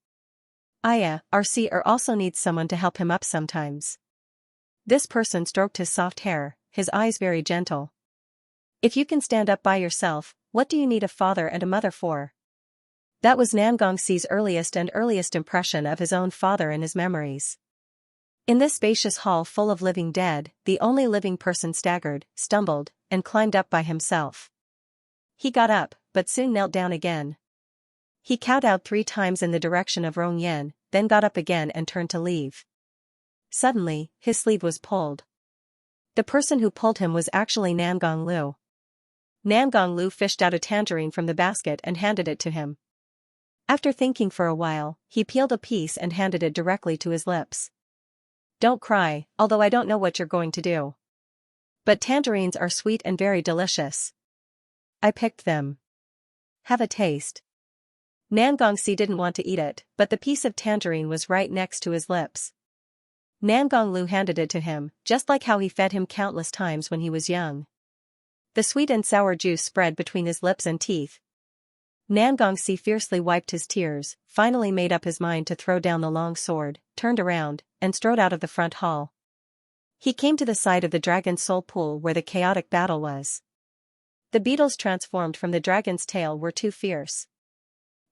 Aya, RC also needs someone to help him up sometimes. This person stroked his soft hair, his eyes very gentle. If you can stand up by yourself, what do you need a father and a mother for? That was Nan Gongxi's earliest impression of his own father in his memories. In this spacious hall full of living dead, the only living person staggered, stumbled, and climbed up by himself. He got up, but soon knelt down again. He kowtowed 3 times in the direction of Rong Yan, then got up again and turned to leave. Suddenly, his sleeve was pulled. The person who pulled him was actually Nan Gonglu. Nan Gonglu fished out a tangerine from the basket and handed it to him. After thinking for a while, he peeled a piece and handed it directly to his lips. Don't cry, although I don't know what you're going to do. But tangerines are sweet and very delicious. I picked them. Have a taste. Nan Gongxi didn't want to eat it, but the piece of tangerine was right next to his lips. Nan Gonglu handed it to him, just like how he fed him countless times when he was young. The sweet and sour juice spread between his lips and teeth. Nan Gongxi fiercely wiped his tears, finally made up his mind to throw down the long sword, turned around, and strode out of the front hall. He came to the side of the Dragon's Soul Pool where the chaotic battle was. The beetles transformed from the dragon's tail were too fierce.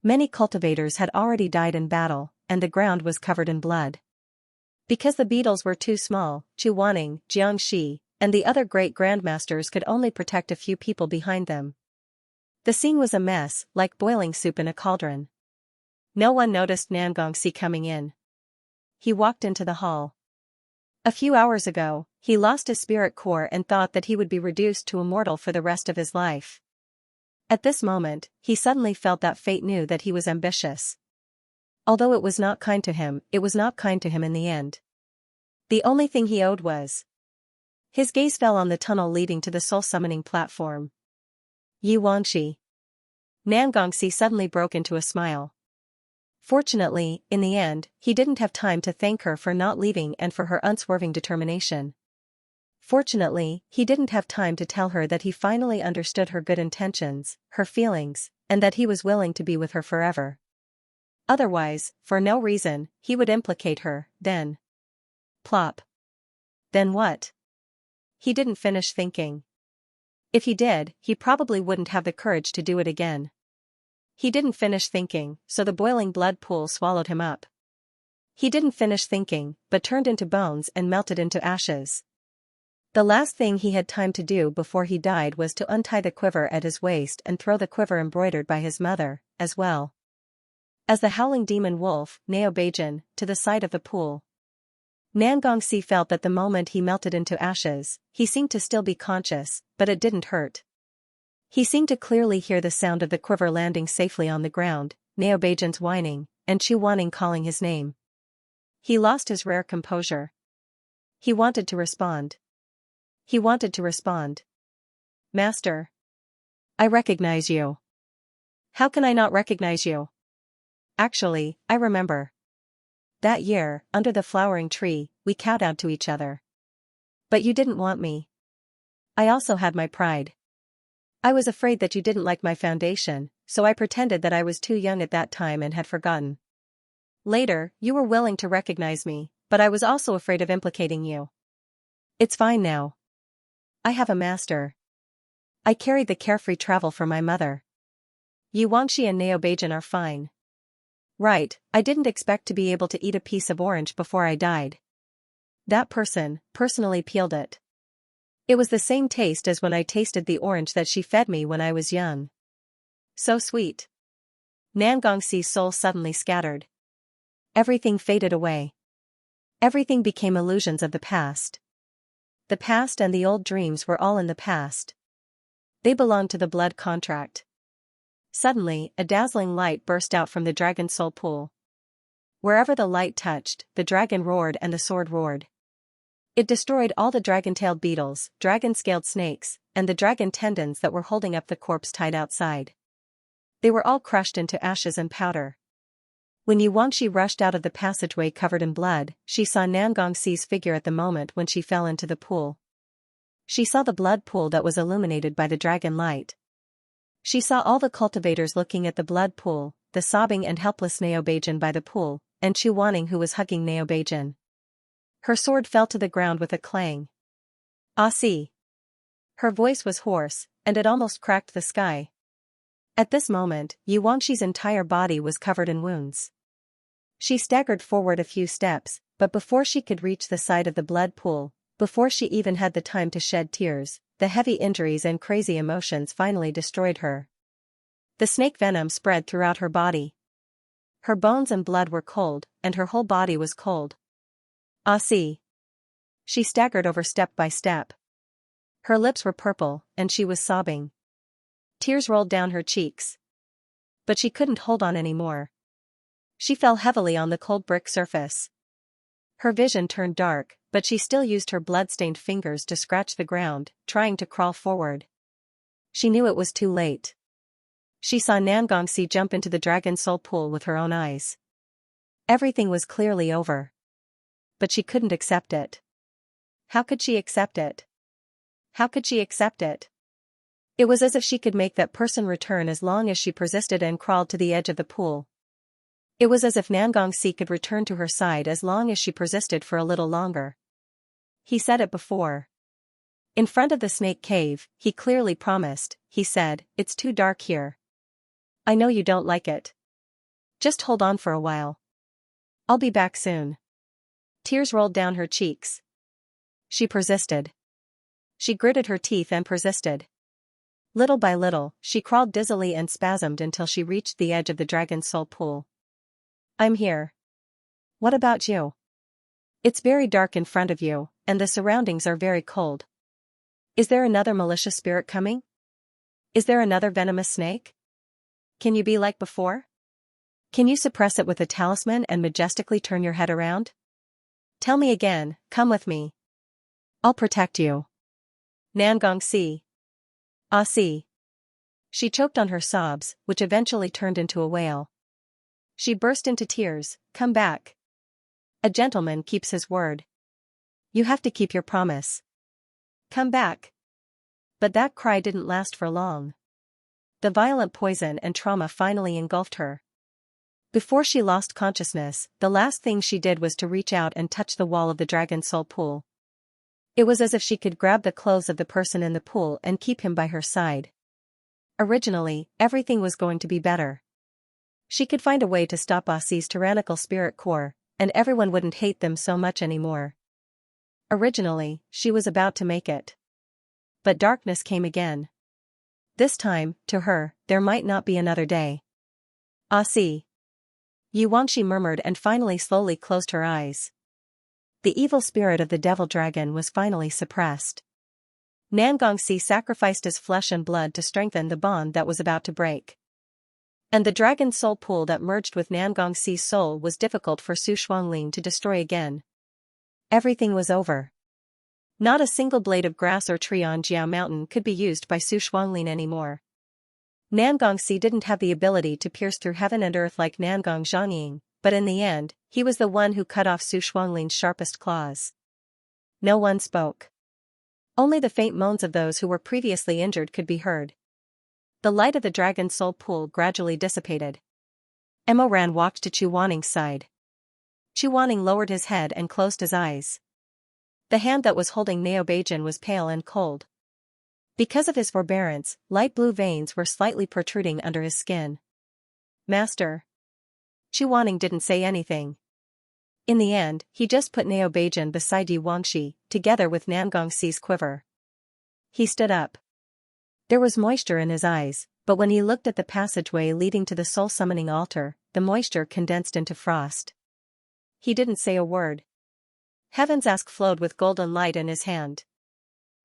Many cultivators had already died in battle, and the ground was covered in blood. Because the beetles were too small, Chu Wanning, Xianxia, and the other great grandmasters could only protect a few people behind them. The scene was a mess, like boiling soup in a cauldron. No one noticed Nan Gongxi coming in. He walked into the hall. A few hours ago, he lost his spirit core and thought that he would be reduced to a mortal for the rest of his life. At this moment, he suddenly felt that fate knew that he was ambitious. Although it was not kind to him, it was not kind to him in the end. The only thing he owed was. His gaze fell on the tunnel leading to the soul-summoning platform. Yi Wangxi. Nan Gongxi suddenly broke into a smile. Fortunately, in the end, he didn't have time to thank her for not leaving and for her unswerving determination. Fortunately, he didn't have time to tell her that he finally understood her good intentions, her feelings, and that he was willing to be with her forever. Otherwise, for no reason, he would implicate her, then. Plop. Then what? He didn't finish thinking. If he did, he probably wouldn't have the courage to do it again. He didn't finish thinking, so the boiling blood pool swallowed him up. He didn't finish thinking, but turned into bones and melted into ashes. The last thing he had time to do before he died was to untie the quiver at his waist and throw the quiver embroidered by his mother, as well as the howling demon wolf, Neobeijan, to the side of the pool. Nan Gongxi felt that the moment he melted into ashes, he seemed to still be conscious, but it didn't hurt. He seemed to clearly hear the sound of the quiver landing safely on the ground, Neobeijan's whining, and Chu Wanning calling his name. He lost his rare composure. He wanted to respond. Master. I recognize you. How can I not recognize you? Actually, I remember. That year, under the flowering tree, we kowtowed to each other. But you didn't want me. I also had my pride. I was afraid that you didn't like my foundation, so I pretended that I was too young at that time and had forgotten. Later, you were willing to recognize me, but I was also afraid of implicating you. It's fine now. I have a master. I carried the carefree travel for my mother. Xianxia and Neobajan are fine. Right, I didn't expect to be able to eat a piece of orange before I died. That person, personally peeled it. It was the same taste as when I tasted the orange that she fed me when I was young. So sweet. Nangongxi's soul suddenly scattered. Everything faded away. Everything became illusions of the past. The past and the old dreams were all in the past. They belonged to the blood contract. Suddenly, a dazzling light burst out from the dragon soul pool. Wherever the light touched, the dragon roared and the sword roared. It destroyed all the dragon-tailed beetles, dragon-scaled snakes, and the dragon tendons that were holding up the corpse tied outside. They were all crushed into ashes and powder. When Xianxia rushed out of the passageway covered in blood, she saw Nangongxi's figure at the moment when she fell into the pool. She saw the blood pool that was illuminated by the dragon light. She saw all the cultivators looking at the blood pool, the sobbing and helpless Neobajan by the pool, and Chuaning who was hugging Neobajan. Her sword fell to the ground with a clang. Ah see. Her voice was hoarse, and it almost cracked the sky. At this moment, Xianxi's entire body was covered in wounds. She staggered forward a few steps, but before she could reach the side of the blood pool, before she even had the time to shed tears, the heavy injuries and crazy emotions finally destroyed her. The snake venom spread throughout her body. Her bones and blood were cold, and her whole body was cold. Ah see. She staggered over step by step. Her lips were purple, and she was sobbing. Tears rolled down her cheeks. But she couldn't hold on anymore. She fell heavily on the cold brick surface. Her vision turned dark, but she still used her blood-stained fingers to scratch the ground, trying to crawl forward. She knew it was too late. She saw Nangongxi jump into the dragon soul pool with her own eyes. Everything was clearly over. But she couldn't accept it. How could she accept it? How could she accept it? It was as if she could make that person return as long as she persisted and crawled to the edge of the pool. It was as if Nangongxi could return to her side as long as she persisted for a little longer. He said it before. In front of the snake cave, he clearly promised, he said, "It's too dark here. I know you don't like it. Just hold on for a while. I'll be back soon." Tears rolled down her cheeks. She persisted. She gritted her teeth and persisted. Little by little, she crawled dizzily and spasmed until she reached the edge of the dragon soul pool. "I'm here. What about you? It's very dark in front of you, and the surroundings are very cold. Is there another malicious spirit coming? Is there another venomous snake? Can you be like before? Can you suppress it with a talisman and majestically turn your head around? Tell me again, come with me. I'll protect you. Nangongxi. Ah see." She choked on her sobs, which eventually turned into a wail. She burst into tears. "Come back. A gentleman keeps his word. You have to keep your promise. Come back." But that cry didn't last for long. The violent poison and trauma finally engulfed her. Before she lost consciousness, the last thing she did was to reach out and touch the wall of the dragon soul pool. It was as if she could grab the clothes of the person in the pool and keep him by her side. Originally, everything was going to be better. She could find a way to stop Aussie's tyrannical spirit core, and everyone wouldn't hate them so much anymore. Originally, she was about to make it. But darkness came again. This time, to her, there might not be another day. Aussie. Xianxia murmured and finally slowly closed her eyes. The evil spirit of the devil dragon was finally suppressed. Nangongxi sacrificed his flesh and blood to strengthen the bond that was about to break. And the dragon soul pool that merged with Nangongxi's soul was difficult for Su Shuangling to destroy again. Everything was over. Not a single blade of grass or tree on Jiao Mountain could be used by Su Shuangling anymore. Nangongxi didn't have the ability to pierce through heaven and earth like Nangong Zhongying, but in the end, he was the one who cut off Su Shuanglin's sharpest claws. No one spoke. Only the faint moans of those who were previously injured could be heard. The light of the dragon's soul pool gradually dissipated. Emoran walked to Chu Waning's side. Chu Waning lowered his head and closed his eyes. The hand that was holding Neobajan was pale and cold. Because of his forbearance, light blue veins were slightly protruding under his skin. Master. Chu Waning didn't say anything. In the end, he just put Neobajan beside Yu Wangxi, together with Nangongxi's quiver. He stood up. There was moisture in his eyes, but when he looked at the passageway leading to the soul-summoning altar, the moisture condensed into frost. He didn't say a word. Heaven's ask flowed with golden light in his hand.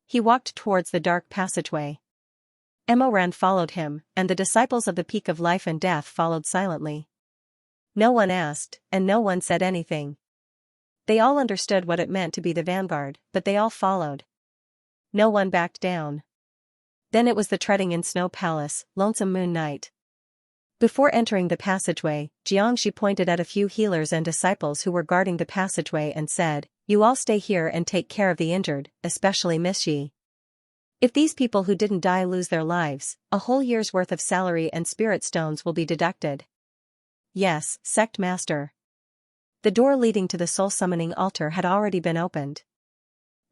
He walked towards the dark passageway. Emoran followed him, and the disciples of the Peak of Life and Death followed silently. No one asked, and no one said anything. They all understood what it meant to be the vanguard, but they all followed. No one backed down. Then it was the treading in snow palace, lonesome moon night. Before entering the passageway, Xianxia pointed at a few healers and disciples who were guarding the passageway and said, "You all stay here and take care of the injured, especially Miss Yi. If these people who didn't die lose their lives, a whole year's worth of salary and spirit stones will be deducted." Yes, Sect Master. The door leading to the soul-summoning altar had already been opened.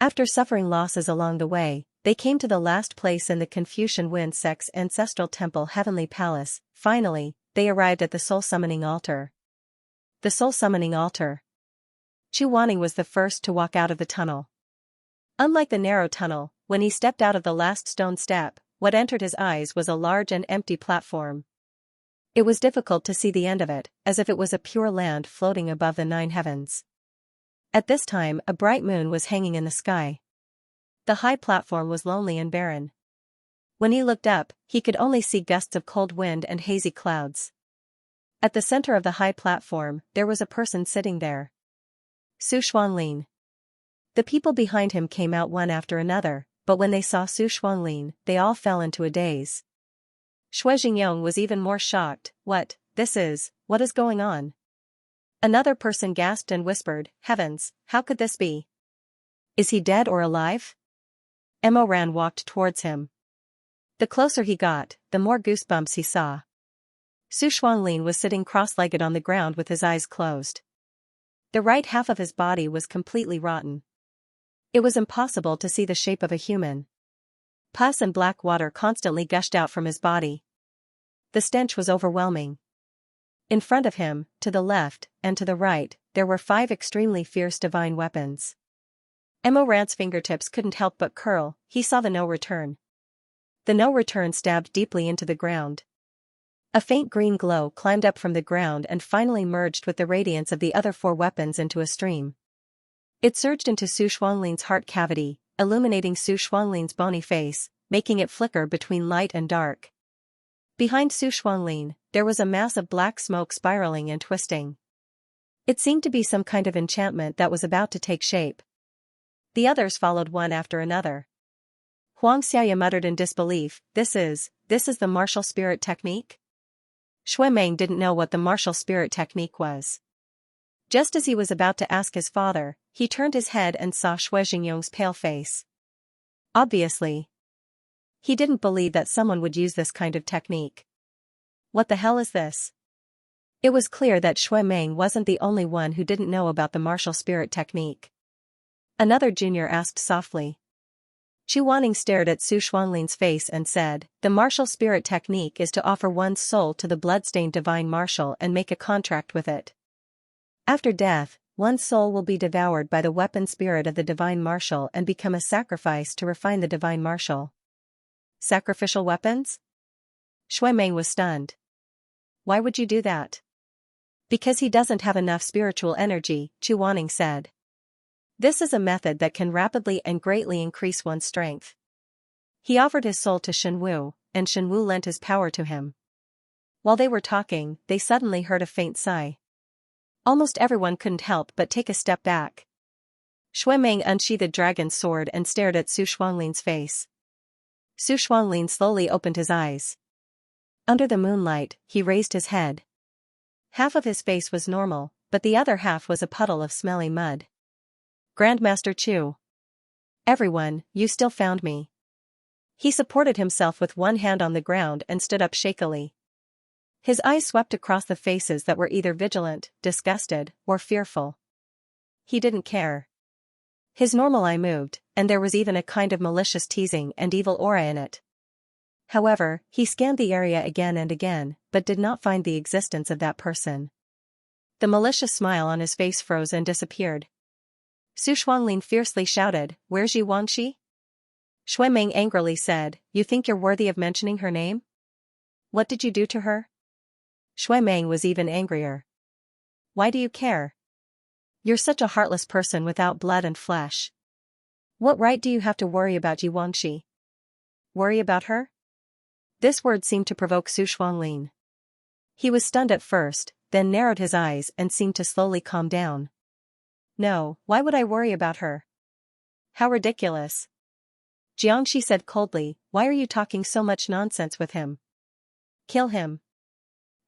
After suffering losses along the way, they came to the last place in the Confucian Wind sect's ancestral temple Heavenly Palace. Finally, they arrived at the soul-summoning altar. The soul-summoning altar. Chu Waning was the first to walk out of the tunnel. Unlike the narrow tunnel, when he stepped out of the last stone step, what entered his eyes was a large and empty platform. It was difficult to see the end of it, as if it was a pure land floating above the 9 heavens. At this time, a bright moon was hanging in the sky. The high platform was lonely and barren. When he looked up, he could only see gusts of cold wind and hazy clouds. At the center of the high platform, there was a person sitting there. Su Shuanglin. The people behind him came out one after another, but when they saw Su Shuanglin, they all fell into a daze. Shui Jingyong was even more shocked. What is going on? Another person gasped and whispered, "Heavens, how could this be? Is he dead or alive?" Emoran walked towards him. The closer he got, the more goosebumps he saw. Su Shuanglin was sitting cross-legged on the ground with his eyes closed. The right half of his body was completely rotten. It was impossible to see the shape of a human. Pus and black water constantly gushed out from his body. The stench was overwhelming. In front of him, to the left, and to the right, there were 5 extremely fierce divine weapons. Emoran's fingertips couldn't help but curl. He saw the no-return. The no-return stabbed deeply into the ground. A faint green glow climbed up from the ground and finally merged with the radiance of the other 4 weapons into a stream. It surged into Su Shuanglin's heart cavity, illuminating Su Shuanglin's bony face, making it flicker between light and dark. Behind Su Shuanglin, there was a mass of black smoke spiraling and twisting. It seemed to be some kind of enchantment that was about to take shape. The others followed one after another. Xianxia muttered in disbelief, This is the martial spirit technique? Shui Meng didn't know what the martial spirit technique was. Just as he was about to ask his father, he turned his head and saw Shui Jingyong's pale face. Obviously, he didn't believe that someone would use this kind of technique. What the hell is this? It was clear that Shui Meng wasn't the only one who didn't know about the martial spirit technique. Another junior asked softly. Chu Wanning stared at Su Shuanglin's face and said, "The martial spirit technique is to offer one's soul to the bloodstained divine martial and make a contract with it. After death, one's soul will be devoured by the weapon spirit of the divine martial and become a sacrifice to refine the divine martial." Sacrificial weapons? Shui Meng was stunned. Why would you do that? Because he doesn't have enough spiritual energy, Chu Wanning said. This is a method that can rapidly and greatly increase one's strength. He offered his soul to Shen Wu, and Shen Wu lent his power to him. While they were talking, they suddenly heard a faint sigh. Almost everyone couldn't help but take a step back. Shui Meng unsheathed the dragon's sword and stared at Su Shuanglin's face. Su Shuanglin slowly opened his eyes. Under the moonlight, he raised his head. Half of his face was normal, but the other half was a puddle of smelly mud. Grandmaster Chu. Everyone, you still found me. He supported himself with one hand on the ground and stood up shakily. His eyes swept across the faces that were either vigilant, disgusted, or fearful. He didn't care. His normal eye moved, and there was even a kind of malicious teasing and evil aura in it. However, he scanned the area again and again, but did not find the existence of that person. The malicious smile on his face froze and disappeared. Su Shuanglin fiercely shouted, "Where's Yi Wangxi?" Shui Meng angrily said, "You think you're worthy of mentioning her name? What did you do to her?" Shui Meng was even angrier. "Why do you care? You're such a heartless person without blood and flesh. What right do you have to worry about Yi Wangxi? Worry about her?" This word seemed to provoke Su Shuanglin. He was stunned at first, then narrowed his eyes and seemed to slowly calm down. "No, why would I worry about her? How ridiculous." Xianxia said coldly, "Why are you talking so much nonsense with him? Kill him."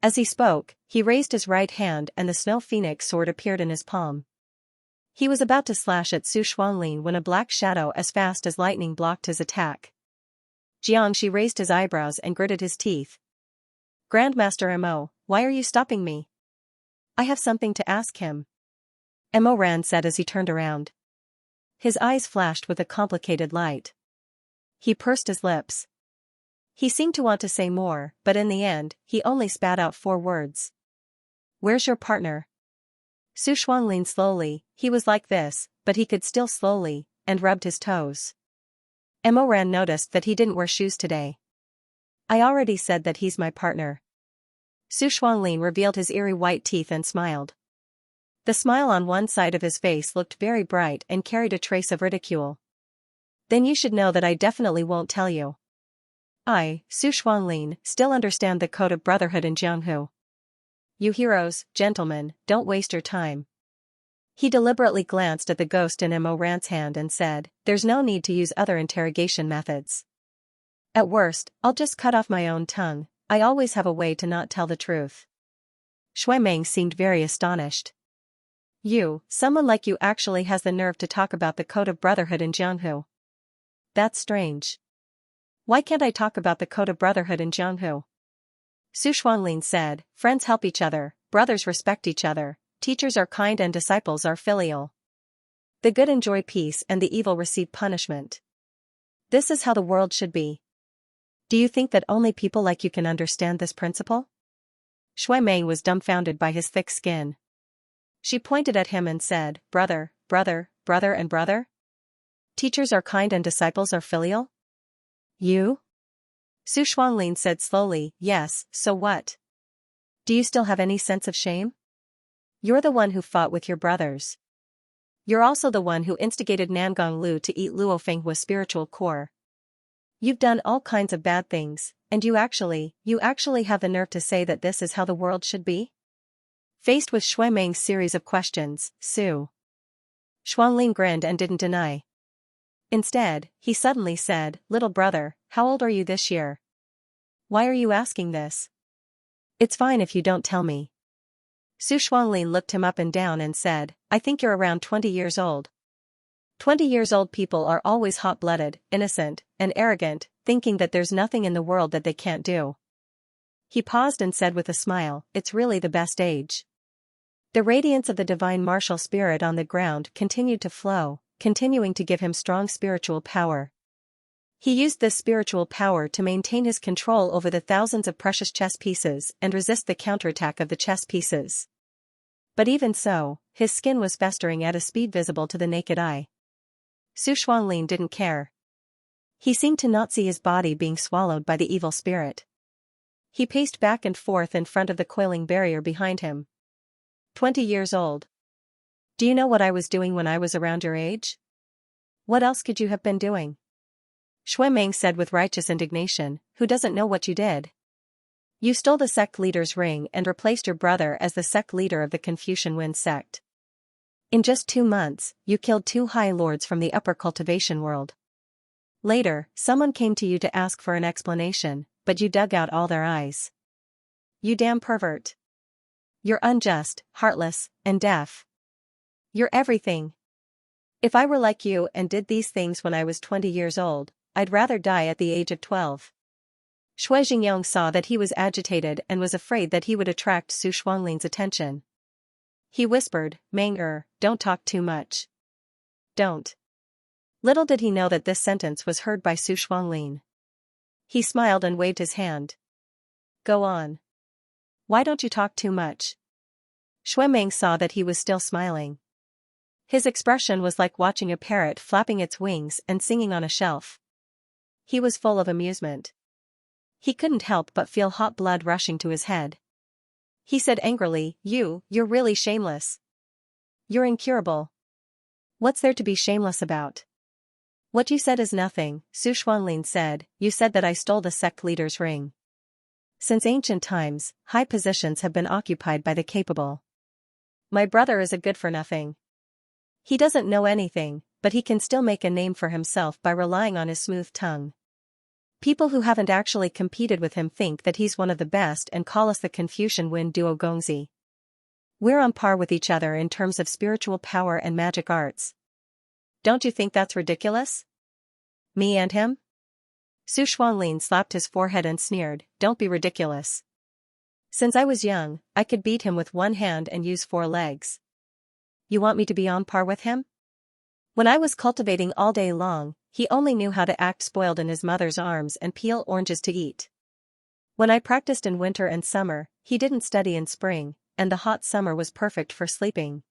As he spoke, he raised his right hand and the snow phoenix sword appeared in his palm. He was about to slash at Su Shuanglin when a black shadow as fast as lightning blocked his attack. Xianxia raised his eyebrows and gritted his teeth. "Grandmaster Mo, why are you stopping me? I have something to ask him." Mo Ran said as he turned around. His eyes flashed with a complicated light. He pursed his lips. He seemed to want to say more, but in the end, he only spat out 4 words. "Where's your partner?" Su Shuanglin slowly, he was like this, but he could still slowly, and rubbed his toes. Mo Ran noticed that he didn't wear shoes today. "I already said that he's my partner." Su Shuanglin revealed his eerie white teeth and smiled. The smile on one side of his face looked very bright and carried a trace of ridicule. "Then you should know that I definitely won't tell you. I, Su Shuanglin, still understand the code of brotherhood in Jianghu. You heroes, gentlemen, don't waste your time." He deliberately glanced at the ghost in Mo Ran's hand and said, "There's no need to use other interrogation methods. At worst, I'll just cut off my own tongue. I always have a way to not tell the truth." Shui Meng seemed very astonished. Someone like you actually has the nerve to talk about the code of brotherhood in Jianghu. That's strange. Why can't I talk about the code of brotherhood in Jianghu? Su Shuanglin said, "Friends help each other, brothers respect each other, teachers are kind and disciples are filial. The good enjoy peace and the evil receive punishment. This is how the world should be. Do you think that only people like you can understand this principle?" Shui Meng was dumbfounded by his thick skin. She pointed at him and said, "Brother, brother, brother and brother? Teachers are kind and disciples are filial? You?" Su Shuanglin said slowly, "Yes, so what? Do you still have any sense of shame? You're the one who fought with your brothers. You're also the one who instigated Nangong Lu to eat Luo Fenghua's spiritual core. You've done all kinds of bad things, and you actually have the nerve to say that this is how the world should be?" Faced with Shui Meng's series of questions, Su Shuanglin grinned and didn't deny. Instead, he suddenly said, "Little brother, how old are you this year? Why are you asking this? It's fine if you don't tell me." Su Shuanglin looked him up and down and said, "I think you're around 20 years old. 20 years old people are always hot-blooded, innocent, and arrogant, thinking that there's nothing in the world that they can't do." He paused and said with a smile, "It's really the best age." The radiance of the divine martial spirit on the ground continued to flow, continuing to give him strong spiritual power. He used this spiritual power to maintain his control over the thousands of precious chess pieces and resist the counterattack of the chess pieces. But even so, his skin was festering at a speed visible to the naked eye. Su Shuanglin didn't care. He seemed to not see his body being swallowed by the evil spirit. He paced back and forth in front of the coiling barrier behind him. 20 years old. Do you know what I was doing when I was around your age? What else could you have been doing? Shui Meng said with righteous indignation, "Who doesn't know what you did? You stole the sect leader's ring and replaced your brother as the sect leader of the Confucian Wind sect. In just 2 months, you killed 2 high lords from the upper cultivation world. Later, someone came to you to ask for an explanation, but you dug out all their eyes. You damn pervert. You're unjust, heartless, and deaf. You're everything. If I were like you and did these things when I was 20 years old, I'd rather die at the age of 12. Shui Jingyong saw that he was agitated and was afraid that he would attract Su Shuanglin's attention. He whispered, Mang don't talk too much. Don't. Little did he know that this sentence was heard by Su Shuanglin. He smiled and waved his hand. Go on. Why don't you talk too much? Shui Meng saw that he was still smiling. His expression was like watching a parrot flapping its wings and singing on a shelf. He was full of amusement. He couldn't help but feel hot blood rushing to his head. He said angrily, You're really shameless. You're incurable. What's there to be shameless about? What you said is nothing, Su Shuanglin said. You said that I stole the sect leader's ring. Since ancient times, high positions have been occupied by the capable. My brother is a good-for-nothing. He doesn't know anything, but he can still make a name for himself by relying on his smooth tongue. People who haven't actually competed with him think that he's one of the best and call us the Confucian Wen Duo Gongzi. We're on par with each other in terms of spiritual power and magic arts. Don't you think that's ridiculous? Me and him? Su Shuanglin slapped his forehead and sneered, Don't be ridiculous. Since I was young, I could beat him with one hand and use 4 legs. You want me to be on par with him? When I was cultivating all day long, he only knew how to act spoiled in his mother's arms and peel oranges to eat. When I practiced in winter and summer, he didn't study in spring, and the hot summer was perfect for sleeping.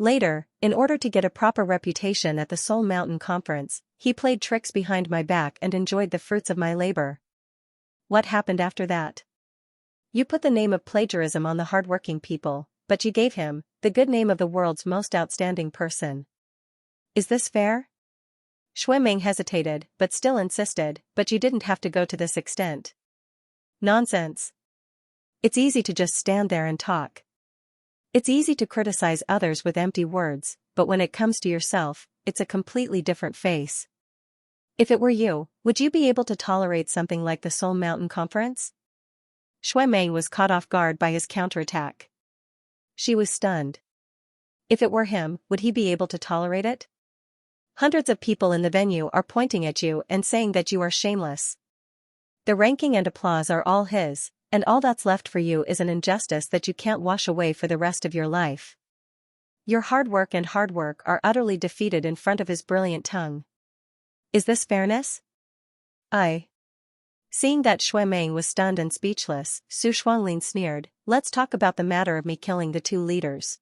Later, in order to get a proper reputation at the Soul Mountain Conference, he played tricks behind my back and enjoyed the fruits of my labor. What happened after that? You put the name of plagiarism on the hardworking people, but you gave him the good name of the world's most outstanding person. Is this fair? Shui Meng hesitated, but still insisted, But you didn't have to go to this extent. Nonsense. It's easy to just stand there and talk. It's easy to criticize others with empty words, but when it comes to yourself, it's a completely different face. If it were you, would you be able to tolerate something like the Soul Mountain Conference? Shui Meng was caught off guard by his counterattack. She was stunned. If it were him, would he be able to tolerate it? Hundreds of people in the venue are pointing at you and saying that you are shameless. The ranking and applause are all his, and all that's left for you is an injustice that you can't wash away for the rest of your life. Your hard work are utterly defeated in front of his brilliant tongue. Is this fairness? Seeing that Shui Meng was stunned and speechless, Su Shuanglin sneered, Let's talk about the matter of me killing the 2 leaders.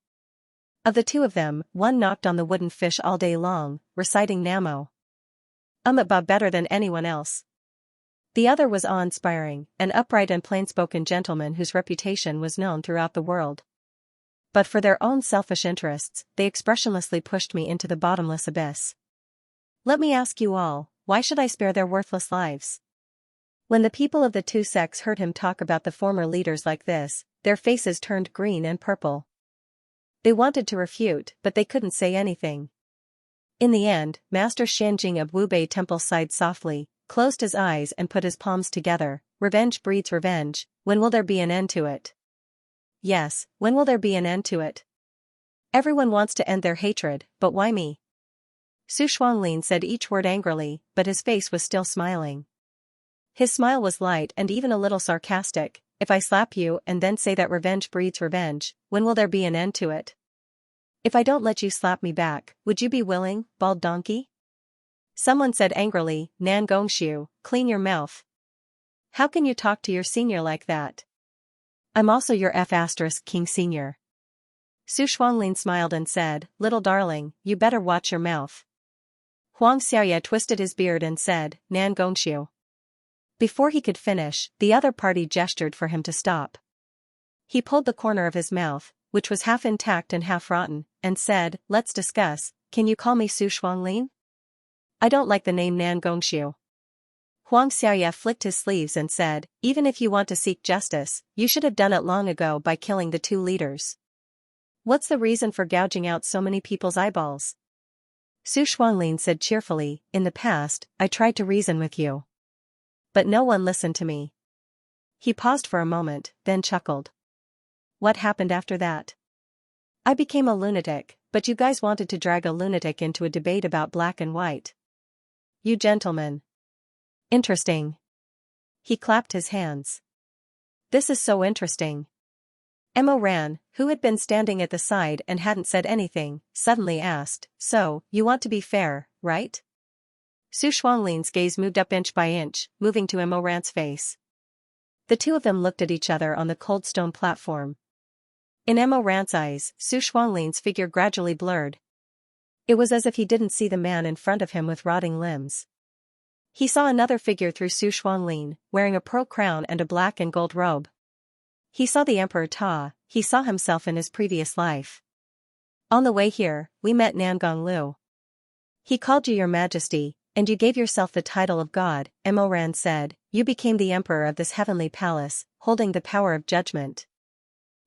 Of the 2 of them, one knocked on the wooden fish all day long, reciting Namo Ba better than anyone else. The other was awe-inspiring, an upright and plain-spoken gentleman whose reputation was known throughout the world. But for their own selfish interests, they expressionlessly pushed me into the bottomless abyss. Let me ask you all, why should I spare their worthless lives? When the people of the 2 sects heard him talk about the former leaders like this, their faces turned green and purple. They wanted to refute, but they couldn't say anything. In the end, Master Xianjing of Wubei Temple sighed softly, closed his eyes and put his palms together. Revenge breeds revenge. When will there be an end to it? Yes, when will there be an end to it? Everyone wants to end their hatred, but why me? Su Shuanglin said each word angrily, but his face was still smiling. His smile was light and even a little sarcastic. If I slap you and then say that revenge breeds revenge, when will there be an end to it? If I don't let you slap me back, would you be willing, bald donkey? Someone said angrily, Nan Gongxiu, clean your mouth. How can you talk to your senior like that? I'm also your King Senior. Su Shuanglin smiled and said, Little darling, you better watch your mouth. Xianxia twisted his beard and said, Nan Gongxiu. Before he could finish, the other party gestured for him to stop. He pulled the corner of his mouth, which was half intact and half rotten, and said, Let's discuss. Can you call me Su Shuanglin? I don't like the name Nan Gongxiu. Xianxia flicked his sleeves and said, Even if you want to seek justice, you should have done it long ago by killing the 2 leaders. What's the reason for gouging out so many people's eyeballs? Su Shuanglin said cheerfully, In the past, I tried to reason with you. but no one listened to me. He paused for a moment, then chuckled. What happened after that? I became a lunatic, but you guys wanted to drag a lunatic into a debate about black and white. You gentlemen. Interesting. He clapped his hands. This is so interesting. Emma Ran, who had been standing at the side and hadn't said anything, suddenly asked, so, you want to be fair, right? Su Shuanglin's gaze moved up inch by inch, moving to Emma Ran's face. The two of them looked at each other on the cold stone platform. In Emma Ran's eyes, Su Shuanglin's figure gradually blurred. It was as if he didn't see the man in front of him with rotting limbs. He saw another figure through Su Shuanglin, wearing a pearl crown and a black and gold robe. He saw the Emperor Ta, he saw himself in his previous life. On the way here, we met Nangong Lu. He called you your majesty, and you gave yourself the title of God, Emma Ran said. You became the emperor of this heavenly palace, holding the power of judgment.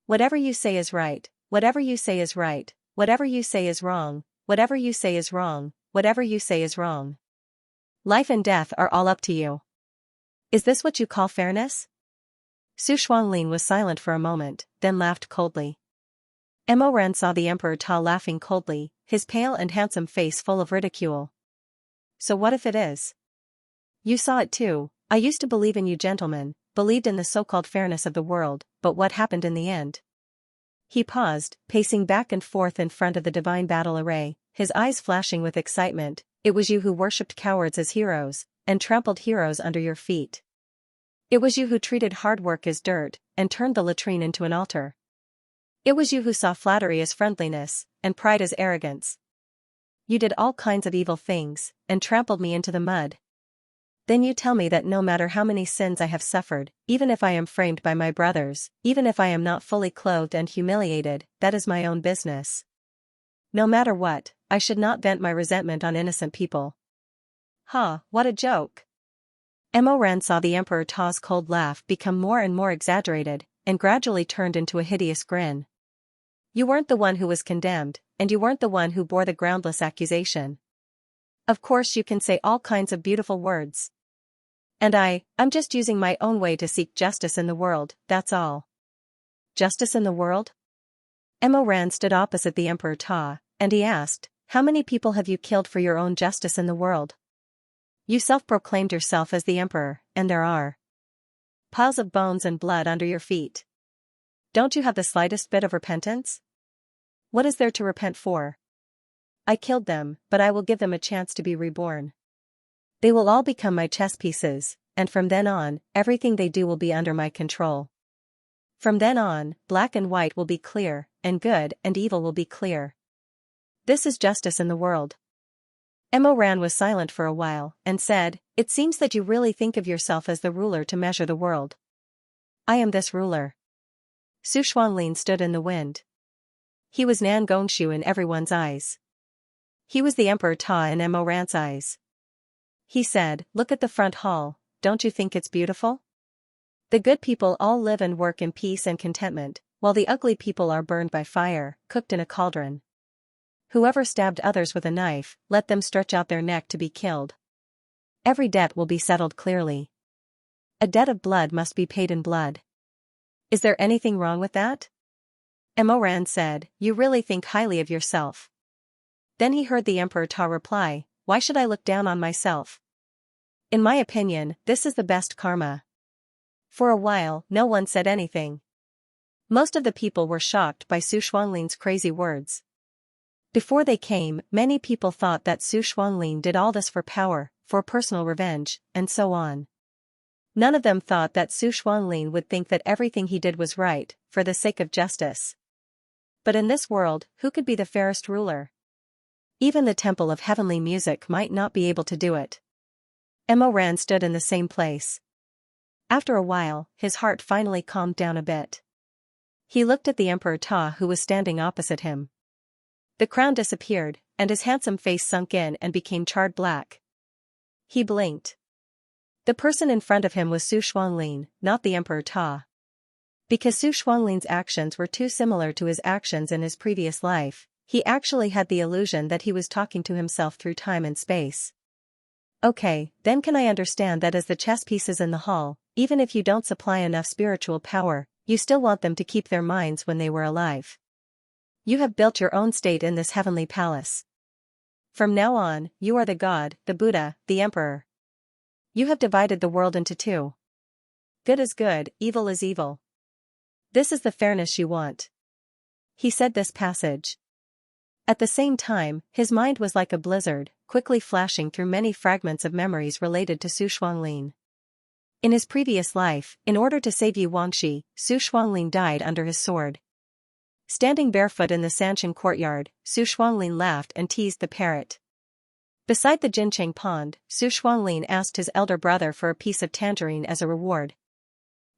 Whatever you say is right, whatever you say is right, whatever you say is wrong, whatever you say is wrong, whatever you say is wrong. Life and death are all up to you. Is this what you call fairness? Su Shuanglin was silent for a moment, then laughed coldly. Emma Ran saw the Emperor Ta laughing coldly, his pale and handsome face full of ridicule. So what if it is? You saw it too. I used to believe in you gentlemen, believed in the so-called fairness of the world, but what happened in the end? He paused, pacing back and forth in front of the divine battle array, his eyes flashing with excitement. It was you who worshipped cowards as heroes, and trampled heroes under your feet. It was you who treated hard work as dirt, and turned the latrine into an altar. It was you who saw flattery as friendliness, and pride as arrogance. You did all kinds of evil things, and trampled me into the mud. Then you tell me that no matter how many sins I have suffered, even if I am framed by my brothers, even if I am not fully clothed and humiliated, that is my own business. No matter what, I should not vent my resentment on innocent people. Ha, what a joke. Emma Ran saw the Emperor Ta's cold laugh become more and more exaggerated, and gradually turned into a hideous grin. You weren't the one who was condemned, and you weren't the one who bore the groundless accusation. Of course you can say all kinds of beautiful words. And I'm just using my own way to seek justice in the world, that's all. Justice in the world? Emma Ran stood opposite the Emperor Ta, and he asked, how many people have you killed for your own justice in the world? You self-proclaimed yourself as the emperor, and there are piles of bones and blood under your feet. Don't you have the slightest bit of repentance? What is there to repent for? I killed them, but I will give them a chance to be reborn. They will all become my chess pieces, and from then on, everything they do will be under my control. From then on, black and white will be clear, and good and evil will be clear. This is justice in the world. Emma Ran was silent for a while, and said, it seems that you really think of yourself as the ruler to measure the world. I am this ruler. Su Shuanglin stood in the wind. He was Nan Gongshu in everyone's eyes. He was the Emperor Ta in Emma Ran's eyes. He said, look at the front hall, don't you think it's beautiful? The good people all live and work in peace and contentment, while the ugly people are burned by fire, cooked in a cauldron. Whoever stabbed others with a knife, let them stretch out their neck to be killed. Every debt will be settled clearly. A debt of blood must be paid in blood. Is there anything wrong with that? Emma Ran said, you really think highly of yourself. Then he heard the Emperor Ta reply, why should I look down on myself? In my opinion, this is the best karma. For a while, no one said anything. Most of the people were shocked by Su Shuanglin's crazy words. Before they came, many people thought that Su Shuanglin did all this for power, for personal revenge, and so on. None of them thought that Su Shuanglin would think that everything he did was right, for the sake of justice. But in this world, who could be the fairest ruler? Even the Temple of Heavenly Music might not be able to do it. Emma Ran stood in the same place. After a while, his heart finally calmed down a bit. He looked at the Emperor Ta who was standing opposite him. The crown disappeared, and his handsome face sunk in and became charred black. He blinked. The person in front of him was Su Shuanglin, not the Emperor Ta. Because Su Shuanglin's actions were too similar to his actions in his previous life, he actually had the illusion that he was talking to himself through time and space. Okay, then can I understand that as the chess pieces in the hall, even if you don't supply enough spiritual power, you still want them to keep their minds when they were alive. You have built your own state in this heavenly palace. From now on, you are the God, the Buddha, the Emperor. You have divided the world into two. Good is good, evil is evil. This is the fairness you want. He said this passage. At the same time, his mind was like a blizzard, quickly flashing through many fragments of memories related to Su Shuanglin. In his previous life, in order to save Yi Wangxi, Su Shuanglin died under his sword. Standing barefoot in the Sanchen courtyard, Su Shuanglin laughed and teased the parrot. Beside the Jincheng pond, Su Shuanglin asked his elder brother for a piece of tangerine as a reward.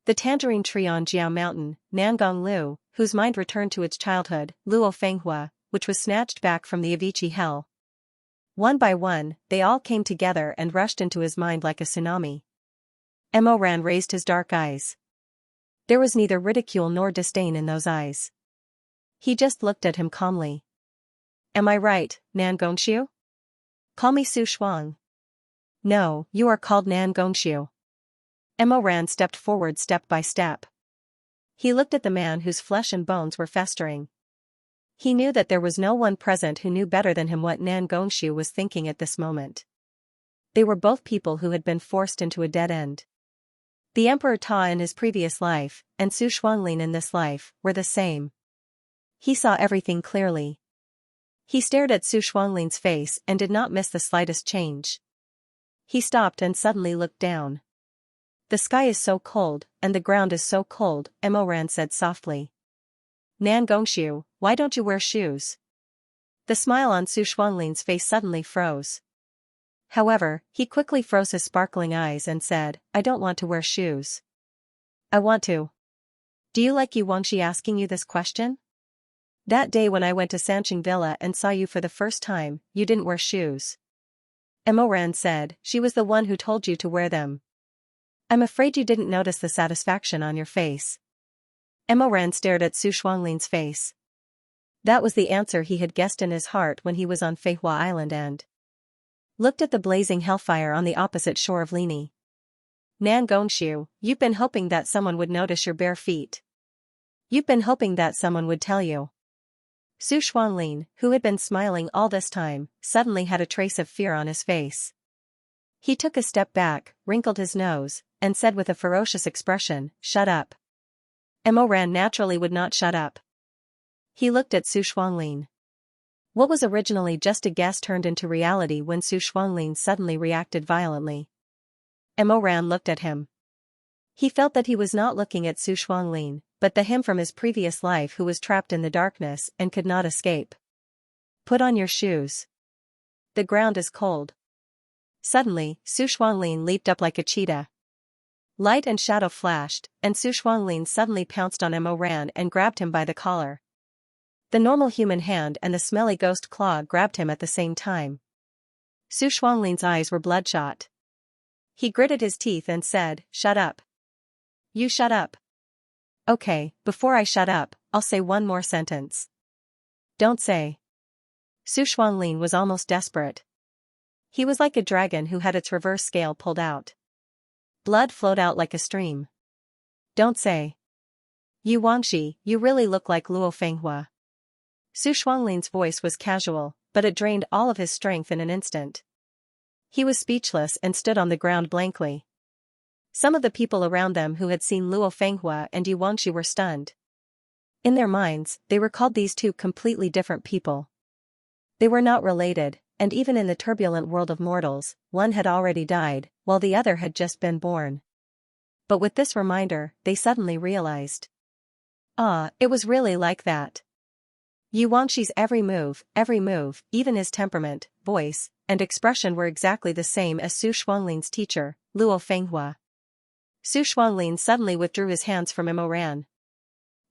The tangerine tree on Jiao Mountain, Nangong Lu, whose mind returned to its childhood, Luo Fenghua, which was snatched back from the Avici hell. One by one, they all came together and rushed into his mind like a tsunami. Mo Ran raised his dark eyes. There was neither ridicule nor disdain in those eyes. He just looked at him calmly. Am I right, Nan Gongxiu? Call me Su Shuang. No, you are called Nan Gongxiu. Mo Ran stepped forward step by step. He looked at the man whose flesh and bones were festering. He knew that there was no one present who knew better than him what Nan Gongxiu was thinking at this moment. They were both people who had been forced into a dead end. The Emperor Ta in his previous life, and Su Shuanglin in this life, were the same. He saw everything clearly. He stared at Su Shuanglin's face and did not miss the slightest change. He stopped and suddenly looked down. The sky is so cold, and the ground is so cold, Mo Ran said softly. Nan Gongxiu, why don't you wear shoes? The smile on Su Shuanglin's face suddenly froze. However, he quickly froze his sparkling eyes and said, I don't want to wear shoes. I want to. Do you like Yi Wangxi asking you this question? That day when I went to Sancheng Villa and saw you for the first time, you didn't wear shoes. Mo Ran said, she was the one who told you to wear them. I'm afraid you didn't notice the satisfaction on your face. Mo Ran stared at Su Shuanglin's face. That was the answer he had guessed in his heart when he was on Feihua Island and looked at the blazing hellfire on the opposite shore of Lini. Nan Gongxiu, you've been hoping that someone would notice your bare feet. You've been hoping that someone would tell you. Su Shuanglin, who had been smiling all this time, suddenly had a trace of fear on his face. He took a step back, wrinkled his nose, and said with a ferocious expression, shut up. Mo Ran naturally would not shut up. He looked at Su Shuanglin. What was originally just a guess turned into reality when Su Shuanglin suddenly reacted violently. Mo Ran looked at him. He felt that he was not looking at Su Shuanglin, but the him from his previous life who was trapped in the darkness and could not escape. Put on your shoes. The ground is cold. Suddenly, Su Shuanglin leaped up like a cheetah. Light and shadow flashed, and Su Shuanglin suddenly pounced on Mo Ran and grabbed him by the collar. The normal human hand and the smelly ghost claw grabbed him at the same time. Su Shuanglin's eyes were bloodshot. He gritted his teeth and said, shut up. You shut up. Okay, before I shut up, I'll say one more sentence. Don't say. Su Shuanglin was almost desperate. He was like a dragon who had its reverse scale pulled out. Blood flowed out like a stream. Don't say. Yi Wangxi, you really look like Luo Fenghua. Su Shuanglin's voice was casual, but it drained all of his strength in an instant. He was speechless and stood on the ground blankly. Some of the people around them who had seen Luo Fenghua and Yi Wangxi were stunned. In their minds, they recalled these two completely different people. They were not related, and even in the turbulent world of mortals, one had already died, while the other had just been born. But with this reminder, they suddenly realized. It was really like that. Yi Wangxi's every move, even his temperament, voice, and expression were exactly the same as Su Shuanglin's teacher, Luo Fenghua. Su Shuanglin suddenly withdrew his hands from Mo Ran.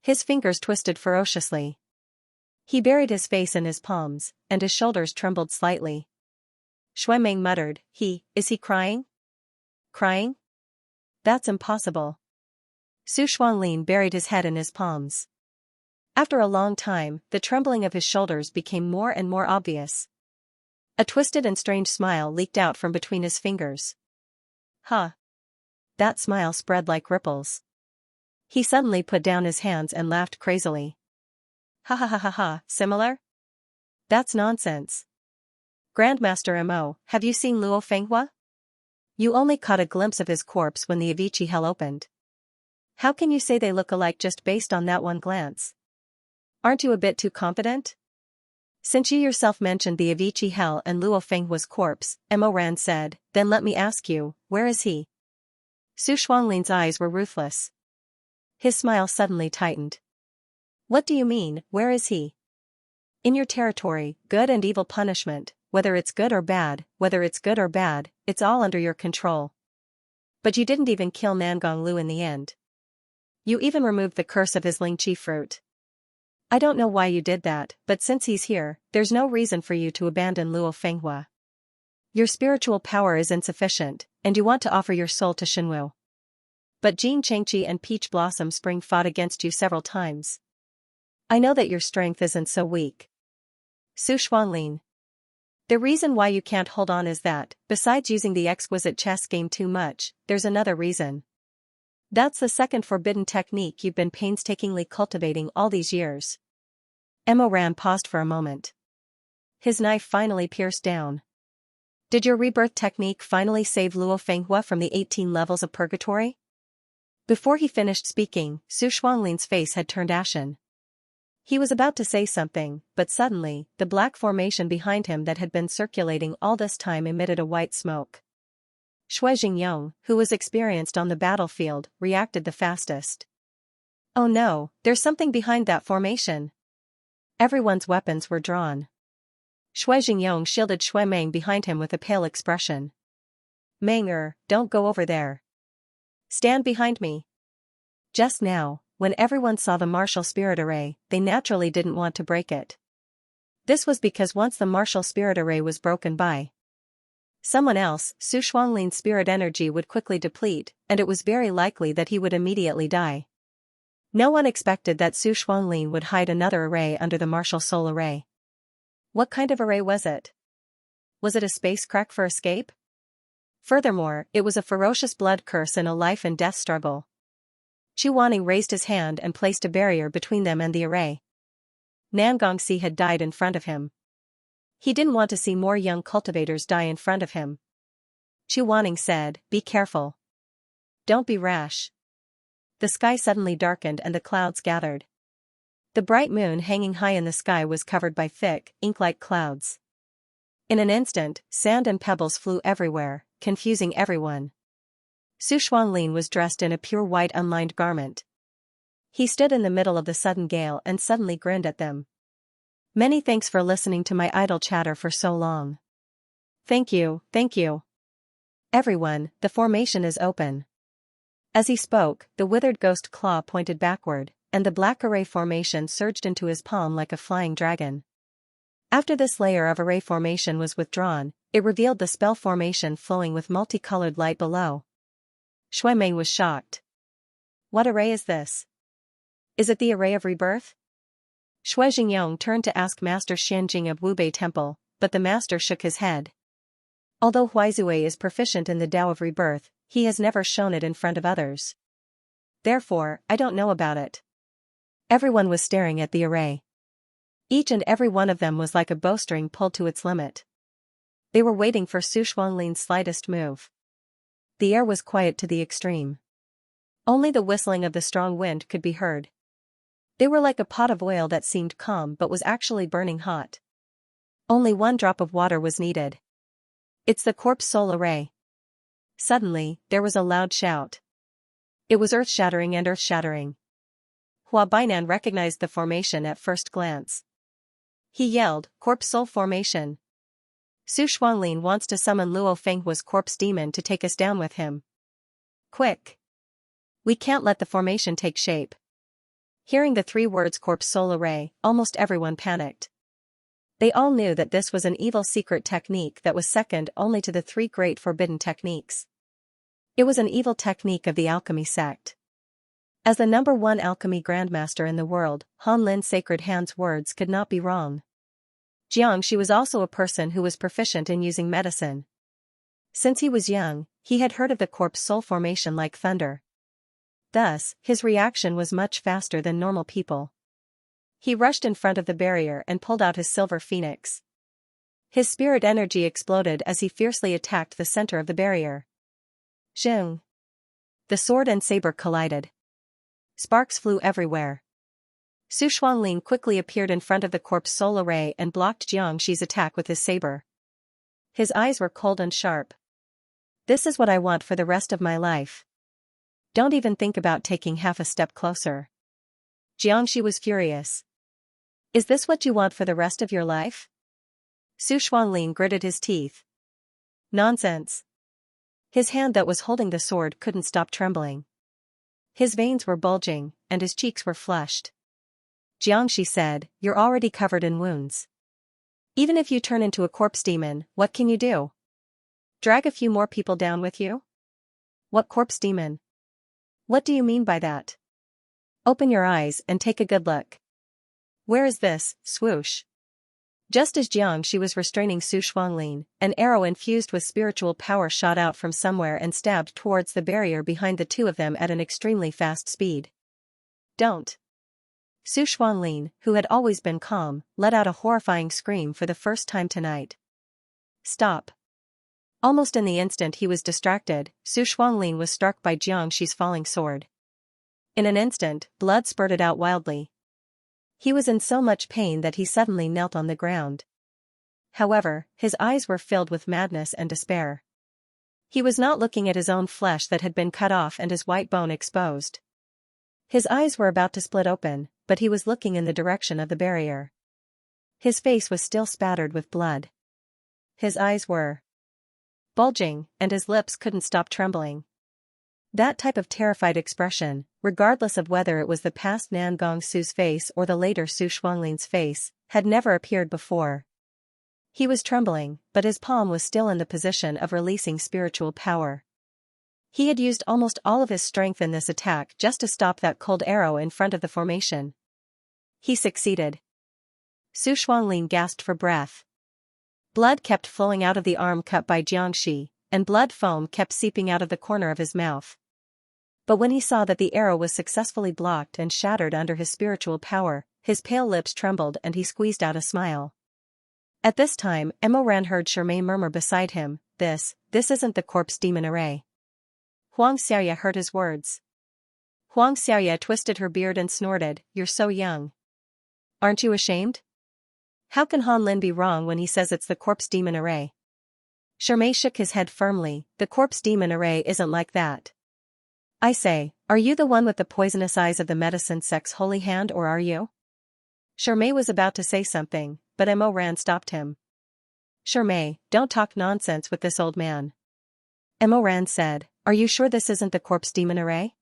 His fingers twisted ferociously. He buried his face in his palms, and his shoulders trembled slightly. Xuemeng muttered, is he crying? Crying? That's impossible. Su Shuanglin buried his head in his palms. After a long time, the trembling of his shoulders became more and more obvious. A twisted and strange smile leaked out from between his fingers. Huh. That smile spread like ripples. He suddenly put down his hands and laughed crazily. Ha ha ha ha ha, similar? That's nonsense. Grandmaster Mo, have you seen Luo Fenghua? You only caught a glimpse of his corpse when the Avicii Hell opened. How can you say they look alike just based on that one glance? Aren't you a bit too confident? Since you yourself mentioned the Avicii Hell and Luo Fenghua's corpse, Mo Ran said, then let me ask you, where is he? Su Shuanglin's eyes were ruthless. His smile suddenly tightened. What do you mean, where is he? In your territory, good and evil punishment, whether it's good or bad, it's all under your control. But you didn't even kill Nangong Lu in the end. You even removed the curse of his Lingqi fruit. I don't know why you did that, but since he's here, there's no reason for you to abandon Luo Fenghua. Your spiritual power is insufficient, and you want to offer your soul to Shenwu. But Jin Chengqi and Peach Blossom Spring fought against you several times. I know that your strength isn't so weak. Su Shuanglin. The reason why you can't hold on is that, besides using the exquisite chess game too much, there's another reason. That's the second forbidden technique you've been painstakingly cultivating all these years. Mo Ran paused for a moment. His knife finally pierced down. Did your rebirth technique finally save Luo Fenghua from the 18 levels of purgatory? Before he finished speaking, Su Shuanglin's face had turned ashen. He was about to say something, but suddenly, the black formation behind him that had been circulating all this time emitted a white smoke. Shui Jingyong, who was experienced on the battlefield, reacted the fastest. Oh no, there's something behind that formation. Everyone's weapons were drawn. Shui Jingyong shielded Shui Meng behind him with a pale expression. Meng don't go over there. Stand behind me. Just now, when everyone saw the martial spirit array, they naturally didn't want to break it. This was because once the martial spirit array was broken by someone else, Su Shuanglin's spirit energy would quickly deplete, and it was very likely that he would immediately die. No one expected that Su Shuanglin would hide another array under the martial soul array. What kind of array was it? Was it a space crack for escape? Furthermore, it was a ferocious blood curse in a life and death struggle. Chu Wanning raised his hand and placed a barrier between them and the array. Nangongxi had died in front of him. He didn't want to see more young cultivators die in front of him. Chu Wanning said, be careful. Don't be rash. The sky suddenly darkened and the clouds gathered. The bright moon hanging high in the sky was covered by thick, ink-like clouds. In an instant, sand and pebbles flew everywhere, confusing everyone. Su Shuanglin was dressed in a pure white unlined garment. He stood in the middle of the sudden gale and suddenly grinned at them. Many thanks for listening to my idle chatter for so long. Thank you, thank you. Everyone, the formation is open. As he spoke, the withered ghost claw pointed backward, and the black array formation surged into his palm like a flying dragon. After this layer of array formation was withdrawn, it revealed the spell formation flowing with multicolored light below. Shui Meng was shocked. What array is this? Is it the array of rebirth? Shui Jingyong turned to ask Master Xianjing of Wubei Temple, but the master shook his head. Although Huizue is proficient in the Tao of rebirth, he has never shown it in front of others. Therefore, I don't know about it. Everyone was staring at the array. Each and every one of them was like a bowstring pulled to its limit. They were waiting for Su Shuanglin's slightest move. The air was quiet to the extreme. Only the whistling of the strong wind could be heard. They were like a pot of oil that seemed calm but was actually burning hot. Only one drop of water was needed. It's the corpse soul array. Suddenly, there was a loud shout. It was earth-shattering and earth-shattering. Hua Bainan recognized the formation at first glance. He yelled, corpse soul formation. Su Shuanglin wants to summon Luo Fenghua's corpse demon to take us down with him. Quick! We can't let the formation take shape. Hearing the 3 words corpse soul array, almost everyone panicked. They all knew that this was an evil secret technique that was second only to the 3 great forbidden techniques. It was an evil technique of the alchemy sect. As the #1 alchemy grandmaster in the world, Han Lin's sacred hand's words could not be wrong. Xianxia was also a person who was proficient in using medicine. Since he was young, he had heard of the corpse soul formation like thunder. Thus, his reaction was much faster than normal people. He rushed in front of the barrier and pulled out his silver phoenix. His spirit energy exploded as he fiercely attacked the center of the barrier. Zheng! The sword and saber collided. Sparks flew everywhere. Su Xuanglin quickly appeared in front of the corpse soul array and blocked Xianxi's attack with his saber. His eyes were cold and sharp. This is what I want for the rest of my life. Don't even think about taking half a step closer. Xianxia was furious. Is this what you want for the rest of your life? Su Xuanglin gritted his teeth. Nonsense. His hand that was holding the sword couldn't stop trembling. His veins were bulging, and his cheeks were flushed. Xianxia said, "You're already covered in wounds. Even if you turn into a corpse demon, what can you do? Drag a few more people down with you? What corpse demon? What do you mean by that? Open your eyes and take a good look. Where is this?" Swoosh. Just as Xianxia was restraining Su Xuanglin, an arrow infused with spiritual power shot out from somewhere and stabbed towards the barrier behind the two of them at an extremely fast speed. Don't. Su Xuanglin, who had always been calm, let out a horrifying scream for the first time tonight. Stop. Almost in the instant he was distracted, Su Xuanglin was struck by Xianxi's falling sword. In an instant, blood spurted out wildly. He was in so much pain that he suddenly knelt on the ground. However, his eyes were filled with madness and despair. He was not looking at his own flesh that had been cut off and his white bone exposed. His eyes were about to split open, but he was looking in the direction of the barrier. His face was still spattered with blood. His eyes were bulging, and his lips couldn't stop trembling. That type of terrified expression, regardless of whether it was the past Nan Gongsu's face or the later Su Xuanglin's face, had never appeared before. He was trembling, but his palm was still in the position of releasing spiritual power. He had used almost all of his strength in this attack just to stop that cold arrow in front of the formation. He succeeded. Su Xuanglin gasped for breath. Blood kept flowing out of the arm cut by Xianxia, and blood foam kept seeping out of the corner of his mouth. But when he saw that the arrow was successfully blocked and shattered under his spiritual power, his pale lips trembled and he squeezed out a smile. At this time, Emoran heard Shermay murmur beside him, this isn't the corpse demon array. Xianxia heard his words. Xianxia twisted her beard and snorted, "You're so young. Aren't you ashamed? How can Han Lin be wrong when he says it's the corpse demon array?" Shermay shook his head firmly, "The corpse demon array isn't like that. I say, are you the one with the poisonous eyes of the medicine sect's holy hand or are you?" Shermay was about to say something, but Emoran stopped him. "Shermay, don't talk nonsense with this old man." Emoran said, "Are you sure this isn't the corpse demon array?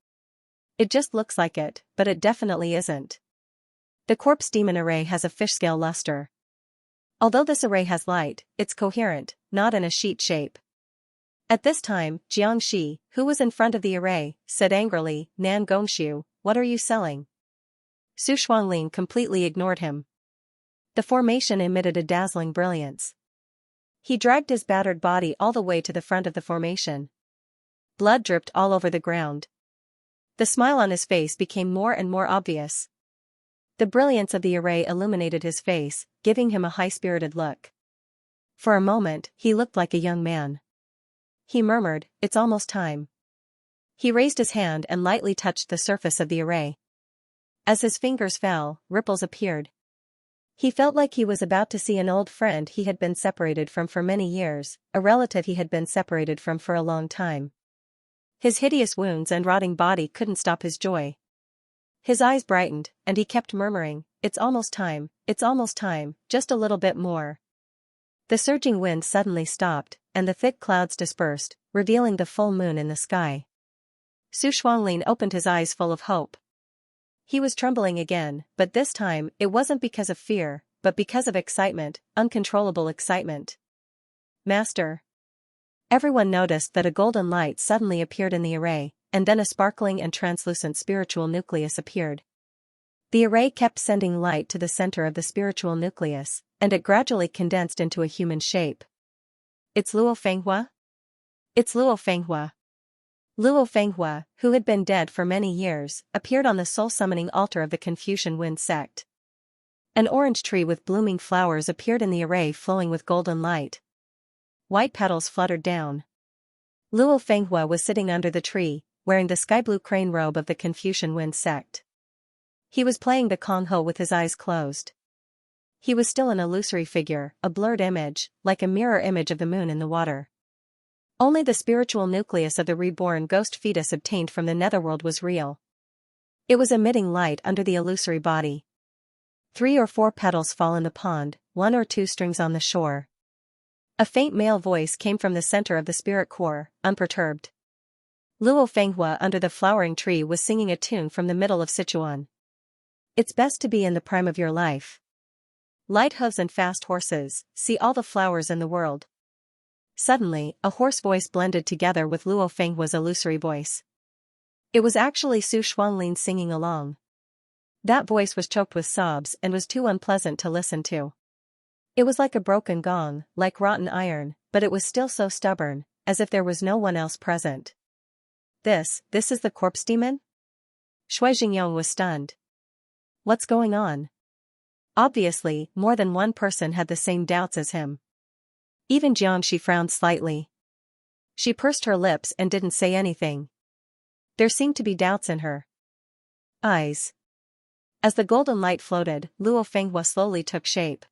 It just looks like it, but it definitely isn't. The corpse demon array has a fish-scale luster. Although this array has light, it's coherent, not in a sheet shape." At this time, Xianxia, who was in front of the array, said angrily, "Nan Gongxiu, what are you selling?" Su Xuanglin completely ignored him. The formation emitted a dazzling brilliance. He dragged his battered body all the way to the front of the formation. Blood dripped all over the ground. The smile on his face became more and more obvious. The brilliance of the array illuminated his face, giving him a high-spirited look. For a moment, he looked like a young man. He murmured, "It's almost time." He raised his hand and lightly touched the surface of the array. As his fingers fell, ripples appeared. He felt like he was about to see an old friend he had been separated from for many years, a relative he had been separated from for a long time. His hideous wounds and rotting body couldn't stop his joy. His eyes brightened, and he kept murmuring, it's almost time, just a little bit more." The surging wind suddenly stopped, and the thick clouds dispersed, revealing the full moon in the sky. Su Xuanglin opened his eyes full of hope. He was trembling again, but this time, it wasn't because of fear, but because of excitement, uncontrollable excitement. "Master." Everyone noticed that a golden light suddenly appeared in the array, and then a sparkling and translucent spiritual nucleus appeared. The array kept sending light to the center of the spiritual nucleus, and it gradually condensed into a human shape. It's Luo Fenghua? It's Luo Fenghua. Luo Fenghua, who had been dead for many years, appeared on the soul-summoning altar of the Confucian Wind sect. An orange tree with blooming flowers appeared in the array flowing with golden light. White petals fluttered down. Luo Fenghua was sitting under the tree, wearing the sky-blue crane robe of the Confucian Wind sect. He was playing the Kongho with his eyes closed. He was still an illusory figure, a blurred image, like a mirror image of the moon in the water. Only the spiritual nucleus of the reborn ghost fetus obtained from the netherworld was real. It was emitting light under the illusory body. 3 or 4 petals fall in the pond, 1 or 2 strings on the shore. A faint male voice came from the center of the spirit core, unperturbed. Luo Fenghua under the flowering tree was singing a tune from the middle of Sichuan. It's best to be in the prime of your life. Light hooves and fast horses, see all the flowers in the world. Suddenly, a hoarse voice blended together with Luo Fenghua's illusory voice. It was actually Su Shuanglin singing along. That voice was choked with sobs and was too unpleasant to listen to. It was like a broken gong, like rotten iron, but it was still so stubborn, as if there was no one else present. This is the corpse demon? Shui Jingyong was stunned. What's going on? Obviously, more than one person had the same doubts as him. Even Xianxia frowned slightly. She pursed her lips and didn't say anything. There seemed to be doubts in her eyes. As the golden light floated, Luo Fenghua slowly took shape.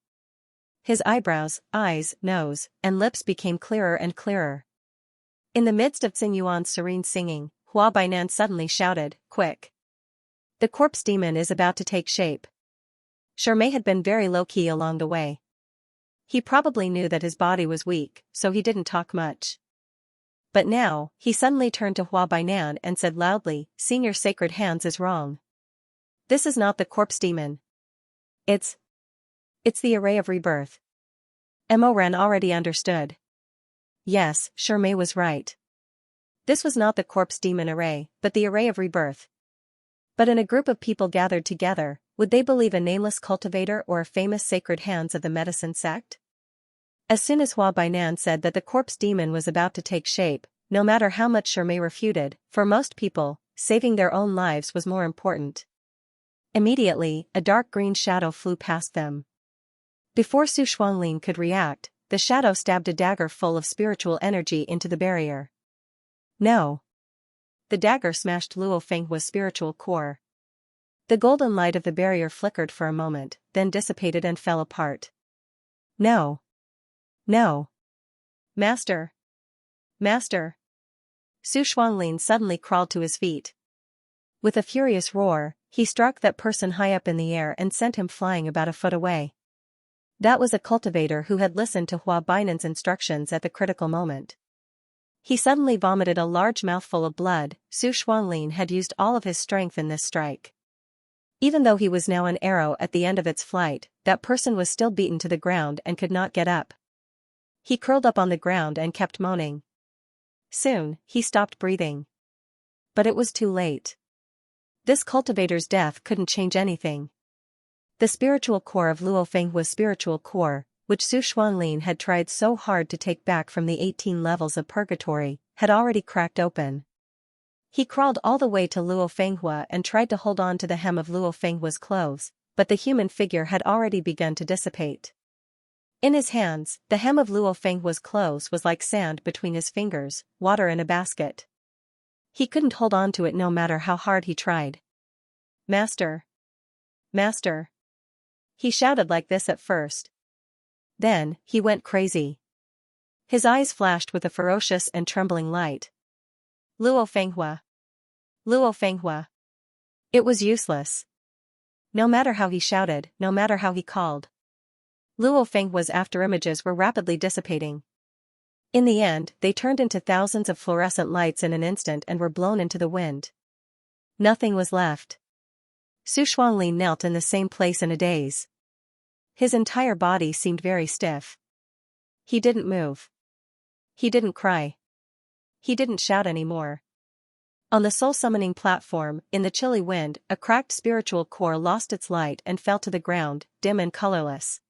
His eyebrows, eyes, nose, and lips became clearer and clearer. In the midst of Tsing Yuan's serene singing, Hua Bainan suddenly shouted, "Quick! The corpse demon is about to take shape." Shermei had been very low-key along the way. He probably knew that his body was weak, so he didn't talk much. But now, he suddenly turned to Hua Bainan and said loudly, "Seeing your sacred hands is wrong. This is not the corpse demon. It's the array of rebirth." Mo Ren already understood. Yes, Shermei was right. This was not the corpse demon array, but the array of rebirth. But in a group of people gathered together, would they believe a nameless cultivator or a famous sacred hands of the medicine sect? As soon as Hua Bainan said that the corpse demon was about to take shape, no matter how much Shermei refuted, for most people, saving their own lives was more important. Immediately, a dark green shadow flew past them. Before Su Shuanglin could react, the shadow stabbed a dagger full of spiritual energy into the barrier. No. The dagger smashed Luo Fenghua's spiritual core. The golden light of the barrier flickered for a moment, then dissipated and fell apart. No. No. Master. Master. Su Shuanglin suddenly crawled to his feet. With a furious roar, he struck that person high up in the air and sent him flying about a foot away. That was a cultivator who had listened to Hua Bainan's instructions at the critical moment. He suddenly vomited a large mouthful of blood. Su Shuanglin had used all of his strength in this strike. Even though he was now an arrow at the end of its flight, that person was still beaten to the ground and could not get up. He curled up on the ground and kept moaning. Soon, he stopped breathing. But it was too late. This cultivator's death couldn't change anything. The spiritual core of Luo Fenghua's spiritual core, which Su Shuanglin had tried so hard to take back from the 18 levels of purgatory, had already cracked open. He crawled all the way to Luo Fenghua and tried to hold on to the hem of Luo Fenghua's clothes, but the human figure had already begun to dissipate. In his hands, the hem of Luo Fenghua's clothes was like sand between his fingers, water in a basket. He couldn't hold on to it no matter how hard he tried. "Master! Master!" He shouted like this at first. Then, he went crazy. His eyes flashed with a ferocious and trembling light. Luo Fenghua! Luo Fenghua! It was useless. No matter how he shouted, no matter how he called. Luo Fenghua's afterimages were rapidly dissipating. In the end, they turned into thousands of fluorescent lights in an instant and were blown into the wind. Nothing was left. Su Shuanglin knelt in the same place in a daze. His entire body seemed very stiff. He didn't move. He didn't cry. He didn't shout anymore. On the soul-summoning platform, in the chilly wind, a cracked spiritual core lost its light and fell to the ground, dim and colorless.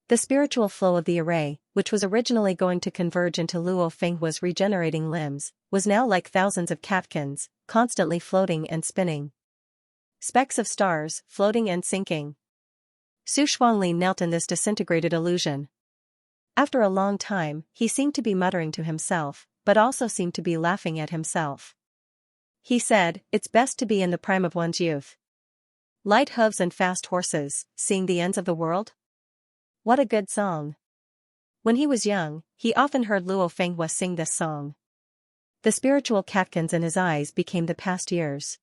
The spiritual flow of the array, which was originally going to converge into Luo Fenghua's regenerating limbs, was now like thousands of catkins, constantly floating and spinning. Specks of stars, floating and sinking. Su Shuanglin knelt in this disintegrated illusion. After a long time, he seemed to be muttering to himself, but also seemed to be laughing at himself. He said, "It's best to be in the prime of one's youth. Light hooves and fast horses, seeing the ends of the world? What a good song." When he was young, he often heard Luo Fenghua sing this song. The spiritual catkins in his eyes became the past years.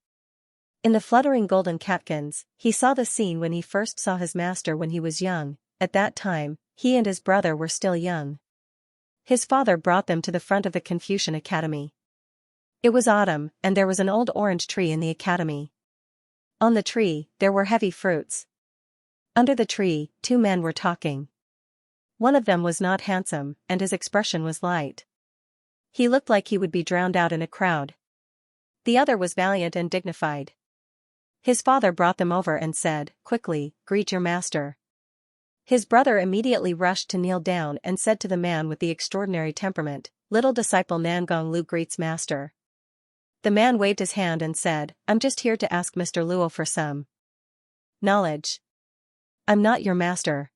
In the fluttering golden catkins, he saw the scene when he first saw his master when he was young. At that time, he and his brother were still young. His father brought them to the front of the Confucian Academy. It was autumn, and there was an old orange tree in the academy. On the tree, there were heavy fruits. Under the tree, two men were talking. One of them was not handsome, and his expression was light. He looked like he would be drowned out in a crowd. The other was valiant and dignified. His father brought them over and said, "Quickly, greet your master." His brother immediately rushed to kneel down and said to the man with the extraordinary temperament, "Little disciple Nangong Lu greets master." The man waved his hand and said, "I'm just here to ask Mr. Luo for some knowledge. I'm not your master."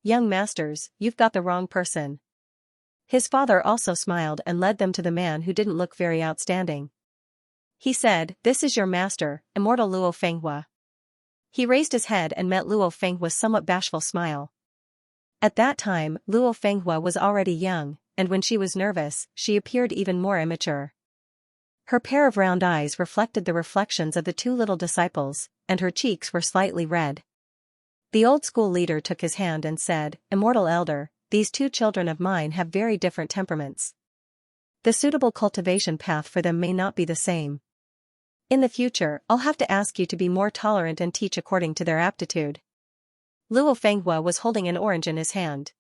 "Young masters, you've got the wrong person." His father also smiled and led them to the man who didn't look very outstanding. He said, "This is your master, immortal Luo Fenghua." He raised his head and met Luo Fenghua's somewhat bashful smile. At that time, Luo Fenghua was already young, and when she was nervous, she appeared even more immature. Her pair of round eyes reflected the reflections of the two little disciples, and her cheeks were slightly red. The old school leader took his hand and said, "Immortal elder, these two children of mine have very different temperaments. The suitable cultivation path for them may not be the same. In the future, I'll have to ask you to be more tolerant and teach according to their aptitude." Luo Fenghua was holding an orange in his hand.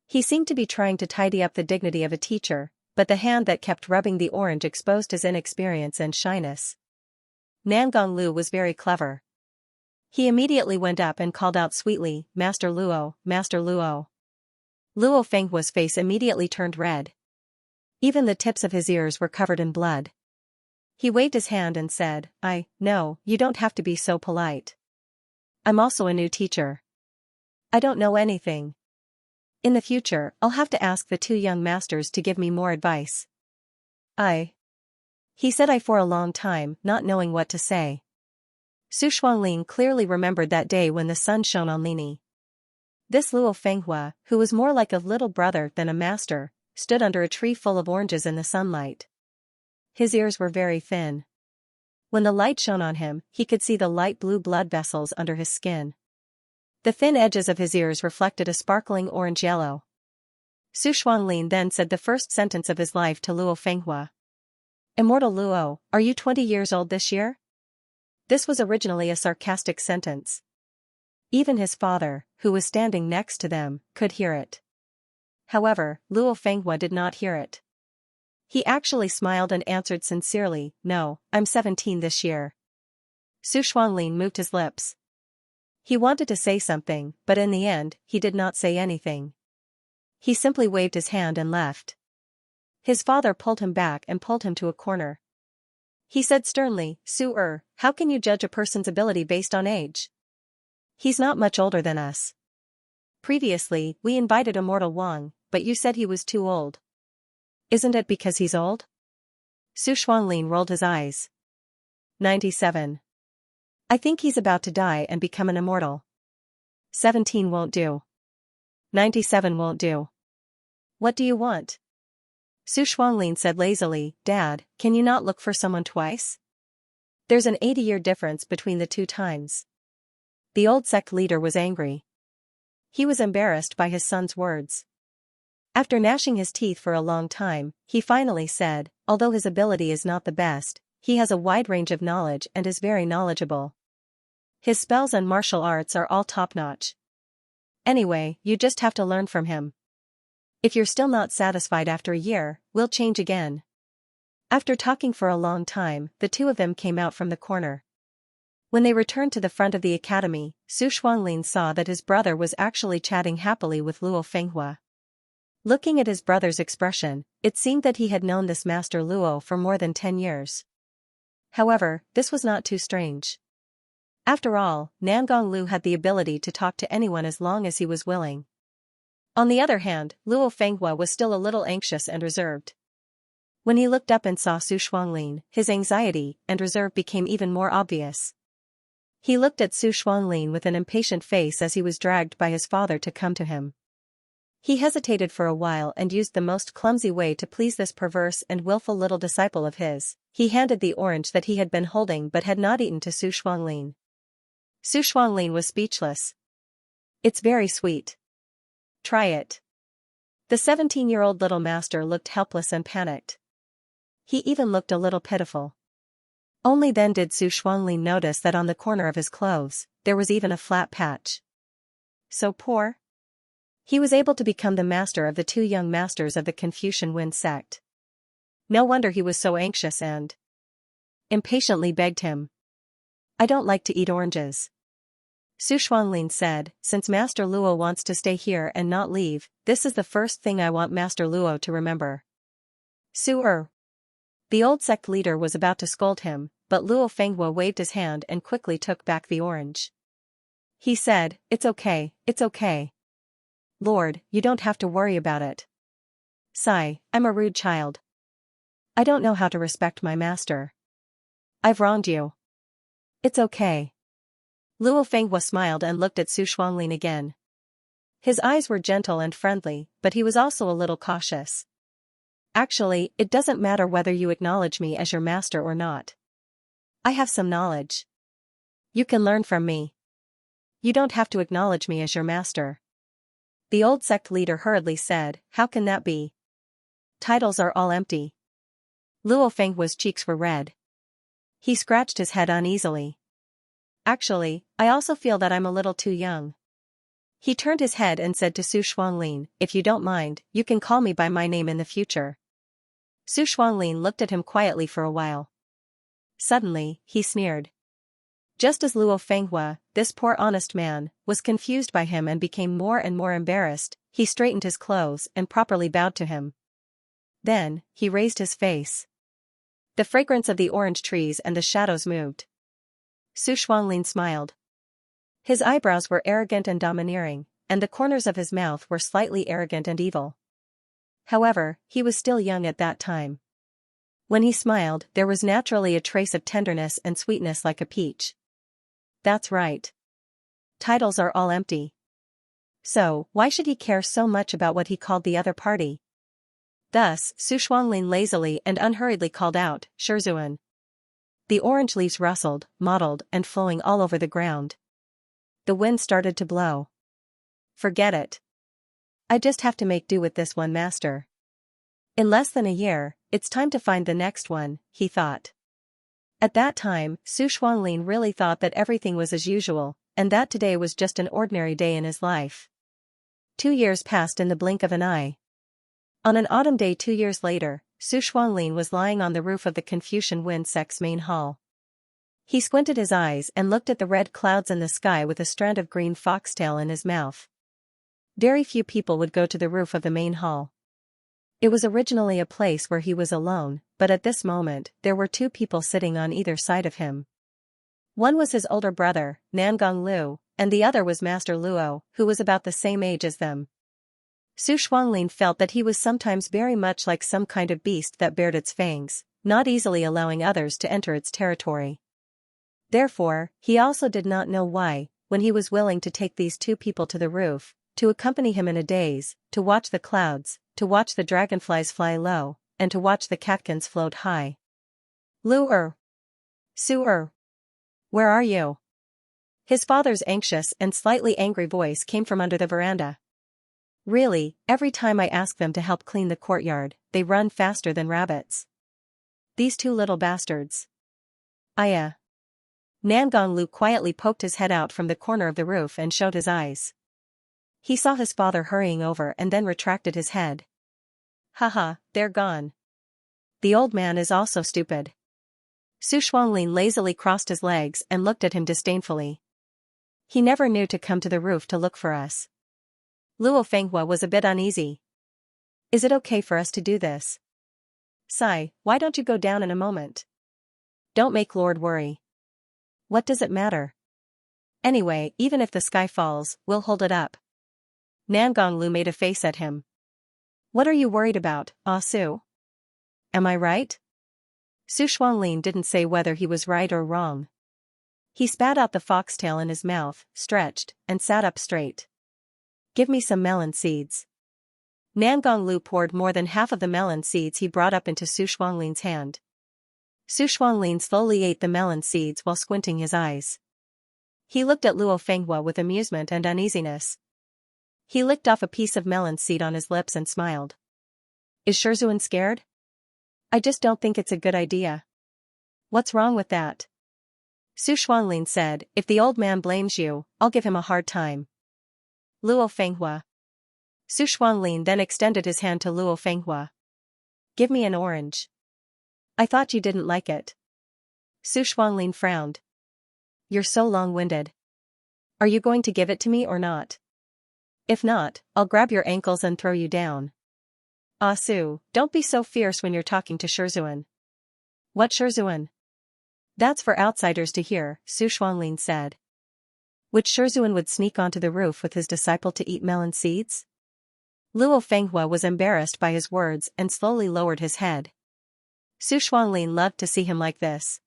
He seemed to be trying to tidy up the dignity of a teacher, but the hand that kept rubbing the orange exposed his inexperience and shyness. Nangong Lu was very clever. He immediately went up and called out sweetly, "Master Luo, Master Luo." Luo Fenghua's face immediately turned red. Even the tips of his ears were covered in blood. He waved his hand and said, "No, you don't have to be so polite. I'm also a new teacher. I don't know anything. In the future, I'll have to ask the two young masters to give me more advice." He said for a long time, not knowing what to say. Su Shuanglin clearly remembered that day when the sun shone on Lini. This Luo Fenghua, who was more like a little brother than a master, stood under a tree full of oranges in the sunlight. His ears were very thin. When the light shone on him, he could see the light blue blood vessels under his skin. The thin edges of his ears reflected a sparkling orange-yellow. Su Shuanglin then said the first sentence of his life to Luo Fenghua. "Immortal Luo, are you 20 years old this year?" This was originally a sarcastic sentence. Even his father, who was standing next to them, could hear it. However, Luo Fenghua did not hear it. He actually smiled and answered sincerely, "No, I'm 17 this year." Su Shuanglin moved his lips. He wanted to say something, but in the end, he did not say anything. He simply waved his hand and left. His father pulled him back and pulled him to a corner. He said sternly, "Su, how can you judge a person's ability based on age? He's not much older than us. Previously, we invited Immortal Wang, but you said he was too old. Isn't it because he's old?" Su Shuanglin rolled his eyes. 97. "I think he's about to die and become an immortal. 17 won't do. 97 won't do. What do you want?" Su Shuanglin said lazily, "Dad, can you not look for someone twice? There's an 80-year difference between the two times." The old sect leader was angry. He was embarrassed by his son's words. After gnashing his teeth for a long time, he finally said, "Although his ability is not the best, he has a wide range of knowledge and is very knowledgeable. His spells and martial arts are all top-notch. Anyway, you just have to learn from him. If you're still not satisfied after a year, we'll change again." After talking for a long time, the two of them came out from the corner. When they returned to the front of the academy, Su Shuanglin saw that his brother was actually chatting happily with Luo Fenghua. Looking at his brother's expression, it seemed that he had known this Master Luo for more than 10 years. However, this was not too strange. After all, Nangong Lu had the ability to talk to anyone as long as he was willing. On the other hand, Luo Fenghua was still a little anxious and reserved. When he looked up and saw Su Shuanglin, his anxiety and reserve became even more obvious. He looked at Su Shuanglin with an impatient face as he was dragged by his father to come to him. He hesitated for a while and used the most clumsy way to please this perverse and willful little disciple of his. He handed the orange that he had been holding but had not eaten to Su Shuanglin. Su Shuanglin was speechless. "It's very sweet. Try it." The 17-year-old little master looked helpless and panicked. He even looked a little pitiful. Only then did Su Shuanglin notice that on the corner of his clothes, there was even a flat patch. So poor? He was able to become the master of the two young masters of the Confucian Wind sect. No wonder he was so anxious and impatiently begged him. "I don't like to eat oranges." Su Shuanglin said, "Since Master Luo wants to stay here and not leave, this is the first thing I want Master Luo to remember." Su-er. The old sect leader was about to scold him, but Luo Fenghua waved his hand and quickly took back the orange. He said, "It's okay, it's okay. Lord, you don't have to worry about it. Sigh, I'm a rude child. I don't know how to respect my master. I've wronged you. It's okay." Luo Fenghua smiled and looked at Su Shuanglin again. His eyes were gentle and friendly, but he was also a little cautious. "Actually, it doesn't matter whether you acknowledge me as your master or not. I have some knowledge. You can learn from me. You don't have to acknowledge me as your master." The old sect leader hurriedly said, "How can that be? Titles are all empty." Luo Fenghua's cheeks were red. He scratched his head uneasily. "Actually, I also feel that I'm a little too young." He turned his head and said to Su Shuanglin, "If you don't mind, you can call me by my name in the future." Su Shuanglin looked at him quietly for a while. Suddenly, he sneered. Just as Luo Fenghua, this poor honest man, was confused by him and became more and more embarrassed, he straightened his clothes and properly bowed to him. Then, he raised his face. The fragrance of the orange trees and the shadows moved. Su Shuanglin smiled. His eyebrows were arrogant and domineering, and the corners of his mouth were slightly arrogant and evil. However, he was still young at that time. When he smiled, there was naturally a trace of tenderness and sweetness like a peach. That's right. Titles are all empty. So, why should he care so much about what he called the other party? Thus, Su Shuanglin lazily and unhurriedly called out, "Shizun." The orange leaves rustled, mottled, and flowing all over the ground. The wind started to blow. Forget it. I just have to make do with this one master. In less than a year, it's time to find the next one, he thought. At that time, Su Shuanglin really thought that everything was as usual, and that today was just an ordinary day in his life. 2 years passed in the blink of an eye. On an autumn day 2 years later, Su Shuanglin was lying on the roof of the Confucian Wind sect's main hall. He squinted his eyes and looked at the red clouds in the sky with a strand of green foxtail in his mouth. Very few people would go to the roof of the main hall. It was originally a place where he was alone, but at this moment, there were 2 people sitting on either side of him. One was his older brother, Nangong Lu, and the other was Master Luo, who was about the same age as them. Su Shuanglin felt that he was sometimes very much like some kind of beast that bared its fangs, not easily allowing others to enter its territory. Therefore, he also did not know why, when he was willing to take these 2 people to the roof, to accompany him in a daze, to watch the clouds, to watch the dragonflies fly low, and to watch the catkins float high. Lu-er. Su-er. Where are you? His father's anxious and slightly angry voice came from under the veranda. Really, every time I ask them to help clean the courtyard, they run faster than rabbits. These 2 little bastards. Nangong Lu quietly poked his head out from the corner of the roof and showed his eyes. He saw his father hurrying over and then retracted his head. Haha, they're gone. The old man is also stupid. Su Shuanglin lazily crossed his legs and looked at him disdainfully. He never knew to come to the roof to look for us. Luo Fenghua was a bit uneasy. Is it okay for us to do this? Sai, why don't you go down in a moment? Don't make Lord worry. What does it matter? Anyway, even if the sky falls, we'll hold it up. Nangong Lu made a face at him. What are you worried about, Ah Su? Am I right? Su Shuanglin didn't say whether he was right or wrong. He spat out the foxtail in his mouth, stretched, and sat up straight. Give me some melon seeds. Nangong Lu poured more than half of the melon seeds he brought up into Su Shuanglin's hand. Su Shuanglin slowly ate the melon seeds while squinting his eyes. He looked at Luo Fenghua with amusement and uneasiness. He licked off a piece of melon seed on his lips and smiled. Is Shizun scared? I just don't think it's a good idea. What's wrong with that? Su Shuanglin said, if the old man blames you, I'll give him a hard time. Luo Fenghua. Su Shuanglin then extended his hand to Luo Fenghua. Give me an orange. I thought you didn't like it. Su Shuanglin frowned. You're so long-winded. Are you going to give it to me or not? If not, I'll grab your ankles and throw you down. Ah Su, don't be so fierce when you're talking to Shizun. What Shizun? That's for outsiders to hear, Su Shuanglin said. Which Shizun would sneak onto the roof with his disciple to eat melon seeds? Luo Fenghua was embarrassed by his words and slowly lowered his head. Su Shuanglin loved to see him like this.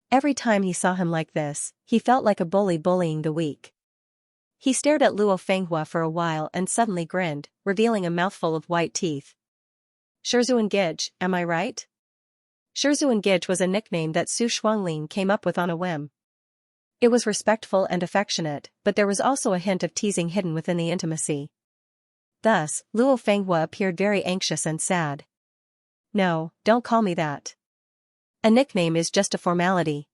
Every time he saw him like this, he felt like a bully bullying the weak. He stared at Luo Fenghua for a while and suddenly grinned, revealing a mouthful of white teeth. Shizun Gij, am I right? Shizun Gij was a nickname that Su Shuanglin came up with on a whim. It was respectful and affectionate, but there was also a hint of teasing hidden within the intimacy. Thus, Luo Fenghua appeared very anxious and sad. No, don't call me that. A nickname is just a formality.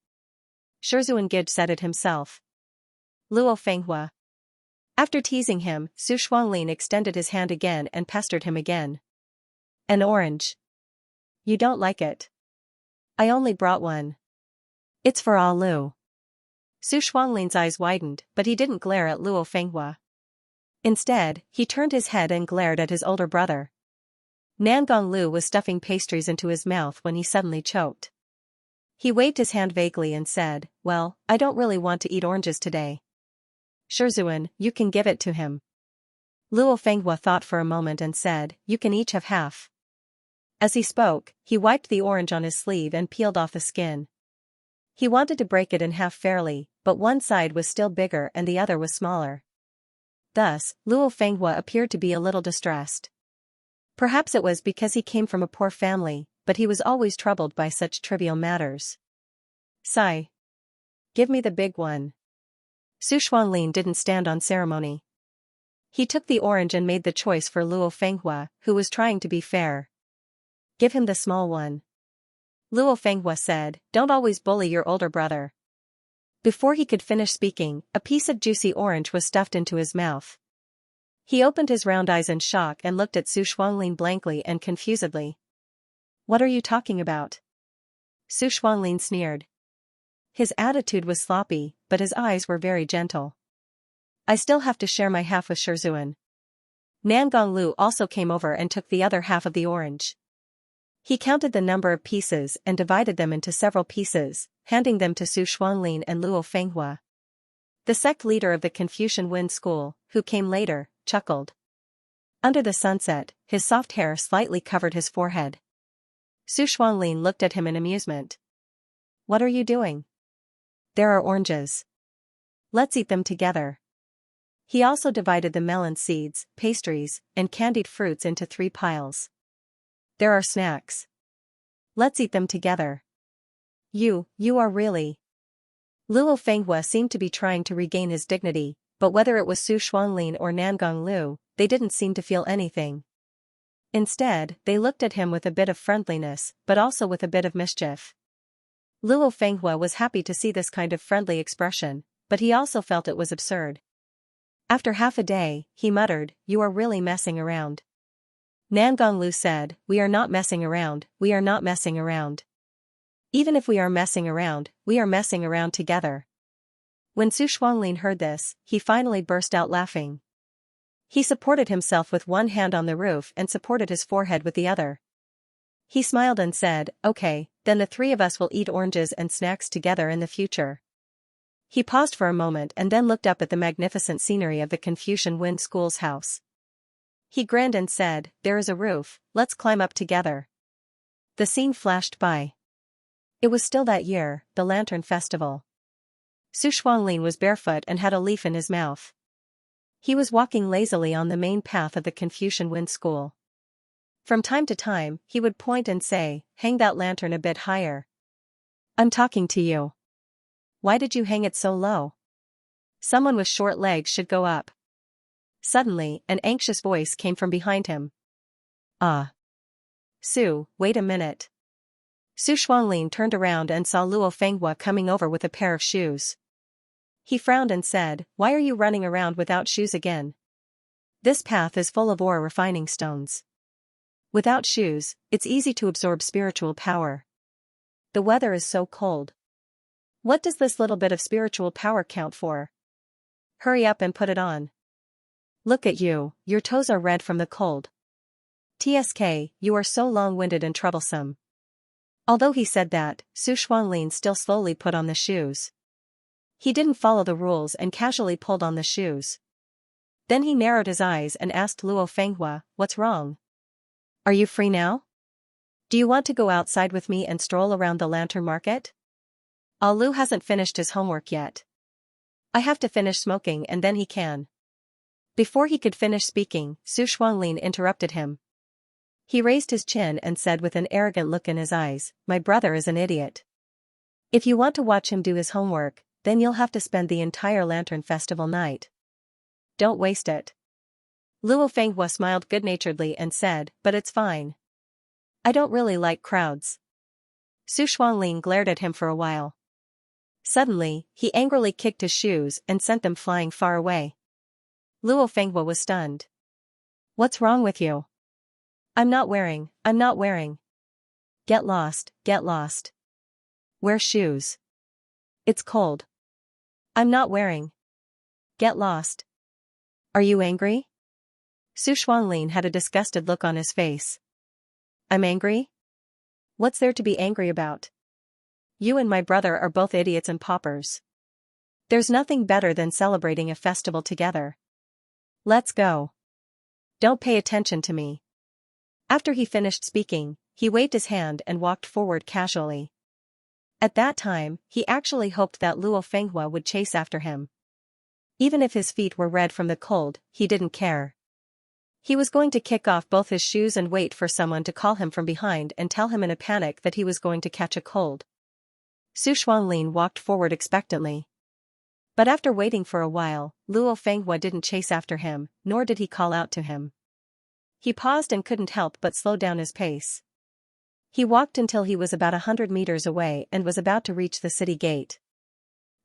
Shizun Gij said it himself. Luo Fenghua. After teasing him, Su Shuanglin extended his hand again and pestered him again. An orange. You don't like it. I only brought one. It's for Ah Lu. Su Shuanglin's eyes widened, but he didn't glare at Luo Fenghua. Instead, he turned his head and glared at his older brother. Nangong Lu was stuffing pastries into his mouth when he suddenly choked. He waved his hand vaguely and said, well, I don't really want to eat oranges today. Shizun, you can give it to him. Luo Fenghua thought for a moment and said, you can each have half. As he spoke, he wiped the orange on his sleeve and peeled off the skin. He wanted to break it in half fairly, but one side was still bigger and the other was smaller. Thus, Luo Fenghua appeared to be a little distressed. Perhaps it was because he came from a poor family, but he was always troubled by such trivial matters. Sai. Give me the big one. Su Shuanglin didn't stand on ceremony. He took the orange and made the choice for Luo Fenghua, who was trying to be fair. Give him the small one. Luo Fenghua said, don't always bully your older brother. Before he could finish speaking, a piece of juicy orange was stuffed into his mouth. He opened his round eyes in shock and looked at Su Shuanglin blankly and confusedly. What are you talking about? Su Shuanglin sneered. His attitude was sloppy, but his eyes were very gentle. I still have to share my half with Shizun. Nangong Lu also came over and took the other half of the orange. He counted the number of pieces and divided them into several pieces, handing them to Su Shuanglin and Luo Fenghua. The sect leader of the Confucian Wind School, who came later, chuckled. Under the sunset, his soft hair slightly covered his forehead. Su Shuanglin looked at him in amusement. What are you doing? There are oranges. Let's eat them together. He also divided the melon seeds, pastries, and candied fruits into 3 piles. There are snacks. Let's eat them together. You are really... Luo Fenghua seemed to be trying to regain his dignity, but whether it was Su Shuanglin or Nangong Lu, they didn't seem to feel anything. Instead, they looked at him with a bit of friendliness, but also with a bit of mischief. Luo Fenghua was happy to see this kind of friendly expression, but he also felt it was absurd. After half a day, he muttered, you are really messing around. Nangonglu said, we are not messing around, we are not messing around. Even if we are messing around, we are messing around together. When Su Shuanglin heard this, he finally burst out laughing. He supported himself with one hand on the roof and supported his forehead with the other. He smiled and said, okay, then the three of us will eat oranges and snacks together in the future. He paused for a moment and then looked up at the magnificent scenery of the Confucian Wind School's house. He grinned and said, there is a roof, let's climb up together. The scene flashed by. It was still that year, the Lantern Festival. Su Shuanglin was barefoot and had a leaf in his mouth. He was walking lazily on the main path of the Confucian Wind School. From time to time, he would point and say, hang that lantern a bit higher. I'm talking to you. Why did you hang it so low? Someone with short legs should go up. Suddenly, an anxious voice came from behind him. Ah. Su, wait a minute. Su Shuanglin turned around and saw Luo Fenghua coming over with a pair of shoes. He frowned and said, why are you running around without shoes again? This path is full of ore refining stones. Without shoes, it's easy to absorb spiritual power. The weather is so cold. What does this little bit of spiritual power count for? Hurry up and put it on. Look at you, your toes are red from the cold. TSK, you are so long-winded and troublesome. Although he said that, Su Shuanglin still slowly put on the shoes. He didn't follow the rules and casually pulled on the shoes. Then he narrowed his eyes and asked Luo Fenghua, what's wrong? Are you free now? Do you want to go outside with me and stroll around the lantern market? Lu hasn't finished his homework yet. I have to finish smoking and then he can. Before he could finish speaking, Su Shuanglin interrupted him. He raised his chin and said with an arrogant look in his eyes, my brother is an idiot. If you want to watch him do his homework, then you'll have to spend the entire Lantern Festival night. Don't waste it. Luo Fenghua smiled good-naturedly and said, but it's fine. I don't really like crowds. Su Shuanglin glared at him for a while. Suddenly, he angrily kicked his shoes and sent them flying far away. Luo Fenghua was stunned. What's wrong with you? I'm not wearing. Get lost. Wear shoes. It's cold. I'm not wearing. Get lost. Are you angry? Su Shuanglin had a disgusted look on his face. I'm angry? What's there to be angry about? You and my brother are both idiots and paupers. There's nothing better than celebrating a festival together. Let's go. Don't pay attention to me. After he finished speaking, he waved his hand and walked forward casually. At that time, he actually hoped that Luo Fenghua would chase after him. Even if his feet were red from the cold, he didn't care. He was going to kick off both his shoes and wait for someone to call him from behind and tell him in a panic that he was going to catch a cold. Su Shuanglin walked forward expectantly. But after waiting for a while, Luo Fenghua didn't chase after him, nor did he call out to him. He paused and couldn't help but slow down his pace. He walked until he was about 100 meters away and was about to reach the city gate.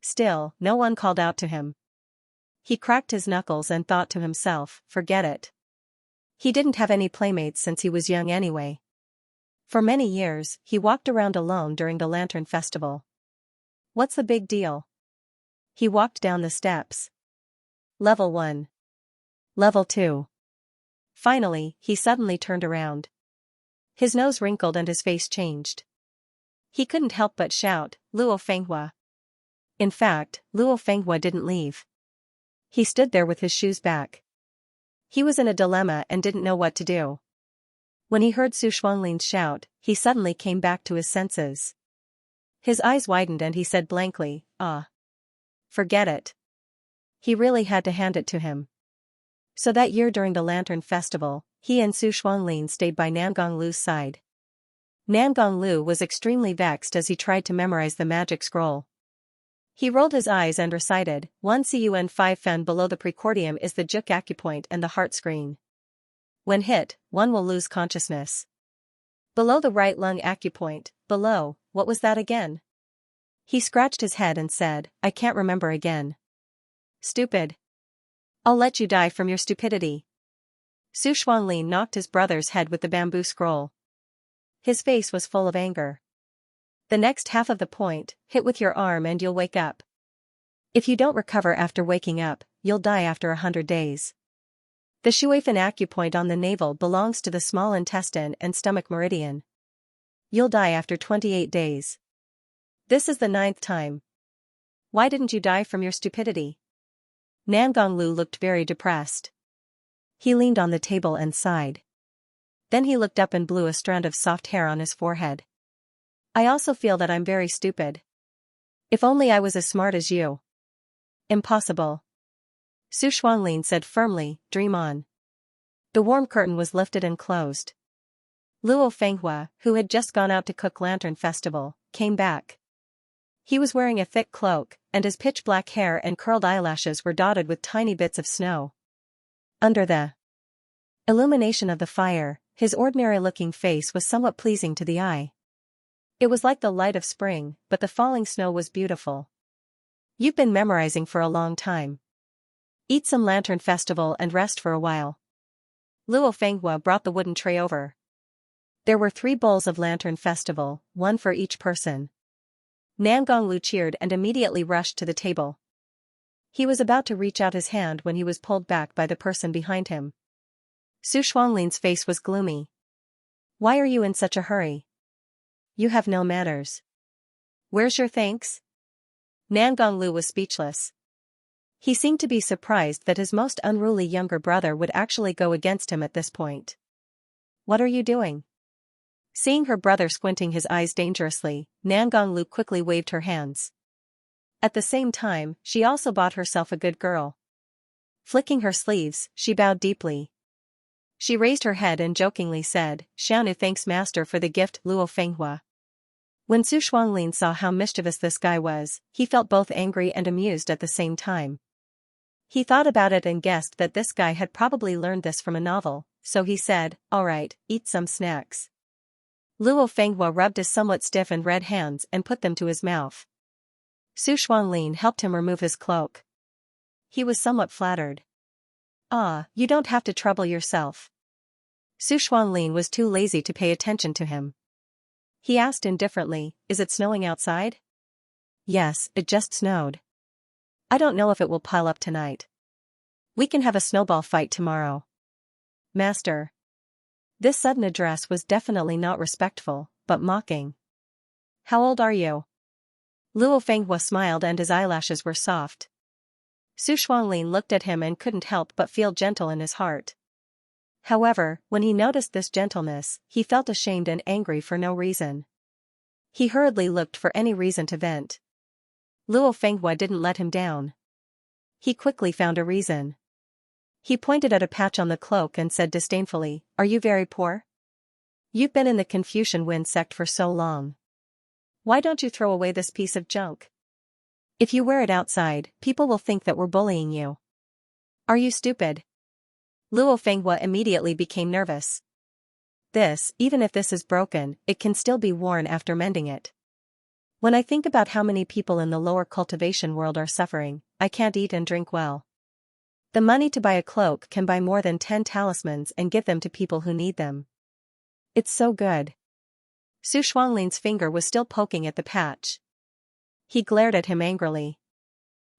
Still, no one called out to him. He cracked his knuckles and thought to himself, forget it. He didn't have any playmates since he was young anyway. For many years, he walked around alone during the Lantern Festival. What's the big deal? He walked down the steps. Level 1. Level 2. Finally, he suddenly turned around. His nose wrinkled and his face changed. He couldn't help but shout, Luo Fenghua. In fact, Luo Fenghua didn't leave. He stood there with his shoes back. He was in a dilemma and didn't know what to do. When he heard Su Shuanglin's shout, he suddenly came back to his senses. His eyes widened and he said blankly, ah. Forget it. He really had to hand it to him. So that year during the Lantern Festival, he and Su Shuanglin stayed by Nangonglu's side. Nangonglu was extremely vexed as he tried to memorize the magic scroll. He rolled his eyes and recited, 1 Cun 5 Fen below the precordium is the juk acupoint and the heart screen. When hit, one will lose consciousness. Below the right lung acupoint, below, what was that again? He scratched his head and said, I can't remember again. Stupid. I'll let you die from your stupidity. Su Xuanlin knocked his brother's head with the bamboo scroll. His face was full of anger. The next half of the point, hit with your arm and you'll wake up. If you don't recover after waking up, you'll die after 100 days. The Shuifan acupoint on the navel belongs to the small intestine and stomach meridian. You'll die after 28 days. This is the 9th time. Why didn't you die from your stupidity? Nangonglu looked very depressed. He leaned on the table and sighed. Then he looked up and blew a strand of soft hair on his forehead. I also feel that I'm very stupid. If only I was as smart as you. Impossible. Su Xuanlin said firmly, dream on. The warm curtain was lifted and closed. Luo Fenghua, who had just gone out to cook Lantern Festival, came back. He was wearing a thick cloak, and his pitch-black hair and curled eyelashes were dotted with tiny bits of snow. Under the illumination of the fire, his ordinary-looking face was somewhat pleasing to the eye. It was like the light of spring, but the falling snow was beautiful. You've been memorizing for a long time. Eat some Lantern Festival and rest for a while. Luo Fenghua brought the wooden tray over. There were 3 bowls of Lantern Festival, 1 for each person. Nangonglu cheered and immediately rushed to the table. He was about to reach out his hand when he was pulled back by the person behind him. Su Xuanlin's face was gloomy. Why are you in such a hurry? You have no manners. Where's your thanks? Nangonglu was speechless. He seemed to be surprised that his most unruly younger brother would actually go against him at this point. What are you doing? Seeing her brother squinting his eyes dangerously, Nangonglu quickly waved her hands. At the same time, she also bought herself a good girl. Flicking her sleeves, she bowed deeply. She raised her head and jokingly said, Xianu thanks master for the gift, Luo Fenghua. When Su Xuanlin saw how mischievous this guy was, he felt both angry and amused at the same time. He thought about it and guessed that this guy had probably learned this from a novel, so he said, all right, eat some snacks. Luo Fenghua rubbed his somewhat stiff and red hands and put them to his mouth. Su Xuanlin helped him remove his cloak. He was somewhat flattered. Ah, you don't have to trouble yourself. Su Xuanlin was too lazy to pay attention to him. He asked indifferently, is it snowing outside? Yes, it just snowed. I don't know if it will pile up tonight. We can have a snowball fight tomorrow. Master. This sudden address was definitely not respectful, but mocking. How old are you? Luo Fenghua smiled and his eyelashes were soft. Su Xuanlin looked at him and couldn't help but feel gentle in his heart. However, when he noticed this gentleness, he felt ashamed and angry for no reason. He hurriedly looked for any reason to vent. Luo Fenghua didn't let him down. He quickly found a reason. He pointed at a patch on the cloak and said disdainfully, are you very poor? You've been in the Confucian Wen sect for so long. Why don't you throw away this piece of junk? If you wear it outside, people will think that we're bullying you. Are you stupid? Luo Fenghua immediately became nervous. Even if this is broken, it can still be worn after mending it. When I think about how many people in the lower cultivation world are suffering, I can't eat and drink well. The money to buy a cloak can buy more than 10 talismans and give them to people who need them. It's so good. Su Xuanlin's finger was still poking at the patch. He glared at him angrily.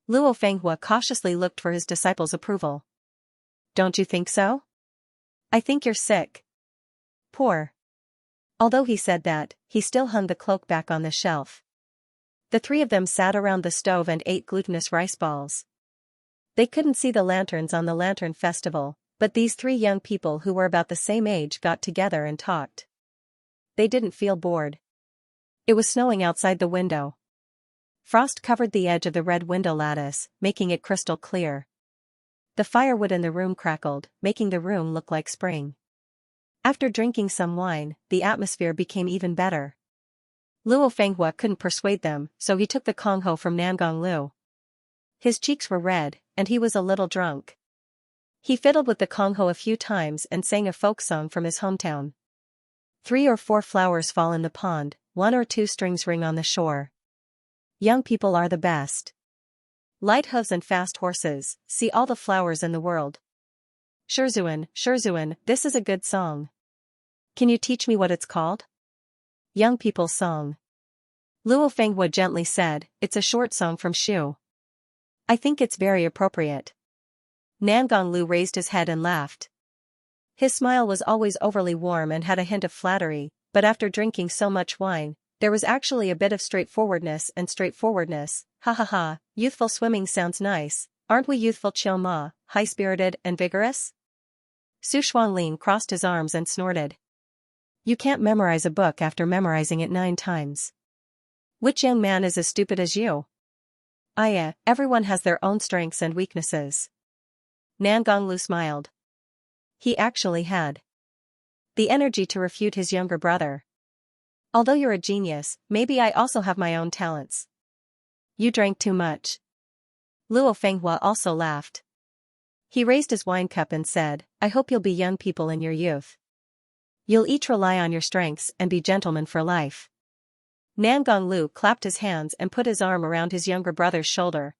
Luo Fenghua cautiously looked for his disciple's approval. Don't you think so? I think you're sick. Poor. Although he said that, he still hung the cloak back on the shelf. The 3 of them sat around the stove and ate glutinous rice balls. They couldn't see the lanterns on the Lantern Festival, but these 3 young people who were about the same age got together and talked. They didn't feel bored. It was snowing outside the window. Frost covered the edge of the red window lattice, making it crystal clear. The firewood in the room crackled, making the room look like spring. After drinking some wine, the atmosphere became even better. Luo Fenghua couldn't persuade them, so he took the Kongho from Nangonglu. His cheeks were red, and he was a little drunk. He fiddled with the Kongho a few times and sang a folk song from his hometown. 3 or 4 flowers fall in the pond, 1 or 2 strings ring on the shore. Young people are the best. Light hooves and fast horses, see all the flowers in the world. Shizun, this is a good song. Can you teach me what it's called? Young People's Song. Luo Fenghua gently said, it's a short song from Shu. I think it's very appropriate. Nangong Lu raised his head and laughed. His smile was always overly warm and had a hint of flattery, but after drinking so much wine, there was actually a bit of straightforwardness. Ha ha ha, youthful swimming sounds nice, aren't we youthful Chiu Ma, high-spirited and vigorous? Su Shuanglin crossed his arms and snorted. You can't memorize a book after memorizing it 9 times. Which young man is as stupid as you? Everyone has their own strengths and weaknesses. Nangong Lu smiled. He actually had the energy to refute his younger brother. Although you're a genius, maybe I also have my own talents. You drank too much. Luo Fenghua also laughed. He raised his wine cup and said, I hope you'll be young people in your youth. You'll each rely on your strengths and be gentlemen for life. Nangong Lu clapped his hands and put his arm around his younger brother's shoulder.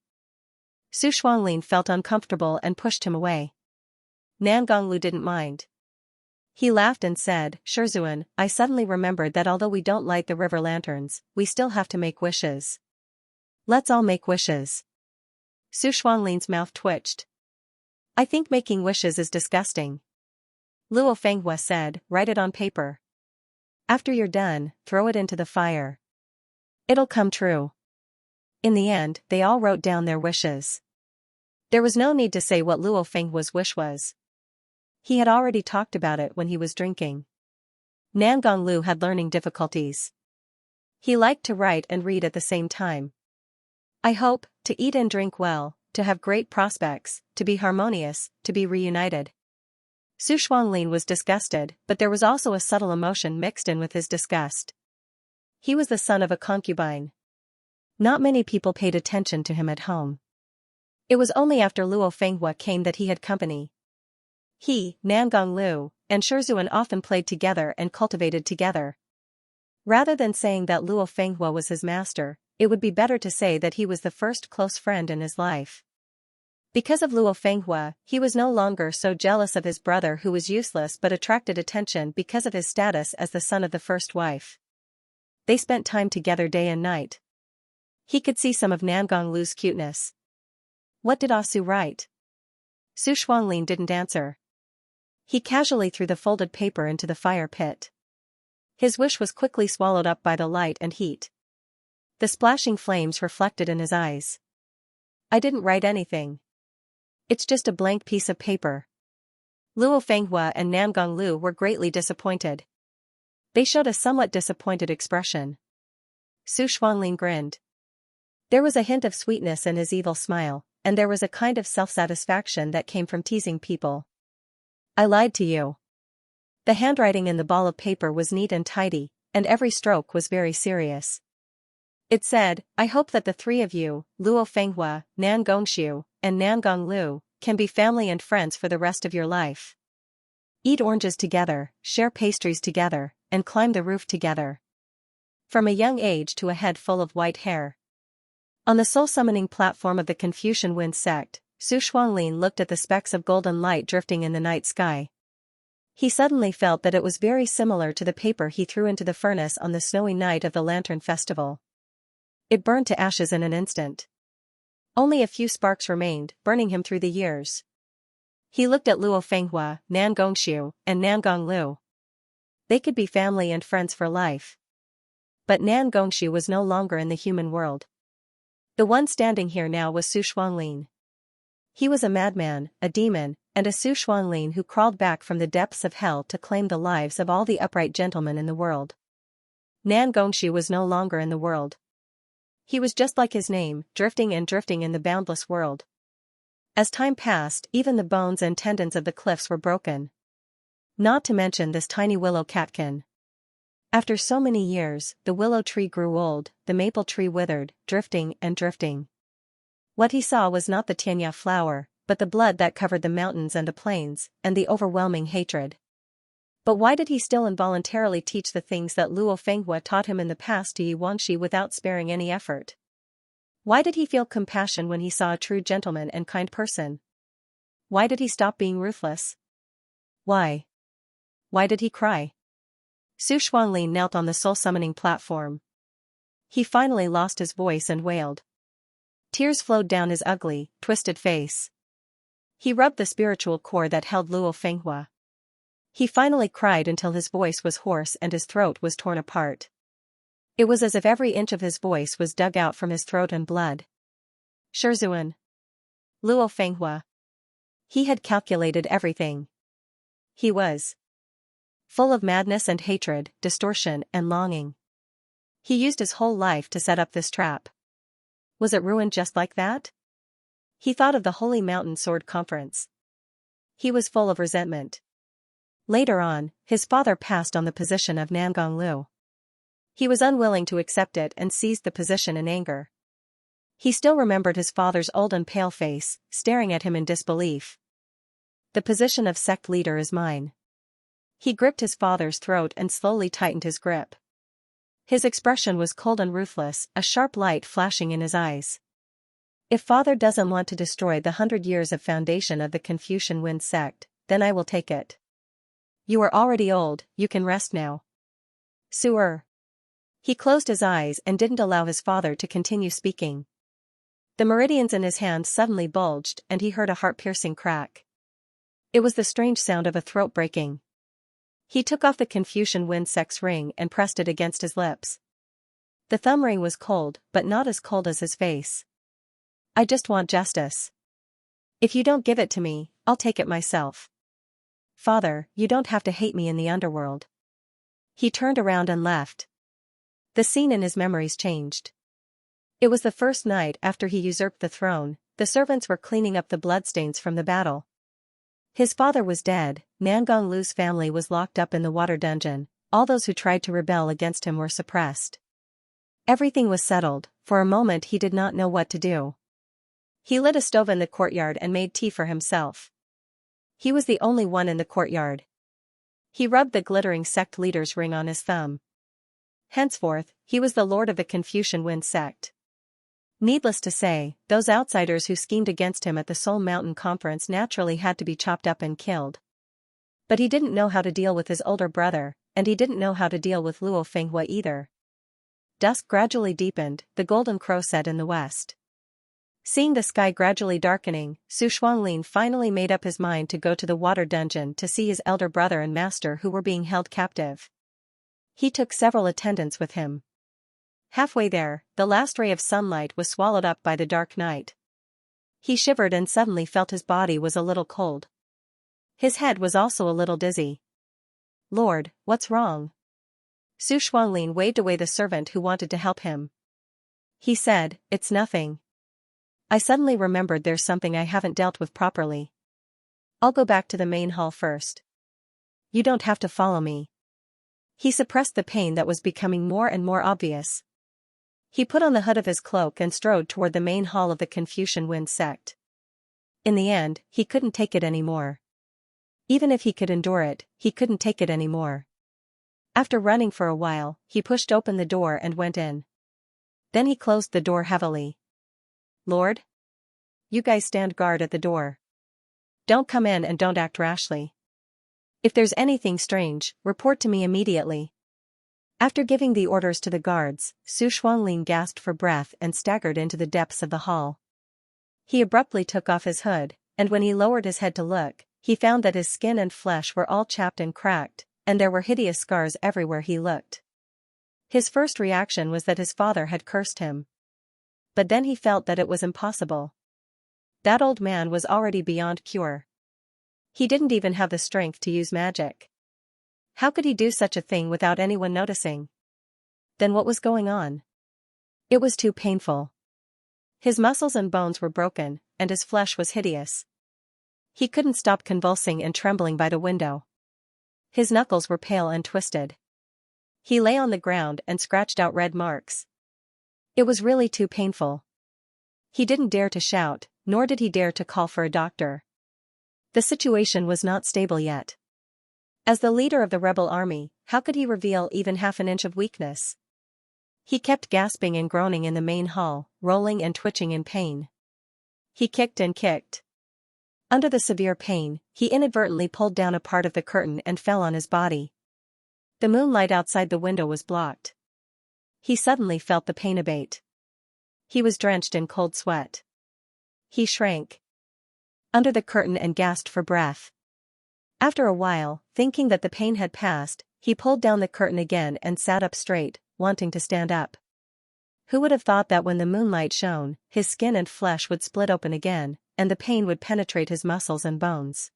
Su Shuanglin felt uncomfortable and pushed him away. Nangong Lu didn't mind. He laughed and said, Shizun, I suddenly remembered that although we don't light the river lanterns, we still have to make wishes. Let's all make wishes. Su Shuanglin's mouth twitched. I think making wishes is disgusting. Luo Fenghua said, write it on paper. After you're done, throw it into the fire. It'll come true. In the end, they all wrote down their wishes. There was no need to say what Luo Fenghua's wish was. He had already talked about it when he was drinking. Nangong Lu had learning difficulties. He liked to write and read at the same time. I hope, to eat and drink well, to have great prospects, to be harmonious, to be reunited. Su Shuanglin was disgusted, but there was also a subtle emotion mixed in with his disgust. He was the son of a concubine. Not many people paid attention to him at home. It was only after Luo Fenghua came that he had company. He, Nangong Lu, and Shizun often played together and cultivated together. Rather than saying that Luo Fenghua was his master, it would be better to say that he was the first close friend in his life. Because of Luo Fenghua, he was no longer so jealous of his brother who was useless but attracted attention because of his status as the son of the first wife. They spent time together day and night. He could see some of Nangong Lu's cuteness. What did Asu write? Su Shuanglin didn't answer. He casually threw the folded paper into the fire pit. His wish was quickly swallowed up by the light and heat. The splashing flames reflected in his eyes. I didn't write anything. It's just a blank piece of paper. Luo Fenghua and Nangong Lu were greatly disappointed. They showed a somewhat disappointed expression. Su Shuanglin grinned. There was a hint of sweetness in his evil smile, and there was a kind of self-satisfaction that came from teasing people. I lied to you. The handwriting in the ball of paper was neat and tidy, and every stroke was very serious. It said, I hope that the 3 of you, Luo Fenghua, Nangong and Nangong Lu, can be family and friends for the rest of your life. Eat oranges together, share pastries together, and climb the roof together. From a young age to a head full of white hair. On the soul-summoning platform of the Confucian Wind sect, Su Shuanglin looked at the specks of golden light drifting in the night sky. He suddenly felt that it was very similar to the paper he threw into the furnace on the snowy night of the Lantern Festival. It burned to ashes in an instant. Only a few sparks remained, burning him through the years. He looked at Luo Fenghua, Nangong and Nangong Lu. They could be family and friends for life. But Nangong was no longer in the human world. The one standing here now was Su Shuanglin. He was a madman, a demon, and a Su Shuanglin who crawled back from the depths of hell to claim the lives of all the upright gentlemen in the world. Nangong was no longer in the world. He was just like his name, drifting and drifting in the boundless world. As time passed, even the bones and tendons of the cliffs were broken. Not to mention this tiny willow catkin. After so many years, the willow tree grew old, the maple tree withered, drifting and drifting. What he saw was not the Xianxia flower, but the blood that covered the mountains and the plains, and the overwhelming hatred. But why did he still involuntarily teach the things that Luo Fenghua taught him in the past to Xianxia without sparing any effort? Why did he feel compassion when he saw a true gentleman and kind person? Why did he stop being ruthless? Why? Why did he cry? Su Xuanlin knelt on the soul-summoning platform. He finally lost his voice and wailed. Tears flowed down his ugly, twisted face. He rubbed the spiritual core that held Luo Fenghua. He finally cried until his voice was hoarse and his throat was torn apart. It was as if every inch of his voice was dug out from his throat and blood. Shizun. Luo Fenghua. He had calculated everything. He was full of madness and hatred, distortion and longing. He used his whole life to set up this trap. Was it ruined just like that? He thought of the Holy Mountain Sword Conference. He was full of resentment. Later on, his father passed on the position of Nangong Lu. He was unwilling to accept it and seized the position in anger. He still remembered his father's old and pale face, staring at him in disbelief. The position of sect leader is mine. He gripped his father's throat and slowly tightened his grip. His expression was cold and ruthless, a sharp light flashing in his eyes. If father doesn't want to destroy the 100 years of foundation of the Confucian Wind sect, then I will take it. You are already old, you can rest now. Su'er. He closed his eyes and didn't allow his father to continue speaking. The meridians in his hand suddenly bulged and he heard a heart-piercing crack. It was the strange sound of a throat breaking. He took off the Confucian Wind sect's ring and pressed it against his lips. The thumb ring was cold, but not as cold as his face. I just want justice. If you don't give it to me, I'll take it myself. Father, you don't have to hate me in the underworld. He turned around and left. The scene in his memories changed. It was the first night after he usurped the throne. The servants were cleaning up the bloodstains from the battle. His father was dead, Nangong Lu's family was locked up in the water dungeon, all those who tried to rebel against him were suppressed. Everything was settled. For a moment he did not know what to do. He lit a stove in the courtyard and made tea for himself. He was the only one in the courtyard. He rubbed the glittering sect leader's ring on his thumb. Henceforth, he was the lord of the Confucian Wind sect. Needless to say, those outsiders who schemed against him at the Soul Mountain Conference naturally had to be chopped up and killed. But he didn't know how to deal with his older brother, and he didn't know how to deal with Luo Fenghua either. Dusk gradually deepened, the golden crow set in the west. Seeing the sky gradually darkening, Su Xuanlin finally made up his mind to go to the water dungeon to see his elder brother and master who were being held captive. He took several attendants with him. Halfway there, the last ray of sunlight was swallowed up by the dark night. He shivered and suddenly felt his body was a little cold. His head was also a little dizzy. Lord, what's wrong? Su Xuanlin waved away the servant who wanted to help him. He said, It's nothing. I suddenly remembered there's something I haven't dealt with properly. I'll go back to the main hall first. You don't have to follow me. He suppressed the pain that was becoming more and more obvious. He put on the hood of his cloak and strode toward the main hall of the Confucian Wind sect. In the end, he couldn't take it anymore. Even if he could endure it, he couldn't take it anymore. After running for a while, he pushed open the door and went in. Then he closed the door heavily. Lord? You guys stand guard at the door. Don't come in and don't act rashly. If there's anything strange, report to me immediately. After giving the orders to the guards, Su Xuanlin gasped for breath and staggered into the depths of the hall. He abruptly took off his hood, and when he lowered his head to look, he found that his skin and flesh were all chapped and cracked, and there were hideous scars everywhere he looked. His first reaction was that his father had cursed him. But then he felt that it was impossible. That old man was already beyond cure. He didn't even have the strength to use magic. How could he do such a thing without anyone noticing? Then what was going on? It was too painful. His muscles and bones were broken, and his flesh was hideous. He couldn't stop convulsing and trembling by the window. His knuckles were pale and twisted. He lay on the ground and scratched out red marks. It was really too painful. He didn't dare to shout, nor did he dare to call for a doctor. The situation was not stable yet. As the leader of the rebel army, how could he reveal even half an inch of weakness? He kept gasping and groaning in the main hall, rolling and twitching in pain. He kicked and kicked. Under the severe pain, he inadvertently pulled down a part of the curtain and fell on his body. The moonlight outside the window was blocked. He suddenly felt the pain abate. He was drenched in cold sweat. He shrank under the curtain and gasped for breath. After a while, thinking that the pain had passed, he pulled down the curtain again and sat up straight, wanting to stand up. Who would have thought that when the moonlight shone, his skin and flesh would split open again, and the pain would penetrate his muscles and bones?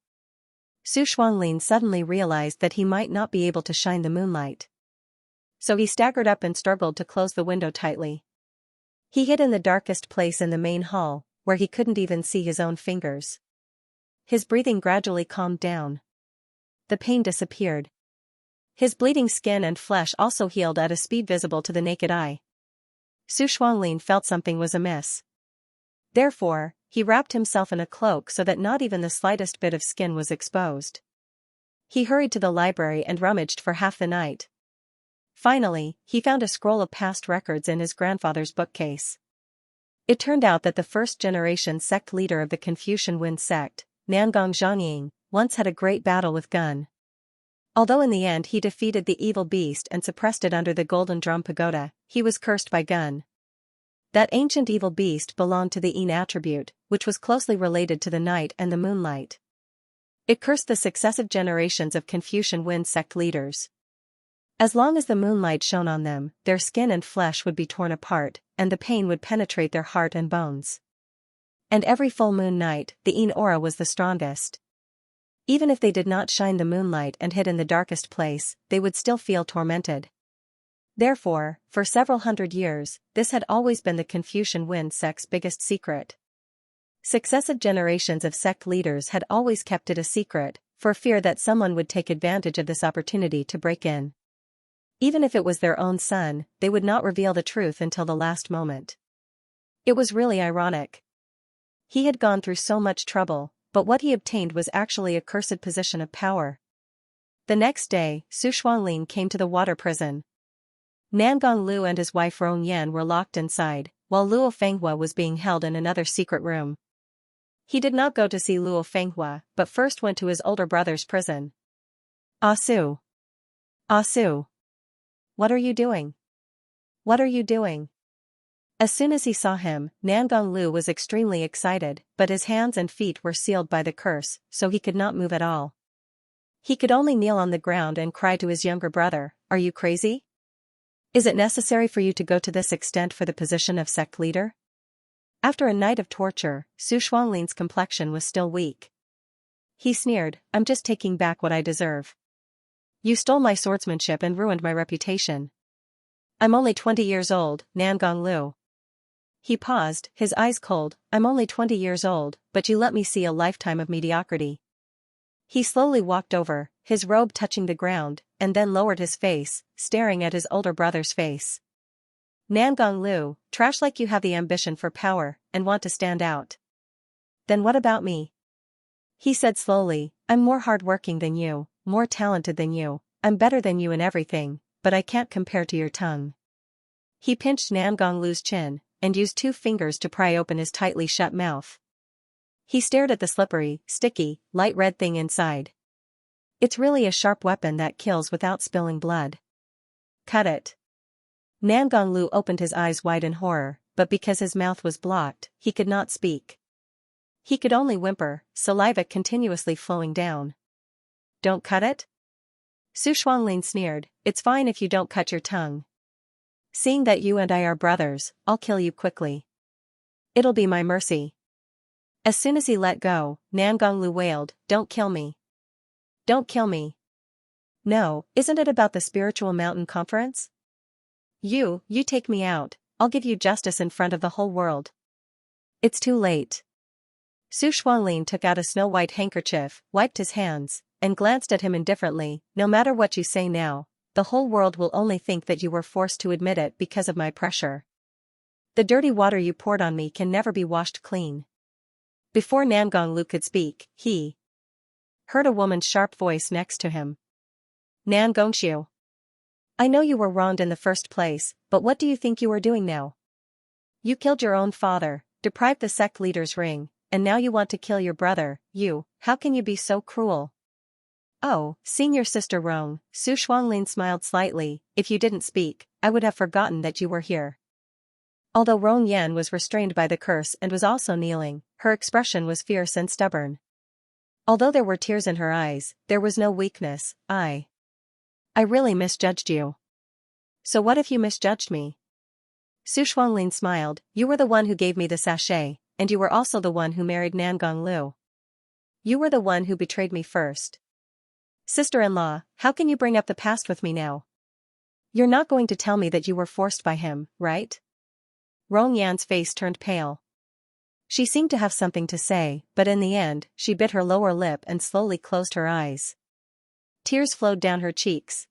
Su Shuanglin suddenly realized that he might not be able to shine the moonlight. So he staggered up and struggled to close the window tightly. He hid in the darkest place in the main hall, where he couldn't even see his own fingers. His breathing gradually calmed down. The pain disappeared. His bleeding skin and flesh also healed at a speed visible to the naked eye. Su Shuanglin felt something was amiss. Therefore, he wrapped himself in a cloak so that not even the slightest bit of skin was exposed. He hurried to the library and rummaged for half the night. Finally, he found a scroll of past records in his grandfather's bookcase. It turned out that the first-generation sect leader of the Confucian Wind sect, Nangong Zhongying, once had a great battle with Gun. Although in the end he defeated the evil beast and suppressed it under the Golden Drum Pagoda, he was cursed by Gun. That ancient evil beast belonged to the Yin attribute, which was closely related to the night and the moonlight. It cursed the successive generations of Confucian Wind sect leaders. As long as the moonlight shone on them, their skin and flesh would be torn apart, and the pain would penetrate their heart and bones. And every full moon night, the Yin aura was the strongest. Even if they did not shine the moonlight and hid in the darkest place, they would still feel tormented. Therefore, for several hundred years, this had always been the Confucian Wind sect's biggest secret. Successive generations of sect leaders had always kept it a secret, for fear that someone would take advantage of this opportunity to break in. Even if it was their own son, they would not reveal the truth until the last moment. It was really ironic. He had gone through so much trouble, but what he obtained was actually a cursed position of power. The next day, Su Shuanglin came to the water prison. Nangong Lu and his wife Rong Yan were locked inside, while Luo Fenghua was being held in another secret room. He did not go to see Luo Fenghua, but first went to his older brother's prison. "Ah Su! Ah Su! What are you doing? What are you doing?" As soon as he saw him, Nangong Lu was extremely excited, but his hands and feet were sealed by the curse, so he could not move at all. He could only kneel on the ground and cry to his younger brother, "Are you crazy? Is it necessary for you to go to this extent for the position of sect leader?" After a night of torture, Su Shuanglin's complexion was still weak. He sneered, "I'm just taking back what I deserve. You stole my swordsmanship and ruined my reputation. I'm only 20 years old, Nangong Lu." He paused, his eyes cold. "I'm only 20 years old, but you let me see a lifetime of mediocrity." He slowly walked over, his robe touching the ground, and then lowered his face, staring at his older brother's face. "Nangong Lu, trash like you have the ambition for power, and want to stand out. Then what about me?" He said slowly, "I'm more hardworking than you, more talented than you, I'm better than you in everything, but I can't compare to your tongue." He pinched Nangong Lu's chin, and used 2 fingers to pry open his tightly shut mouth. He stared at the slippery, sticky, light red thing inside. "It's really a sharp weapon that kills without spilling blood. Cut it." Nangong Lu opened his eyes wide in horror, but because his mouth was blocked, he could not speak. He could only whimper, saliva continuously flowing down. "Don't cut it?" Su Shuanglin sneered, "It's fine if you don't cut your tongue. Seeing that you and I are brothers, I'll kill you quickly. It'll be my mercy." As soon as he let go, Nangong Lu wailed, "Don't kill me. Don't kill me. No, isn't it about the spiritual mountain conference? You take me out, I'll give you justice in front of the whole world." "It's too late." Su Shuanglin took out a snow-white handkerchief, wiped his hands, and glanced at him indifferently. "No matter what you say now, the whole world will only think that you were forced to admit it because of my pressure. The dirty water you poured on me can never be washed clean." Before Nangong Lu could speak, he heard a woman's sharp voice next to him. "Nangongxiu, I know you were wronged in the first place, but what do you think you are doing now? You killed your own father, deprived the sect leader's ring, and now you want to kill your brother, how can you be so cruel? Oh, senior sister Rong, Su Shuanglin smiled slightly, if you didn't speak, I would have forgotten that you were here. Although Rong Yan was restrained by the curse and was also kneeling, her expression was fierce and stubborn. Although there were tears in her eyes, there was no weakness. I really misjudged you. So what if you misjudged me? Su Shuanglin smiled, you were the one who gave me the sachet, and you were also the one who married Nangong Lu. You were the one who betrayed me first. Sister-in-law, how can you bring up the past with me now? You're not going to tell me that you were forced by him, right? Rong Yan's face turned pale. She seemed to have something to say, but in the end, she bit her lower lip and slowly closed her eyes. Tears flowed down her cheeks.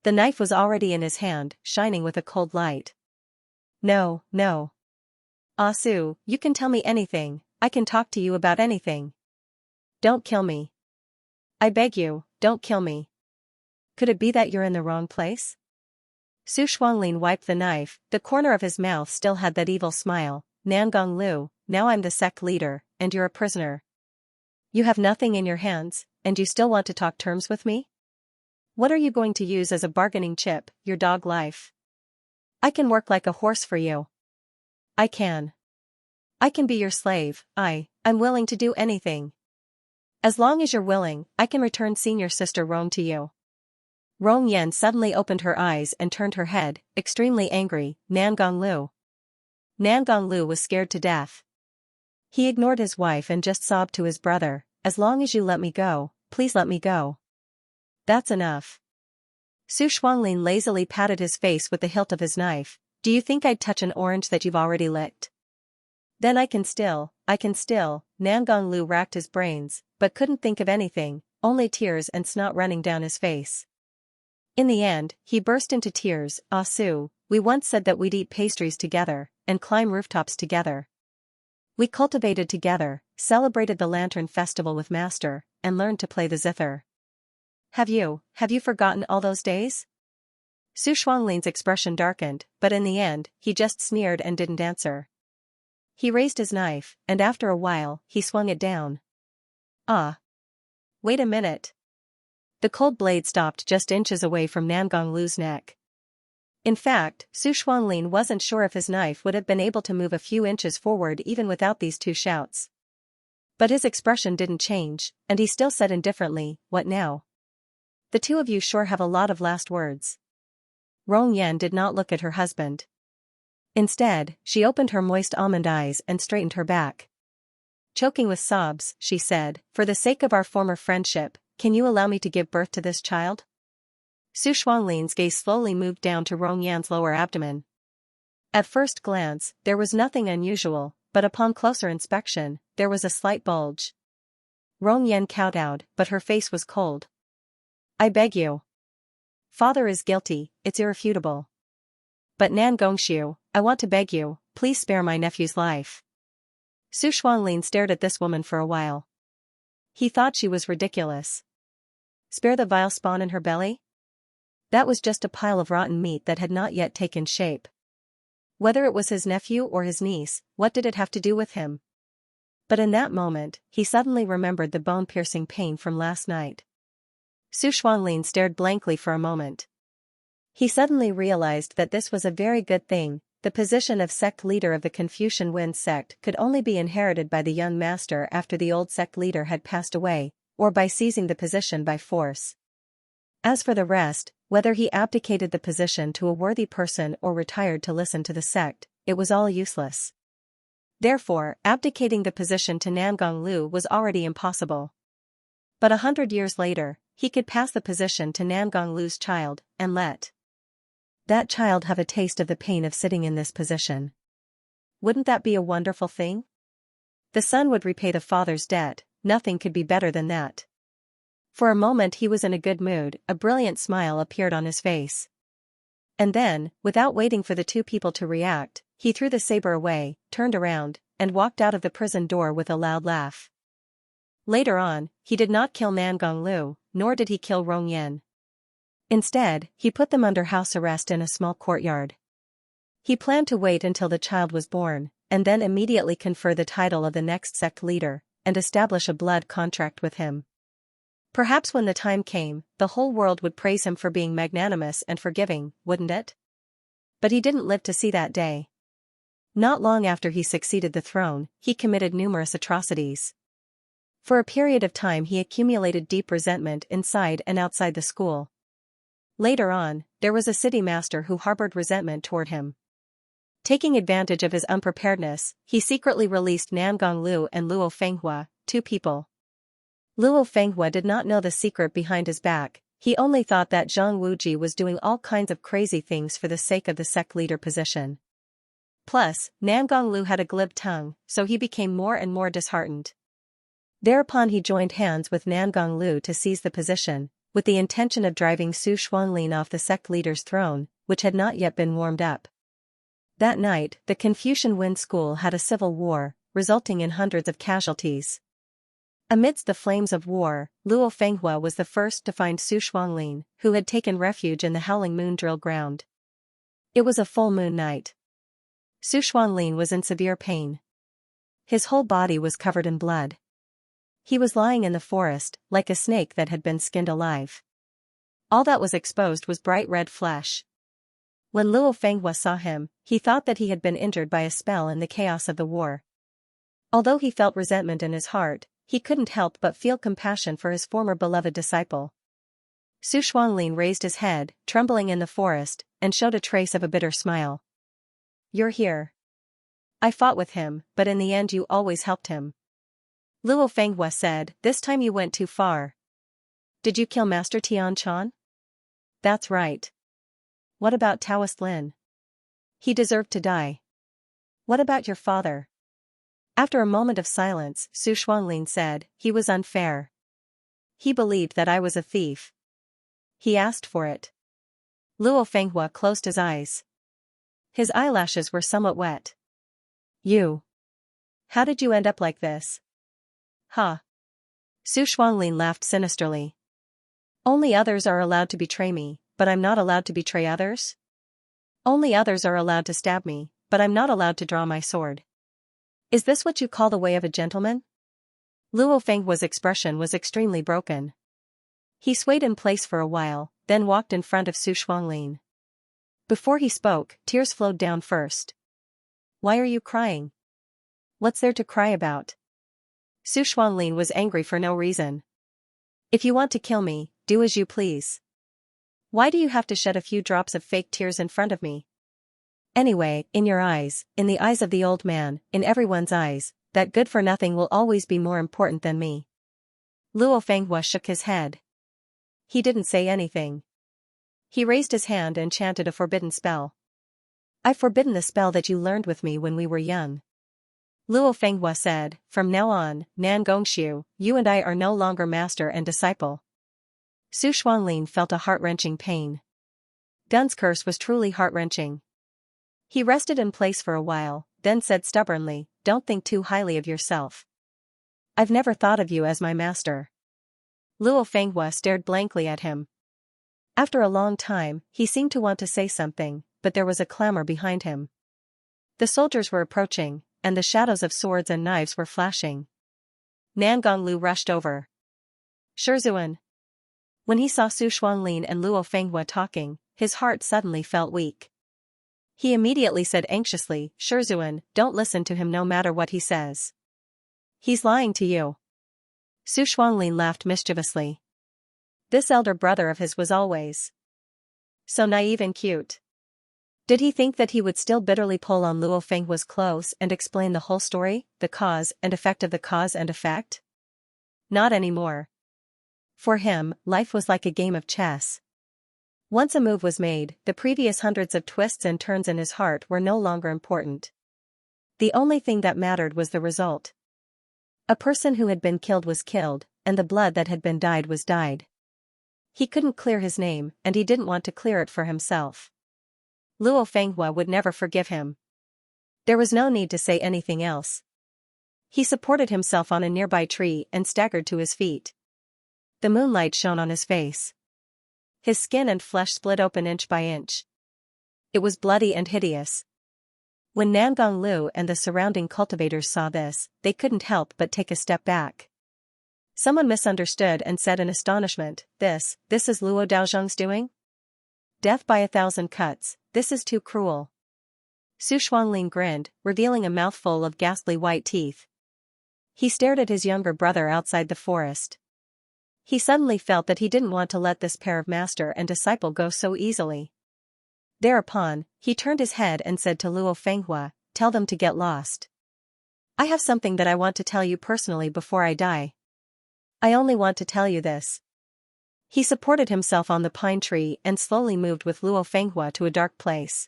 The knife was already in his hand, shining with a cold light. No. Ah Su, you can tell me anything, I can talk to you about anything. Don't kill me. I beg you, don't kill me. Could it be that you're in the wrong place? Su Shuanglin wiped the knife, the corner of his mouth still had that evil smile. Nangong Lu, now I'm the sect leader, and you're a prisoner. You have nothing in your hands, and you still want to talk terms with me? What are you going to use as a bargaining chip, your dog life? I can work like a horse for you. I can be your slave, I'm willing to do anything. As long as you're willing, I can return senior sister Rong to you. Rong Yan suddenly opened her eyes and turned her head, extremely angry. Nangong Lu. Nangong Lu was scared to death. He ignored his wife and just sobbed to his brother, as long as you let me go, please let me go. That's enough. Su Shuanglin lazily patted his face with the hilt of his knife. Do you think I'd touch an orange that you've already licked? Then I can still. Nangong Lu racked his brains, but couldn't think of anything, only tears and snot running down his face. In the end, he burst into tears. Ah Su, we once said that we'd eat pastries together, and climb rooftops together. We cultivated together, celebrated the Lantern Festival with Master, and learned to play the zither. Have you forgotten all those days? Su Shuanglin's expression darkened, but in the end, he just sneered and didn't answer. He raised his knife, and after a while, he swung it down. Ah. Wait a minute. The cold blade stopped just inches away from Nangong Lu's neck. In fact, Su Shuanglin wasn't sure if his knife would have been able to move a few inches forward even without these two shouts. But his expression didn't change, and he still said indifferently, what now? The two of you sure have a lot of last words. Rong Yan did not look at her husband. Instead, she opened her moist almond eyes and straightened her back. Choking with sobs, she said, for the sake of our former friendship, can you allow me to give birth to this child? Su Shuanglin's gaze slowly moved down to Rong Yan's lower abdomen. At first glance, there was nothing unusual, but upon closer inspection, there was a slight bulge. Rong Yan kowtowed, but her face was cold. I beg you. Father is guilty, it's irrefutable. But Nan Gongshu, I want to beg you, please spare my nephew's life. Su Shuanglin stared at this woman for a while. He thought she was ridiculous. Spare the vile spawn in her belly? That was just a pile of rotten meat that had not yet taken shape. Whether it was his nephew or his niece, what did it have to do with him? But in that moment, he suddenly remembered the bone-piercing pain from last night. Su Shuanglin stared blankly for a moment. He suddenly realized that this was a very good thing. The position of sect leader of the Confucian Wen sect could only be inherited by the young master after the old sect leader had passed away, or by seizing the position by force. As for the rest, whether he abdicated the position to a worthy person or retired to listen to the sect, it was all useless. Therefore, abdicating the position to Nangong Lu was already impossible. But 100 years later, he could pass the position to Nangong Lu's child, and let that child have a taste of the pain of sitting in this position. Wouldn't that be a wonderful thing? The son would repay the father's debt, nothing could be better than that. For a moment he was in a good mood, a brilliant smile appeared on his face. And then, without waiting for the two people to react, he threw the saber away, turned around, and walked out of the prison door with a loud laugh. Later on, he did not kill Nangong Lu, nor did he kill Rong Yan. Instead, he put them under house arrest in a small courtyard. He planned to wait until the child was born, and then immediately confer the title of the next sect leader, and establish a blood contract with him. Perhaps when the time came, the whole world would praise him for being magnanimous and forgiving, wouldn't it? But he didn't live to see that day. Not long after he succeeded the throne, he committed numerous atrocities. For a period of time he accumulated deep resentment inside and outside the school. Later on, there was a city master who harbored resentment toward him. Taking advantage of his unpreparedness, he secretly released Nangong Lu and Luo Fenghua, two people. Luo Fenghua did not know the secret behind his back. He only thought that Zhang Wuji was doing all kinds of crazy things for the sake of the sect leader position. Plus, Nangong Lu had a glib tongue, so he became more and more disheartened. Thereupon he joined hands with Nangong Lu to seize the position, with the intention of driving Su Xuanlin off the sect leader's throne, which had not yet been warmed up. That night, the Confucian Wen school had a civil war, resulting in hundreds of casualties. Amidst the flames of war, Luo Fenghua was the first to find Su Xuanlin, who had taken refuge in the Howling Moon drill ground. It was a full moon night. Su Xuanlin was in severe pain. His whole body was covered in blood. He was lying in the forest, like a snake that had been skinned alive. All that was exposed was bright red flesh. When Luo Fenghua saw him, he thought that he had been injured by a spell in the chaos of the war. Although he felt resentment in his heart, he couldn't help but feel compassion for his former beloved disciple. Su Xuanlin raised his head, trembling in the forest, and showed a trace of a bitter smile. "You're here. I fought with him, but in the end you always helped him." Luo Fenghua said, "This time you went too far." "Did you kill Master Tian Chan?" "That's right." "What about Taoist Lin?" "He deserved to die." "What about your father?" After a moment of silence, Su Xuanlin said, "He was unfair. He believed that I was a thief. He asked for it." Luo Fenghua closed his eyes. His eyelashes were somewhat wet. How did you end up like this?" "Huh." Su Xuanlin laughed sinisterly. "Only others are allowed to betray me, but I'm not allowed to betray others? Only others are allowed to stab me, but I'm not allowed to draw my sword. Is this what you call the way of a gentleman?" Luo Fenghua's expression was extremely broken. He swayed in place for a while, then walked in front of Su Xuanlin. Before he spoke, tears flowed down first. "Why are you crying? What's there to cry about?" Su Xuanlin was angry for no reason. "If you want to kill me, do as you please. Why do you have to shed a few drops of fake tears in front of me? Anyway, in your eyes, in the eyes of the old man, in everyone's eyes, that good-for-nothing will always be more important than me." Luo Fenghua shook his head. He didn't say anything. He raised his hand and chanted a forbidden spell. "I've forbidden the spell that you learned with me when we were young." Luo Fenghua said, "From now on, Nan Gongxiu, you and I are no longer master and disciple." Su Xuanlin felt a heart-wrenching pain. Dun's curse was truly heart-wrenching. He rested in place for a while, then said stubbornly, "Don't think too highly of yourself. I've never thought of you as my master." Luo Fenghua stared blankly at him. After a long time, he seemed to want to say something, but there was a clamor behind him. The soldiers were approaching, and the shadows of swords and knives were flashing. Nangong Lu rushed over. "Shizun." When he saw Su Xuanlin and Luo Fenghua talking, his heart suddenly felt weak. He immediately said anxiously, "Shizun, don't listen to him no matter what he says. He's lying to you." Su Xuanlin laughed mischievously. This elder brother of his was always so naive and cute. Did he think that he would still bitterly pull on Luo Fenghua's clothes and explain the whole story, the cause and effect of the cause and effect? Not anymore. For him, life was like a game of chess. Once a move was made, the previous hundreds of twists and turns in his heart were no longer important. The only thing that mattered was the result. A person who had been killed was killed, and the blood that had been dyed was dyed. He couldn't clear his name, and he didn't want to clear it for himself. Luo Fenghua would never forgive him. There was no need to say anything else. He supported himself on a nearby tree and staggered to his feet. The moonlight shone on his face. His skin and flesh split open inch by inch. It was bloody and hideous. When Nangong Lu and the surrounding cultivators saw this, they couldn't help but take a step back. Someone misunderstood and said in astonishment, This is Luo Daozhong's doing? Death by 1,000 cuts, this is too cruel. Su Shuanglin grinned, revealing a mouthful of ghastly white teeth. He stared at his younger brother outside the forest. He suddenly felt that he didn't want to let this pair of master and disciple go so easily. Thereupon, he turned his head and said to Luo Fenghua, Tell them to get lost. I have something that I want to tell you personally before I die. I only want to tell you this. He supported himself on the pine tree and slowly moved with Luo Fenghua to a dark place.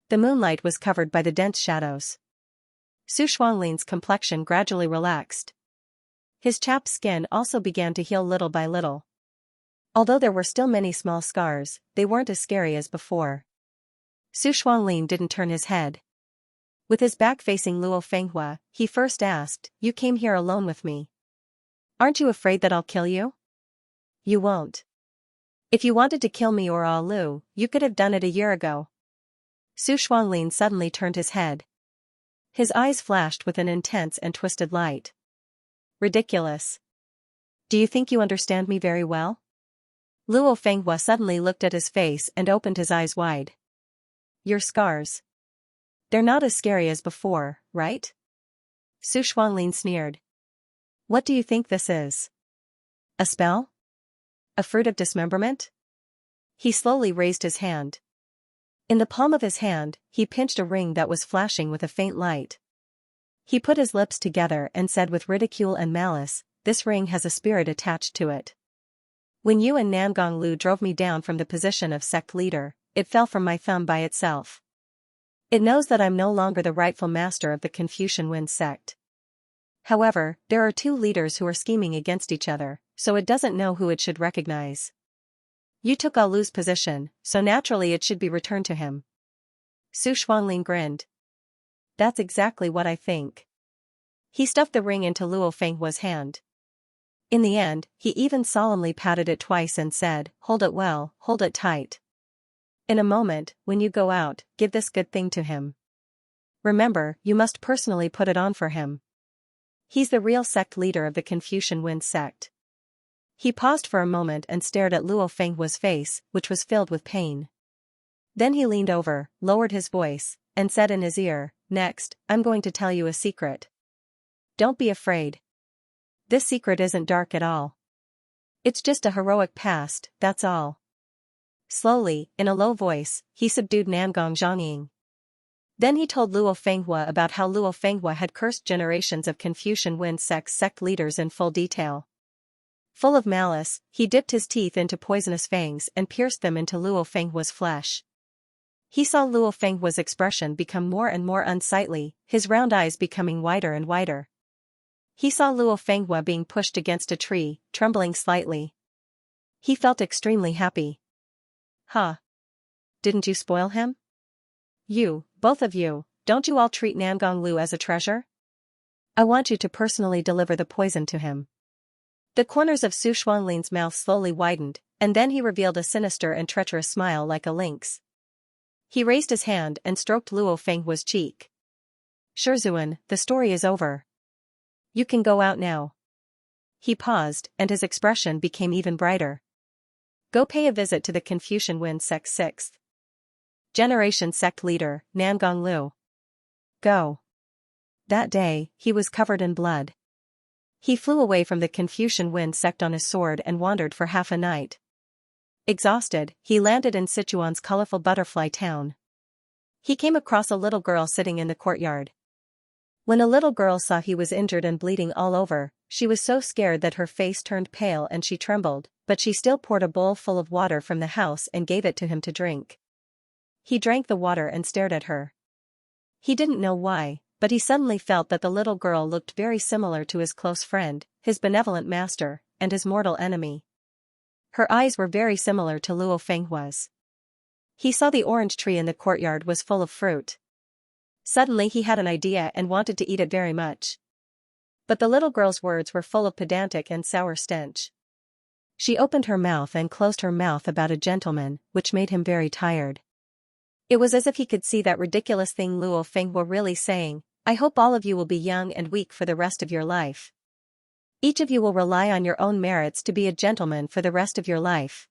The moonlight was covered by the dense shadows. Su Shuanglin's complexion gradually relaxed. His chapped skin also began to heal little by little. Although there were still many small scars, they weren't as scary as before. Su Shuanglin didn't turn his head. With his back facing Luo Fenghua, he first asked, You came here alone with me. Aren't you afraid that I'll kill you? You won't. If you wanted to kill me or Ah Lu, you could have done it a year ago. Su Shuanglin suddenly turned his head. His eyes flashed with an intense and twisted light. Ridiculous. Do you think you understand me very well? Luo Fenghua suddenly looked at his face and opened his eyes wide. Your scars. They're not as scary as before, right? Su Shuanglin sneered. What do you think this is? A spell? A fruit of dismemberment? He slowly raised his hand. In the palm of his hand, he pinched a ring that was flashing with a faint light. He put his lips together and said with ridicule and malice, This ring has a spirit attached to it. When you and Nangong Lu drove me down from the position of sect leader, it fell from my thumb by itself. It knows that I'm no longer the rightful master of the Confucian Wind sect. However, there are two leaders who are scheming against each other, so it doesn't know who it should recognize. You took Ah Lu's position, so naturally it should be returned to him. Su Shuanglin grinned. That's exactly what I think. He stuffed the ring into Luo Fenghua's hand. In the end, he even solemnly patted it twice and said, Hold it well, hold it tight. In a moment, when you go out, give this good thing to him. Remember, you must personally put it on for him. He's the real sect leader of the Confucian Wind sect. He paused for a moment and stared at Luo Fenghua's face, which was filled with pain. Then he leaned over, lowered his voice, and said in his ear, Next, I'm going to tell you a secret. Don't be afraid. This secret isn't dark at all. It's just a heroic past, that's all. Slowly, in a low voice, he subdued Nangong Zhongying. Then he told Luo Fenghua about how Luo Fenghua had cursed generations of Confucian Wind sect leaders in full detail. Full of malice, he dipped his teeth into poisonous fangs and pierced them into Luo Fenghua's flesh. He saw Luo Fenghua's expression become more and more unsightly, his round eyes becoming wider and wider. He saw Luo Fenghua being pushed against a tree, trembling slightly. He felt extremely happy. Huh. Didn't you spoil him? You, both of you, don't you all treat Nangong Lu as a treasure? I want you to personally deliver the poison to him. The corners of Su Shuanglin's mouth slowly widened, and then he revealed a sinister and treacherous smile like a lynx. He raised his hand and stroked Luo Fenghua's cheek. Shizun, the story is over. You can go out now. He paused, and his expression became even brighter. Go pay a visit to the Confucian Wind sect's 6th generation sect leader, Nangong Lu. Go. That day, he was covered in blood. He flew away from the Confucian Wind sect on his sword and wandered for half a night. Exhausted, he landed in Sichuan's colorful butterfly town. He came across a little girl sitting in the courtyard. When a little girl saw he was injured and bleeding all over, she was so scared that her face turned pale and she trembled, but she still poured a bowl full of water from the house and gave it to him to drink. He drank the water and stared at her. He didn't know why, but he suddenly felt that the little girl looked very similar to his close friend, his benevolent master, and his mortal enemy. Her eyes were very similar to Luo Fenghua's. He saw the orange tree in the courtyard was full of fruit. Suddenly he had an idea and wanted to eat it very much. But the little girl's words were full of pedantic and sour stench. She opened her mouth and closed her mouth about a gentleman, which made him very tired. It was as if he could see that ridiculous thing Luo Fenghua really saying, I hope all of you will be young and weak for the rest of your life. Each of you will rely on your own merits to be a gentleman for the rest of your life.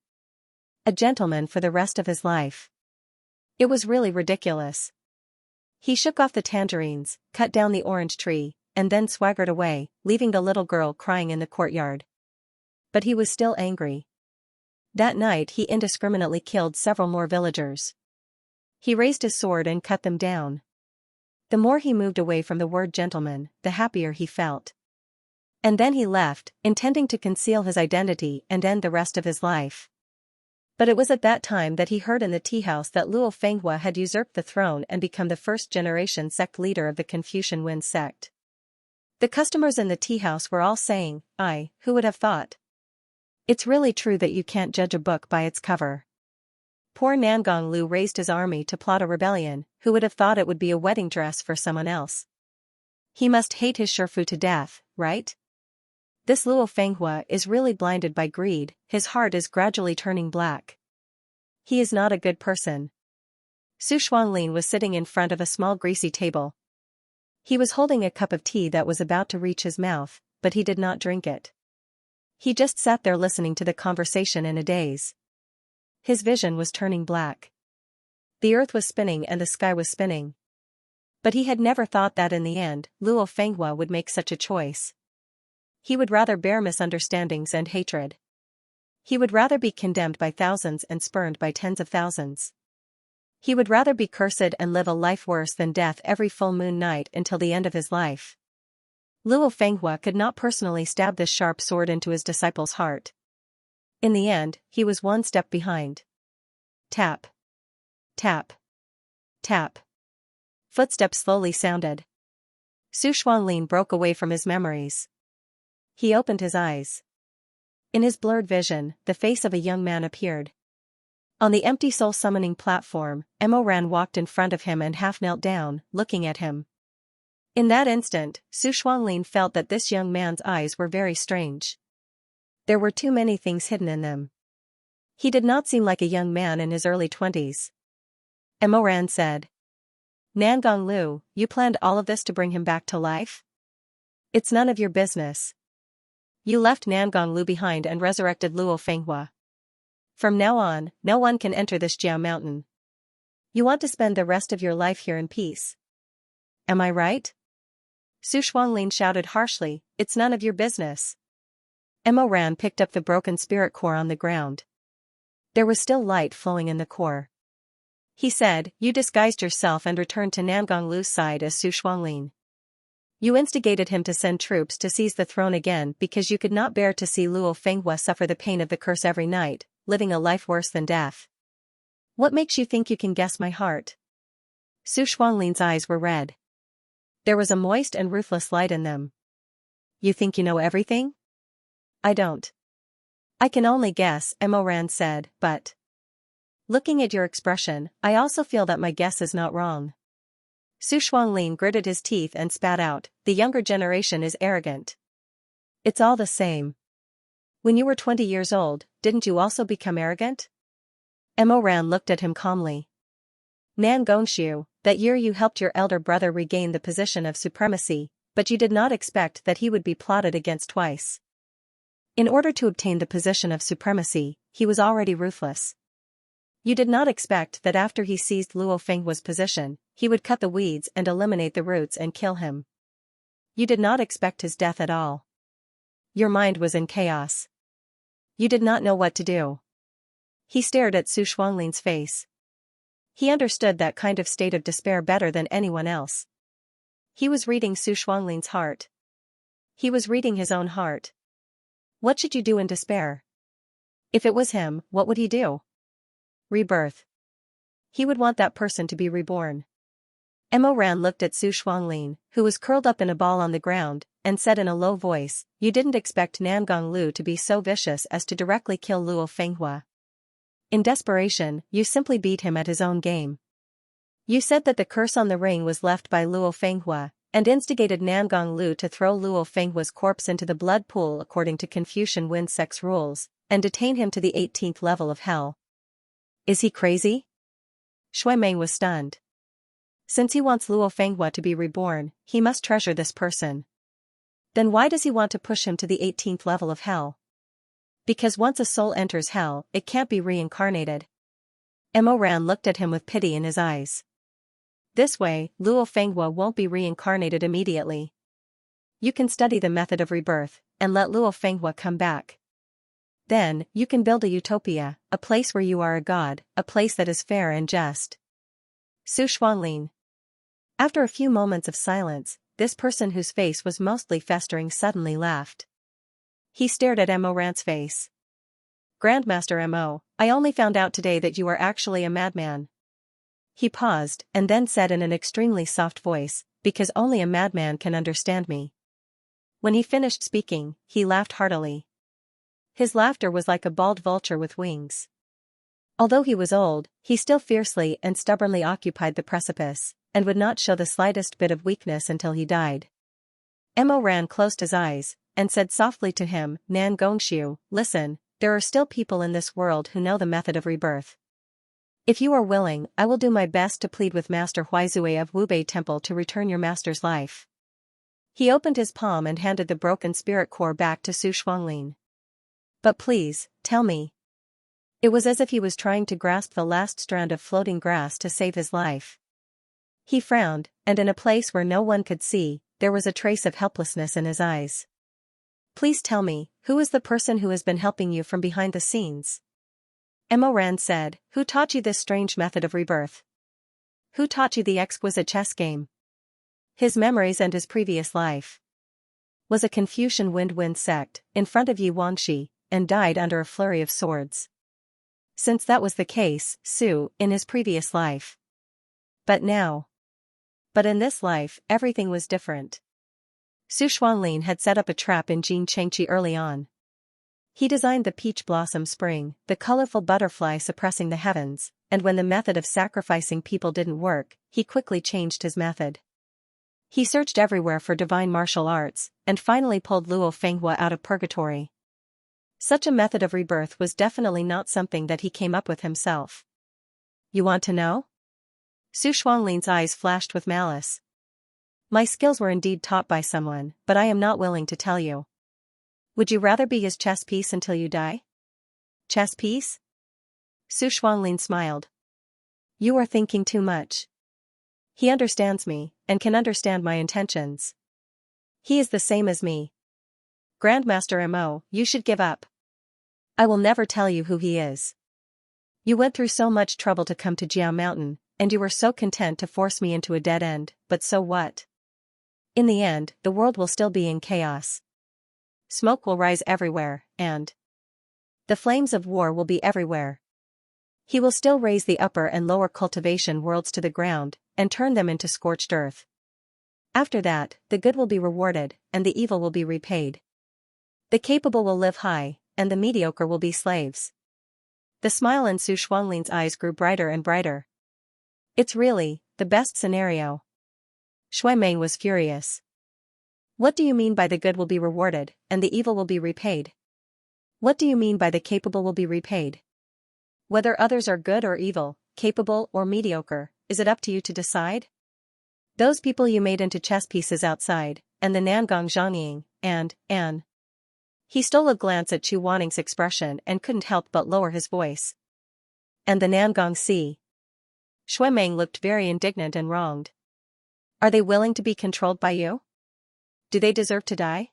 A gentleman for the rest of his life. It was really ridiculous. He shook off the tangerines, cut down the orange tree, and then swaggered away, leaving the little girl crying in the courtyard. But he was still angry. That night he indiscriminately killed several more villagers. He raised his sword and cut them down. The more he moved away from the word gentleman, the happier he felt. And then he left, intending to conceal his identity and end the rest of his life. But it was at that time that he heard in the tea house that Luo Fenghua had usurped the throne and become the first-generation sect leader of the Confucian Wen sect. The customers in the tea house were all saying, who would have thought? It's really true that you can't judge a book by its cover. Poor Nangong Lu raised his army to plot a rebellion, who would have thought it would be a wedding dress for someone else? He must hate his Shifu to death, right? This Luo Fenghua is really blinded by greed, his heart is gradually turning black. He is not a good person. Su Shuanglin was sitting in front of a small greasy table. He was holding a cup of tea that was about to reach his mouth, but he did not drink it. He just sat there listening to the conversation in a daze. His vision was turning black. The earth was spinning and the sky was spinning. But he had never thought that in the end, Luo Fenghua would make such a choice. He would rather bear misunderstandings and hatred. He would rather be condemned by thousands and spurned by tens of thousands. He would rather be cursed and live a life worse than death every full moon night until the end of his life. Luo Fenghua could not personally stab this sharp sword into his disciple's heart. In the end, he was one step behind. Tap. Tap. Tap. Footsteps slowly sounded. Su Shuanglin broke away from his memories. He opened his eyes. In his blurred vision, the face of a young man appeared. On the empty soul-summoning platform, Mo Ran walked in front of him and half knelt down, looking at him. In that instant, Su Shuanglin felt that this young man's eyes were very strange. There were too many things hidden in them. He did not seem like a young man in his early 20s. Mo Ran said. Nangong Lu, you planned all of this to bring him back to life? It's none of your business. You left Nangong Lu behind and resurrected Luo Fenghua. From now on, no one can enter this Jiao mountain. You want to spend the rest of your life here in peace. Am I right? Su Shuanglin shouted harshly, it's none of your business. Mo Ran picked up the broken spirit core on the ground. There was still light flowing in the core. He said, you disguised yourself and returned to Nangong Lu's side as Su Shuanglin. You instigated him to send troops to seize the throne again because you could not bear to see Luo Fenghua suffer the pain of the curse every night, living a life worse than death. What makes you think you can guess my heart? Su Shuanglin's eyes were red. There was a moist and ruthless light in them. You think you know everything? I don't. I can only guess, Mo Ran said, but... Looking at your expression, I also feel that my guess is not wrong. Su Shuanglin gritted his teeth and spat out, the younger generation is arrogant. It's all the same. When you were 20 years old, didn't you also become arrogant? Mo Ran looked at him calmly. Nan Gongshu, that year you helped your elder brother regain the position of supremacy, but you did not expect that he would be plotted against twice. In order to obtain the position of supremacy, he was already ruthless. You did not expect that after he seized Luo Fenghua's position, he would cut the weeds and eliminate the roots and kill him. You did not expect his death at all. Your mind was in chaos. You did not know what to do. He stared at Su Shuanglin's face. He understood that kind of state of despair better than anyone else. He was reading Su Shuanglin's heart. He was reading his own heart. What should you do in despair? If it was him, what would he do? Rebirth. He would want that person to be reborn. Mo Ran looked at Su Shuanglin, who was curled up in a ball on the ground, and said in a low voice, you didn't expect Nangong Lu to be so vicious as to directly kill Luo Fenghua. In desperation, you simply beat him at his own game. You said that the curse on the ring was left by Luo Fenghua, and instigated Nangong Lu to throw Luo Fenghua's corpse into the blood pool according to Confucian Wen sect's rules, and detain him to the 18th level of hell. Is he crazy? Shui Meng was stunned. Since he wants Luo Fenghua to be reborn, he must treasure this person. Then why does he want to push him to the 18th level of hell? Because once a soul enters hell, it can't be reincarnated. Mo Ran looked at him with pity in his eyes. This way, Luo Fenghua won't be reincarnated immediately. You can study the method of rebirth, and let Luo Fenghua come back. Then, you can build a utopia, a place where you are a god, a place that is fair and just. Su Xuanlin. After a few moments of silence, this person whose face was mostly festering suddenly laughed. He stared at Mo Ran's face. Grandmaster Mo, I only found out today that you are actually a madman. He paused, and then said in an extremely soft voice, because only a madman can understand me. When he finished speaking, he laughed heartily. His laughter was like a bald vulture with wings. Although he was old, he still fiercely and stubbornly occupied the precipice, and would not show the slightest bit of weakness until he died. Mo Ran closed his eyes, and said softly to him, Nan Gongxiu, listen, there are still people in this world who know the method of rebirth. If you are willing, I will do my best to plead with Master Huizue of Wubei Temple to return your master's life. He opened his palm and handed the broken spirit core back to Su Xuanlin. But please, tell me. It was as if he was trying to grasp the last strand of floating grass to save his life. He frowned, and in a place where no one could see, there was a trace of helplessness in his eyes. Please tell me, who is the person who has been helping you from behind the scenes? Mo Ran said, who taught you this strange method of rebirth? Who taught you the exquisite chess game? His memories and his previous life. Was a Confucian wind sect, in front of Yi Wangxi, and died under a flurry of swords. Since that was the case, Su, in his previous life. But in this life, everything was different. Su Xuanlin had set up a trap in Jin Chengqi early on. He designed the peach blossom spring, the colorful butterfly suppressing the heavens, and when the method of sacrificing people didn't work, he quickly changed his method. He searched everywhere for divine martial arts, and finally pulled Luo Fenghua out of purgatory. Such a method of rebirth was definitely not something that he came up with himself. You want to know? Su Xuanlin's eyes flashed with malice. My skills were indeed taught by someone, but I am not willing to tell you. Would you rather be his chess piece until you die? Chess piece? Su Xuanlin smiled. You are thinking too much. He understands me, and can understand my intentions. He is the same as me. Grandmaster Mo, you should give up. I will never tell you who he is. You went through so much trouble to come to Jiao Mountain, and you were so content to force me into a dead end, but so what? In the end, the world will still be in chaos. Smoke will rise everywhere, and the flames of war will be everywhere. He will still raise the upper and lower cultivation worlds to the ground, and turn them into scorched earth. After that, the good will be rewarded, and the evil will be repaid. The capable will live high, and the mediocre will be slaves. The smile in Su Xuanlin's eyes grew brighter and brighter. It's really the best scenario. Shui Meng was furious. What do you mean by the good will be rewarded, and the evil will be repaid? What do you mean by the capable will be repaid? Whether others are good or evil, capable or mediocre, is it up to you to decide? Those people you made into chess pieces outside, and the Nangong Zhangying, and An. He stole a glance at Chu Wanning's expression and couldn't help but lower his voice. And the Nangong Si. Shui Meng looked very indignant and wronged. Are they willing to be controlled by you? Do they deserve to die?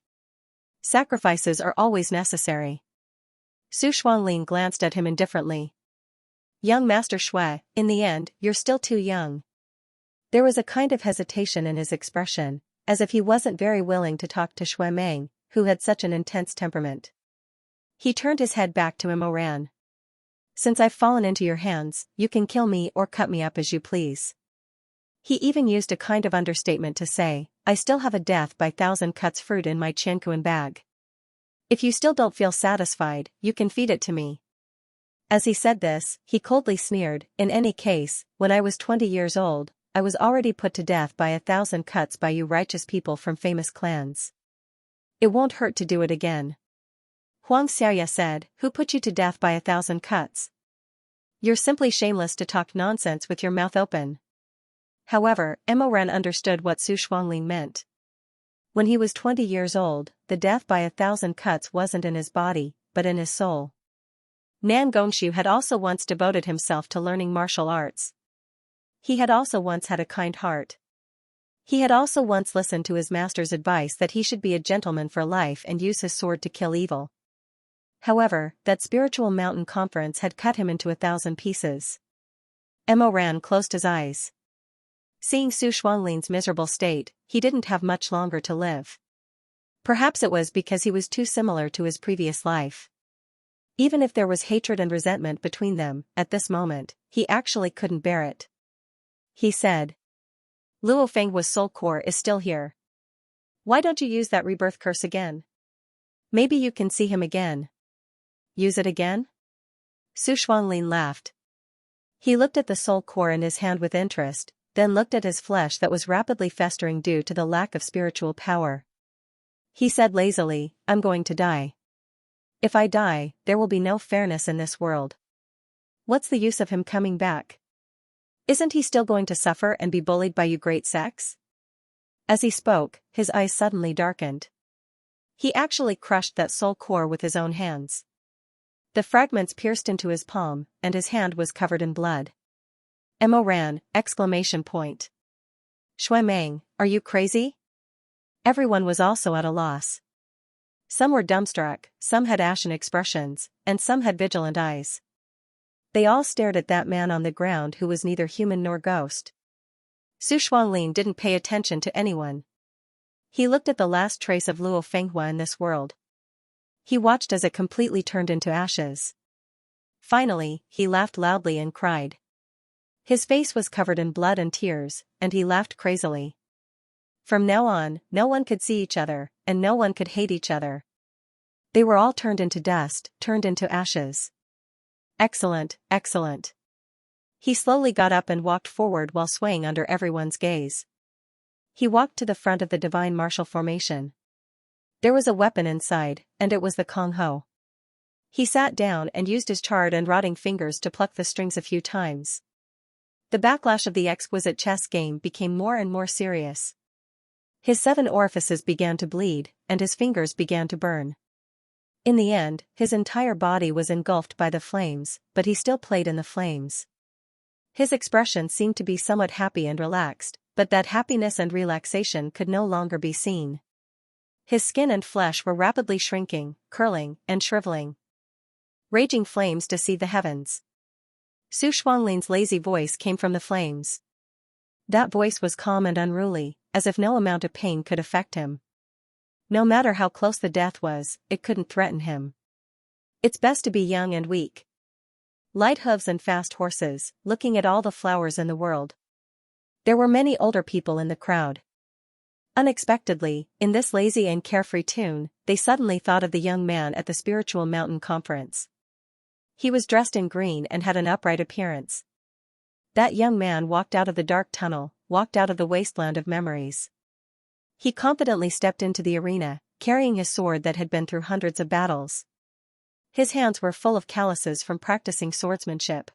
Sacrifices are always necessary. Su Xuanlin glanced at him indifferently. Young Master Shui, in the end, you're still too young. There was a kind of hesitation in his expression, as if he wasn't very willing to talk to Shui Meng, who had such an intense temperament. He turned his head back to Mo Ran. Since I've fallen into your hands, you can kill me or cut me up as you please. He even used a kind of understatement to say, I still have a death by 1,000 cuts fruit in my Qiankuan bag. If you still don't feel satisfied, you can feed it to me. As he said this, he coldly sneered, in any case, when I was 20 years old, I was already put to death by 1,000 cuts by you righteous people from famous clans. It won't hurt to do it again. Xianxia said, who put you to death by 1,000 cuts? You're simply shameless to talk nonsense with your mouth open. However, Emoran understood what Su Shuanglin meant. When he was 20 years old, the death by 1,000 cuts wasn't in his body, but in his soul. Nan Gongxiu had also once devoted himself to learning martial arts. He had also once had a kind heart. He had also once listened to his master's advice that he should be a gentleman for life and use his sword to kill evil. However, that spiritual mountain conference had cut him into 1,000 pieces. Emoran closed his eyes. Seeing Su Shuanglin's miserable state, he didn't have much longer to live. Perhaps it was because he was too similar to his previous life. Even if there was hatred and resentment between them, at this moment, he actually couldn't bear it. He said. Luo Fenghua's soul core is still here. Why don't you use that rebirth curse again? Maybe you can see him again. Use it again? Su Shuanglin laughed. He looked at the soul core in his hand with interest, then looked at his flesh that was rapidly festering due to the lack of spiritual power. He said lazily, I'm going to die. If I die, there will be no fairness in this world. What's the use of him coming back? Isn't he still going to suffer and be bullied by you great sex? As he spoke, his eyes suddenly darkened. He actually crushed that soul core with his own hands. The fragments pierced into his palm, and his hand was covered in blood. Emoran! Shui Meng, are you crazy? Everyone was also at a loss. Some were dumbstruck, some had ashen expressions, and some had vigilant eyes. They all stared at that man on the ground who was neither human nor ghost. Su Shuanglin didn't pay attention to anyone. He looked at the last trace of Luo Fenghua in this world. He watched as it completely turned into ashes. Finally, he laughed loudly and cried. His face was covered in blood and tears, and he laughed crazily. From now on, no one could see each other, and no one could hate each other. They were all turned into dust, turned into ashes. Excellent, excellent. He slowly got up and walked forward while swaying under everyone's gaze. He walked to the front of the divine martial formation. There was a weapon inside, and it was the Kong Ho. He sat down and used his charred and rotting fingers to pluck the strings a few times. The backlash of the exquisite chess game became more and more serious. His 7 orifices began to bleed, and his fingers began to burn. In the end, his entire body was engulfed by the flames, but he still played in the flames. His expression seemed to be somewhat happy and relaxed, but that happiness and relaxation could no longer be seen. His skin and flesh were rapidly shrinking, curling, and shriveling. Raging flames deceive the heavens. Su Shuanglin's lazy voice came from the flames. That voice was calm and unruly, as if no amount of pain could affect him. No matter how close the death was, it couldn't threaten him. It's best to be young and weak. Light hooves and fast horses, looking at all the flowers in the world. There were many older people in the crowd. Unexpectedly, in this lazy and carefree tune, they suddenly thought of the young man at the spiritual mountain conference. He was dressed in green and had an upright appearance. That young man walked out of the dark tunnel, walked out of the wasteland of memories. He confidently stepped into the arena, carrying his sword that had been through hundreds of battles. His hands were full of calluses from practicing swordsmanship.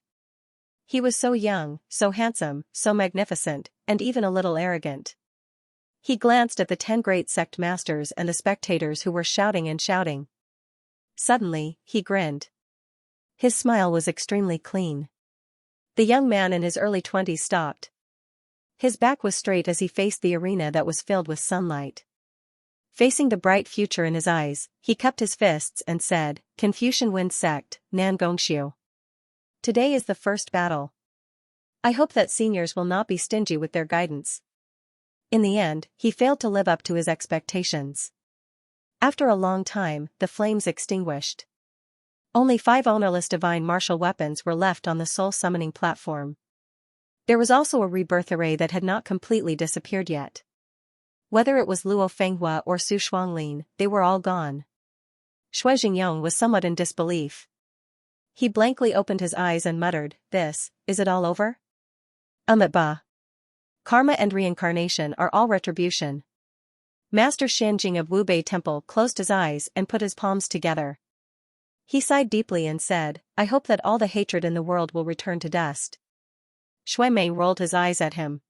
He was so young, so handsome, so magnificent, and even a little arrogant. He glanced at the 10 great sect masters and the spectators who were shouting and shouting. Suddenly, he grinned. His smile was extremely clean. The young man in his early 20s stopped. His back was straight as he faced the arena that was filled with sunlight. Facing the bright future in his eyes, he cupped his fists and said, Confucian Wind Sect, Nan Gongxiu. Today is the first battle. I hope that seniors will not be stingy with their guidance. In the end, he failed to live up to his expectations. After a long time, the flames extinguished. Only 5 ownerless divine martial weapons were left on the soul-summoning platform. There was also a rebirth array that had not completely disappeared yet. Whether it was Luo Fenghua or Su Shuanglin, they were all gone. Shui Jingyong was somewhat in disbelief. He blankly opened his eyes and muttered, is it all over? Ba. Karma and reincarnation are all retribution. Master Xianxia of Wu Bei Temple closed his eyes and put his palms together. He sighed deeply and said, I hope that all the hatred in the world will return to dust. Shui Mei rolled his eyes at him.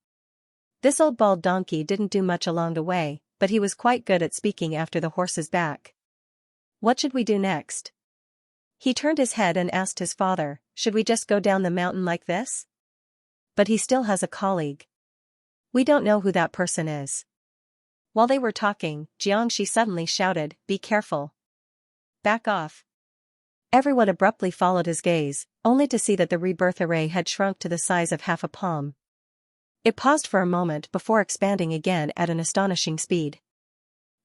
This old bald donkey didn't do much along the way, but he was quite good at speaking after the horse's back. What should we do next? He turned his head and asked his father, should we just go down the mountain like this? But he still has a colleague. We don't know who that person is. While they were talking, Xianxia suddenly shouted, be careful. Back off. Everyone abruptly followed his gaze, only to see that the rebirth array had shrunk to the size of half a palm. It paused for a moment before expanding again at an astonishing speed.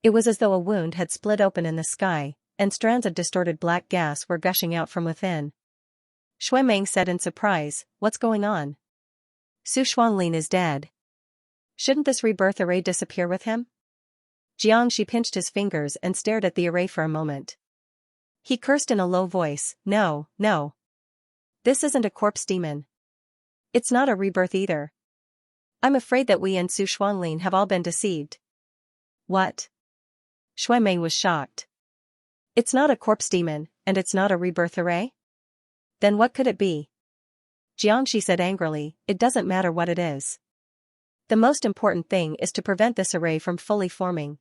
It was as though a wound had split open in the sky, and strands of distorted black gas were gushing out from within. Shui Meng said in surprise, what's going on? Su Xuanglin is dead. Shouldn't this rebirth array disappear with him? Xianxia pinched his fingers and stared at the array for a moment. He cursed in a low voice, no, no. This isn't a corpse demon. It's not a rebirth either. I'm afraid that we and Su Xuanglin have all been deceived. What? Shui Mei was shocked. It's not a corpse demon, and it's not a rebirth array? Then what could it be? Xianxia said angrily, it doesn't matter what it is. The most important thing is to prevent this array from fully forming.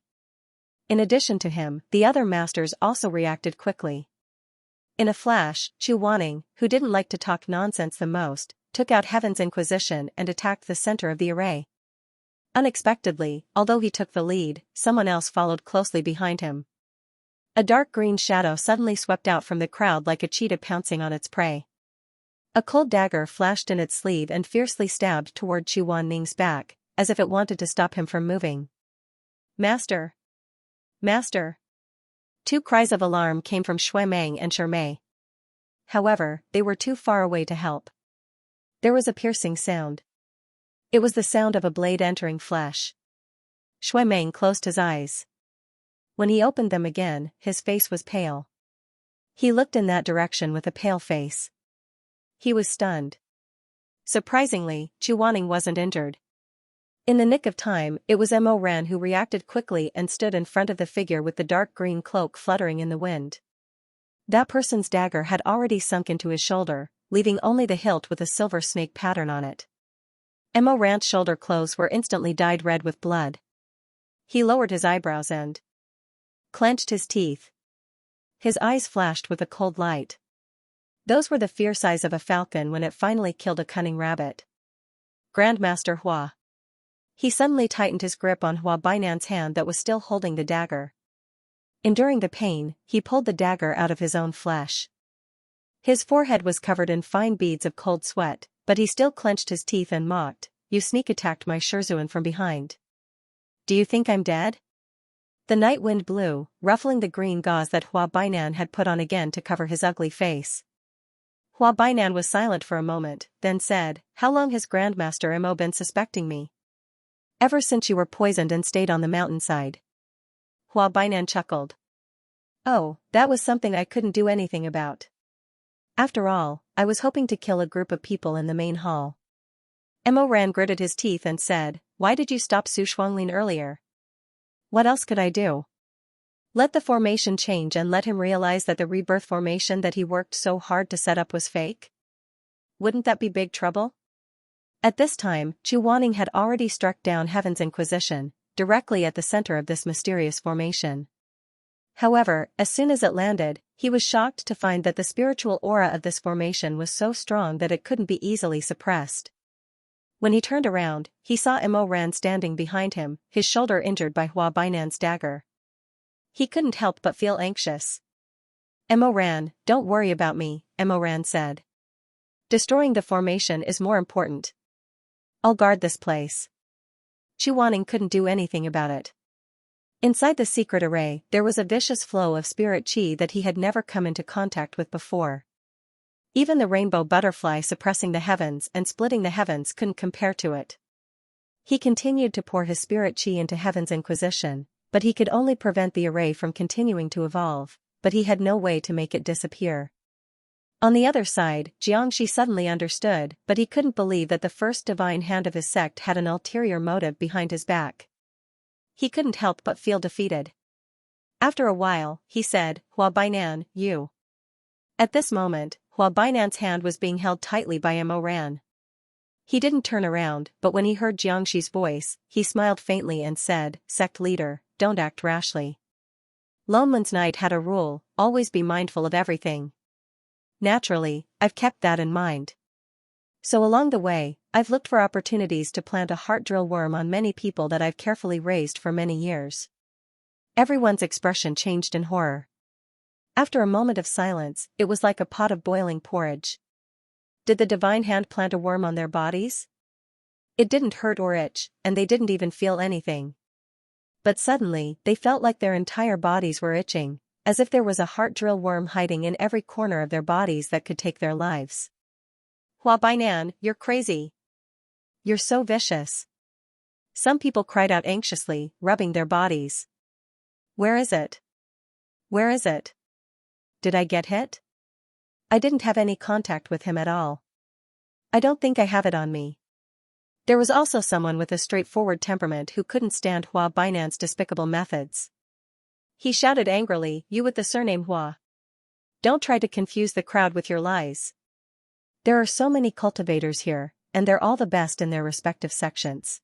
In addition to him, the other masters also reacted quickly. In a flash, Chu Wanning, who didn't like to talk nonsense the most, took out Heaven's Inquisition and attacked the center of the array. Unexpectedly, although he took the lead, someone else followed closely behind him. A dark green shadow suddenly swept out from the crowd like a cheetah pouncing on its prey. A cold dagger flashed in its sleeve and fiercely stabbed toward Chu Wanning's back, as if it wanted to stop him from moving. Master! Master! Two cries of alarm came from Shui Meng and Shermei. However, they were too far away to help. There was a piercing sound. It was the sound of a blade entering flesh. Shui Meng closed his eyes. When he opened them again, his face was pale. He looked in that direction with a pale face. He was stunned. Surprisingly, Chu Wanning wasn't injured. In the nick of time, it was Mo Ran who reacted quickly and stood in front of the figure with the dark green cloak fluttering in the wind. That person's dagger had already sunk into his shoulder, leaving only the hilt with a silver snake pattern on it. Mo Ran's shoulder clothes were instantly dyed red with blood. He lowered his eyebrows and clenched his teeth. His eyes flashed with a cold light. Those were the fierce eyes of a falcon when it finally killed a cunning rabbit. Grandmaster Hua. He suddenly tightened his grip on Hua Bainan's hand that was still holding the dagger. Enduring the pain, he pulled the dagger out of his own flesh. His forehead was covered in fine beads of cold sweat, but he still clenched his teeth and mocked, you sneak attacked my Shizun from behind. Do you think I'm dead? The night wind blew, ruffling the green gauze that Hua Bainan had put on again to cover his ugly face. Hua Bainan was silent for a moment, then said, how long has Grandmaster Mo been suspecting me? Ever since you were poisoned and stayed on the mountainside. Hua Bainan chuckled. Oh, that was something I couldn't do anything about. After all, I was hoping to kill a group of people in the main hall. Mo Ran gritted his teeth and said, why did you stop Su Xuanglin earlier? What else could I do? Let the formation change and let him realize that the rebirth formation that he worked so hard to set up was fake? Wouldn't that be big trouble? At this time, Chu Wanning had already struck down Heaven's Inquisition, directly at the center of this mysterious formation. However, as soon as it landed, he was shocked to find that the spiritual aura of this formation was so strong that it couldn't be easily suppressed. When he turned around, he saw Mo Ran standing behind him, his shoulder injured by Hua Bainan's dagger. He couldn't help but feel anxious. Mo Ran, don't worry about me, Mo Ran said. Destroying the formation is more important. I'll guard this place. Chu Wanning couldn't do anything about it. Inside the secret array, there was a vicious flow of spirit chi that he had never come into contact with before. Even the rainbow butterfly suppressing the heavens and splitting the heavens couldn't compare to it. He continued to pour his spirit chi into Heaven's Inquisition, but he could only prevent the array from continuing to evolve, but he had no way to make it disappear. On the other side, Xianxia suddenly understood, but he couldn't believe that the first divine hand of his sect had an ulterior motive behind his back. He couldn't help but feel defeated. After a while, he said, Hua Bainan, you. At this moment, while Binan's hand was being held tightly by Mo Ran. He didn't turn around, but when he heard Xianxi's voice, he smiled faintly and said, "Sect leader, don't act rashly. Lone Moon's Knight had a rule, always be mindful of everything. Naturally, I've kept that in mind. So along the way, I've looked for opportunities to plant a heart drill worm on many people that I've carefully raised for many years." Everyone's expression changed in horror. After a moment of silence, it was like a pot of boiling porridge. Did the divine hand plant a worm on their bodies? It didn't hurt or itch, and they didn't even feel anything. But suddenly, they felt like their entire bodies were itching, as if there was a heart drill worm hiding in every corner of their bodies that could take their lives. "Hua Bainan, you're crazy. You're so vicious." Some people cried out anxiously, rubbing their bodies. "Where is it? Where is it? Did I get hit? I didn't have any contact with him at all. I don't think I have it on me." There was also someone with a straightforward temperament who couldn't stand Hua Bainan's despicable methods. He shouted angrily, "You with the surname Hua. Don't try to confuse the crowd with your lies. There are so many cultivators here, and they're all the best in their respective sections.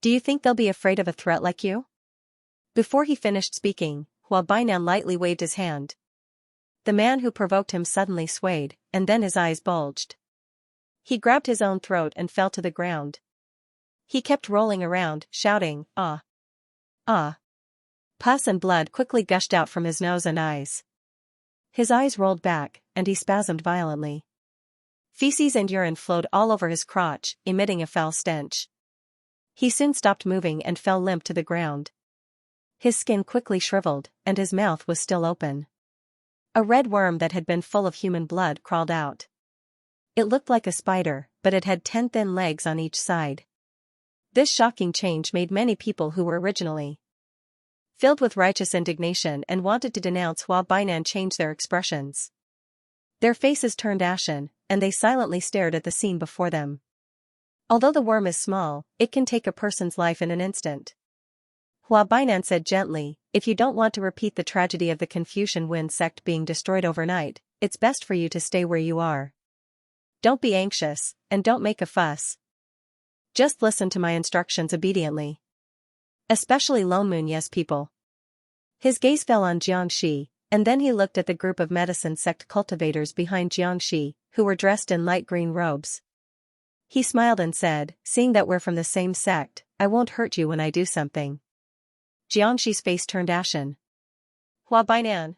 Do you think they'll be afraid of a threat like you?" Before he finished speaking, Hua Bainan lightly waved his hand. The man who provoked him suddenly swayed, and then his eyes bulged. He grabbed his own throat and fell to the ground. He kept rolling around, shouting, "Ah! Ah!" Pus and blood quickly gushed out from his nose and eyes. His eyes rolled back, and he spasmed violently. Feces and urine flowed all over his crotch, emitting a foul stench. He soon stopped moving and fell limp to the ground. His skin quickly shriveled, and his mouth was still open. A red worm that had been full of human blood crawled out. It looked like a spider, but it had 10 thin legs on each side. This shocking change made many people who were originally filled with righteous indignation and wanted to denounce Hua Bainan change their expressions. Their faces turned ashen, and they silently stared at the scene before them. Although the worm is small, it can take a person's life in an instant. Hua Bainan said gently, "If you don't want to repeat the tragedy of the Confucian Wind sect being destroyed overnight, it's best for you to stay where you are. Don't be anxious, and don't make a fuss. Just listen to my instructions obediently. Especially Lone Moon Yes people." His gaze fell on Xianxia, and then he looked at the group of medicine sect cultivators behind Xianxia, who were dressed in light green robes. He smiled and said, "Seeing that we're from the same sect, I won't hurt you when I do something." Jiangxi's face turned ashen. "Hua Bainan,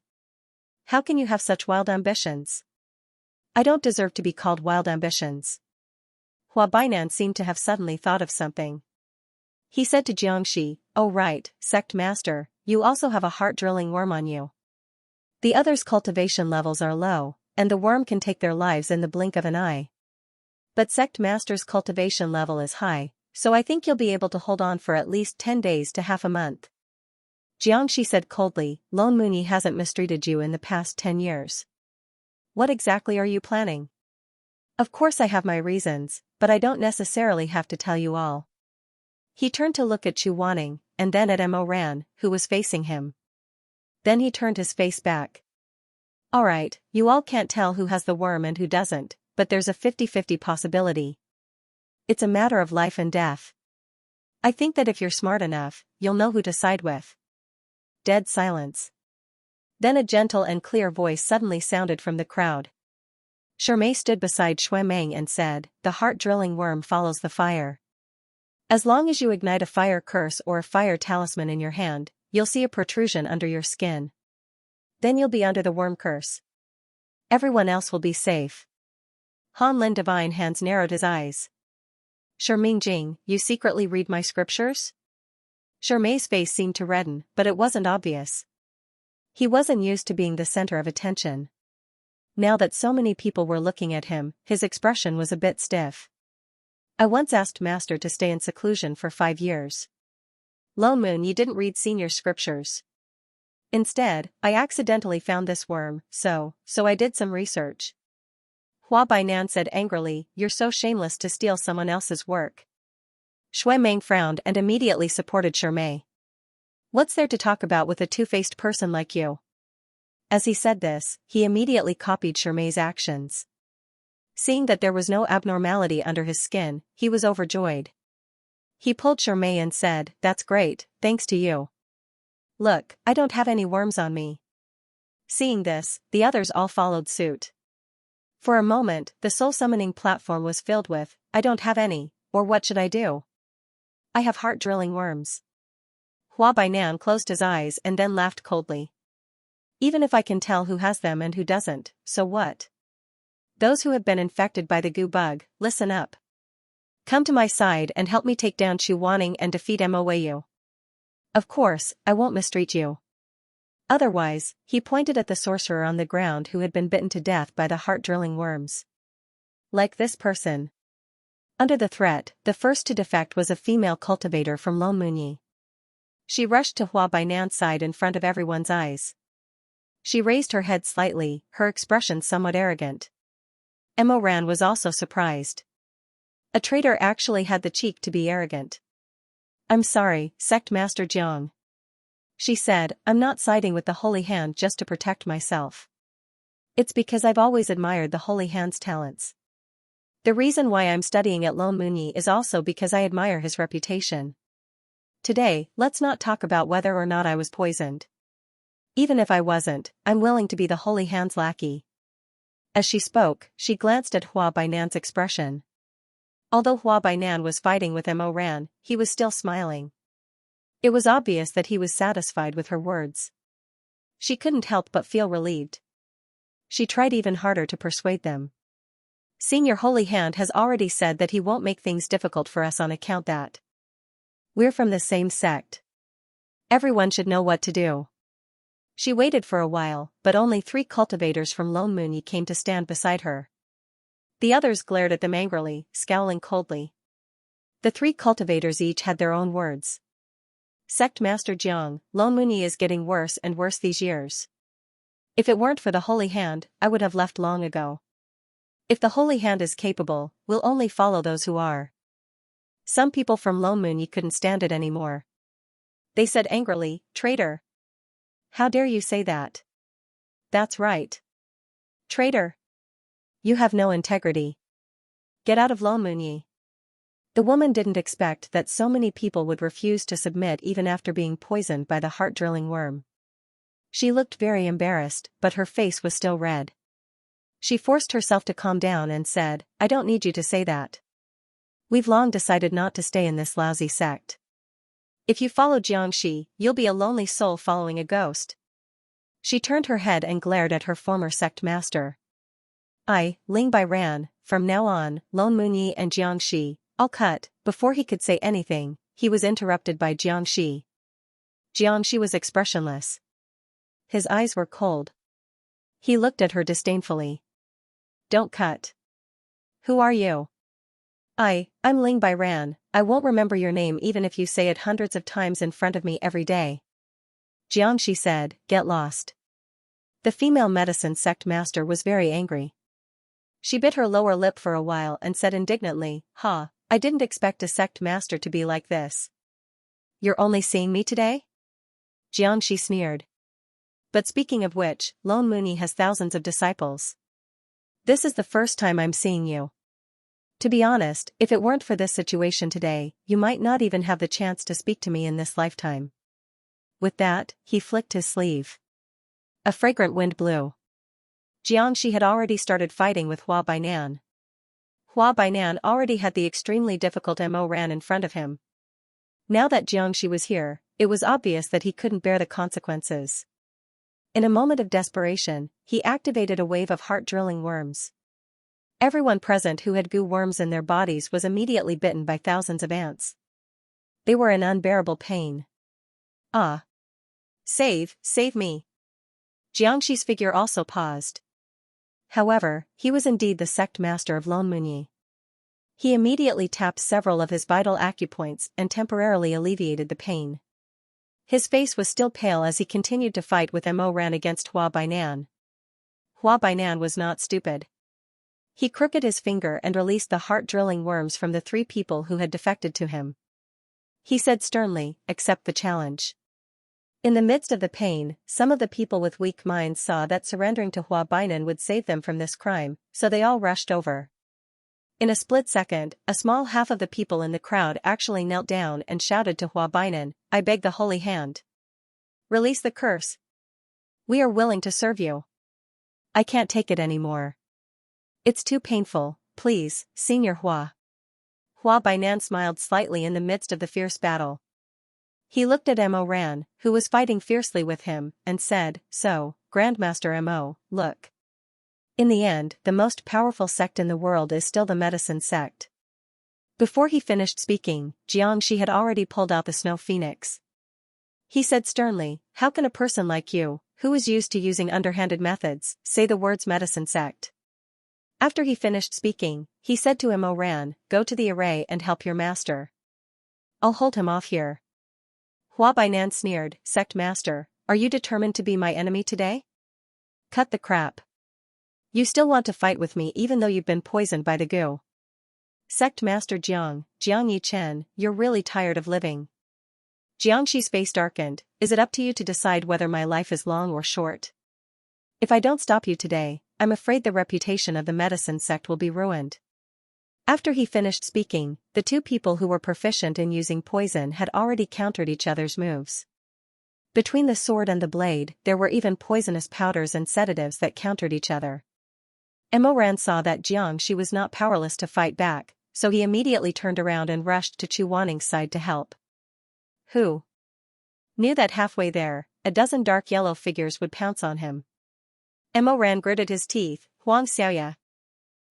how can you have such wild ambitions? I don't deserve to be called wild ambitions." Hua Bainan seemed to have suddenly thought of something. He said to Jiangxi, "Oh right, sect master, you also have a heart-drilling worm on you. The others' cultivation levels are low, and the worm can take their lives in the blink of an eye. But sect master's cultivation level is high, so I think you'll be able to hold on for at least 10 days to half a month." Jiangxi said coldly, "Lone Mooney hasn't mistreated you in the past 10 years. What exactly are you planning?" "Of course I have my reasons, but I don't necessarily have to tell you all." He turned to look at Chu Wanning, and then at Mo Ran, who was facing him. Then he turned his face back. "Alright, you all can't tell who has the worm and who doesn't, but there's a 50-50 possibility. It's a matter of life and death. I think that if you're smart enough, you'll know who to side with." Dead silence. Then a gentle and clear voice suddenly sounded from the crowd. Shermay stood beside Shui Meng and said, "The heart-drilling worm follows the fire. As long as you ignite a fire curse or a fire talisman in your hand, you'll see a protrusion under your skin. Then you'll be under the worm curse. Everyone else will be safe." Han Lin Divine Hands narrowed his eyes. "Sherming Jing, you secretly read my scriptures?" Shermay's face seemed to redden, but it wasn't obvious. He wasn't used to being the center of attention. Now that so many people were looking at him, his expression was a bit stiff. "I once asked Master to stay in seclusion for 5 years. Lone Moon, you didn't read senior scriptures. Instead, I accidentally found this worm, so I did some research." Hua Bainan said angrily, "You're so shameless to steal someone else's work." Shui Meng frowned and immediately supported Shermay. "What's there to talk about with a two-faced person like you? As he said this, he immediately copied Shermay's actions. Seeing that there was no abnormality under his skin, he was overjoyed. He pulled Shermay and said, "That's great, thanks to you. Look, I don't have any worms on me." Seeing this, the others all followed suit. For a moment, the soul-summoning platform was filled with, "I don't have any, or what should I do? I have heart-drilling worms." Hua Bainan closed his eyes and then laughed coldly. "Even if I can tell who has them and who doesn't, so what? Those who have been infected by the goo bug, listen up. Come to my side and help me take down Chu Wanning and defeat Moyu. Of course, I won't mistreat you. Otherwise," he pointed at the sorcerer on the ground who had been bitten to death by the heart-drilling worms. "Like this person." Under the threat, the first to defect was a female cultivator from Lonmunyi. She rushed to Hua Bainan's side in front of everyone's eyes. She raised her head slightly, her expression somewhat arrogant. Mo Ran was also surprised. A traitor actually had the cheek to be arrogant. "I'm sorry, Sect Master Jiang," she said, "I'm not siding with the Holy Hand just to protect myself. It's because I've always admired the Holy Hand's talents. The reason why I'm studying at Lonmunyi is also because I admire his reputation. Today, let's not talk about whether or not I was poisoned. Even if I wasn't, I'm willing to be the Holy Hand's lackey." As she spoke, she glanced at Hua Bainan's expression. Although Hua Bainan was fighting with Mo Ran, he was still smiling. It was obvious that he was satisfied with her words. She couldn't help but feel relieved. She tried even harder to persuade them. "Senior Holy Hand has already said that he won't make things difficult for us on account that we're from the same sect. Everyone should know what to do." She waited for a while, but only 3 cultivators from Lonmunyi came to stand beside her. The others glared at them angrily, scowling coldly. The 3 cultivators each had their own words. "Sect Master Jiang, Lonmunyi is getting worse and worse these years. If it weren't for the Holy Hand, I would have left long ago. If the Holy Hand is capable, we'll only follow those who are." Some people from Lonmunyi couldn't stand it anymore. They said angrily, "Traitor! How dare you say that? That's right. Traitor! You have no integrity. Get out of Lonmunyi." The woman didn't expect that so many people would refuse to submit even after being poisoned by the heart-drilling worm. She looked very embarrassed, but her face was still red. She forced herself to calm down and said, "I don't need you to say that. We've long decided not to stay in this lousy sect. If you follow Xianxia, you'll be a lonely soul following a ghost." She turned her head and glared at her former sect master. Ling Bai ran, "From now on, Lonmunyi and Xianxia, I'll cut." Before he could say anything, he was interrupted by Xianxia. Xianxia was expressionless. His eyes were cold. He looked at her disdainfully. "Don't cut. Who are you?" I'm Ling Bai ran. I won't remember your name even if you say it hundreds of times in front of me every day." Jiangxi said, "Get lost." The female medicine sect master was very angry. She bit her lower lip for a while and said indignantly, I didn't expect a sect master to be like this." "You're only seeing me today?" Jiangxi sneered. "But speaking of which, Lonmunyi has thousands of disciples. This is the first time I'm seeing you. To be honest, if it weren't for this situation today, you might not even have the chance to speak to me in this lifetime." With that, he flicked his sleeve. A fragrant wind blew. Jiangxi had already started fighting with Hua Bainan. Hua Bainan already had the extremely difficult Mo Ran in front of him. Now that Jiangxi was here, it was obvious that he couldn't bear the consequences. In a moment of desperation, he activated a wave of heart-drilling worms. Everyone present who had goo worms in their bodies was immediately bitten by thousands of ants. They were in unbearable pain. Save me." Jiangxi's figure also paused. However, he was indeed the sect master of Lonmunyi. He immediately tapped several of his vital acupoints and temporarily alleviated the pain. His face was still pale as he continued to fight with Mo Ran against Hua Bainan. Hua Bainan was not stupid. He crooked his finger and released the heart-drilling worms from the 3 people who had defected to him. He said sternly, "Accept the challenge." In the midst of the pain, some of the people with weak minds saw that surrendering to Hua Bainan would save them from this crime, so they all rushed over. In a split second, a small half of the people in the crowd actually knelt down and shouted to Hua Bainan, "I beg the Holy Hand. Release the curse. We are willing to serve you. I can't take it anymore. It's too painful, please, Senior Hua." Hua Bainan smiled slightly in the midst of the fierce battle. He looked at Mo Ran, who was fighting fiercely with him, and said, "So, Grandmaster Mo, look. In the end, the most powerful sect in the world is still the medicine sect." Before he finished speaking, Xianxia had already pulled out the snow phoenix. He said sternly, "How can a person like you, who is used to using underhanded methods, say the words medicine sect?" After he finished speaking, he said to Mo Ran, "Go to the array and help your master. I'll hold him off here." Hua Bainan sneered, "Sect master, are you determined to be my enemy today? Cut the crap. You still want to fight with me even though you've been poisoned by the goo. Sect master Jiang Yi Chen, you're really tired of living." Jiangxi's face darkened. "Is it up to you to decide whether my life is long or short? If I don't stop you today, I'm afraid the reputation of the medicine sect will be ruined." After he finished speaking, the two people who were proficient in using poison had already countered each other's moves. Between the sword and the blade, there were even poisonous powders and sedatives that countered each other. Mo Ran saw that Jiangxia was not powerless to fight back, so he immediately turned around and rushed to Chu Waning's side to help. Who knew that halfway there, a dozen dark yellow figures would pounce on him? Mo Ran gritted his teeth. Huang Xiaoya.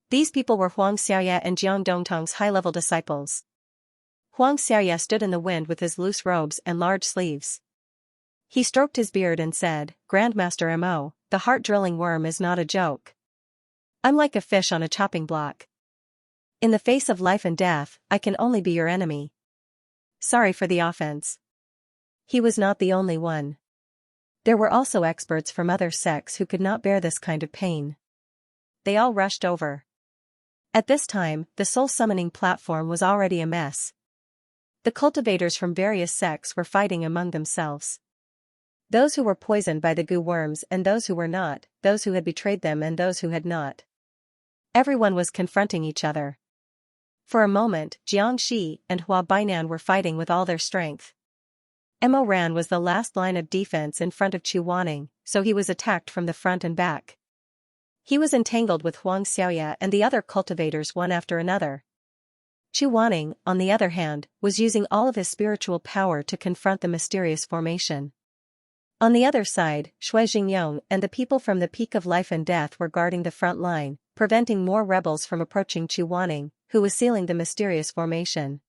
These people were Huang Xiaoya and Jiang Dongtong's high-level disciples. Huang Xiaoya stood in the wind with his loose robes and large sleeves. He stroked his beard and said, "Grandmaster Mo, the heart-drilling worm is not a joke. I'm like a fish on a chopping block. In the face of life and death, I can only be your enemy. Sorry for the offense." He was not the only one. There were also experts from other sects who could not bear this kind of pain. They all rushed over. At this time, the soul-summoning platform was already a mess. The cultivators from various sects were fighting among themselves. Those who were poisoned by the goo worms and those who were not, those who had betrayed them and those who had not. Everyone was confronting each other. For a moment, Jiangxia and Hua Bainan were fighting with all their strength. Mo Ran was the last line of defense in front of Chu Waning, so he was attacked from the front and back. He was entangled with Huang Xiaoya and the other cultivators one after another. Chu Waning, on the other hand, was using all of his spiritual power to confront the mysterious formation. On the other side, Shui Jingyong and the people from the Peak of Life and Death were guarding the front line, preventing more rebels from approaching Chu Waning, who was sealing the mysterious formation.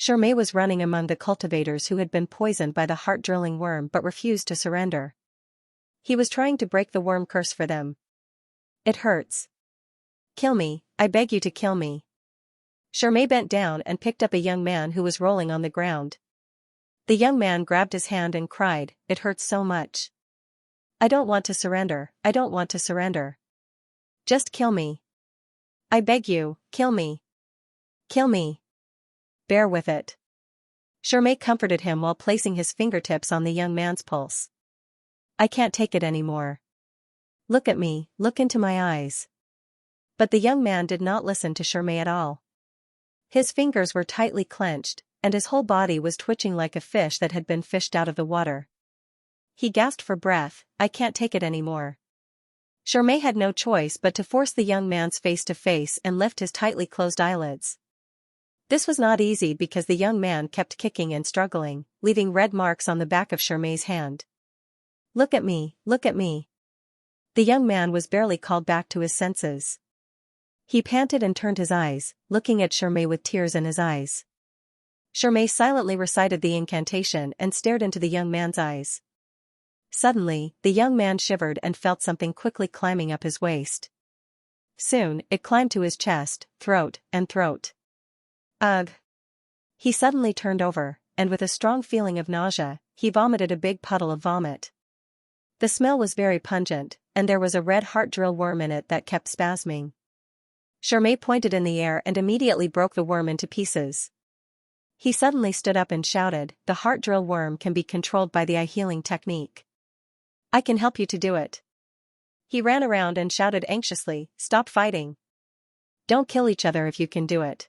Shermei was running among the cultivators who had been poisoned by the heart-drilling worm but refused to surrender. He was trying to break the worm curse for them. "It hurts. Kill me, I beg you to kill me." Shermei bent down and picked up a young man who was rolling on the ground. The young man grabbed his hand and cried, "It hurts so much. I don't want to surrender, I don't want to surrender. Just kill me. I beg you, kill me. Kill me. Bear with it." Shermei comforted him while placing his fingertips on the young man's pulse. "I can't take it anymore. Look at me, look into my eyes." But the young man did not listen to Shermei at all. His fingers were tightly clenched, and his whole body was twitching like a fish that had been fished out of the water. He gasped for breath, "I can't take it anymore." Shermei had no choice but to force the young man's face to face and lift his tightly closed eyelids. This was not easy because the young man kept kicking and struggling, leaving red marks on the back of Shermei's hand. "Look at me, look at me." The young man was barely called back to his senses. He panted and turned his eyes, looking at Shermei with tears in his eyes. Shermei silently recited the incantation and stared into the young man's eyes. Suddenly, the young man shivered and felt something quickly climbing up his waist. Soon, it climbed to his chest, throat, and throat. Ugh! He suddenly turned over, and with a strong feeling of nausea, he vomited a big puddle of vomit. The smell was very pungent, and there was a red heart drill worm in it that kept spasming. Shermei pointed in the air and immediately broke the worm into pieces. He suddenly stood up and shouted, "The heart drill worm can be controlled by the eye healing technique. I can help you to do it." He ran around and shouted anxiously, "Stop fighting. Don't kill each other if you can do it.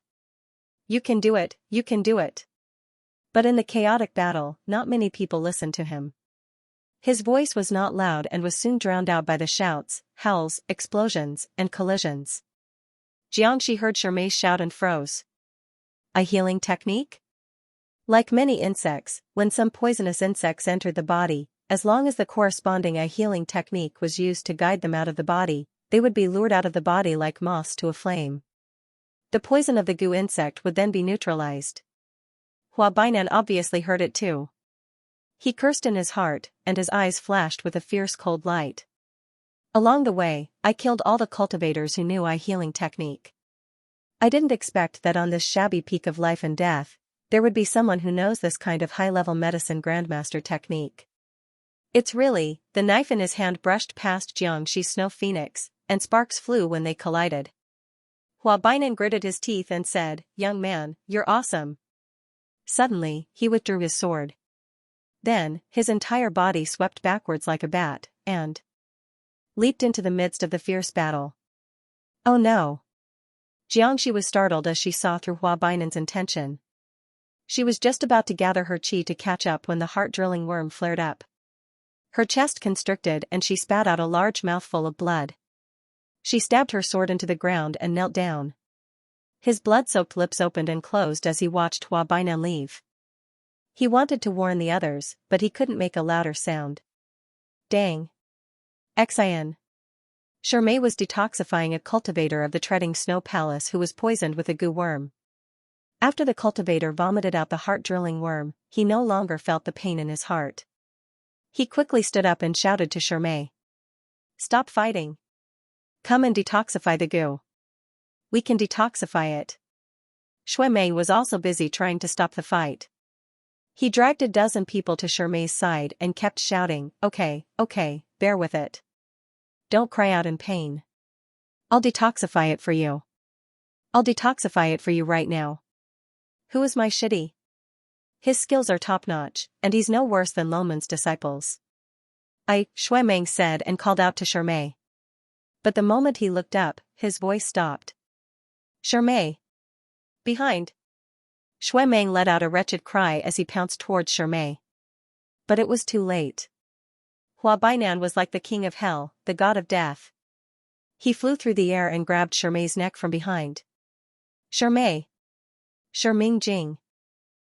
You can do it, you can do it." But in the chaotic battle, not many people listened to him. His voice was not loud and was soon drowned out by the shouts, howls, explosions, and collisions. Xianxia heard Shermei's shout and froze. A healing technique? Like many insects, when some poisonous insects entered the body, as long as the corresponding eye healing technique was used to guide them out of the body, they would be lured out of the body like moths to a flame. The poison of the goo insect would then be neutralized. Hua Bainan obviously heard it too. He cursed in his heart, and his eyes flashed with a fierce cold light. Along the way, I killed all the cultivators who knew eye healing technique. I didn't expect that on this shabby peak of life and death, there would be someone who knows this kind of high-level medicine grandmaster technique. It's really, the knife in his hand brushed past Xianxi's snow phoenix, and sparks flew when they collided. Hua Bainan gritted his teeth and said, "Young man, you're awesome." Suddenly, he withdrew his sword. Then, his entire body swept backwards like a bat, and leaped into the midst of the fierce battle. Oh no! Xianxia was startled as she saw through Hua Bainan's intention. She was just about to gather her qi to catch up when the heart-drilling worm flared up. Her chest constricted and she spat out a large mouthful of blood. She stabbed her sword into the ground and knelt down. His blood-soaked lips opened and closed as he watched Hua Bainan leave. He wanted to warn the others, but he couldn't make a louder sound. Dang. Xian. Shermei was detoxifying a cultivator of the treading snow palace who was poisoned with a goo worm. After the cultivator vomited out the heart-drilling worm, he no longer felt the pain in his heart. He quickly stood up and shouted to Shermei. "Stop fighting. Come and detoxify the goo. We can detoxify it." Shermei was also busy trying to stop the fight. He dragged a dozen people to Shermei's side and kept shouting, "Okay, okay, bear with it. Don't cry out in pain. I'll detoxify it for you. I'll detoxify it for you right now. Who is my shitty? His skills are top-notch, and he's no worse than Loman's disciples." Shui Meng said and called out to Shermei. But the moment he looked up, his voice stopped. "Shermei! Behind!" Shui Meng let out a wretched cry as he pounced towards Shermei. But it was too late. Hua Bainan was like the king of hell, the god of death. He flew through the air and grabbed Shermei's neck from behind. "Shermei! Sherming Jing!"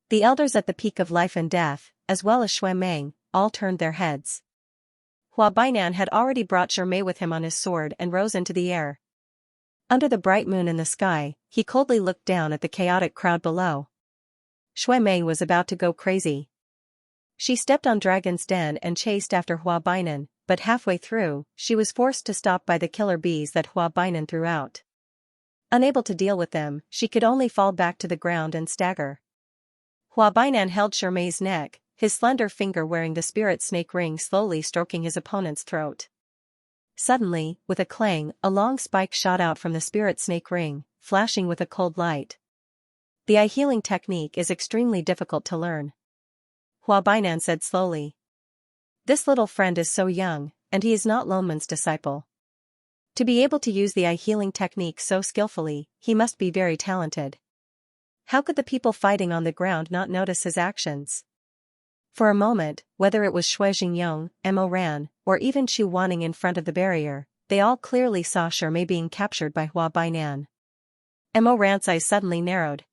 The elders at the peak of life and death, as well as Shui Meng, all turned their heads. Hua Bainan had already brought Shermei with him on his sword and rose into the air. Under the bright moon in the sky, he coldly looked down at the chaotic crowd below. Shui Meng was about to go crazy. She stepped on Dragon's Den and chased after Hua Bainan, but halfway through, she was forced to stop by the killer bees that Hua Bainan threw out. Unable to deal with them, she could only fall back to the ground and stagger. Hua Bainan held Shermei's neck, his slender finger wearing the spirit snake ring slowly stroking his opponent's throat. Suddenly, with a clang, a long spike shot out from the spirit snake ring, flashing with a cold light. The eye healing technique is extremely difficult to learn. Hua Bainan said slowly. This little friend is so young, and he is not Loman's disciple. To be able to use the eye healing technique so skillfully, he must be very talented. How could the people fighting on the ground not notice his actions? For a moment, whether it was Shui Jingyong, Mo Ran, or even Chu Wanning in front of the barrier, they all clearly saw Shermei being captured by Hua Bainan. Mo Ran's eyes suddenly narrowed.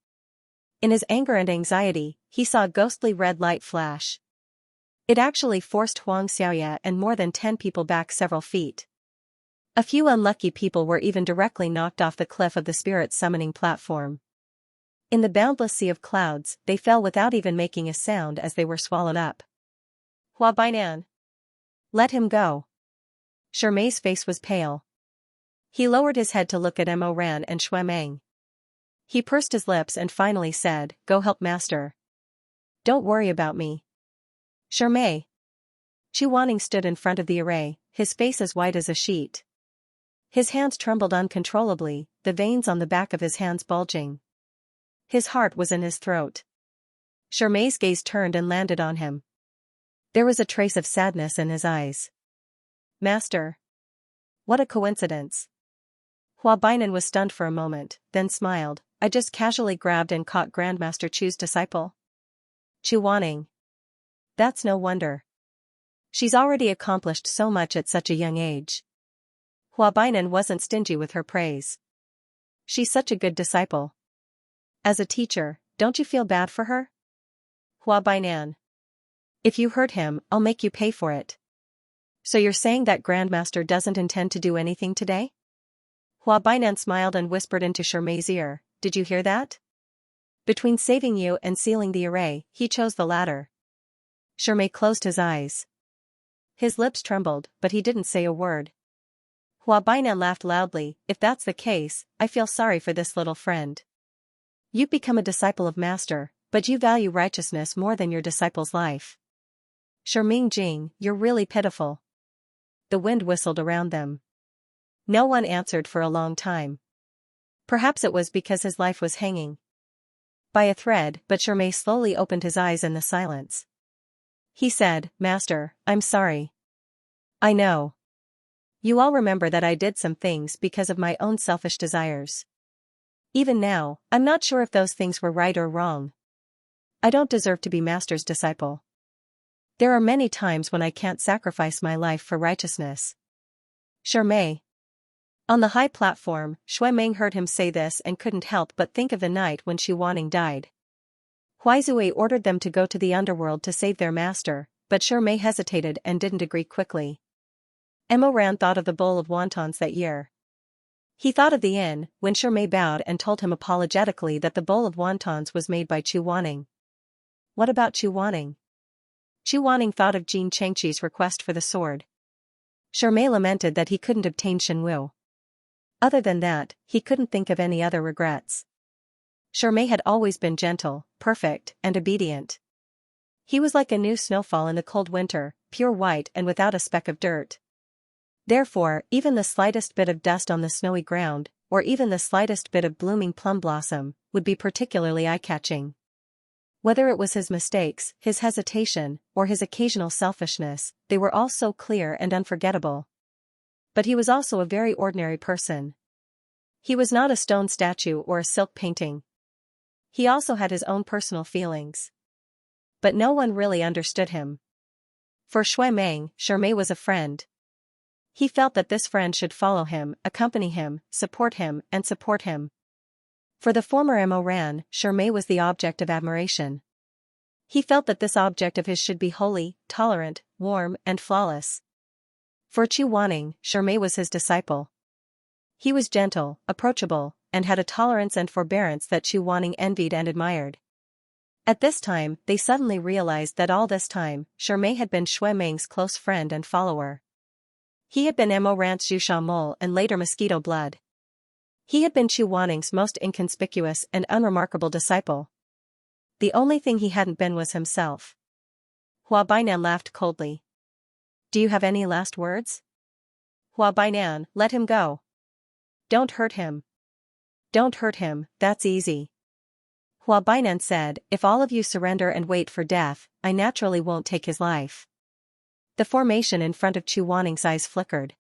In his anger and anxiety, he saw a ghostly red light flash. It actually forced Xianxia and more than 10 people back several feet. A few unlucky people were even directly knocked off the cliff of the spirit summoning platform. In the boundless sea of clouds, they fell without even making a sound as they were swallowed up. Hua Bainan. Let him go. Shermei's face was pale. He lowered his head to look at Mo Ran and Shui Meng. He pursed his lips and finally said, "Go help master. Don't worry about me." Shermei. Chu Wanning stood in front of the array, his face as white as a sheet. His hands trembled uncontrollably, the veins on the back of his hands bulging. His heart was in his throat. Shermei's gaze turned and landed on him. There was a trace of sadness in his eyes. Master. What a coincidence. Hua Bainan was stunned for a moment, then smiled. I just casually grabbed and caught Grandmaster Chu's disciple. Chu Wanning. That's no wonder. She's already accomplished so much at such a young age. Hua Bainan wasn't stingy with her praise. She's such a good disciple. As a teacher, don't you feel bad for her? Hua Bainan. If you hurt him, I'll make you pay for it. So you're saying that Grandmaster doesn't intend to do anything today? Hua Bainan smiled and whispered into Shermei's ear, did you hear that? Between saving you and sealing the array, he chose the latter. Shermei closed his eyes. His lips trembled, but he didn't say a word. Hua Bainan laughed loudly, if that's the case, I feel sorry for this little friend. You've become a disciple of Master, but you value righteousness more than your disciple's life. Sherming Jing, you're really pitiful. The wind whistled around them. No one answered for a long time. Perhaps it was because his life was hanging by a thread, but Shermei slowly opened his eyes in the silence. He said, Master, I'm sorry. I know. You all remember that I did some things because of my own selfish desires. Even now, I'm not sure if those things were right or wrong. I don't deserve to be Master's disciple. There are many times when I can't sacrifice my life for righteousness. Shermei. On the high platform, Shui Meng heard him say this and couldn't help but think of the night when Xu Wanning died. Huizui ordered them to go to the underworld to save their master, but Shermei hesitated and didn't agree quickly. Emo Ran thought of the bowl of wontons that year. He thought of the inn, when Shermei bowed and told him apologetically that the bowl of wontons was made by Xu Wanning. What about Xu Wanning? Xu Wanning thought of Jin Chengqi's request for the sword. Shermei lamented that he couldn't obtain Shenwu. Other than that, he couldn't think of any other regrets. Shermei had always been gentle, perfect, and obedient. He was like a new snowfall in the cold winter, pure white and without a speck of dirt. Therefore, even the slightest bit of dust on the snowy ground, or even the slightest bit of blooming plum blossom, would be particularly eye-catching. Whether it was his mistakes, his hesitation, or his occasional selfishness, they were all so clear and unforgettable. But he was also a very ordinary person. He was not a stone statue or a silk painting. He also had his own personal feelings. But no one really understood him. For Shui Meng, Shermei was a friend. He felt that this friend should follow him, accompany him, support him, and support him. For the former Mo Ran, Shermei was the object of admiration. He felt that this object of his should be holy, tolerant, warm, and flawless. For Xu Wanning, Shermei was his disciple. He was gentle, approachable, and had a tolerance and forbearance that Xu Wanning envied and admired. At this time, they suddenly realized that all this time, Shermei had been Shui Meng's close friend and follower. He had been Mo Ran's Zhu Mole and later Mosquito Blood. He had been Xu Wanning's most inconspicuous and unremarkable disciple. The only thing he hadn't been was himself. Hua Bainan laughed coldly. Do you have any last words? Hua Bainan, let him go. Don't hurt him. Don't hurt him, that's easy. Hua Bainan said, if all of you surrender and wait for death, I naturally won't take his life. The formation in front of Xu Wanning's eyes flickered.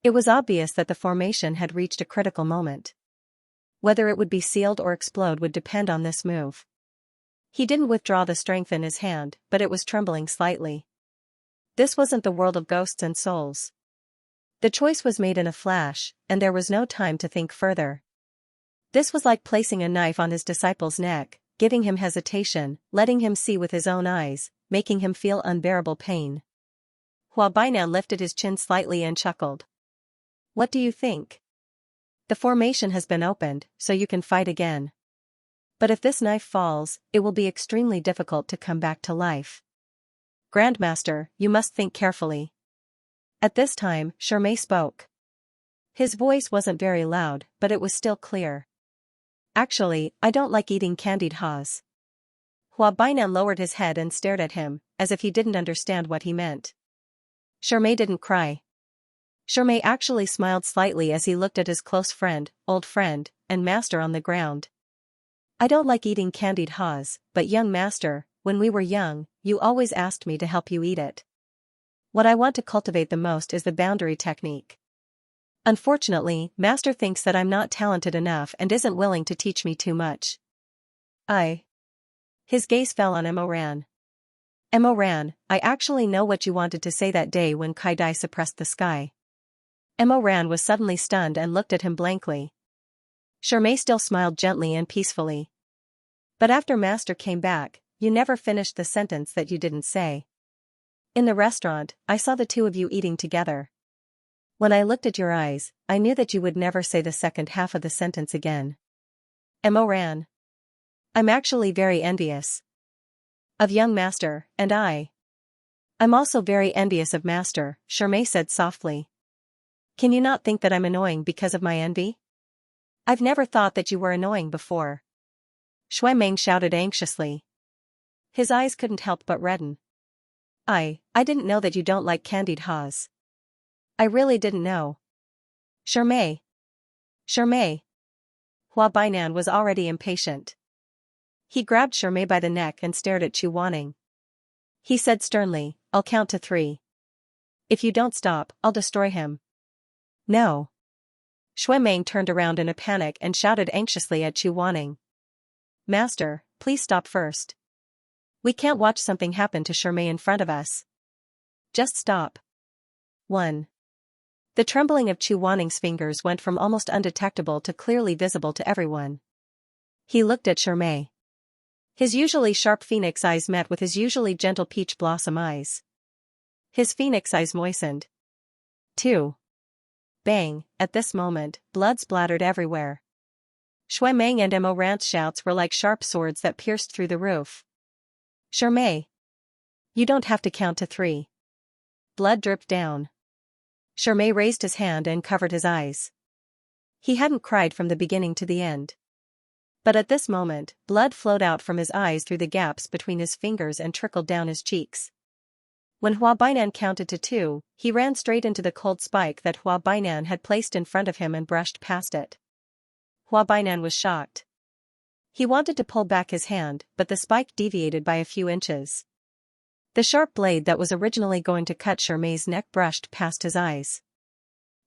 It was obvious that the formation had reached a critical moment. Whether it would be sealed or explode would depend on this move. He didn't withdraw the strength in his hand, but it was trembling slightly. This wasn't the world of ghosts and souls. The choice was made in a flash, and there was no time to think further. This was like placing a knife on his disciple's neck, giving him hesitation, letting him see with his own eyes, making him feel unbearable pain. Hua Bainan lifted his chin slightly and chuckled. What do you think? The formation has been opened, so you can fight again. But if this knife falls, it will be extremely difficult to come back to life. Grandmaster, you must think carefully. At this time, Shermei spoke. His voice wasn't very loud, but it was still clear. Actually, I don't like eating candied haws. Hua Bainan lowered his head and stared at him, as if he didn't understand what he meant. Shermei didn't cry. Shermei actually smiled slightly as he looked at his close friend, old friend, and master on the ground. I don't like eating candied haws, but young master, when we were young, you always asked me to help you eat it. What I want to cultivate the most is the boundary technique. Unfortunately, master thinks that I'm not talented enough and isn't willing to teach me too much. His gaze fell on Emoran. Emoran, I actually know what you wanted to say that day when Kaidai suppressed the sky. Emoran was suddenly stunned and looked at him blankly. Shermay still smiled gently and peacefully. But after master came back, you never finished the sentence that you didn't say. In the restaurant, I saw the two of you eating together. When I looked at your eyes, I knew that you would never say the second half of the sentence again. Emoran. I'm actually very envious of young master, and I'm also very envious of master, Shermay said softly. Can you not think that I'm annoying because of my envy? I've never thought that you were annoying before. Shui Meng shouted anxiously. His eyes couldn't help but redden. I didn't know that you don't like candied haws. I really didn't know. Shermay. Hua Bainan was already impatient. He grabbed Shermay by the neck and stared at Chu Wanning. He said sternly, I'll count to 3. If you don't stop, I'll destroy him. No. Shui Meng turned around in a panic and shouted anxiously at Chu Wanning. Master, please stop first. We can't watch something happen to Shermay in front of us. Just stop. 1. The trembling of Chu Wanning's fingers went from almost undetectable to clearly visible to everyone. He looked at Shermay. His usually sharp phoenix eyes met with his usually gentle peach blossom eyes. His phoenix eyes moistened. 2. Bang, at this moment, blood splattered everywhere. Shui Meng and Emoran's shouts were like sharp swords that pierced through the roof. Shermay. You don't have to count to 3. Blood dripped down. Shermay raised his hand and covered his eyes. He hadn't cried from the beginning to the end. But at this moment, blood flowed out from his eyes through the gaps between his fingers and trickled down his cheeks. When Hua Bainan counted to 2, he ran straight into the cold spike that Hua Bainan had placed in front of him and brushed past it. Hua Bainan was shocked. He wanted to pull back his hand, but the spike deviated by a few inches. The sharp blade that was originally going to cut Shermay's neck brushed past his eyes.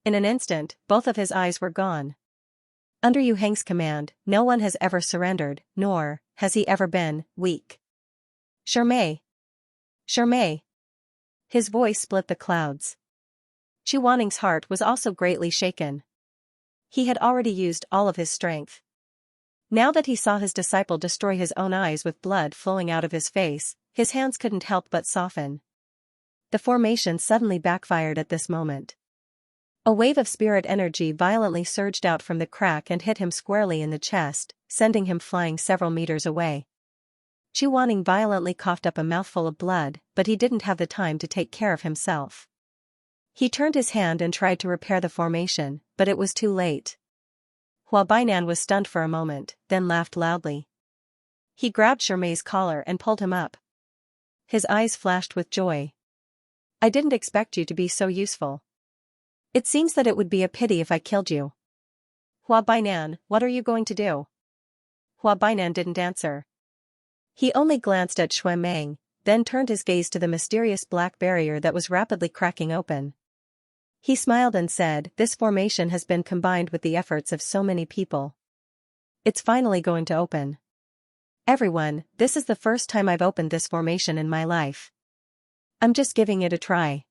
In an instant, both of his eyes were gone. Under Yu Heng's command, no one has ever surrendered, nor has he ever been weak. Shermay. His voice split the clouds. Chu Wanning's heart was also greatly shaken. He had already used all of his strength. Now that he saw his disciple destroy his own eyes with blood flowing out of his face, his hands couldn't help but soften. The formation suddenly backfired at this moment. A wave of spirit energy violently surged out from the crack and hit him squarely in the chest, sending him flying several meters away. Chu Wanning violently coughed up a mouthful of blood, but he didn't have the time to take care of himself. He turned his hand and tried to repair the formation, but it was too late. Hua Bainan was stunned for a moment, then laughed loudly. He grabbed Shermay's collar and pulled him up. His eyes flashed with joy. I didn't expect you to be so useful. It seems that it would be a pity if I killed you. Hua Bainan, what are you going to do? Hua Bainan didn't answer. He only glanced at Shui Meng, then turned his gaze to the mysterious black barrier that was rapidly cracking open. He smiled and said, this formation has been combined with the efforts of so many people. It's finally going to open. Everyone, this is the first time I've opened this formation in my life. I'm just giving it a try.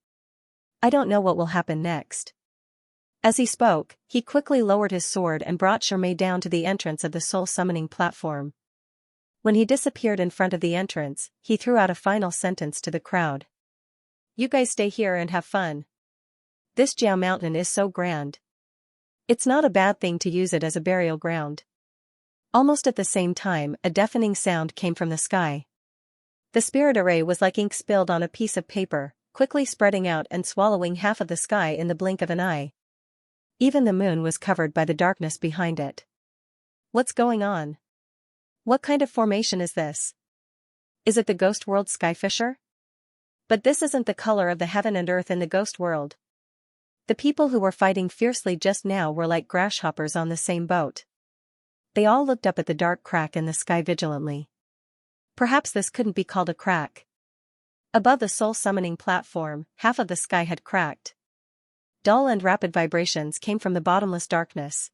I don't know what will happen next. As he spoke, he quickly lowered his sword and brought Shermay down to the entrance of the soul summoning platform. When he disappeared in front of the entrance, he threw out a final sentence to the crowd. You guys stay here and have fun. This Jiao Mountain is so grand. It's not a bad thing to use it as a burial ground. Almost at the same time, a deafening sound came from the sky. The spirit array was like ink spilled on a piece of paper, quickly spreading out and swallowing half of the sky in the blink of an eye. Even the moon was covered by the darkness behind it. What's going on? What kind of formation is this? Is it the ghost world Skyfisher? But this isn't the color of the heaven and earth in the ghost world. The people who were fighting fiercely just now were like grasshoppers on the same boat. They all looked up at the dark crack in the sky vigilantly. Perhaps this couldn't be called a crack. Above the soul-summoning platform, half of the sky had cracked. Dull and rapid vibrations came from the bottomless darkness.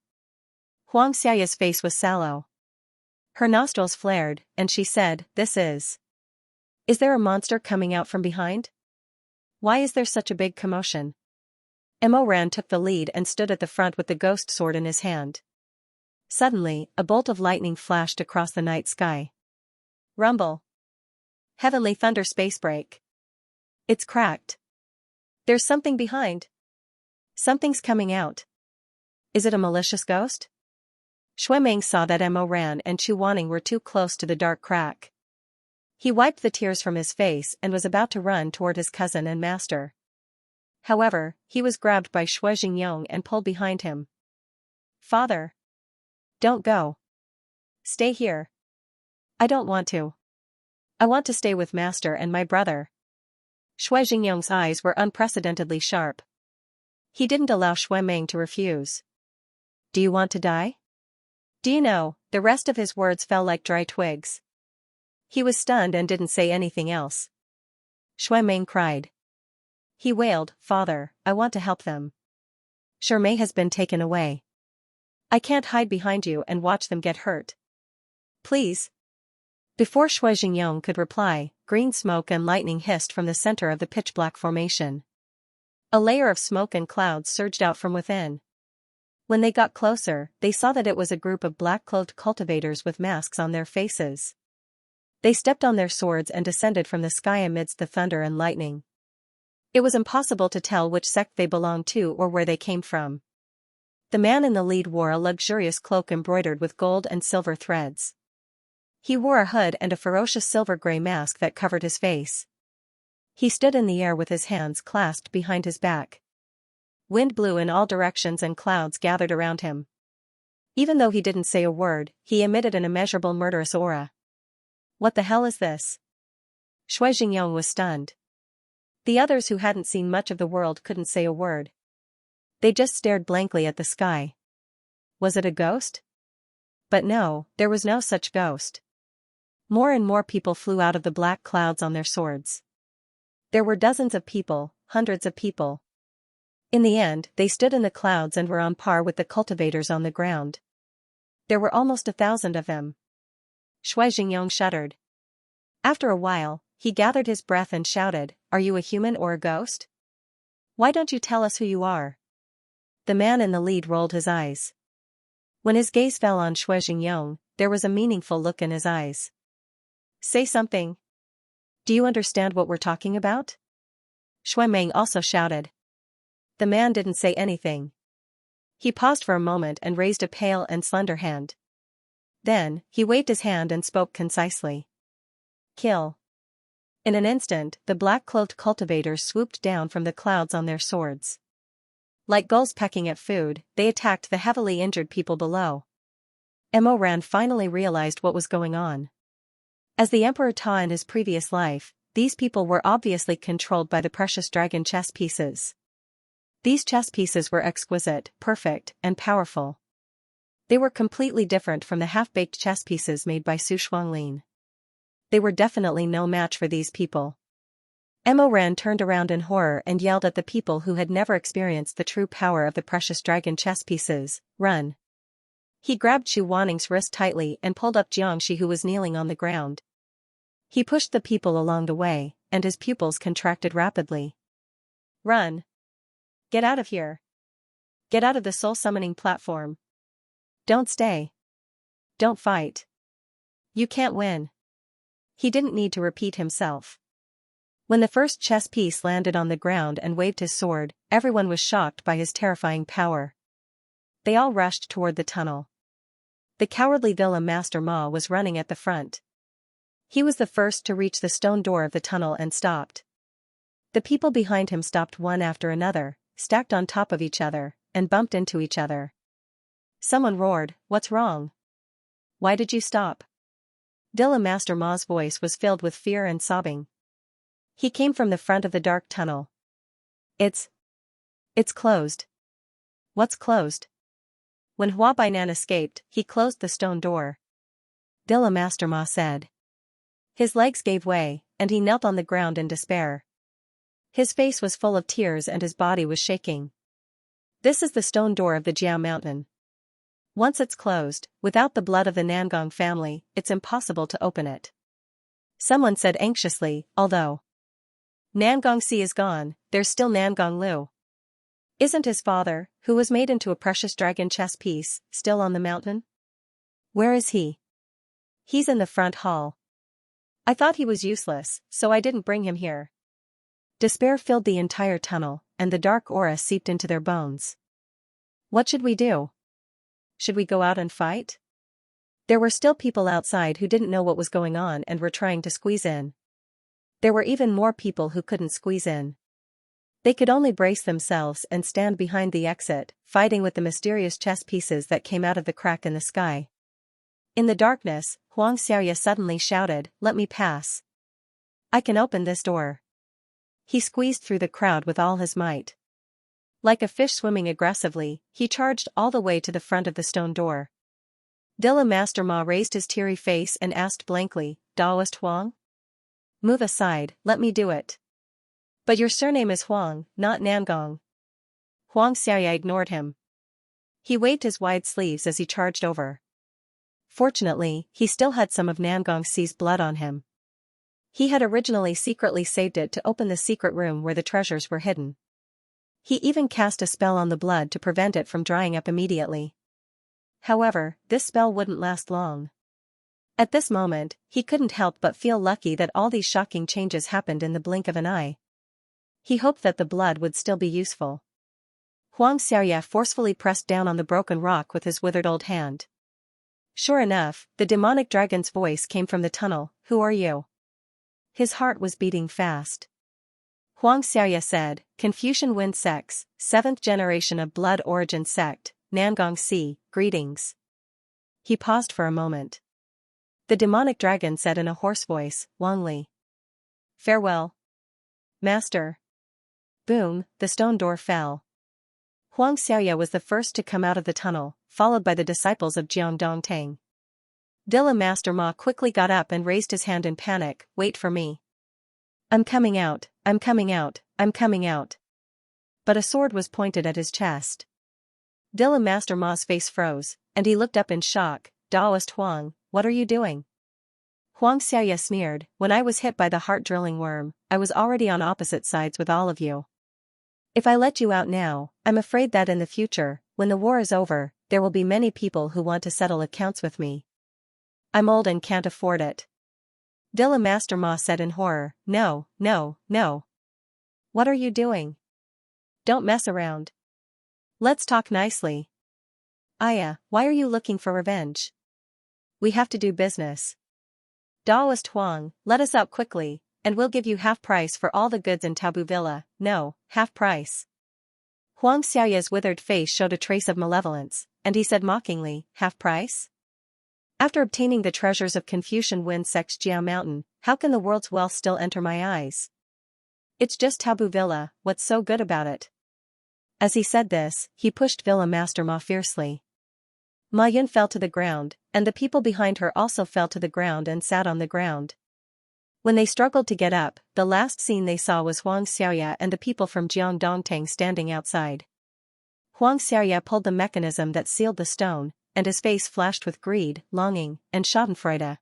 Xianxia's face was sallow. Her nostrils flared, and she said, "This is. Is there a monster coming out from behind? Why is there such a big commotion?" Emoran took the lead and stood at the front with the ghost sword in his hand. Suddenly, a bolt of lightning flashed across the night sky. Rumble. Heavenly thunder space break. It's cracked. There's something behind. Something's coming out. Is it a malicious ghost? Shuemeng saw that Emoran and Chu Wanning were too close to the dark crack. He wiped the tears from his face and was about to run toward his cousin and master. However, he was grabbed by Shui Jingyong and pulled behind him. "Father! Don't go. Stay here." "I don't want to. I want to stay with Master and my brother." Shui Jingyong's eyes were unprecedentedly sharp. He didn't allow Shuemeng to refuse. "Do you want to die?" "Do you know?" The rest of his words fell like dry twigs. He was stunned and didn't say anything else. Shuemeng cried. He wailed, "Father, I want to help them. Shermay has been taken away. I can't hide behind you and watch them get hurt. Please." Before Shui Jingyong could reply, green smoke and lightning hissed from the center of the pitch-black formation. A layer of smoke and clouds surged out from within. When they got closer, they saw that it was a group of black-clothed cultivators with masks on their faces. They stepped on their swords and descended from the sky amidst the thunder and lightning. It was impossible to tell which sect they belonged to or where they came from. The man in the lead wore a luxurious cloak embroidered with gold and silver threads. He wore a hood and a ferocious silver-gray mask that covered his face. He stood in the air with his hands clasped behind his back. Wind blew in all directions and clouds gathered around him. Even though he didn't say a word, he emitted an immeasurable murderous aura. "What the hell is this?" Shui Jingyong was stunned. The others who hadn't seen much of the world couldn't say a word. They just stared blankly at the sky. Was it a ghost? But no, there was no such ghost. More and more people flew out of the black clouds on their swords. There were dozens of people, hundreds of people. In the end, they stood in the clouds and were on par with the cultivators on the ground. There were almost 1,000 of them. Shui Jingyong shuddered. After a while, he gathered his breath and shouted, "Are you a human or a ghost? Why don't you tell us who you are?" The man in the lead rolled his eyes. When his gaze fell on Shui Jingyong, there was a meaningful look in his eyes. "Say something. Do you understand what we're talking about?" Shuemeng also shouted. The man didn't say anything. He paused for a moment and raised a pale and slender hand. Then, he waved his hand and spoke concisely. "Kill." In an instant, the black-cloaked cultivators swooped down from the clouds on their swords. Like gulls pecking at food, they attacked the heavily injured people below. Emoran finally realized what was going on. As the Emperor Ta in his previous life, these people were obviously controlled by the precious dragon chess pieces. These chess pieces were exquisite, perfect, and powerful. They were completely different from the half-baked chess pieces made by Su Shuanglin. They were definitely no match for these people. Emoran turned around in horror and yelled at the people who had never experienced the true power of the precious dragon chess pieces, "Run!" He grabbed Chu Wanning's wrist tightly and pulled up Xianxia, who was kneeling on the ground. He pushed the people along the way, and his pupils contracted rapidly. "Run! Get out of here! Get out of the soul-summoning platform! Don't stay! Don't fight! You can't win!" He didn't need to repeat himself. When the first chess piece landed on the ground and waved his sword, everyone was shocked by his terrifying power. They all rushed toward the tunnel. The cowardly Villa Master Ma was running at the front. He was the first to reach the stone door of the tunnel and stopped. The people behind him stopped one after another, stacked on top of each other, and bumped into each other. Someone roared, "What's wrong? Why did you stop?" Villa Master Ma's voice was filled with fear and sobbing. He came from the front of the dark tunnel. It's closed." "What's closed?" When Hua Bainan escaped, he closed the stone door. Dilla Master Ma said. His legs gave way, and he knelt on the ground in despair. His face was full of tears and his body was shaking. This is the stone door of the Jiao Mountain. Once it's closed, without the blood of the Nangong family, it's impossible to open it. Someone said anxiously, although Nangong Si is gone, there's still Nangong Lu. Isn't his father, who was made into a precious dragon chess piece, still on the mountain? Where is he? He's in the front hall. I thought he was useless, so I didn't bring him here. Despair filled the entire tunnel, and the dark aura seeped into their bones. What should we do? Should we go out and fight? There were still people outside who didn't know what was going on and were trying to squeeze in. There were even more people who couldn't squeeze in. They could only brace themselves and stand behind the exit, fighting with the mysterious chess pieces that came out of the crack in the sky. In the darkness, Xianxia suddenly shouted, "Let me pass. I can open this door." He squeezed through the crowd with all his might. Like a fish swimming aggressively, he charged all the way to the front of the stone door. Dilla Master Ma raised his teary face and asked blankly, "Daoist Huang? Move aside, let me do it." "But your surname is Huang, not Nangong." Xianxia ignored him. He waved his wide sleeves as he charged over. Fortunately, he still had some of Nangong Si's blood on him. He had originally secretly saved it to open the secret room where the treasures were hidden. He even cast a spell on the blood to prevent it from drying up immediately. However, this spell wouldn't last long. At this moment, he couldn't help but feel lucky that all these shocking changes happened in the blink of an eye. He hoped that the blood would still be useful. Xianxia forcefully pressed down on the broken rock with his withered old hand. Sure enough, the demonic dragon's voice came from the tunnel, "Who are you?" His heart was beating fast. Xianxia said, "Confucian Wind Sects, 7th generation of blood origin sect, Nangong Si, greetings." He paused for a moment. The demonic dragon said in a hoarse voice, "Wang Li. Farewell, Master." Boom, the stone door fell. Xianxia was the first to come out of the tunnel, followed by the disciples of Jiang Dongtang. Dilla Master Ma quickly got up and raised his hand in panic, "Wait for me. I'm coming out, I'm coming out, I'm coming out." But a sword was pointed at his chest. Dilla Master Ma's face froze, and he looked up in shock. "Daoist Huang, what are you doing?" Xianxia sneered, "When I was hit by the heart-drilling worm, I was already on opposite sides with all of you. If I let you out now, I'm afraid that in the future, when the war is over, there will be many people who want to settle accounts with me. I'm old and can't afford it." Dilla Master Ma said in horror, "No, no, no. What are you doing? Don't mess around. Let's talk nicely. Aya, why are you looking for revenge? We have to do business. Daoist Huang, let us out quickly, and we'll give you half price for all the goods in Tabu Villa." "No, half price." Xiaoya's withered face showed a trace of malevolence, and he said mockingly, "Half price? After obtaining the treasures of Confucian Wind Sect's Jiao Mountain, how can the world's wealth still enter my eyes? It's just Tabu Villa, what's so good about it?" As he said this, he pushed Villa Master Ma fiercely. Ma Yun fell to the ground, and the people behind her also fell to the ground and sat on the ground. When they struggled to get up, the last scene they saw was Xiaoya and the people from Jiang Dongtang standing outside. Xiaoya pulled the mechanism that sealed the stone, and his face flashed with greed, longing, and schadenfreude.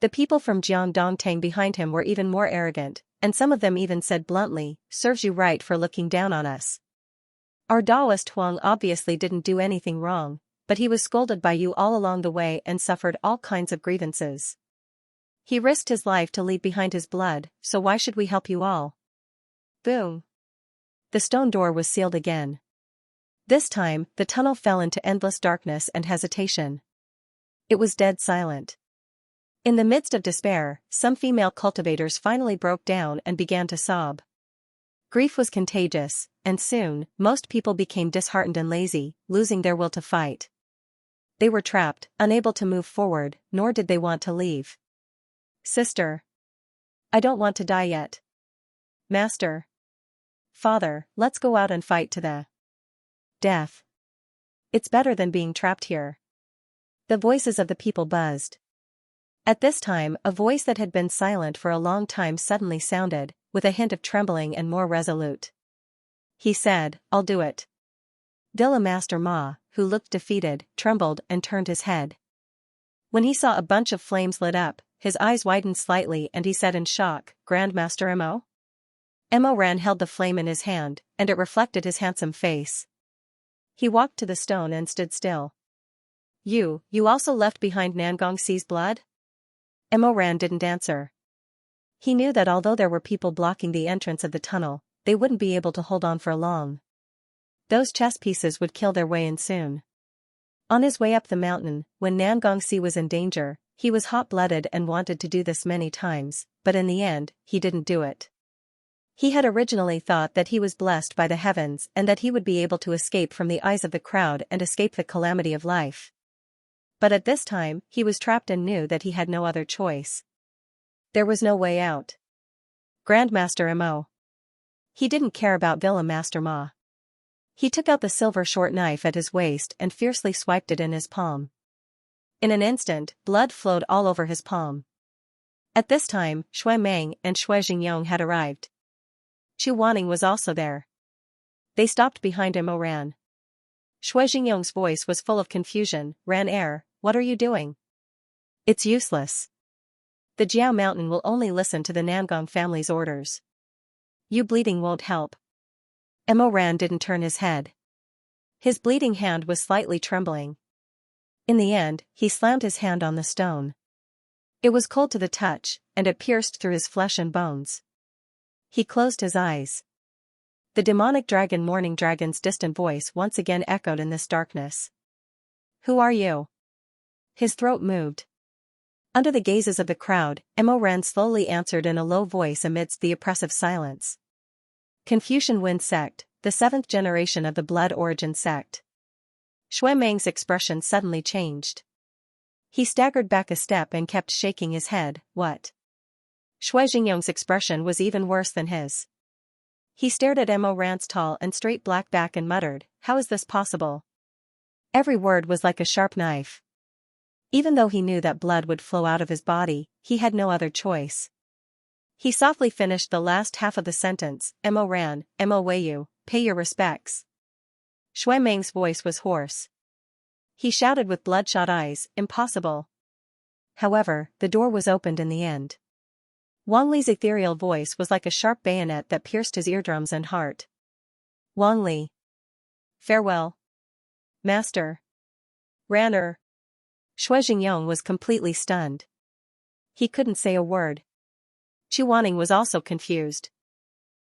The people from Jiang Dongtang behind him were even more arrogant, and some of them even said bluntly, "Serves you right for looking down on us. Our Daoist Huang obviously didn't do anything wrong, but he was scolded by you all along the way and suffered all kinds of grievances. He risked his life to leave behind his blood, so why should we help you all?" Boom. The stone door was sealed again. This time, the tunnel fell into endless darkness and hesitation. It was dead silent. In the midst of despair, some female cultivators finally broke down and began to sob. Grief was contagious, and soon, most people became disheartened and lazy, losing their will to fight. They were trapped, unable to move forward, nor did they want to leave. "Sister. I don't want to die yet. Master. Father, let's go out and fight to the death." It's better than being trapped here. The voices of the people buzzed. At this time, a voice that had been silent for a long time suddenly sounded, with a hint of trembling and more resolute. He said, "I'll do it." Dilla Master Ma, who looked defeated, trembled and turned his head. When he saw a bunch of flames lit up, his eyes widened slightly and he said in shock, "Grandmaster Mo?" Mo Ran held the flame in his hand, and it reflected his handsome face. He walked to the stone and stood still. You also left behind Nangongxi's blood?" Mo Ran didn't answer. He knew that although there were people blocking the entrance of the tunnel, they wouldn't be able to hold on for long. Those chess pieces would kill their way in soon. On his way up the mountain, when Nangongxi was in danger, he was hot-blooded and wanted to do this many times, but in the end, he didn't do it. He had originally thought that he was blessed by the heavens and that he would be able to escape from the eyes of the crowd and escape the calamity of life. But at this time, he was trapped and knew that he had no other choice. There was no way out. Grandmaster Mo. He didn't care about Villa Master Ma. He took out the silver short knife at his waist and fiercely swiped it in his palm. In an instant, blood flowed all over his palm. At this time, Shui Meng and Shui Jingyong had arrived. Chu Wanning was also there. They stopped behind Mo Ran. Shui Jingyong's voice was full of confusion. "Ran Air, what are you doing?" "It's useless. The Jiao Mountain will only listen to the Nangong family's orders. You bleeding won't help." Mo Ran didn't turn his head. His bleeding hand was slightly trembling. In the end, he slammed his hand on the stone. It was cold to the touch, and it pierced through his flesh and bones. He closed his eyes. The demonic dragon Morning Dragon's distant voice once again echoed in this darkness. "Who are you?" His throat moved. Under the gazes of the crowd, Mo Ran slowly answered in a low voice amidst the oppressive silence. "Confucian Wind Sect, the 7th generation of the Blood Origin Sect." Shui Meng's expression suddenly changed. He staggered back a step and kept shaking his head. "What?" Shui Jingyong's expression was even worse than his. He stared at Mo Ran's tall and straight black back and muttered, "How is this possible?" Every word was like a sharp knife. Even though he knew that blood would flow out of his body, he had no other choice. He softly finished the last half of the sentence, "Mo Ran, Mo Weiyu, pay your respects." Shui Meng's voice was hoarse. He shouted with bloodshot eyes, "Impossible." However, the door was opened in the end. Wang Li's ethereal voice was like a sharp bayonet that pierced his eardrums and heart. "Wang Li. Farewell. Master. Ranner." Shui Jingyong was completely stunned. He couldn't say a word. Chu Wanning was also confused.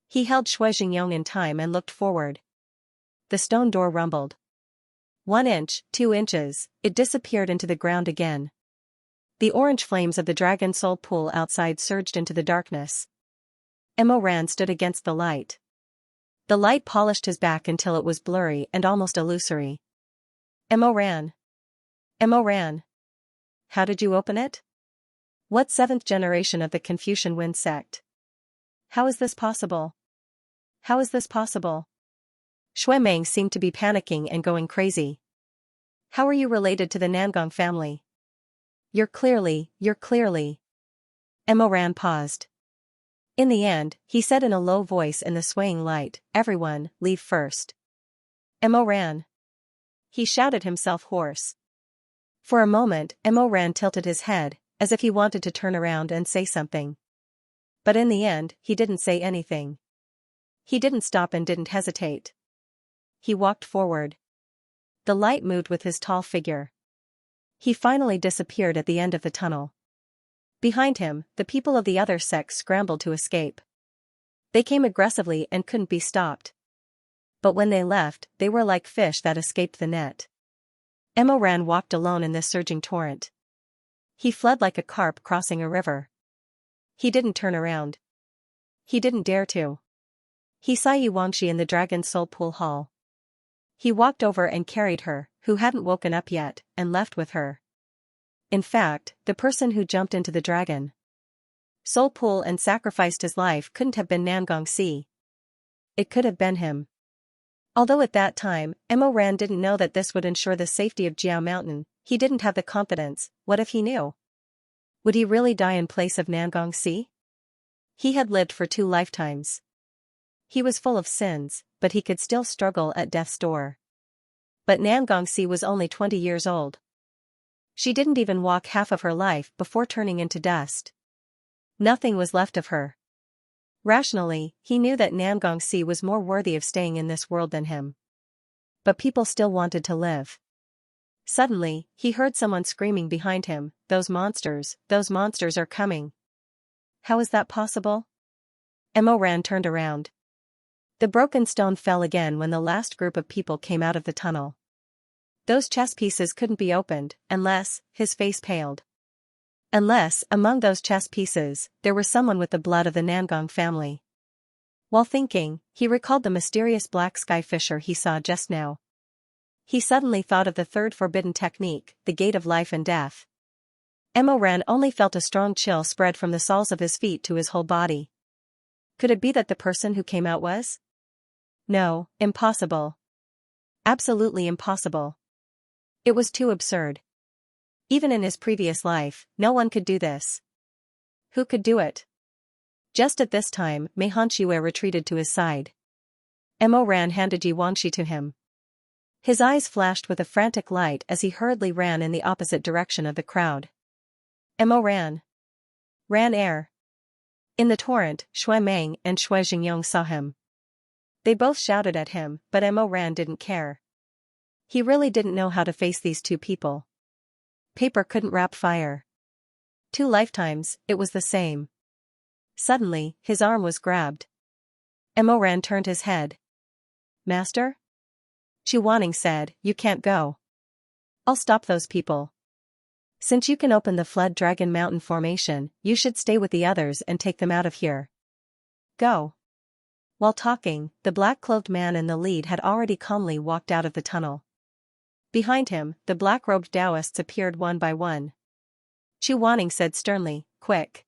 He held Shui Jingyong in time and looked forward. The stone door rumbled. 1 inch, 2 inches, it disappeared into the ground again. The orange flames of the dragon soul pool outside surged into the darkness. Mo Ran stood against the light. The light polished his back until it was blurry and almost illusory. Mo Ran. Mo Ran. How did you open it? What 7th generation of the Confucian Wind Sect? How is this possible? How is this possible? Shui Meng seemed to be panicking and going crazy. How are you related to the Nangong family? You're clearly. Mo Ran paused. In the end, he said in a low voice in the swaying light, "Everyone, leave first." Mo Ran. He shouted himself hoarse. For a moment, Mo Ran tilted his head, as if he wanted to turn around and say something. But in the end, he didn't say anything. He didn't stop and didn't hesitate. He walked forward. The light moved with his tall figure. He finally disappeared at the end of the tunnel. Behind him, the people of the other sects scrambled to escape. They came aggressively and couldn't be stopped. But when they left, they were like fish that escaped the net. Mo Ran walked alone in this surging torrent. He fled like a carp crossing a river. He didn't turn around. He didn't dare to. He saw Yi Wangxi in the Dragon Soul Pool Hall. He walked over and carried her, who hadn't woken up yet, and left with her. In fact, the person who jumped into the Dragon Soul Pool and sacrificed his life couldn't have been Nangongxi. It could have been him. Although at that time, Emo Ran didn't know that this would ensure the safety of Jiao Mountain, he didn't have the confidence. What if he knew? Would he really die in place of Nangongxi? He had lived for 2 lifetimes. He was full of sins, but he could still struggle at death's door. But Nangongxi was only 20 years old. She didn't even walk half of her life before turning into dust. Nothing was left of her. Rationally, he knew that Nangongxi was more worthy of staying in this world than him. But people still wanted to live. Suddenly, he heard someone screaming behind him, those monsters are coming. How is that possible? Emo Ran turned around. The broken stone fell again when the last group of people came out of the tunnel. Those chess pieces couldn't be opened, unless, his face paled. Unless, among those chess pieces, there was someone with the blood of the Nangong family. While thinking, he recalled the mysterious black sky fisher he saw just now. He suddenly thought of the third forbidden technique, the gate of life and death. Emo Ran only felt a strong chill spread from the soles of his feet to his whole body. Could it be that the person who came out was? No, impossible. Absolutely impossible. It was too absurd. Even in his previous life, no one could do this. Who could do it? Just at this time, Mei Hanxue retreated to his side. Emo Ran handed Xianxia to him. His eyes flashed with a frantic light as he hurriedly ran in the opposite direction of the crowd. Emo ran air. In the torrent, Shui Meng and Shui Jingyong saw him. They both shouted at him, but Emo Ran didn't care. He really didn't know how to face these 2 people. Paper couldn't wrap fire. 2 lifetimes, it was the same. Suddenly, his arm was grabbed. Emo Ran turned his head. Master? Chuaning said, you can't go. I'll stop those people. Since you can open the Flood Dragon Mountain formation, you should stay with the others and take them out of here. Go. While talking, the black-clothed man in the lead had already calmly walked out of the tunnel. Behind him, the black-robed Taoists appeared one by one. Chuaning said sternly, quick.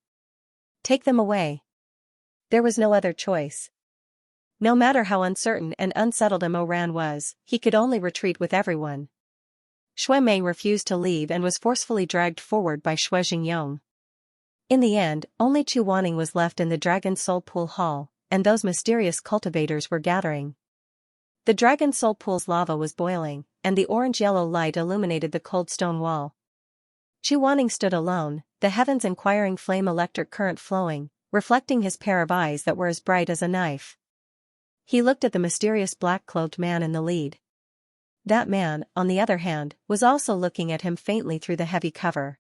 Take them away. There was no other choice. No matter how uncertain and unsettled Emo Ran was, he could only retreat with everyone. Shui Mei refused to leave and was forcefully dragged forward by Shui Jingyong. In the end, only Chuaning was left in the Dragon Soul Pool Hall, and those mysterious cultivators were gathering. The Dragon Soul Pool's lava was boiling, and the orange-yellow light illuminated the cold stone wall. Chuaning stood alone, the heavens inquiring flame electric current flowing, reflecting his pair of eyes that were as bright as a knife. He looked at the mysterious black-clothed man in the lead. That man, on the other hand, was also looking at him faintly through the heavy cover.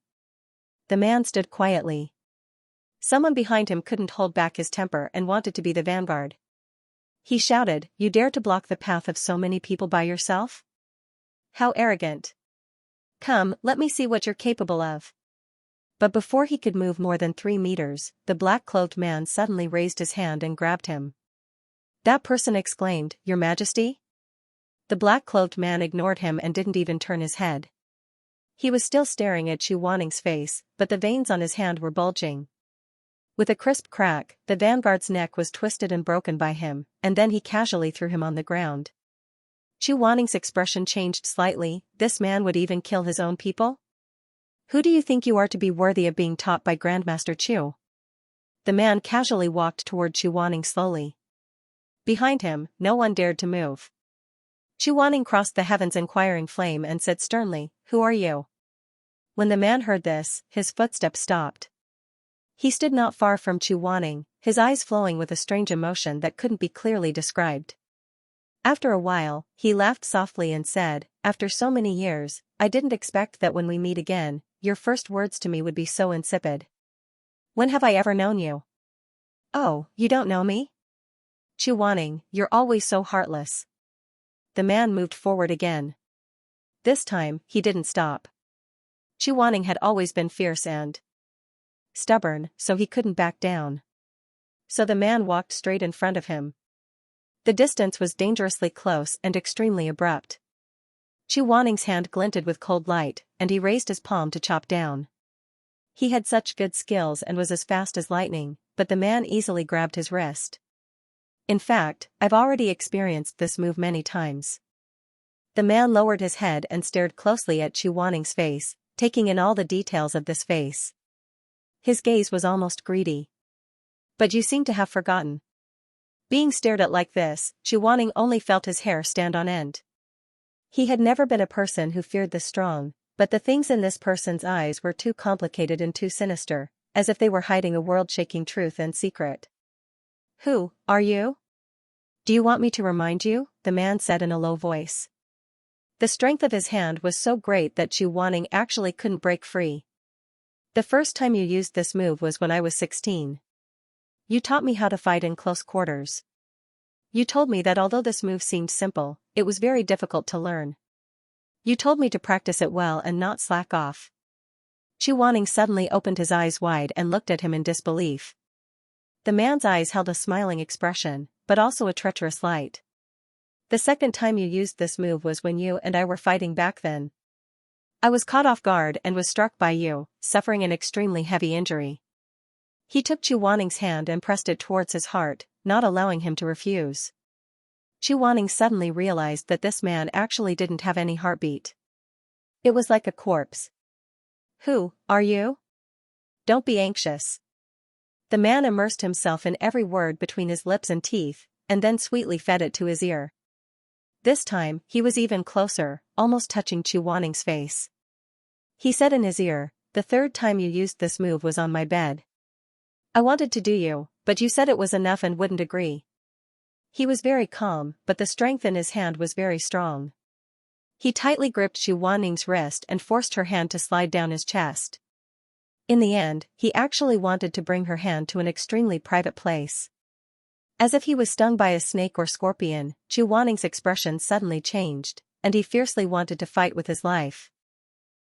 The man stood quietly. Someone behind him couldn't hold back his temper and wanted to be the vanguard. He shouted, you dare to block the path of so many people by yourself? How arrogant. Come, let me see what you're capable of. But before he could move more than 3 meters, the black-clothed man suddenly raised his hand and grabbed him. That person exclaimed, Your Majesty? The black-clothed man ignored him and didn't even turn his head. He was still staring at Chuaning's face, but the veins on his hand were bulging. With a crisp crack, the vanguard's neck was twisted and broken by him, and then he casually threw him on the ground. Chuaning's expression changed slightly. This man would even kill his own people? Who do you think you are to be worthy of being taught by Grandmaster Chu? The man casually walked toward Chuaning slowly. Behind him, no one dared to move. Chuaning crossed the heavens inquiring flame and said sternly, Who are you? When the man heard this, his footsteps stopped. He stood not far from Chuaning, his eyes flowing with a strange emotion that couldn't be clearly described. After a while, he laughed softly and said, After so many years, I didn't expect that when we meet again, your first words to me would be so insipid. When have I ever known you? Oh, you don't know me? Chuaning, you're always so heartless. The man moved forward again. This time, he didn't stop. Chuaning had always been fierce and stubborn, so he couldn't back down. So the man walked straight in front of him. The distance was dangerously close and extremely abrupt. Chuaning's hand glinted with cold light, and he raised his palm to chop down. He had such good skills and was as fast as lightning, but the man easily grabbed his wrist. In fact, I've already experienced this move many times. The man lowered his head and stared closely at Chu Waning's face, taking in all the details of this face. His gaze was almost greedy. But you seem to have forgotten. Being stared at like this, Chu Waning only felt his hair stand on end. He had never been a person who feared the strong, but the things in this person's eyes were too complicated and too sinister, as if they were hiding a world-shaking truth and secret. Who are you? Do you want me to remind you? The man said in a low voice. The strength of his hand was so great that Chu Waning actually couldn't break free. The first time you used this move was when I was 16. You taught me how to fight in close quarters. You told me that although this move seemed simple, it was very difficult to learn. You told me to practice it well and not slack off. Chu Waning suddenly opened his eyes wide and looked at him in disbelief. The man's eyes held a smiling expression, but also a treacherous light. The second time you used this move was when you and I were fighting back then. I was caught off guard and was struck by you, suffering an extremely heavy injury. He took Chu Waning's hand and pressed it towards his heart, not allowing him to refuse. Chu Waning suddenly realized that this man actually didn't have any heartbeat. It was like a corpse. Who are you? Don't be anxious. The man immersed himself in every word between his lips and teeth, and then sweetly fed it to his ear. This time, he was even closer, almost touching Chu Waning's face. He said in his ear, the third time you used this move was on my bed. I wanted to do you, but you said it was enough and wouldn't agree. He was very calm, but the strength in his hand was very strong. He tightly gripped Chu Waning's wrist and forced her hand to slide down his chest. In the end, he actually wanted to bring her hand to an extremely private place. As if he was stung by a snake or scorpion, Chu Waning's expression suddenly changed, and he fiercely wanted to fight with his life.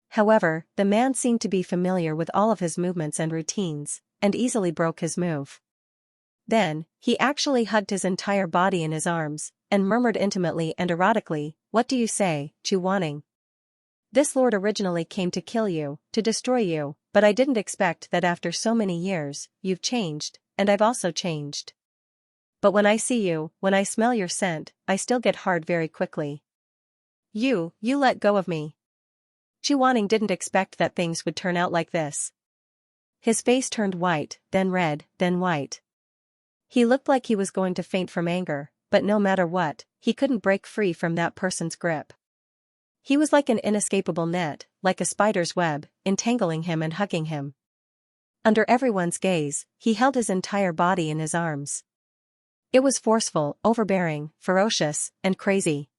However, the man seemed to be familiar with all of his movements and routines, and easily broke his move. Then, he actually hugged his entire body in his arms, and murmured intimately and erotically, "What do you say, Chu Waning? This lord originally came to kill you, to destroy you, but I didn't expect that after so many years, you've changed, and I've also changed. But when I see you, when I smell your scent, I still get hard very quickly. You let go of me." Chu Waning didn't expect that things would turn out like this. His face turned white, then red, then white. He looked like he was going to faint from anger, but no matter what, he couldn't break free from that person's grip. He was like an inescapable net, like a spider's web, entangling him and hugging him. Under everyone's gaze, he held his entire body in his arms. It was forceful, overbearing, ferocious, and crazy.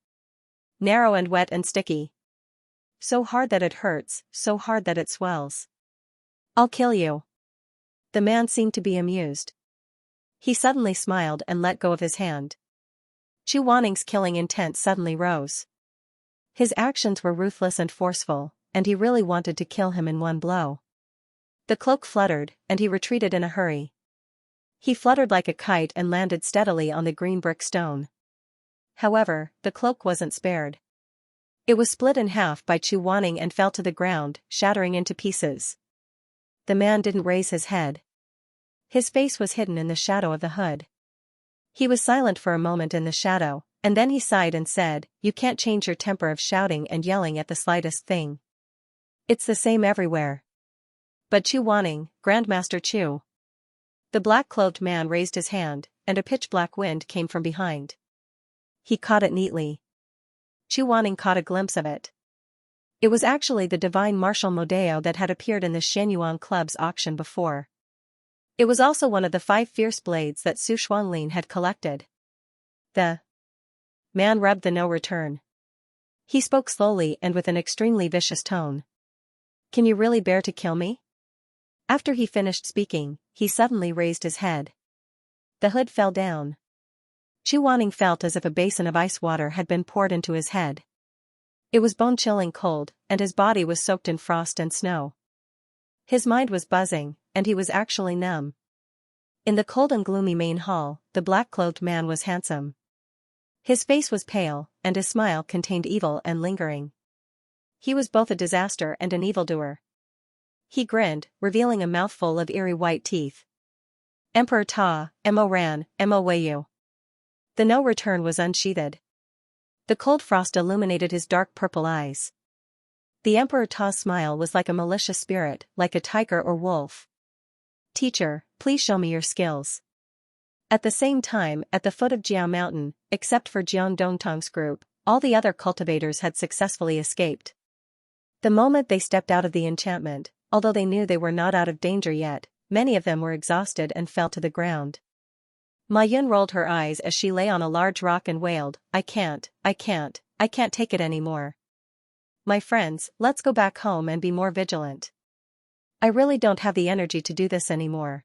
Narrow and wet and sticky. So hard that it hurts, so hard that it swells. I'll kill you. The man seemed to be amused. He suddenly smiled and let go of his hand. Chu Waning's killing intent suddenly rose. His actions were ruthless and forceful, and he really wanted to kill him in one blow. The cloak fluttered, and he retreated in a hurry. He fluttered like a kite and landed steadily on the green brick stone. However, the cloak wasn't spared. It was split in half by Chu Waning and fell to the ground, shattering into pieces. The man didn't raise his head. His face was hidden in the shadow of the hood. He was silent for a moment in the shadow, and then he sighed and said, "You can't change your temper of shouting and yelling at the slightest thing. It's the same everywhere." But Chu Waning, Grandmaster Chu. The black-clothed man raised his hand, and a pitch-black wind came from behind. He caught it neatly. Chu Waning caught a glimpse of it. It was actually the divine martial Modeo that had appeared in the Xianyuan Club's auction before. It was also one of the 5 fierce blades that Su Xuanlin had collected. The man rubbed the no return. He spoke slowly and with an extremely vicious tone. "Can you really bear to kill me?" After he finished speaking, he suddenly raised his head. The hood fell down. Chu Waning felt as if a basin of ice water had been poured into his head. It was bone-chilling cold, and his body was soaked in frost and snow. His mind was buzzing, and he was actually numb. In the cold and gloomy main hall, the black-clothed man was handsome. His face was pale, and his smile contained evil and lingering. He was both a disaster and an evildoer. He grinned, revealing a mouthful of eerie white teeth. "Emperor Ta, Mo Ran, Mo Weiyu." The no return was unsheathed. The cold frost illuminated his dark purple eyes. The Emperor Ta's smile was like a malicious spirit, like a tiger or wolf. Teacher, please show me your skills. At the same time, at the foot of Jiao Mountain, except for Jiang Dongtang's group, all the other cultivators had successfully escaped. The moment they stepped out of the enchantment, although they knew they were not out of danger yet, many of them were exhausted and fell to the ground. Ma Yun rolled her eyes as she lay on a large rock and wailed, I can't take it anymore. My friends, let's go back home and be more vigilant. I really don't have the energy to do this anymore.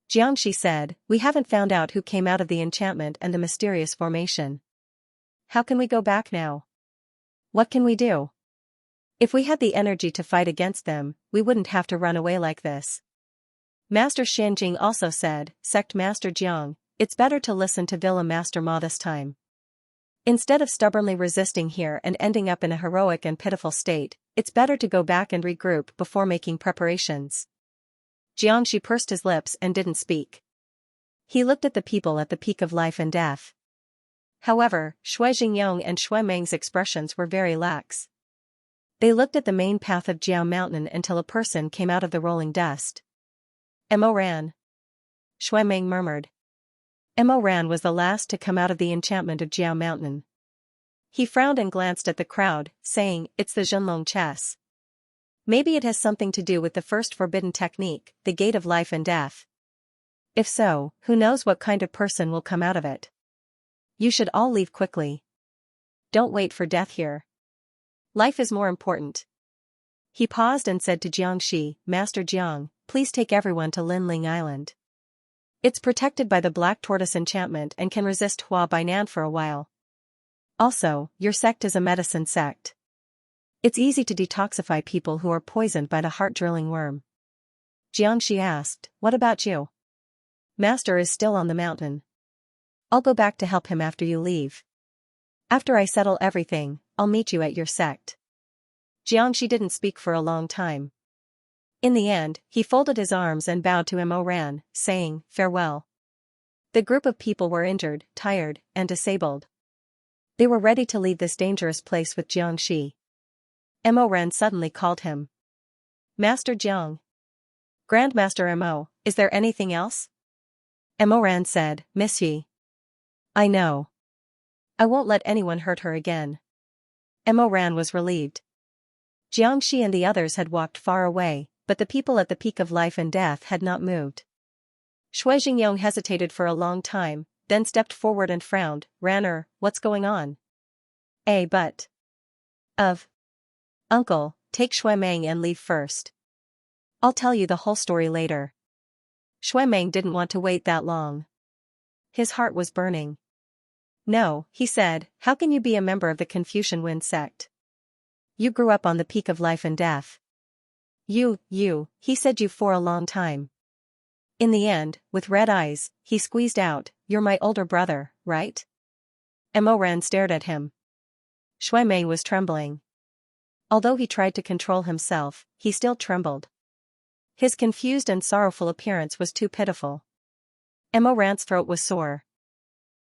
Xianxia said, we haven't found out who came out of the enchantment and the mysterious formation. How can we go back now? What can we do? If we had the energy to fight against them, we wouldn't have to run away like this. Master Shanjing also said, Sect Master Jiang, it's better to listen to Villa Master Ma this time. Instead of stubbornly resisting here and ending up in a heroic and pitiful state, it's better to go back and regroup before making preparations. Xianxia pursed his lips and didn't speak. He looked at the people at the peak of life and death. However, Shui Jingyong and Shui Meng's expressions were very lax. They looked at the main path of Jiao Mountain until a person came out of the rolling dust. Mo Ran. Shui Meng murmured. Mo Ran was the last to come out of the enchantment of Jiao Mountain. He frowned and glanced at the crowd, saying, it's the Zhenlong chess. Maybe it has something to do with the first forbidden technique, the gate of life and death. If so, who knows what kind of person will come out of it. You should all leave quickly. Don't wait for death here. Life is more important. He paused and said to Jiangxi, Master Jiang, please take everyone to Linling Island. It's protected by the Black Tortoise enchantment and can resist Hua Bainan for a while. Also, your sect is a medicine sect. It's easy to detoxify people who are poisoned by the heart-drilling worm. Jiangxi asked, what about you? Master is still on the mountain. I'll go back to help him after you leave. After I settle everything, I'll meet you at your sect. Jiangxi didn't speak for a long time. In the end, he folded his arms and bowed to Mo Ran, saying, farewell. The group of people were injured, tired, and disabled. They were ready to leave this dangerous place with Jiangxi. Mo Ran suddenly called him. Master Jiang. Grandmaster Mo, is there anything else? Mo Ran said, Miss Yi. I know. I won't let anyone hurt her again. Mo Ran was relieved. Jiangxi and the others had walked far away, but the people at the peak of life and death had not moved. Shui Jingyong hesitated for a long time, then stepped forward and frowned, Ranner, what's going on? But. Uncle, take Shui Meng and leave first. I'll tell you the whole story later. Shui Meng didn't want to wait that long. His heart was burning. No, he said, how can you be a member of the Confucian Wind sect? You grew up on the peak of life and death. He said you for a long time. In the end, with red eyes, he squeezed out, you're my older brother, right? Mo Ran stared at him. Shui Meng was trembling. Although he tried to control himself, he still trembled. His confused and sorrowful appearance was too pitiful. Mo Ran's throat was sore.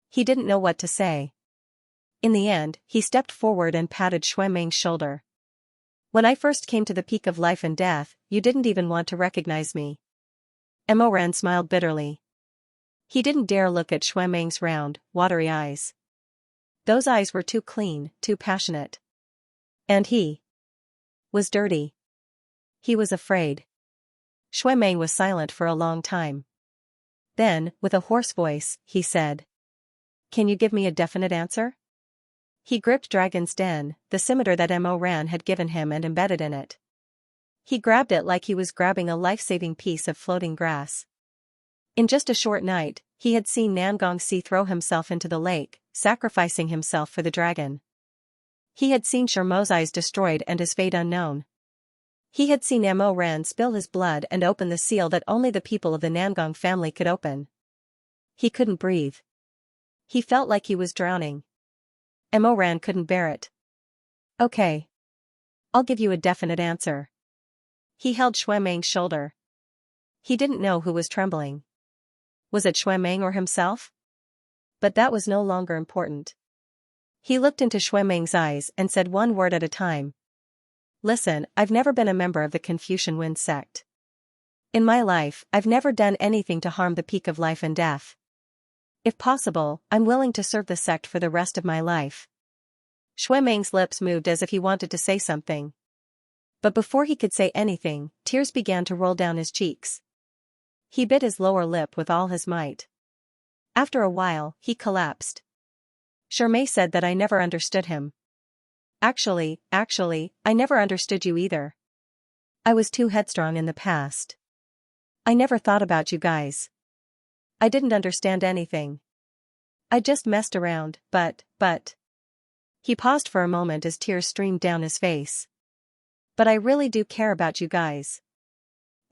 He didn't know what to say. In the end, he stepped forward and patted Shui Meng's shoulder. When I first came to the peak of life and death, you didn't even want to recognize me. Mo Ran smiled bitterly. He didn't dare look at Shui Meng's round, watery eyes. Those eyes were too clean, too passionate. And he was dirty. He was afraid. Shui Meng was silent for a long time. Then, with a hoarse voice, he said, can you give me a definite answer? He gripped Dragon's Den, the scimitar that Mo Ran had given him, and embedded in it. He grabbed it like he was grabbing a life-saving piece of floating grass. In just a short night, he had seen Nangongxi throw himself into the lake, sacrificing himself for the dragon. He had seen Shermo's eyes destroyed and his fate unknown. He had seen Mo Ran spill his blood and open the seal that only the people of the Nangong family could open. He couldn't breathe. He felt like he was drowning. Mo Ran couldn't bear it. Okay. I'll give you a definite answer. He held Shui Meng's shoulder. He didn't know who was trembling. Was it Shui Meng or himself? But that was no longer important. He looked into Shuemeng's eyes and said one word at a time. Listen, I've never been a member of the Confucian Wind sect. In my life, I've never done anything to harm the peak of life and death. If possible, I'm willing to serve the sect for the rest of my life. Shuemeng's lips moved as if he wanted to say something. But before he could say anything, tears began to roll down his cheeks. He bit his lower lip with all his might. After a while, he collapsed. Shermay said that I never understood him. Actually, I never understood you either. I was too headstrong in the past. I never thought about you guys. I didn't understand anything. I just messed around, but. He paused for a moment as tears streamed down his face. But I really do care about you guys.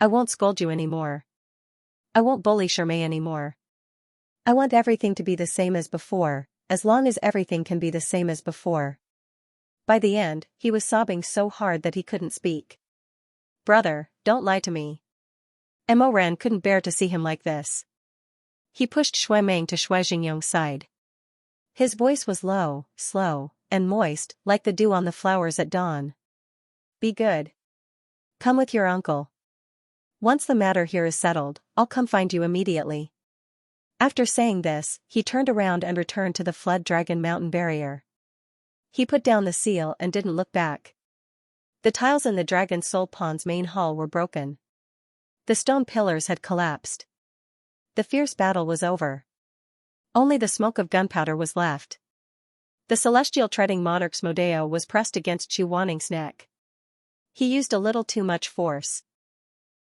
I won't scold you anymore. I won't bully Shermay anymore. I want everything to be the same as before, as long as everything can be the same as before. By the end, he was sobbing so hard that he couldn't speak. Brother, don't lie to me. Mo Ran couldn't bear to see him like this. He pushed Shuemeng to Xue Jingyong's side. His voice was low, slow, and moist, like the dew on the flowers at dawn. Be good. Come with your uncle. Once the matter here is settled, I'll come find you immediately. After saying this, he turned around and returned to the Flood Dragon Mountain barrier. He put down the seal and didn't look back. The tiles in the Dragon Soul Pond's main hall were broken. The stone pillars had collapsed. The fierce battle was over. Only the smoke of gunpowder was left. The celestial treading monarch's Modeo was pressed against Chu Waning's neck. He used a little too much force.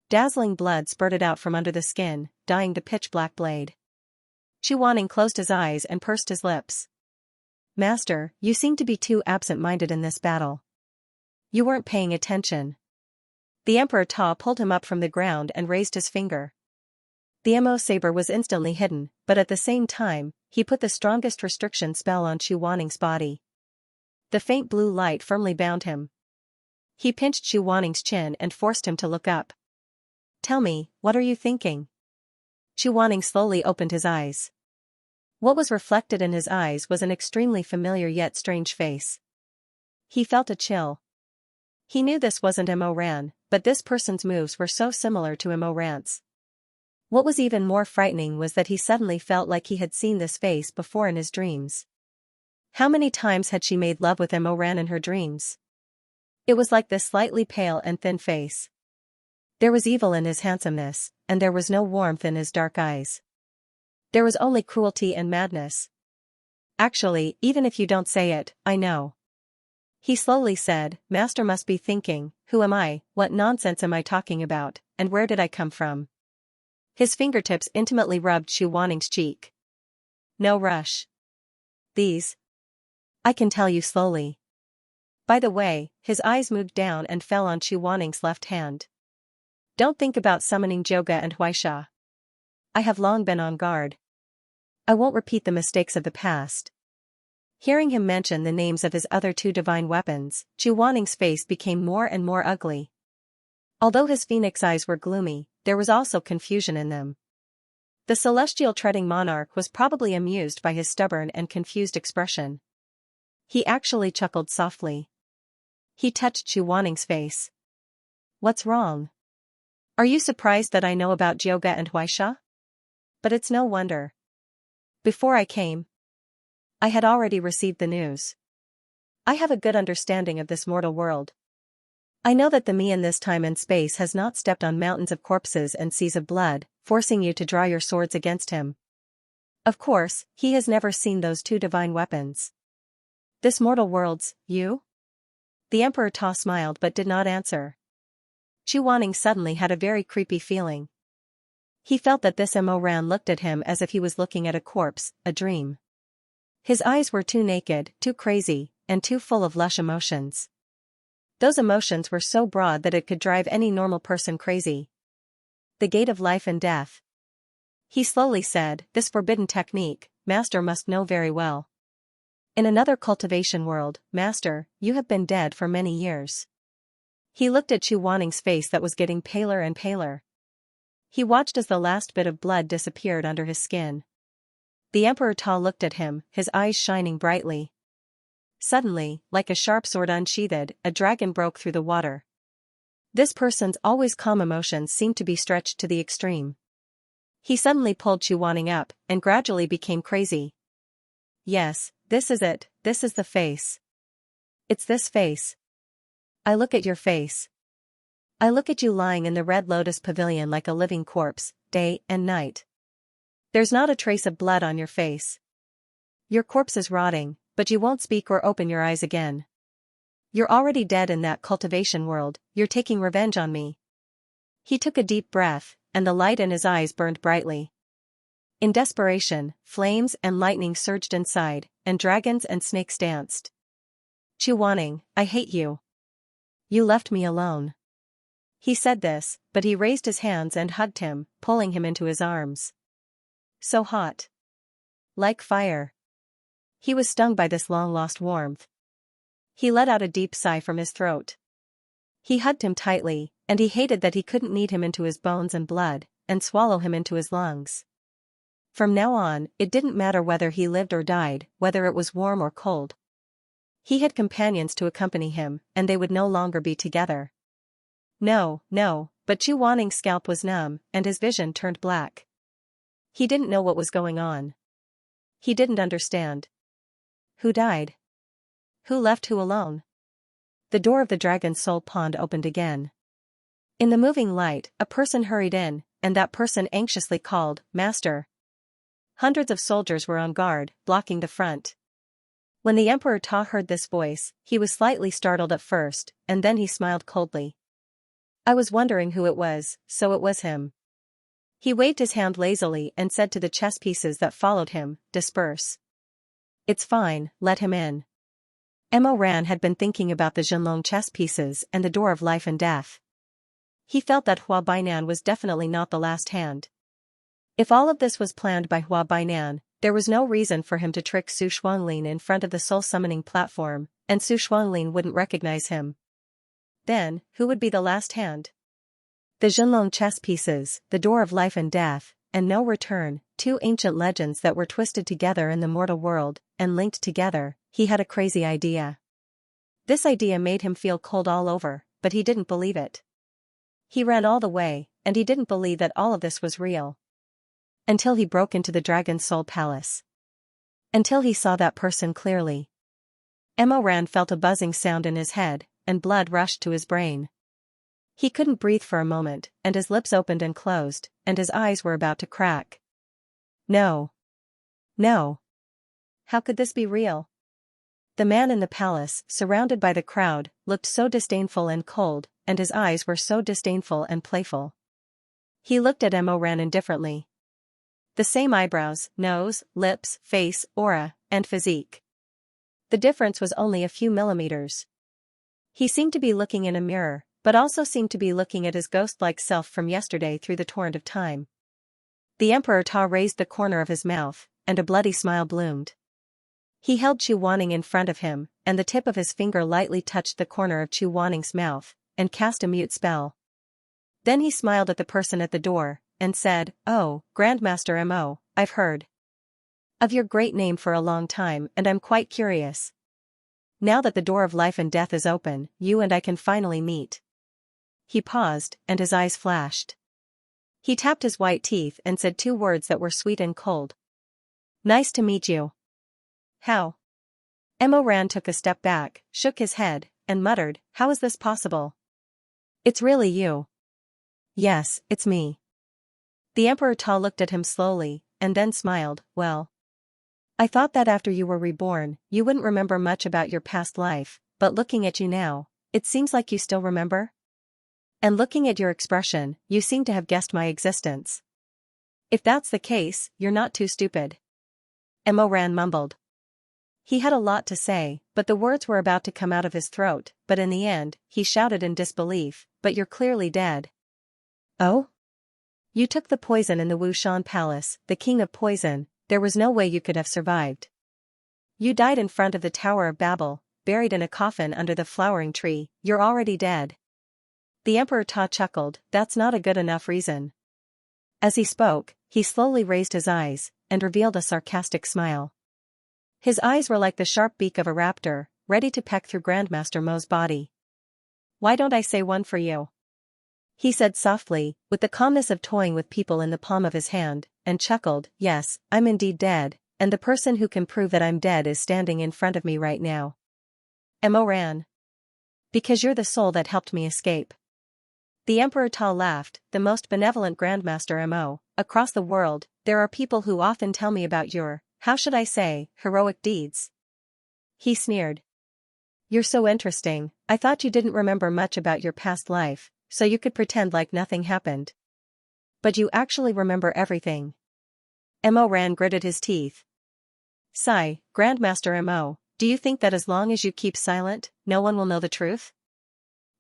Dazzling blood spurted out from under the skin, dyeing the pitch-black blade. Chu Waning closed his eyes and pursed his lips. Master, you seem to be too absent-minded in this battle. You weren't paying attention. The Emperor Ta pulled him up from the ground and raised his finger. The Mo saber was instantly hidden, but at the same time, he put the strongest restriction spell on Chu Waning's body. The faint blue light firmly bound him. He pinched Chu Waning's chin and forced him to look up. Tell me, what are you thinking? Chu Waning slowly opened his eyes. What was reflected in his eyes was an extremely familiar yet strange face. He felt a chill. He knew this wasn't Mo Ran, but this person's moves were so similar to Mo Ran's. What was even more frightening was that he suddenly felt like he had seen this face before in his dreams. How many times had she made love with Mo Ran in her dreams? It was like this slightly pale and thin face. There was evil in his handsomeness, and there was no warmth in his dark eyes. There was only cruelty and madness. Actually, even if you don't say it, I know. He slowly said, Master must be thinking, who am I, what nonsense am I talking about, and where did I come from? His fingertips intimately rubbed Chu Waning's cheek. No rush. These. I can tell you slowly. By the way, his eyes moved down and fell on Chu Waning's left hand. Don't think about summoning Joga and Huaisha. I have long been on guard. I won't repeat the mistakes of the past. Hearing him mention the names of his other two divine weapons, Chu Waning's face became more and more ugly. Although his phoenix eyes were gloomy, there was also confusion in them. The celestial treading monarch was probably amused by his stubborn and confused expression. He actually chuckled softly. He touched Chu Waning's face. What's wrong? Are you surprised that I know about Jyoga and Huaisha? But it's no wonder. Before I came, I had already received the news. I have a good understanding of this mortal world. I know that the me in this time and space has not stepped on mountains of corpses and seas of blood, forcing you to draw your swords against him. Of course, he has never seen those two divine weapons. This mortal world's, you? The Emperor Ta smiled but did not answer. Chu Waning suddenly had a very creepy feeling. He felt that this Mo Ran looked at him as if he was looking at a corpse, a dream. His eyes were too naked, too crazy, and too full of lush emotions. Those emotions were so broad that it could drive any normal person crazy. The gate of life and death. He slowly said, this forbidden technique, Master must know very well. In another cultivation world, Master, you have been dead for many years. He looked at Chu Waning's face that was getting paler and paler. He watched as the last bit of blood disappeared under his skin. The Emperor Ta looked at him, his eyes shining brightly. Suddenly, like a sharp sword unsheathed, a dragon broke through the water. This person's always calm emotions seemed to be stretched to the extreme. He suddenly pulled Chu Wanning up, and gradually became crazy. Yes, this is it, this is the face. It's this face. I look at your face. I look at you lying in the Red Lotus Pavilion like a living corpse, day and night. There's not a trace of blood on your face. Your corpse is rotting, but you won't speak or open your eyes again. You're already dead in that cultivation world, you're taking revenge on me. He took a deep breath, and the light in his eyes burned brightly. In desperation, flames and lightning surged inside, and dragons and snakes danced. Chu Wanning, I hate you. You left me alone. He said this, but he raised his hands and hugged him, pulling him into his arms. So hot. Like fire. He was stung by this long-lost warmth. He let out a deep sigh from his throat. He hugged him tightly, and he hated that he couldn't knead him into his bones and blood, and swallow him into his lungs. From now on, it didn't matter whether he lived or died, whether it was warm or cold. He had companions to accompany him, and they would no longer be together. No, but Chu Wanning's scalp was numb, and his vision turned black. He didn't know what was going on. He didn't understand. Who died? Who left who alone? The door of the Dragon's Soul Pond opened again. In the moving light, a person hurried in, and that person anxiously called, Master. Hundreds of soldiers were on guard, blocking the front. When the Emperor Ta heard this voice, he was slightly startled at first, and then he smiled coldly. I was wondering who it was, so it was him. He waved his hand lazily and said to the chess pieces that followed him, disperse. It's fine, let him in. Mo Ran had been thinking about the Zhenlong chess pieces and the door of life and death. He felt that Hua Bainan was definitely not the last hand. If all of this was planned by Hua Bainan, there was no reason for him to trick Su Shuanglin in front of the soul-summoning platform, and Su Shuanglin wouldn't recognize him. Then, who would be the last hand? The Zhenlong chess pieces, the door of life and death, and no return, two ancient legends that were twisted together in the mortal world, and linked together. He had a crazy idea. This idea made him feel cold all over, but he didn't believe it. He ran all the way, and he didn't believe that all of this was real. Until he broke into the Dragon's Soul Palace. Until he saw that person clearly. Mo Ran felt a buzzing sound in his head, and blood rushed to his brain. He couldn't breathe for a moment, and his lips opened and closed, and his eyes were about to crack. No. How could this be real? The man in the palace, surrounded by the crowd, looked so disdainful and cold, and his eyes were so disdainful and playful. He looked at Mo Ran indifferently. The same eyebrows, nose, lips, face, aura, and physique. The difference was only a few millimeters. He seemed to be looking in a mirror, but also seemed to be looking at his ghost-like self from yesterday through the torrent of time. The Emperor Ta raised the corner of his mouth, and a bloody smile bloomed. He held Chu Wanning in front of him, and the tip of his finger lightly touched the corner of Chu Wanning's mouth, and cast a mute spell. Then he smiled at the person at the door, and said, Oh, Grandmaster Mo, I've heard of your great name for a long time, and I'm quite curious. Now that the door of life and death is open, you and I can finally meet. He paused, and his eyes flashed. He tapped his white teeth and said two words that were sweet and cold. Nice to meet you. How? Mo Ran took a step back, shook his head, and muttered, How is this possible? It's really you. Yes, it's me. The Emperor Ta looked at him slowly, and then smiled, Well. I thought that after you were reborn, you wouldn't remember much about your past life, but looking at you now, it seems like you still remember? And looking at your expression, you seem to have guessed my existence. If that's the case, you're not too stupid. Mo Ran mumbled. He had a lot to say, but the words were about to come out of his throat, but in the end, he shouted in disbelief, But you're clearly dead. Oh? You took the poison in the Wushan Palace, the king of poison, there was no way you could have survived. You died in front of the Tower of Babel, buried in a coffin under the flowering tree, you're already dead. The Emperor Ta chuckled, That's not a good enough reason. As he spoke, he slowly raised his eyes, and revealed a sarcastic smile. His eyes were like the sharp beak of a raptor, ready to peck through Grandmaster Mo's body. "Why don't I say one for you?" he said softly, with the calmness of toying with people in the palm of his hand, and chuckled. "Yes, I'm indeed dead, and the person who can prove that I'm dead is standing in front of me right now." Mo ran. "Because you're the soul that helped me escape." The Emperor Ta laughed. "The most benevolent Grandmaster Mo, across the world, there are people who often tell me about your, how should I say, heroic deeds." He sneered. "You're so interesting, I thought you didn't remember much about your past life, so you could pretend like nothing happened. But you actually remember everything." Mo Ran gritted his teeth. "Sigh, Grandmaster Mo, do you think that as long as you keep silent, no one will know the truth?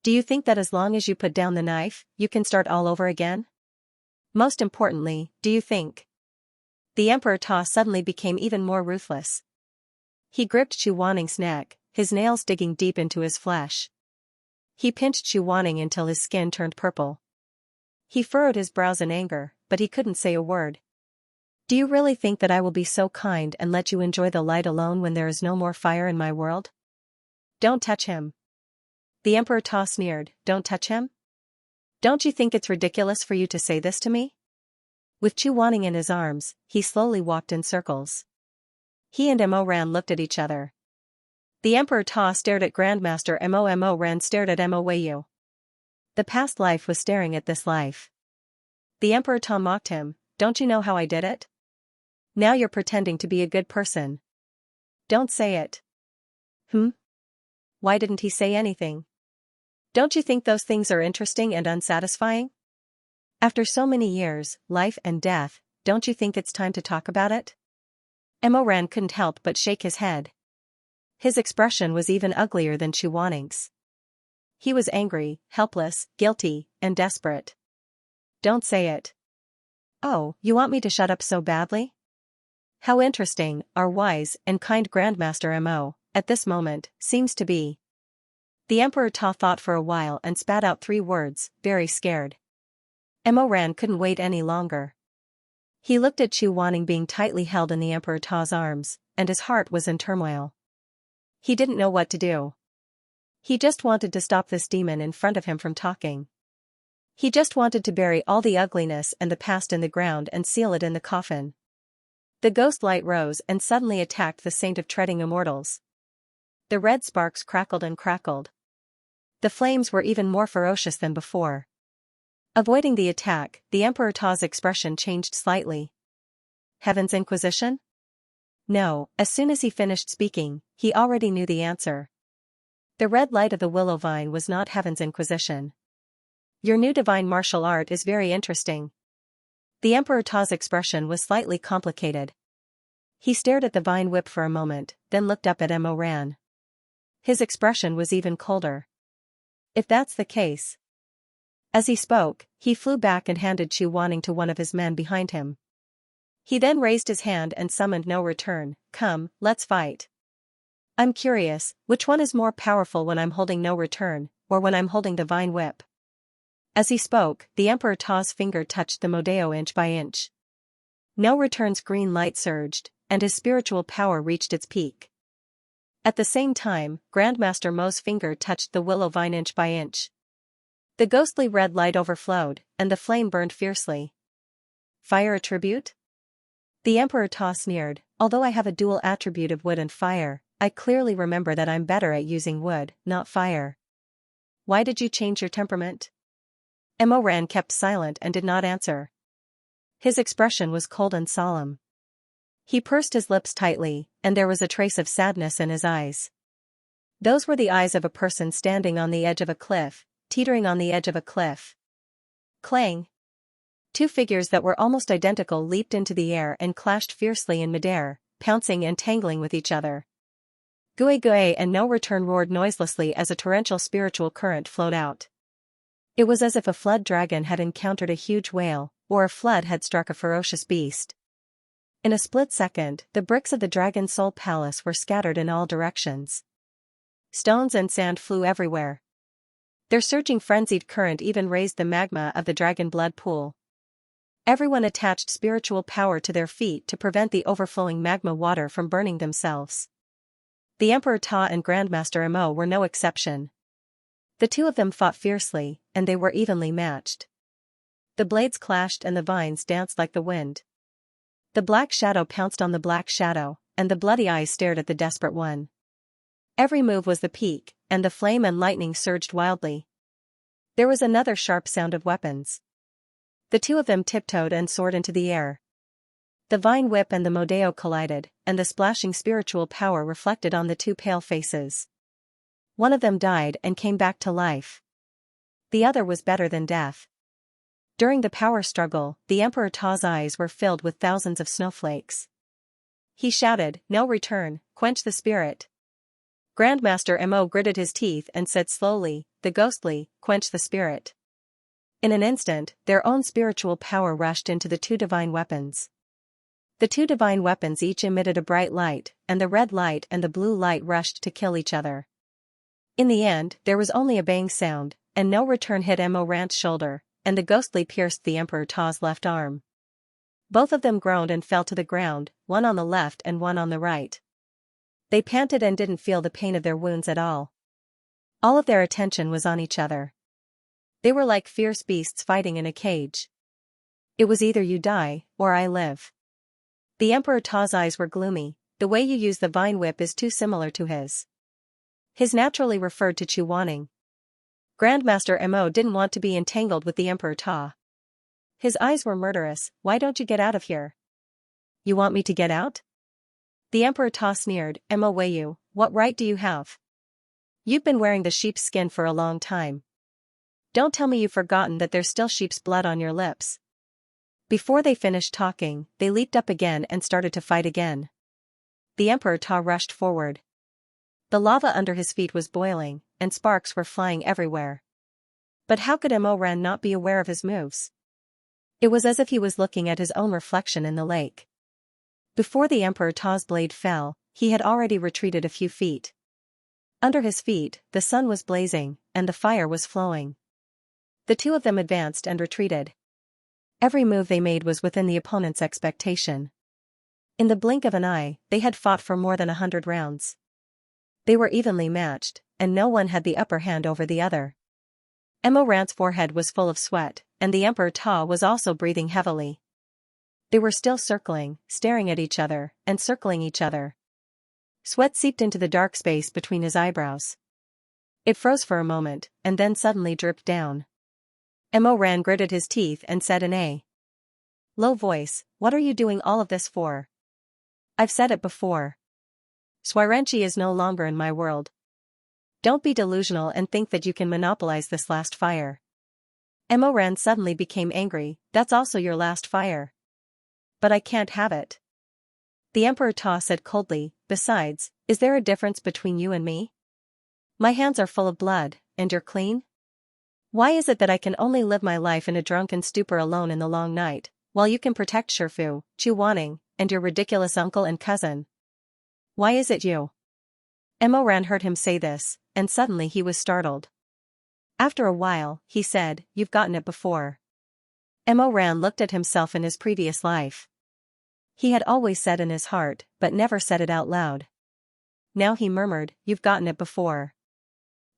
Do you think that as long as you put down the knife, you can start all over again? Most importantly, do you think?" The Emperor Ta suddenly became even more ruthless. He gripped Chu Waning's neck, his nails digging deep into his flesh. He pinched Chu Waning until his skin turned purple. He furrowed his brows in anger, but he couldn't say a word. "Do you really think that I will be so kind and let you enjoy the light alone when there is no more fire in my world? Don't touch him." The Emperor Ta sneered. "Don't touch him? Don't you think it's ridiculous for you to say this to me?" With Chu Waning in his arms, he slowly walked in circles. He and Mo Ran looked at each other. The Emperor Ta stared at Grandmaster Mo. Mo Ran stared at Mo Weiyu. The past life was staring at this life. The Emperor Ta mocked him. "Don't you know how I did it? Now you're pretending to be a good person. Don't say it." Why didn't he say anything? Don't you think those things are interesting and unsatisfying? After so many years, life and death, don't you think it's time to talk about it? Mo Ran couldn't help but shake his head. His expression was even uglier than Chu Waning's. He was angry, helpless, guilty, and desperate. "Don't say it." "Oh, you want me to shut up so badly?" How interesting, our wise and kind Grandmaster Mo, at this moment, seems to be. The Emperor Ta thought for a while and spat out 3 words, "very scared." Mo Ran couldn't wait any longer. He looked at Chu Waning being tightly held in the Emperor Ta's arms, and his heart was in turmoil. He didn't know what to do. He just wanted to stop this demon in front of him from talking. He just wanted to bury all the ugliness and the past in the ground and seal it in the coffin. The ghost light rose and suddenly attacked the Saint of Treading Immortals. The red sparks crackled and crackled. The flames were even more ferocious than before. Avoiding the attack, the Emperor Ta's expression changed slightly. Heaven's Inquisition? No, as soon as he finished speaking, he already knew the answer. The red light of the willow vine was not Heaven's Inquisition. Your new divine martial art is very interesting. The Emperor Ta's expression was slightly complicated. He stared at the vine whip for a moment, then looked up at Mo Ran. His expression was even colder. If that's the case. As he spoke, he flew back and handed Chu Waning to one of his men behind him. He then raised his hand and summoned No Return. "Come, let's fight. I'm curious, which one is more powerful when I'm holding No Return, or when I'm holding the vine whip?" As he spoke, the Emperor Ta's finger touched the Modeo inch by inch. No Return's green light surged, and his spiritual power reached its peak. At the same time, Grandmaster Mo's finger touched the willow vine inch by inch. The ghostly red light overflowed, and the flame burned fiercely. "Fire attribute?" The Emperor Ta sneered. "Although I have a dual attribute of wood and fire, I clearly remember that I'm better at using wood, not fire. Why did you change your temperament?" Mo Ran kept silent and did not answer. His expression was cold and solemn. He pursed his lips tightly, and there was a trace of sadness in his eyes. Those were the eyes of a person standing on the edge of a cliff, teetering on the edge of a cliff. Clang! 2 figures that were almost identical leaped into the air and clashed fiercely in midair, pouncing and tangling with each other. Gui Gui and No Return roared noiselessly as a torrential spiritual current flowed out. It was as if a flood dragon had encountered a huge whale, or a flood had struck a ferocious beast. In a split second, the bricks of the Dragon Soul Palace were scattered in all directions. Stones and sand flew everywhere. Their surging frenzied current even raised the magma of the dragon blood pool. Everyone attached spiritual power to their feet to prevent the overflowing magma water from burning themselves. The Emperor Ta and Grandmaster Mo were no exception. The two of them fought fiercely, and they were evenly matched. The blades clashed and the vines danced like the wind. The black shadow pounced on the black shadow, and the bloody eyes stared at the desperate one. Every move was the peak, and the flame and lightning surged wildly. There was another sharp sound of weapons. The two of them tiptoed and soared into the air. The vine whip and the Modeo collided, and the splashing spiritual power reflected on the two pale faces. One of them died and came back to life. The other was better than death. During the power struggle, the Emperor Ta's eyes were filled with thousands of snowflakes. He shouted, "No return, quench the spirit." Grandmaster Mo gritted his teeth and said slowly, "The ghostly, quench the spirit." In an instant, their own spiritual power rushed into the two divine weapons. The two divine weapons each emitted a bright light, and the red light and the blue light rushed to kill each other. In the end, there was only a bang sound, and no return hit Mo Ranch's shoulder, and the ghostly pierced the Emperor Ta's left arm. Both of them groaned and fell to the ground, one on the left and one on the right. They panted and didn't feel the pain of their wounds at all. All of their attention was on each other. They were like fierce beasts fighting in a cage. It was either you die, or I live. The Emperor Ta's eyes were gloomy. The way you use the vine whip is too similar to his. His naturally referred to Chu Wanning. Grandmaster Mo didn't want to be entangled with the Emperor Ta. His eyes were murderous. "Why don't you get out of here?" "You want me to get out?" The Emperor Ta sneered. "Mo Weiyu, what right do you have? You've been wearing the sheep's skin for a long time. Don't tell me you've forgotten that there's still sheep's blood on your lips." Before they finished talking, they leaped up again and started to fight again. The Emperor Ta rushed forward. The lava under his feet was boiling, and sparks were flying everywhere. But how could Mo Ran not be aware of his moves? It was as if he was looking at his own reflection in the lake. Before the Emperor Ta's blade fell, he had already retreated a few feet. Under his feet, the sun was blazing, and the fire was flowing. The two of them advanced and retreated. Every move they made was within the opponent's expectation. In the blink of an eye, they had fought for more than 100 rounds. They were evenly matched, and no one had the upper hand over the other. Mo Ran's forehead was full of sweat, and the Emperor Ta was also breathing heavily. They were still circling, staring at each other, and circling each other. Sweat seeped into the dark space between his eyebrows. It froze for a moment, and then suddenly dripped down. Mo Ran gritted his teeth and said in a low voice, "What are you doing all of this for? I've said it before. Xianxia is no longer in my world. Don't be delusional and think that you can monopolize this last fire." Mo Ran suddenly became angry. "That's also your last fire. But I can't have it." The Emperor Ta said coldly, "Besides, is there a difference between you and me? My hands are full of blood, and you're clean? Why is it that I can only live my life in a drunken stupor alone in the long night, while you can protect Shifu, Chu Wanning, and your ridiculous uncle and cousin? Why is it you?" Mo Ran heard him say this, and suddenly he was startled. After a while, he said, "You've gotten it before." Mo Ran looked at himself in his previous life. He had always said in his heart, but never said it out loud. Now he murmured, "You've gotten it before.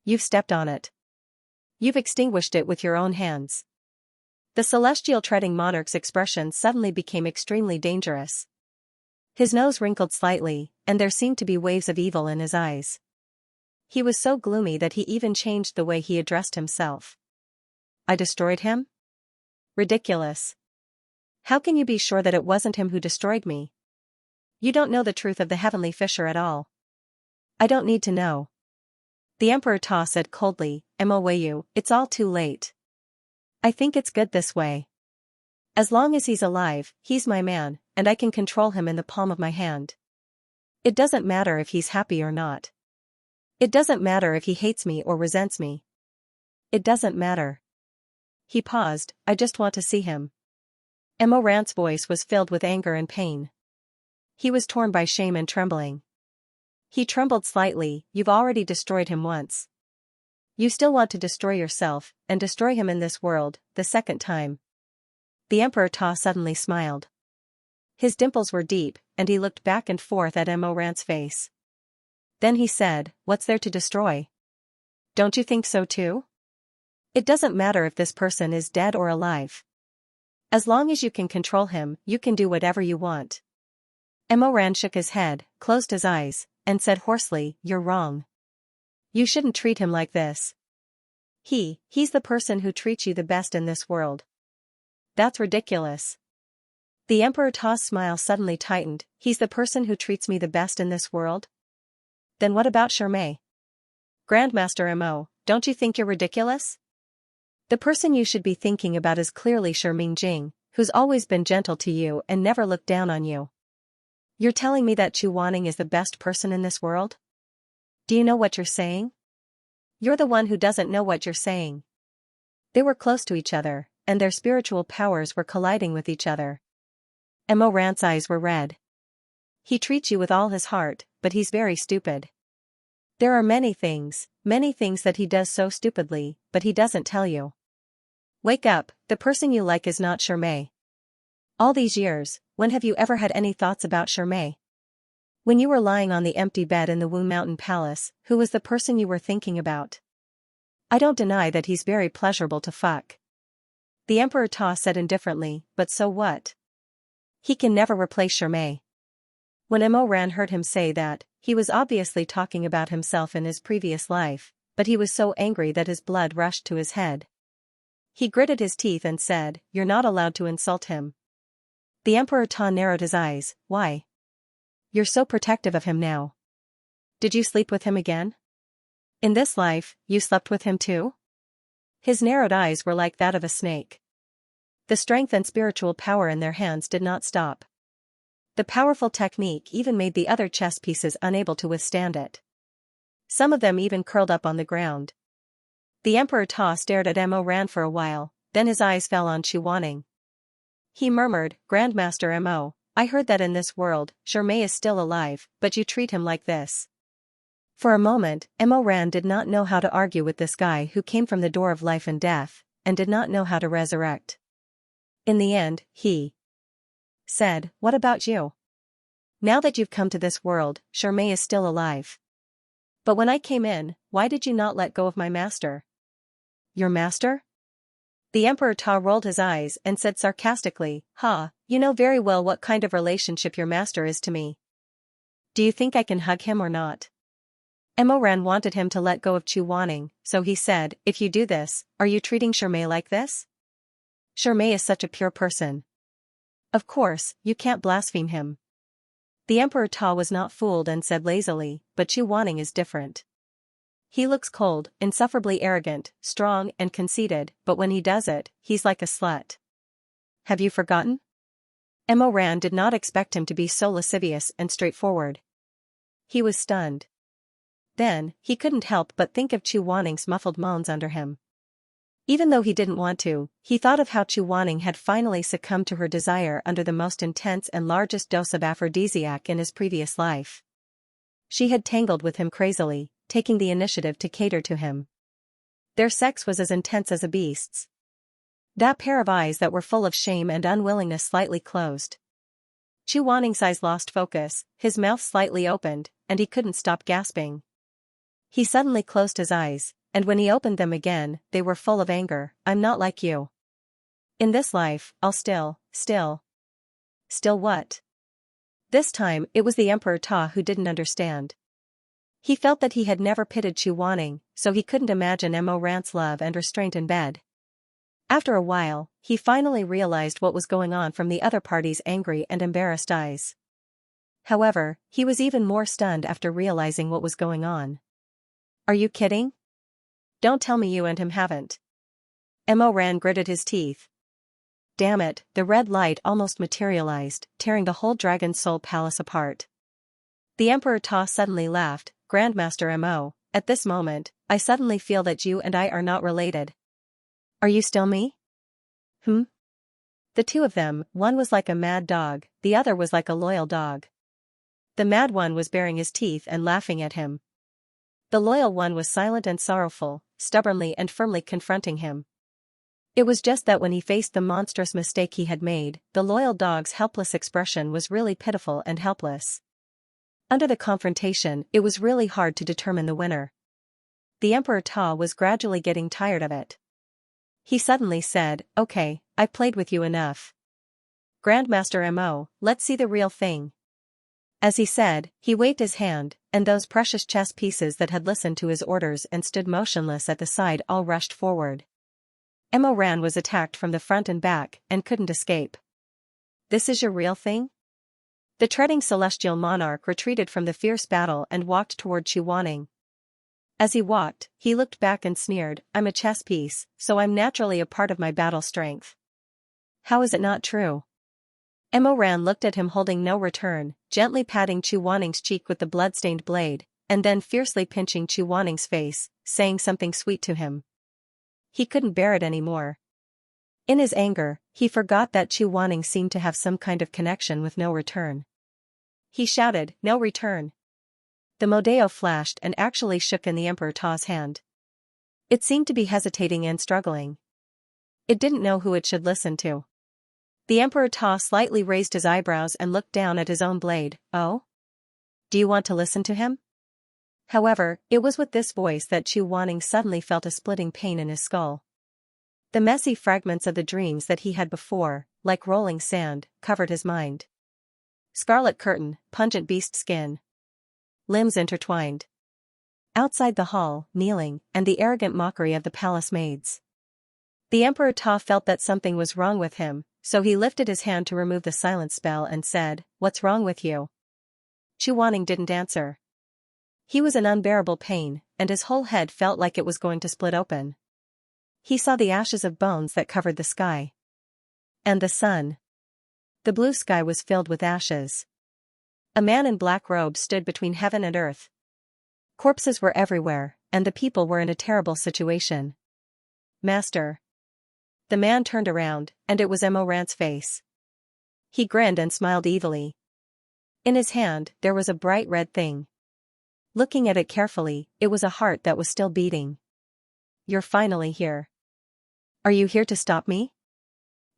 You've stepped on it. You've extinguished it with your own hands." The celestial treading monarch's expression suddenly became extremely dangerous. His nose wrinkled slightly, and there seemed to be waves of evil in his eyes. He was so gloomy that he even changed the way he addressed himself. "I destroyed him? Ridiculous. How can you be sure that it wasn't him who destroyed me? You don't know the truth of the heavenly fissure at all." "I don't need to know." The Emperor Ta said coldly, "Mo Weiyu, it's all too late. I think it's good this way. As long as he's alive, he's my man, and I can control him in the palm of my hand. It doesn't matter if he's happy or not. It doesn't matter if he hates me or resents me. It doesn't matter." He paused. "I just want to see him." Mo Ran's voice was filled with anger and pain. He was torn by shame and trembling. He trembled slightly. "You've already destroyed him once. You still want to destroy yourself, and destroy him in this world, the second time. The Emperor Ta suddenly smiled. His dimples were deep, and he looked back and forth at Mo Ran's face. Then he said, "What's there to destroy? Don't you think so too? It doesn't matter if this person is dead or alive. As long as you can control him, you can do whatever you want." Mo Ran shook his head, closed his eyes, and said hoarsely, "You're wrong. You shouldn't treat him like this. He's the person who treats you the best in this world." "That's ridiculous." The Emperor Ta's smile suddenly tightened. "He's the person who treats me the best in this world? Then what about Xianxia? Grandmaster Mo, don't you think you're ridiculous? The person you should be thinking about is clearly Xianxia Jing, who's always been gentle to you and never looked down on you. You're telling me that Chu Wanning is the best person in this world? Do you know what you're saying? You're the one who doesn't know what you're saying." They were close to each other, and their spiritual powers were colliding with each other. Mo Ran's eyes were red. "He treats you with all his heart, but he's very stupid. There are many things that he does so stupidly, but he doesn't tell you. Wake up, the person you like is not Xianxia. All these years, when have you ever had any thoughts about Xianxia? When you were lying on the empty bed in the Wu Mountain Palace, who was the person you were thinking about? I don't deny that he's very pleasurable to fuck." The Emperor Ta said indifferently, "But so what? He can never replace Xianxia." When Mo Ran heard him say that, he was obviously talking about himself in his previous life, but he was so angry that his blood rushed to his head. He gritted his teeth and said, "You're not allowed to insult him." The Emperor Ta narrowed his eyes. "Why? You're so protective of him now. Did you sleep with him again? In this life, you slept with him too?" His narrowed eyes were like that of a snake. The strength and spiritual power in their hands did not stop. The powerful technique even made the other chess pieces unable to withstand it. Some of them even curled up on the ground. The Emperor Ta stared at Mo Ran for a while, then his eyes fell on Chu Wanning. He murmured, "Grandmaster Mo, I heard that in this world, Xianxia is still alive, but you treat him like this." For a moment, Mo Ran did not know how to argue with this guy who came from the door of life and death, and did not know how to resurrect. In the end, he said, "What about you? Now that you've come to this world, Xianxia is still alive. But when I came in, why did you not let go of my master?" "Your master?" The Emperor Ta rolled his eyes and said sarcastically, "Ha, you know very well what kind of relationship your master is to me. Do you think I can hug him or not?" Mo Ran wanted him to let go of Chu Wanning, so he said, "If you do this, are you treating Xianxia like this? Xianxia is such a pure person. Of course, you can't blaspheme him." The Emperor Ta was not fooled and said lazily, "But Chu Wanning is different. He looks cold, insufferably arrogant, strong and conceited, but when he does it, he's like a slut. Have you forgotten?" Mo Ran did not expect him to be so lascivious and straightforward. He was stunned. Then, he couldn't help but think of Chu Wanning's muffled moans under him. Even though he didn't want to, he thought of how Chu Wanning had finally succumbed to her desire under the most intense and largest dose of aphrodisiac in his previous life. She had tangled with him crazily, taking the initiative to cater to him. Their sex was as intense as a beast's. That pair of eyes that were full of shame and unwillingness slightly closed. Chu Wanning's eyes lost focus, his mouth slightly opened, and he couldn't stop gasping. He suddenly closed his eyes, and when he opened them again, they were full of anger. "I'm not like you. In this life, I'll still what?" This time, it was the Emperor Ta who didn't understand. He felt that he had never pitied Chu Wanning, so he couldn't imagine Mo Ran's love and restraint in bed. After a while, he finally realized what was going on from the other party's angry and embarrassed eyes. However, he was even more stunned after realizing what was going on. "Are you kidding? Don't tell me you and him haven't." Mo Ran gritted his teeth. Damn it, the red light almost materialized, tearing the whole Dragon Soul Palace apart. The Emperor Ta suddenly laughed, "Grandmaster Mo, at this moment, I suddenly feel that you and I are not related. Are you still me?" The two of them, one was like a mad dog, the other was like a loyal dog. The mad one was baring his teeth and laughing at him. The loyal one was silent and sorrowful, stubbornly and firmly confronting him. It was just that when he faced the monstrous mistake he had made, the loyal dog's helpless expression was really pitiful and helpless. Under the confrontation, it was really hard to determine the winner. The Emperor Ta was gradually getting tired of it. He suddenly said, "Okay, I've played with you enough. Grandmaster Mo, let's see the real thing." As he said, he waved his hand, and those precious chess pieces that had listened to his orders and stood motionless at the side all rushed forward. Mo Ran was attacked from the front and back, and couldn't escape. "This is your real thing?" The treading celestial monarch retreated from the fierce battle and walked toward Chu Wanning. As he walked, he looked back and sneered, "I'm a chess piece, so I'm naturally a part of my battle strength. How is it not true?" Mo Ran looked at him holding no return, gently patting Chu Wanning's cheek with the blood-stained blade, and then fiercely pinching Chu Wanning's face, saying something sweet to him. He couldn't bear it anymore. In his anger, he forgot that Chu Wanning seemed to have some kind of connection with no return. He shouted, "No return!" The Modeo flashed and actually shook in the Emperor Ta's hand. It seemed to be hesitating and struggling. It didn't know who it should listen to. The Emperor Ta slightly raised his eyebrows and looked down at his own blade. "Oh? Do you want to listen to him?" However, it was with this voice that Chu Wanning suddenly felt a splitting pain in his skull. The messy fragments of the dreams that he had before, like rolling sand, covered his mind. Scarlet curtain, pungent beast skin. Limbs intertwined. Outside the hall, kneeling, and the arrogant mockery of the palace maids. The Emperor Ta felt that something was wrong with him, so he lifted his hand to remove the silence spell and said, "What's wrong with you?" Chu Wanning didn't answer. He was in unbearable pain, and his whole head felt like it was going to split open. He saw the ashes of bones that covered the sky. And the sun. The blue sky was filled with ashes. A man in black robes stood between heaven and earth. Corpses were everywhere, and the people were in a terrible situation. "Master." The man turned around, and it was Mo Ran's face. He grinned and smiled evilly. In his hand, there was a bright red thing. Looking at it carefully, it was a heart that was still beating. "You're finally here. Are you here to stop me?"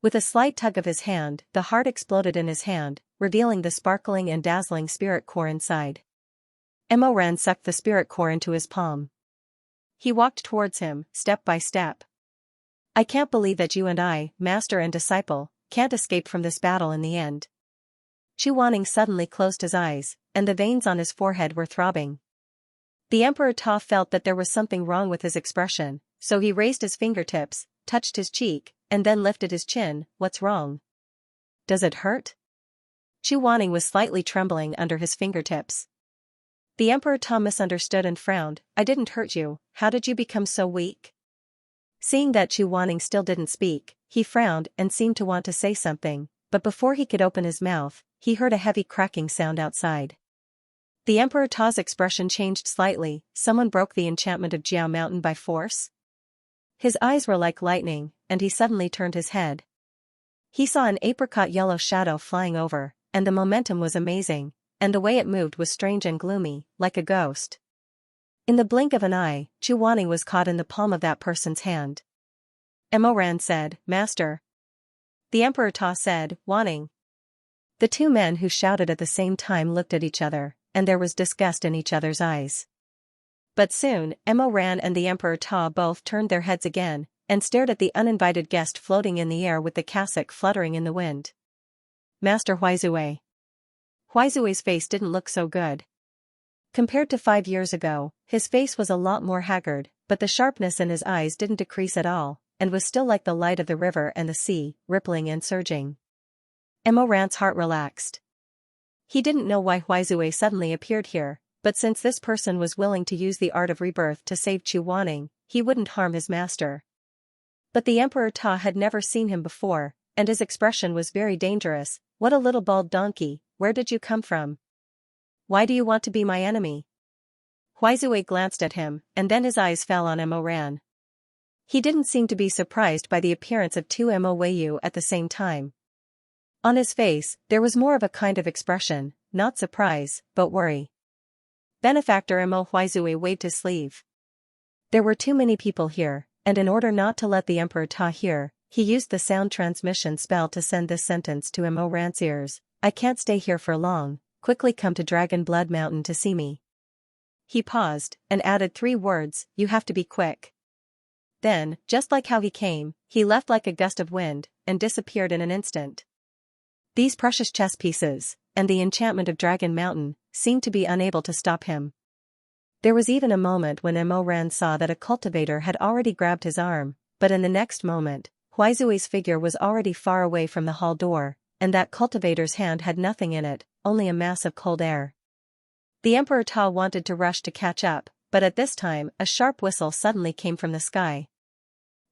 With a slight tug of his hand, the heart exploded in his hand, revealing the sparkling and dazzling spirit core inside. Mo Ran sucked the spirit core into his palm. He walked towards him, step by step. "I can't believe that you and I, master and disciple, can't escape from this battle in the end." Chu Wanning suddenly closed his eyes, and the veins on his forehead were throbbing. The Emperor Ta felt that there was something wrong with his expression, so he raised his fingertips, touched his cheek, and then lifted his chin. "What's wrong? Does it hurt?" Chu Wanning was slightly trembling under his fingertips. The Emperor Ta misunderstood and frowned. "I didn't hurt you, how did you become so weak?" Seeing that Chu Wanning still didn't speak, he frowned and seemed to want to say something, but before he could open his mouth, he heard a heavy cracking sound outside. The Emperor Ta's expression changed slightly. Someone broke the enchantment of Jiao Mountain by force? His eyes were like lightning, and he suddenly turned his head. He saw an apricot yellow shadow flying over, and the momentum was amazing, and the way it moved was strange and gloomy, like a ghost. In the blink of an eye, Chu Wanning was caught in the palm of that person's hand. Mo Ran said, "Master." The Emperor Ta said, "Wanning." The two men who shouted at the same time looked at each other, and there was disgust in each other's eyes. But soon, Mo Ran and the Emperor Ta both turned their heads again, and stared at the uninvited guest floating in the air with the cassock fluttering in the wind. Master Huizue. Huizue's face didn't look so good. Compared to 5 years ago, his face was a lot more haggard, but the sharpness in his eyes didn't decrease at all, and was still like the light of the river and the sea, rippling and surging. Mo Ran's heart relaxed. He didn't know why Huizue suddenly appeared here, but since this person was willing to use the art of rebirth to save Chu Wanning, he wouldn't harm his master. But the Emperor Ta had never seen him before, and his expression was very dangerous. "What a little bald donkey, where did you come from? Why do you want to be my enemy?" Huizue glanced at him, and then his eyes fell on Mo Ran. He didn't seem to be surprised by the appearance of two Mo Weiyu at the same time. On his face, there was more of a kind of expression, not surprise, but worry. Benefactor Mo Huizue waved his sleeve. There were too many people here, and in order not to let the Emperor Ta hear, he used the sound transmission spell to send this sentence to Mo Ran's ears: I can't stay here for long, quickly come to Dragon Blood Mountain to see me. He paused, and added 3 words: you have to be quick. Then, just like how he came, he left like a gust of wind, and disappeared in an instant. These precious chess pieces, and the enchantment of Dragon Mountain, seemed to be unable to stop him. There was even a moment when Mo Ran saw that a cultivator had already grabbed his arm, but in the next moment, Huizui's figure was already far away from the hall door, and that cultivator's hand had nothing in it, only a mass of cold air. The Emperor Ta wanted to rush to catch up, but at this time a sharp whistle suddenly came from the sky.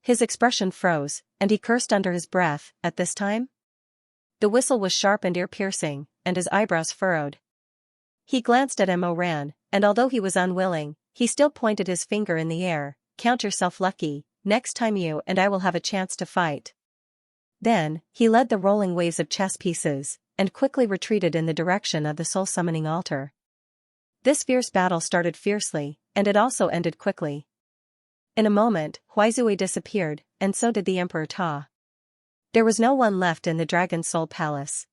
His expression froze, and he cursed under his breath. At this time? The whistle was sharp and ear-piercing, and his eyebrows furrowed. He glanced at Mo Ran, and although he was unwilling, he still pointed his finger in the air. Count yourself lucky, next time you and I will have a chance to fight. Then, he led the rolling waves of chess pieces, and quickly retreated in the direction of the soul-summoning altar. This fierce battle started fiercely, and it also ended quickly. In a moment, Huizui disappeared, and so did the Emperor Ta. There was no one left in the Dragon Soul Palace.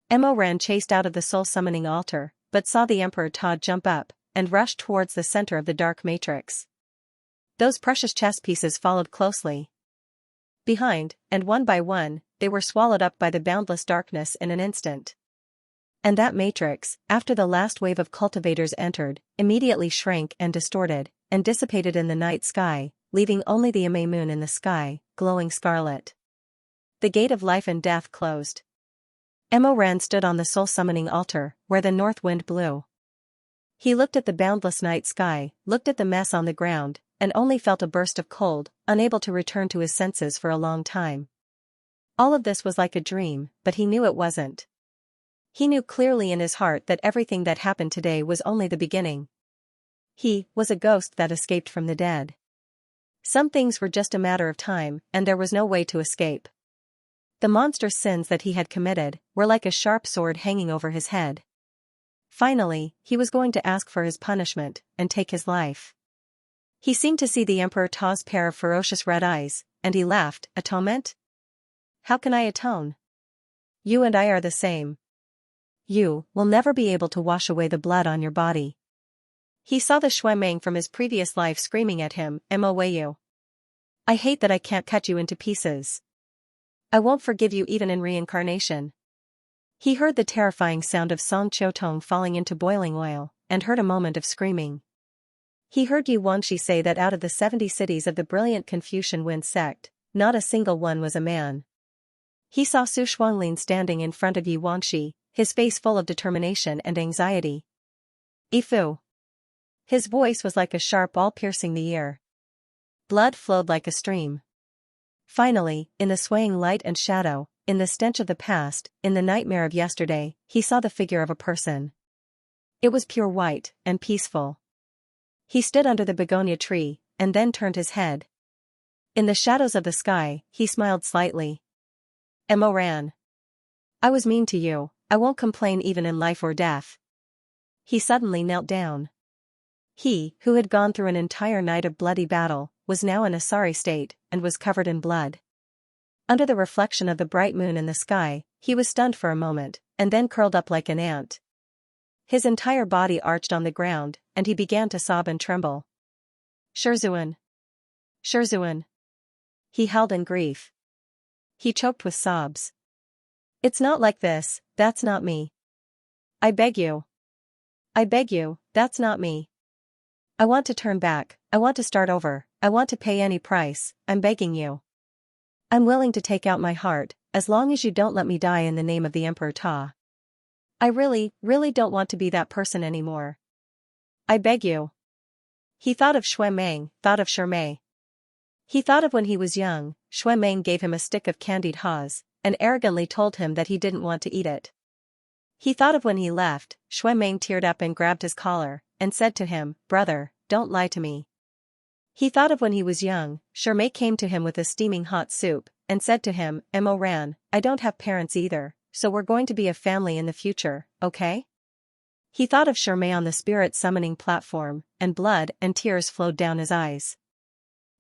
Mo Ran chased out of the soul-summoning altar, but saw the Emperor Ta jump up, and rushed towards the center of the dark matrix. Those precious chess pieces followed closely behind, and one by one, they were swallowed up by the boundless darkness in an instant. And that matrix, after the last wave of cultivators entered, immediately shrank and distorted, and dissipated in the night sky, leaving only the Ame moon in the sky, glowing scarlet. The gate of life and death closed. Mo Ran stood on the soul-summoning altar, where the north wind blew. He looked at the boundless night sky, looked at the mess on the ground, and only felt a burst of cold, unable to return to his senses for a long time. All of this was like a dream, but he knew it wasn't. He knew clearly in his heart that everything that happened today was only the beginning. He was a ghost that escaped from the dead. Some things were just a matter of time, and there was no way to escape. The monstrous sins that he had committed were like a sharp sword hanging over his head. Finally, he was going to ask for his punishment, and take his life. He seemed to see the Emperor Ta's pair of ferocious red eyes, and he laughed. Atonement? How can I atone? You and I are the same. You will never be able to wash away the blood on your body. He saw the Shuemeng from his previous life screaming at him, Moyu. I hate that I can't cut you into pieces. I won't forgive you even in reincarnation. He heard the terrifying sound of Song Chiotong falling into boiling oil, and heard a moment of screaming. He heard Yu Wangxi say that out of the 70 cities of the brilliant Confucian Wind sect, not a single one was a man. He saw Su Shuanglin standing in front of Yu Wangxi, his face full of determination and anxiety. Ifu. His voice was like a sharp awl piercing the ear. Blood flowed like a stream. Finally, in the swaying light and shadow, in the stench of the past, in the nightmare of yesterday, he saw the figure of a person. It was pure white, and peaceful. He stood under the begonia tree, and then turned his head. In the shadows of the sky, he smiled slightly. Mo Ran. I was mean to you, I won't complain even in life or death. He suddenly knelt down. He, who had gone through an entire night of bloody battle, was now in a sorry state, and was covered in blood. Under the reflection of the bright moon in the sky, he was stunned for a moment, and then curled up like an ant. His entire body arched on the ground, and he began to sob and tremble. Shizun. Shizun. He howled in grief. He choked with sobs. It's not like this, that's not me. I beg you. I beg you, that's not me. I want to turn back, I want to start over, I want to pay any price, I'm begging you. I'm willing to take out my heart, as long as you don't let me die in the name of the Emperor Ta. I really don't want to be that person anymore. I beg you. He thought of Shuemeng, thought of Shermei. He thought of when he was young, Shuemeng gave him a stick of candied haws, and arrogantly told him that he didn't want to eat it. He thought of when he left, Shuemeng teared up and grabbed his collar, and said to him, Brother, don't lie to me. He thought of when he was young, Shermei came to him with a steaming hot soup, and said to him, Mo Ran, I don't have parents either, so we're going to be a family in the future, okay? He thought of Shermei on the spirit summoning platform, and blood and tears flowed down his eyes.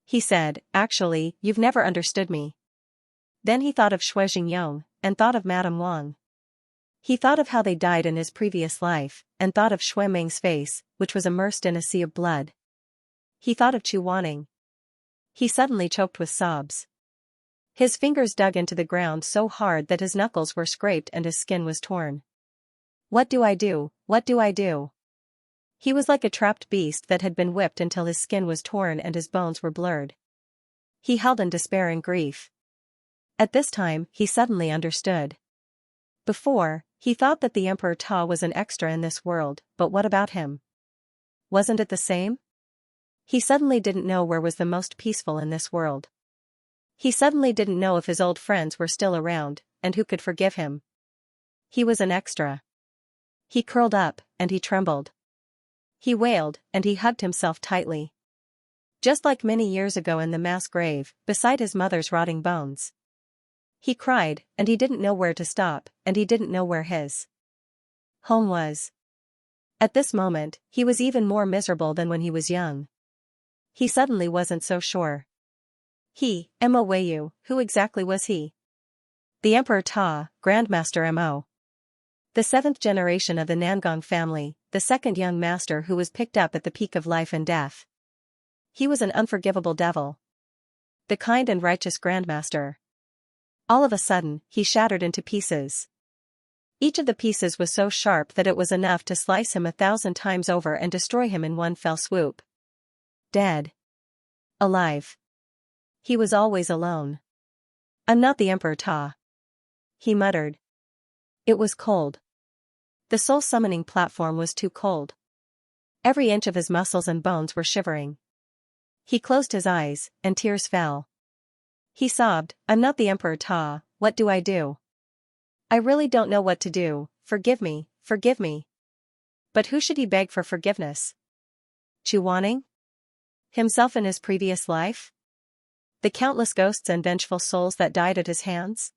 He said, actually, you've never understood me. Then he thought of Shuizhengyong, and thought of Madame Wang. He thought of how they died in his previous life, and thought of Shui Meng's face, which was immersed in a sea of blood. He thought of Chu Wanning. He suddenly choked with sobs. His fingers dug into the ground so hard that his knuckles were scraped and his skin was torn. What do I do? What do I do? He was like a trapped beast that had been whipped until his skin was torn and his bones were blurred. He held in despair and grief. At this time, he suddenly understood. Before, he thought that the Emperor Ta was an extra in this world, but what about him? Wasn't it the same? He suddenly didn't know where was the most peaceful in this world. He suddenly didn't know if his old friends were still around, and who could forgive him. He was an extra. He curled up, and he trembled. He wailed, and he hugged himself tightly. Just like many years ago in the mass grave, beside his mother's rotting bones. He cried, and he didn't know where to stop, and he didn't know where his home was. At this moment, he was even more miserable than when he was young. He suddenly wasn't so sure. Mo Weiyu, who exactly was he? The Emperor Ta, Grandmaster Mo. The seventh generation of the Nangong family, the second young master who was picked up at the peak of life and death. He was an unforgivable devil. The kind and righteous Grandmaster. All of a sudden, he shattered into pieces. Each of the pieces was so sharp that it was enough to slice him 1,000 times over and destroy him in one fell swoop. Dead. Alive. He was always alone. I'm not the Emperor Ta. He muttered. It was cold. The soul-summoning platform was too cold. Every inch of his muscles and bones were shivering. He closed his eyes, and tears fell. He sobbed, I'm not the Emperor Ta, what do I do? I really don't know what to do, forgive me, forgive me. But who should he beg for forgiveness? Chu Wanning? Himself in his previous life? The countless ghosts and vengeful souls that died at his hands?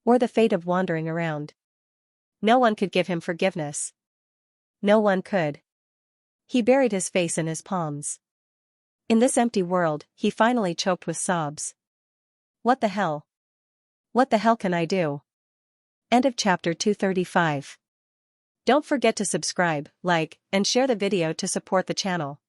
Or the fate of wandering around? No one could give him forgiveness. No one could. He buried his face in his palms. In this empty world, he finally choked with sobs. What the hell? What the hell can I do? End of chapter 235. Don't forget to subscribe, like, and share the video to support the channel.